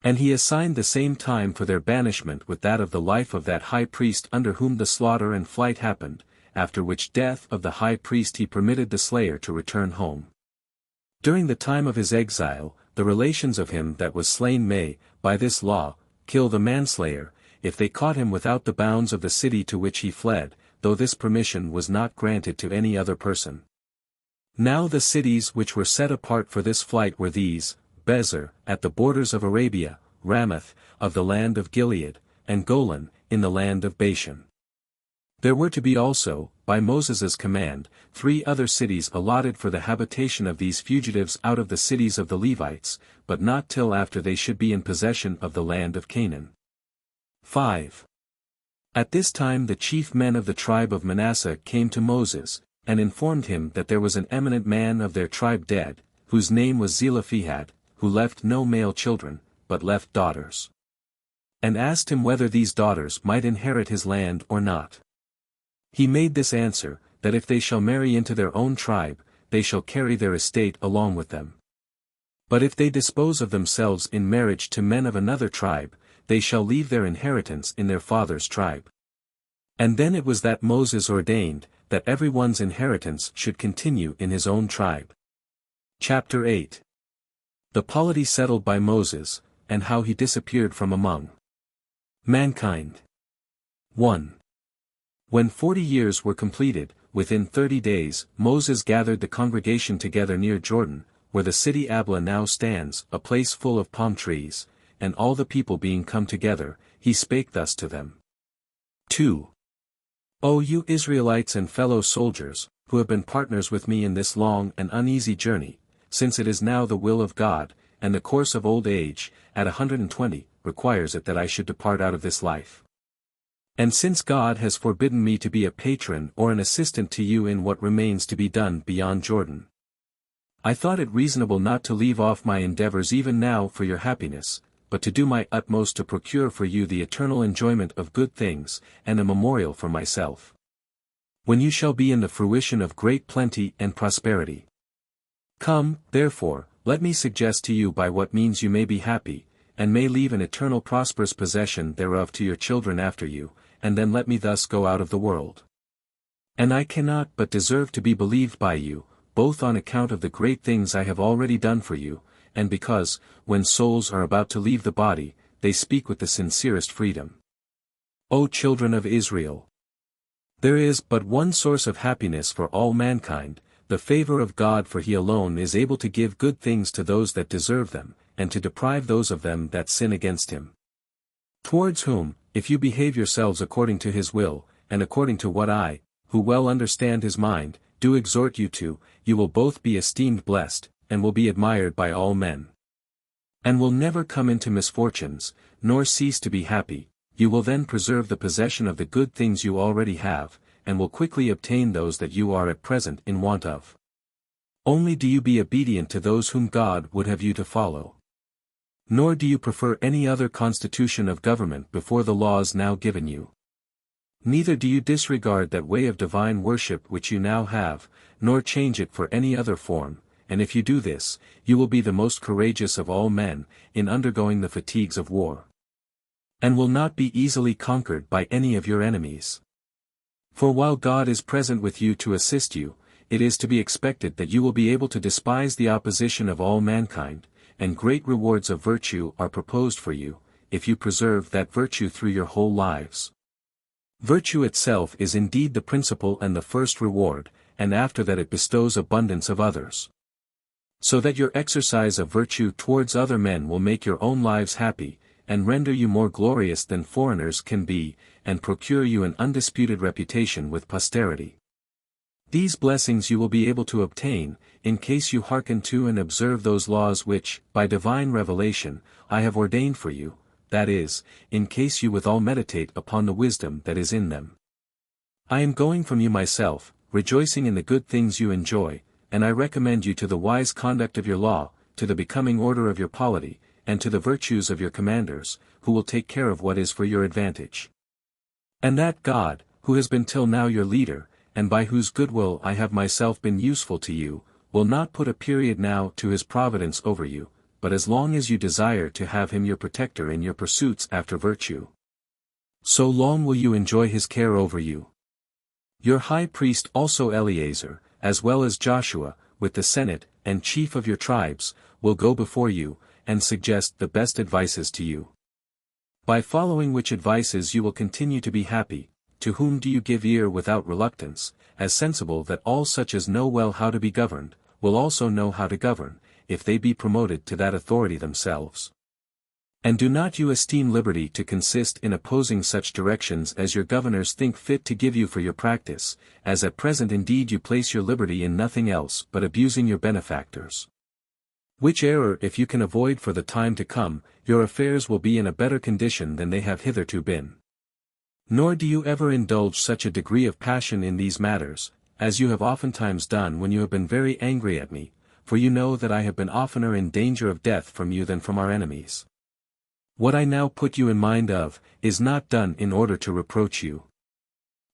And he assigned the same time for their banishment with that of the life of that high priest under whom the slaughter and flight happened, after which death of the high priest he permitted the slayer to return home. During the time of his exile, the relations of him that was slain may, by this law, kill the manslayer, if they caught him without the bounds of the city to which he fled, though this permission was not granted to any other person. Now the cities which were set apart for this flight were these: Bezer, at the borders of Arabia, Ramoth, of the land of Gilead, and Golan, in the land of Bashan. There were to be also, by Moses's command, 3 other cities allotted for the habitation of these fugitives out of the cities of the Levites, but not till after they should be in possession of the land of Canaan. 5. At this time the chief men of the tribe of Manasseh came to Moses, and informed him that there was an eminent man of their tribe dead, whose name was Zelophehad, who left no male children, but left daughters. And asked him whether these daughters might inherit his land or not. He made this answer, that if they shall marry into their own tribe, they shall carry their estate along with them. But if they dispose of themselves in marriage to men of another tribe, they shall leave their inheritance in their father's tribe. And then it was that Moses ordained, that every one's inheritance should continue in his own tribe. Chapter 8. The polity settled by Moses, and how he disappeared from among mankind. 1. When 40 years were completed, within 30 days, Moses gathered the congregation together near Jordan, where the city Abla now stands, a place full of palm trees, and all the people being come together, he spake thus to them. 2. O you Israelites and fellow soldiers, who have been partners with me in this long and uneasy journey, since it is now the will of God, and the course of old age, at 120, requires it that I should depart out of this life. And since God has forbidden me to be a patron or an assistant to you in what remains to be done beyond Jordan, I thought it reasonable not to leave off my endeavors even now for your happiness, but to do my utmost to procure for you the eternal enjoyment of good things, and a memorial for myself, when you shall be in the fruition of great plenty and prosperity. Come, therefore, let me suggest to you by what means you may be happy, and may leave an eternal prosperous possession thereof to your children after you, and then let me thus go out of the world. And I cannot but deserve to be believed by you, both on account of the great things I have already done for you, and because, when souls are about to leave the body, they speak with the sincerest freedom. O children of Israel! There is but one source of happiness for all mankind, the favor of God, for he alone is able to give good things to those that deserve them, and to deprive those of them that sin against him. Towards whom, if you behave yourselves according to his will, and according to what I, who well understand his mind, do exhort you to, you will both be esteemed blessed, and will be admired by all men. And will never come into misfortunes, nor cease to be happy. You will then preserve the possession of the good things you already have, and will quickly obtain those that you are at present in want of. Only do you be obedient to those whom God would have you to follow. Nor do you prefer any other constitution of government before the laws now given you. Neither do you disregard that way of divine worship which you now have, nor change it for any other form, and if you do this, you will be the most courageous of all men, in undergoing the fatigues of war. And will not be easily conquered by any of your enemies. For while God is present with you to assist you, it is to be expected that you will be able to despise the opposition of all mankind, and great rewards of virtue are proposed for you, if you preserve that virtue through your whole lives. Virtue itself is indeed the principal and the first reward, and after that it bestows abundance of others. So that your exercise of virtue towards other men will make your own lives happy, and render you more glorious than foreigners can be, and procure you an undisputed reputation with posterity. These blessings you will be able to obtain, in case you hearken to and observe those laws which, by divine revelation, I have ordained for you, that is, in case you withal meditate upon the wisdom that is in them. I am going from you myself, rejoicing in the good things you enjoy, and I recommend you to the wise conduct of your law, to the becoming order of your polity, and to the virtues of your commanders, who will take care of what is for your advantage. And that God, who has been till now your leader, and by whose goodwill I have myself been useful to you, will not put a period now to his providence over you, but as long as you desire to have him your protector in your pursuits after virtue. So long will you enjoy his care over you. Your high priest also Eleazar, as well as Joshua, with the senate, and chief of your tribes, will go before you, and suggest the best advices to you. By following which advices you will continue to be happy. To whom do you give ear without reluctance, as sensible that all such as know well how to be governed, will also know how to govern, if they be promoted to that authority themselves. And do not you esteem liberty to consist in opposing such directions as your governors think fit to give you for your practice, as at present indeed you place your liberty in nothing else but abusing your benefactors. Which error if you can avoid for the time to come, your affairs will be in a better condition than they have hitherto been. Nor do you ever indulge such a degree of passion in these matters, as you have oftentimes done when you have been very angry at me, for you know that I have been oftener in danger of death from you than from our enemies. What I now put you in mind of, is not done in order to reproach you.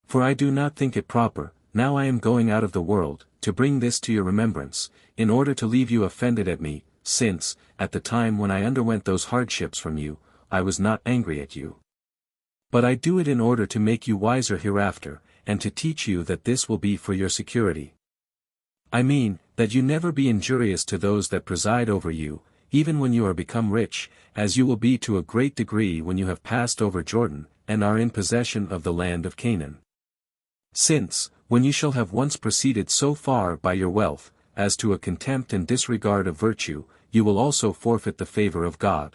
For I do not think it proper, now I am going out of the world, to bring this to your remembrance, in order to leave you offended at me, since, at the time when I underwent those hardships from you, I was not angry at you. But I do it in order to make you wiser hereafter, and to teach you that this will be for your security. I mean, that you never be injurious to those that preside over you, even when you are become rich, as you will be to a great degree when you have passed over Jordan, and are in possession of the land of Canaan. Since, when you shall have once proceeded so far by your wealth, as to a contempt and disregard of virtue, you will also forfeit the favor of God.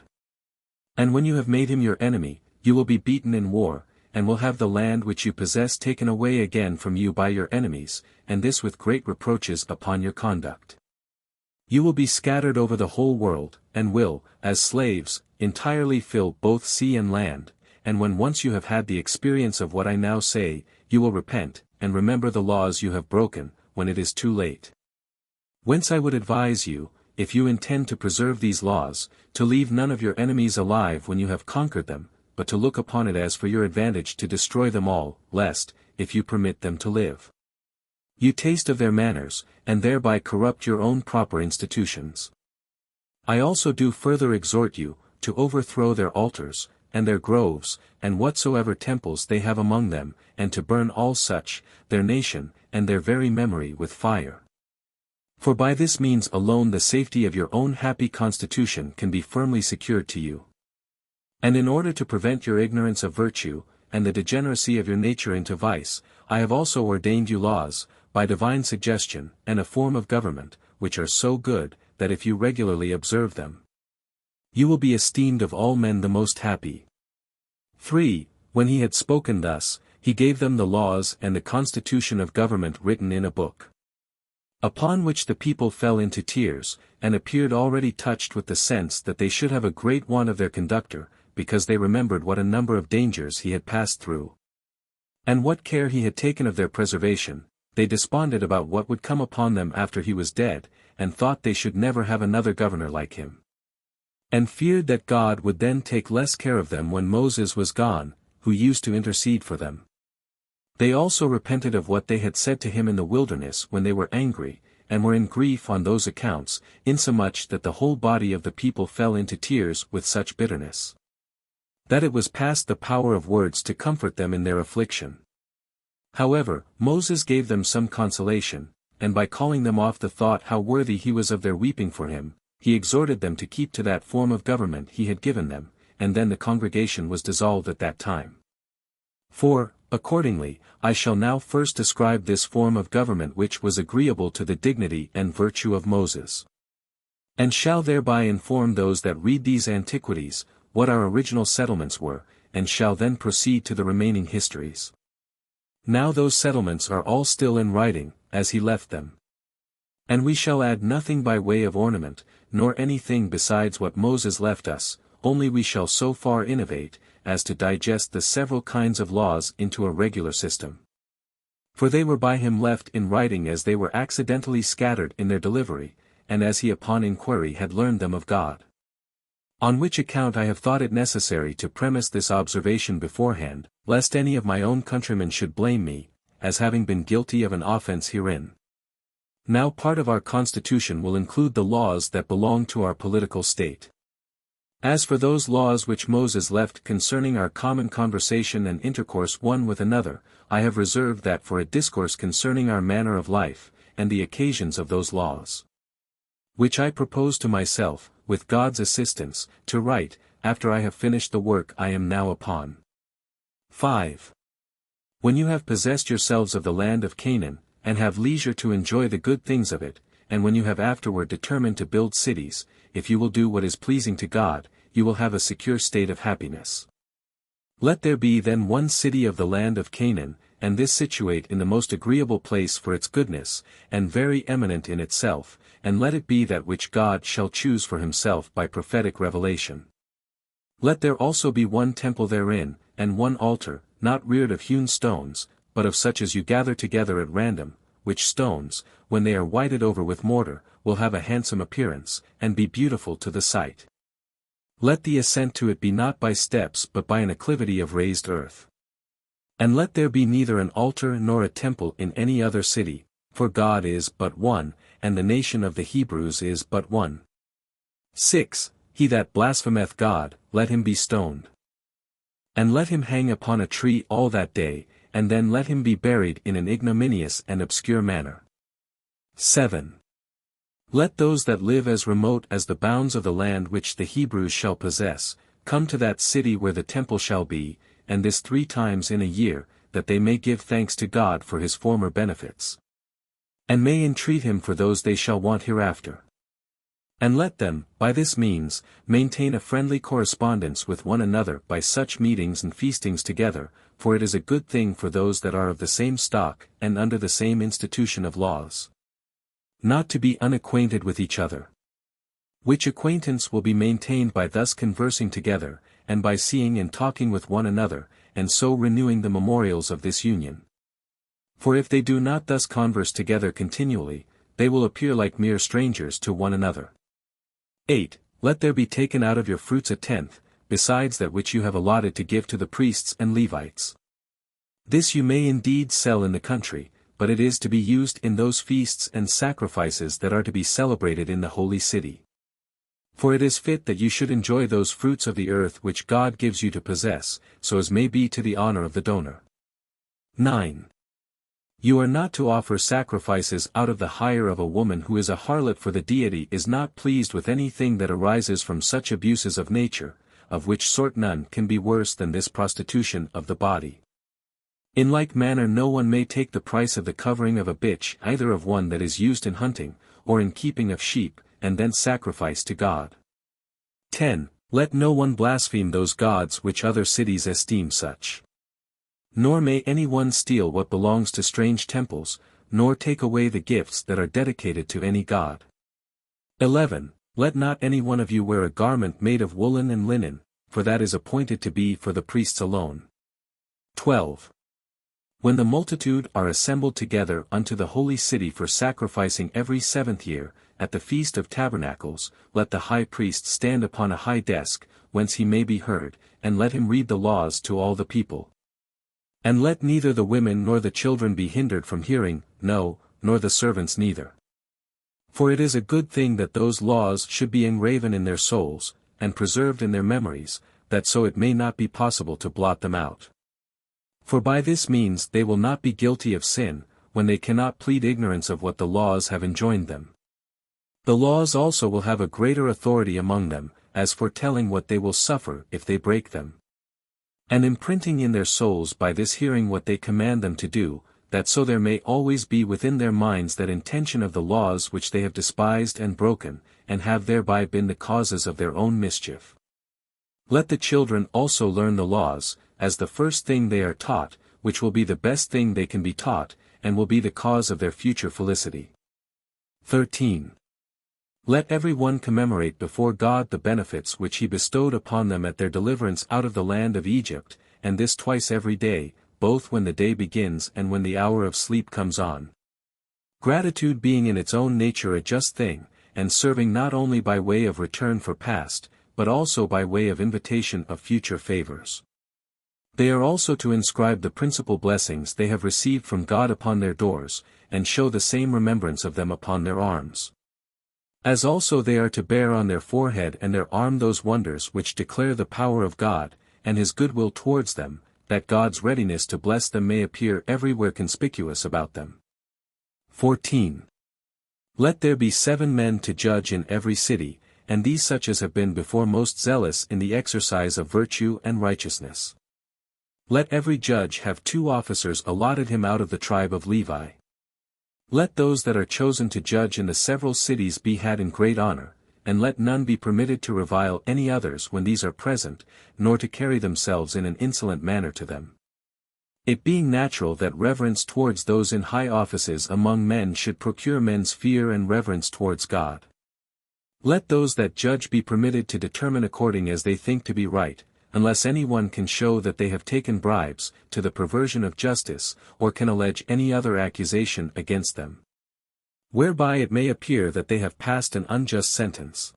And when you have made him your enemy, you will be beaten in war, and will have the land which you possess taken away again from you by your enemies, and this with great reproaches upon your conduct. You will be scattered over the whole world, and will, as slaves, entirely fill both sea and land, and when once you have had the experience of what I now say, you will repent, and remember the laws you have broken, when it is too late. Whence I would advise you, if you intend to preserve these laws, to leave none of your enemies alive when you have conquered them, but to look upon it as for your advantage to destroy them all, lest, if you permit them to live, you taste of their manners, and thereby corrupt your own proper institutions. I also do further exhort you, to overthrow their altars, and their groves, and whatsoever temples they have among them, and to burn all such, their nation, and their very memory with fire. For by this means alone the safety of your own happy constitution can be firmly secured to you. And in order to prevent your ignorance of virtue, and the degeneracy of your nature into vice, I have also ordained you laws, by divine suggestion, and a form of government, which are so good, that if you regularly observe them, you will be esteemed of all men the most happy. 3. When he had spoken thus, he gave them the laws and the constitution of government written in a book. Upon which the people fell into tears, and appeared already touched with the sense that they should have a great want of their conductor, because they remembered what a number of dangers he had passed through, and what care he had taken of their preservation. They desponded about what would come upon them after he was dead, and thought they should never have another governor like him, and feared that God would then take less care of them when Moses was gone, who used to intercede for them. They also repented of what they had said to him in the wilderness when they were angry, and were in grief on those accounts, insomuch that the whole body of the people fell into tears with such bitterness, that it was past the power of words to comfort them in their affliction. However, Moses gave them some consolation, and by calling them off the thought how worthy he was of their weeping for him, he exhorted them to keep to that form of government he had given them, and then the congregation was dissolved at that time. 4. Accordingly, I shall now first describe this form of government which was agreeable to the dignity and virtue of Moses, and shall thereby inform those that read these Antiquities, what our original settlements were, and shall then proceed to the remaining histories. Now those settlements are all still in writing, as he left them. And we shall add nothing by way of ornament, nor anything besides what Moses left us, only we shall so far innovate, as to digest the several kinds of laws into a regular system. For they were by him left in writing as they were accidentally scattered in their delivery, and as he upon inquiry had learned them of God. On which account I have thought it necessary to premise this observation beforehand, lest any of my own countrymen should blame me, as having been guilty of an offense herein. Now part of our constitution will include the laws that belong to our political state. As for those laws which Moses left concerning our common conversation and intercourse one with another, I have reserved that for a discourse concerning our manner of life, and the occasions of those laws. Which I propose to myself, with God's assistance, to write, after I have finished the work I am now upon. 5. When you have possessed yourselves of the land of Canaan, and have leisure to enjoy the good things of it, and when you have afterward determined to build cities, if you will do what is pleasing to God, you will have a secure state of happiness. Let there be then one city of the land of Canaan, and this situate in the most agreeable place for its goodness, and very eminent in itself, and let it be that which God shall choose for himself by prophetic revelation. Let there also be one temple therein, and one altar, not reared of hewn stones, but of such as you gather together at random, which stones, when they are whited over with mortar, will have a handsome appearance, and be beautiful to the sight. Let the ascent to it be not by steps but by an acclivity of raised earth. And let there be neither an altar nor a temple in any other city, for God is but one, and the nation of the Hebrews is but one. 6. He that blasphemeth God, let him be stoned. And let him hang upon a tree all that day, and then let him be buried in an ignominious and obscure manner. 7. Let those that live as remote as the bounds of the land which the Hebrews shall possess, come to that city where the temple shall be, and this 3 times in a year, that they may give thanks to God for his former benefits. And may entreat him for those they shall want hereafter. And let them, by this means, maintain a friendly correspondence with one another by such meetings and feastings together, for it is a good thing for those that are of the same stock and under the same institution of laws. Not to be unacquainted with each other. Which acquaintance will be maintained by thus conversing together, and by seeing and talking with one another, and so renewing the memorials of this union. For if they do not thus converse together continually, they will appear like mere strangers to one another. 8. Let there be taken out of your fruits a tenth, besides that which you have allotted to give to the priests and Levites. This you may indeed sell in the country, but it is to be used in those feasts and sacrifices that are to be celebrated in the holy city. For it is fit that you should enjoy those fruits of the earth which God gives you to possess, so as may be to the honor of the donor. 9. You are not to offer sacrifices out of the hire of a woman who is a harlot, for the deity is not pleased with anything that arises from such abuses of nature, of which sort none can be worse than this prostitution of the body. In like manner no one may take the price of the covering of a bitch, either of one that is used in hunting, or in keeping of sheep, and then sacrifice to God. 10. Let no one blaspheme those gods which other cities esteem such. Nor may any one steal what belongs to strange temples, nor take away the gifts that are dedicated to any god. 11. Let not any one of you wear a garment made of woolen and linen, for that is appointed to be for the priests alone. 12. When the multitude are assembled together unto the holy city for sacrificing every 7th year, at the Feast of Tabernacles, let the high priest stand upon a high desk, whence he may be heard, and let him read the laws to all the people. And let neither the women nor the children be hindered from hearing, no, nor the servants neither. For it is a good thing that those laws should be engraven in their souls, and preserved in their memories, that so it may not be possible to blot them out. For by this means they will not be guilty of sin, when they cannot plead ignorance of what the laws have enjoined them. The laws also will have a greater authority among them, as foretelling what they will suffer if they break them. And imprinting in their souls by this hearing what they command them to do, that so there may always be within their minds that intention of the laws which they have despised and broken, and have thereby been the causes of their own mischief. Let the children also learn the laws, as the first thing they are taught, which will be the best thing they can be taught, and will be the cause of their future felicity. 13. Let every one commemorate before God the benefits which he bestowed upon them at their deliverance out of the land of Egypt, and this twice every day, both when the day begins and when the hour of sleep comes on. Gratitude being in its own nature a just thing, and serving not only by way of return for past, but also by way of invitation of future favors. They are also to inscribe the principal blessings they have received from God upon their doors, and show the same remembrance of them upon their arms. As also they are to bear on their forehead and their arm those wonders which declare the power of God, and his goodwill towards them, that God's readiness to bless them may appear everywhere conspicuous about them. 14. Let there be 7 men to judge in every city, and these such as have been before most zealous in the exercise of virtue and righteousness. Let every judge have 2 officers allotted him out of the tribe of Levi. Let those that are chosen to judge in the several cities be had in great honor, and let none be permitted to revile any others when these are present, nor to carry themselves in an insolent manner to them. It being natural that reverence towards those in high offices among men should procure men's fear and reverence towards God. Let those that judge be permitted to determine according as they think to be right, unless any one can show that they have taken bribes, to the perversion of justice, or can allege any other accusation against them, whereby it may appear that they have passed an unjust sentence.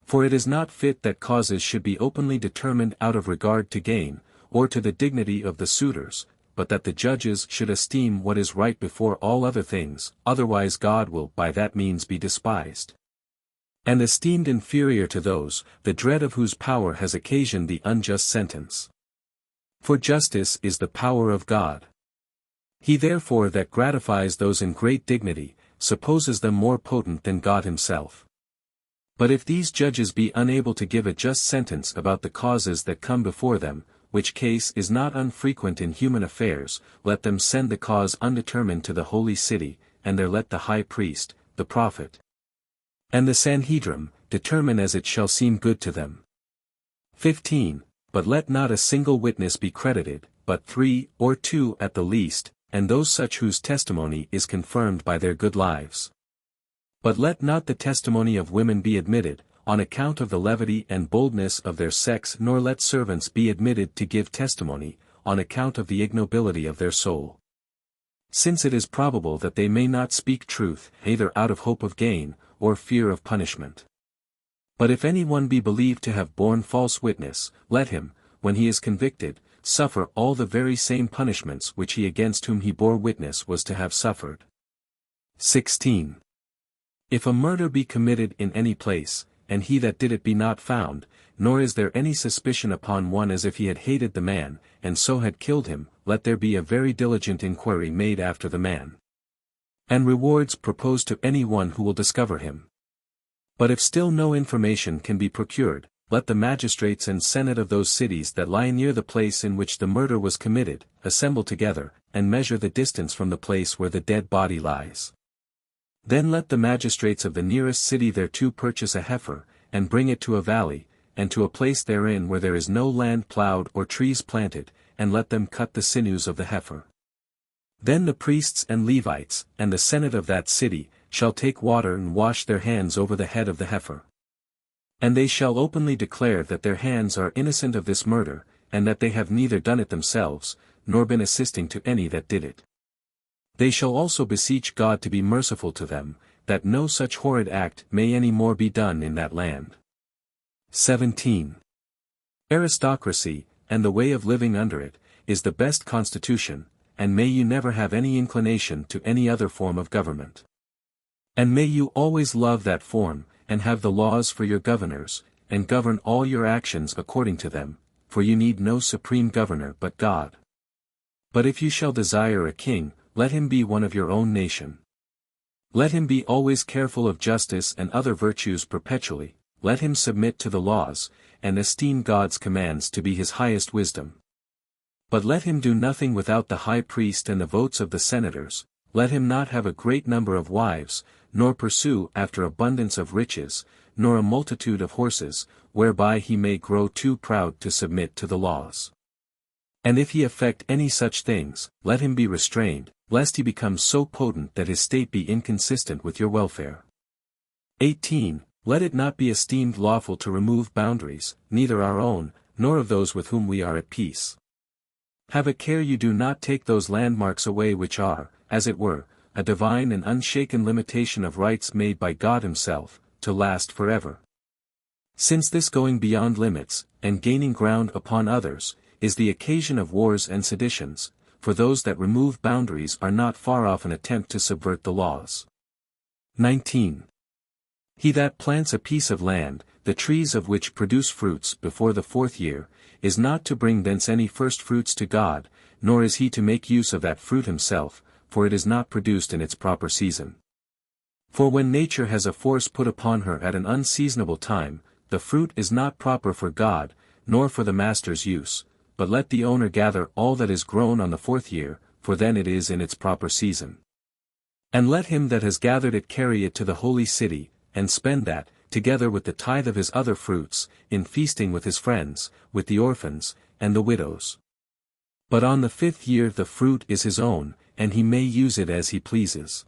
For it is not fit that causes should be openly determined out of regard to gain, or to the dignity of the suitors, but that the judges should esteem what is right before all other things, otherwise God will by that means be despised, and esteemed inferior to those, the dread of whose power has occasioned the unjust sentence. For justice is the power of God. He therefore that gratifies those in great dignity, supposes them more potent than God himself. But if these judges be unable to give a just sentence about the causes that come before them, which case is not unfrequent in human affairs, let them send the cause undetermined to the holy city, and there let the high priest, the prophet, and the Sanhedrim, determine as it shall seem good to them. 15. But let not a single witness be credited, but 3 or 2 at the least, and those such whose testimony is confirmed by their good lives. But let not the testimony of women be admitted, on account of the levity and boldness of their sex, nor let servants be admitted to give testimony, on account of the ignobility of their soul. Since it is probable that they may not speak truth, either out of hope of gain, or fear of punishment. But if any one be believed to have borne false witness, let him, when he is convicted, suffer all the very same punishments which he against whom he bore witness was to have suffered. 16. If a murder be committed in any place, and he that did it be not found, nor is there any suspicion upon one as if he had hated the man, and so had killed him, let there be a very diligent inquiry made after the man, and rewards proposed to any one who will discover him. But if still no information can be procured, let the magistrates and senate of those cities that lie near the place in which the murder was committed, assemble together, and measure the distance from the place where the dead body lies. Then let the magistrates of the nearest city thereto purchase a heifer, and bring it to a valley, and to a place therein where there is no land plowed or trees planted, and let them cut the sinews of the heifer. Then the priests and Levites, and the senate of that city, shall take water and wash their hands over the head of the heifer. And they shall openly declare that their hands are innocent of this murder, and that they have neither done it themselves, nor been assisting to any that did it. They shall also beseech God to be merciful to them, that no such horrid act may any more be done in that land. 17. Aristocracy, and the way of living under it, is the best constitution, and may you never have any inclination to any other form of government. And may you always love that form, and have the laws for your governors, and govern all your actions according to them, for you need no supreme governor but God. But if you shall desire a king, let him be one of your own nation. Let him be always careful of justice and other virtues perpetually, let him submit to the laws, and esteem God's commands to be his highest wisdom. But let him do nothing without the high priest and the votes of the senators, let him not have a great number of wives, nor pursue after abundance of riches, nor a multitude of horses, whereby he may grow too proud to submit to the laws. And if he affect any such things, let him be restrained, lest he become so potent that his state be inconsistent with your welfare. 18. Let it not be esteemed lawful to remove boundaries, neither our own, nor of those with whom we are at peace. Have a care you do not take those landmarks away which are, as it were, a divine and unshaken limitation of rights made by God himself, to last forever. Since this going beyond limits, and gaining ground upon others, is the occasion of wars and seditions, for those that remove boundaries are not far off an attempt to subvert the laws. 19. He that plants a piece of land, the trees of which produce fruits before the 4th year, is not to bring thence any first fruits to God, nor is he to make use of that fruit himself, for it is not produced in its proper season. For when nature has a force put upon her at an unseasonable time, the fruit is not proper for God, nor for the master's use, but let the owner gather all that is grown on the 4th year, for then it is in its proper season. And let him that has gathered it carry it to the holy city, and spend that, together with the tithe of his other fruits, in feasting with his friends, with the orphans, and the widows. But on the 5th year the fruit is his own, and he may use it as he pleases.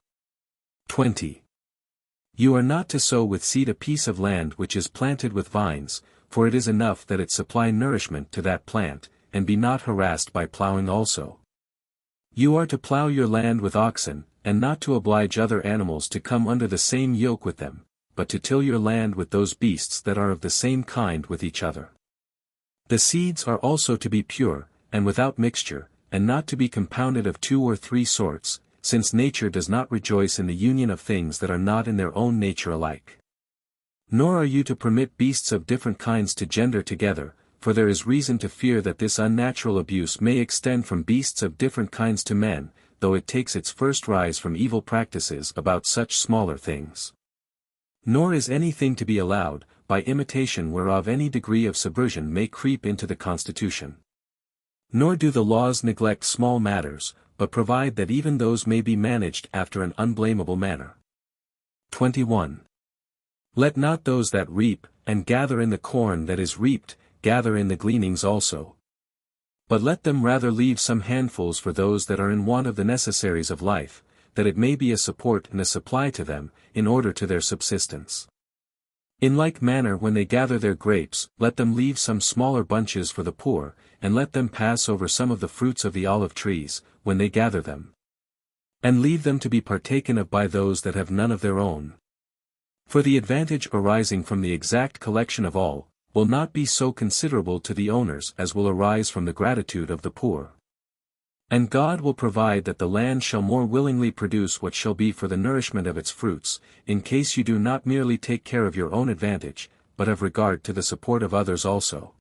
20. You are not to sow with seed a piece of land which is planted with vines, for it is enough that it supply nourishment to that plant, and be not harassed by plowing also. You are to plow your land with oxen, and not to oblige other animals to come under the same yoke with them, but to till your land with those beasts that are of the same kind with each other. The seeds are also to be pure, and without mixture, and not to be compounded of 2 or 3 sorts, since nature does not rejoice in the union of things that are not in their own nature alike. Nor are you to permit beasts of different kinds to gender together, for there is reason to fear that this unnatural abuse may extend from beasts of different kinds to men, though it takes its first rise from evil practices about such smaller things. Nor is anything to be allowed, by imitation whereof any degree of subversion may creep into the constitution. Nor do the laws neglect small matters, but provide that even those may be managed after an unblameable manner. 21. Let not those that reap, and gather in the corn that is reaped, gather in the gleanings also. But let them rather leave some handfuls for those that are in want of the necessaries of life, that it may be a support and a supply to them, in order to their subsistence. In like manner when they gather their grapes, let them leave some smaller bunches for the poor, and let them pass over some of the fruits of the olive trees, when they gather them. And leave them to be partaken of by those that have none of their own. For the advantage arising from the exact collection of all, will not be so considerable to the owners as will arise from the gratitude of the poor. And God will provide that the land shall more willingly produce what shall be for the nourishment of its fruits, in case you do not merely take care of your own advantage, but have regard to the support of others also.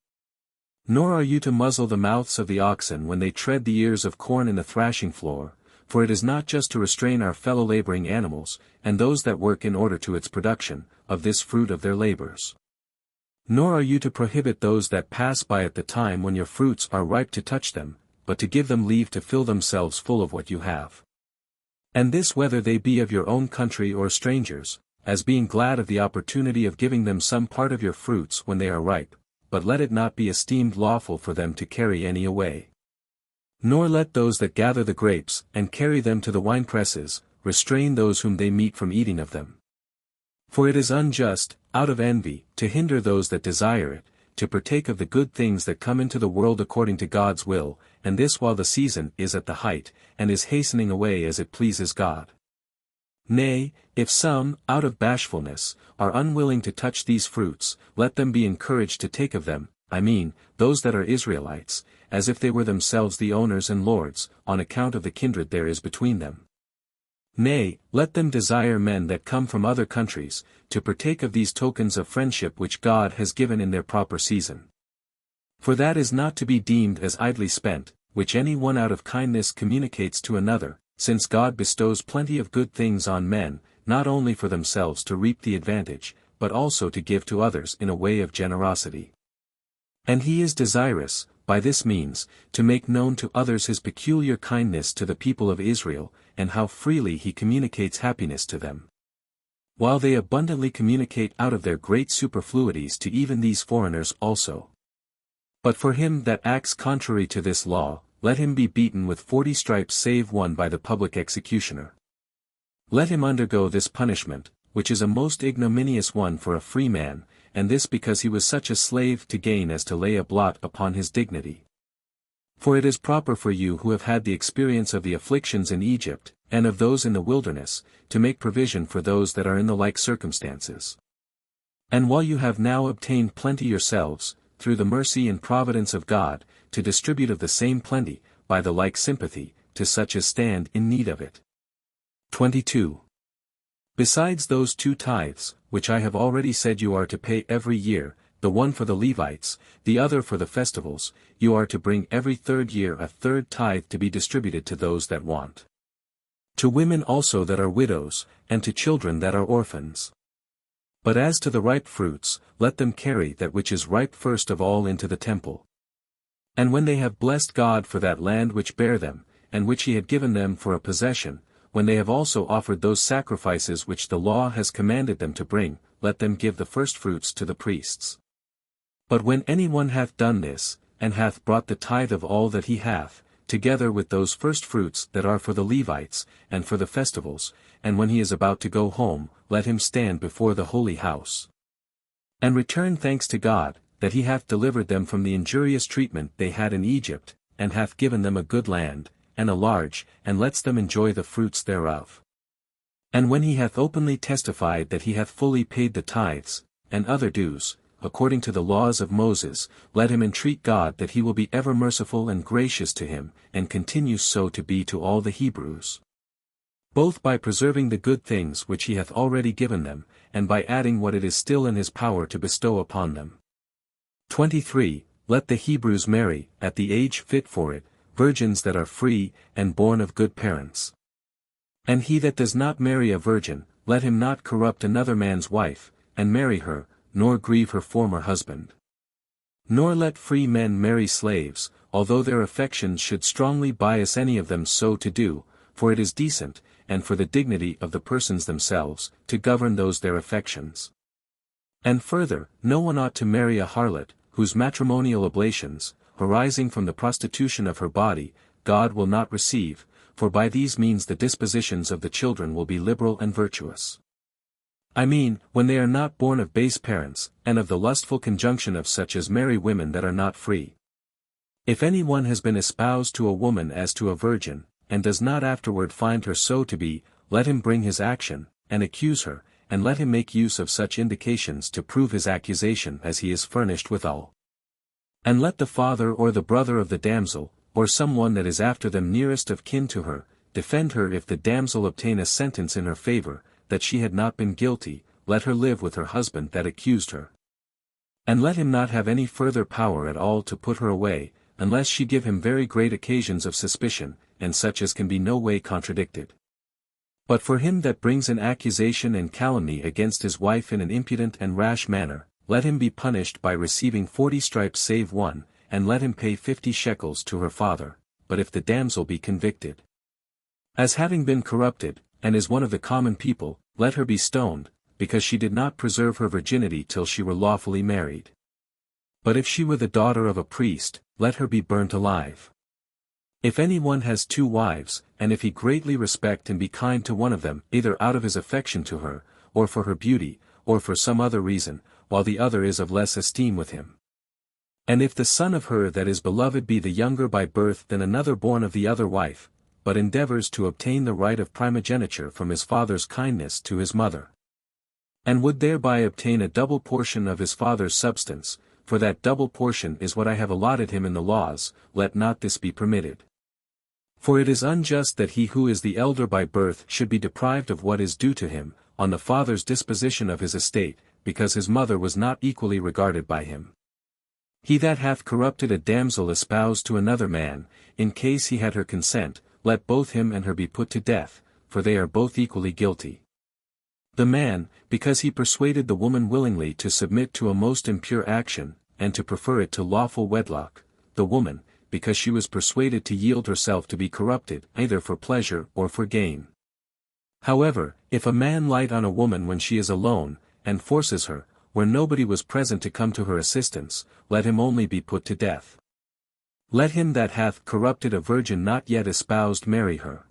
Nor are you to muzzle the mouths of the oxen when they tread the ears of corn in the thrashing floor, for it is not just to restrain our fellow laboring animals, and those that work in order to its production, of this fruit of their labors. Nor are you to prohibit those that pass by at the time when your fruits are ripe to touch them, but to give them leave to fill themselves full of what you have. And this whether they be of your own country or strangers, as being glad of the opportunity of giving them some part of your fruits when they are ripe, but let it not be esteemed lawful for them to carry any away. Nor let those that gather the grapes, and carry them to the winepresses, restrain those whom they meet from eating of them. For it is unjust, out of envy, to hinder those that desire it, to partake of the good things that come into the world according to God's will, and this while the season is at the height, and is hastening away as it pleases God. Nay, if some, out of bashfulness, are unwilling to touch these fruits, let them be encouraged to take of them, I mean, those that are Israelites, as if they were themselves the owners and lords, on account of the kindred there is between them. Nay, let them desire men that come from other countries, to partake of these tokens of friendship which God has given in their proper season. For that is not to be deemed as idly spent, which any one out of kindness communicates to another, since God bestows plenty of good things on men, not only for themselves to reap the advantage, but also to give to others in a way of generosity. And he is desirous, by this means, to make known to others his peculiar kindness to the people of Israel, and how freely he communicates happiness to them. While they abundantly communicate out of their great superfluities to even these foreigners also. But for him that acts contrary to this law, let him be beaten with 40 stripes save one by the public executioner. Let him undergo this punishment, which is a most ignominious one for a free man, and this because he was such a slave to gain as to lay a blot upon his dignity. For it is proper for you who have had the experience of the afflictions in Egypt, and of those in the wilderness, to make provision for those that are in the like circumstances. And while you have now obtained plenty yourselves, through the mercy and providence of God, to distribute of the same plenty, by the like sympathy, to such as stand in need of it. 22. Besides those 2 tithes, which I have already said you are to pay every year, the one for the Levites, the other for the festivals, you are to bring every 3rd year a 3rd tithe to be distributed to those that want. To women also that are widows, and to children that are orphans. But as to the ripe fruits, let them carry that which is ripe first of all into the temple. And when they have blessed God for that land which bare them, and which he had given them for a possession, when they have also offered those sacrifices which the law has commanded them to bring, let them give the firstfruits to the priests. But when any one hath done this, and hath brought the tithe of all that he hath, together with those firstfruits that are for the Levites, and for the festivals, and when he is about to go home, let him stand before the holy house. And return thanks to God, that he hath delivered them from the injurious treatment they had in Egypt, and hath given them a good land, and a large, and lets them enjoy the fruits thereof. And when he hath openly testified that he hath fully paid the tithes, and other dues, according to the laws of Moses, let him entreat God that he will be ever merciful and gracious to him, and continue so to be to all the Hebrews. Both by preserving the good things which he hath already given them, and by adding what it is still in his power to bestow upon them. 23. Let the Hebrews marry, at the age fit for it, virgins that are free, and born of good parents. And he that does not marry a virgin, let him not corrupt another man's wife, and marry her, nor grieve her former husband. Nor let free men marry slaves, although their affections should strongly bias any of them so to do, for it is decent, and for the dignity of the persons themselves, to govern those their affections. And further, no one ought to marry a harlot, whose matrimonial oblations, arising from the prostitution of her body, God will not receive, for by these means the dispositions of the children will be liberal and virtuous. I mean, when they are not born of base parents, and of the lustful conjunction of such as marry women that are not free. If any one has been espoused to a woman as to a virgin, and does not afterward find her so to be, let him bring his action, and accuse her, and let him make use of such indications to prove his accusation as he is furnished withal. And let the father or the brother of the damsel, or some one that is after them nearest of kin to her, defend her if the damsel obtain a sentence in her favor, that she had not been guilty, let her live with her husband that accused her. And let him not have any further power at all to put her away, unless she give him very great occasions of suspicion, and such as can be no way contradicted. But for him that brings an accusation and calumny against his wife in an impudent and rash manner, let him be punished by receiving 40 stripes save one, and let him pay 50 shekels to her father, but if the damsel be convicted, as having been corrupted, and is one of the common people, let her be stoned, because she did not preserve her virginity till she were lawfully married. But if she were the daughter of a priest, let her be burnt alive. If any one has 2 wives, and if he greatly respect and be kind to one of them, either out of his affection to her, or for her beauty, or for some other reason, while the other is of less esteem with him. And if the son of her that is beloved be the younger by birth than another born of the other wife, but endeavors to obtain the right of primogeniture from his father's kindness to his mother, and would thereby obtain a double portion of his father's substance, for that double portion is what I have allotted him in the laws, let not this be permitted. For it is unjust that he who is the elder by birth should be deprived of what is due to him, on the father's disposition of his estate, because his mother was not equally regarded by him. He that hath corrupted a damsel espoused to another man, in case he had her consent, let both him and her be put to death, for they are both equally guilty. The man, because he persuaded the woman willingly to submit to a most impure action, and to prefer it to lawful wedlock, the woman, because she was persuaded to yield herself to be corrupted, either for pleasure or for gain. However, if a man light on a woman when she is alone, and forces her, where nobody was present to come to her assistance, let him only be put to death. Let him that hath corrupted a virgin not yet espoused marry her.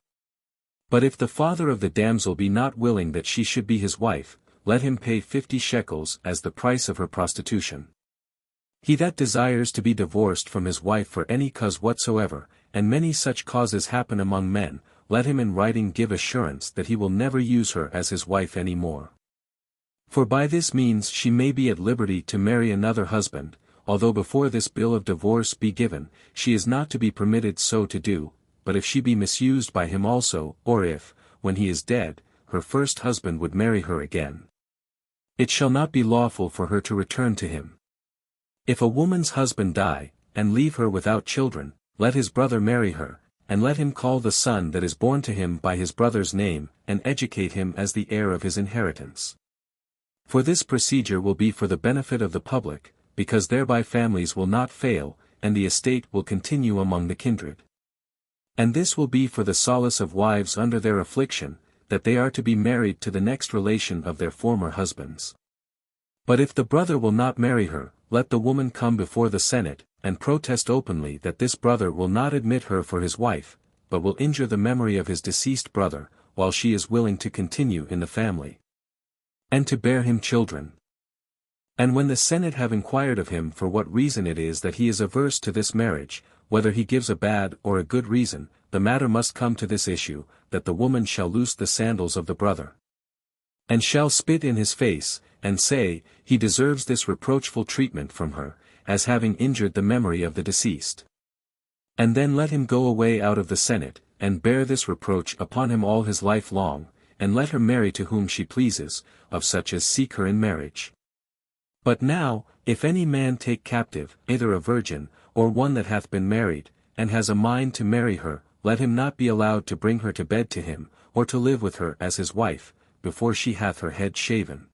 But if the father of the damsel be not willing that she should be his wife, let him pay 50 shekels as the price of her prostitution. He that desires to be divorced from his wife for any cause whatsoever, and many such causes happen among men, let him in writing give assurance that he will never use her as his wife any more. For by this means she may be at liberty to marry another husband, although before this bill of divorce be given, she is not to be permitted so to do, but if she be misused by him also, or if, when he is dead, her first husband would marry her again, it shall not be lawful for her to return to him. If a woman's husband die, and leave her without children, let his brother marry her, and let him call the son that is born to him by his brother's name, and educate him as the heir of his inheritance. For this procedure will be for the benefit of the public, because thereby families will not fail, and the estate will continue among the kindred. And this will be for the solace of wives under their affliction, that they are to be married to the next relation of their former husbands. But if the brother will not marry her, let the woman come before the Senate, and protest openly that this brother will not admit her for his wife, but will injure the memory of his deceased brother, while she is willing to continue in the family, and to bear him children. And when the Senate have inquired of him for what reason it is that he is averse to this marriage, whether he gives a bad or a good reason, the matter must come to this issue, that the woman shall loose the sandals of the brother, and shall spit in his face, and say, he deserves this reproachful treatment from her, as having injured the memory of the deceased. And then let him go away out of the Senate, and bear this reproach upon him all his life long, and let her marry to whom she pleases, of such as seek her in marriage. But now, if any man take captive, either a virgin, or one that hath been married, and has a mind to marry her, let him not be allowed to bring her to bed to him, or to live with her as his wife, before she hath her head shaven,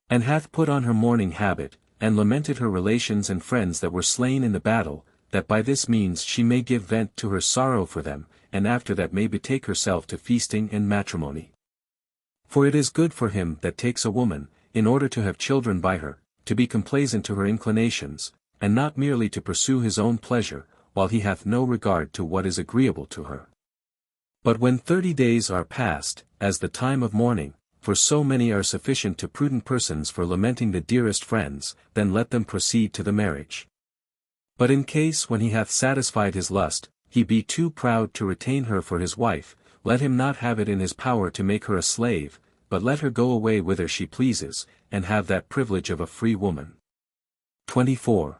and hath put on her mourning habit, and lamented her relations and friends that were slain in the battle, that by this means she may give vent to her sorrow for them, and after that may betake herself to feasting and matrimony. For it is good for him that takes a woman, in order to have children by her, to be complaisant to her inclinations, and not merely to pursue his own pleasure, while he hath no regard to what is agreeable to her. But when 30 days are past, as the time of mourning, for so many are sufficient to prudent persons for lamenting the dearest friends, then let them proceed to the marriage. But in case when he hath satisfied his lust, he be too proud to retain her for his wife, let him not have it in his power to make her a slave, but let her go away whither she pleases, and have that privilege of a free woman. 24.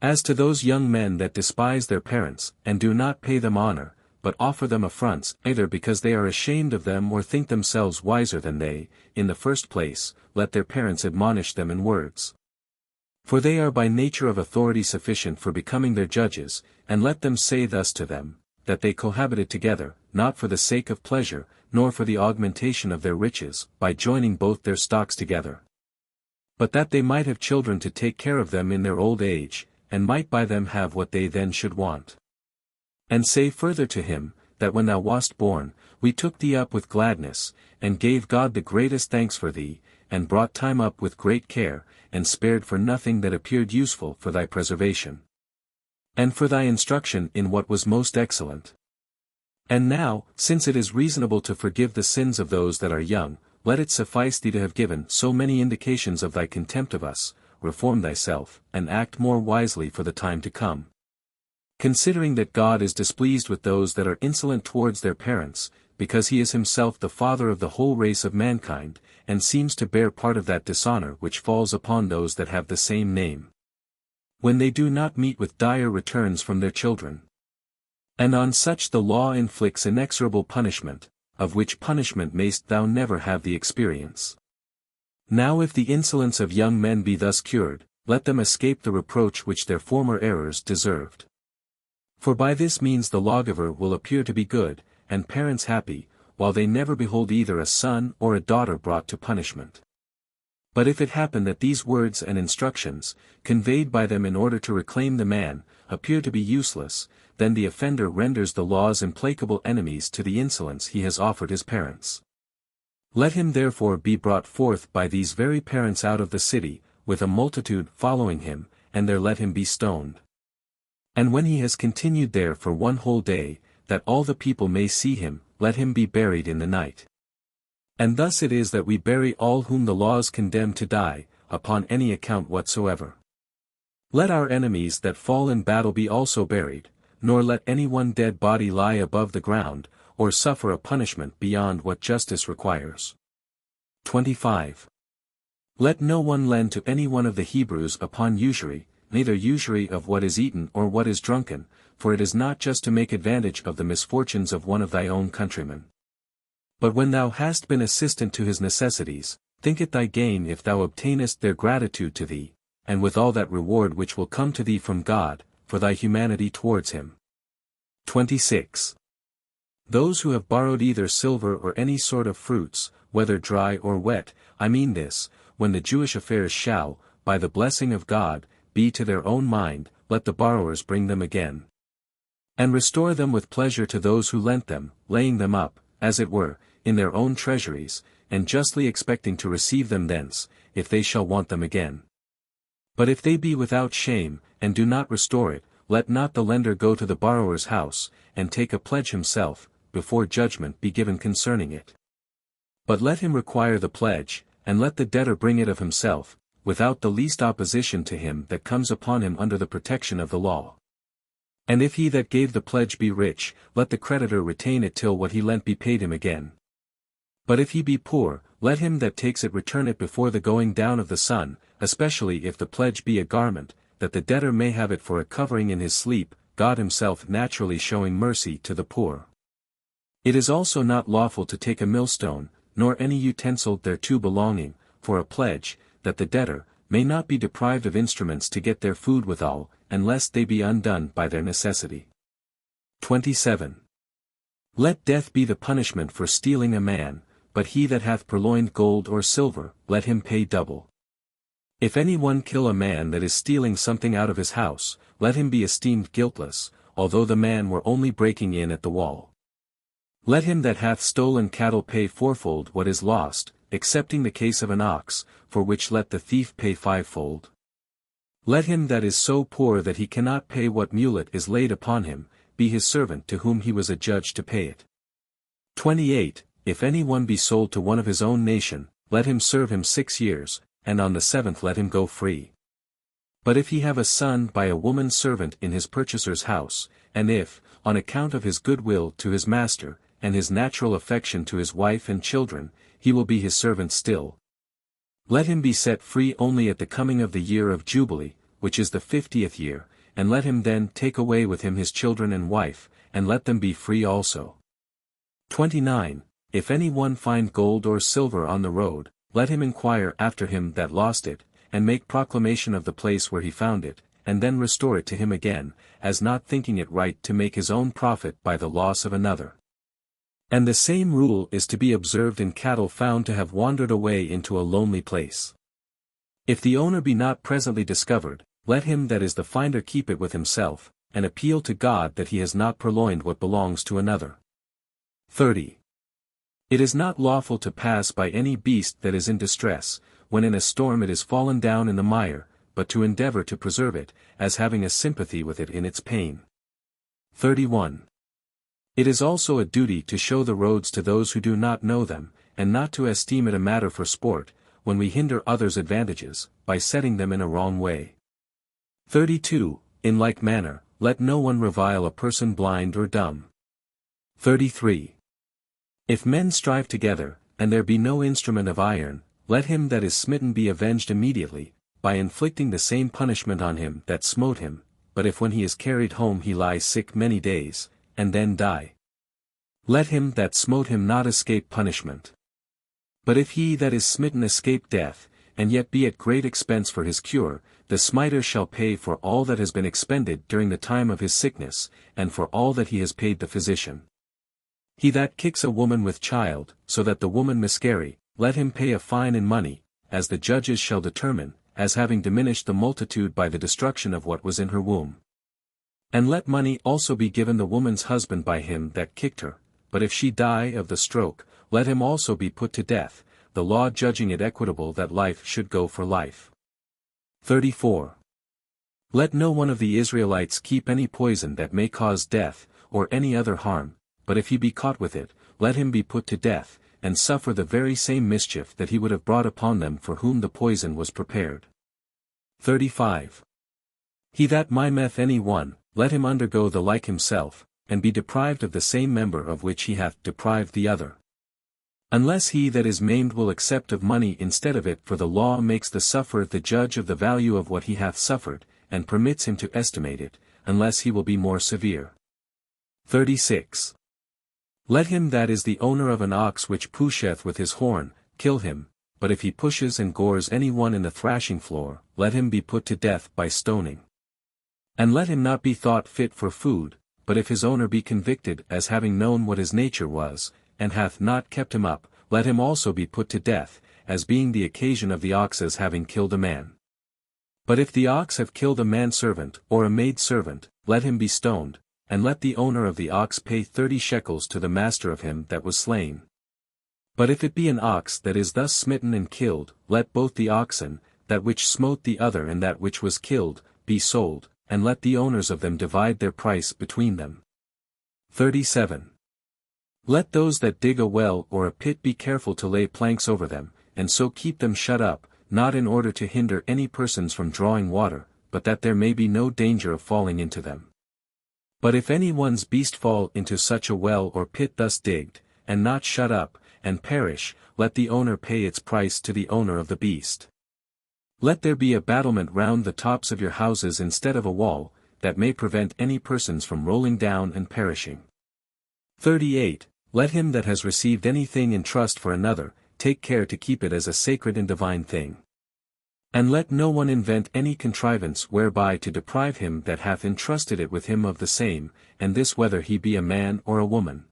As to those young men that despise their parents, and do not pay them honor, but offer them affronts, either because they are ashamed of them or think themselves wiser than they, in the first place, let their parents admonish them in words. For they are by nature of authority sufficient for becoming their judges, and let them say thus to them, that they cohabited together, not for the sake of pleasure, nor for the augmentation of their riches, by joining both their stocks together, but that they might have children to take care of them in their old age, and might by them have what they then should want. And say further to him, that when thou wast born, we took thee up with gladness, and gave God the greatest thanks for thee, and brought time up with great care, and spared for nothing that appeared useful for thy preservation, and for thy instruction in what was most excellent. And now, since it is reasonable to forgive the sins of those that are young, let it suffice thee to have given so many indications of thy contempt of us, reform thyself, and act more wisely for the time to come. Considering that God is displeased with those that are insolent towards their parents, because he is himself the father of the whole race of mankind, and seems to bear part of that dishonor which falls upon those that have the same name, when they do not meet with dire returns from their children. And on such the law inflicts inexorable punishment, of which punishment mayst thou never have the experience. Now if the insolence of young men be thus cured, let them escape the reproach which their former errors deserved. For by this means the lawgiver will appear to be good, and parents happy, while they never behold either a son or a daughter brought to punishment. But if it happen that these words and instructions, conveyed by them in order to reclaim the man, appear to be useless, then the offender renders the law's implacable enemies to the insolence he has offered his parents. Let him therefore be brought forth by these very parents out of the city, with a multitude following him, and there let him be stoned. And when he has continued there for 1 whole day, that all the people may see him, let him be buried in the night. And thus it is that we bury all whom the laws condemn to die, upon any account whatsoever. Let our enemies that fall in battle be also buried, nor let any one dead body lie above the ground, or suffer a punishment beyond what justice requires. 25. Let no one lend to any one of the Hebrews upon usury, neither usury of what is eaten or what is drunken, for it is not just to make advantage of the misfortunes of one of thy own countrymen. But when thou hast been assistant to his necessities, think it thy gain if thou obtainest their gratitude to thee, and with all that reward which will come to thee from God, for thy humanity towards him. 26. Those who have borrowed either silver or any sort of fruits, whether dry or wet, I mean this, when the Jewish affairs shall, by the blessing of God, be to their own mind, let the borrowers bring them again. And restore them with pleasure to those who lent them, laying them up, as it were, in their own treasuries, and justly expecting to receive them thence, if they shall want them again. But if they be without shame, and do not restore it, let not the lender go to the borrower's house, and take a pledge himself, before judgment be given concerning it. But let him require the pledge, and let the debtor bring it of himself, without the least opposition to him that comes upon him under the protection of the law. And if he that gave the pledge be rich, let the creditor retain it till what he lent be paid him again. But if he be poor, let him that takes it return it before the going down of the sun, especially if the pledge be a garment, that the debtor may have it for a covering in his sleep, God himself naturally showing mercy to the poor. It is also not lawful to take a millstone, nor any utensil thereto belonging, for a pledge, that the debtor may not be deprived of instruments to get their food withal, and lest they be undone by their necessity. 27. Let death be the punishment for stealing a man, but he that hath purloined gold or silver, let him pay double. If any one kill a man that is stealing something out of his house, let him be esteemed guiltless, although the man were only breaking in at the wall. Let him that hath stolen cattle pay fourfold what is lost, excepting the case of an ox, for which let the thief pay fivefold. Let him that is so poor that he cannot pay what mulet is laid upon him, be his servant to whom he was adjudged to pay it. 28. If any one be sold to one of his own nation, let him serve him 6 years, and on the 7th let him go free. But if he have a son by a woman servant in his purchaser's house, and if, on account of his good will to his master, and his natural affection to his wife and children, he will be his servant still, let him be set free only at the coming of the year of Jubilee, which is the 50th year, and let him then take away with him his children and wife, and let them be free also. 29. If any one find gold or silver on the road, let him inquire after him that lost it, and make proclamation of the place where he found it, and then restore it to him again, as not thinking it right to make his own profit by the loss of another. And the same rule is to be observed in cattle found to have wandered away into a lonely place. If the owner be not presently discovered, let him that is the finder keep it with himself, and appeal to God that he has not purloined what belongs to another. 30. It is not lawful to pass by any beast that is in distress, when in a storm it is fallen down in the mire, but to endeavor to preserve it, as having a sympathy with it in its pain. 31. It is also a duty to show the roads to those who do not know them, and not to esteem it a matter for sport, when we hinder others' advantages, by setting them in a wrong way. 32. In like manner, let no one revile a person blind or dumb. 33. If men strive together, and there be no instrument of iron, let him that is smitten be avenged immediately, by inflicting the same punishment on him that smote him, but if when he is carried home he lie sick many days, and then die, let him that smote him not escape punishment. But if he that is smitten escape death, and yet be at great expense for his cure, the smiter shall pay for all that has been expended during the time of his sickness, and for all that he has paid the physician. He that kicks a woman with child, so that the woman miscarry, let him pay a fine in money, as the judges shall determine, as having diminished the multitude by the destruction of what was in her womb. And let money also be given the woman's husband by him that kicked her, but if she die of the stroke, let him also be put to death, the law judging it equitable that life should go for life. 34. Let no one of the Israelites keep any poison that may cause death, or any other harm, but if he be caught with it, let him be put to death, and suffer the very same mischief that he would have brought upon them for whom the poison was prepared. 35. He that maimeth any one, let him undergo the like himself, and be deprived of the same member of which he hath deprived the other. Unless he that is maimed will accept of money instead of it, for the law makes the sufferer the judge of the value of what he hath suffered, and permits him to estimate it, unless he will be more severe. 36. Let him that is the owner of an ox which pusheth with his horn, kill him, but if he pushes and gores any one in the thrashing floor, let him be put to death by stoning. And let him not be thought fit for food, but if his owner be convicted as having known what his nature was, and hath not kept him up, let him also be put to death, as being the occasion of the ox's having killed a man. But if the ox have killed a manservant or a maidservant, let him be stoned, and let the owner of the ox pay 30 shekels to the master of him that was slain. But if it be an ox that is thus smitten and killed, let both the oxen, that which smote the other and that which was killed, be sold, and let the owners of them divide their price between them. 37. Let those that dig a well or a pit be careful to lay planks over them, and so keep them shut up, not in order to hinder any persons from drawing water, but that there may be no danger of falling into them. But if any one's beast fall into such a well or pit thus digged, and not shut up, and perish, let the owner pay its price to the owner of the beast. Let there be a battlement round the tops of your houses instead of a wall, that may prevent any persons from rolling down and perishing. 38. Let him that has received anything in trust for another, take care to keep it as a sacred and divine thing. And let no one invent any contrivance whereby to deprive him that hath entrusted it with him of the same, and this whether he be a man or a woman.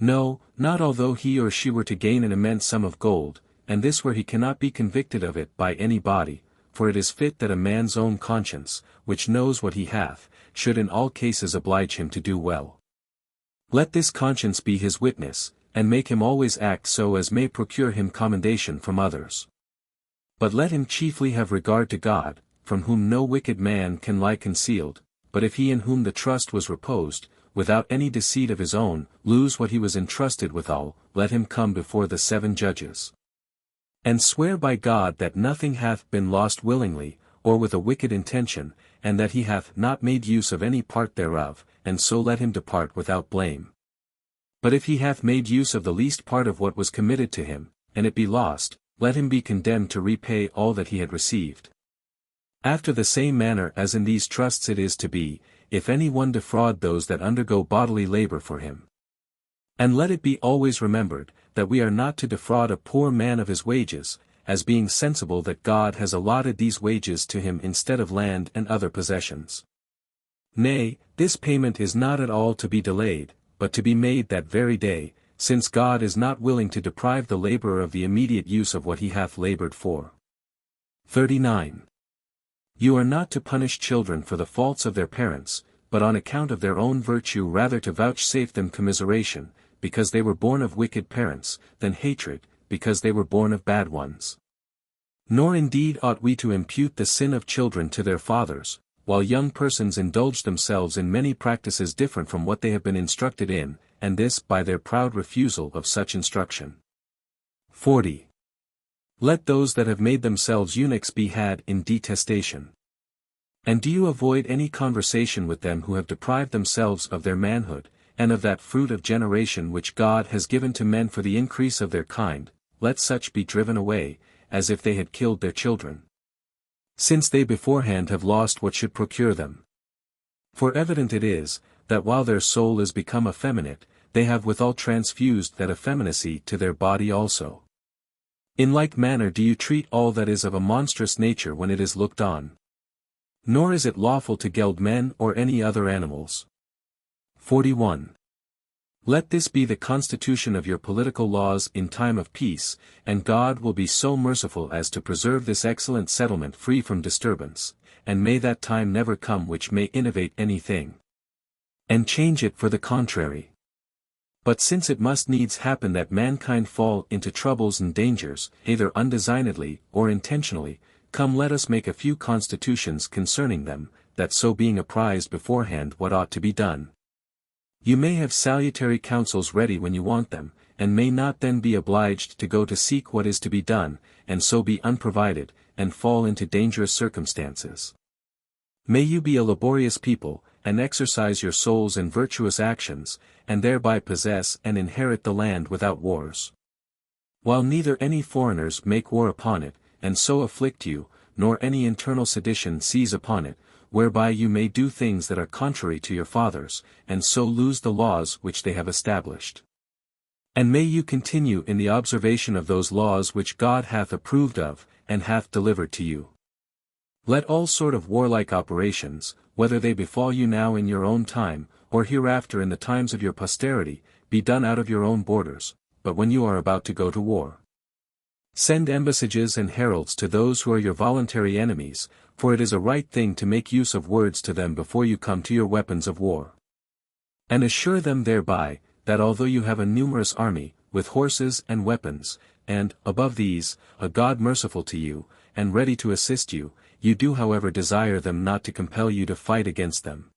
No, not although he or she were to gain an immense sum of gold, and this where he cannot be convicted of it by any body, for it is fit that a man's own conscience, which knows what he hath, should in all cases oblige him to do well. Let this conscience be his witness, and make him always act so as may procure him commendation from others. But let him chiefly have regard to God, from whom no wicked man can lie concealed, but if he in whom the trust was reposed, without any deceit of his own, lose what he was entrusted withal, let him come before the 7 judges. And swear by God that nothing hath been lost willingly, or with a wicked intention, and that he hath not made use of any part thereof, and so let him depart without blame. But if he hath made use of the least part of what was committed to him, and it be lost, let him be condemned to repay all that he had received. After the same manner as in these trusts it is to be, if any one defraud those that undergo bodily labor for him. And let it be always remembered, that we are not to defraud a poor man of his wages, as being sensible that God has allotted these wages to him instead of land and other possessions. Nay, this payment is not at all to be delayed, but to be made that very day, since God is not willing to deprive the laborer of the immediate use of what he hath labored for. 39. You are not to punish children for the faults of their parents, but on account of their own virtue rather to vouchsafe them commiseration, because they were born of wicked parents, than hatred, because they were born of bad ones. Nor indeed ought we to impute the sin of children to their fathers, while young persons indulge themselves in many practices different from what they have been instructed in, and this by their proud refusal of such instruction. 40. Let those that have made themselves eunuchs be had in detestation. And do you avoid any conversation with them who have deprived themselves of their manhood, and of that fruit of generation which God has given to men for the increase of their kind, let such be driven away, as if they had killed their children. Since they beforehand have lost what should procure them. For evident it is, that while their soul is become effeminate, they have withal transfused that effeminacy to their body also. In like manner do you treat all that is of a monstrous nature when it is looked on. Nor is it lawful to geld men or any other animals. 41. Let this be the constitution of your political laws in time of peace, and God will be so merciful as to preserve this excellent settlement free from disturbance, and may that time never come which may innovate anything, and change it for the contrary. But since it must needs happen that mankind fall into troubles and dangers, either undesignedly or intentionally, come let us make a few constitutions concerning them, that so being apprised beforehand what ought to be done, you may have salutary counsels ready when you want them, and may not then be obliged to go to seek what is to be done, and so be unprovided, and fall into dangerous circumstances. May you be a laborious people, and exercise your souls in virtuous actions, and thereby possess and inherit the land without wars. While neither any foreigners make war upon it, and so afflict you, nor any internal sedition seize upon it, whereby you may do things that are contrary to your fathers, and so lose the laws which they have established. And may you continue in the observation of those laws which God hath approved of, and hath delivered to you. Let all sort of warlike operations, whether they befall you now in your own time, or hereafter in the times of your posterity, be done out of your own borders, but when you are about to go to war. Send embassages and heralds to those who are your voluntary enemies, for it is a right thing to make use of words to them before you come to your weapons of war. And assure them thereby, that although you have a numerous army, with horses and weapons, and, above these, a God merciful to you, and ready to assist you, you do however desire them not to compel you to fight against them.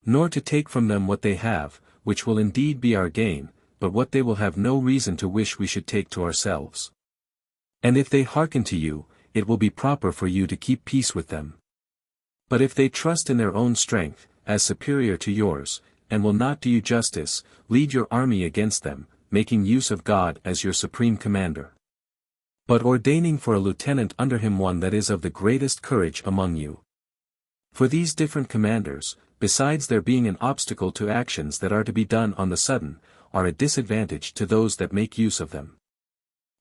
Nor to take from them what they have, which will indeed be our gain, but what they will have no reason to wish we should take to ourselves. And if they hearken to you, it will be proper for you to keep peace with them. But if they trust in their own strength, as superior to yours, and will not do you justice, lead your army against them, making use of God as your supreme commander. But ordaining for a lieutenant under him one that is of the greatest courage among you. For these different commanders, besides there being an obstacle to actions that are to be done on the sudden, are a disadvantage to those that make use of them.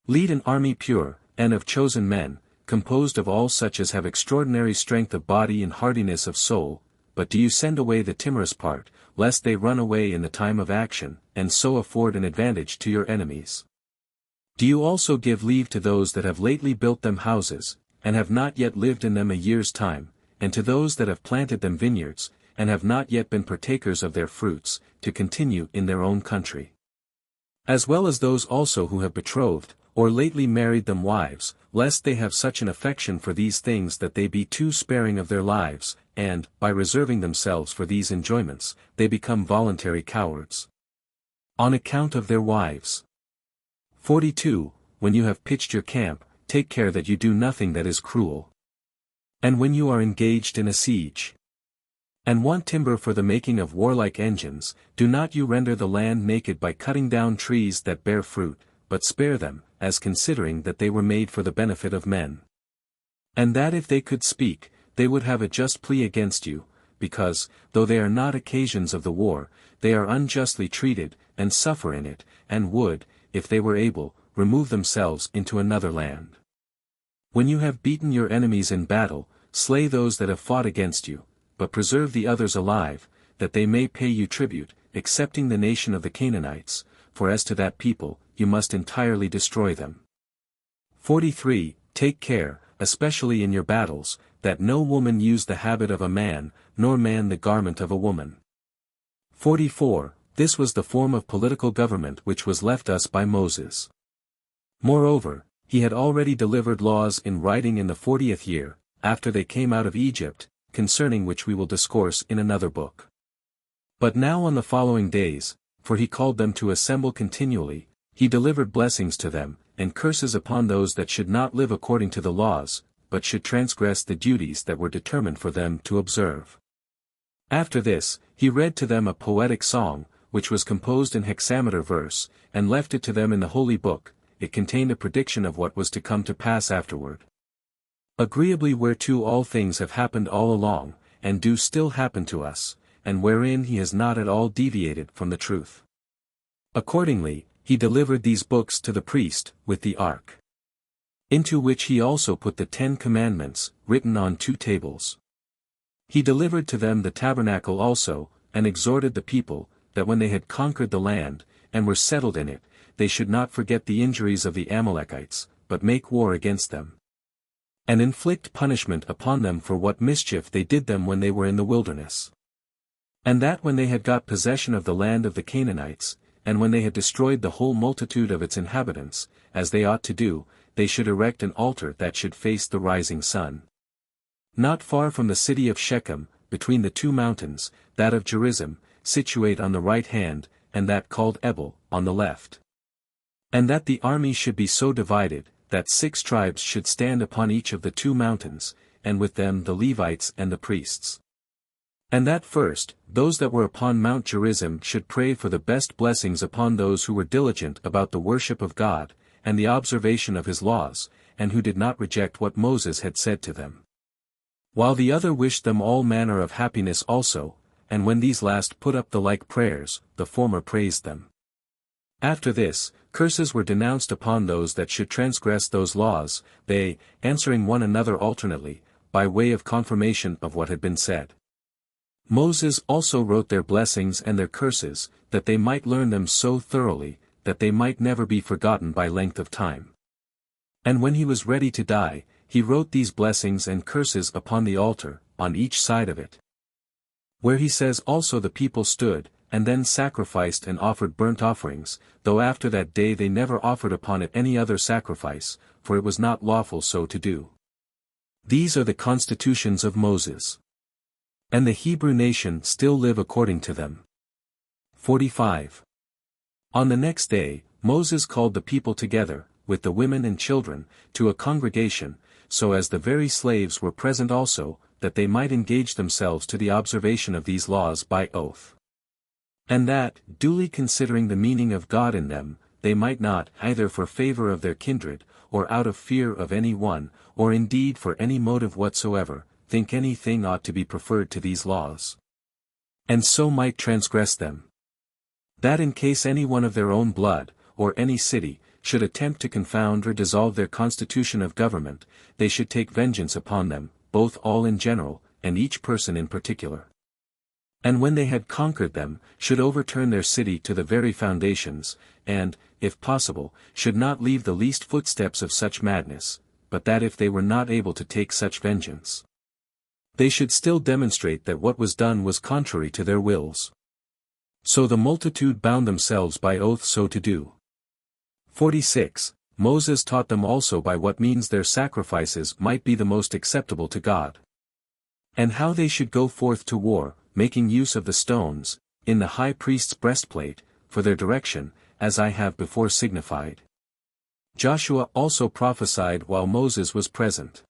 Lead an army pure, and of chosen men, composed of all such as have extraordinary strength of body and hardiness of soul, but do you send away the timorous part, lest they run away in the time of action, and so afford an advantage to your enemies. Do you also give leave to those that have lately built them houses, and have not yet lived in them a year's time, and to those that have planted them vineyards, and have not yet been partakers of their fruits, to continue in their own country. As well as those also who have betrothed, or lately married them wives, lest they have such an affection for these things that they be too sparing of their lives, and, by reserving themselves for these enjoyments, they become voluntary cowards. On account of their wives. 42. When you have pitched your camp, take care that you do nothing that is cruel. And when you are engaged in a siege, and want timber for the making of warlike engines, do not you render the land naked by cutting down trees that bear fruit, but spare them, as considering that they were made for the benefit of men. And that if they could speak, they would have a just plea against you, because, though they are not occasions of the war, they are unjustly treated, and suffer in it, and would, if they were able, remove themselves into another land. When you have beaten your enemies in battle, slay those that have fought against you, but preserve the others alive, that they may pay you tribute, excepting the nation of the Canaanites, for as to that people, you must entirely destroy them. 43. Take care, especially in your battles, that no woman use the habit of a man, nor man the garment of a woman. 44. This was the form of political government which was left us by Moses. Moreover, he had already delivered laws in writing in the 40th year, after they came out of Egypt, concerning which we will discourse in another book. But now on the following days, for he called them to assemble continually, he delivered blessings to them, and curses upon those that should not live according to the laws, but should transgress the duties that were determined for them to observe. After this, he read to them a poetic song, which was composed in hexameter verse, and left it to them in the holy book. It contained a prediction of what was to come to pass afterward. Agreeably whereto all things have happened all along, and do still happen to us, and wherein he has not at all deviated from the truth. Accordingly, he delivered these books to the priest, with the ark, into which he also put the 10 Commandments, written on 2 tables. He delivered to them the tabernacle also, and exhorted the people, that when they had conquered the land, and were settled in it, they should not forget the injuries of the Amalekites, but make war against them, and inflict punishment upon them for what mischief they did them when they were in the wilderness. And that when they had got possession of the land of the Canaanites, and when they had destroyed the whole multitude of its inhabitants, as they ought to do, they should erect an altar that should face the rising sun. Not far from the city of Shechem, between the 2 mountains, that of Gerizim, situate on the right hand, and that called Ebal, on the left. And that the army should be so divided, that 6 tribes should stand upon each of the 2 mountains, and with them the Levites and the priests. And that first, those that were upon Mount Gerizim should pray for the best blessings upon those who were diligent about the worship of God, and the observation of his laws, and who did not reject what Moses had said to them. While the other wished them all manner of happiness also, and when these last put up the like prayers, the former praised them. After this, curses were denounced upon those that should transgress those laws, they, answering one another alternately, by way of confirmation of what had been said. Moses also wrote their blessings and their curses, that they might learn them so thoroughly, that they might never be forgotten by length of time. And when he was ready to die, he wrote these blessings and curses upon the altar, on each side of it. Where he says also the people stood, and then sacrificed and offered burnt offerings, though after that day they never offered upon it any other sacrifice, for it was not lawful so to do. These are the constitutions of Moses. And the Hebrew nation still live according to them. 45. On the next day, Moses called the people together, with the women and children, to a congregation, so as the very slaves were present also, that they might engage themselves to the observation of these laws by oath. And that, duly considering the meaning of God in them, they might not, either for favor of their kindred, or out of fear of any one, or indeed for any motive whatsoever, think anything ought to be preferred to these laws. And so might transgress them. That in case any one of their own blood, or any city, should attempt to confound or dissolve their constitution of government, they should take vengeance upon them, both all in general, and each person in particular. And when they had conquered them, should overturn their city to the very foundations, and, if possible, should not leave the least footsteps of such madness, but that if they were not able to take such vengeance, they should still demonstrate that what was done was contrary to their wills. So the multitude bound themselves by oath so to do. 46. Moses taught them also by what means their sacrifices might be the most acceptable to God. And how they should go forth to war, making use of the stones, in the high priest's breastplate, for their direction, as I have before signified. Joshua also prophesied while Moses was present.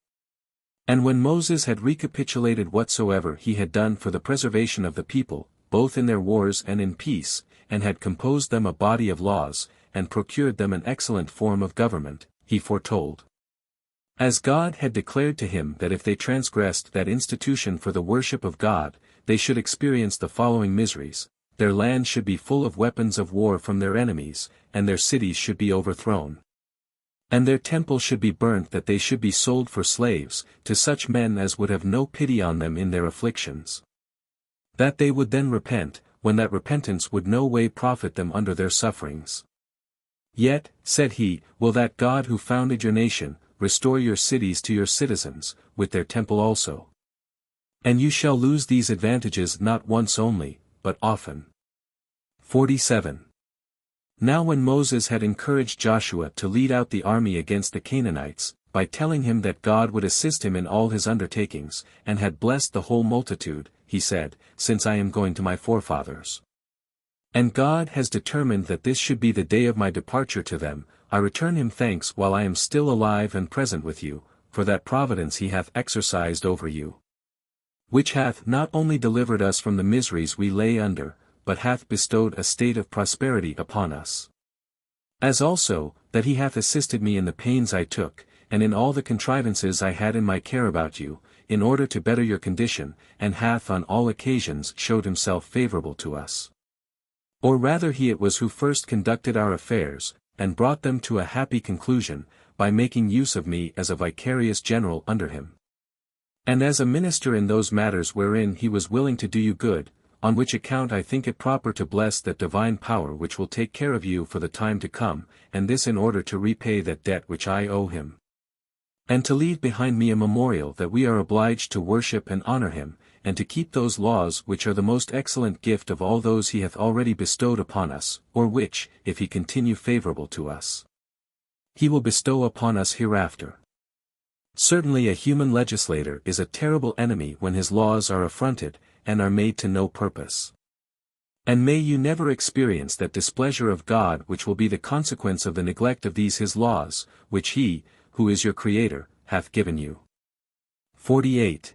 And when Moses had recapitulated whatsoever he had done for the preservation of the people, both in their wars and in peace, and had composed them a body of laws, and procured them an excellent form of government, he foretold. As God had declared to him that if they transgressed that institution for the worship of God, they should experience the following miseries: their land should be full of weapons of war from their enemies, and their cities should be overthrown. And their temple should be burnt, that they should be sold for slaves, to such men as would have no pity on them in their afflictions. That they would then repent, when that repentance would no way profit them under their sufferings. Yet, said he, will that God who founded your nation, restore your cities to your citizens, with their temple also. And you shall lose these advantages not once only, but often. 47. Now when Moses had encouraged Joshua to lead out the army against the Canaanites, by telling him that God would assist him in all his undertakings, and had blessed the whole multitude, he said, Since I am going to my forefathers, and God has determined that this should be the day of my departure to them, I return him thanks while I am still alive and present with you, for that providence he hath exercised over you, which hath not only delivered us from the miseries we lay under, but hath bestowed a state of prosperity upon us. As also, that he hath assisted me in the pains I took, and in all the contrivances I had in my care about you, in order to better your condition, and hath on all occasions showed himself favorable to us. Or rather he it was who first conducted our affairs, and brought them to a happy conclusion, by making use of me as a vicarious general under him, and as a minister in those matters wherein he was willing to do you good, on which account I think it proper to bless that divine power which will take care of you for the time to come, and this in order to repay that debt which I owe him, and to leave behind me a memorial that we are obliged to worship and honor him, and to keep those laws which are the most excellent gift of all those he hath already bestowed upon us, or which, if he continue favorable to us, he will bestow upon us hereafter. Certainly a human legislator is a terrible enemy when his laws are affronted, and are made to no purpose. And may you never experience that displeasure of God which will be the consequence of the neglect of these his laws, which he, who is your Creator, hath given you. 48.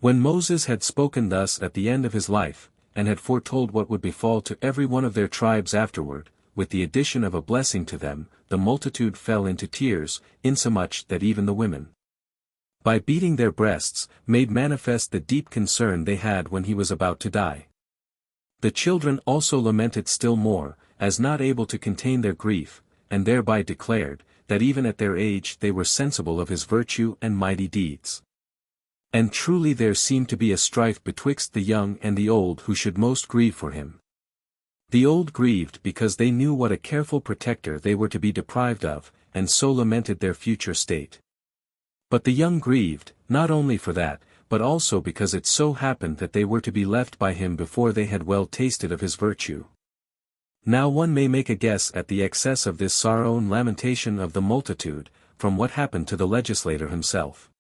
When Moses had spoken thus at the end of his life, and had foretold what would befall to every one of their tribes afterward, with the addition of a blessing to them, the multitude fell into tears, insomuch that even the women, by beating their breasts, made manifest the deep concern they had when he was about to die. The children also lamented still more, as not able to contain their grief, and thereby declared, that even at their age they were sensible of his virtue and mighty deeds. And truly there seemed to be a strife betwixt the young and the old who should most grieve for him. The old grieved because they knew what a careful protector they were to be deprived of, and so lamented their future state. But the young grieved, not only for that, but also because it so happened that they were to be left by him before they had well tasted of his virtue. Now one may make a guess at the excess of this sorrow and lamentation of the multitude, from what happened to the legislator himself.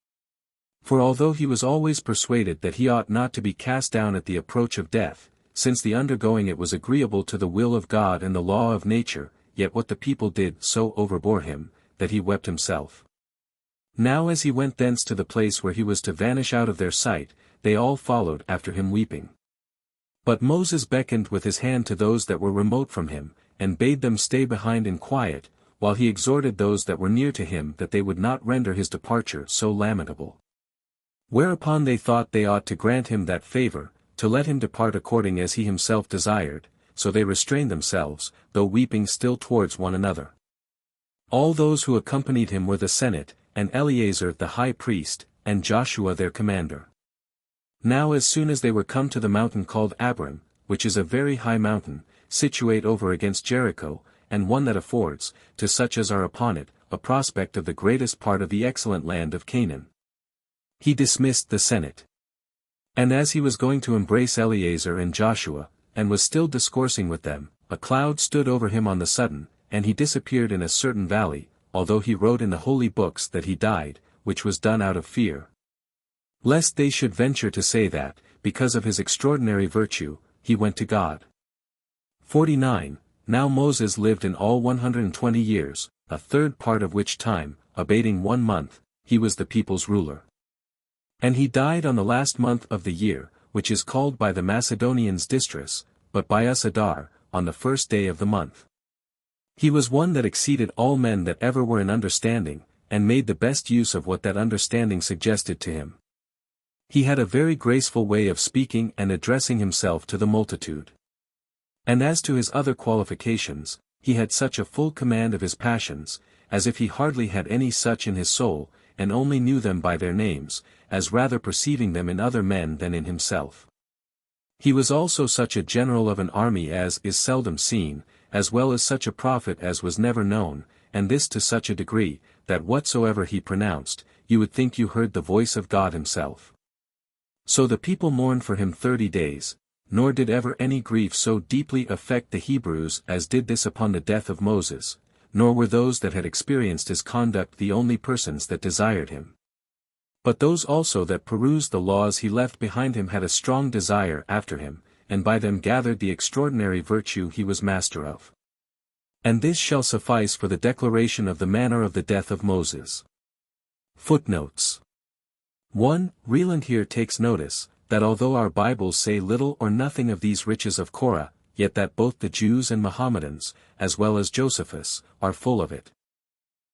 For although he was always persuaded that he ought not to be cast down at the approach of death, since the undergoing it was agreeable to the will of God and the law of nature, yet what the people did so overbore him, that he wept himself. Now as he went thence to the place where he was to vanish out of their sight, they all followed after him weeping. But Moses beckoned with his hand to those that were remote from him, and bade them stay behind in quiet, while he exhorted those that were near to him that they would not render his departure so lamentable. Whereupon they thought they ought to grant him that favor, to let him depart according as he himself desired, so they restrained themselves, though weeping still towards one another. All those who accompanied him were the Senate, and Eleazar the high priest, and Joshua their commander. Now as soon as they were come to the mountain called Abram, which is a very high mountain, situate over against Jericho, and one that affords, to such as are upon it, a prospect of the greatest part of the excellent land of Canaan, he dismissed the Senate. And as he was going to embrace Eleazar and Joshua, and was still discoursing with them, a cloud stood over him on the sudden, and he disappeared in a certain valley, although he wrote in the holy books that he died, which was done out of fear, lest they should venture to say that, because of his extraordinary virtue, he went to God. 49. Now Moses lived in all 120 years, a third part of which time, abating 1 month, he was the people's ruler. And he died on the last month of the year, which is called by the Macedonians Distris, but by us Adar, on the first day of the month. He was one that exceeded all men that ever were in understanding, and made the best use of what that understanding suggested to him. He had a very graceful way of speaking and addressing himself to the multitude. And as to his other qualifications, he had such a full command of his passions, as if he hardly had any such in his soul, and only knew them by their names, as rather perceiving them in other men than in himself. He was also such a general of an army as is seldom seen, as well as such a prophet as was never known, and this to such a degree, that whatsoever he pronounced, you would think you heard the voice of God himself. So the people mourned for him 30 days, nor did ever any grief so deeply affect the Hebrews as did this upon the death of Moses, nor were those that had experienced his conduct the only persons that desired him. But those also that perused the laws he left behind him had a strong desire after him, and by them gathered the extraordinary virtue he was master of. And this shall suffice for the declaration of the manner of the death of Moses. Footnotes 1. Reland here takes notice, that although our Bibles say little or nothing of these riches of Korah, yet that both the Jews and Mohammedans, as well as Josephus, are full of it.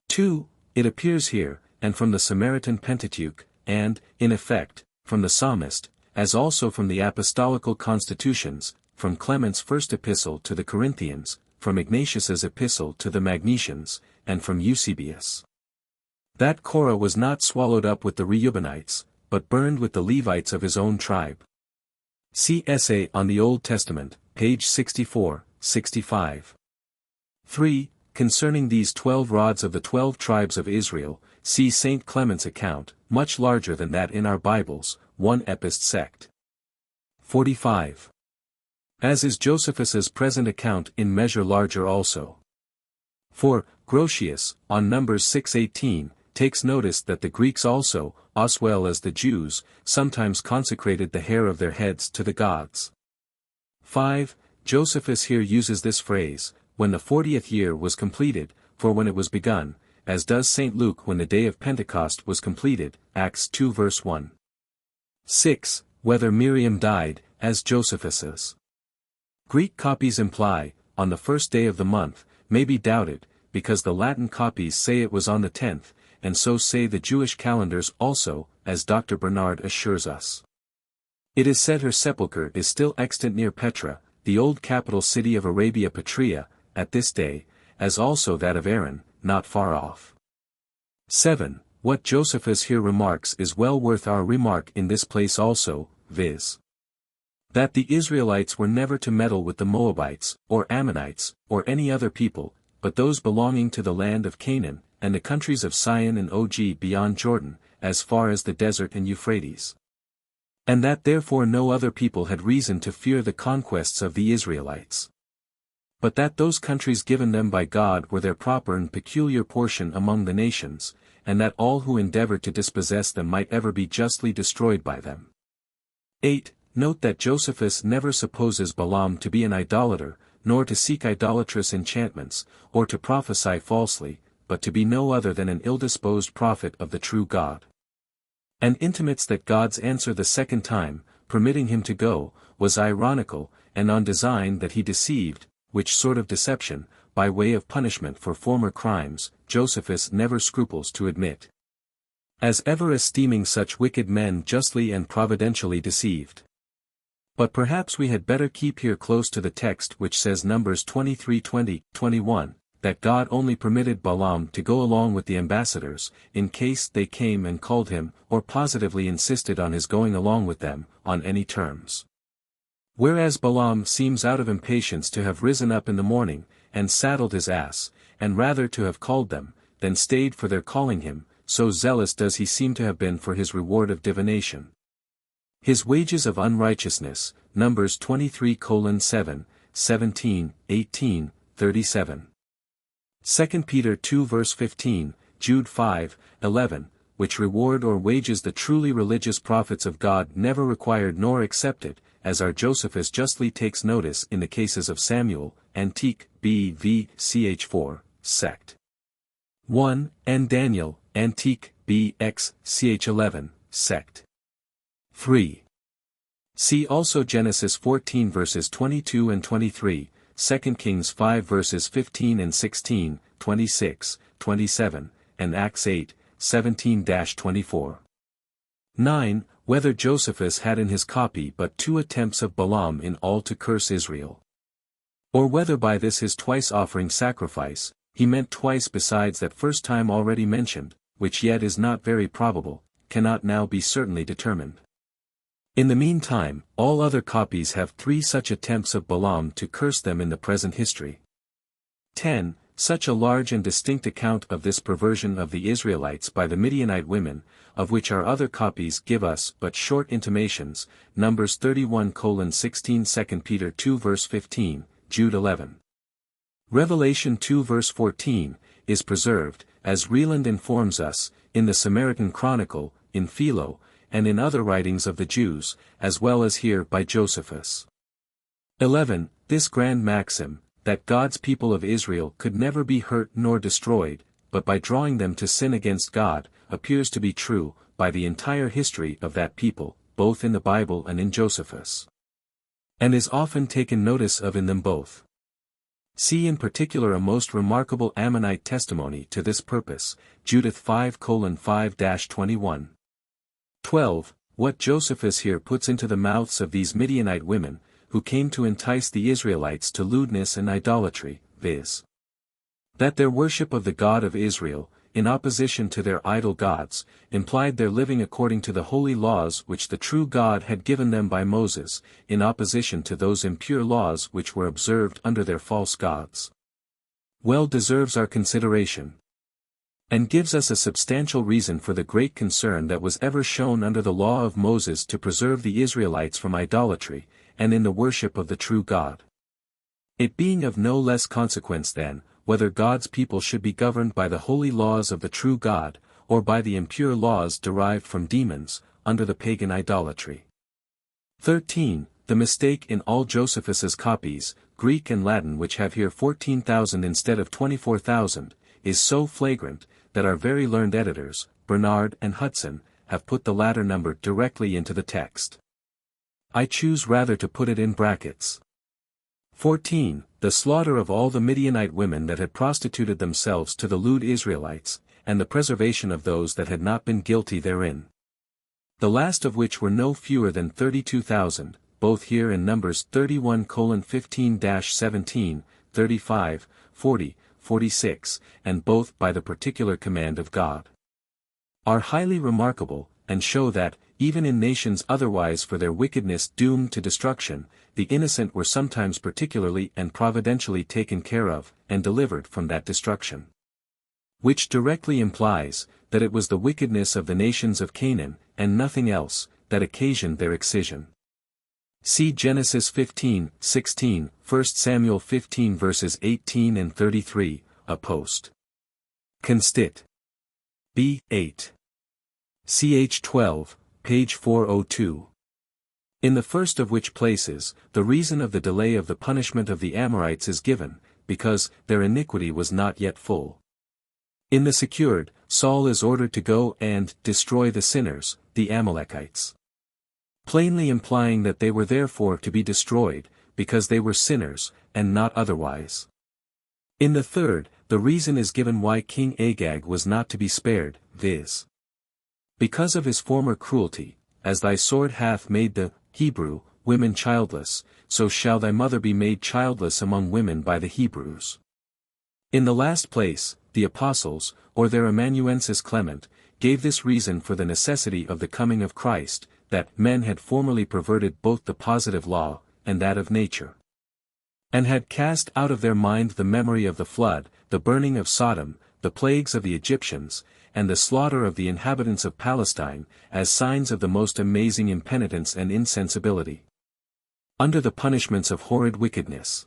2. It appears here, and from the Samaritan Pentateuch, and, in effect, from the Psalmist, as also from the Apostolical Constitutions, from Clement's first epistle to the Corinthians, from Ignatius's epistle to the Magnesians, and from Eusebius, that Korah was not swallowed up with the Reubenites, but burned with the Levites of his own tribe. See Essay on the Old Testament, page 64, 65. 3. Concerning these 12 rods of the 12 tribes of Israel, see St. Clement's account, much larger than that in our Bibles, 1 Epist Sect. 45. As is Josephus's present account in measure larger also. 4. Grotius, on Numbers 6:18, takes notice that the Greeks also, as well as the Jews, sometimes consecrated the hair of their heads to the gods. 5. Josephus here uses this phrase, when the 40th year was completed, for when it was begun, as does St. Luke when the day of Pentecost was completed, Acts 2 verse 1. 6. Whether Miriam died, as Josephus's Greek copies imply, on the first day of the month, may be doubted, because the Latin copies say it was on the 10th, and so say the Jewish calendars also, as Dr. Bernard assures us. It is said her sepulchre is still extant near Petra, the old capital city of Arabia Petrea, at this day, as also that of Aaron, not far off. 7. What Josephus here remarks is well worth our remark in this place also, viz. that the Israelites were never to meddle with the Moabites, or Ammonites, or any other people, but those belonging to the land of Canaan, and the countries of Sion and Og beyond Jordan, as far as the desert and Euphrates. And that therefore no other people had reason to fear the conquests of the Israelites. But that those countries given them by God were their proper and peculiar portion among the nations, and that all who endeavored to dispossess them might ever be justly destroyed by them. 8. Note that Josephus never supposes Balaam to be an idolater, nor to seek idolatrous enchantments, or to prophesy falsely, but to be no other than an ill-disposed prophet of the true God. And intimates that God's answer the second time, permitting him to go, was ironical, and on design that he deceived, which sort of deception, by way of punishment for former crimes, Josephus never scruples to admit. As ever esteeming such wicked men justly and providentially deceived. But perhaps we had better keep here close to the text which says Numbers 23:20-21, that God only permitted Balaam to go along with the ambassadors, in case they came and called him, or positively insisted on his going along with them, on any terms. Whereas Balaam seems out of impatience to have risen up in the morning, and saddled his ass, and rather to have called them, than stayed for their calling him, so zealous does he seem to have been for his reward of divination. His wages of unrighteousness, Numbers 23:7, 17, 18, 37. 2 Peter 2 verse 15, Jude 5, 11, which reward or wages the truly religious prophets of God never required nor accepted, as our Josephus justly takes notice in the cases of Samuel, Antique, B.V. ch. 4, sect. 1, and Daniel, Antique, B.X. ch. 11, sect. 3. See also Genesis 14 verses 22 and 23, 2 Kings 5 verses 15 and 16, 26, 27, and Acts 8, 17-24. 9. Whether Josephus had in his copy but 2 attempts of Balaam in all to curse Israel. Or whether by this his twice offering sacrifice, he meant twice besides that first time already mentioned, which yet is not very probable, cannot now be certainly determined. In the meantime, all other copies have 3 such attempts of Balaam to curse them in the present history. 10. Such a large and distinct account of this perversion of the Israelites by the Midianite women, of which our other copies give us but short intimations, Numbers 31:16, 2 Peter 2 verse 15, Jude 11. Revelation 2 verse 14, is preserved, as Rieland informs us, in the Samaritan Chronicle, in Philo, and in other writings of the Jews, as well as here by Josephus. 11. This grand maxim, that God's people of Israel could never be hurt nor destroyed, but by drawing them to sin against God, appears to be true, by the entire history of that people, both in the Bible and in Josephus. And is often taken notice of in them both. See in particular a most remarkable Ammonite testimony to this purpose, Judith 5:5-21. 12. What Josephus here puts into the mouths of these Midianite women, who came to entice the Israelites to lewdness and idolatry, viz. that their worship of the God of Israel, in opposition to their idol gods, implied their living according to the holy laws which the true God had given them by Moses, in opposition to those impure laws which were observed under their false gods. Well deserves our consideration. And gives us a substantial reason for the great concern that was ever shown under the law of Moses to preserve the Israelites from idolatry, and in the worship of the true God. It being of no less consequence then, whether God's people should be governed by the holy laws of the true God, or by the impure laws derived from demons, under the pagan idolatry. 13. The mistake in all Josephus's copies, Greek and Latin which have here 14,000 instead of 24,000, is so flagrant, that our very learned editors, Bernard and Hudson, have put the latter number directly into the text. I choose rather to put it in brackets. 14. The slaughter of all the Midianite women that had prostituted themselves to the lewd Israelites, and the preservation of those that had not been guilty therein. The last of which were no fewer than 32,000, both here in Numbers 31:15-17, 35, 40, 46, and both by the particular command of God, are highly remarkable, and show that, even in nations otherwise for their wickedness doomed to destruction, the innocent were sometimes particularly and providentially taken care of, and delivered from that destruction. Which directly implies, that it was the wickedness of the nations of Canaan, and nothing else, that occasioned their excision. See Genesis 15:16, 1 Samuel 15 verses 18 and 33, a post. Constit. B. 8. Ch. 12, page 402. In the first of which places, the reason of the delay of the punishment of the Amorites is given, because their iniquity was not yet full. In the secured, Saul is ordered to go and destroy the sinners, the Amalekites, plainly implying that they were therefore to be destroyed, because they were sinners, and not otherwise. In the third, the reason is given why King Agag was not to be spared, viz. Because of his former cruelty, as thy sword hath made the Hebrew women childless, so shall thy mother be made childless among women by the Hebrews. In the last place, the apostles, or their amanuensis Clement, gave this reason for the necessity of the coming of Christ, that men had formerly perverted both the positive law, and that of nature, and had cast out of their mind the memory of the flood, the burning of Sodom, the plagues of the Egyptians, and the slaughter of the inhabitants of Palestine, as signs of the most amazing impenitence and insensibility, under the punishments of horrid wickedness.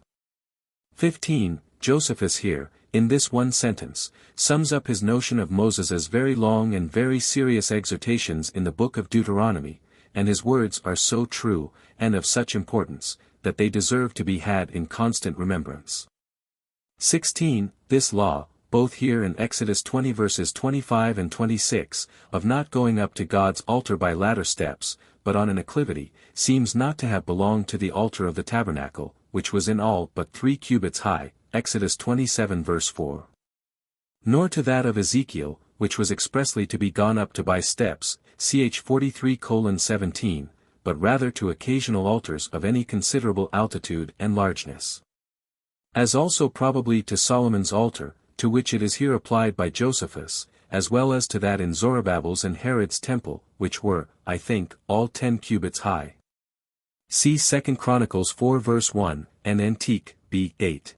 15. Josephus here, in this one sentence, sums up his notion of Moses' very long and very serious exhortations in the book of Deuteronomy, and his words are so true, and of such importance, that they deserve to be had in constant remembrance. 16. This law, both here in Exodus 20 verses 25 and 26, of not going up to God's altar by ladder steps, but on an acclivity, seems not to have belonged to the altar of the tabernacle, which was in all but 3 cubits high, Exodus 27 verse 4. Nor to that of Ezekiel, which was expressly to be gone up to by steps, ch. 43:17, but rather to occasional altars of any considerable altitude and largeness. As also probably to Solomon's altar, to which it is here applied by Josephus, as well as to that in Zorobabel's and Herod's temple, which were, I think, all 10 cubits high. See 2 Chronicles 4 verse 1, and Antique, b. 8.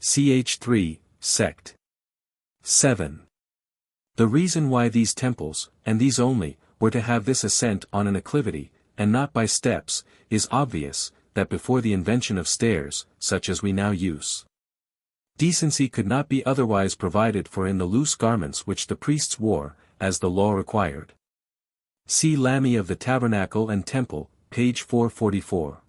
Ch. 3, sect. 7. The reason why these temples, and these only, were to have this ascent on an acclivity, and not by steps, is obvious, that before the invention of stairs, such as we now use, decency could not be otherwise provided for in the loose garments which the priests wore, as the law required. See Lamy of the Tabernacle and Temple, page 444.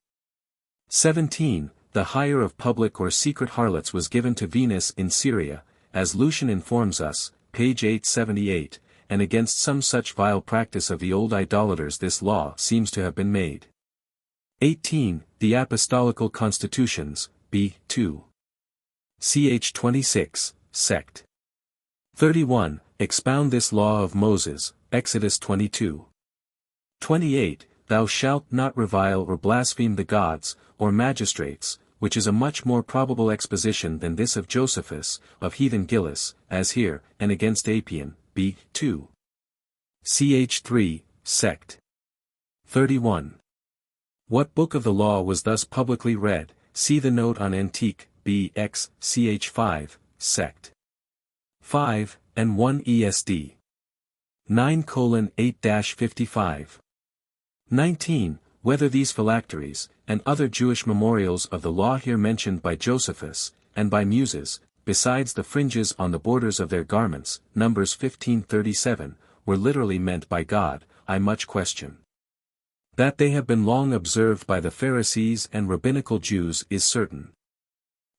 17. The hire of public or secret harlots was given to Venus in Syria, as Lucian informs us, page 878, and against some such vile practice of the old idolaters this law seems to have been made. 18. The Apostolical Constitutions, b. 2. Ch. 26, sect. 31. Expound this law of Moses, Exodus 22. 28. Thou shalt not revile or blaspheme the gods, or magistrates, which is a much more probable exposition than this of Josephus, of heathen Gillis, as here, and against Apion, b. 2. Ch. 3, sect. 31. What book of the law was thus publicly read? See the note on Antique, b. x. Ch. 5, sect. 5, and 1 ESD. 9:8-55. 19. Whether these phylacteries, and other Jewish memorials of the law here mentioned by Josephus, and by Muses, besides the fringes on the borders of their garments, Numbers 15:37, were literally meant by God, I much question. That they have been long observed by the Pharisees and rabbinical Jews is certain.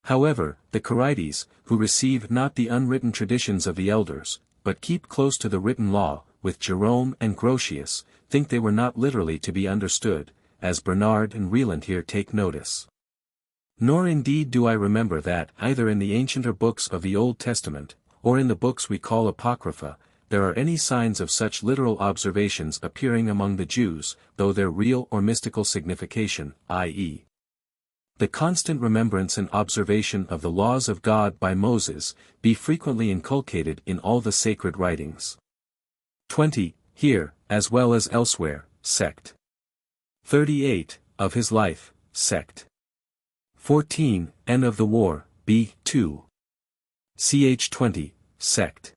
However, the Quirites, who receive not the unwritten traditions of the elders, but keep close to the written law, with Jerome and Grotius, think they were not literally to be understood, as Bernard and Rieland here take notice. Nor indeed do I remember that, either in the ancienter books of the Old Testament, or in the books we call Apocrypha, there are any signs of such literal observations appearing among the Jews, though their real or mystical signification, i.e., the constant remembrance and observation of the laws of God by Moses, be frequently inculcated in all the sacred writings. 20. Here, as well as elsewhere, sect. 38. Of his life, sect. 14. End of the war, b. 2. Ch. 20, sect.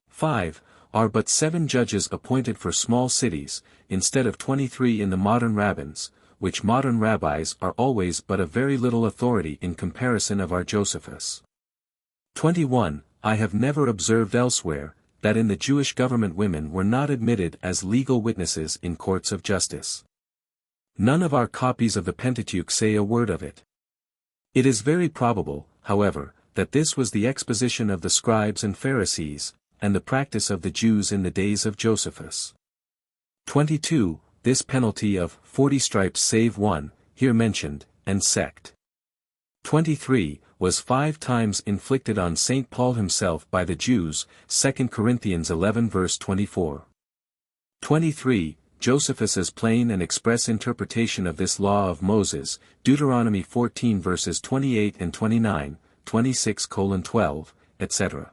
5. Are but 7 judges appointed for small cities, instead of 23 in the modern rabbins, which modern rabbis are always but a very little authority in comparison of our Josephus. 21. I have never observed elsewhere, that in the Jewish government women were not admitted as legal witnesses in courts of justice. None of our copies of the Pentateuch say a word of it. It is very probable, however, that this was the exposition of the scribes and Pharisees, and the practice of the Jews in the days of Josephus. 22. This penalty of 40 stripes save one, here mentioned, and sect. 23, was 5 times inflicted on St. Paul himself by the Jews, 2 Corinthians 11 verse 24. 23. Josephus's plain and express interpretation of this law of Moses, Deuteronomy 14 verses 28 and 29, 26:12, etc.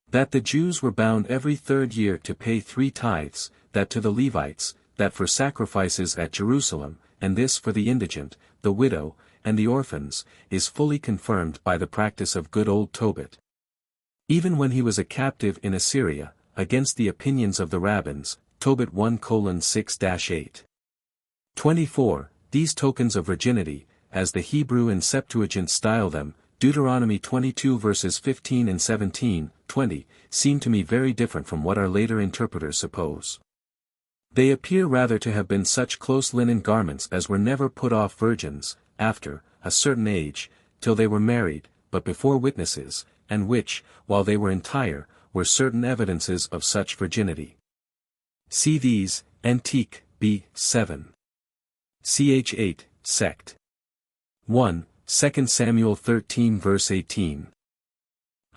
That the Jews were bound every 3rd year to pay 3 tithes, that to the Levites, that for sacrifices at Jerusalem, and this for the indigent, the widow, and the orphans, is fully confirmed by the practice of good old Tobit. Even when he was a captive in Assyria, against the opinions of the rabbins, Tobit 1:6-8. 24. These tokens of virginity, as the Hebrew and Septuagint style them, Deuteronomy 22 verses 15 and 17, 20, seem to me very different from what our later interpreters suppose. They appear rather to have been such close linen garments as were never put off virgins, after a certain age, till they were married, but before witnesses, and which, while they were entire, were certain evidences of such virginity. See these, Antique, b. 7. Ch. 8, sect. 1. 2 Samuel 13 verse 18.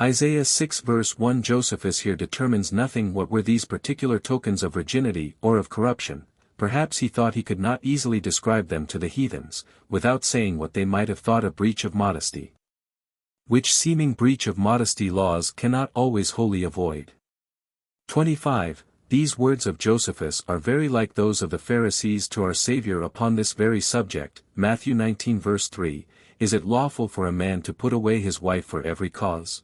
Isaiah 6 verse 1. Josephus here determines nothing what were these particular tokens of virginity or of corruption. Perhaps he thought he could not easily describe them to the heathens, without saying what they might have thought a breach of modesty. Which seeming breach of modesty laws cannot always wholly avoid. 25. These words of Josephus are very like those of the Pharisees to our Savior upon this very subject, Matthew 19 verse 3, Is it lawful for a man to put away his wife for every cause?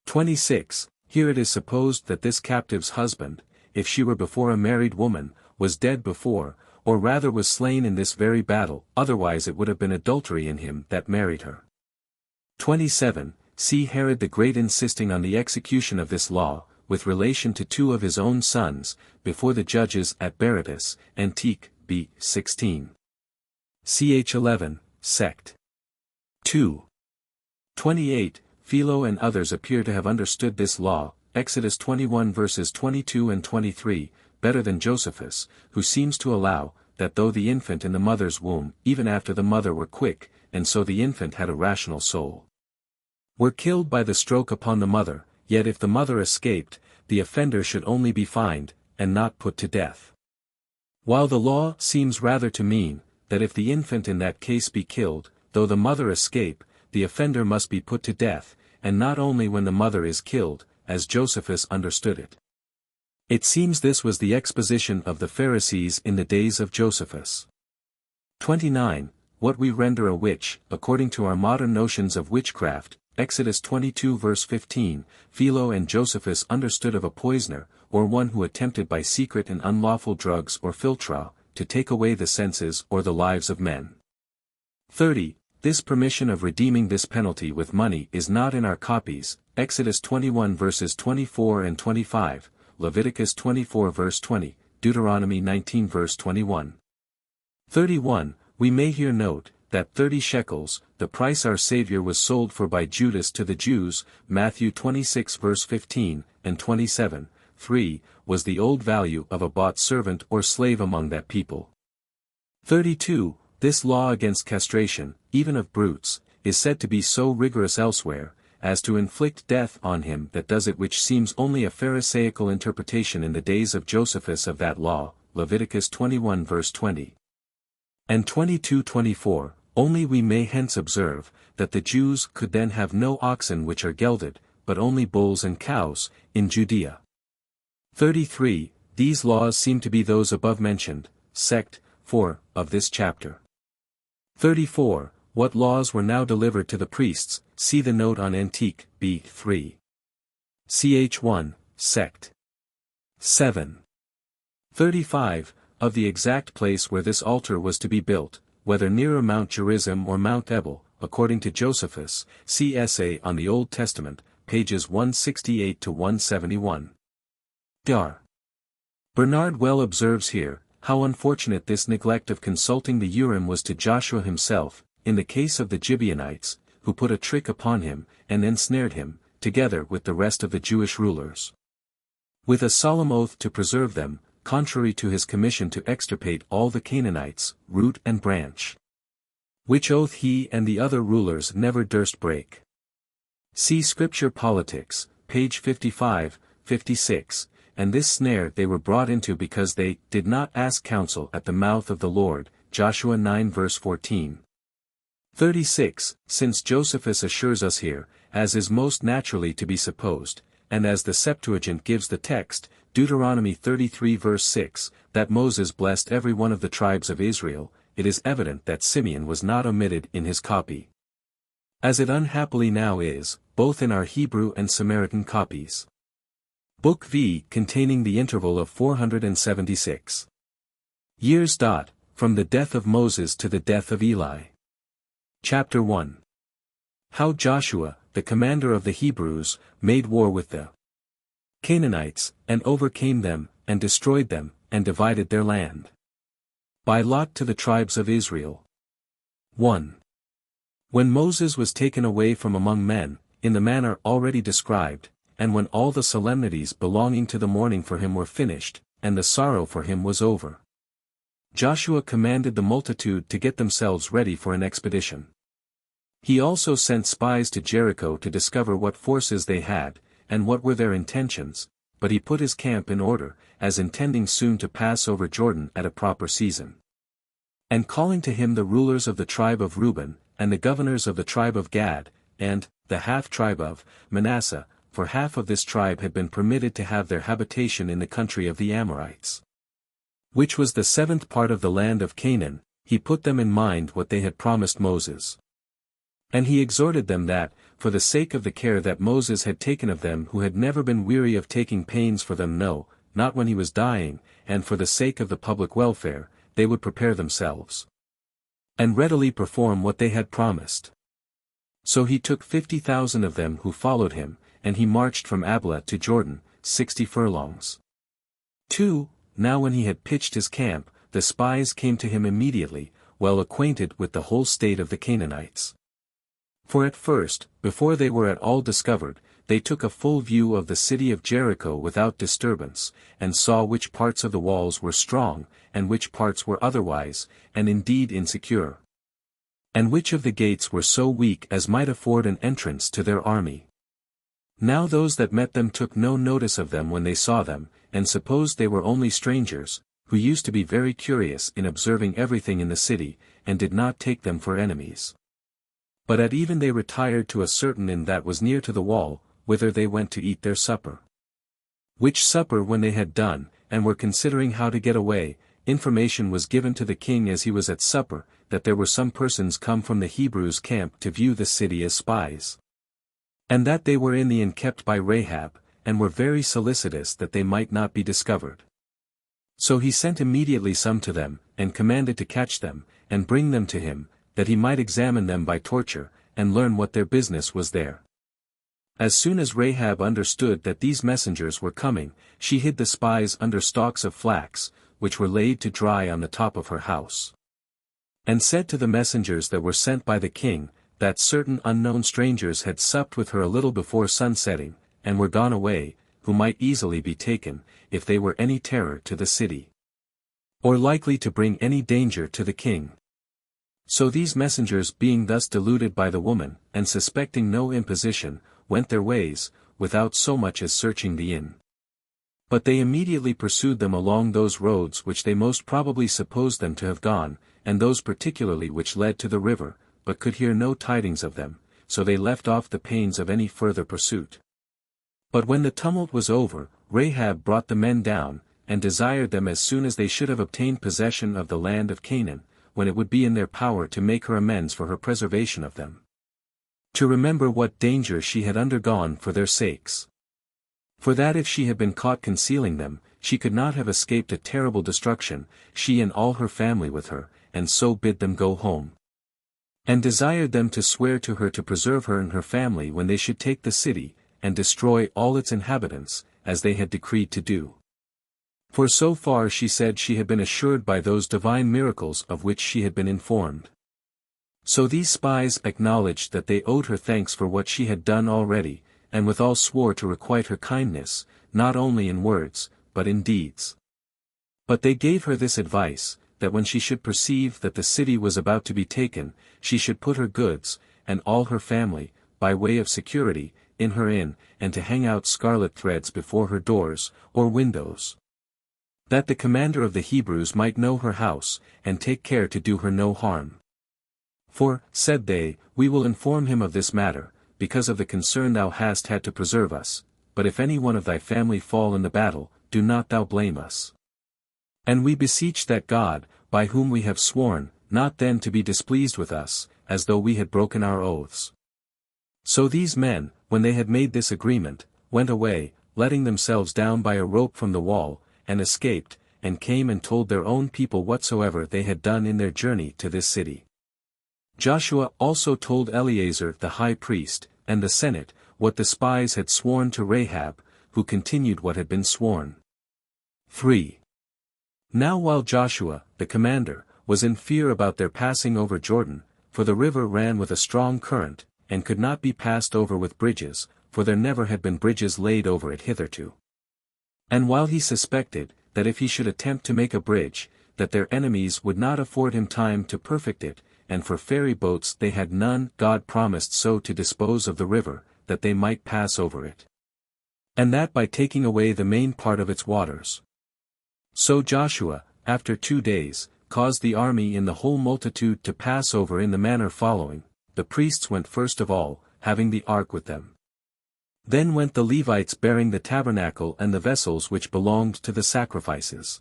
26. Here it is supposed that this captive's husband, if she were before a married woman, was dead before, or rather was slain in this very battle, otherwise it would have been adultery in him that married her. 27. See Herod the Great insisting on the execution of this law, with relation to 2 of his own sons, before the judges at Berytus, Antique, b. 16. Ch. 11, sect. 2. 28. Philo and others appear to have understood this law, Exodus 21 verses 22 and 23, better than Josephus, who seems to allow, that though the infant in the mother's womb, even after the mother were quick, and so the infant had a rational soul, were killed by the stroke upon the mother, yet if the mother escaped, the offender should only be fined, and not put to death. While the law seems rather to mean, that if the infant in that case be killed, though the mother escape, the offender must be put to death, and not only when the mother is killed, as Josephus understood it. It seems this was the exposition of the Pharisees in the days of Josephus. 29. What we render a witch, according to our modern notions of witchcraft, Exodus 22 verse 15, Philo and Josephus understood of a poisoner, or one who attempted by secret and unlawful drugs or philtra, to take away the senses or the lives of men. 30. This permission of redeeming this penalty with money is not in our copies, Exodus 21 verses 24 and 25, Leviticus 24 verse 20, Deuteronomy 19 verse 21. 31. We may here note, that 30 shekels, the price our Savior was sold for by Judas to the Jews, Matthew 26 verse 15, and 27, 3, was the old value of a bought servant or slave among that people. 32. This law against castration, even of brutes, is said to be so rigorous elsewhere, as to inflict death on him that does it, which seems only a pharisaical interpretation in the days of Josephus of that law, Leviticus 21 verse 20. And 22-24, only we may hence observe, that the Jews could then have no oxen which are gelded, but only bulls and cows, in Judea. 33, these laws seem to be those above mentioned, sect. 4, of this chapter. 34, what laws were now delivered to the priests, see the note on Antique, b. 3. Ch. 1, sect. 7. 35, of the exact place where this altar was to be built, whether nearer Mount Gerizim or Mount Ebal, according to Josephus, see Essay on the Old Testament, pages 168-171. Dar. Bernard well observes here, how unfortunate this neglect of consulting the Urim was to Joshua himself, in the case of the Gibeonites, who put a trick upon him, and ensnared him, together with the rest of the Jewish rulers. With a solemn oath to preserve them, contrary to his commission to extirpate all the Canaanites, root and branch. Which oath he and the other rulers never durst break. See Scripture Politics, page 55, 56, and this snare they were brought into because they did not ask counsel at the mouth of the Lord, Joshua 9 verse 14. 36, since Josephus assures us here, as is most naturally to be supposed, and as the Septuagint gives the text, Deuteronomy 33 verse 6, that Moses blessed every one of the tribes of Israel, it is evident that Simeon was not omitted in his copy. As it unhappily now is, both in our Hebrew and Samaritan copies. Book V containing the interval of 476 years. From the death of Moses to the death of Eli. Chapter 1. How Joshua, the commander of the Hebrews, made war with the Canaanites, and overcame them, and destroyed them, and divided their land. By lot to the tribes of Israel. 1. When Moses was taken away from among men, in the manner already described, and when all the solemnities belonging to the mourning for him were finished, and the sorrow for him was over, Joshua commanded the multitude to get themselves ready for an expedition. He also sent spies to Jericho to discover what forces they had, and what were their intentions, but he put his camp in order, as intending soon to pass over Jordan at a proper season. And calling to him the rulers of the tribe of Reuben, and the governors of the tribe of Gad, and the half-tribe of Manasseh, for half of this tribe had been permitted to have their habitation in the country of the Amorites, which was the 7th part of the land of Canaan, he put them in mind what they had promised Moses. And he exhorted them that, for the sake of the care that Moses had taken of them who had never been weary of taking pains for them, no, not when he was dying, and for the sake of the public welfare, they would prepare themselves, and readily perform what they had promised. So he took 50,000 of them who followed him, and he marched from Abla to Jordan, 60 furlongs. 2. Now when he had pitched his camp, the spies came to him immediately, well acquainted with the whole state of the Canaanites. For at first, before they were at all discovered, they took a full view of the city of Jericho without disturbance, and saw which parts of the walls were strong, and which parts were otherwise, and indeed insecure, and which of the gates were so weak as might afford an entrance to their army. Now those that met them took no notice of them when they saw them, and supposed they were only strangers, who used to be very curious in observing everything in the city, and did not take them for enemies. But at even they retired to a certain inn that was near to the wall, whither they went to eat their supper. Which supper when they had done, and were considering how to get away, information was given to the king as he was at supper, that there were some persons come from the Hebrews' camp to view the city as spies, and that they were in the inn kept by Rahab, and were very solicitous that they might not be discovered. So he sent immediately some to them, and commanded to catch them, and bring them to him, that he might examine them by torture, and learn what their business was there. As soon as Rahab understood that these messengers were coming, she hid the spies under stalks of flax, which were laid to dry on the top of her house. And said to the messengers that were sent by the king, that certain unknown strangers had supped with her a little before sunsetting, and were gone away, who might easily be taken, if they were any terror to the city, or likely to bring any danger to the king. So these messengers being thus deluded by the woman, and suspecting no imposition, went their ways, without so much as searching the inn. But they immediately pursued them along those roads which they most probably supposed them to have gone, and those particularly which led to the river, but could hear no tidings of them, so they left off the pains of any further pursuit. But when the tumult was over, Rahab brought the men down, and desired them as soon as they should have obtained possession of the land of Canaan, when it would be in their power to make her amends for her preservation of them, to remember what danger she had undergone for their sakes. For that if she had been caught concealing them, she could not have escaped a terrible destruction, she and all her family with her, and so bid them go home. And desired them to swear to her to preserve her and her family when they should take the city, and destroy all its inhabitants, as they had decreed to do. For so far she said she had been assured by those divine miracles of which she had been informed. So these spies acknowledged that they owed her thanks for what she had done already, and withal swore to requite her kindness, not only in words, but in deeds. But they gave her this advice, that when she should perceive that the city was about to be taken, she should put her goods, and all her family, by way of security, in her inn, and to hang out scarlet threads before her doors, or windows, that the commander of the Hebrews might know her house, and take care to do her no harm. For, said they, we will inform him of this matter, because of the concern thou hast had to preserve us, but if any one of thy family fall in the battle, do not thou blame us. And we beseech that God, by whom we have sworn, not then to be displeased with us, as though we had broken our oaths. So these men, when they had made this agreement, went away, letting themselves down by a rope from the wall, and escaped, and came and told their own people whatsoever they had done in their journey to this city. Joshua also told Eleazar the high priest, and the senate, what the spies had sworn to Rahab, who continued what had been sworn. 3. Now while Joshua, the commander, was in fear about their passing over Jordan, for the river ran with a strong current, and could not be passed over with bridges, for there never had been bridges laid over it hitherto. And while he suspected, that if he should attempt to make a bridge, that their enemies would not afford him time to perfect it, and for ferry boats they had none, God promised so to dispose of the river, that they might pass over it. And that by taking away the main part of its waters. So Joshua, after 2 days, caused the army in the whole multitude to pass over in the manner following. The priests went first of all, having the ark with them. Then went the Levites bearing the tabernacle and the vessels which belonged to the sacrifices.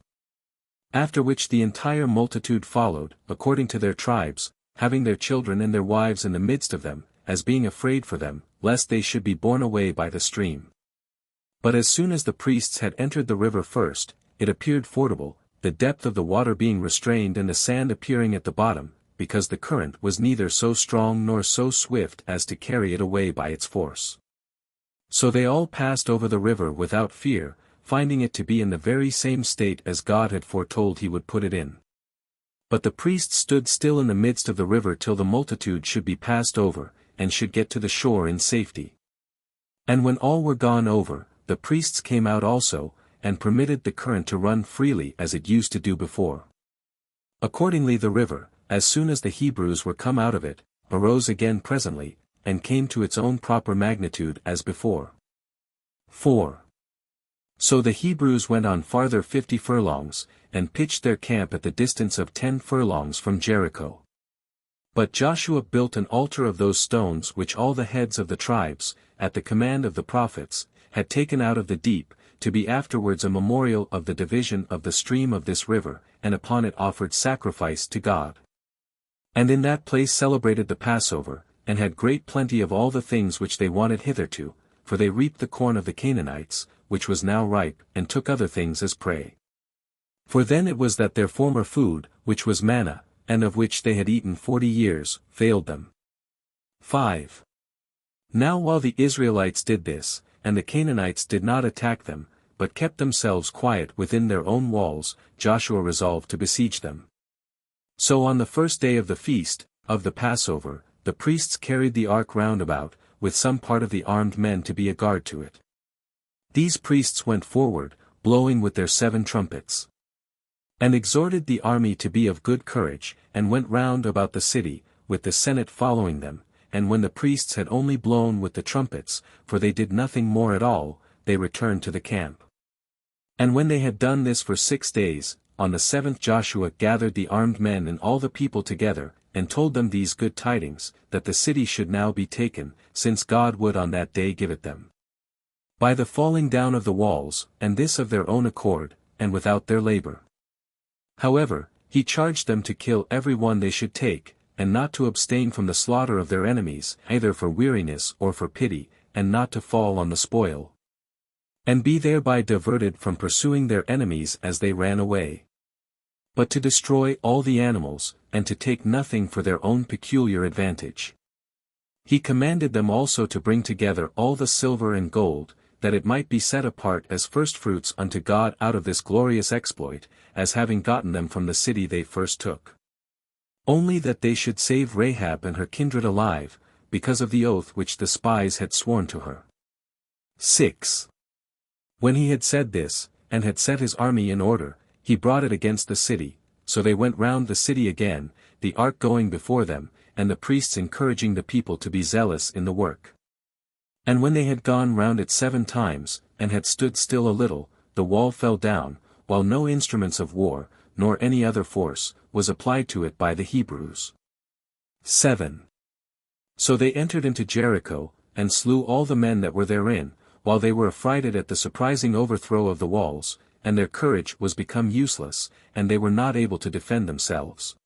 After which the entire multitude followed, according to their tribes, having their children and their wives in the midst of them, as being afraid for them, lest they should be borne away by the stream. But as soon as the priests had entered the river first, it appeared fordable, the depth of the water being restrained and the sand appearing at the bottom, because the current was neither so strong nor so swift as to carry it away by its force. So they all passed over the river without fear, finding it to be in the very same state as God had foretold he would put it in. But the priests stood still in the midst of the river till the multitude should be passed over, and should get to the shore in safety. And when all were gone over, the priests came out also, and permitted the current to run freely as it used to do before. Accordingly the river, as soon as the Hebrews were come out of it, arose again presently, and came to its own proper magnitude as before. 4. So the Hebrews went on farther 50 furlongs, and pitched their camp at the distance of 10 furlongs from Jericho. But Joshua built an altar of those stones which all the heads of the tribes, at the command of the prophets, had taken out of the deep, to be afterwards a memorial of the division of the stream of this river, and upon it offered sacrifice to God. And in that place celebrated the Passover, and had great plenty of all the things which they wanted hitherto, for they reaped the corn of the Canaanites, which was now ripe, and took other things as prey. For then it was that their former food, which was manna, and of which they had eaten 40 years, failed them. 5. Now while the Israelites did this, and the Canaanites did not attack them, but kept themselves quiet within their own walls, Joshua resolved to besiege them. So on the first day of the feast, of the Passover, the priests carried the ark round about, with some part of the armed men to be a guard to it. These priests went forward, blowing with their 7 trumpets. And exhorted the army to be of good courage, and went round about the city, with the senate following them, and when the priests had only blown with the trumpets, for they did nothing more at all, they returned to the camp. And when they had done this for 6 days, on the 7th Joshua gathered the armed men and all the people together, and told them these good tidings, that the city should now be taken, since God would on that day give it them. By the falling down of the walls, and this of their own accord, and without their labor. However, he charged them to kill every one they should take, and not to abstain from the slaughter of their enemies, either for weariness or for pity, and not to fall on the spoil. And be thereby diverted from pursuing their enemies as they ran away. But to destroy all the animals, and to take nothing for their own peculiar advantage. He commanded them also to bring together all the silver and gold, that it might be set apart as firstfruits unto God out of this glorious exploit, as having gotten them from the city they first took. Only that they should save Rahab and her kindred alive, because of the oath which the spies had sworn to her. 6. When he had said this, and had set his army in order, he brought it against the city, so they went round the city again, the ark going before them, and the priests encouraging the people to be zealous in the work. And when they had gone round it 7 times, and had stood still a little, the wall fell down, while no instruments of war, nor any other force, was applied to it by the Hebrews. 7. So they entered into Jericho, and slew all the men that were therein, while they were affrighted at the surprising overthrow of the walls, and their courage was become useless, and they were not able to defend themselves.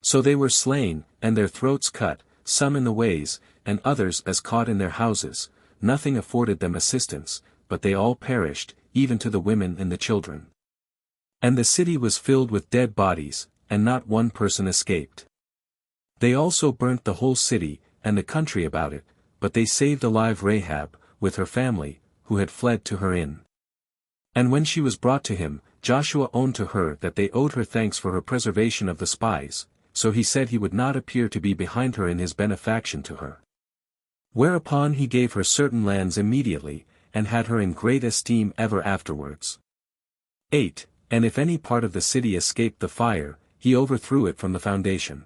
So they were slain, and their throats cut, some in the ways, and others as caught in their houses, nothing afforded them assistance, but they all perished, even to the women and the children. And the city was filled with dead bodies, and not one person escaped. They also burnt the whole city, and the country about it, but they saved alive Rahab, with her family, who had fled to her inn. And when she was brought to him, Joshua owned to her that they owed her thanks for her preservation of the spies, so he said he would not appear to be behind her in his benefaction to her. Whereupon he gave her certain lands immediately, and had her in great esteem ever afterwards. 8. And if any part of the city escaped the fire, he overthrew it from the foundation.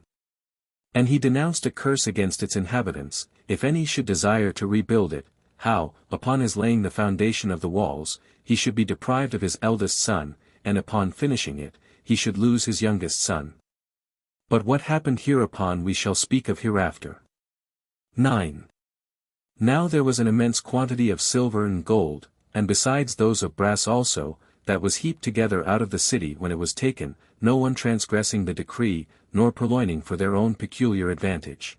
And he denounced a curse against its inhabitants, if any should desire to rebuild it, how, upon his laying the foundation of the walls, he should be deprived of his eldest son, and upon finishing it, he should lose his youngest son. But what happened hereupon we shall speak of hereafter. 9. Now there was an immense quantity of silver and gold, and besides those of brass also, that was heaped together out of the city when it was taken, no one transgressing the decree, nor purloining for their own peculiar advantage.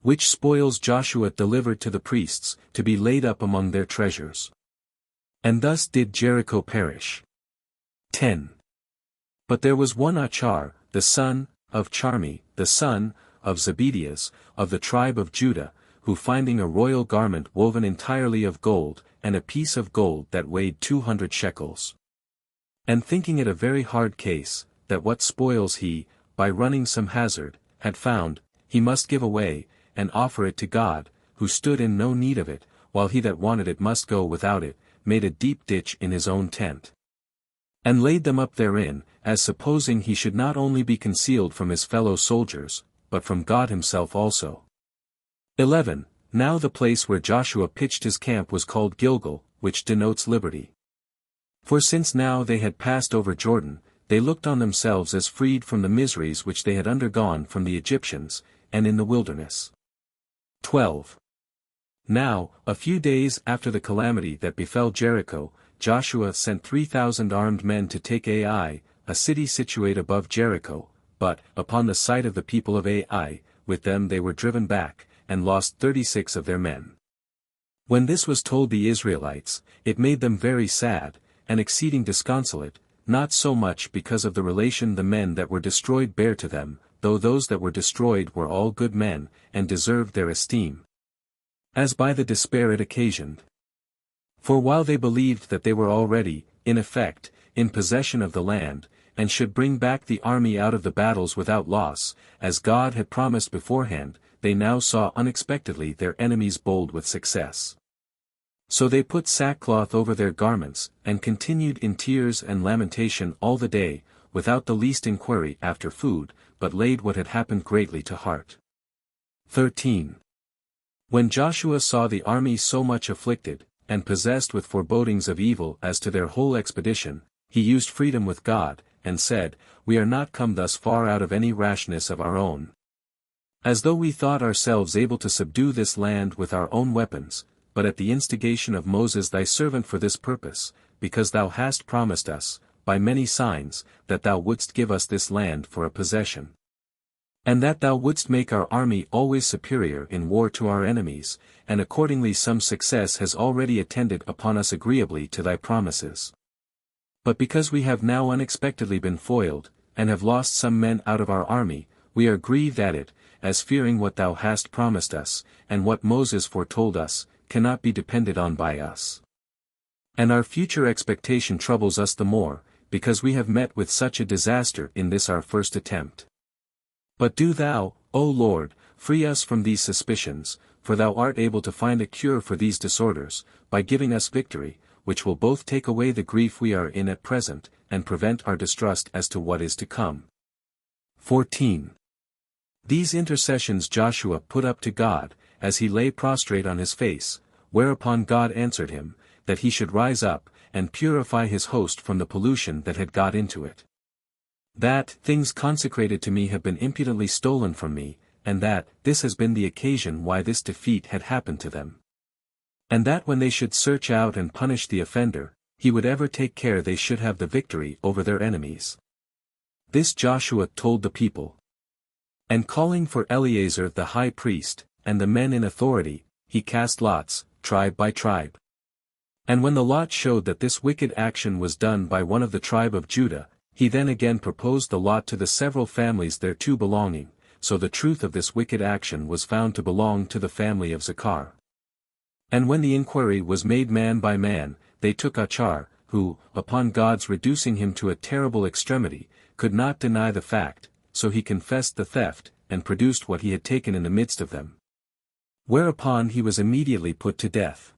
Which spoils Joshua delivered to the priests, to be laid up among their treasures. And thus did Jericho perish. 10. But there was one Achar, the son of Charmi, the son of Zebedias, of the tribe of Judah, who finding a royal garment woven entirely of gold, and a piece of gold that weighed 200 shekels. And thinking it a very hard case, that what spoils he, by running some hazard, had found, he must give away, and offer it to God, who stood in no need of it, while he that wanted it must go without it, made a deep ditch in his own tent. And laid them up therein, as supposing he should not only be concealed from his fellow soldiers, but from God himself also. 11. Now the place where Joshua pitched his camp was called Gilgal, which denotes liberty. For since now they had passed over Jordan, they looked on themselves as freed from the miseries which they had undergone from the Egyptians, and in the wilderness. 12. Now, a few days after the calamity that befell Jericho, Joshua sent 3,000 armed men to take Ai, a city situate above Jericho, but, upon the sight of the people of Ai, with them they were driven back, and lost 36 of their men. When this was told the Israelites, it made them very sad, and exceeding disconsolate, not so much because of the relation the men that were destroyed bare to them, though those that were destroyed were all good men, and deserved their esteem, as by the despair it occasioned. For while they believed that they were already, in effect, in possession of the land, and should bring back the army out of the battles without loss, as God had promised beforehand, they now saw unexpectedly their enemies bold with success. So they put sackcloth over their garments, and continued in tears and lamentation all the day, without the least inquiry after food, but laid what had happened greatly to heart. 13. When Joshua saw the army so much afflicted, and possessed with forebodings of evil as to their whole expedition, he used freedom with God, and said, We are not come thus far out of any rashness of our own. As though we thought ourselves able to subdue this land with our own weapons, but at the instigation of Moses thy servant for this purpose, because thou hast promised us, by many signs, that thou wouldst give us this land for a possession. And that thou wouldst make our army always superior in war to our enemies, and accordingly some success has already attended upon us agreeably to thy promises. But because we have now unexpectedly been foiled, and have lost some men out of our army, we are grieved at it, as fearing what thou hast promised us, and what Moses foretold us, cannot be depended on by us. And our future expectation troubles us the more, because we have met with such a disaster in this our first attempt. But do thou, O Lord, free us from these suspicions, for thou art able to find a cure for these disorders, by giving us victory, which will both take away the grief we are in at present, and prevent our distrust as to what is to come. 14. These intercessions Joshua put up to God, as he lay prostrate on his face, whereupon God answered him, that he should rise up, and purify his host from the pollution that had got into it. That things consecrated to me have been impudently stolen from me, and that this has been the occasion why this defeat had happened to them. And that when they should search out and punish the offender, he would ever take care they should have the victory over their enemies. This Joshua told the people. And calling for Eleazar the high priest, and the men in authority, he cast lots, tribe by tribe. And when the lot showed that this wicked action was done by one of the tribe of Judah, he then again proposed the lot to the several families thereto belonging, so the truth of this wicked action was found to belong to the family of Issachar. And when the inquiry was made man by man, they took Achar, who, upon God's reducing him to a terrible extremity, could not deny the fact, so he confessed the theft, and produced what he had taken in the midst of them. Whereupon he was immediately put to death.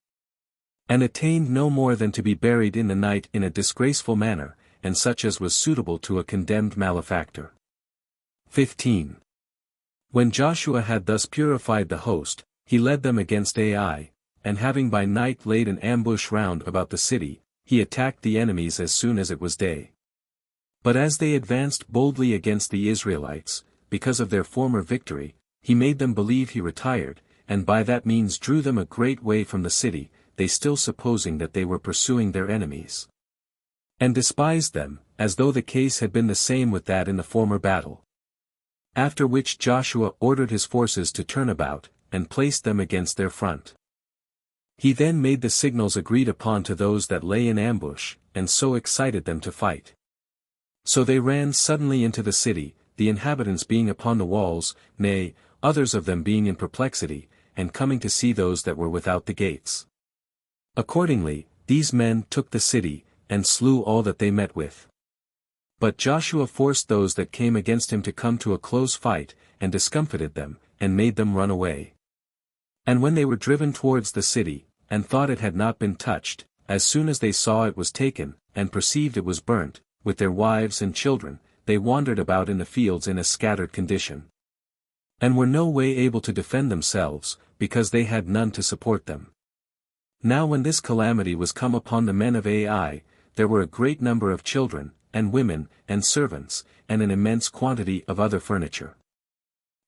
And attained no more than to be buried in the night in a disgraceful manner, and such as was suitable to a condemned malefactor. 15. When Joshua had thus purified the host, he led them against Ai, and having by night laid an ambush round about the city, he attacked the enemies as soon as it was day. But as they advanced boldly against the Israelites, because of their former victory, he made them believe he retired, and by that means drew them a great way from the city, they still supposing that they were pursuing their enemies. And despised them, as though the case had been the same with that in the former battle. After which Joshua ordered his forces to turn about, and placed them against their front. He then made the signals agreed upon to those that lay in ambush, and so excited them to fight. So they ran suddenly into the city, the inhabitants being upon the walls, nay, others of them being in perplexity, and coming to see those that were without the gates. Accordingly, these men took the city, and slew all that they met with. But Joshua forced those that came against him to come to a close fight, and discomfited them, and made them run away. And when they were driven towards the city, and thought it had not been touched, as soon as they saw it was taken, and perceived it was burnt, with their wives and children, they wandered about in the fields in a scattered condition. And were no way able to defend themselves, because they had none to support them. Now when this calamity was come upon the men of Ai, there were a great number of children, and women, and servants, and an immense quantity of other furniture.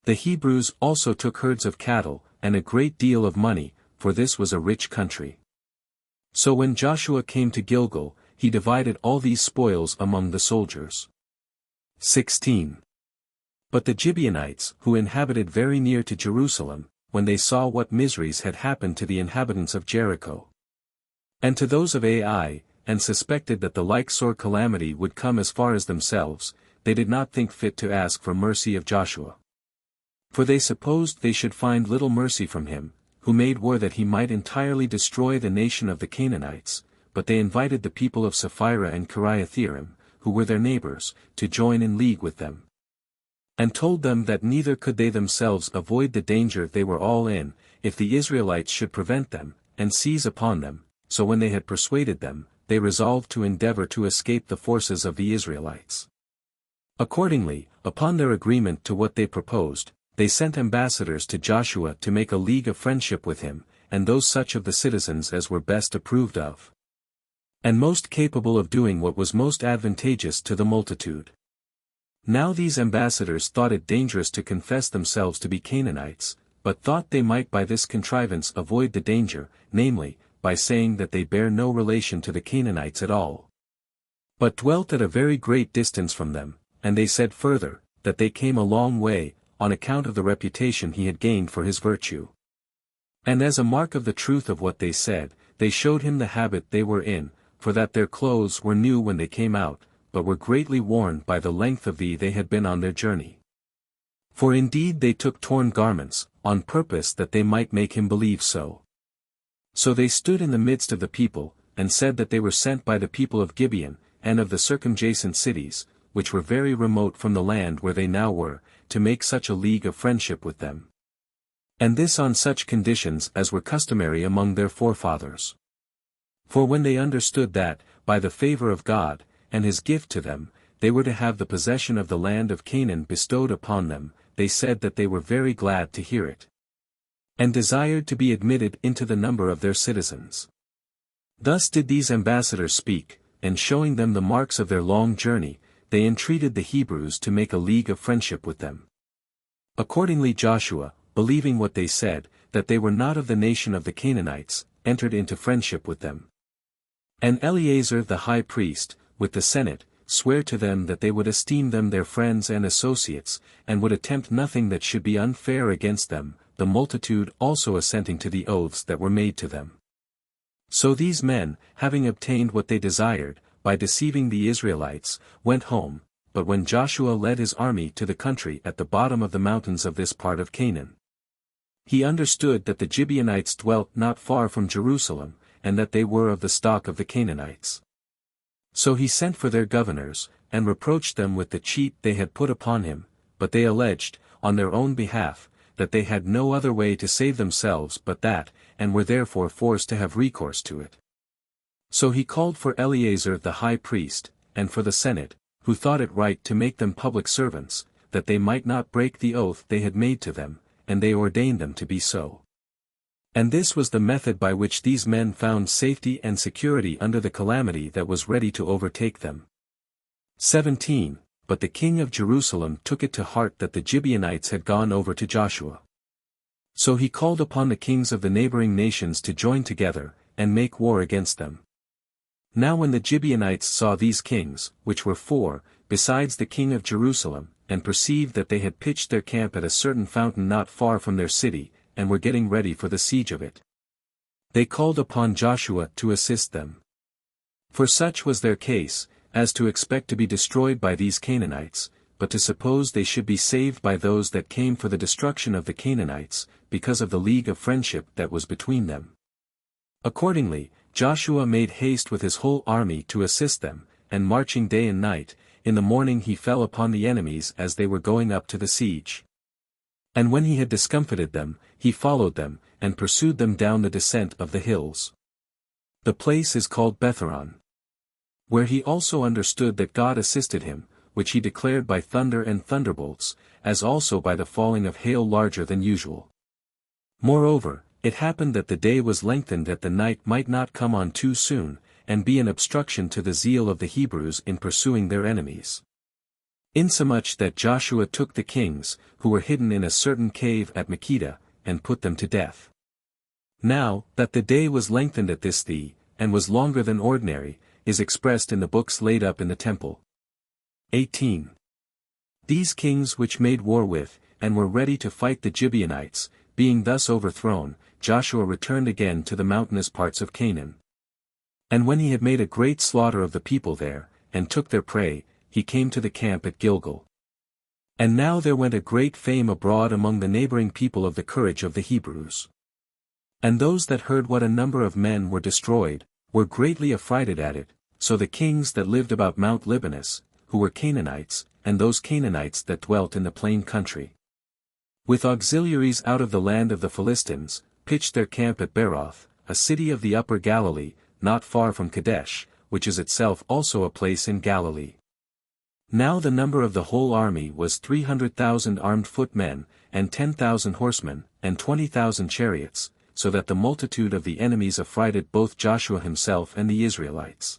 The Hebrews also took herds of cattle, and a great deal of money, for this was a rich country. So when Joshua came to Gilgal, he divided all these spoils among the soldiers. 16. But the Gibeonites, who inhabited very near to Jerusalem, when they saw what miseries had happened to the inhabitants of Jericho, and to those of Ai, and suspected that the like sore calamity would come as far as themselves, they did not think fit to ask for mercy of Joshua. For they supposed they should find little mercy from him, who made war that he might entirely destroy the nation of the Canaanites, but they invited the people of Sapphira and Kiriathaim, who were their neighbors, to join in league with them. And told them that neither could they themselves avoid the danger they were all in, if the Israelites should prevent them, and seize upon them, so when they had persuaded them, they resolved to endeavor to escape the forces of the Israelites. Accordingly, upon their agreement to what they proposed, they sent ambassadors to Joshua to make a league of friendship with him, and those such of the citizens as were best approved of, and most capable of doing what was most advantageous to the multitude. Now these ambassadors thought it dangerous to confess themselves to be Canaanites, but thought they might by this contrivance avoid the danger, namely, by saying that they bear no relation to the Canaanites at all, but dwelt at a very great distance from them, and they said further, that they came a long way, on account of the reputation he had gained for his virtue. And as a mark of the truth of what they said, they showed him the habit they were in, for that their clothes were new when they came out, but were greatly worn by the length of they had been on their journey. For indeed they took torn garments, on purpose that they might make him believe so. So they stood in the midst of the people, and said that they were sent by the people of Gibeon, and of the circumjacent cities, which were very remote from the land where they now were, to make such a league of friendship with them. And this on such conditions as were customary among their forefathers. For when they understood that, by the favor of God, and his gift to them, they were to have the possession of the land of Canaan bestowed upon them, they said that they were very glad to hear it, and desired to be admitted into the number of their citizens. Thus did these ambassadors speak, and showing them the marks of their long journey, they entreated the Hebrews to make a league of friendship with them. Accordingly Joshua, believing what they said, that they were not of the nation of the Canaanites, entered into friendship with them. And Eleazar the high priest, with the Senate, sware to them that they would esteem them their friends and associates, and would attempt nothing that should be unfair against them, the multitude also assenting to the oaths that were made to them. So these men, having obtained what they desired, by deceiving the Israelites, went home, but when Joshua led his army to the country at the bottom of the mountains of this part of Canaan, he understood that the Gibeonites dwelt not far from Jerusalem, and that they were of the stock of the Canaanites. So he sent for their governors, and reproached them with the cheat they had put upon him, but they alleged, on their own behalf, that they had no other way to save themselves but that, and were therefore forced to have recourse to it. So he called for Eleazar the high priest, and for the Senate, who thought it right to make them public servants, that they might not break the oath they had made to them, and they ordained them to be so. And this was the method by which these men found safety and security under the calamity that was ready to overtake them. 17. But the king of Jerusalem took it to heart that the Gibeonites had gone over to Joshua. So he called upon the kings of the neighboring nations to join together, and make war against them. Now when the Gibeonites saw these kings, which were 4, besides the king of Jerusalem, and perceived that they had pitched their camp at a certain fountain not far from their city, and were getting ready for the siege of it, they called upon Joshua to assist them. For such was their case, as to expect to be destroyed by these Canaanites, but to suppose they should be saved by those that came for the destruction of the Canaanites, because of the league of friendship that was between them. Accordingly, Joshua made haste with his whole army to assist them, and marching day and night, in the morning he fell upon the enemies as they were going up to the siege. And when he had discomfited them, he followed them, and pursued them down the descent of the hills. The place is called Betharon, where he also understood that God assisted him, which he declared by thunder and thunderbolts, as also by the falling of hail larger than usual. Moreover, it happened that the day was lengthened that the night might not come on too soon, and be an obstruction to the zeal of the Hebrews in pursuing their enemies. Insomuch that Joshua took the kings, who were hidden in a certain cave at Makkedah, and put them to death. Now, that the day was lengthened at this and was longer than ordinary, is expressed in the books laid up in the temple. 18. These kings which made war with, and were ready to fight the Gibeonites, being thus overthrown, Joshua returned again to the mountainous parts of Canaan. And when he had made a great slaughter of the people there, and took their prey, he came to the camp at Gilgal. And now there went a great fame abroad among the neighboring people of the courage of the Hebrews. And those that heard what a number of men were destroyed, were greatly affrighted at it, so the kings that lived about Mount Libanus, who were Canaanites, and those Canaanites that dwelt in the plain country, with auxiliaries out of the land of the Philistines, pitched their camp at Beroth, a city of the upper Galilee, not far from Kadesh, which is itself also a place in Galilee. Now the number of the whole army was 300,000 armed footmen, and 10,000 horsemen, and 20,000 chariots, so that the multitude of the enemies affrighted both Joshua himself and the Israelites.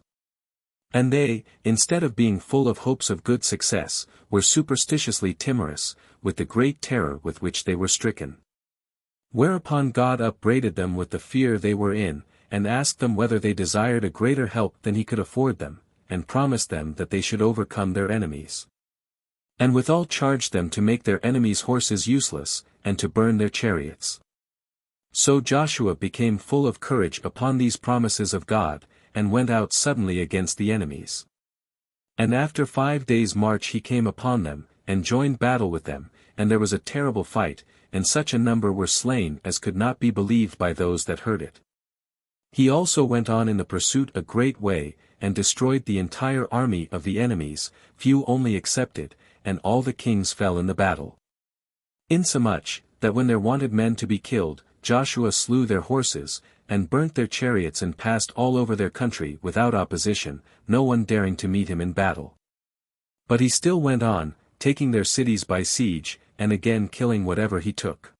And they, instead of being full of hopes of good success, were superstitiously timorous, with the great terror with which they were stricken. Whereupon God upbraided them with the fear they were in, and asked them whether they desired a greater help than he could afford them, and promised them that they should overcome their enemies. And withal charged them to make their enemies' horses useless, and to burn their chariots. So Joshua became full of courage upon these promises of God, and went out suddenly against the enemies. And after 5 days' march he came upon them, and joined battle with them, and there was a terrible fight, and such a number were slain as could not be believed by those that heard it. He also went on in the pursuit a great way, and destroyed the entire army of the enemies, few only excepted, and all the kings fell in the battle. Insomuch, that when there wanted men to be killed, Joshua slew their horses, and burnt their chariots and passed all over their country without opposition, no one daring to meet him in battle. But he still went on, taking their cities by siege, and again killing whatever he took.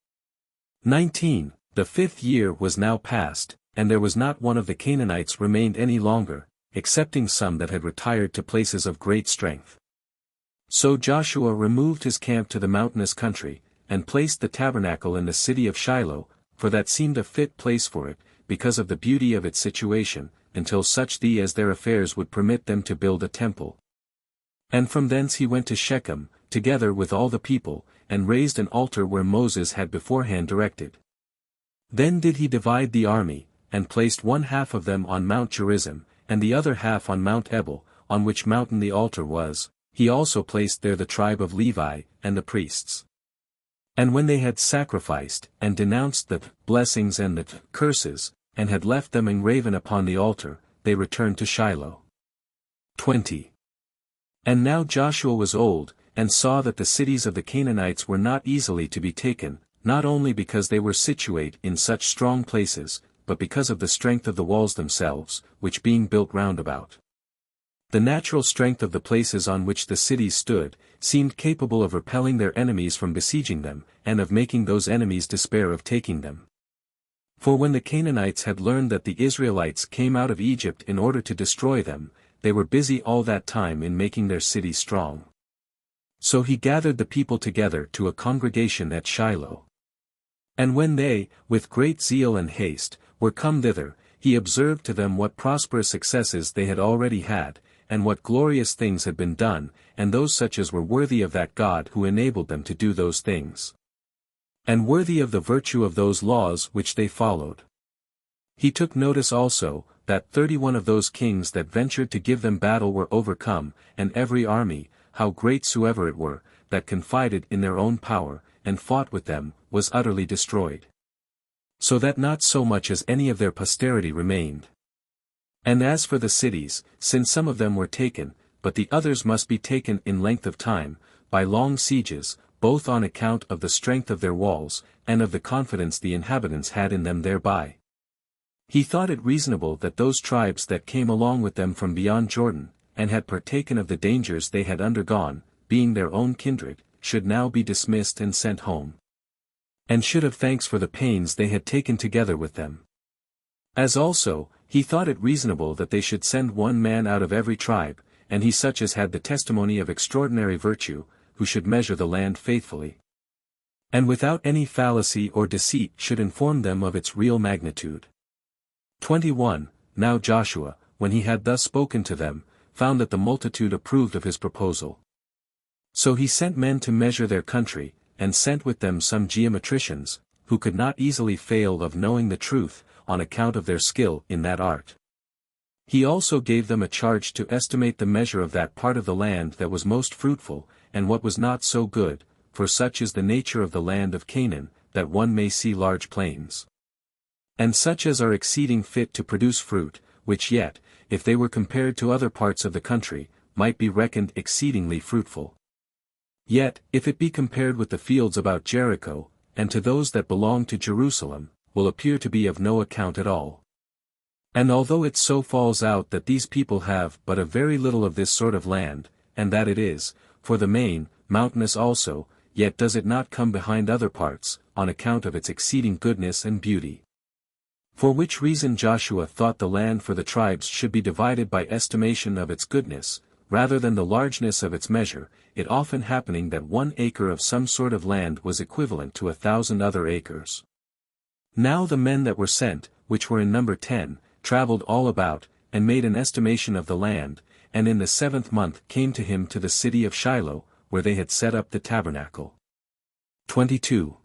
19. The 5th year was now past, and there was not one of the Canaanites remained any longer, excepting some that had retired to places of great strength. So Joshua removed his camp to the mountainous country, and placed the tabernacle in the city of Shiloh, for that seemed a fit place for it, because of the beauty of its situation, until such as their affairs would permit them to build a temple. And from thence he went to Shechem, together with all the people, and raised an altar where Moses had beforehand directed. Then did he divide the army, and placed one half of them on Mount Gerizim, and the other half on Mount Ebal, on which mountain the altar was. He also placed there the tribe of Levi, and the priests. And when they had sacrificed, and denounced the blessings and the curses, and had left them engraven upon the altar, they returned to Shiloh. 20. And now Joshua was old, and saw that the cities of the Canaanites were not easily to be taken, not only because they were situate in such strong places, but because of the strength of the walls themselves, which being built round about. The natural strength of the places on which the cities stood, seemed capable of repelling their enemies from besieging them, and of making those enemies despair of taking them. For when the Canaanites had learned that the Israelites came out of Egypt in order to destroy them, they were busy all that time in making their city strong. So he gathered the people together to a congregation at Shiloh. And when they, with great zeal and haste, were come thither, he observed to them what prosperous successes they had already had, and what glorious things had been done, and those such as were worthy of that God who enabled them to do those things, and worthy of the virtue of those laws which they followed. He took notice also, that 31 of those kings that ventured to give them battle were overcome, and every army, how great soever it were, that confided in their own power, and fought with them, was utterly destroyed. So that not so much as any of their posterity remained. And as for the cities, since some of them were taken, but the others must be taken in length of time, by long sieges, both on account of the strength of their walls, and of the confidence the inhabitants had in them thereby. He thought it reasonable that those tribes that came along with them from beyond Jordan, and had partaken of the dangers they had undergone, being their own kindred, should now be dismissed and sent home, and should have thanks for the pains they had taken together with them. As also, he thought it reasonable that they should send one man out of every tribe, and he such as had the testimony of extraordinary virtue, who should measure the land faithfully, and without any fallacy or deceit should inform them of its real magnitude. 21. Now Joshua, when he had thus spoken to them, found that the multitude approved of his proposal. So he sent men to measure their country, and sent with them some geometricians, who could not easily fail of knowing the truth, on account of their skill in that art. He also gave them a charge to estimate the measure of that part of the land that was most fruitful, and what was not so good, for such is the nature of the land of Canaan, that one may see large plains, and such as are exceeding fit to produce fruit, which yet, if they were compared to other parts of the country, might be reckoned exceedingly fruitful. Yet, if it be compared with the fields about Jericho, and to those that belong to Jerusalem, will appear to be of no account at all. And although it so falls out that these people have but a very little of this sort of land, and that it is, for the main, mountainous also, yet does it not come behind other parts, on account of its exceeding goodness and beauty. For which reason Joshua thought the land for the tribes should be divided by estimation of its goodness, rather than the largeness of its measure, it often happening that 1 acre of some sort of land was equivalent to 1,000 other acres. Now the men that were sent, which were in number 10, travelled all about, and made an estimation of the land, and in the 7th month came to him to the city of Shiloh, where they had set up the tabernacle. 22.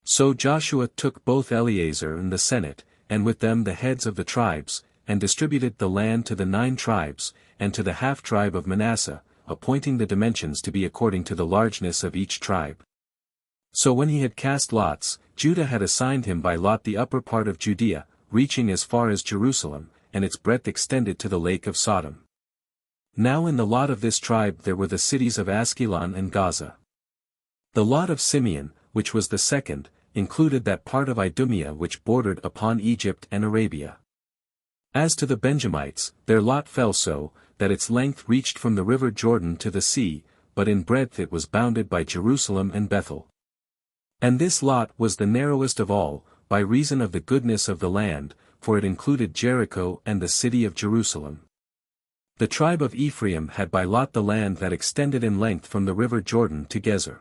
So Joshua took both Eleazar and the senate, and with them the heads of the tribes, and distributed the land to the 9 tribes, and to the half-tribe of Manasseh, appointing the dimensions to be according to the largeness of each tribe. So when he had cast lots, Judah had assigned him by lot the upper part of Judea, reaching as far as Jerusalem, and its breadth extended to the lake of Sodom. Now in the lot of this tribe there were the cities of Askelon and Gaza. The lot of Simeon, which was the second, included that part of Idumea which bordered upon Egypt and Arabia. As to the Benjamites, their lot fell so, that its length reached from the river Jordan to the sea, but in breadth it was bounded by Jerusalem and Bethel. And this lot was the narrowest of all, by reason of the goodness of the land, for it included Jericho and the city of Jerusalem. The tribe of Ephraim had by lot the land that extended in length from the river Jordan to Gezer.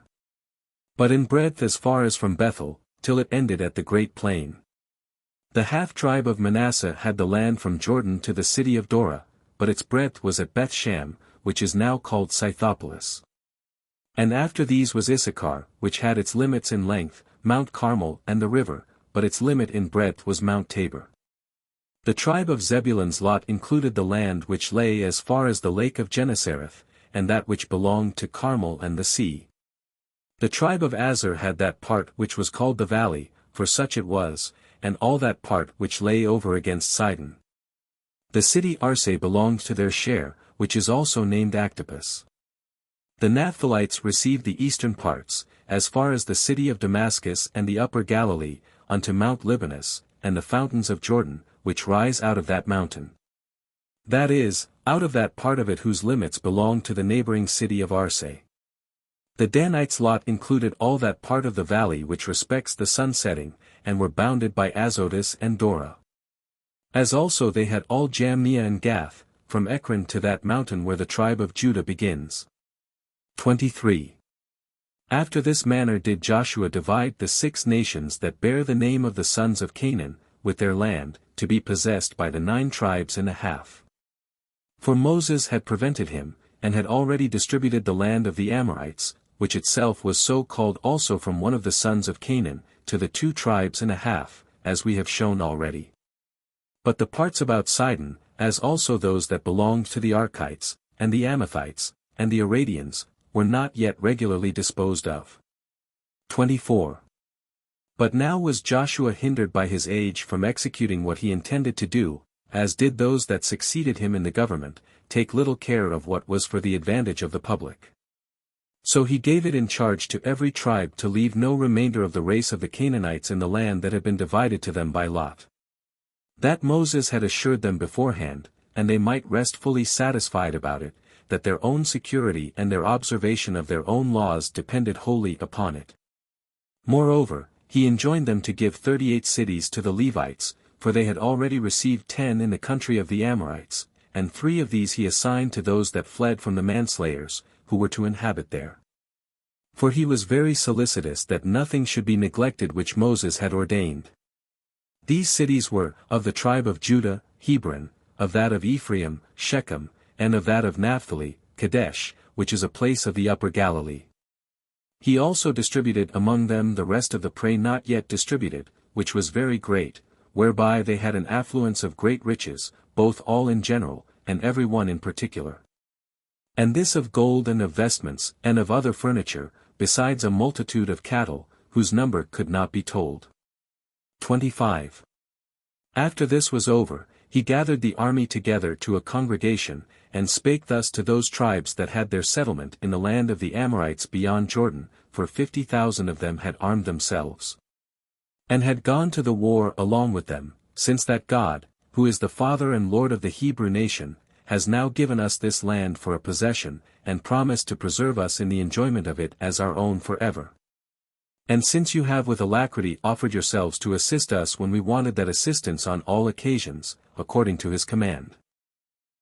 But in breadth as far as from Bethel, till it ended at the great plain. The half-tribe of Manasseh had the land from Jordan to the city of Dora, but its breadth was at Bethshan, which is now called Scythopolis. And after these was Issachar, which had its limits in length, Mount Carmel and the river, but its limit in breadth was Mount Tabor. The tribe of Zebulun's lot included the land which lay as far as the lake of Gennesareth, and that which belonged to Carmel and the sea. The tribe of Aser had that part which was called the valley, for such it was, and all that part which lay over against Sidon. The city Arse belonged to their share, which is also named Actopus. The Naphtalites received the eastern parts, as far as the city of Damascus and the upper Galilee, unto Mount Libanus, and the fountains of Jordan, which rise out of that mountain. That is, out of that part of it whose limits belong to the neighboring city of Arse. The Danites' lot included all that part of the valley which respects the sun setting, and were bounded by Azotus and Dora. As also they had all Jamnia and Gath, from Ekron to that mountain where the tribe of Judah begins. 23. After this manner did Joshua divide the 6 nations that bear the name of the sons of Canaan, with their land, to be possessed by the 9 tribes and a half. For Moses had prevented him, and had already distributed the land of the Amorites, which itself was so called also from one of the sons of Canaan, to the 2 tribes and a half, as we have shown already. But the parts about Sidon, as also those that belonged to the Archites, and the Amathites, and the Aradians, were not yet regularly disposed of. 24. But now was Joshua hindered by his age from executing what he intended to do, as did those that succeeded him in the government, take little care of what was for the advantage of the public. So he gave it in charge to every tribe to leave no remainder of the race of the Canaanites in the land that had been divided to them by lot. That Moses had assured them beforehand, and they might rest fully satisfied about it, that their own security and their observation of their own laws depended wholly upon it. Moreover, he enjoined them to give 38 cities to the Levites, for they had already received 10 in the country of the Amorites, and 3 of these he assigned to those that fled from the manslayers, who were to inhabit there. For he was very solicitous that nothing should be neglected which Moses had ordained. These cities were, of the tribe of Judah, Hebron, of that of Ephraim, Shechem, and of that of Naphtali, Kadesh, which is a place of the upper Galilee. He also distributed among them the rest of the prey not yet distributed, which was very great, whereby they had an affluence of great riches, both all in general, and every one in particular. And this of gold and of vestments, and of other furniture, besides a multitude of cattle, whose number could not be told. 25. After this was over, he gathered the army together to a congregation, and spake thus to those tribes that had their settlement in the land of the Amorites beyond Jordan, for 50,000 of them had armed themselves, and had gone to the war along with them, since that God, who is the Father and Lord of the Hebrew nation, has now given us this land for a possession, and promised to preserve us in the enjoyment of it as our own forever. And since you have with alacrity offered yourselves to assist us when we wanted that assistance on all occasions, according to his command,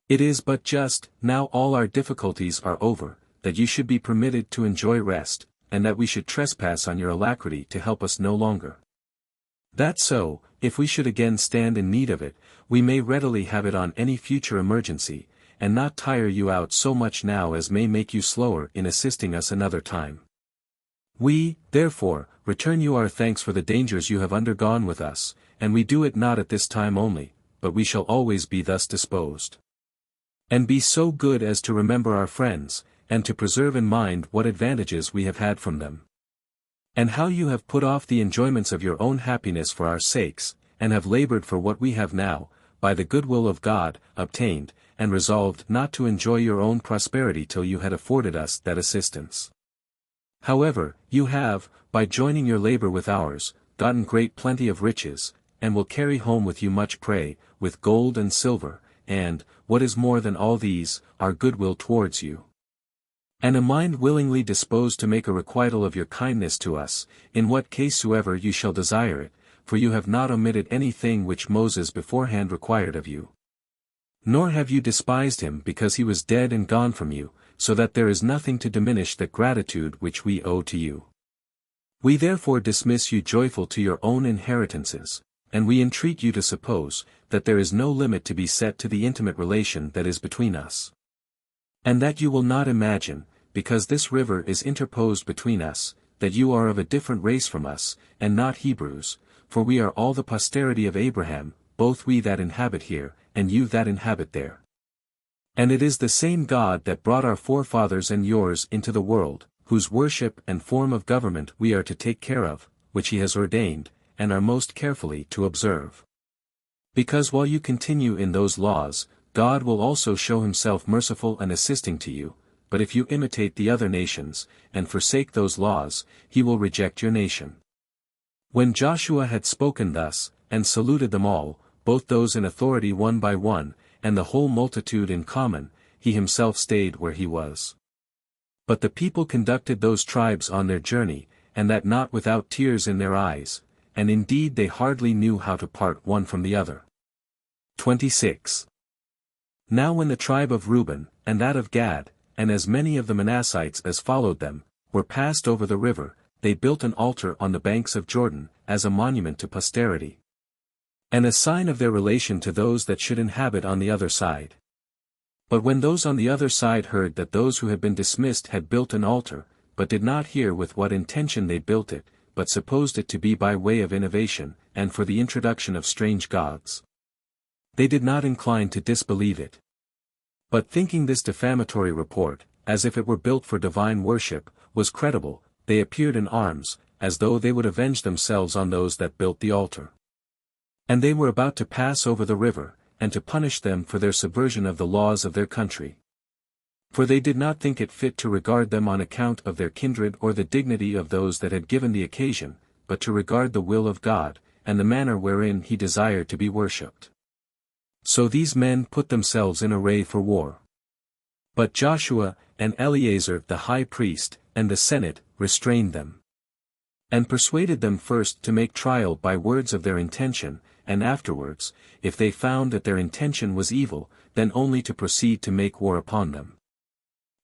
it is but just, now all our difficulties are over, that you should be permitted to enjoy rest, and that we should trespass on your alacrity to help us no longer. That so, if we should again stand in need of it, we may readily have it on any future emergency, and not tire you out so much now as may make you slower in assisting us another time. We, therefore, return you our thanks for the dangers you have undergone with us, and we do it not at this time only, but we shall always be thus disposed. And be so good as to remember our friends, and to preserve in mind what advantages we have had from them. And how you have put off the enjoyments of your own happiness for our sakes, and have labored for what we have now, by the goodwill of God, obtained, and resolved not to enjoy your own prosperity till you had afforded us that assistance. However, you have, by joining your labor with ours, gotten great plenty of riches, and will carry home with you much prey, with gold and silver, and, what is more than all these, our goodwill towards you. And a mind willingly disposed to make a requital of your kindness to us, in what case soever you shall desire it, for you have not omitted any thing which Moses beforehand required of you. Nor have you despised him because he was dead and gone from you, so that there is nothing to diminish that gratitude which we owe to you. We therefore dismiss you joyful to your own inheritances, and we entreat you to suppose, that there is no limit to be set to the intimate relation that is between us. And that you will not imagine, because this river is interposed between us, that you are of a different race from us, and not Hebrews, for we are all the posterity of Abraham, both we that inhabit here, and you that inhabit there. And it is the same God that brought our forefathers and yours into the world, whose worship and form of government we are to take care of, which he has ordained, and are most carefully to observe. Because while you continue in those laws, God will also show himself merciful and assisting to you, but if you imitate the other nations, and forsake those laws, he will reject your nation. When Joshua had spoken thus, and saluted them all, both those in authority one by one, and the whole multitude in common, he himself stayed where he was. But the people conducted those tribes on their journey, and that not without tears in their eyes, and indeed they hardly knew how to part one from the other. 26. Now when the tribe of Reuben, and that of Gad, and as many of the Manassites as followed them, were passed over the river, they built an altar on the banks of Jordan, as a monument to posterity, and a sign of their relation to those that should inhabit on the other side. But when those on the other side heard that those who had been dismissed had built an altar, but did not hear with what intention they built it, but supposed it to be by way of innovation, and for the introduction of strange gods, they did not incline to disbelieve it. But thinking this defamatory report, as if it were built for divine worship, was credible, they appeared in arms, as though they would avenge themselves on those that built the altar. And they were about to pass over the river, and to punish them for their subversion of the laws of their country. For they did not think it fit to regard them on account of their kindred or the dignity of those that had given the occasion, but to regard the will of God, and the manner wherein he desired to be worshipped. So these men put themselves in array for war. But Joshua, and Eleazar the high priest, and the senate, restrained them, and persuaded them first to make trial by words of their intention, and afterwards, if they found that their intention was evil, then only to proceed to make war upon them.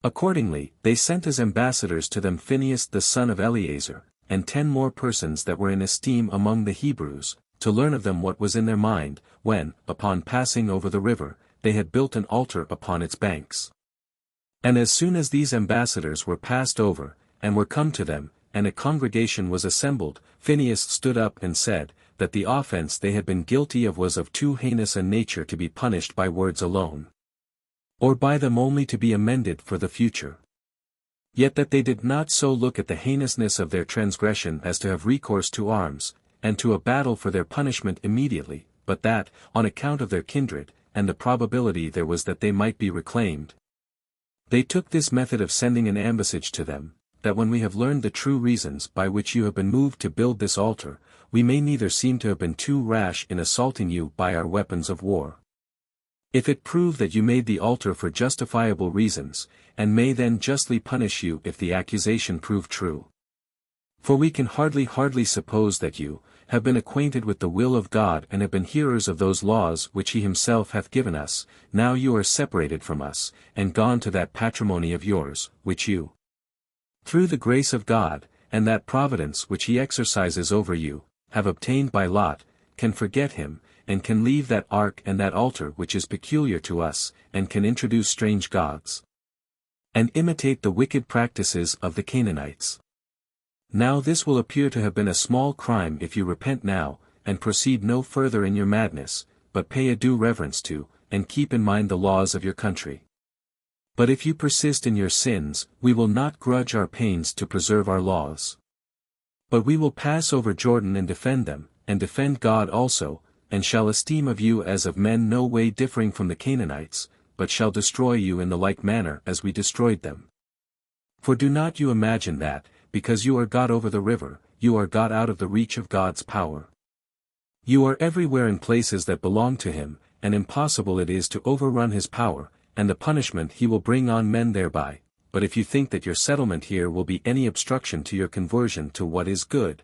Accordingly, they sent as ambassadors to them Phinehas the son of Eleazar, and 10 more persons that were in esteem among the Hebrews, to learn of them what was in their mind, when, upon passing over the river, they had built an altar upon its banks. And as soon as these ambassadors were passed over, and were come to them, and a congregation was assembled, Phinehas stood up and said, that the offense they had been guilty of was of too heinous a nature to be punished by words alone, or by them only to be amended for the future. Yet that they did not so look at the heinousness of their transgression as to have recourse to arms, and to a battle for their punishment immediately, but that, on account of their kindred, and the probability there was that they might be reclaimed, they took this method of sending an ambassage to them, that when we have learned the true reasons by which you have been moved to build this altar, we may neither seem to have been too rash in assaulting you by our weapons of war, If it prove that you made the altar for justifiable reasons, and may then justly punish you if the accusation prove true. For we can hardly suppose that you have been acquainted with the will of God and have been hearers of those laws which he himself hath given us. Now you are separated from us, and gone to that patrimony of yours, which you, through the grace of God, and that providence which he exercises over you, have obtained by lot, can forget him, and can leave that ark and that altar which is peculiar to us, and can introduce strange gods, and imitate the wicked practices of the Canaanites. Now this will appear to have been a small crime if you repent now, and proceed no further in your madness, but pay a due reverence to, and keep in mind the laws of your country. But if you persist in your sins, we will not grudge our pains to preserve our laws. But we will pass over Jordan and defend them, and defend God also, and shall esteem of you as of men no way differing from the Canaanites, but shall destroy you in the like manner as we destroyed them. For do not you imagine that, because you are got over the river, you are got out of the reach of God's power. You are everywhere in places that belong to him, and impossible it is to overrun his power, and the punishment he will bring on men thereby. But if you think that your settlement here will be any obstruction to your conversion to what is good,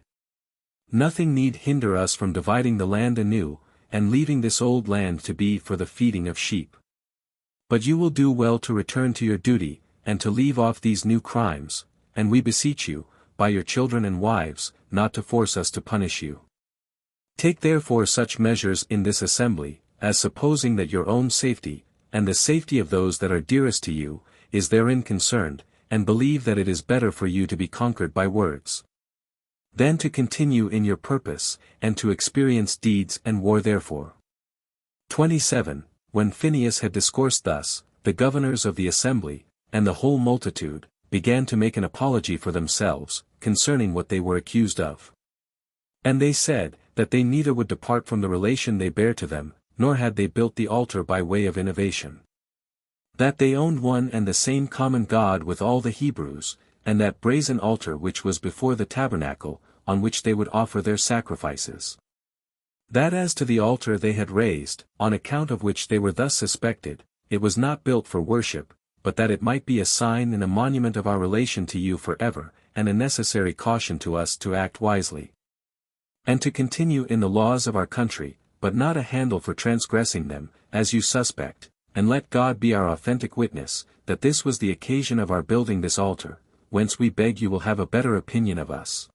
nothing need hinder us from dividing the land anew, and leaving this old land to be for the feeding of sheep. But you will do well to return to your duty, and to leave off these new crimes, and we beseech you, by your children and wives, not to force us to punish you. Take therefore such measures in this assembly, as supposing that your own safety, and the safety of those that are dearest to you, is therein concerned, and believe that it is better for you to be conquered by words, than to continue in your purpose, and to experience deeds and war therefore. 27. When Phinehas had discoursed thus, the governors of the assembly, and the whole multitude, began to make an apology for themselves, concerning what they were accused of. And they said, that they neither would depart from the relation they bare to them, nor had they built the altar by way of innovation. That they owned one and the same common God with all the Hebrews, and that brazen altar which was before the tabernacle, on which they would offer their sacrifices. That as to the altar they had raised, on account of which they were thus suspected, it was not built for worship, but that it might be a sign and a monument of our relation to you forever, and a necessary caution to us to act wisely, and to continue in the laws of our country, but not a handle for transgressing them, as you suspect, and let God be our authentic witness, that this was the occasion of our building this altar, whence we beg you will have a better opinion of us.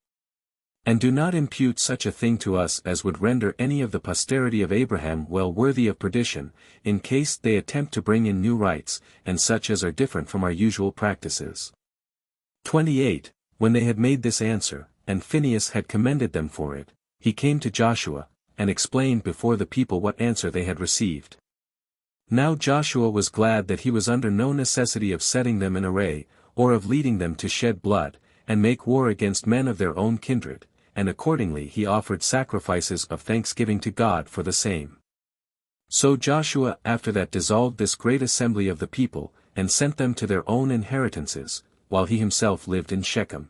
And do not impute such a thing to us as would render any of the posterity of Abraham well worthy of perdition, in case they attempt to bring in new rites, and such as are different from our usual practices. 28. When they had made this answer, and Phinehas had commended them for it, he came to Joshua, and explained before the people what answer they had received. Now Joshua was glad that he was under no necessity of setting them in array, or of leading them to shed blood, and make war against men of their own kindred, and accordingly he offered sacrifices of thanksgiving to God for the same. So Joshua after that dissolved this great assembly of the people, and sent them to their own inheritances, while he himself lived in Shechem.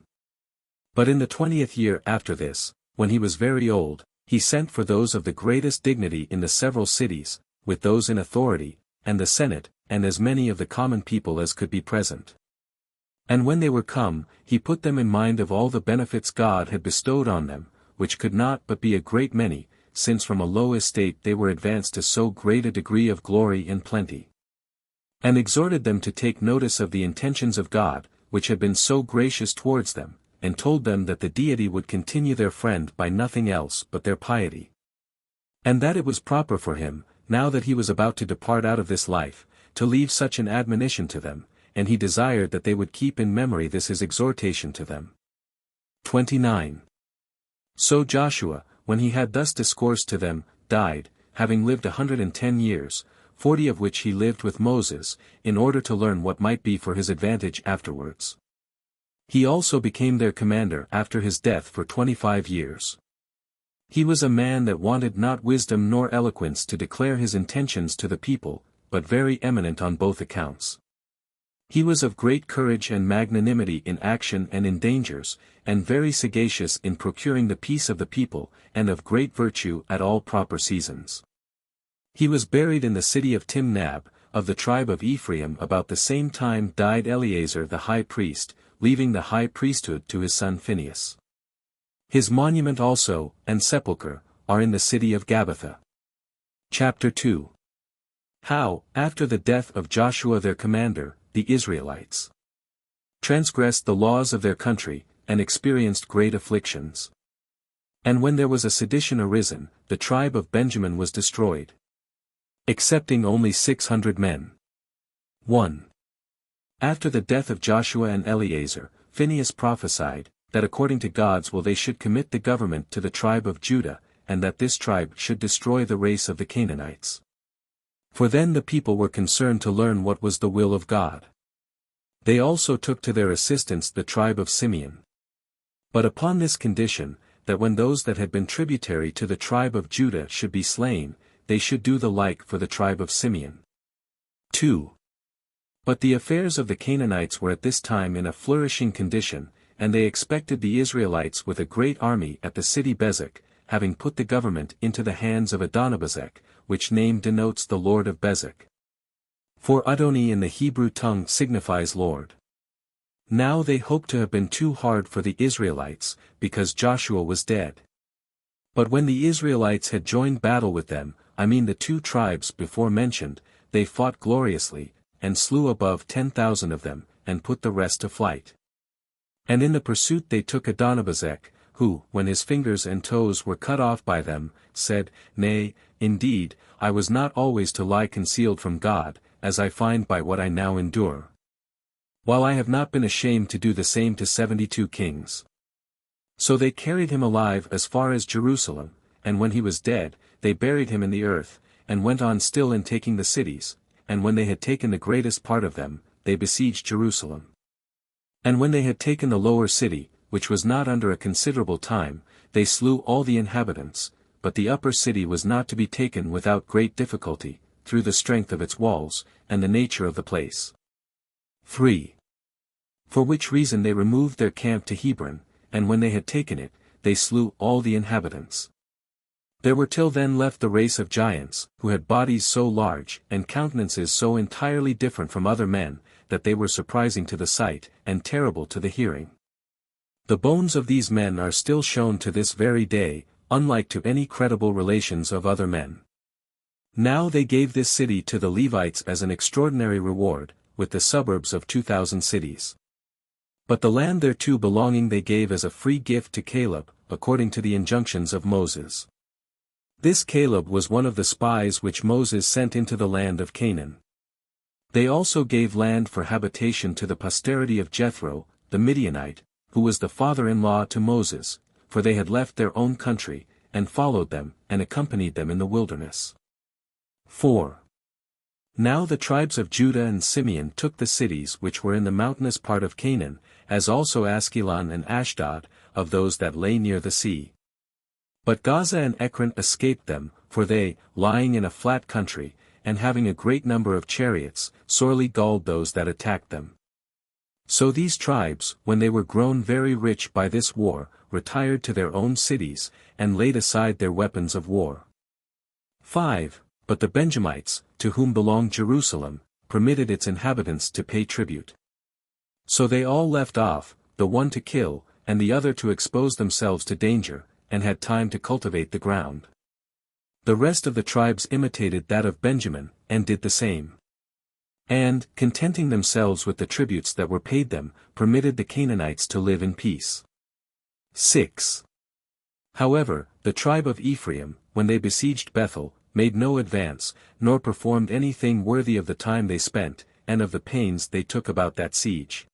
But in the 20th year after this, when he was very old, he sent for those of the greatest dignity in the several cities, with those in authority, and the senate, and as many of the common people as could be present. And when they were come, he put them in mind of all the benefits God had bestowed on them, which could not but be a great many, since from a low estate they were advanced to so great a degree of glory and plenty. And exhorted them to take notice of the intentions of God, which had been so gracious towards them, and told them that the deity would continue their friend by nothing else but their piety. And that it was proper for him, now that he was about to depart out of this life, to leave such an admonition to them, and he desired that they would keep in memory this his exhortation to them. 29. So Joshua, when he had thus discoursed to them, died, having lived 110 years, 40 of which he lived with Moses, in order to learn what might be for his advantage afterwards. He also became their commander after his death for 25 years. He was a man that wanted not wisdom nor eloquence to declare his intentions to the people, but very eminent on both accounts. He was of great courage and magnanimity in action and in dangers, and very sagacious in procuring the peace of the people, and of great virtue at all proper seasons. He was buried in the city of Timnab, of the tribe of Ephraim. About the same time died Eleazar the high priest, leaving the high priesthood to his son Phinehas. His monument also, and sepulchre, are in the city of Gabbatha. Chapter 2. How, after the death of Joshua their commander, the Israelites transgressed the laws of their country, and experienced great afflictions. And when there was a sedition arisen, the tribe of Benjamin was destroyed, excepting only 600 men. 1. After the death of Joshua and Eleazar, Phinehas prophesied, that according to God's will they should commit the government to the tribe of Judah, and that this tribe should destroy the race of the Canaanites. For then the people were concerned to learn what was the will of God. They also took to their assistance the tribe of Simeon. But upon this condition, that when those that had been tributary to the tribe of Judah should be slain, they should do the like for the tribe of Simeon. 2. But the affairs of the Canaanites were at this time in a flourishing condition, and they expected the Israelites with a great army at the city Bezek, having put the government into the hands of Adonibezek, which name denotes the Lord of Bezek. For Adoni in the Hebrew tongue signifies Lord. Now they hoped to have been too hard for the Israelites, because Joshua was dead. But when the Israelites had joined battle with them, I mean the two tribes before mentioned, they fought gloriously, and slew above 10,000 of them, and put the rest to flight. And in the pursuit they took Adonibezek, who, when his fingers and toes were cut off by them, said, Nay, indeed, I was not always to lie concealed from God, as I find by what I now endure. While I have not been ashamed to do the same to 72 kings. So they carried him alive as far as Jerusalem, and when he was dead, they buried him in the earth, and went on still in taking the cities, and when they had taken the greatest part of them, they besieged Jerusalem. And when they had taken the lower city, which was not under a considerable time, they slew all the inhabitants, but the upper city was not to be taken without great difficulty, through the strength of its walls, and the nature of the place. 3. For which reason they removed their camp to Hebron, and when they had taken it, they slew all the inhabitants. There were till then left the race of giants, who had bodies so large, and countenances so entirely different from other men, that they were surprising to the sight, and terrible to the hearing. The bones of these men are still shown to this very day, unlike to any credible relations of other men. Now they gave this city to the Levites as an extraordinary reward, with the suburbs of 2,000 cities. But the land thereto belonging they gave as a free gift to Caleb, according to the injunctions of Moses. This Caleb was one of the spies which Moses sent into the land of Canaan. They also gave land for habitation to the posterity of Jethro, the Midianite, who was the father-in-law to Moses, for they had left their own country, and followed them, and accompanied them in the wilderness. 4. Now the tribes of Judah and Simeon took the cities which were in the mountainous part of Canaan, as also Askelon and Ashdod, of those that lay near the sea. But Gaza and Ekron escaped them, for they, lying in a flat country, and having a great number of chariots, sorely galled those that attacked them. So these tribes, when they were grown very rich by this war, retired to their own cities, and laid aside their weapons of war. 5. But the Benjamites, to whom belonged Jerusalem, permitted its inhabitants to pay tribute. So they all left off, the one to kill, and the other to expose themselves to danger, and had time to cultivate the ground. The rest of the tribes imitated that of Benjamin, and did the same. And, contenting themselves with the tributes that were paid them, permitted the Canaanites to live in peace. 6. However, the tribe of Ephraim, when they besieged Bethel, made no advance, nor performed anything worthy of the time they spent, and of the pains they took about that siege.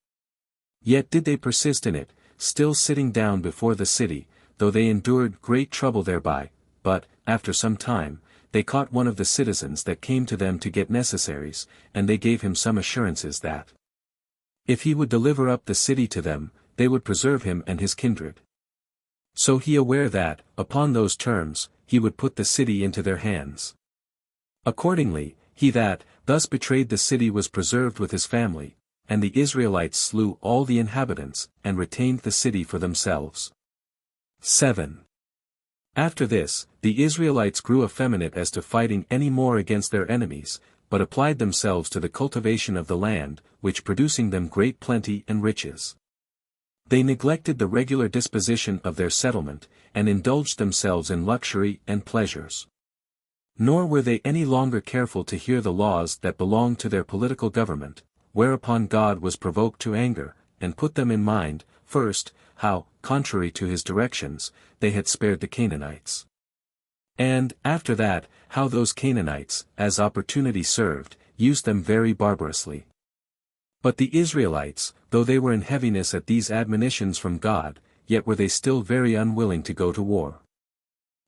Yet did they persist in it, still sitting down before the city, though they endured great trouble thereby, but, after some time, they caught one of the citizens that came to them to get necessaries, and they gave him some assurances that, if he would deliver up the city to them, they would preserve him and his kindred. So he aware that, upon those terms, he would put the city into their hands. Accordingly, he that thus betrayed the city was preserved with his family, and the Israelites slew all the inhabitants, and retained the city for themselves. 7. After this, the Israelites grew effeminate as to fighting any more against their enemies, but applied themselves to the cultivation of the land, which producing them great plenty and riches. They neglected the regular disposition of their settlement, and indulged themselves in luxury and pleasures. Nor were they any longer careful to hear the laws that belonged to their political government, whereupon God was provoked to anger, and put them in mind, first, how, contrary to his directions, they had spared the Canaanites. And, after that, how those Canaanites, as opportunity served, used them very barbarously. But the Israelites, though they were in heaviness at these admonitions from God, yet were they still very unwilling to go to war.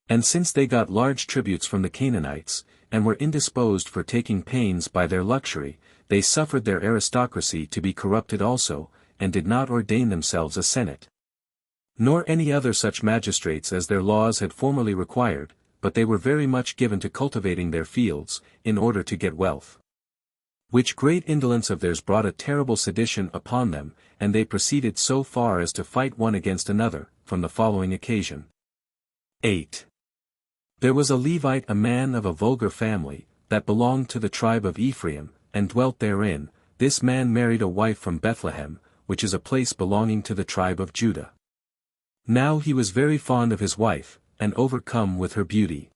And since they got large tributes from the Canaanites, and were indisposed for taking pains by their luxury, they suffered their aristocracy to be corrupted also, and did not ordain themselves a senate, nor any other such magistrates as their laws had formerly required, but they were very much given to cultivating their fields, in order to get wealth. Which great indolence of theirs brought a terrible sedition upon them, and they proceeded so far as to fight one against another, from the following occasion. 8. There was a Levite, a man of a vulgar family, that belonged to the tribe of Ephraim, and dwelt therein. This man married a wife from Bethlehem, which is a place belonging to the tribe of Judah. Now he was very fond of his wife, and overcome with her beauty.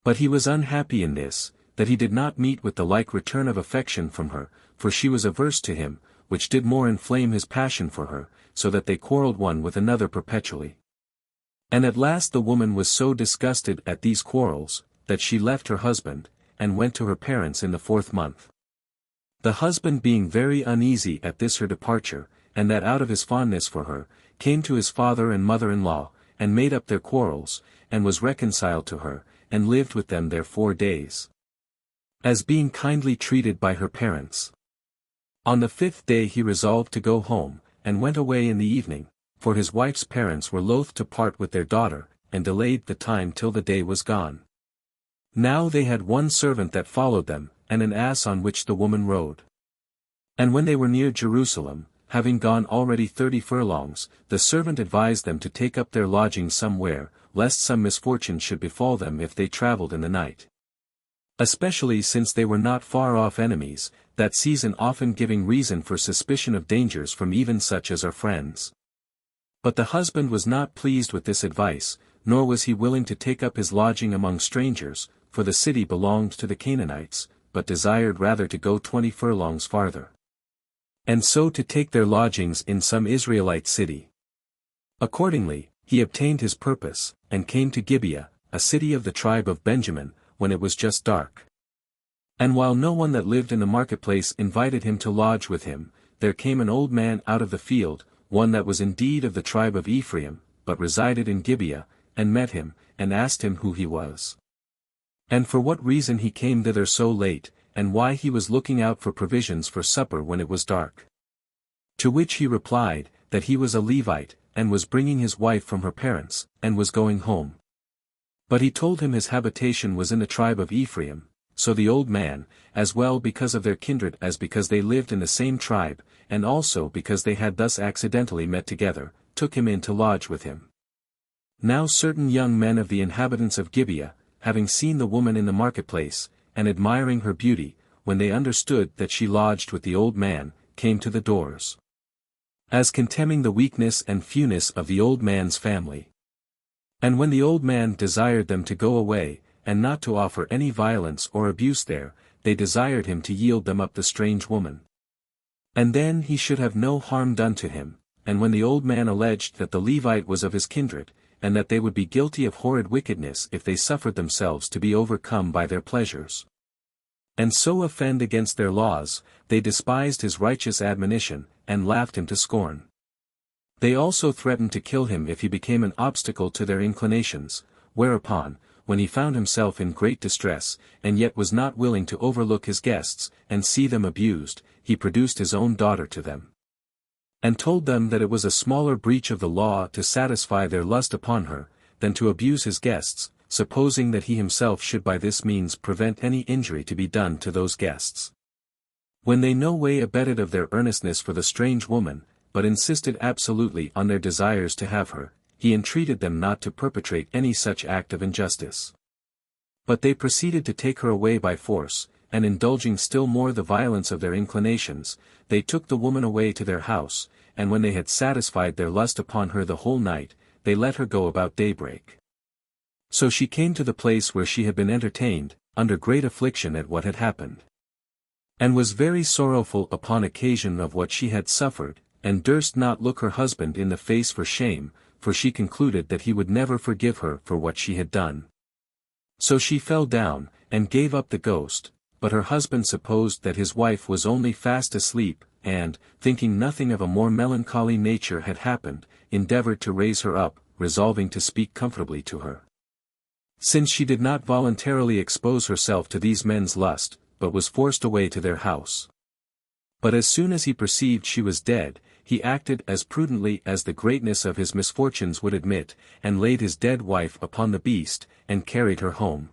But he was unhappy in this, that he did not meet with the like return of affection from her, for she was averse to him, which did more inflame his passion for her, so that they quarrelled one with another perpetually. And at last the woman was so disgusted at these quarrels, that she left her husband, and went to her parents in the 4th month. The husband being very uneasy at this her departure, and that out of his fondness for her, came to his father and mother-in-law, and made up their quarrels, and was reconciled to her, and lived with them there 4 days. As being kindly treated by her parents. On the 5th day he resolved to go home, and went away in the evening, for his wife's parents were loath to part with their daughter, and delayed the time till the day was gone. Now they had one servant that followed them, and an ass on which the woman rode. And when they were near Jerusalem, having gone already 30 furlongs, the servant advised them to take up their lodging somewhere, lest some misfortune should befall them if they travelled in the night. Especially since they were not far off enemies, that season often giving reason for suspicion of dangers from even such as are friends. But the husband was not pleased with this advice, nor was he willing to take up his lodging among strangers, for the city belonged to the Canaanites, but desired rather to go 20 furlongs farther. And so to take their lodgings in some Israelite city. Accordingly, he obtained his purpose, and came to Gibeah, a city of the tribe of Benjamin, when it was just dark. And while no one that lived in the marketplace invited him to lodge with him, there came an old man out of the field, one that was indeed of the tribe of Ephraim, but resided in Gibeah, and met him, and asked him who he was, and for what reason he came thither so late, and why he was looking out for provisions for supper when it was dark. To which he replied, that he was a Levite, and was bringing his wife from her parents, and was going home. But he told him his habitation was in the tribe of Ephraim, so the old man, as well because of their kindred as because they lived in the same tribe, and also because they had thus accidentally met together, took him in to lodge with him. Now certain young men of the inhabitants of Gibeah, having seen the woman in the marketplace, and admiring her beauty, when they understood that she lodged with the old man, came to the doors, as contemning the weakness and fewness of the old man's family. And when the old man desired them to go away, and not to offer any violence or abuse there, they desired him to yield them up the strange woman. And then he should have no harm done to him. And when the old man alleged that the Levite was of his kindred, and that they would be guilty of horrid wickedness if they suffered themselves to be overcome by their pleasures, and so offend against their laws, they despised his righteous admonition, and laughed him to scorn. They also threatened to kill him if he became an obstacle to their inclinations, whereupon, when he found himself in great distress, and yet was not willing to overlook his guests, and see them abused, he produced his own daughter to them, and told them that it was a smaller breach of the law to satisfy their lust upon her, than to abuse his guests, supposing that he himself should by this means prevent any injury to be done to those guests. When they no way abetted of their earnestness for the strange woman, but insisted absolutely on their desires to have her, he entreated them not to perpetrate any such act of injustice. But they proceeded to take her away by force, and indulging still more the violence of their inclinations, they took the woman away to their house, and when they had satisfied their lust upon her the whole night, they let her go about daybreak. So she came to the place where she had been entertained, under great affliction at what had happened. And was very sorrowful upon occasion of what she had suffered, and durst not look her husband in the face for shame, for she concluded that he would never forgive her for what she had done. So she fell down, and gave up the ghost, but her husband supposed that his wife was only fast asleep, and, thinking nothing of a more melancholy nature had happened, endeavored to raise her up, resolving to speak comfortably to her. Since she did not voluntarily expose herself to these men's lust, but was forced away to their house. But as soon as he perceived she was dead, he acted as prudently as the greatness of his misfortunes would admit, and laid his dead wife upon the beast, and carried her home.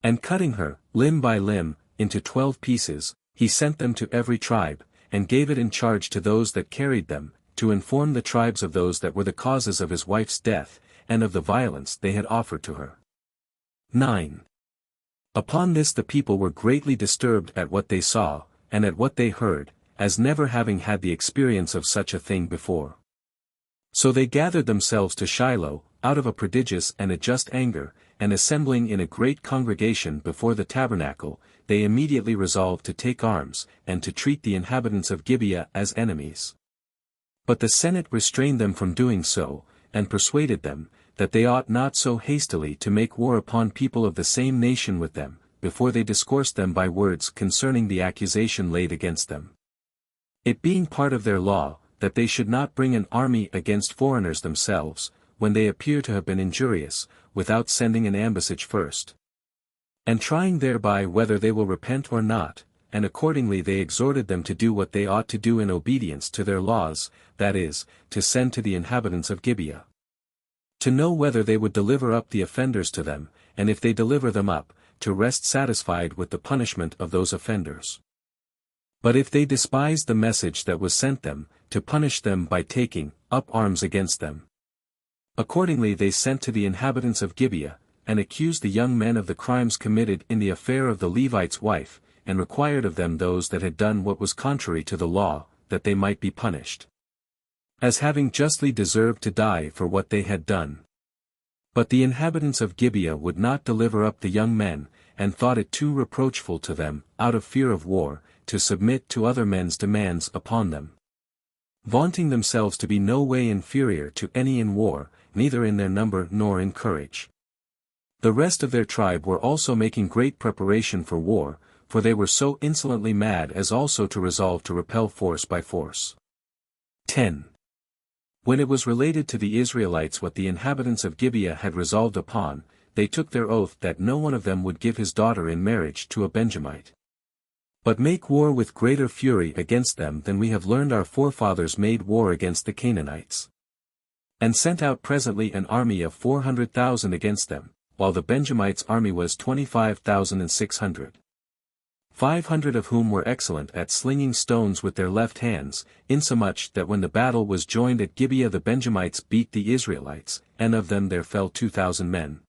And cutting her, limb by limb, into 12 pieces, he sent them to every tribe, and gave it in charge to those that carried them, to inform the tribes of those that were the causes of his wife's death, and of the violence they had offered to her. 9. Upon this the people were greatly disturbed at what they saw, and at what they heard, as never having had the experience of such a thing before. So they gathered themselves to Shiloh, out of a prodigious and a just anger, and assembling in a great congregation before the tabernacle, they immediately resolved to take arms, and to treat the inhabitants of Gibeah as enemies. But the Senate restrained them from doing so, and persuaded them, that they ought not so hastily to make war upon people of the same nation with them, before they discoursed them by words concerning the accusation laid against them. It being part of their law, that they should not bring an army against foreigners themselves, when they appear to have been injurious, without sending an ambassage first. And trying thereby whether they will repent or not, and accordingly they exhorted them to do what they ought to do in obedience to their laws, that is, to send to the inhabitants of Gibeah, to know whether they would deliver up the offenders to them, and if they deliver them up, to rest satisfied with the punishment of those offenders. But if they despised the message that was sent them, to punish them by taking up arms against them. Accordingly they sent to the inhabitants of Gibeah, and accused the young men of the crimes committed in the affair of the Levite's wife, and required of them those that had done what was contrary to the law, that they might be punished, as having justly deserved to die for what they had done. But the inhabitants of Gibeah would not deliver up the young men, and thought it too reproachful to them, out of fear of war, to submit to other men's demands upon them, vaunting themselves to be no way inferior to any in war, neither in their number nor in courage. The rest of their tribe were also making great preparation for war, for they were so insolently mad as also to resolve to repel force by force. 10. When it was related to the Israelites what the inhabitants of Gibeah had resolved upon, they took their oath that no one of them would give his daughter in marriage to a Benjamite, but make war with greater fury against them than we have learned our forefathers made war against the Canaanites. And sent out presently an army of 400,000 against them, while the Benjamites' army was 25,600. 500 of whom were excellent at slinging stones with their left hands, insomuch that when the battle was joined at Gibeah the Benjamites beat the Israelites, and of them there fell 2,000 men.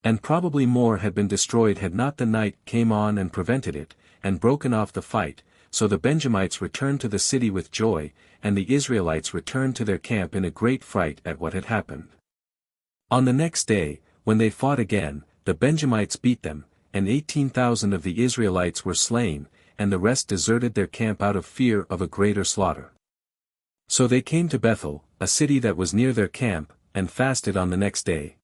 And probably more had been destroyed had not the night came on and prevented it, and broken off the fight, so the Benjamites returned to the city with joy, and the Israelites returned to their camp in a great fright at what had happened. On the next day, when they fought again, the Benjamites beat them, and 18,000 of the Israelites were slain, and the rest deserted their camp out of fear of a greater slaughter. So they came to Bethel, a city that was near their camp, and fasted on the next day.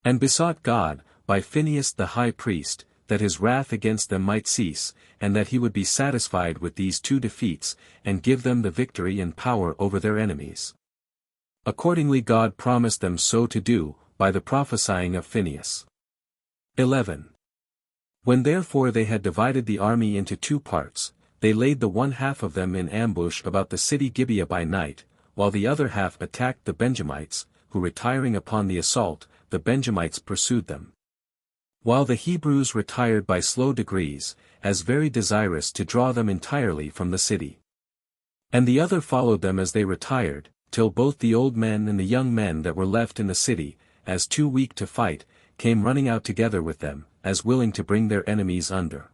And besought God, by Phinehas the high priest, that his wrath against them might cease, and that he would be satisfied with these 2 defeats, and give them the victory and power over their enemies. Accordingly God promised them so to do, by the prophesying of Phinehas. 11. When therefore they had divided the army into 2 parts, they laid the one half of them in ambush about the city Gibeah by night, while the other half attacked the Benjamites, who retiring upon the assault, the Benjamites pursued them, while the Hebrews retired by slow degrees, as very desirous to draw them entirely from the city. And the other followed them as they retired, till both the old men and the young men that were left in the city, as too weak to fight, came running out together with them, as willing to bring their enemies under.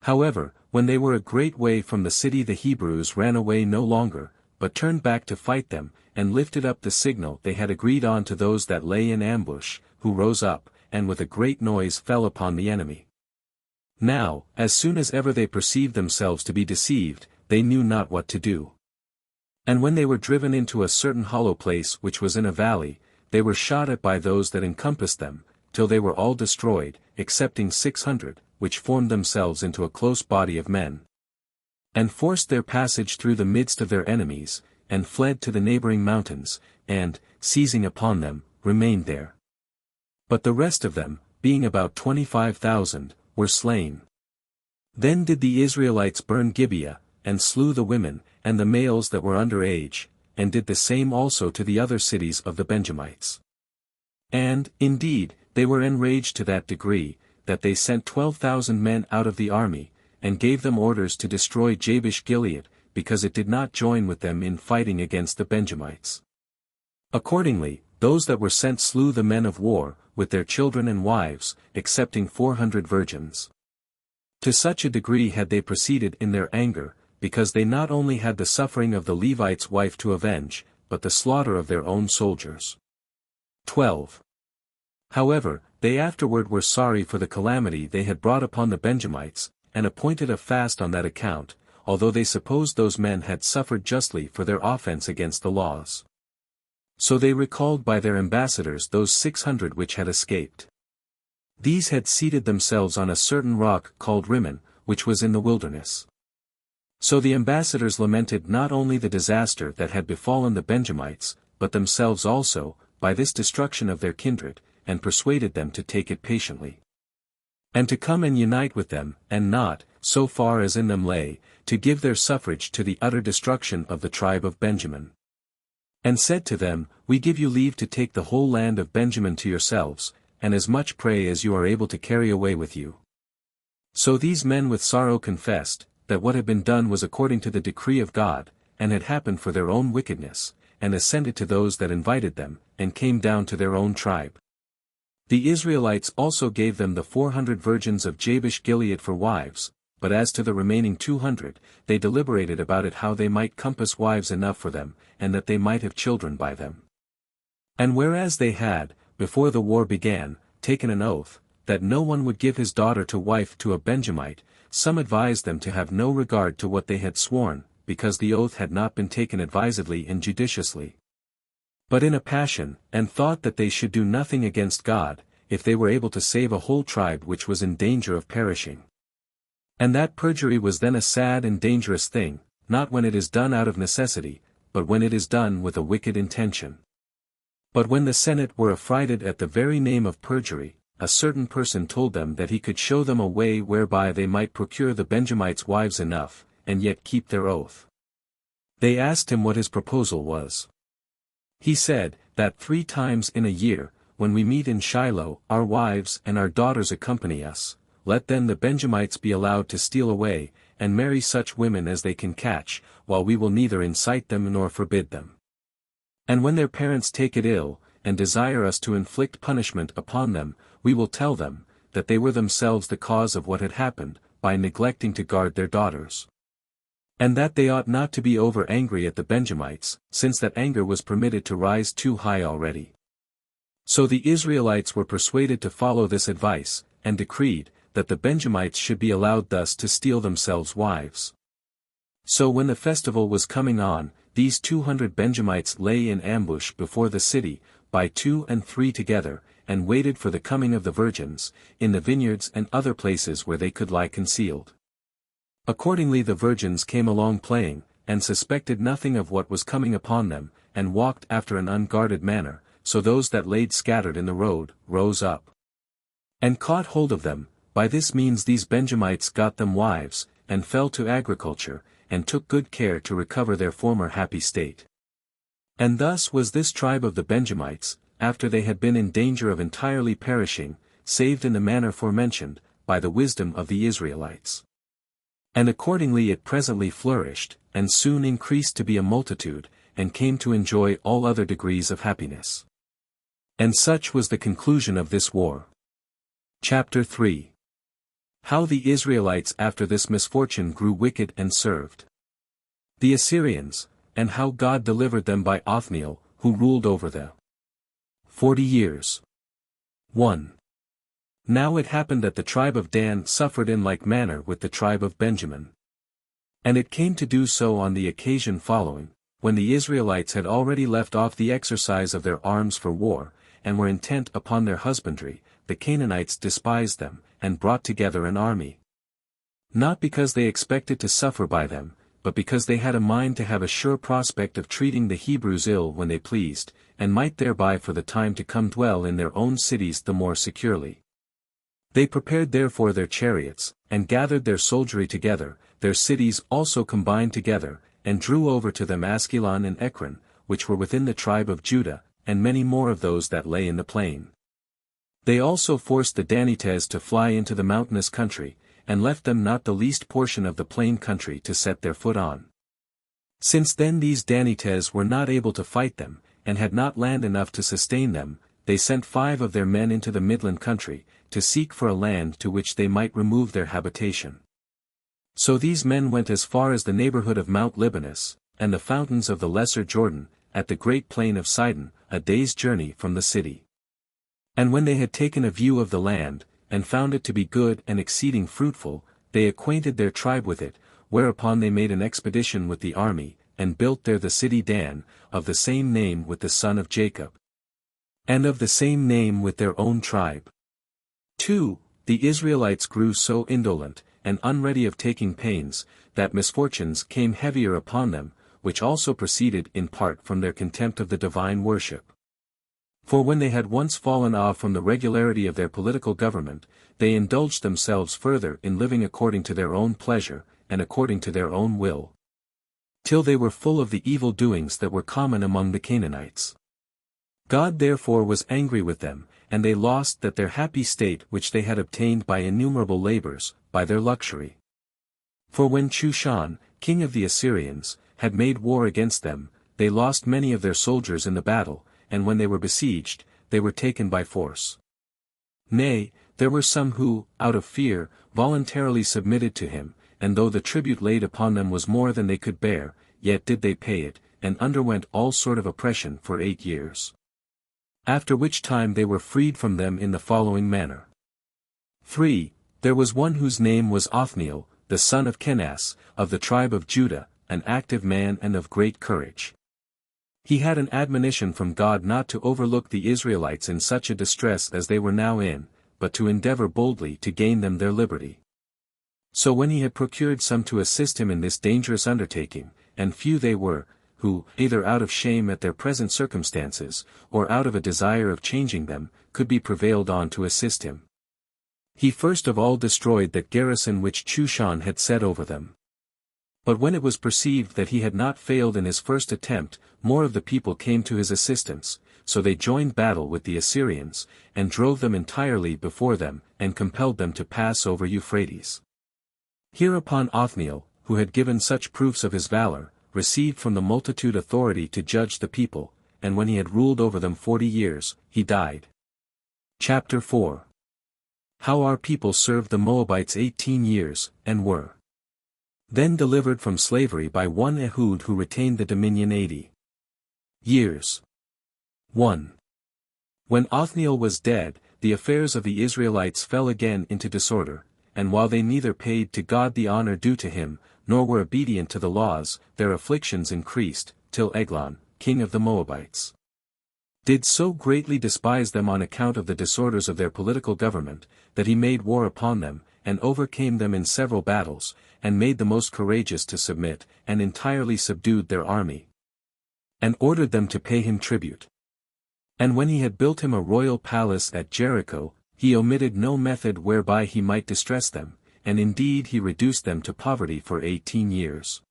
However, when they were a great way from the city, the Hebrews ran away no longer, but turned back to fight them, and lifted up the signal they had agreed on to those that lay in ambush, who rose up, and with a great noise fell upon the enemy. Now, as soon as ever they perceived themselves to be deceived, they knew not what to do. And when they were driven into a certain hollow place which was in a valley, they were shot at by those that encompassed them, till they were all destroyed, excepting 600, which formed themselves into a close body of men, and forced their passage through the midst of their enemies, and fled to the neighboring mountains, and, seizing upon them, remained there. But the rest of them, being about 25,000, were slain. Then did the Israelites burn Gibeah, and slew the women, and the males that were under age, and did the same also to the other cities of the Benjamites. And, indeed, they were enraged to that degree, that they sent 12,000 men out of the army, and gave them orders to destroy Jabesh Gilead, because it did not join with them in fighting against the Benjamites. Accordingly, those that were sent slew the men of war, with their children and wives, excepting 400 virgins. To such a degree had they proceeded in their anger, because they not only had the suffering of the Levite's wife to avenge, but the slaughter of their own soldiers. 12. However, they afterward were sorry for the calamity they had brought upon the Benjamites, and appointed a fast on that account, although they supposed those men had suffered justly for their offense against the laws. So they recalled by their ambassadors those 600 which had escaped. These had seated themselves on a certain rock called Rimmon, which was in the wilderness. So the ambassadors lamented not only the disaster that had befallen the Benjamites, but themselves also, by this destruction of their kindred, and persuaded them to take it patiently, and to come and unite with them, and not, so far as in them lay, to give their suffrage to the utter destruction of the tribe of Benjamin. And said to them, We give you leave to take the whole land of Benjamin to yourselves, and as much prey as you are able to carry away with you. So these men with sorrow confessed, that what had been done was according to the decree of God, and had happened for their own wickedness, and ascended to those that invited them, and came down to their own tribe. The Israelites also gave them the 400 virgins of Jabesh Gilead for wives, but as to the remaining 200, they deliberated about it how they might compass wives enough for them, and that they might have children by them. And whereas they had, before the war began, taken an oath, that no one would give his daughter to wife to a Benjamite, some advised them to have no regard to what they had sworn, because the oath had not been taken advisedly and judiciously, but in a passion, and thought that they should do nothing against God, if they were able to save a whole tribe which was in danger of perishing. And that perjury was then a sad and dangerous thing, not when it is done out of necessity, but when it is done with a wicked intention. But when the Senate were affrighted at the very name of perjury, a certain person told them that he could show them a way whereby they might procure the Benjamites wives enough, and yet keep their oath. They asked him what his proposal was. He said, that 3 times in a year, when we meet in Shiloh, our wives and our daughters accompany us, let then the Benjamites be allowed to steal away, and marry such women as they can catch, while we will neither incite them nor forbid them. And when their parents take it ill, and desire us to inflict punishment upon them, we will tell them, that they were themselves the cause of what had happened, by neglecting to guard their daughters. And that they ought not to be over angry at the Benjamites, since that anger was permitted to rise too high already. So the Israelites were persuaded to follow this advice, and decreed, that the Benjamites should be allowed thus to steal themselves wives. So when the festival was coming on, these 200 Benjamites lay in ambush before the city, by 2 and 3 together, and waited for the coming of the virgins, in the vineyards and other places where they could lie concealed. Accordingly the virgins came along playing, and suspected nothing of what was coming upon them, and walked after an unguarded manner, so those that laid scattered in the road, rose up, and caught hold of them. By this means these Benjamites got them wives, and fell to agriculture, and took good care to recover their former happy state. And thus was this tribe of the Benjamites, after they had been in danger of entirely perishing, saved in the manner forementioned, by the wisdom of the Israelites. And accordingly it presently flourished, and soon increased to be a multitude, and came to enjoy all other degrees of happiness. And such was the conclusion of this war. Chapter 3. How the Israelites after this misfortune grew wicked and served the Assyrians, and how God delivered them by Othniel, who ruled over them 40 years. 1. Now it happened that the tribe of Dan suffered in like manner with the tribe of Benjamin. And it came to do so on the occasion following, when the Israelites had already left off the exercise of their arms for war, and were intent upon their husbandry, the Canaanites despised them, and brought together an army. Not because they expected to suffer by them, but because they had a mind to have a sure prospect of treating the Hebrews ill when they pleased, and might thereby for the time to come dwell in their own cities the more securely. They prepared therefore their chariots, and gathered their soldiery together, their cities also combined together, and drew over to them Askelon and Ekron, which were within the tribe of Judah, and many more of those that lay in the plain. They also forced the Danites to fly into the mountainous country, and left them not the least portion of the plain country to set their foot on. Since then these Danites were not able to fight them, and had not land enough to sustain them, they sent 5 of their men into the midland country, to seek for a land to which they might remove their habitation. So these men went as far as the neighborhood of Mount Libanus, and the fountains of the lesser Jordan, at the great plain of Sidon, a day's journey from the city. And when they had taken a view of the land, and found it to be good and exceeding fruitful, they acquainted their tribe with it, whereupon they made an expedition with the army, and built there the city Dan, of the same name with the son of Jacob, and of the same name with their own tribe. 2. The Israelites grew so indolent, and unready of taking pains, that misfortunes came heavier upon them, which also proceeded in part from their contempt of the divine worship. For when they had once fallen off from the regularity of their political government, they indulged themselves further in living according to their own pleasure, and according to their own will, till they were full of the evil doings that were common among the Canaanites. God therefore was angry with them, and they lost that their happy state which they had obtained by innumerable labors, by their luxury. For when Chushan, king of the Assyrians, had made war against them, they lost many of their soldiers in the battle, and when they were besieged, they were taken by force. Nay, there were some who, out of fear, voluntarily submitted to him, and though the tribute laid upon them was more than they could bear, yet did they pay it, and underwent all sort of oppression for 8 years. After which time they were freed from them in the following manner. 3. There was one whose name was Othniel, the son of Kenaz, of the tribe of Judah, an active man and of great courage. He had an admonition from God not to overlook the Israelites in such a distress as they were now in, but to endeavor boldly to gain them their liberty. So when he had procured some to assist him in this dangerous undertaking, and few they were, who, either out of shame at their present circumstances, or out of a desire of changing them, could be prevailed on to assist him, he first of all destroyed that garrison which Chushan had set over them. But when it was perceived that he had not failed in his first attempt, more of the people came to his assistance, so they joined battle with the Assyrians, and drove them entirely before them, and compelled them to pass over Euphrates. Hereupon Othniel, who had given such proofs of his valor, received from the multitude authority to judge the people, and when he had ruled over them 40 years, he died. Chapter 4. How our people served the Moabites 18 years, and were then delivered from slavery by one Ehud who retained the dominion 80 years. 1. When Othniel was dead, the affairs of the Israelites fell again into disorder, and while they neither paid to God the honor due to him, nor were obedient to the laws, their afflictions increased, till Eglon, king of the Moabites, did so greatly despise them on account of the disorders of their political government, that he made war upon them, and overcame them in several battles, and made the most courageous to submit, and entirely subdued their army, and ordered them to pay him tribute. And when he had built him a royal palace at Jericho, he omitted no method whereby he might distress them, and indeed he reduced them to poverty for 18 years.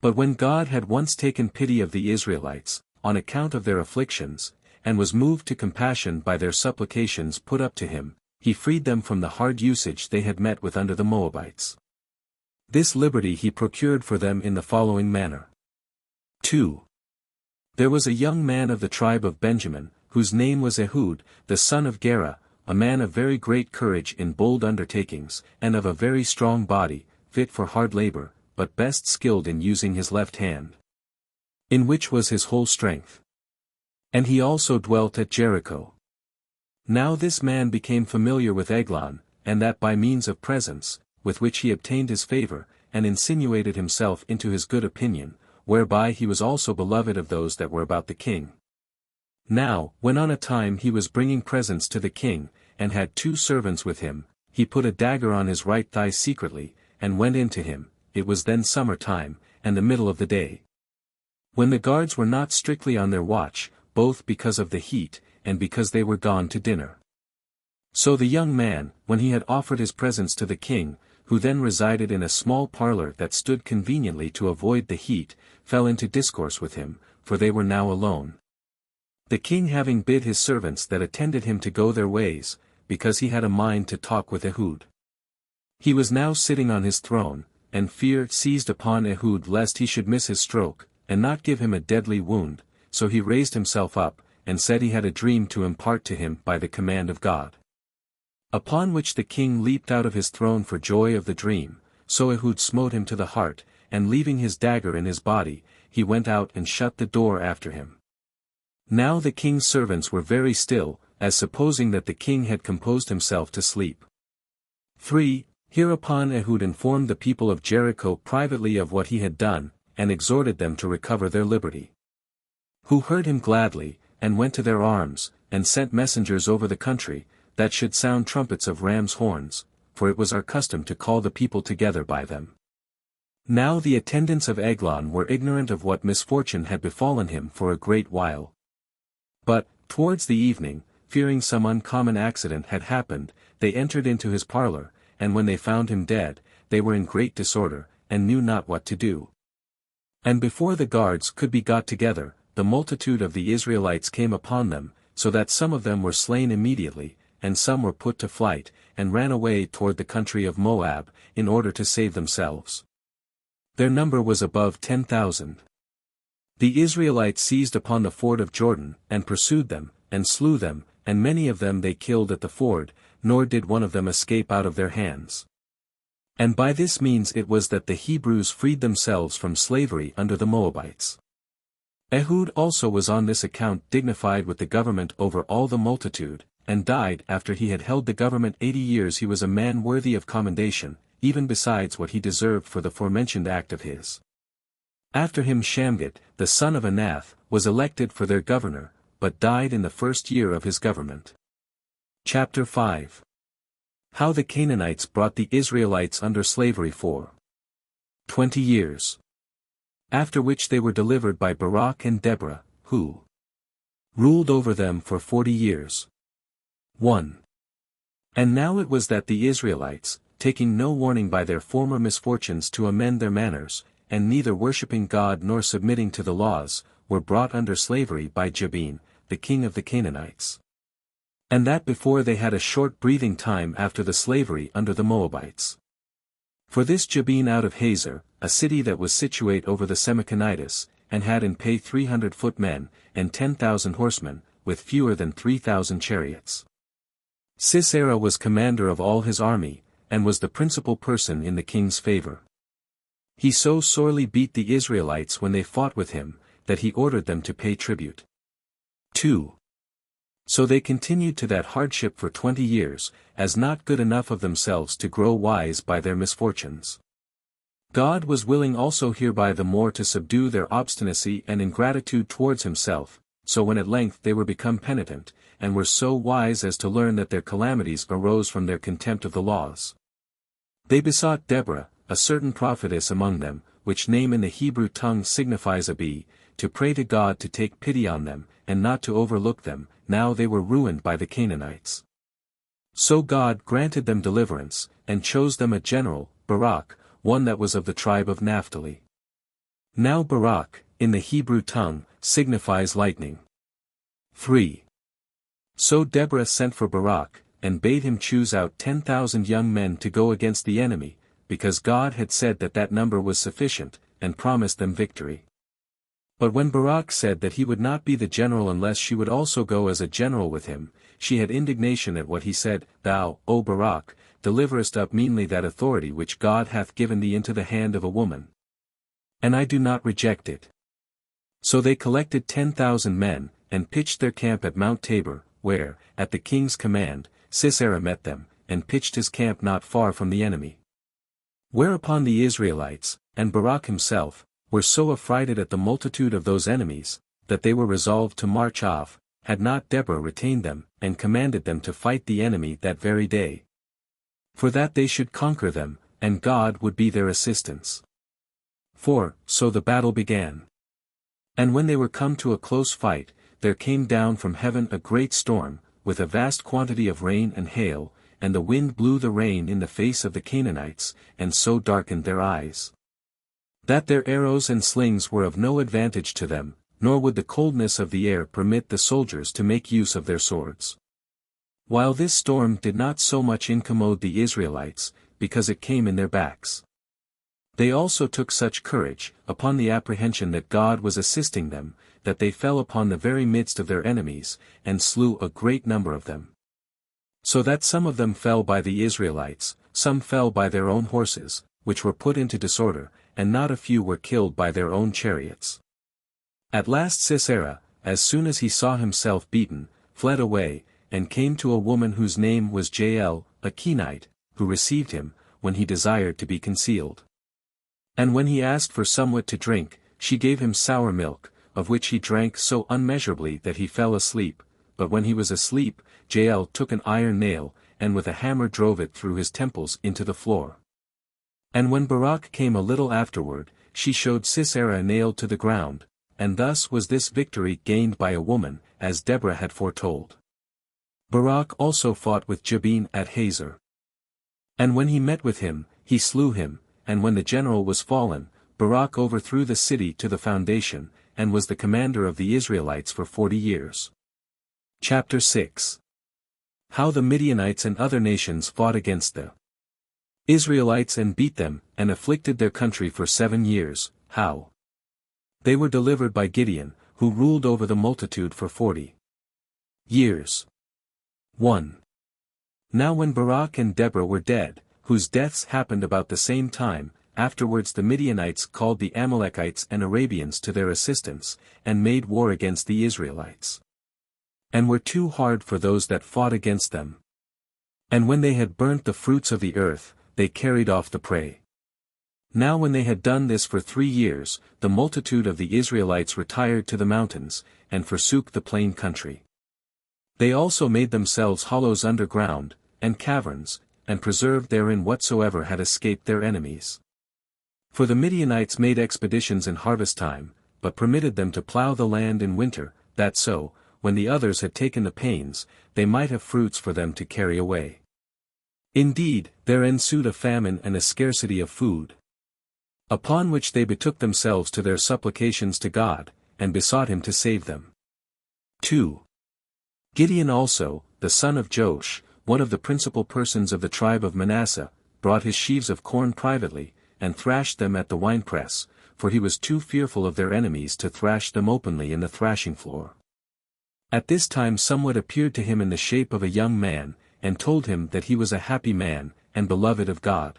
But when God had once taken pity of the Israelites, on account of their afflictions, and was moved to compassion by their supplications put up to him, he freed them from the hard usage they had met with under the Moabites. This liberty he procured for them in the following manner. 2. There was a young man of the tribe of Benjamin, whose name was Ehud, the son of Gera, a man of very great courage in bold undertakings, and of a very strong body, fit for hard labor, but best skilled in using his left hand, in which was his whole strength. And he also dwelt at Jericho. Now this man became familiar with Eglon, and that by means of presents, with which he obtained his favor, and insinuated himself into his good opinion, whereby he was also beloved of those that were about the king. Now, when on a time he was bringing presents to the king, and had 2 servants with him, he put a dagger on his right thigh secretly, and went in to him. It was then summer time, and the middle of the day, when the guards were not strictly on their watch, both because of the heat, and because they were gone to dinner. So the young man, when he had offered his presents to the king, who then resided in a small parlor that stood conveniently to avoid the heat, fell into discourse with him, for they were now alone. The king having bid his servants that attended him to go their ways, because he had a mind to talk with Ehud. He was now sitting on his throne, and fear seized upon Ehud lest he should miss his stroke, and not give him a deadly wound, so he raised himself up, and said he had a dream to impart to him by the command of God. Upon which the king leaped out of his throne for joy of the dream, so Ehud smote him to the heart, and leaving his dagger in his body, he went out and shut the door after him. Now the king's servants were very still, as supposing that the king had composed himself to sleep. 3. Hereupon Ehud informed the people of Jericho privately of what he had done, and exhorted them to recover their liberty. Who heard him gladly, and went to their arms, and sent messengers over the country, that should sound trumpets of ram's horns, for it was our custom to call the people together by them. Now the attendants of Eglon were ignorant of what misfortune had befallen him for a great while. But, towards the evening, fearing some uncommon accident had happened, they entered into his parlor, and when they found him dead, they were in great disorder, and knew not what to do. And before the guards could be got together, the multitude of the Israelites came upon them, so that some of them were slain immediately, and some were put to flight, and ran away toward the country of Moab, in order to save themselves. Their number was above 10,000. The Israelites seized upon the ford of Jordan, and pursued them, and slew them, and many of them they killed at the ford, nor did one of them escape out of their hands. And by this means it was that the Hebrews freed themselves from slavery under the Moabites. Ehud also was on this account dignified with the government over all the multitude, and died after he had held the government 80 years. He was a man worthy of commendation, even besides what he deserved for the forementioned act of his. After him Shamgat, the son of Anath, was elected for their governor, but died in the 1st year of his government. Chapter 5. How the Canaanites brought the Israelites under slavery for 20 years. After which they were delivered by Barak and Deborah, who ruled over them for 40 years. 1. And now it was that the Israelites, taking no warning by their former misfortunes to amend their manners, and neither worshipping God nor submitting to the laws, were brought under slavery by Jabin, the king of the Canaanites. And that before they had a short breathing time after the slavery under the Moabites. For this Jabin out of Hazor, a city that was situate over the Semiconitis, and had in pay 300 footmen, and 10,000 horsemen, with fewer than 3,000 chariots. Sisera was commander of all his army, and was the principal person in the king's favor. He so sorely beat the Israelites when they fought with him, that he ordered them to pay tribute. 2. So they continued to that hardship for 20 years, as not good enough of themselves to grow wise by their misfortunes. God was willing also hereby the more to subdue their obstinacy and ingratitude towards himself, so when at length they were become penitent, and were so wise as to learn that their calamities arose from their contempt of the laws, they besought Deborah, a certain prophetess among them, which name in the Hebrew tongue signifies Abi, to pray to God to take pity on them, and not to overlook them, now they were ruined by the Canaanites. So God granted them deliverance, and chose them a general, Barak, one that was of the tribe of Naphtali. Now Barak, in the Hebrew tongue, signifies lightning. 3. So Deborah sent for Barak, and bade him choose out 10,000 young men to go against the enemy, because God had said that that number was sufficient, and promised them victory. But when Barak said that he would not be the general unless she would also go as a general with him, she had indignation at what he said. Thou, O Barak, deliverest up meanly that authority which God hath given thee into the hand of a woman. And I do not reject it. So they collected 10,000 men, and pitched their camp at Mount Tabor, where, at the king's command, Sisera met them, and pitched his camp not far from the enemy. Whereupon the Israelites, and Barak himself, were so affrighted at the multitude of those enemies, that they were resolved to march off, had not Deborah retained them, and commanded them to fight the enemy that very day. For that they should conquer them, and God would be their assistance. So the battle began. And when they were come to a close fight, there came down from heaven a great storm, with a vast quantity of rain and hail, and the wind blew the rain in the face of the Canaanites, and so darkened their eyes, that their arrows and slings were of no advantage to them, nor would the coldness of the air permit the soldiers to make use of their swords. While this storm did not so much incommode the Israelites, because it came in their backs. They also took such courage, upon the apprehension that God was assisting them, that they fell upon the very midst of their enemies, and slew a great number of them. So that some of them fell by the Israelites, some fell by their own horses, which were put into disorder, and not a few were killed by their own chariots. At last Sisera, as soon as he saw himself beaten, fled away, and came to a woman whose name was Jael, a Kenite, who received him, when he desired to be concealed. And when he asked for somewhat to drink, she gave him sour milk, of which he drank so unmeasurably that he fell asleep. But when he was asleep, Jael took an iron nail, and with a hammer drove it through his temples into the floor. And when Barak came a little afterward, she showed Sisera nailed to the ground, and thus was this victory gained by a woman, as Deborah had foretold. Barak also fought with Jabin at Hazor. And when he met with him, he slew him, and when the general was fallen, Barak overthrew the city to the foundation, and was the commander of the Israelites for 40 years. Chapter 6. How the Midianites and other nations fought against the Israelites and beat them, and afflicted their country for 7 years, how they were delivered by Gideon, who ruled over the multitude for 40 years. 1. Now when Barak and Deborah were dead, whose deaths happened about the same time, afterwards the Midianites called the Amalekites and Arabians to their assistance, and made war against the Israelites, and were too hard for those that fought against them. And when they had burnt the fruits of the earth, they carried off the prey. Now when they had done this for 3 years, the multitude of the Israelites retired to the mountains, and forsook the plain country. They also made themselves hollows underground, and caverns, and preserved therein whatsoever had escaped their enemies. For the Midianites made expeditions in harvest time, but permitted them to plough the land in winter, that so, when the others had taken the pains, they might have fruits for them to carry away. Indeed, there ensued a famine and a scarcity of food. Upon which they betook themselves to their supplications to God, and besought him to save them. 2. Gideon also, the son of Joash, one of the principal persons of the tribe of Manasseh, brought his sheaves of corn privately, and thrashed them at the winepress, for he was too fearful of their enemies to thrash them openly in the thrashing floor. At this time somewhat appeared to him in the shape of a young man, and told him that he was a happy man, and beloved of God.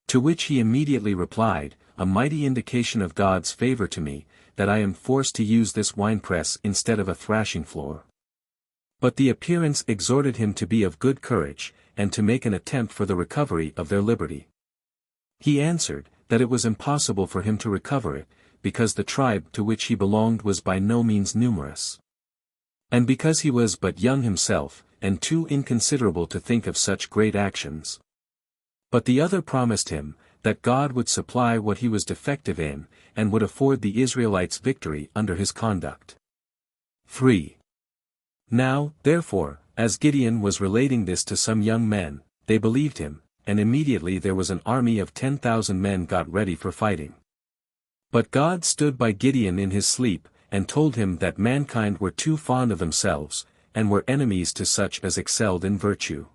To which he immediately replied, a mighty indication of God's favor to me, that I am forced to use this winepress instead of a thrashing floor. But the appearance exhorted him to be of good courage, and to make an attempt for the recovery of their liberty. He answered, that it was impossible for him to recover it, because the tribe to which he belonged was by no means numerous. And because he was but young himself, and too inconsiderable to think of such great actions. But the other promised him, that God would supply what he was defective in, and would afford the Israelites victory under his conduct. 3. Now, therefore, as Gideon was relating this to some young men, they believed him, and immediately there was an army of 10,000 men got ready for fighting. But God stood by Gideon in his sleep, and told him that mankind were too fond of themselves, and were enemies to such as excelled in virtue.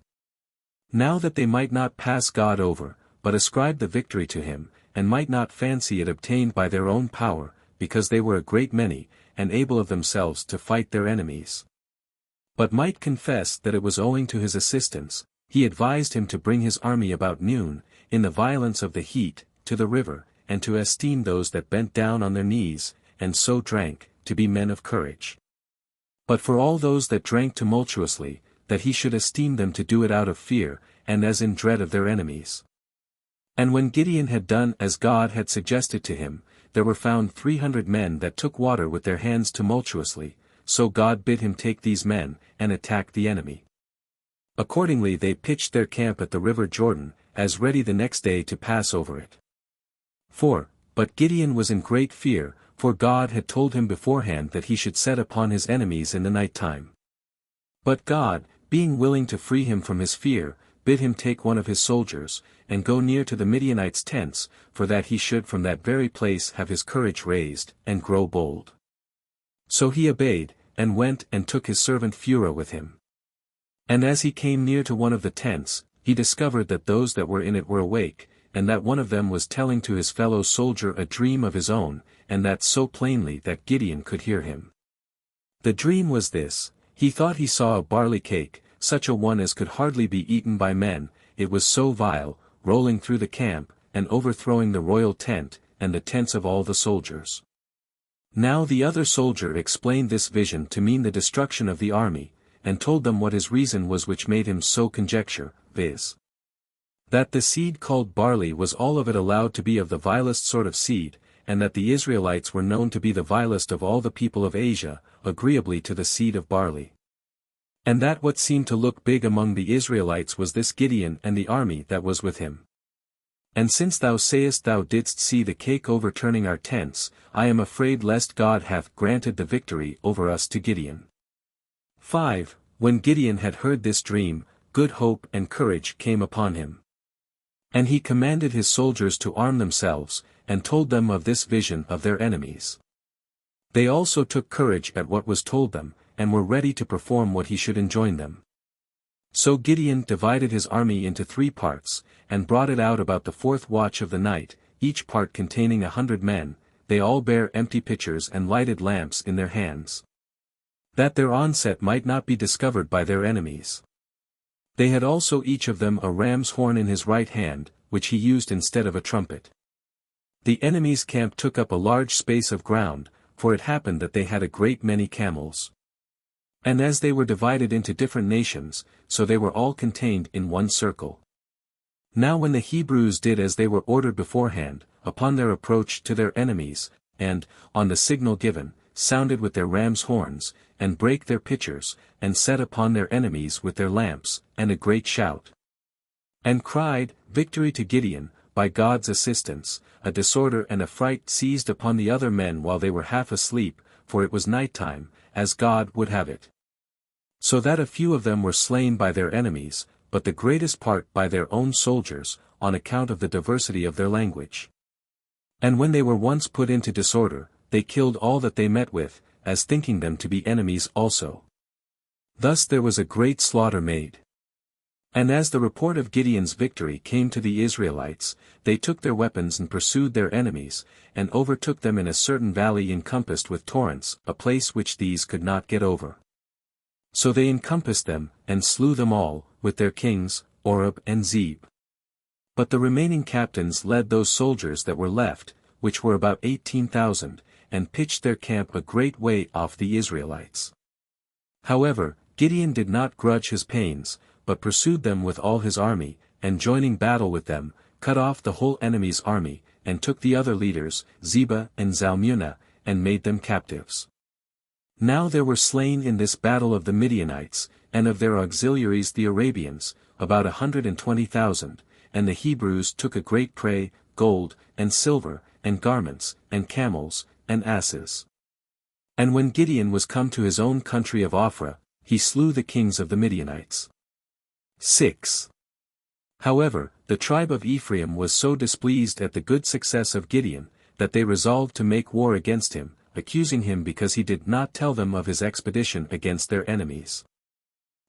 Now that they might not pass God over, but ascribe the victory to him, and might not fancy it obtained by their own power, because they were a great many, and able of themselves to fight their enemies. But might confess that it was owing to his assistance. He advised him to bring his army about noon, in the violence of the heat, to the river, and to esteem those that bent down on their knees, and so drank, to be men of courage. But for all those that drank tumultuously, that he should esteem them to do it out of fear, and as in dread of their enemies. And when Gideon had done as God had suggested to him, there were found 300 men that took water with their hands tumultuously, so God bid him take these men, and attack the enemy. Accordingly they pitched their camp at the river Jordan, as ready the next day to pass over it. 4. But Gideon was in great fear, for God had told him beforehand that he should set upon his enemies in the night time. But God, being willing to free him from his fear, bid him take one of his soldiers, and go near to the Midianites' tents, for that he should from that very place have his courage raised, and grow bold. So he obeyed, and went and took his servant Phurah with him. And as he came near to one of the tents, he discovered that those that were in it were awake, and that one of them was telling to his fellow soldier a dream of his own, and that so plainly that Gideon could hear him. The dream was this: he thought he saw a barley cake, such a one as could hardly be eaten by men, it was so vile, rolling through the camp, and overthrowing the royal tent, and the tents of all the soldiers. Now the other soldier explained this vision to mean the destruction of the army, and told them what his reason was which made him so conjecture, viz. That the seed called barley was all of it allowed to be of the vilest sort of seed, and that the Israelites were known to be the vilest of all the people of Asia, agreeably to the seed of barley. And that what seemed to look big among the Israelites was this Gideon and the army that was with him. And since thou sayest thou didst see the cake overturning our tents, I am afraid lest God hath granted the victory over us to Gideon. 5. When Gideon had heard this dream, good hope and courage came upon him. And he commanded his soldiers to arm themselves, and told them of this vision of their enemies. They also took courage at what was told them, and were ready to perform what he should enjoin them. So Gideon divided his army into 3 parts, and brought it out about the 4th watch of the night, each part containing 100 men, they all bare empty pitchers and lighted lamps in their hands, that their onset might not be discovered by their enemies. They had also each of them a ram's horn in his right hand, which he used instead of a trumpet. The enemy's camp took up a large space of ground, for it happened that they had a great many camels. And as they were divided into different nations, so they were all contained in one circle. Now when the Hebrews did as they were ordered beforehand, upon their approach to their enemies, and, on the signal given, sounded with their rams' horns, and brake their pitchers, and set upon their enemies with their lamps, and a great shout. And cried, Victory to Gideon, by God's assistance, a disorder and a fright seized upon the other men while they were half asleep, for it was night time, as God would have it. So that a few of them were slain by their enemies, but the greatest part by their own soldiers, on account of the diversity of their language. And when they were once put into disorder, they killed all that they met with, as thinking them to be enemies also. Thus there was a great slaughter made. And as the report of Gideon's victory came to the Israelites, they took their weapons and pursued their enemies, and overtook them in a certain valley encompassed with torrents, a place which these could not get over. So they encompassed them, and slew them all, with their kings, Oreb and Zeb. But the remaining captains led those soldiers that were left, which were about 18,000, and pitched their camp a great way off the Israelites. However, Gideon did not grudge his pains, but pursued them with all his army, and joining battle with them, cut off the whole enemy's army, and took the other leaders, Zebah and Zalmunna, and made them captives. Now there were slain in this battle of the Midianites, and of their auxiliaries the Arabians, about 120,000, and the Hebrews took a great prey, gold, and silver, and garments, and camels, and asses. And when Gideon was come to his own country of Ophrah, he slew the kings of the Midianites. 6. However, the tribe of Ephraim was so displeased at the good success of Gideon, that they resolved to make war against him, accusing him because he did not tell them of his expedition against their enemies.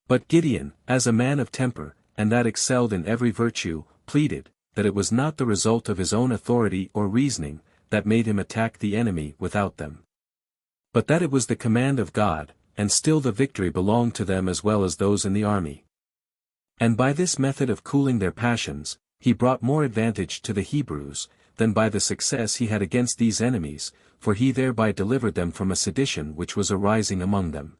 But Gideon, as a man of temper, and that excelled in every virtue, pleaded, that it was not the result of his own authority or reasoning, that made him attack the enemy without them. But that it was the command of God, and still the victory belonged to them as well as those in the army. And by this method of cooling their passions, he brought more advantage to the Hebrews, than by the success he had against these enemies, for he thereby delivered them from a sedition which was arising among them.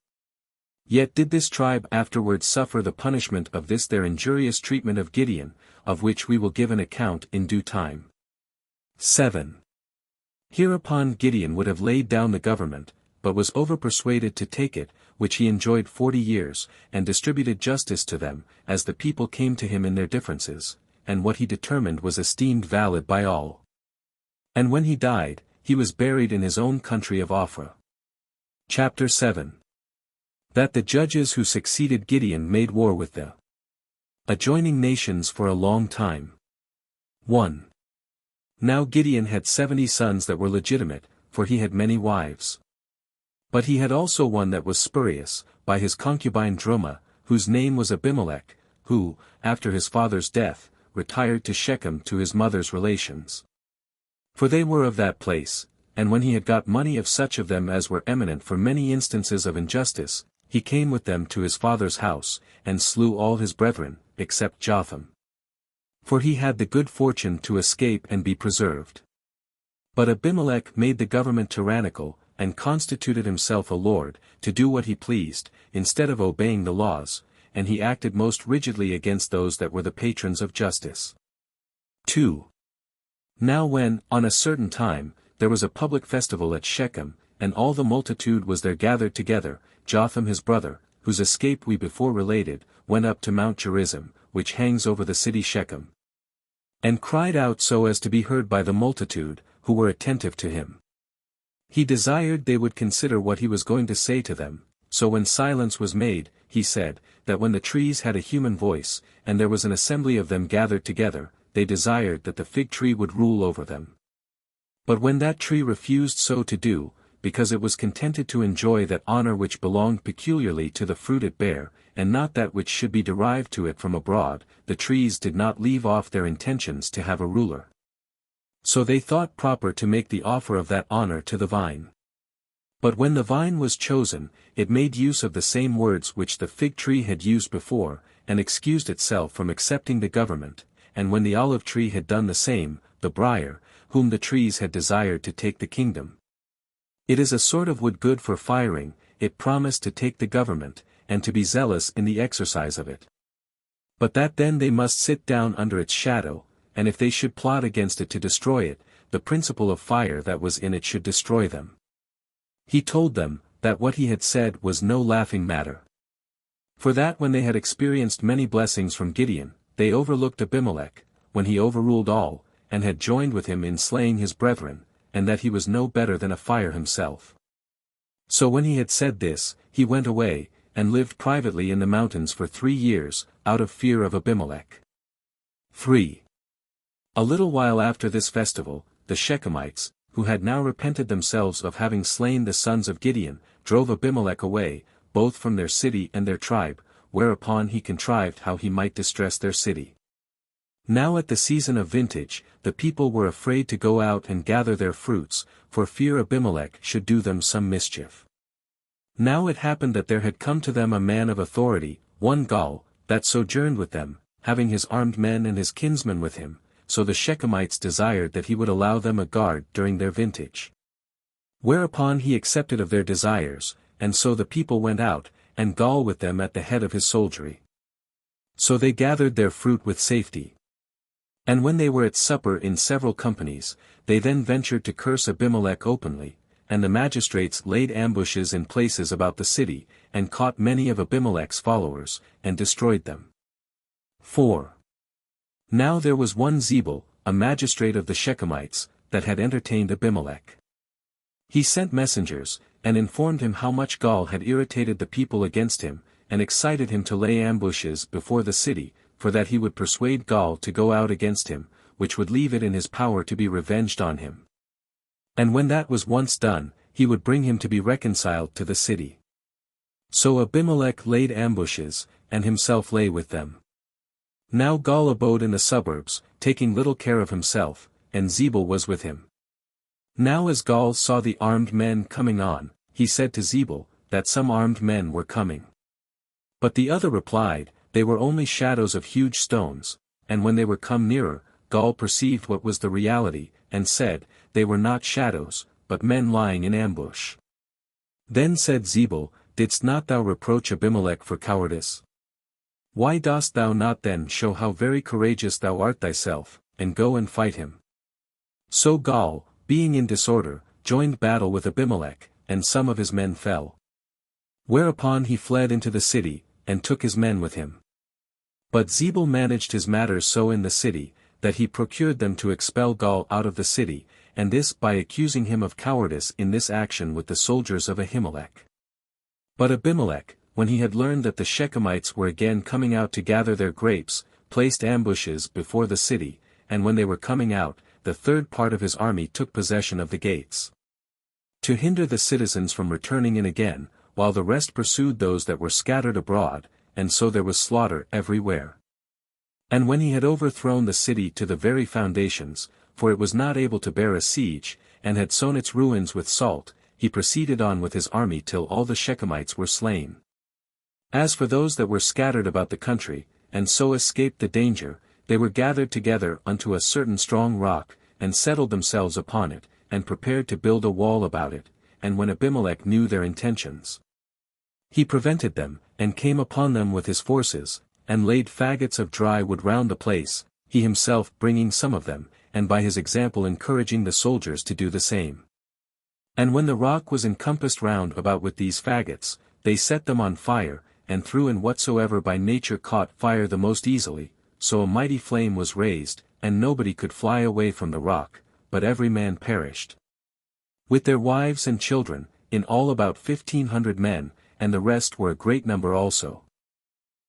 Yet did this tribe afterwards suffer the punishment of this their injurious treatment of Gideon, of which we will give an account in due time. 7. Hereupon Gideon would have laid down the government, but was overpersuaded to take it, which he enjoyed 40 years, and distributed justice to them, as the people came to him in their differences, and what he determined was esteemed valid by all. And when he died, he was buried in his own country of Ophrah. Chapter 7. That the judges who succeeded Gideon made war with the adjoining nations for a long time. 1. Now Gideon had 70 sons that were legitimate, for he had many wives. But he had also one that was spurious, by his concubine Droma, whose name was Abimelech, who, after his father's death, retired to Shechem to his mother's relations. For they were of that place, and when he had got money of such of them as were eminent for many instances of injustice, he came with them to his father's house, and slew all his brethren, except Jotham. For he had the good fortune to escape and be preserved. But Abimelech made the government tyrannical, and constituted himself a lord, to do what he pleased, instead of obeying the laws, and he acted most rigidly against those that were the patrons of justice. 2. Now when, on a certain time, there was a public festival at Shechem, and all the multitude was there gathered together, Jotham his brother, whose escape we before related, went up to Mount Gerizim, which hangs over the city Shechem, and cried out so as to be heard by the multitude, who were attentive to him. He desired they would consider what he was going to say to them, so when silence was made, he said, that when the trees had a human voice, and there was an assembly of them gathered together, they desired that the fig tree would rule over them. But when that tree refused so to do, because it was contented to enjoy that honor which belonged peculiarly to the fruit it bare, and not that which should be derived to it from abroad, the trees did not leave off their intentions to have a ruler. So they thought proper to make the offer of that honor to the vine. But when the vine was chosen, it made use of the same words which the fig tree had used before, and excused itself from accepting the government, and when the olive tree had done the same, the briar, whom the trees had desired to take the kingdom. It is a sort of wood good for firing, it promised to take the government, and to be zealous in the exercise of it. But that then they must sit down under its shadow, and if they should plot against it to destroy it, the principle of fire that was in it should destroy them. He told them, that what he had said was no laughing matter. For that when they had experienced many blessings from Gideon, they overlooked Abimelech, when he overruled all, and had joined with him in slaying his brethren, and that he was no better than a fire himself. So when he had said this, he went away, and lived privately in the mountains for 3 years, out of fear of Abimelech. 3. A little while after this festival, the Shechemites, who had now repented themselves of having slain the sons of Gideon, drove Abimelech away, both from their city and their tribe, whereupon he contrived how he might distress their city. Now at the season of vintage, the people were afraid to go out and gather their fruits, for fear Abimelech should do them some mischief. Now it happened that there had come to them a man of authority, one Gaul, that sojourned with them, having his armed men and his kinsmen with him, so the Shechemites desired that he would allow them a guard during their vintage. Whereupon he accepted of their desires, and so the people went out, and Gaul with them at the head of his soldiery. So they gathered their fruit with safety. And when they were at supper in several companies, they then ventured to curse Abimelech openly, and the magistrates laid ambushes in places about the city, and caught many of Abimelech's followers, and destroyed them. 4. Now there was one Zebul, a magistrate of the Shechemites, that had entertained Abimelech. He sent messengers, and informed him how much Gaul had irritated the people against him, and excited him to lay ambushes before the city, for that he would persuade Gaul to go out against him, which would leave it in his power to be revenged on him. And when that was once done, he would bring him to be reconciled to the city. So Abimelech laid ambushes, and himself lay with them. Now Gaul abode in the suburbs, taking little care of himself, and Zebul was with him. Now as Gaal saw the armed men coming on, he said to Zebul, that some armed men were coming. But the other replied, they were only shadows of huge stones, and when they were come nearer, Gaal perceived what was the reality, and said, they were not shadows, but men lying in ambush. Then said Zebul, didst not thou reproach Abimelech for cowardice? Why dost thou not then show how very courageous thou art thyself, and go and fight him? So Gaal, being in disorder, joined battle with Abimelech, and some of his men fell. Whereupon he fled into the city, and took his men with him. But Zebul managed his matters so in the city, that he procured them to expel Gaal out of the city, and this by accusing him of cowardice in this action with the soldiers of Ahimelech. But Abimelech, when he had learned that the Shechemites were again coming out to gather their grapes, placed ambushes before the city, and when they were coming out, the third part of his army took possession of the gates, to hinder the citizens from returning in again, while the rest pursued those that were scattered abroad, and so there was slaughter everywhere. And when he had overthrown the city to the very foundations, for it was not able to bear a siege, and had sown its ruins with salt, he proceeded on with his army till all the Shechemites were slain. As for those that were scattered about the country, and so escaped the danger, they were gathered together unto a certain strong rock, and settled themselves upon it, and prepared to build a wall about it, and when Abimelech knew their intentions, he prevented them, and came upon them with his forces, and laid faggots of dry wood round the place, he himself bringing some of them, and by his example encouraging the soldiers to do the same. And when the rock was encompassed round about with these faggots, they set them on fire, and threw in whatsoever by nature caught fire the most easily, so a mighty flame was raised, and nobody could fly away from the rock, but every man perished, with their wives and children, in all about 1,500 men, and the rest were a great number also.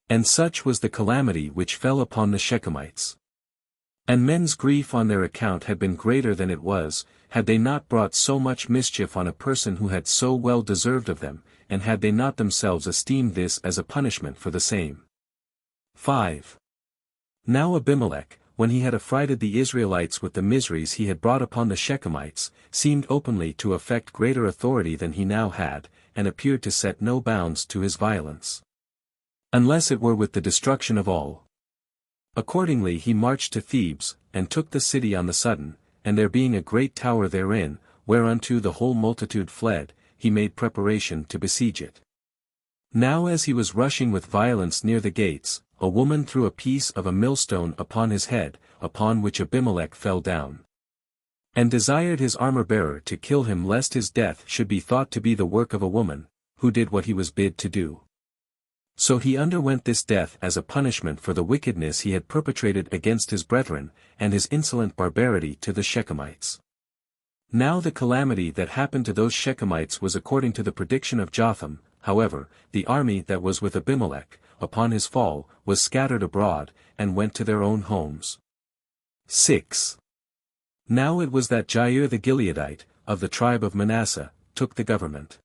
And such was the calamity which fell upon the Shechemites. And men's grief on their account had been greater than it was, had they not brought so much mischief on a person who had so well deserved of them, and had they not themselves esteemed this as a punishment for the same. 5. Now Abimelech, when he had affrighted the Israelites with the miseries he had brought upon the Shechemites, seemed openly to affect greater authority than he now had, and appeared to set no bounds to his violence, unless it were with the destruction of all. Accordingly he marched to Thebes, and took the city on the sudden, and there being a great tower therein, whereunto the whole multitude fled, he made preparation to besiege it. Now as he was rushing with violence near the gates, a woman threw a piece of a millstone upon his head, upon which Abimelech fell down, and desired his armor-bearer to kill him lest his death should be thought to be the work of a woman, who did what he was bid to do. So he underwent this death as a punishment for the wickedness he had perpetrated against his brethren, and his insolent barbarity to the Shechemites. Now the calamity that happened to those Shechemites was according to the prediction of Jotham. However, the army that was with Abimelech, upon his fall, was scattered abroad, and went to their own homes. 6. Now it was that Jair the Gileadite, of the tribe of Manasseh, took the government.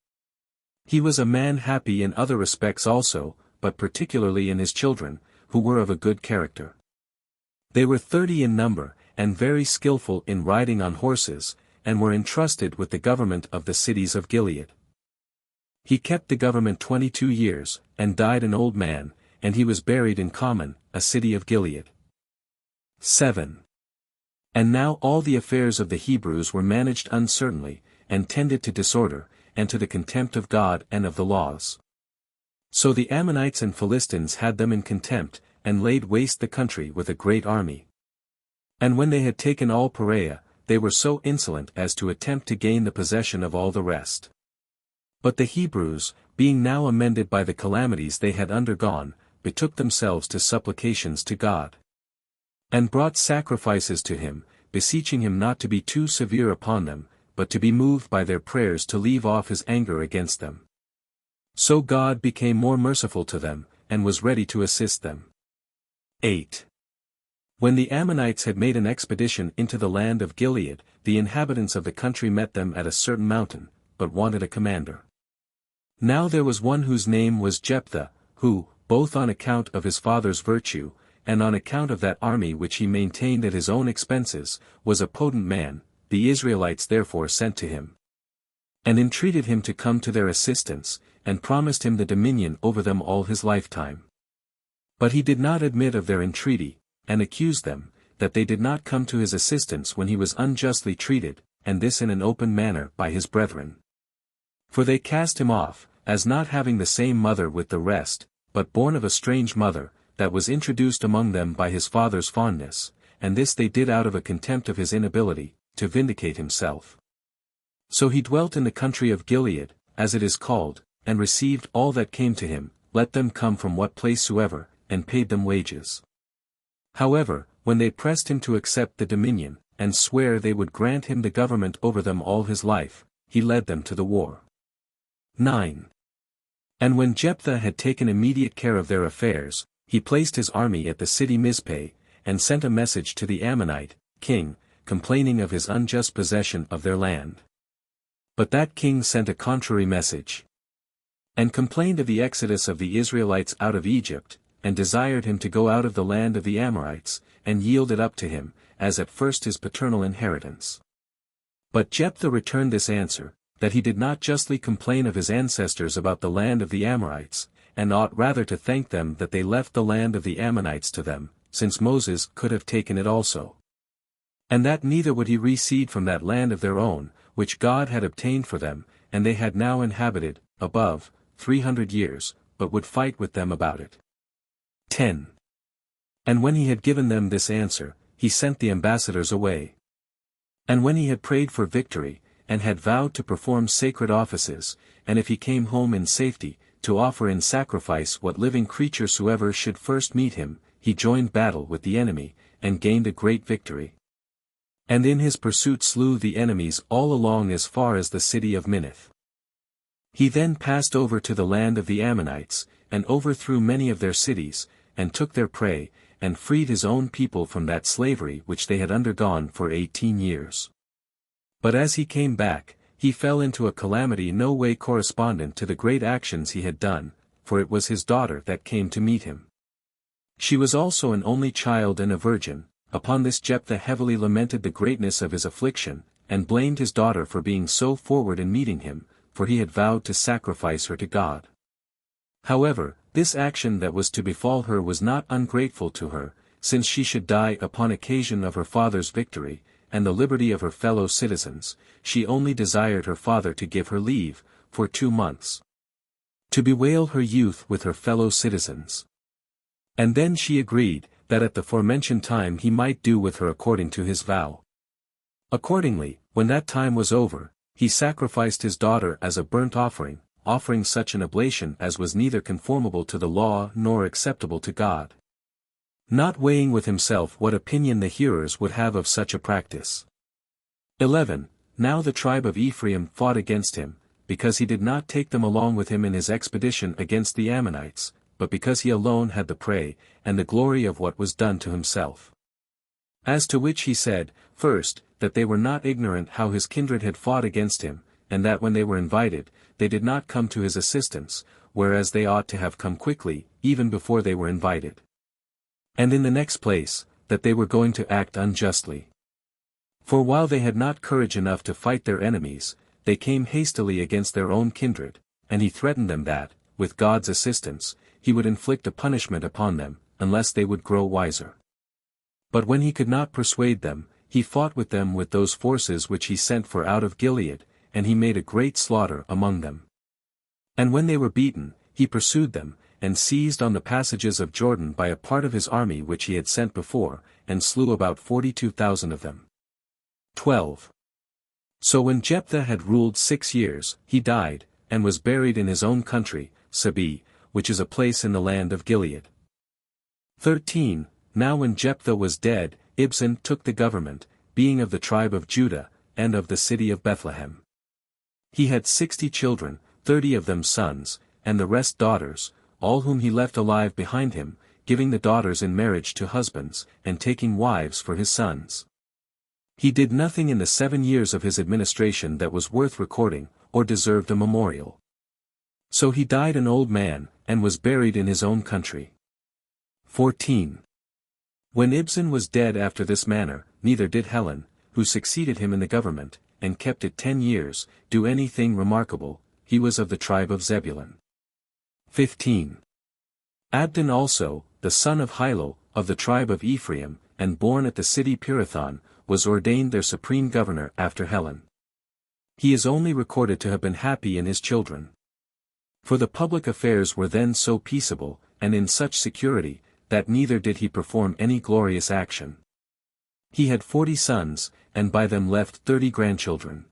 He was a man happy in other respects also, but particularly in his children, who were of a good character. They were 30 in number, and very skillful in riding on horses, and were entrusted with the government of the cities of Gilead. He kept the government 22 years, and died an old man, and he was buried in Common, a city of Gilead. 7. And now all the affairs of the Hebrews were managed uncertainly, and tended to disorder, and to the contempt of God and of the laws. So the Ammonites and Philistines had them in contempt, and laid waste the country with a great army. And when they had taken all Perea, they were so insolent as to attempt to gain the possession of all the rest. But the Hebrews, being now amended by the calamities they had undergone, betook themselves to supplications to God, and brought sacrifices to him, beseeching him not to be too severe upon them, but to be moved by their prayers to leave off his anger against them. So God became more merciful to them, and was ready to assist them. 8. When the Ammonites had made an expedition into the land of Gilead, the inhabitants of the country met them at a certain mountain, but wanted a commander. Now there was one whose name was Jephthah, who, both on account of his father's virtue, and on account of that army which he maintained at his own expenses, was a potent man, the Israelites therefore sent to him, and entreated him to come to their assistance, and promised him the dominion over them all his lifetime. But he did not admit of their entreaty, and accused them, that they did not come to his assistance when he was unjustly treated, and this in an open manner by his brethren. For they cast him off, as not having the same mother with the rest, but born of a strange mother, that was introduced among them by his father's fondness, and this they did out of a contempt of his inability, to vindicate himself. So he dwelt in the country of Gilead, as it is called, and received all that came to him, let them come from what place soever, and paid them wages. However, when they pressed him to accept the dominion, and swear they would grant him the government over them all his life, he led them to the war. 9. And when Jephthah had taken immediate care of their affairs, he placed his army at the city Mizpeh, and sent a message to the Ammonite king, complaining of his unjust possession of their land. But that king sent a contrary message, and complained of the exodus of the Israelites out of Egypt, and desired him to go out of the land of the Amorites, and yield it up to him, as at first his paternal inheritance. But Jephthah returned this answer, that he did not justly complain of his ancestors about the land of the Amorites, and ought rather to thank them that they left the land of the Ammonites to them, since Moses could have taken it also. And that neither would he recede from that land of their own, which God had obtained for them, and they had now inhabited, above 300 years, but would fight with them about it. 10. And when he had given them this answer, he sent the ambassadors away. And when he had prayed for victory, and had vowed to perform sacred offices, and if he came home in safety, to offer in sacrifice what living creature soever should first meet him, he joined battle with the enemy, and gained a great victory. And in his pursuit slew the enemies all along as far as the city of Minnith. He then passed over to the land of the Ammonites, and overthrew many of their cities, and took their prey, and freed his own people from that slavery which they had undergone for 18 years. But as he came back, he fell into a calamity no way correspondent to the great actions he had done, for it was his daughter that came to meet him. She was also an only child and a virgin. Upon this Jephthah heavily lamented the greatness of his affliction, and blamed his daughter for being so forward in meeting him, for he had vowed to sacrifice her to God. However, this action that was to befall her was not ungrateful to her, since she should die upon occasion of her father's victory, and the liberty of her fellow citizens. She only desired her father to give her leave, for 2 months, to bewail her youth with her fellow citizens. And then she agreed, that at the forementioned time he might do with her according to his vow. Accordingly, when that time was over, he sacrificed his daughter as a burnt offering, offering such an oblation as was neither conformable to the law nor acceptable to God, not weighing with himself what opinion the hearers would have of such a practice. 11. Now the tribe of Ephraim fought against him, because he did not take them along with him in his expedition against the Ammonites, but because he alone had the prey, and the glory of what was done to himself. As to which he said, first, that they were not ignorant how his kindred had fought against him, and that when they were invited, they did not come to his assistance, whereas they ought to have come quickly, even before they were invited. And in the next place, that they were going to act unjustly. For while they had not courage enough to fight their enemies, they came hastily against their own kindred, and he threatened them that, with God's assistance, he would inflict a punishment upon them, unless they would grow wiser. But when he could not persuade them, he fought with them with those forces which he sent for out of Gilead, and he made a great slaughter among them. And when they were beaten, he pursued them, and seized on the passages of Jordan by a part of his army which he had sent before, and slew about 42,000 of them. 12. So when Jephthah had ruled 6 years, he died, and was buried in his own country, Sabih, which is a place in the land of Gilead. 13. Now when Jephthah was dead, Ibzan took the government, being of the tribe of Judah, and of the city of Bethlehem. He had 60 children, 30 of them sons, and the rest daughters, all whom he left alive behind him, giving the daughters in marriage to husbands, and taking wives for his sons. He did nothing in the 7 years of his administration that was worth recording, or deserved a memorial. So he died an old man, and was buried in his own country. 14. When Ibzan was dead after this manner, neither did Helen, who succeeded him in the government, and kept it 10 years, do anything remarkable. He was of the tribe of Zebulun. 15. Abdon also, the son of Hilo, of the tribe of Ephraim, and born at the city Pirathon, was ordained their supreme governor after Helen. He is only recorded to have been happy in his children. For the public affairs were then so peaceable, and in such security, that neither did he perform any glorious action. He had 40 sons, and by them left 30 grandchildren.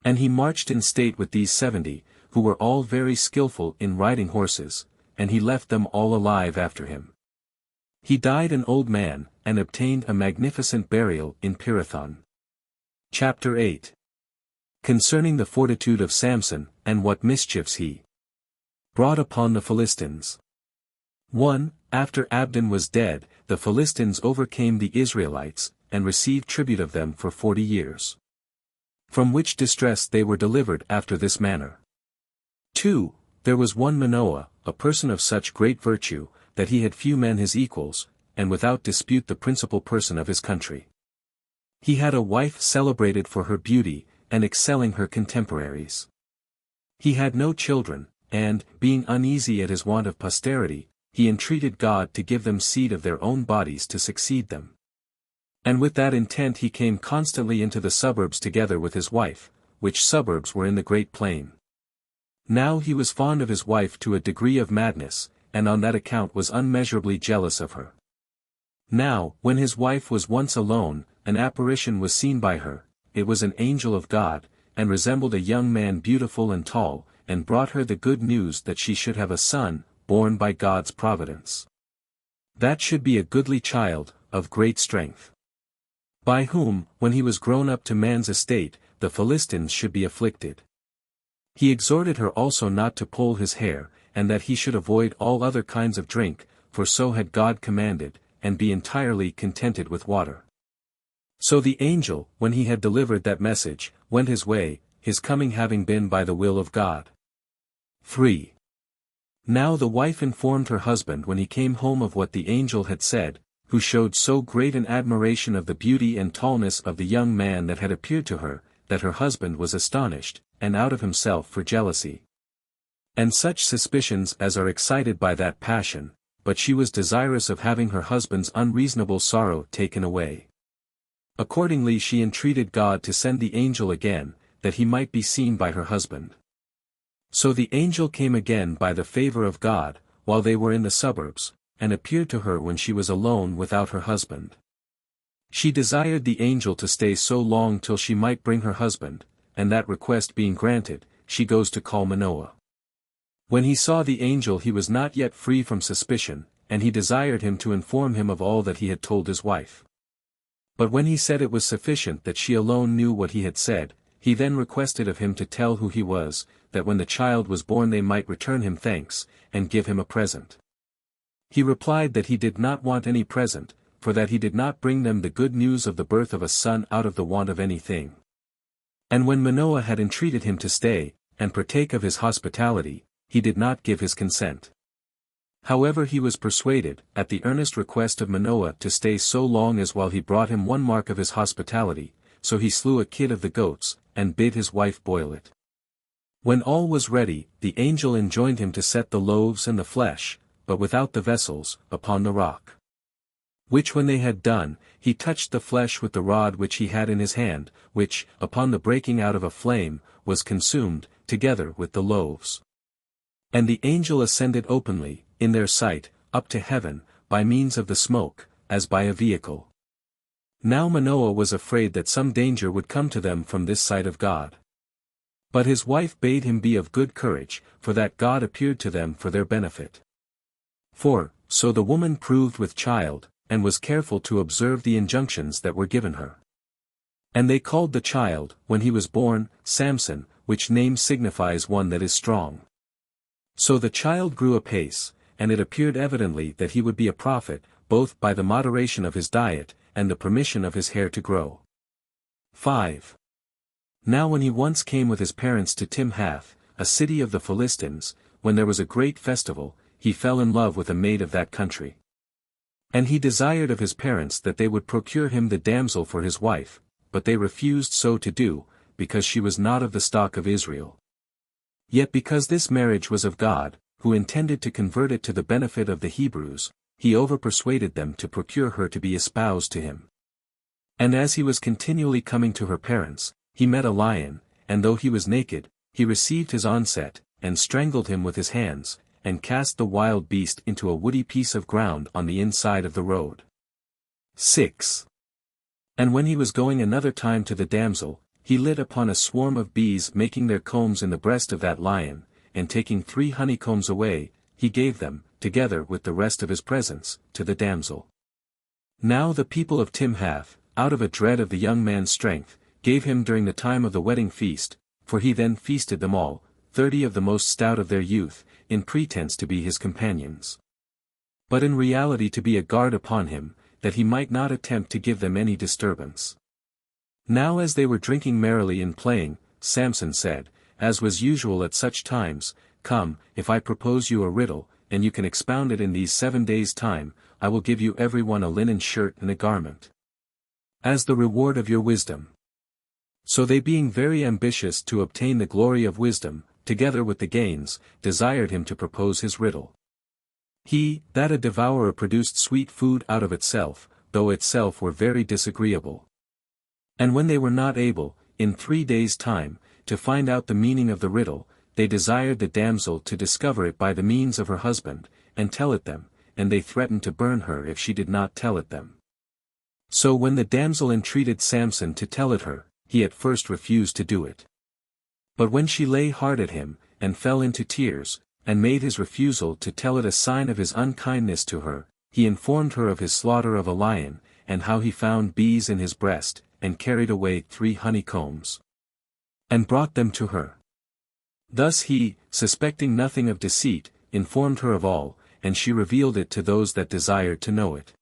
And he marched in state with these 70, who were all very skillful in riding horses, and he left them all alive after him. He died an old man, and obtained a magnificent burial in Pirathon. Chapter 8. Concerning the fortitude of Samson, and what mischiefs he brought upon the Philistines. 1. After Abdon was dead, the Philistines overcame the Israelites, and received tribute of them for 40 years. From which distress they were delivered after this manner. 2. There was one Manoah, a person of such great virtue, that he had few men his equals, and without dispute the principal person of his country. He had a wife celebrated for her beauty, and excelling her contemporaries. He had no children, and, being uneasy at his want of posterity, he entreated God to give them seed of their own bodies to succeed them. And with that intent he came constantly into the suburbs together with his wife, which suburbs were in the great plain. Now he was fond of his wife to a degree of madness, and on that account was unmeasurably jealous of her. Now, when his wife was once alone, an apparition was seen by her. It was an angel of God, and resembled a young man beautiful and tall, and brought her the good news that she should have a son, born by God's providence. That should be a goodly child, of great strength. By whom, when he was grown up to man's estate, the Philistines should be afflicted. He exhorted her also not to pull his hair, and that he should avoid all other kinds of drink, for so had God commanded, and be entirely contented with water. So the angel, when he had delivered that message, went his way, his coming having been by the will of God. 3. Now the wife informed her husband when he came home of what the angel had said, who showed so great an admiration of the beauty and tallness of the young man that had appeared to her, that her husband was astonished, and out of himself for jealousy. And such suspicions as are excited by that passion, but she was desirous of having her husband's unreasonable sorrow taken away. Accordingly she entreated God to send the angel again, that he might be seen by her husband. So the angel came again by the favor of God, while they were in the suburbs, and appeared to her when she was alone without her husband. She desired the angel to stay so long till she might bring her husband, and that request being granted, she goes to call Manoah. When he saw the angel he was not yet free from suspicion, and he desired him to inform him of all that he had told his wife. But when he said it was sufficient that she alone knew what he had said, he then requested of him to tell who he was, that when the child was born they might return him thanks, and give him a present. He replied that he did not want any present, for that he did not bring them the good news of the birth of a son out of the want of anything. And when Manoah had entreated him to stay, and partake of his hospitality, he did not give his consent. However he was persuaded, at the earnest request of Manoah to stay so long as while he brought him one mark of his hospitality, so he slew a kid of the goats, and bid his wife boil it. When all was ready, the angel enjoined him to set the loaves and the flesh, but without the vessels, upon the rock. Which when they had done, he touched the flesh with the rod which he had in his hand, which, upon the breaking out of a flame, was consumed, together with the loaves. And the angel ascended openly, in their sight, up to heaven, by means of the smoke, as by a vehicle. Now Manoah was afraid that some danger would come to them from this sight of God. But his wife bade him be of good courage, for that God appeared to them for their benefit. 4. So the woman proved with child, and was careful to observe the injunctions that were given her. And they called the child, when he was born, Samson, which name signifies one that is strong. So the child grew apace, and it appeared evidently that he would be a prophet, both by the moderation of his diet, and the permission of his hair to grow. 5. Now when he once came with his parents to Timhath, a city of the Philistines, when there was a great festival, he fell in love with a maid of that country. And he desired of his parents that they would procure him the damsel for his wife, but they refused so to do, because she was not of the stock of Israel. Yet because this marriage was of God, who intended to convert it to the benefit of the Hebrews, he overpersuaded them to procure her to be espoused to him. And as he was continually coming to her parents, he met a lion, and though he was naked, he received his onset, and strangled him with his hands, and cast the wild beast into a woody piece of ground on the inside of the road. 6. And when he was going another time to the damsel, he lit upon a swarm of bees making their combs in the breast of that lion, and taking 3 honeycombs away, he gave them, together with the rest of his presents, to the damsel. Now the people of Timhath, out of a dread of the young man's strength, gave him during the time of the wedding feast, for he then feasted them all, 30 of the most stout of their youth, in pretense to be his companions. But in reality to be a guard upon him, that he might not attempt to give them any disturbance. Now as they were drinking merrily and playing, Samson said, as was usual at such times, Come, if I propose you a riddle, and you can expound it in these 7 days' time, I will give you every one a linen shirt and a garment, as the reward of your wisdom. So they being very ambitious to obtain the glory of wisdom, together with the gains, desired him to propose his riddle. He, that a devourer produced sweet food out of itself, though itself were very disagreeable. And when they were not able, in 3 days' time, to find out the meaning of the riddle, they desired the damsel to discover it by the means of her husband, and tell it them, and they threatened to burn her if she did not tell it them. So when the damsel entreated Samson to tell it her, he at first refused to do it. But when she lay hard at him, and fell into tears, and made his refusal to tell it a sign of his unkindness to her, he informed her of his slaughter of a lion, and how he found bees in his breast, and carried away 3 honeycombs, and brought them to her. Thus he, suspecting nothing of deceit, informed her of all, and she revealed it to those that desired to know it.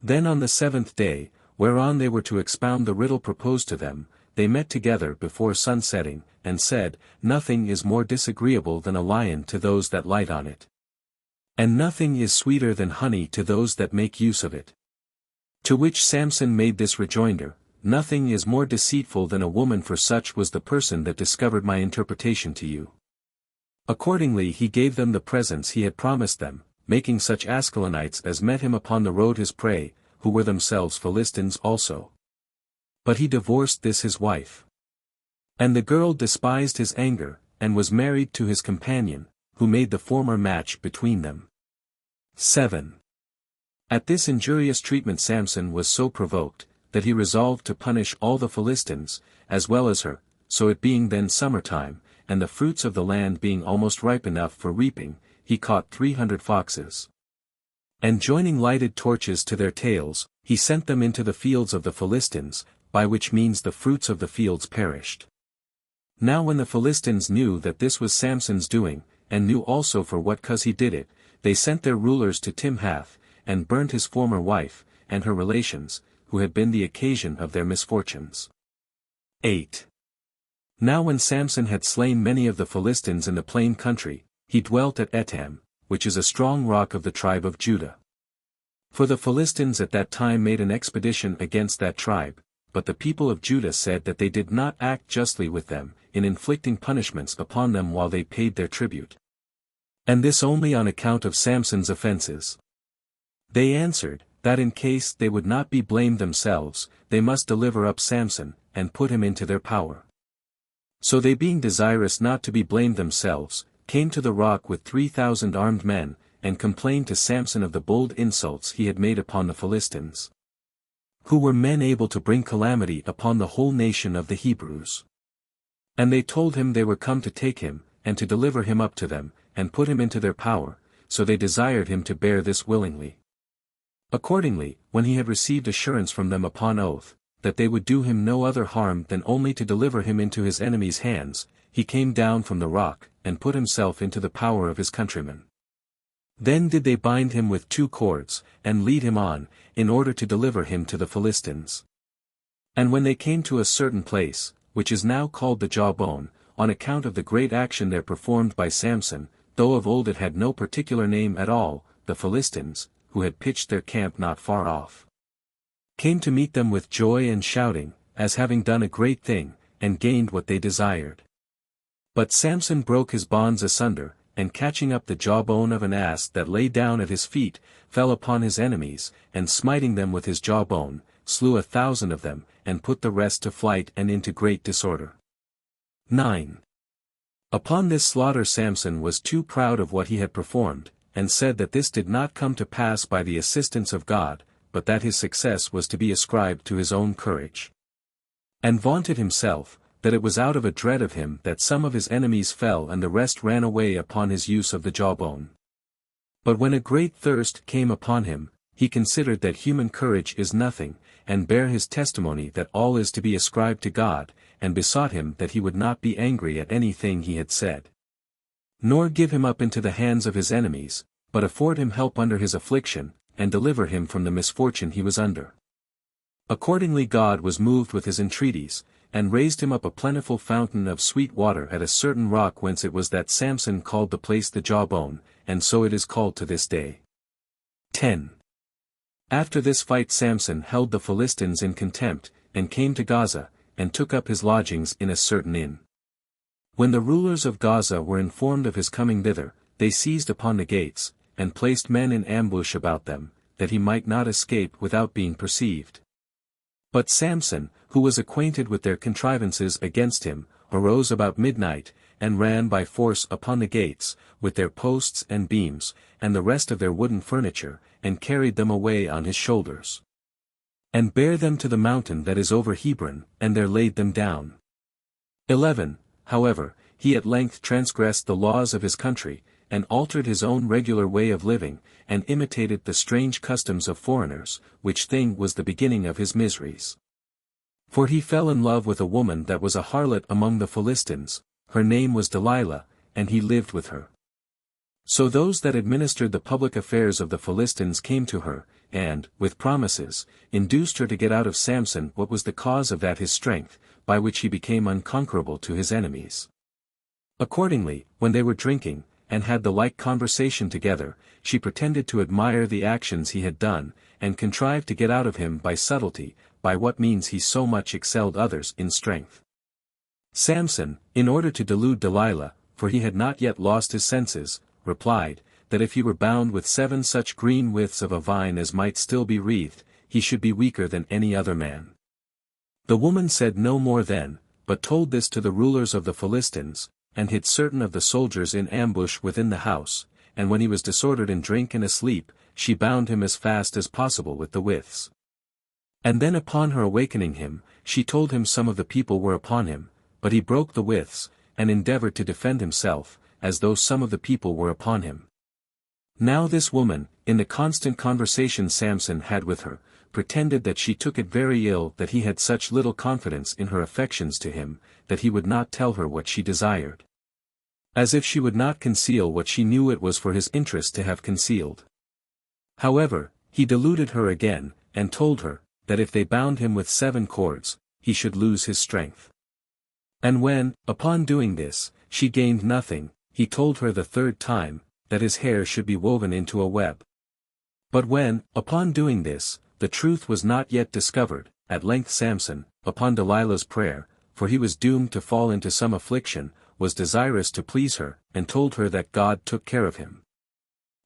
Then on the 7th day, whereon they were to expound the riddle proposed to them, they met together before sunsetting, and said, Nothing is more disagreeable than a lion to those that light on it. And nothing is sweeter than honey to those that make use of it. To which Samson made this rejoinder, Nothing is more deceitful than a woman, for such was the person that discovered my interpretation to you. Accordingly he gave them the presents he had promised them, making such Ascalonites as met him upon the road his prey, who were themselves Philistines also. But he divorced this his wife. And the girl despised his anger, and was married to his companion, who made the former match between them. 7. At this injurious treatment Samson was so provoked, that he resolved to punish all the Philistines, as well as her, so it being then summertime, and the fruits of the land being almost ripe enough for reaping, he caught 300 foxes. And joining lighted torches to their tails, he sent them into the fields of the Philistines, by which means the fruits of the fields perished. Now when the Philistines knew that this was Samson's doing, and knew also for what cause he did it, they sent their rulers to Timhath, and burnt his former wife, and her relations, who had been the occasion of their misfortunes. 8. Now when Samson had slain many of the Philistines in the plain country, he dwelt at Etam, which is a strong rock of the tribe of Judah. For the Philistines at that time made an expedition against that tribe, but the people of Judah said that they did not act justly with them, in inflicting punishments upon them while they paid their tribute. And this only on account of Samson's offenses. They answered, that in case they would not be blamed themselves, they must deliver up Samson, and put him into their power. So they being desirous not to be blamed themselves, came to the rock with 3,000 armed men, and complained to Samson of the bold insults he had made upon the Philistines, who were men able to bring calamity upon the whole nation of the Hebrews. And they told him they were come to take him, and to deliver him up to them, and put him into their power, so they desired him to bear this willingly. Accordingly, when he had received assurance from them upon oath, that they would do him no other harm than only to deliver him into his enemies' hands, he came down from the rock, and put himself into the power of his countrymen. Then did they bind him with 2 cords, and lead him on, in order to deliver him to the Philistines. And when they came to a certain place, which is now called the Jawbone, on account of the great action there performed by Samson, though of old it had no particular name at all, the Philistines, who had pitched their camp not far off, came to meet them with joy and shouting, as having done a great thing, and gained what they desired. But Samson broke his bonds asunder, and catching up the jawbone of an ass that lay down at his feet, fell upon his enemies, and smiting them with his jawbone, slew 1,000 of them, and put the rest to flight and into great disorder. 9. Upon this slaughter Samson was too proud of what he had performed, and said that this did not come to pass by the assistance of God, but that his success was to be ascribed to his own courage. And vaunted himself, that it was out of a dread of him that some of his enemies fell and the rest ran away upon his use of the jawbone. But when a great thirst came upon him, he considered that human courage is nothing, and bare his testimony that all is to be ascribed to God, and besought him that he would not be angry at anything he had said, nor give him up into the hands of his enemies, but afford him help under his affliction, and deliver him from the misfortune he was under. Accordingly God was moved with his entreaties, and raised him up a plentiful fountain of sweet water at a certain rock whence it was that Samson called the place the jawbone, and so it is called to this day. 10. After this fight Samson held the Philistines in contempt, and came to Gaza, and took up his lodgings in a certain inn. When the rulers of Gaza were informed of his coming thither, they seized upon the gates, and placed men in ambush about them, that he might not escape without being perceived. But Samson, who was acquainted with their contrivances against him, arose about midnight, and ran by force upon the gates, with their posts and beams, and the rest of their wooden furniture, and carried them away on his shoulders. And bare them to the mountain that is over Hebron, and there laid them down. 11. However, he at length transgressed the laws of his country, and altered his own regular way of living, and imitated the strange customs of foreigners, which thing was the beginning of his miseries. For he fell in love with a woman that was a harlot among the Philistines, her name was Delilah, and he lived with her. So those that administered the public affairs of the Philistines came to her, and, with promises, induced her to get out of Samson what was the cause of that his strength, by which he became unconquerable to his enemies. Accordingly, when they were drinking, and had the like conversation together, she pretended to admire the actions he had done, and contrived to get out of him by subtlety, by what means he so much excelled others in strength. Samson, in order to delude Delilah, for he had not yet lost his senses, replied, that if he were bound with 7 such green withes of a vine as might still be wreathed, he should be weaker than any other man. The woman said no more then, but told this to the rulers of the Philistines, and hid certain of the soldiers in ambush within the house, and when he was disordered in drink and asleep, she bound him as fast as possible with the withes. And then upon her awakening him, she told him some of the people were upon him, but he broke the withes, and endeavored to defend himself, as though some of the people were upon him. Now this woman, in the constant conversation Samson had with her, pretended that she took it very ill that he had such little confidence in her affections to him, that he would not tell her what she desired. As if she would not conceal what she knew it was for his interest to have concealed. However, he deluded her again, and told her, that if they bound him with 7 cords, he should lose his strength. And when, upon doing this, she gained nothing, he told her the 3rd time, that his hair should be woven into a web. But when, upon doing this, the truth was not yet discovered, at length Samson, upon Delilah's prayer, for he was doomed to fall into some affliction, was desirous to please her, and told her that God took care of him.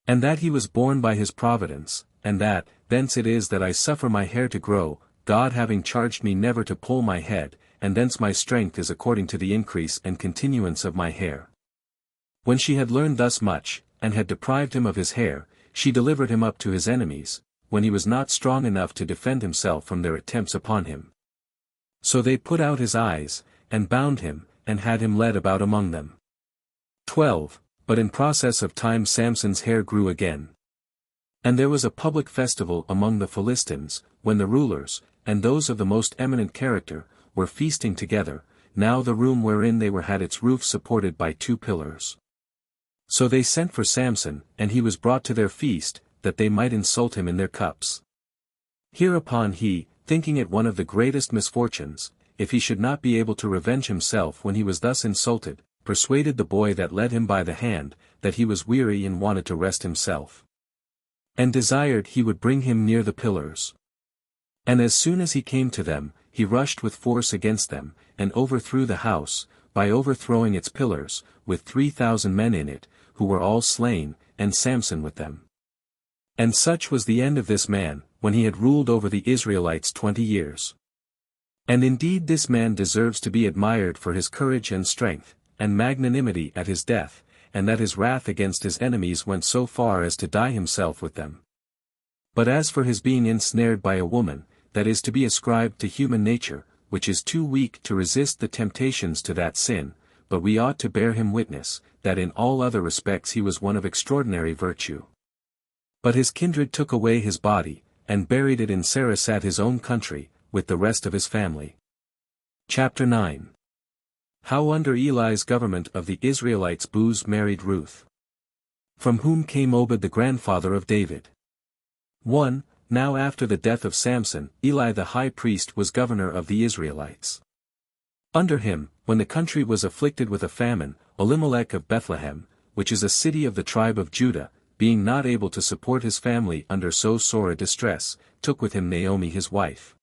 And that he was born by his providence, and that, thence it is that I suffer my hair to grow, God having charged me never to pull my head, and thence my strength is according to the increase and continuance of my hair. When she had learned thus much, and had deprived him of his hair, she delivered him up to his enemies, when he was not strong enough to defend himself from their attempts upon him. So they put out his eyes, and bound him, and had him led about among them. 12. But in process of time Samson's hair grew again. And there was a public festival among the Philistines, when the rulers, and those of the most eminent character, were feasting together. Now the room wherein they were had its roof supported by 2 pillars. So they sent for Samson, and he was brought to their feast, that they might insult him in their cups. Hereupon he, thinking it one of the greatest misfortunes, if he should not be able to revenge himself when he was thus insulted, persuaded the boy that led him by the hand, that he was weary and wanted to rest himself. And desired he would bring him near the pillars. And as soon as he came to them, he rushed with force against them, and overthrew the house, by overthrowing its pillars, with 3,000 men in it, who were all slain, and Samson with them. And such was the end of this man, when he had ruled over the Israelites 20 years. And indeed this man deserves to be admired for his courage and strength, and magnanimity at his death, and that his wrath against his enemies went so far as to die himself with them. But as for his being ensnared by a woman, that is to be ascribed to human nature, which is too weak to resist the temptations to that sin, but we ought to bear him witness, that in all other respects he was one of extraordinary virtue. But his kindred took away his body, and buried it in Sarasat his own country, with the rest of his family. Chapter 9. How under Eli's government of the Israelites Booz married Ruth. From whom came Obed the grandfather of David. 1. Now after the death of Samson, Eli the high priest was governor of the Israelites. Under him, when the country was afflicted with a famine, Elimelech of Bethlehem, which is a city of the tribe of Judah, being not able to support his family under so sore a distress, took with him Naomi his wife.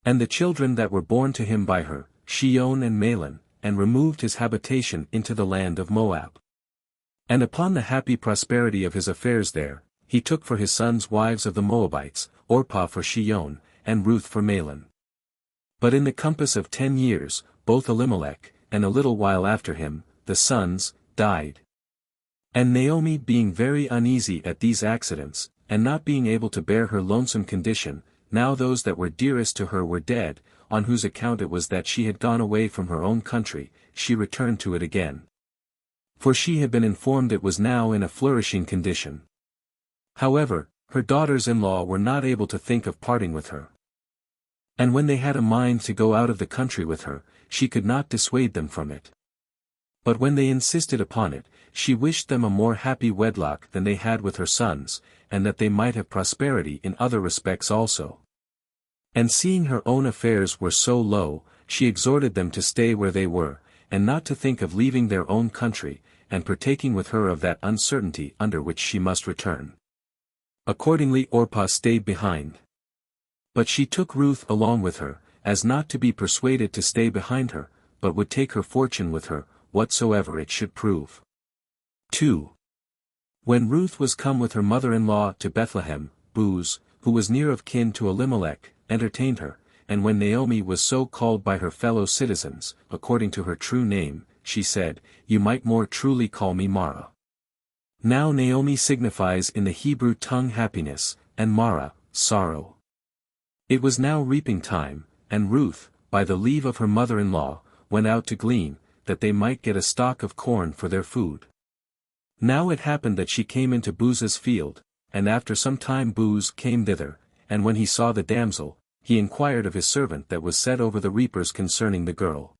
And the children that were born to him by her, Shion and Mahlon, and removed his habitation into the land of Moab. And upon the happy prosperity of his affairs there, he took for his sons wives of the Moabites, Orpah for Shion, and Ruth for Mahlon. But in the compass of 10 years, both Elimelech, and a little while after him, the sons, died. And Naomi being very uneasy at these accidents, and not being able to bear her lonesome condition, now those that were dearest to her were dead, on whose account it was that she had gone away from her own country, she returned to it again. For she had been informed it was now in a flourishing condition. However, her daughters-in-law were not able to think of parting with her. And when they had a mind to go out of the country with her, she could not dissuade them from it. But when they insisted upon it, she wished them a more happy wedlock than they had with her sons, and that they might have prosperity in other respects also. And seeing her own affairs were so low, she exhorted them to stay where they were, and not to think of leaving their own country, and partaking with her of that uncertainty under which she must return. Accordingly Orpah stayed behind. But she took Ruth along with her, as not to be persuaded to stay behind her, but would take her fortune with her, whatsoever it should prove. 2. When Ruth was come with her mother-in-law to Bethlehem, Booz, who was near of kin to Elimelech, entertained her, and when Naomi was so called by her fellow citizens, according to her true name, she said, "You might more truly call me Mara." Now Naomi signifies in the Hebrew tongue happiness, and Mara, sorrow. It was now reaping time, and Ruth, by the leave of her mother-in-law, went out to glean, that they might get a stock of corn for their food. Now it happened that she came into Booz's field, and after some time Booz came thither, and when he saw the damsel, he inquired of his servant that was set over the reapers concerning the girl.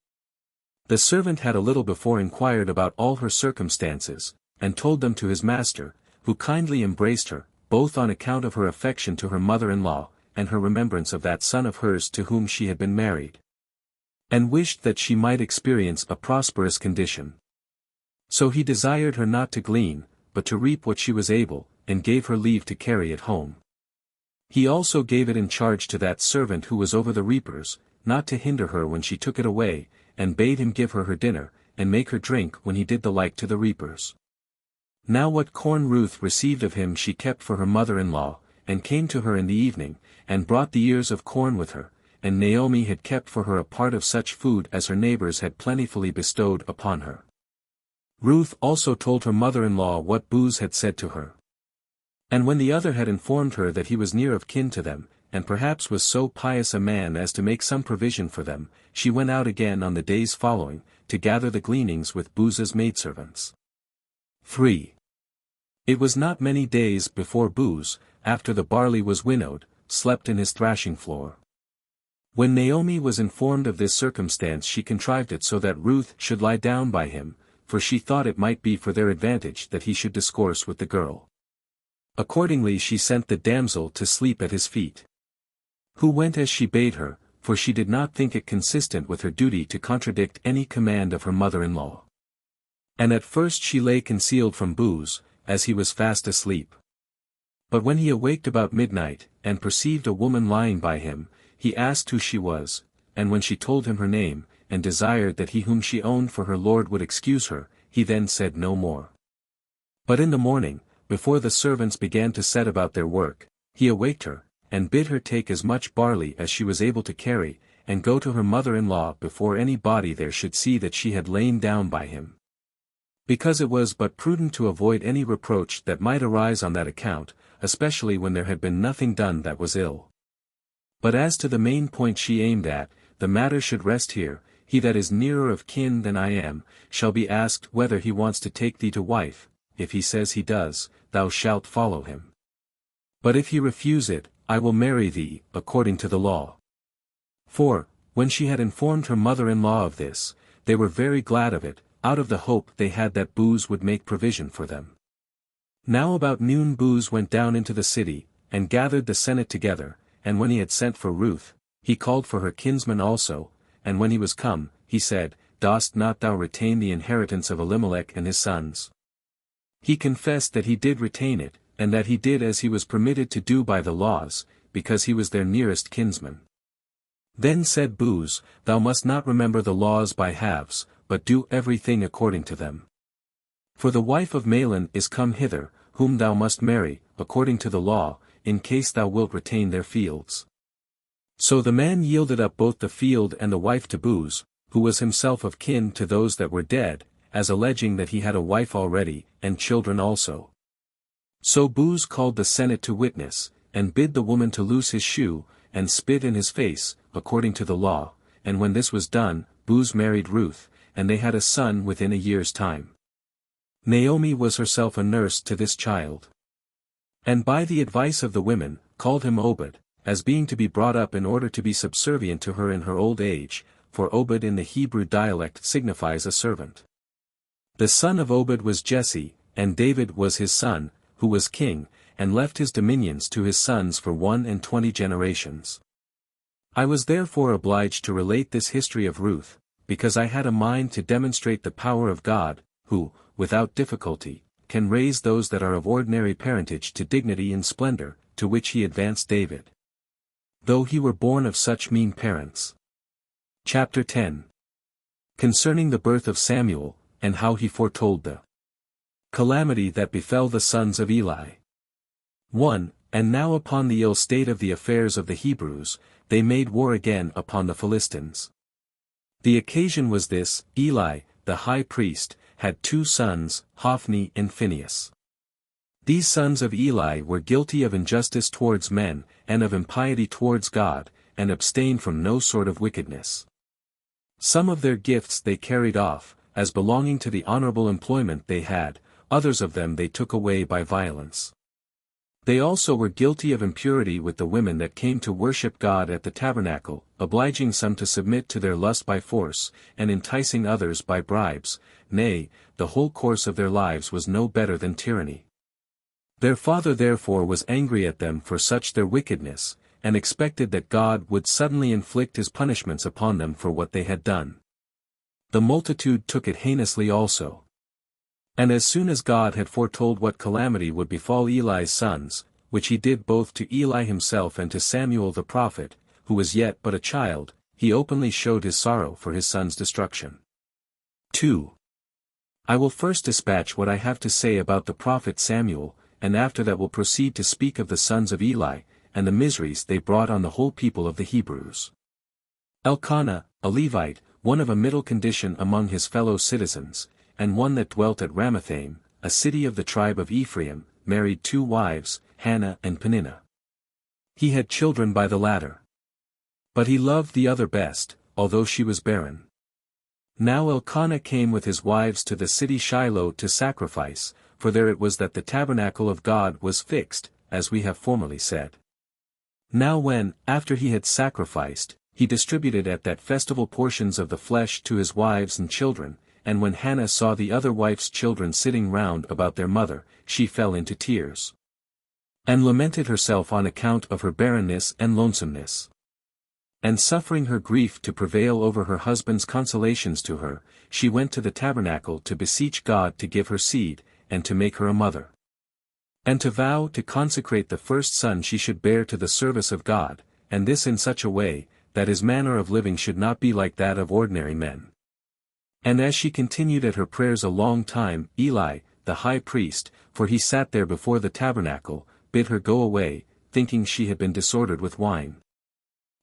The servant had a little before inquired about all her circumstances, and told them to his master, who kindly embraced her, both on account of her affection to her mother-in-law, and her remembrance of that son of hers to whom she had been married, and wished that she might experience a prosperous condition. So he desired her not to glean, but to reap what she was able, and gave her leave to carry it home. He also gave it in charge to that servant who was over the reapers, not to hinder her when she took it away, and bade him give her her dinner, and make her drink when he did the like to the reapers. Now what corn Ruth received of him she kept for her mother-in-law, and came to her in the evening, and brought the ears of corn with her, and Naomi had kept for her a part of such food as her neighbors had plentifully bestowed upon her. Ruth also told her mother-in-law what Booz had said to her. And when the other had informed her that he was near of kin to them, and perhaps was so pious a man as to make some provision for them, she went out again on the days following, to gather the gleanings with Booz's maidservants. 3. It was not many days before Booz, after the barley was winnowed, slept in his thrashing floor. When Naomi was informed of this circumstance she contrived it so that Ruth should lie down by him, for she thought it might be for their advantage that he should discourse with the girl. Accordingly she sent the damsel to sleep at his feet. Who went as she bade her, for she did not think it consistent with her duty to contradict any command of her mother-in-law. And at first she lay concealed from Booz, as he was fast asleep. But when he awaked about midnight, and perceived a woman lying by him, he asked who she was, and when she told him her name, and desired that he whom she owned for her lord would excuse her, he then said no more. But in the morning, before the servants began to set about their work, he awaked her, and bid her take as much barley as she was able to carry, and go to her mother-in-law before any body there should see that she had lain down by him. Because it was but prudent to avoid any reproach that might arise on that account, especially when there had been nothing done that was ill. But as to the main point she aimed at, the matter should rest here: he that is nearer of kin than I am, shall be asked whether he wants to take thee to wife. If he says he does, thou shalt follow him. But if he refuse it, I will marry thee, according to the law. For, when she had informed her mother-in-law of this, they were very glad of it, out of the hope they had that Booz would make provision for them. Now about noon Booz went down into the city, and gathered the senate together, and when he had sent for Ruth, he called for her kinsman also, and when he was come, he said, Dost not thou retain the inheritance of Elimelech and his sons? He confessed that he did retain it, and that he did as he was permitted to do by the laws, because he was their nearest kinsman. Then said Booz, Thou must not remember the laws by halves, but do everything according to them. For the wife of Mahlon is come hither, whom thou must marry, according to the law, in case thou wilt retain their fields. So the man yielded up both the field and the wife to Booz, who was himself of kin to those that were dead, as alleging that he had a wife already, and children also. So Booz called the senate to witness, and bid the woman to loose his shoe, and spit in his face, according to the law, and when this was done, Booz married Ruth, and they had a son within a year's time. Naomi was herself a nurse to this child. And by the advice of the women, called him Obed, as being to be brought up in order to be subservient to her in her old age, for Obed in the Hebrew dialect signifies a servant. The son of Obed was Jesse, and David was his son, who was king, and left his dominions to his sons for 21 generations. I was therefore obliged to relate this history of Ruth, because I had a mind to demonstrate the power of God, who, without difficulty, can raise those that are of ordinary parentage to dignity and splendor, to which he advanced David, though he were born of such mean parents. Chapter 10. Concerning the birth of Samuel, and how he foretold the calamity that befell the sons of Eli. 1. And now upon the ill state of the affairs of the Hebrews, they made war again upon the Philistines. The occasion was this: Eli, the high priest, had 2 sons, Hophni and Phinehas. These sons of Eli were guilty of injustice towards men, and of impiety towards God, and abstained from no sort of wickedness. Some of their gifts they carried off, as belonging to the honorable employment they had, others of them they took away by violence. They also were guilty of impurity with the women that came to worship God at the tabernacle, obliging some to submit to their lust by force, and enticing others by bribes. Nay, the whole course of their lives was no better than tyranny. Their father therefore was angry at them for such their wickedness, and expected that God would suddenly inflict his punishments upon them for what they had done. The multitude took it heinously also. And as soon as God had foretold what calamity would befall Eli's sons, which he did both to Eli himself and to Samuel the prophet, who was yet but a child, he openly showed his sorrow for his son's destruction. 2. I will first dispatch what I have to say about the prophet Samuel, and after that will proceed to speak of the sons of Eli, and the miseries they brought on the whole people of the Hebrews. Elkanah, a Levite, one of a middle condition among his fellow citizens, and one that dwelt at Ramathaim, a city of the tribe of Ephraim, married 2 wives, Hannah and Peninnah. He had children by the latter. But he loved the other best, although she was barren. Now Elkanah came with his wives to the city Shiloh to sacrifice, for there it was that the tabernacle of God was fixed, as we have formerly said. Now when, after he had sacrificed, he distributed at that festival portions of the flesh to his wives and children, and when Hannah saw the other wife's children sitting round about their mother, she fell into tears, and lamented herself on account of her barrenness and lonesomeness. And suffering her grief to prevail over her husband's consolations to her, she went to the tabernacle to beseech God to give her seed, and to make her a mother. And to vow to consecrate the first son she should bear to the service of God, and this in such a way, that his manner of living should not be like that of ordinary men. And as she continued at her prayers a long time, Eli, the high priest, for he sat there before the tabernacle, bid her go away, thinking she had been disordered with wine.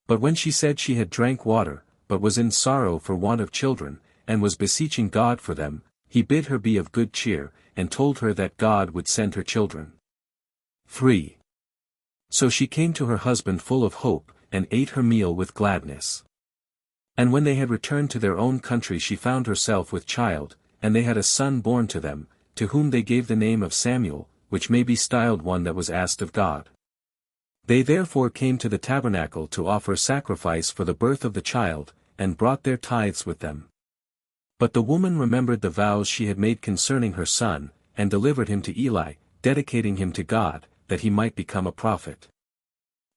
But when she said she had drank water, but was in sorrow for want of children, and was beseeching God for them, he bid her be of good cheer, and told her that God would send her children. 3. So she came to her husband full of hope, and ate her meal with gladness. And when they had returned to their own country she found herself with child, and they had a son born to them, to whom they gave the name of Samuel, which may be styled one that was asked of God. They therefore came to the tabernacle to offer sacrifice for the birth of the child, and brought their tithes with them. But the woman remembered the vows she had made concerning her son, and delivered him to Eli, dedicating him to God, that he might become a prophet.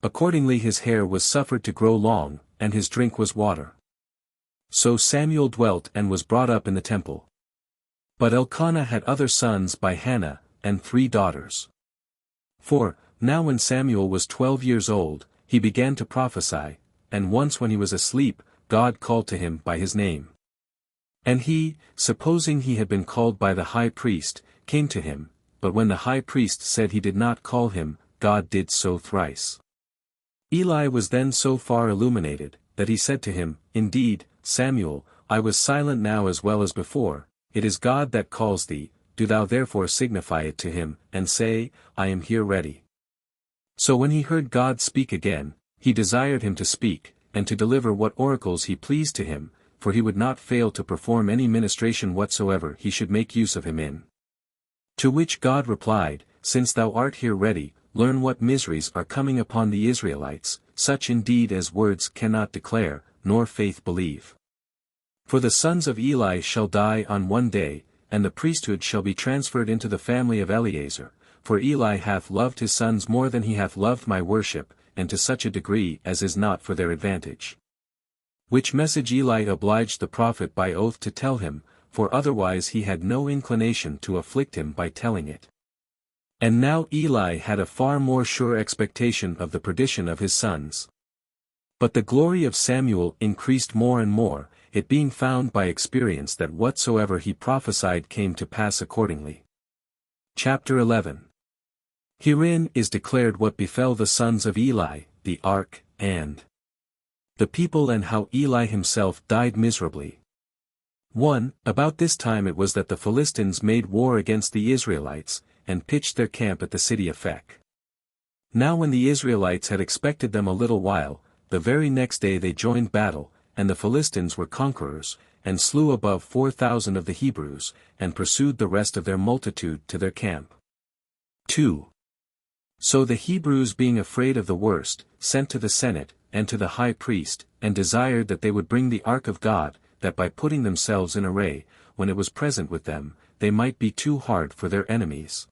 Accordingly his hair was suffered to grow long, and his drink was water. So Samuel dwelt and was brought up in the temple. But Elkanah had other sons by Hannah, and 3 daughters. 4. Now when Samuel was 12 years old, he began to prophesy, and once when he was asleep, God called to him by his name. And he, supposing he had been called by the high priest, came to him, but when the high priest said he did not call him, God did so thrice. Eli was then so far illuminated, that he said to him, Indeed, Samuel, I was silent now as well as before, it is God that calls thee, do thou therefore signify it to him, and say, I am here ready. So when he heard God speak again, he desired him to speak, and to deliver what oracles he pleased to him, for he would not fail to perform any ministration whatsoever he should make use of him in. To which God replied, Since thou art here ready, learn what miseries are coming upon the Israelites, such indeed as words cannot declare, nor faith believe. For the sons of Eli shall die on one day, and the priesthood shall be transferred into the family of Eleazar, for Eli hath loved his sons more than he hath loved my worship, and to such a degree as is not for their advantage. Which message Eli obliged the prophet by oath to tell him, for otherwise he had no inclination to afflict him by telling it. And now Eli had a far more sure expectation of the perdition of his sons. But the glory of Samuel increased more and more, it being found by experience that whatsoever he prophesied came to pass accordingly. Chapter 11. Herein is declared what befell the sons of Eli, the ark, and the people, and how Eli himself died miserably. 1. About this time it was that the Philistines made war against the Israelites, and pitched their camp at the city of Phek. Now when the Israelites had expected them a little while, the very next day they joined battle, and the Philistines were conquerors, and slew above 4,000 of the Hebrews, and pursued the rest of their multitude to their camp. 2. So the Hebrews, being afraid of the worst, sent to the Senate, and to the high priest, and desired that they would bring the ark of God, that by putting themselves in array, when it was present with them, they might be too hard for their enemies.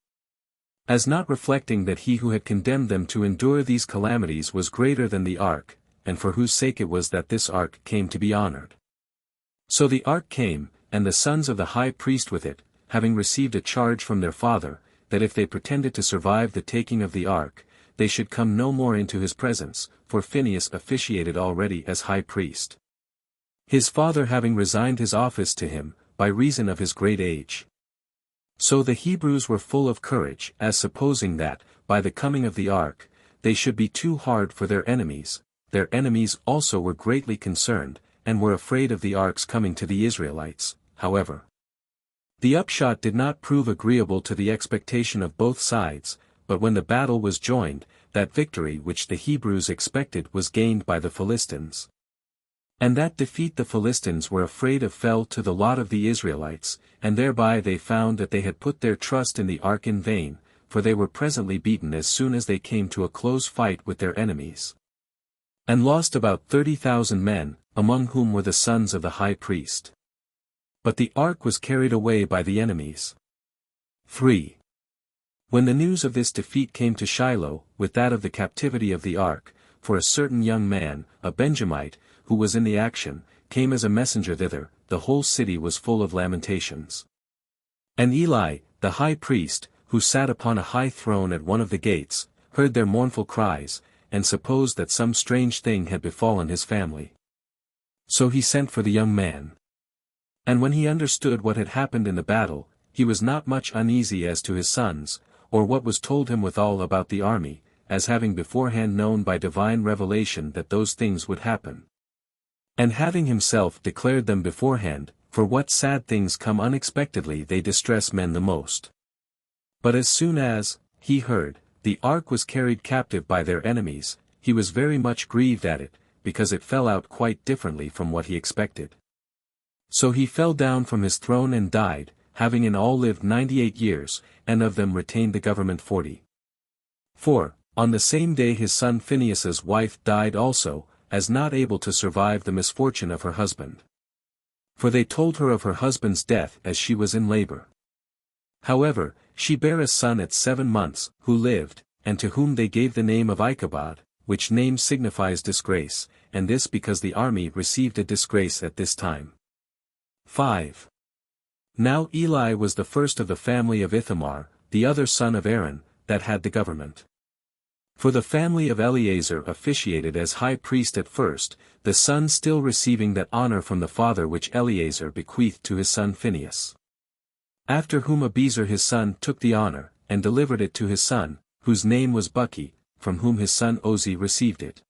As not reflecting that he who had condemned them to endure these calamities was greater than the ark, and for whose sake it was that this ark came to be honored. So the ark came, and the sons of the high priest with it, having received a charge from their father, that if they pretended to survive the taking of the ark, they should come no more into his presence, for Phinehas officiated already as high priest, his father having resigned his office to him, by reason of his great age. So the Hebrews were full of courage, as supposing that, by the coming of the ark, they should be too hard for their enemies also were greatly concerned, and were afraid of the ark's coming to the Israelites. However, the upshot did not prove agreeable to the expectation of both sides, but when the battle was joined, that victory which the Hebrews expected was gained by the Philistines. And that defeat the Philistines were afraid of fell to the lot of the Israelites, and thereby they found that they had put their trust in the ark in vain, for they were presently beaten as soon as they came to a close fight with their enemies, and lost about 30,000 men, among whom were the sons of the high priest. But the ark was carried away by the enemies. 3. When the news of this defeat came to Shiloh, with that of the captivity of the ark, for a certain young man, a Benjamite, who was in the action, came as a messenger thither, the whole city was full of lamentations. And Eli, the high priest, who sat upon a high throne at one of the gates, heard their mournful cries, and supposed that some strange thing had befallen his family. So he sent for the young man. And when he understood what had happened in the battle, he was not much uneasy as to his sons, or what was told him withal about the army, as having beforehand known by divine revelation that those things would happen. And having himself declared them beforehand, for what sad things come unexpectedly they distress men the most. But as soon as, he heard, the ark was carried captive by their enemies, he was very much grieved at it, because it fell out quite differently from what he expected. So he fell down from his throne and died, having in all lived 98 years, and of them retained the government 40. 4. On the same day his son Phinehas's wife died also, as not able to survive the misfortune of her husband. For they told her of her husband's death as she was in labor. However, she bare a son at 7 months, who lived, and to whom they gave the name of Ichabod, which name signifies disgrace, and this because the army received a disgrace at this time. 5. Now Eli was the first of the family of Ithamar, the other son of Aaron, that had the government. For the family of Eleazar officiated as high priest at first, the son still receiving that honor from the father which Eleazar bequeathed to his son Phinehas. After whom Abiezer his son took the honor, and delivered it to his son, whose name was Bucki, from whom his son Ozi received it.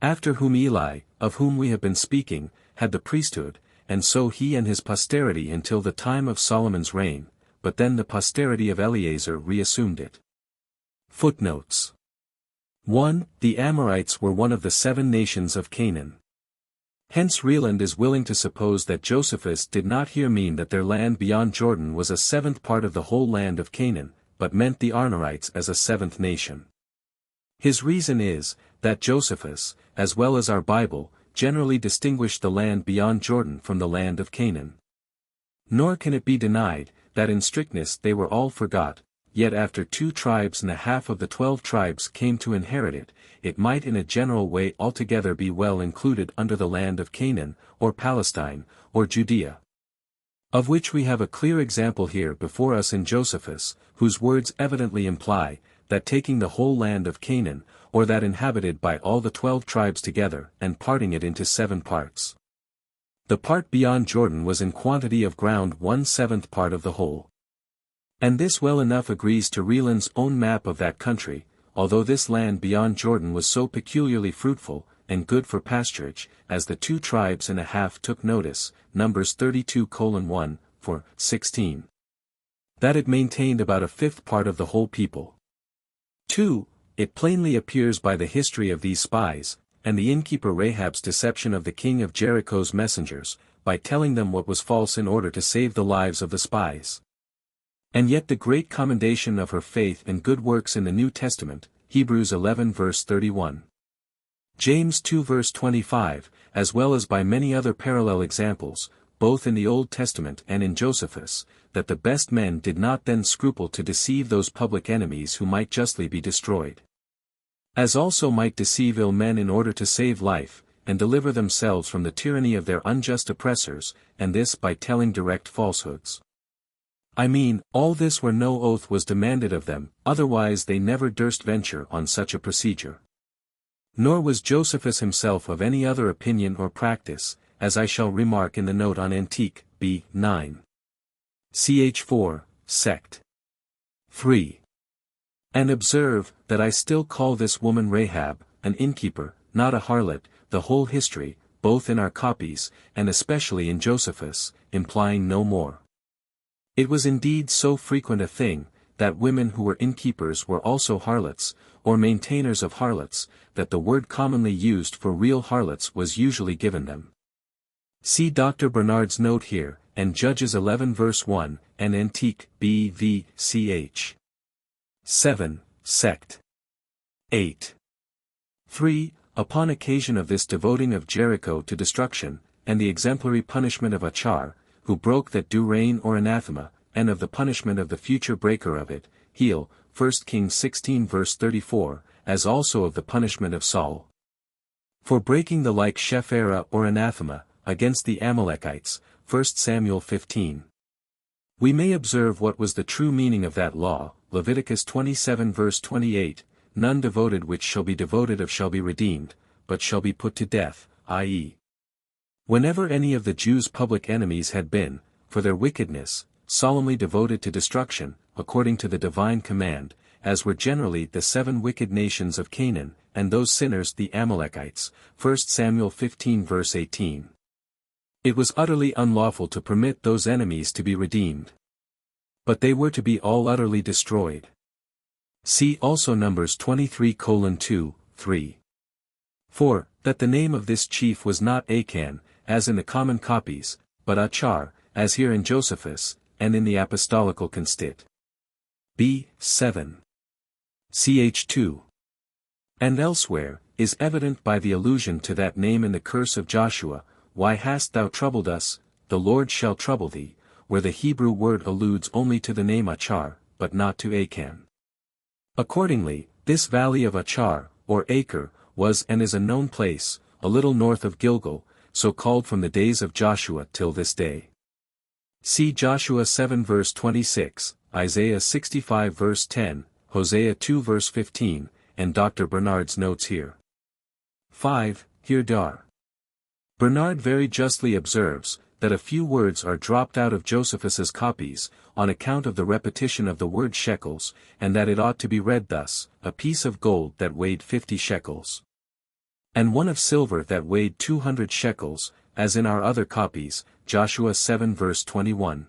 After whom Eli, of whom we have been speaking, had the priesthood, and so he and his posterity until the time of Solomon's reign, but then the posterity of Eleazar reassumed it. Footnotes 1. The Amorites were one of the 7 nations of Canaan. Hence Rieland is willing to suppose that Josephus did not here mean that their land beyond Jordan was a 7th part of the whole land of Canaan, but meant the Amorites as a 7th nation. His reason is, that Josephus, as well as our Bible, generally distinguished the land beyond Jordan from the land of Canaan. Nor can it be denied, that in strictness they were all forgot, yet after 2 tribes and a half of the 12 tribes came to inherit it, it might in a general way altogether be well included under the land of Canaan, or Palestine, or Judea. Of which we have a clear example here before us in Josephus, whose words evidently imply, that taking the whole land of Canaan, or that inhabited by all the 12 tribes together, and parting it into 7 parts. The part beyond Jordan was in quantity of ground 1/7 part of the whole. And this well enough agrees to Rieland's own map of that country, although this land beyond Jordan was so peculiarly fruitful, and good for pasturage, as the 2 tribes and a half took notice, Numbers 32:1, 16. That it maintained about a 5th part of the whole people. 2. It plainly appears by the history of these spies, and the innkeeper Rahab's deception of the king of Jericho's messengers, by telling them what was false in order to save the lives of the spies. And yet the great commendation of her faith and good works in the New Testament, Hebrews 11 verse 31. James 2 verse 25, as well as by many other parallel examples, both in the Old Testament and in Josephus, that the best men did not then scruple to deceive those public enemies who might justly be destroyed. As also might deceive ill men in order to save life, and deliver themselves from the tyranny of their unjust oppressors, and this by telling direct falsehoods. I mean, all this where no oath was demanded of them, otherwise they never durst venture on such a procedure. Nor was Josephus himself of any other opinion or practice, as I shall remark in the note on Antique, B. 9. Ch. 4, Sect. 3. And observe, that I still call this woman Rahab, an innkeeper, not a harlot, the whole history, both in our copies, and especially in Josephus, implying no more. It was indeed so frequent a thing, that women who were innkeepers were also harlots, or maintainers of harlots, that the word commonly used for real harlots was usually given them. See Dr. Bernard's note here, and Judges 11 verse 1, and Antique, B.V. ch. 7, Sect. 8. 3. Upon occasion of this devoting of Jericho to destruction, and the exemplary punishment of Achar, who broke that due reign or anathema, and of the punishment of the future breaker of it, Heel, 1 Kings 16 verse 34, as also of the punishment of Saul. For breaking the like shephera or anathema, against the Amalekites, 1 Samuel 15. We may observe what was the true meaning of that law, Leviticus 27 verse 28, none devoted which shall be devoted of shall be redeemed, but shall be put to death, i.e. whenever any of the Jews' public enemies had been, for their wickedness, solemnly devoted to destruction, according to the divine command, as were generally the 7 wicked nations of Canaan, and those sinners the Amalekites, 1 Samuel 15 verse 18. It was utterly unlawful to permit those enemies to be redeemed. But they were to be all utterly destroyed. See also Numbers 23:2, 3. 4. That the name of this chief was not Achan, as in the common copies, but Achar, as here in Josephus, and in the Apostolical Constit. B. 7. Ch. 2. And elsewhere, is evident by the allusion to that name in the curse of Joshua, why hast thou troubled us, the Lord shall trouble thee, where the Hebrew word alludes only to the name Achar, but not to Achan. Accordingly, this valley of Achar, or Acre, was and is a known place, a little north of Gilgal, so called from the days of Joshua till this day. See Joshua 7 verse 26, Isaiah 65 verse 10, Hosea 2 verse 15, and Dr. Bernard's notes here. 5. Here Dar. Bernard very justly observes, that a few words are dropped out of Josephus's copies, on account of the repetition of the word shekels, and that it ought to be read thus, a piece of gold that weighed 50 shekels. And one of silver that weighed 200 shekels, as in our other copies, Joshua 7 verse 21.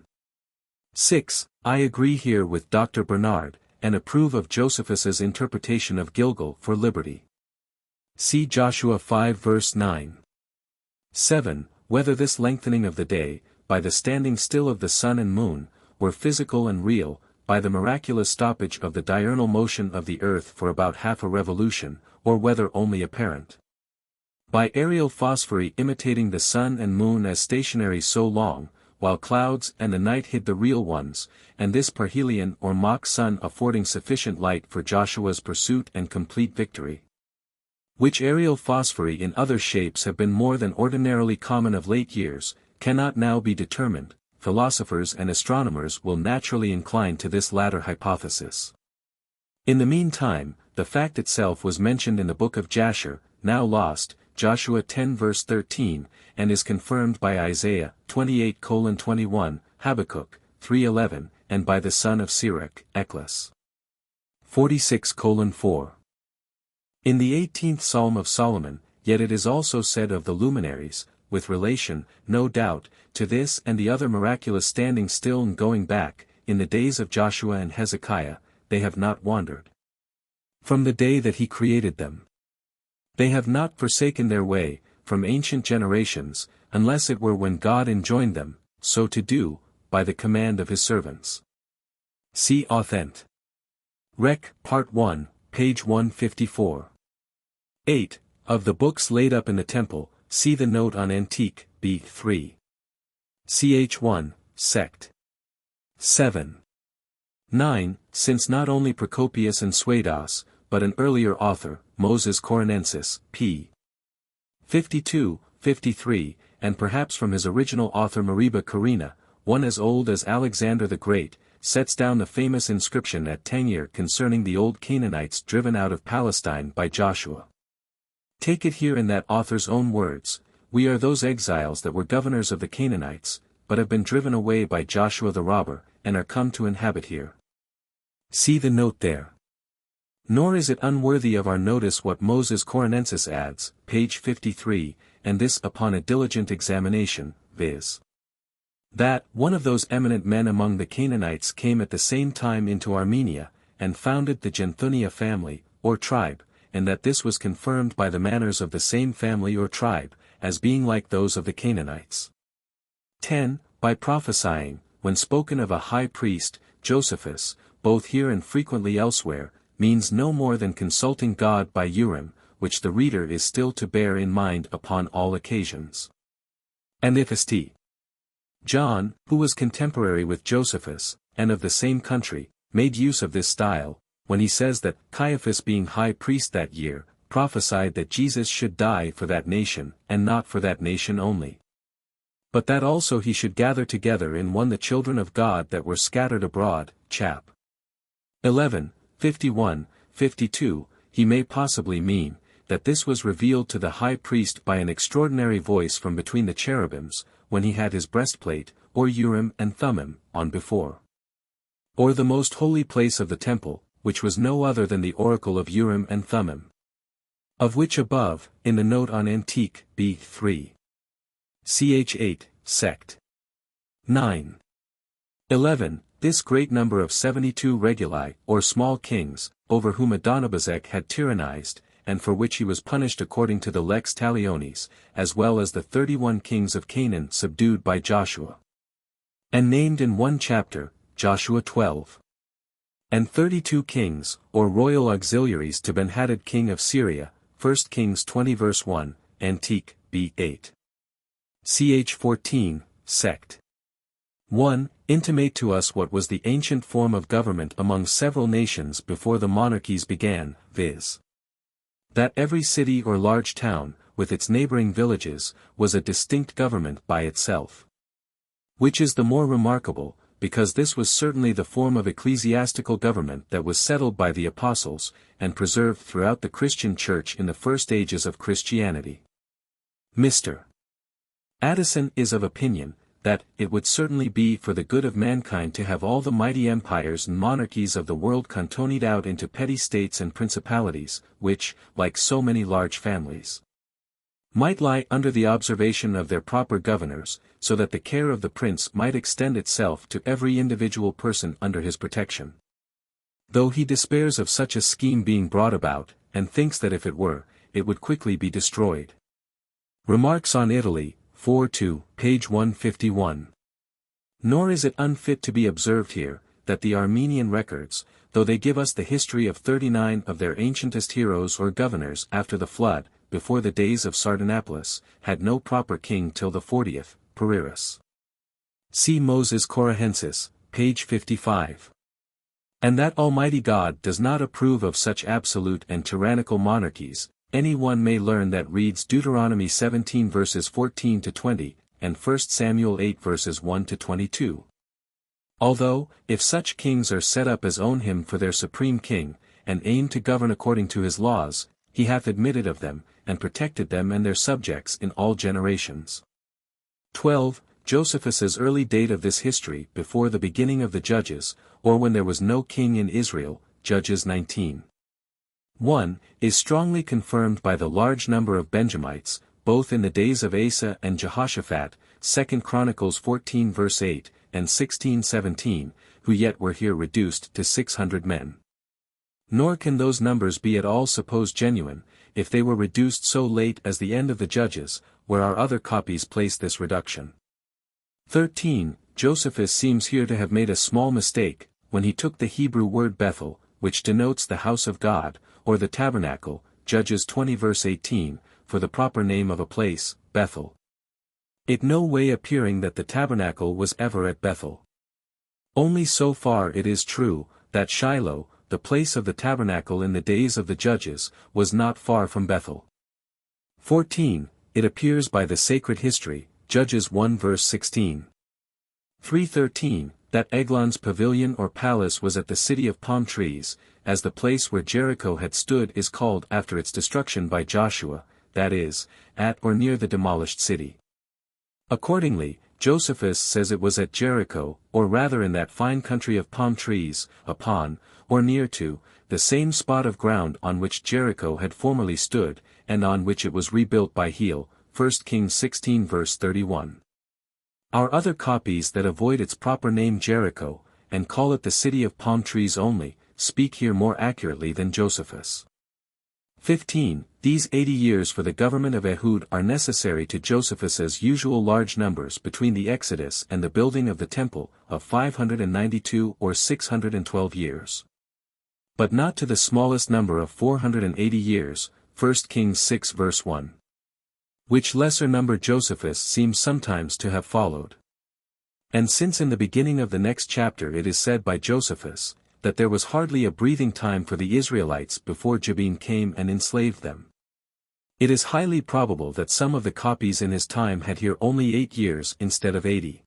6. I agree here with Dr. Bernard, and approve of Josephus's interpretation of Gilgal for liberty. See Joshua 5 verse 9. 7. Whether this lengthening of the day, by the standing still of the sun and moon, were physical and real, by the miraculous stoppage of the diurnal motion of the earth for about half a revolution, or whether only apparent. By aerial phosphory imitating the sun and moon as stationary so long, while clouds and the night hid the real ones, and this perihelion or mock sun affording sufficient light for Joshua's pursuit and complete victory. Which aerial phosphory in other shapes have been more than ordinarily common of late years, cannot now be determined. Philosophers and astronomers will naturally incline to this latter hypothesis. In the meantime, the fact itself was mentioned in the book of Jasher, now lost, Joshua 10 verse 13, and is confirmed by Isaiah 28:21, Habakkuk 3:11, and by the son of Sirach, Eklas 46:4. In the 18th Psalm of Solomon, yet it is also said of the luminaries, with relation, no doubt, to this and the other miraculous standing still and going back, in the days of Joshua and Hezekiah, they have not wandered. From the day that he created them. They have not forsaken their way, from ancient generations, unless it were when God enjoined them, so to do, by the command of his servants. See Authent. Rec. Part 1, page 154. 8. Of the books laid up in the temple, see the note on Antique, B. 3. Ch. 1, Sect. 7. 9. Since not only Procopius and Suedas, but an earlier author, Moses Coronensis, p. 52, 53, and perhaps from his original author Mariba Carina, one as old as Alexander the Great, sets down the famous inscription at Tangier concerning the old Canaanites driven out of Palestine by Joshua. Take it here in that author's own words, we are those exiles that were governors of the Canaanites, but have been driven away by Joshua the robber, and are come to inhabit here. See the note there. Nor is it unworthy of our notice what Moses Coronensis adds, page 53, and this upon a diligent examination, viz. That one of those eminent men among the Canaanites came at the same time into Armenia, and founded the Genthunia family, or tribe, and that this was confirmed by the manners of the same family or tribe, as being like those of the Canaanites. 10. By prophesying, when spoken of a high priest, Josephus, both here and frequently elsewhere, means no more than consulting God by Urim, which the reader is still to bear in mind upon all occasions. And if St. John, who was contemporary with Josephus, and of the same country, made use of this style, when he says that Caiaphas being high priest that year, prophesied that Jesus should die for that nation, and not for that nation only. But that also he should gather together in one the children of God that were scattered abroad, chap. 11, 51, 52, he may possibly mean, that this was revealed to the high priest by an extraordinary voice from between the cherubims, when he had his breastplate, or Urim and Thummim, on before. Or the most holy place of the temple, which was no other than the oracle of Urim and Thummim. Of which above, in the note on Antique, b. 3. Ch. 8, sect. 9. 11. This great number of 72 reguli, or small kings, over whom Adonibezek had tyrannized, and for which he was punished according to the lex talionis, as well as the 31 kings of Canaan subdued by Joshua. And named in one chapter, Joshua 12. And 32 kings, or royal auxiliaries to Ben-Hadad king of Syria, 1 Kings 20 verse 1, Antique, b. 8. Ch. 14, sect. 1. Intimate to us what was the ancient form of government among several nations before the monarchies began, viz. That every city or large town, with its neighboring villages, was a distinct government by itself. Which is the more remarkable, because this was certainly the form of ecclesiastical government that was settled by the apostles, and preserved throughout the Christian Church in the first ages of Christianity. Mr. Addison is of opinion, that it would certainly be for the good of mankind to have all the mighty empires and monarchies of the world cantonied out into petty states and principalities, which, like so many large families, might lie under the observation of their proper governors, so that the care of the prince might extend itself to every individual person under his protection. Though he despairs of such a scheme being brought about, and thinks that if it were, it would quickly be destroyed. Remarks on Italy, 4-2, page 151. Nor is it unfit to be observed here, that the Armenian records, though they give us the history of 39 of their ancientest heroes or governors after the flood, before the days of Sardanapalus, had no proper king till the 40th, Pereirus. See Moses Corahensis, page 55. And that Almighty God does not approve of such absolute and tyrannical monarchies, any one may learn that reads Deuteronomy 17 verses 14 to 20, and 1 Samuel 8 verses 1 to 22. Although, if such kings are set up as own him for their supreme king, and aim to govern according to his laws, he hath admitted of them, and protected them and their subjects in all generations. 12. Josephus's early date of this history before the beginning of the Judges, or when there was no king in Israel, Judges 19. 1, is strongly confirmed by the large number of Benjamites, both in the days of Asa and Jehoshaphat, 2 Chronicles 14 verse 8, and 16:17, who yet were here reduced to 600 men. Nor can those numbers be at all supposed genuine, if they were reduced so late as the end of the Judges, where our other copies place this reduction. 13. Josephus seems here to have made a small mistake, when he took the Hebrew word Bethel, which denotes the house of God, or the tabernacle, Judges 20 verse 18, for the proper name of a place, Bethel. It no way appearing that the tabernacle was ever at Bethel. Only so far it is true, that Shiloh, the place of the tabernacle in the days of the Judges, was not far from Bethel. 14. It appears by the sacred history, Judges 1 verse 16. 3:13, that Eglon's pavilion or palace was at the city of palm trees, as the place where Jericho had stood is called after its destruction by Joshua, that is, at or near the demolished city. Accordingly, Josephus says it was at Jericho, or rather in that fine country of palm trees, upon, or near to, the same spot of ground on which Jericho had formerly stood, and on which it was rebuilt by Heel, 1 Kings 16 verse 31. Our other copies that avoid its proper name Jericho, and call it the city of palm trees only, speak here more accurately than Josephus. 15. These 80 years for the government of Ehud are necessary to Josephus's usual large numbers between the Exodus and the building of the temple, of 592 or 612 years. But not to the smallest number of 480 years, 1 Kings 6 verse 1. Which lesser number Josephus seems sometimes to have followed. And since in the beginning of the next chapter it is said by Josephus, that there was hardly a breathing time for the Israelites before Jabin came and enslaved them. It is highly probable that some of the copies in his time had here only 8 years instead of 80.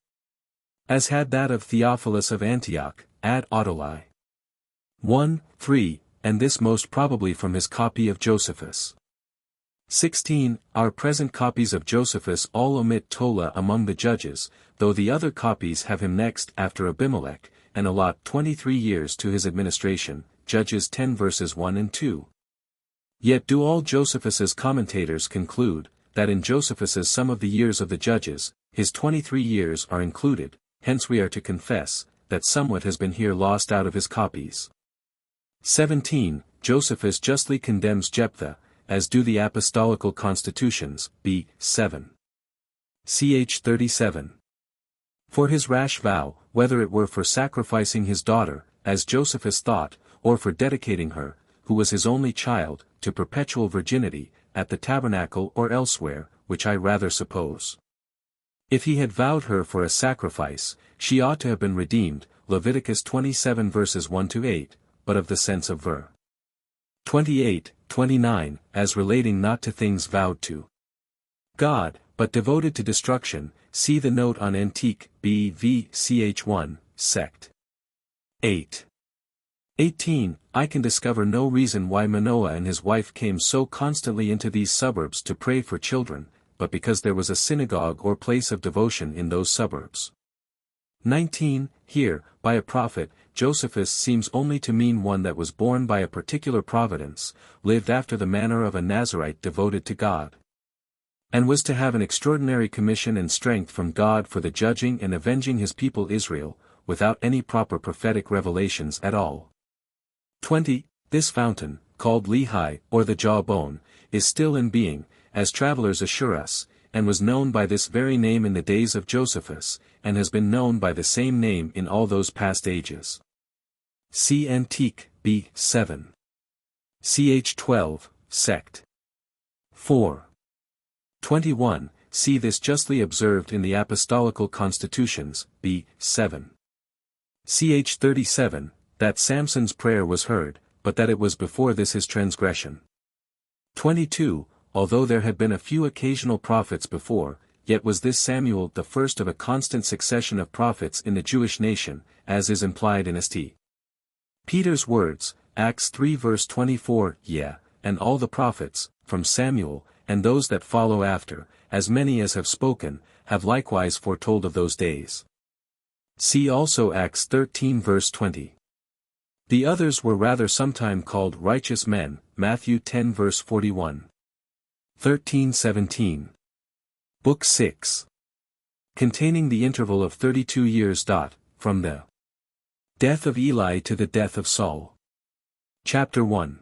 As had that of Theophilus of Antioch, ad Autoli. 1, 3, and this most probably from his copy of Josephus. 16. Our present copies of Josephus all omit Tola among the judges, though the other copies have him next after Abimelech, and allot 23 years to his administration, Judges 10 verses 1 and 2. Yet do all Josephus's commentators conclude, that in Josephus's some of the years of the judges, his 23 years are included, hence we are to confess, that somewhat has been here lost out of his copies. 17. Josephus justly condemns Jephthah, as do the apostolical constitutions, b. 7. Ch. 37. For his rash vow, whether it were for sacrificing his daughter, as Josephus thought, or for dedicating her, who was his only child, to perpetual virginity, at the tabernacle or elsewhere, which I rather suppose. If he had vowed her for a sacrifice, she ought to have been redeemed, Leviticus 27 verses 1-8, but of the sense of ver. 28, 29, as relating not to things vowed to God, but devoted to destruction, see the note on Antique, B.V. ch. 1, sect. 8. 18. I can discover no reason why Manoah and his wife came so constantly into these suburbs to pray for children, but because there was a synagogue or place of devotion in those suburbs. 19. Here, by a prophet, Josephus seems only to mean one that was born by a particular providence, lived after the manner of a Nazarite devoted to God, and was to have an extraordinary commission and strength from God for the judging and avenging his people Israel, without any proper prophetic revelations at all. 20. This fountain, called Lehi, or the jawbone, is still in being, as travelers assure us, and was known by this very name in the days of Josephus, and has been known by the same name in all those past ages. See Antique, b. 7. Ch. 12, sect. 4. 21. See this justly observed in the apostolical constitutions, b. 7. Ch. 37, that Samson's prayer was heard, but that it was before this his transgression. 22. Although there had been a few occasional prophets before, yet was this Samuel the first of a constant succession of prophets in the Jewish nation, as is implied in St. Peter's words, Acts 3 verse 24, and all the prophets, from Samuel, and those that follow after, as many as have spoken, have likewise foretold of those days. See also Acts 13 verse 20. The others were rather sometime called righteous men, Matthew 10 verse 41. 13-17. Book 6. Containing the interval of 32 years. From the death of Eli to the death of Saul. Chapter 1.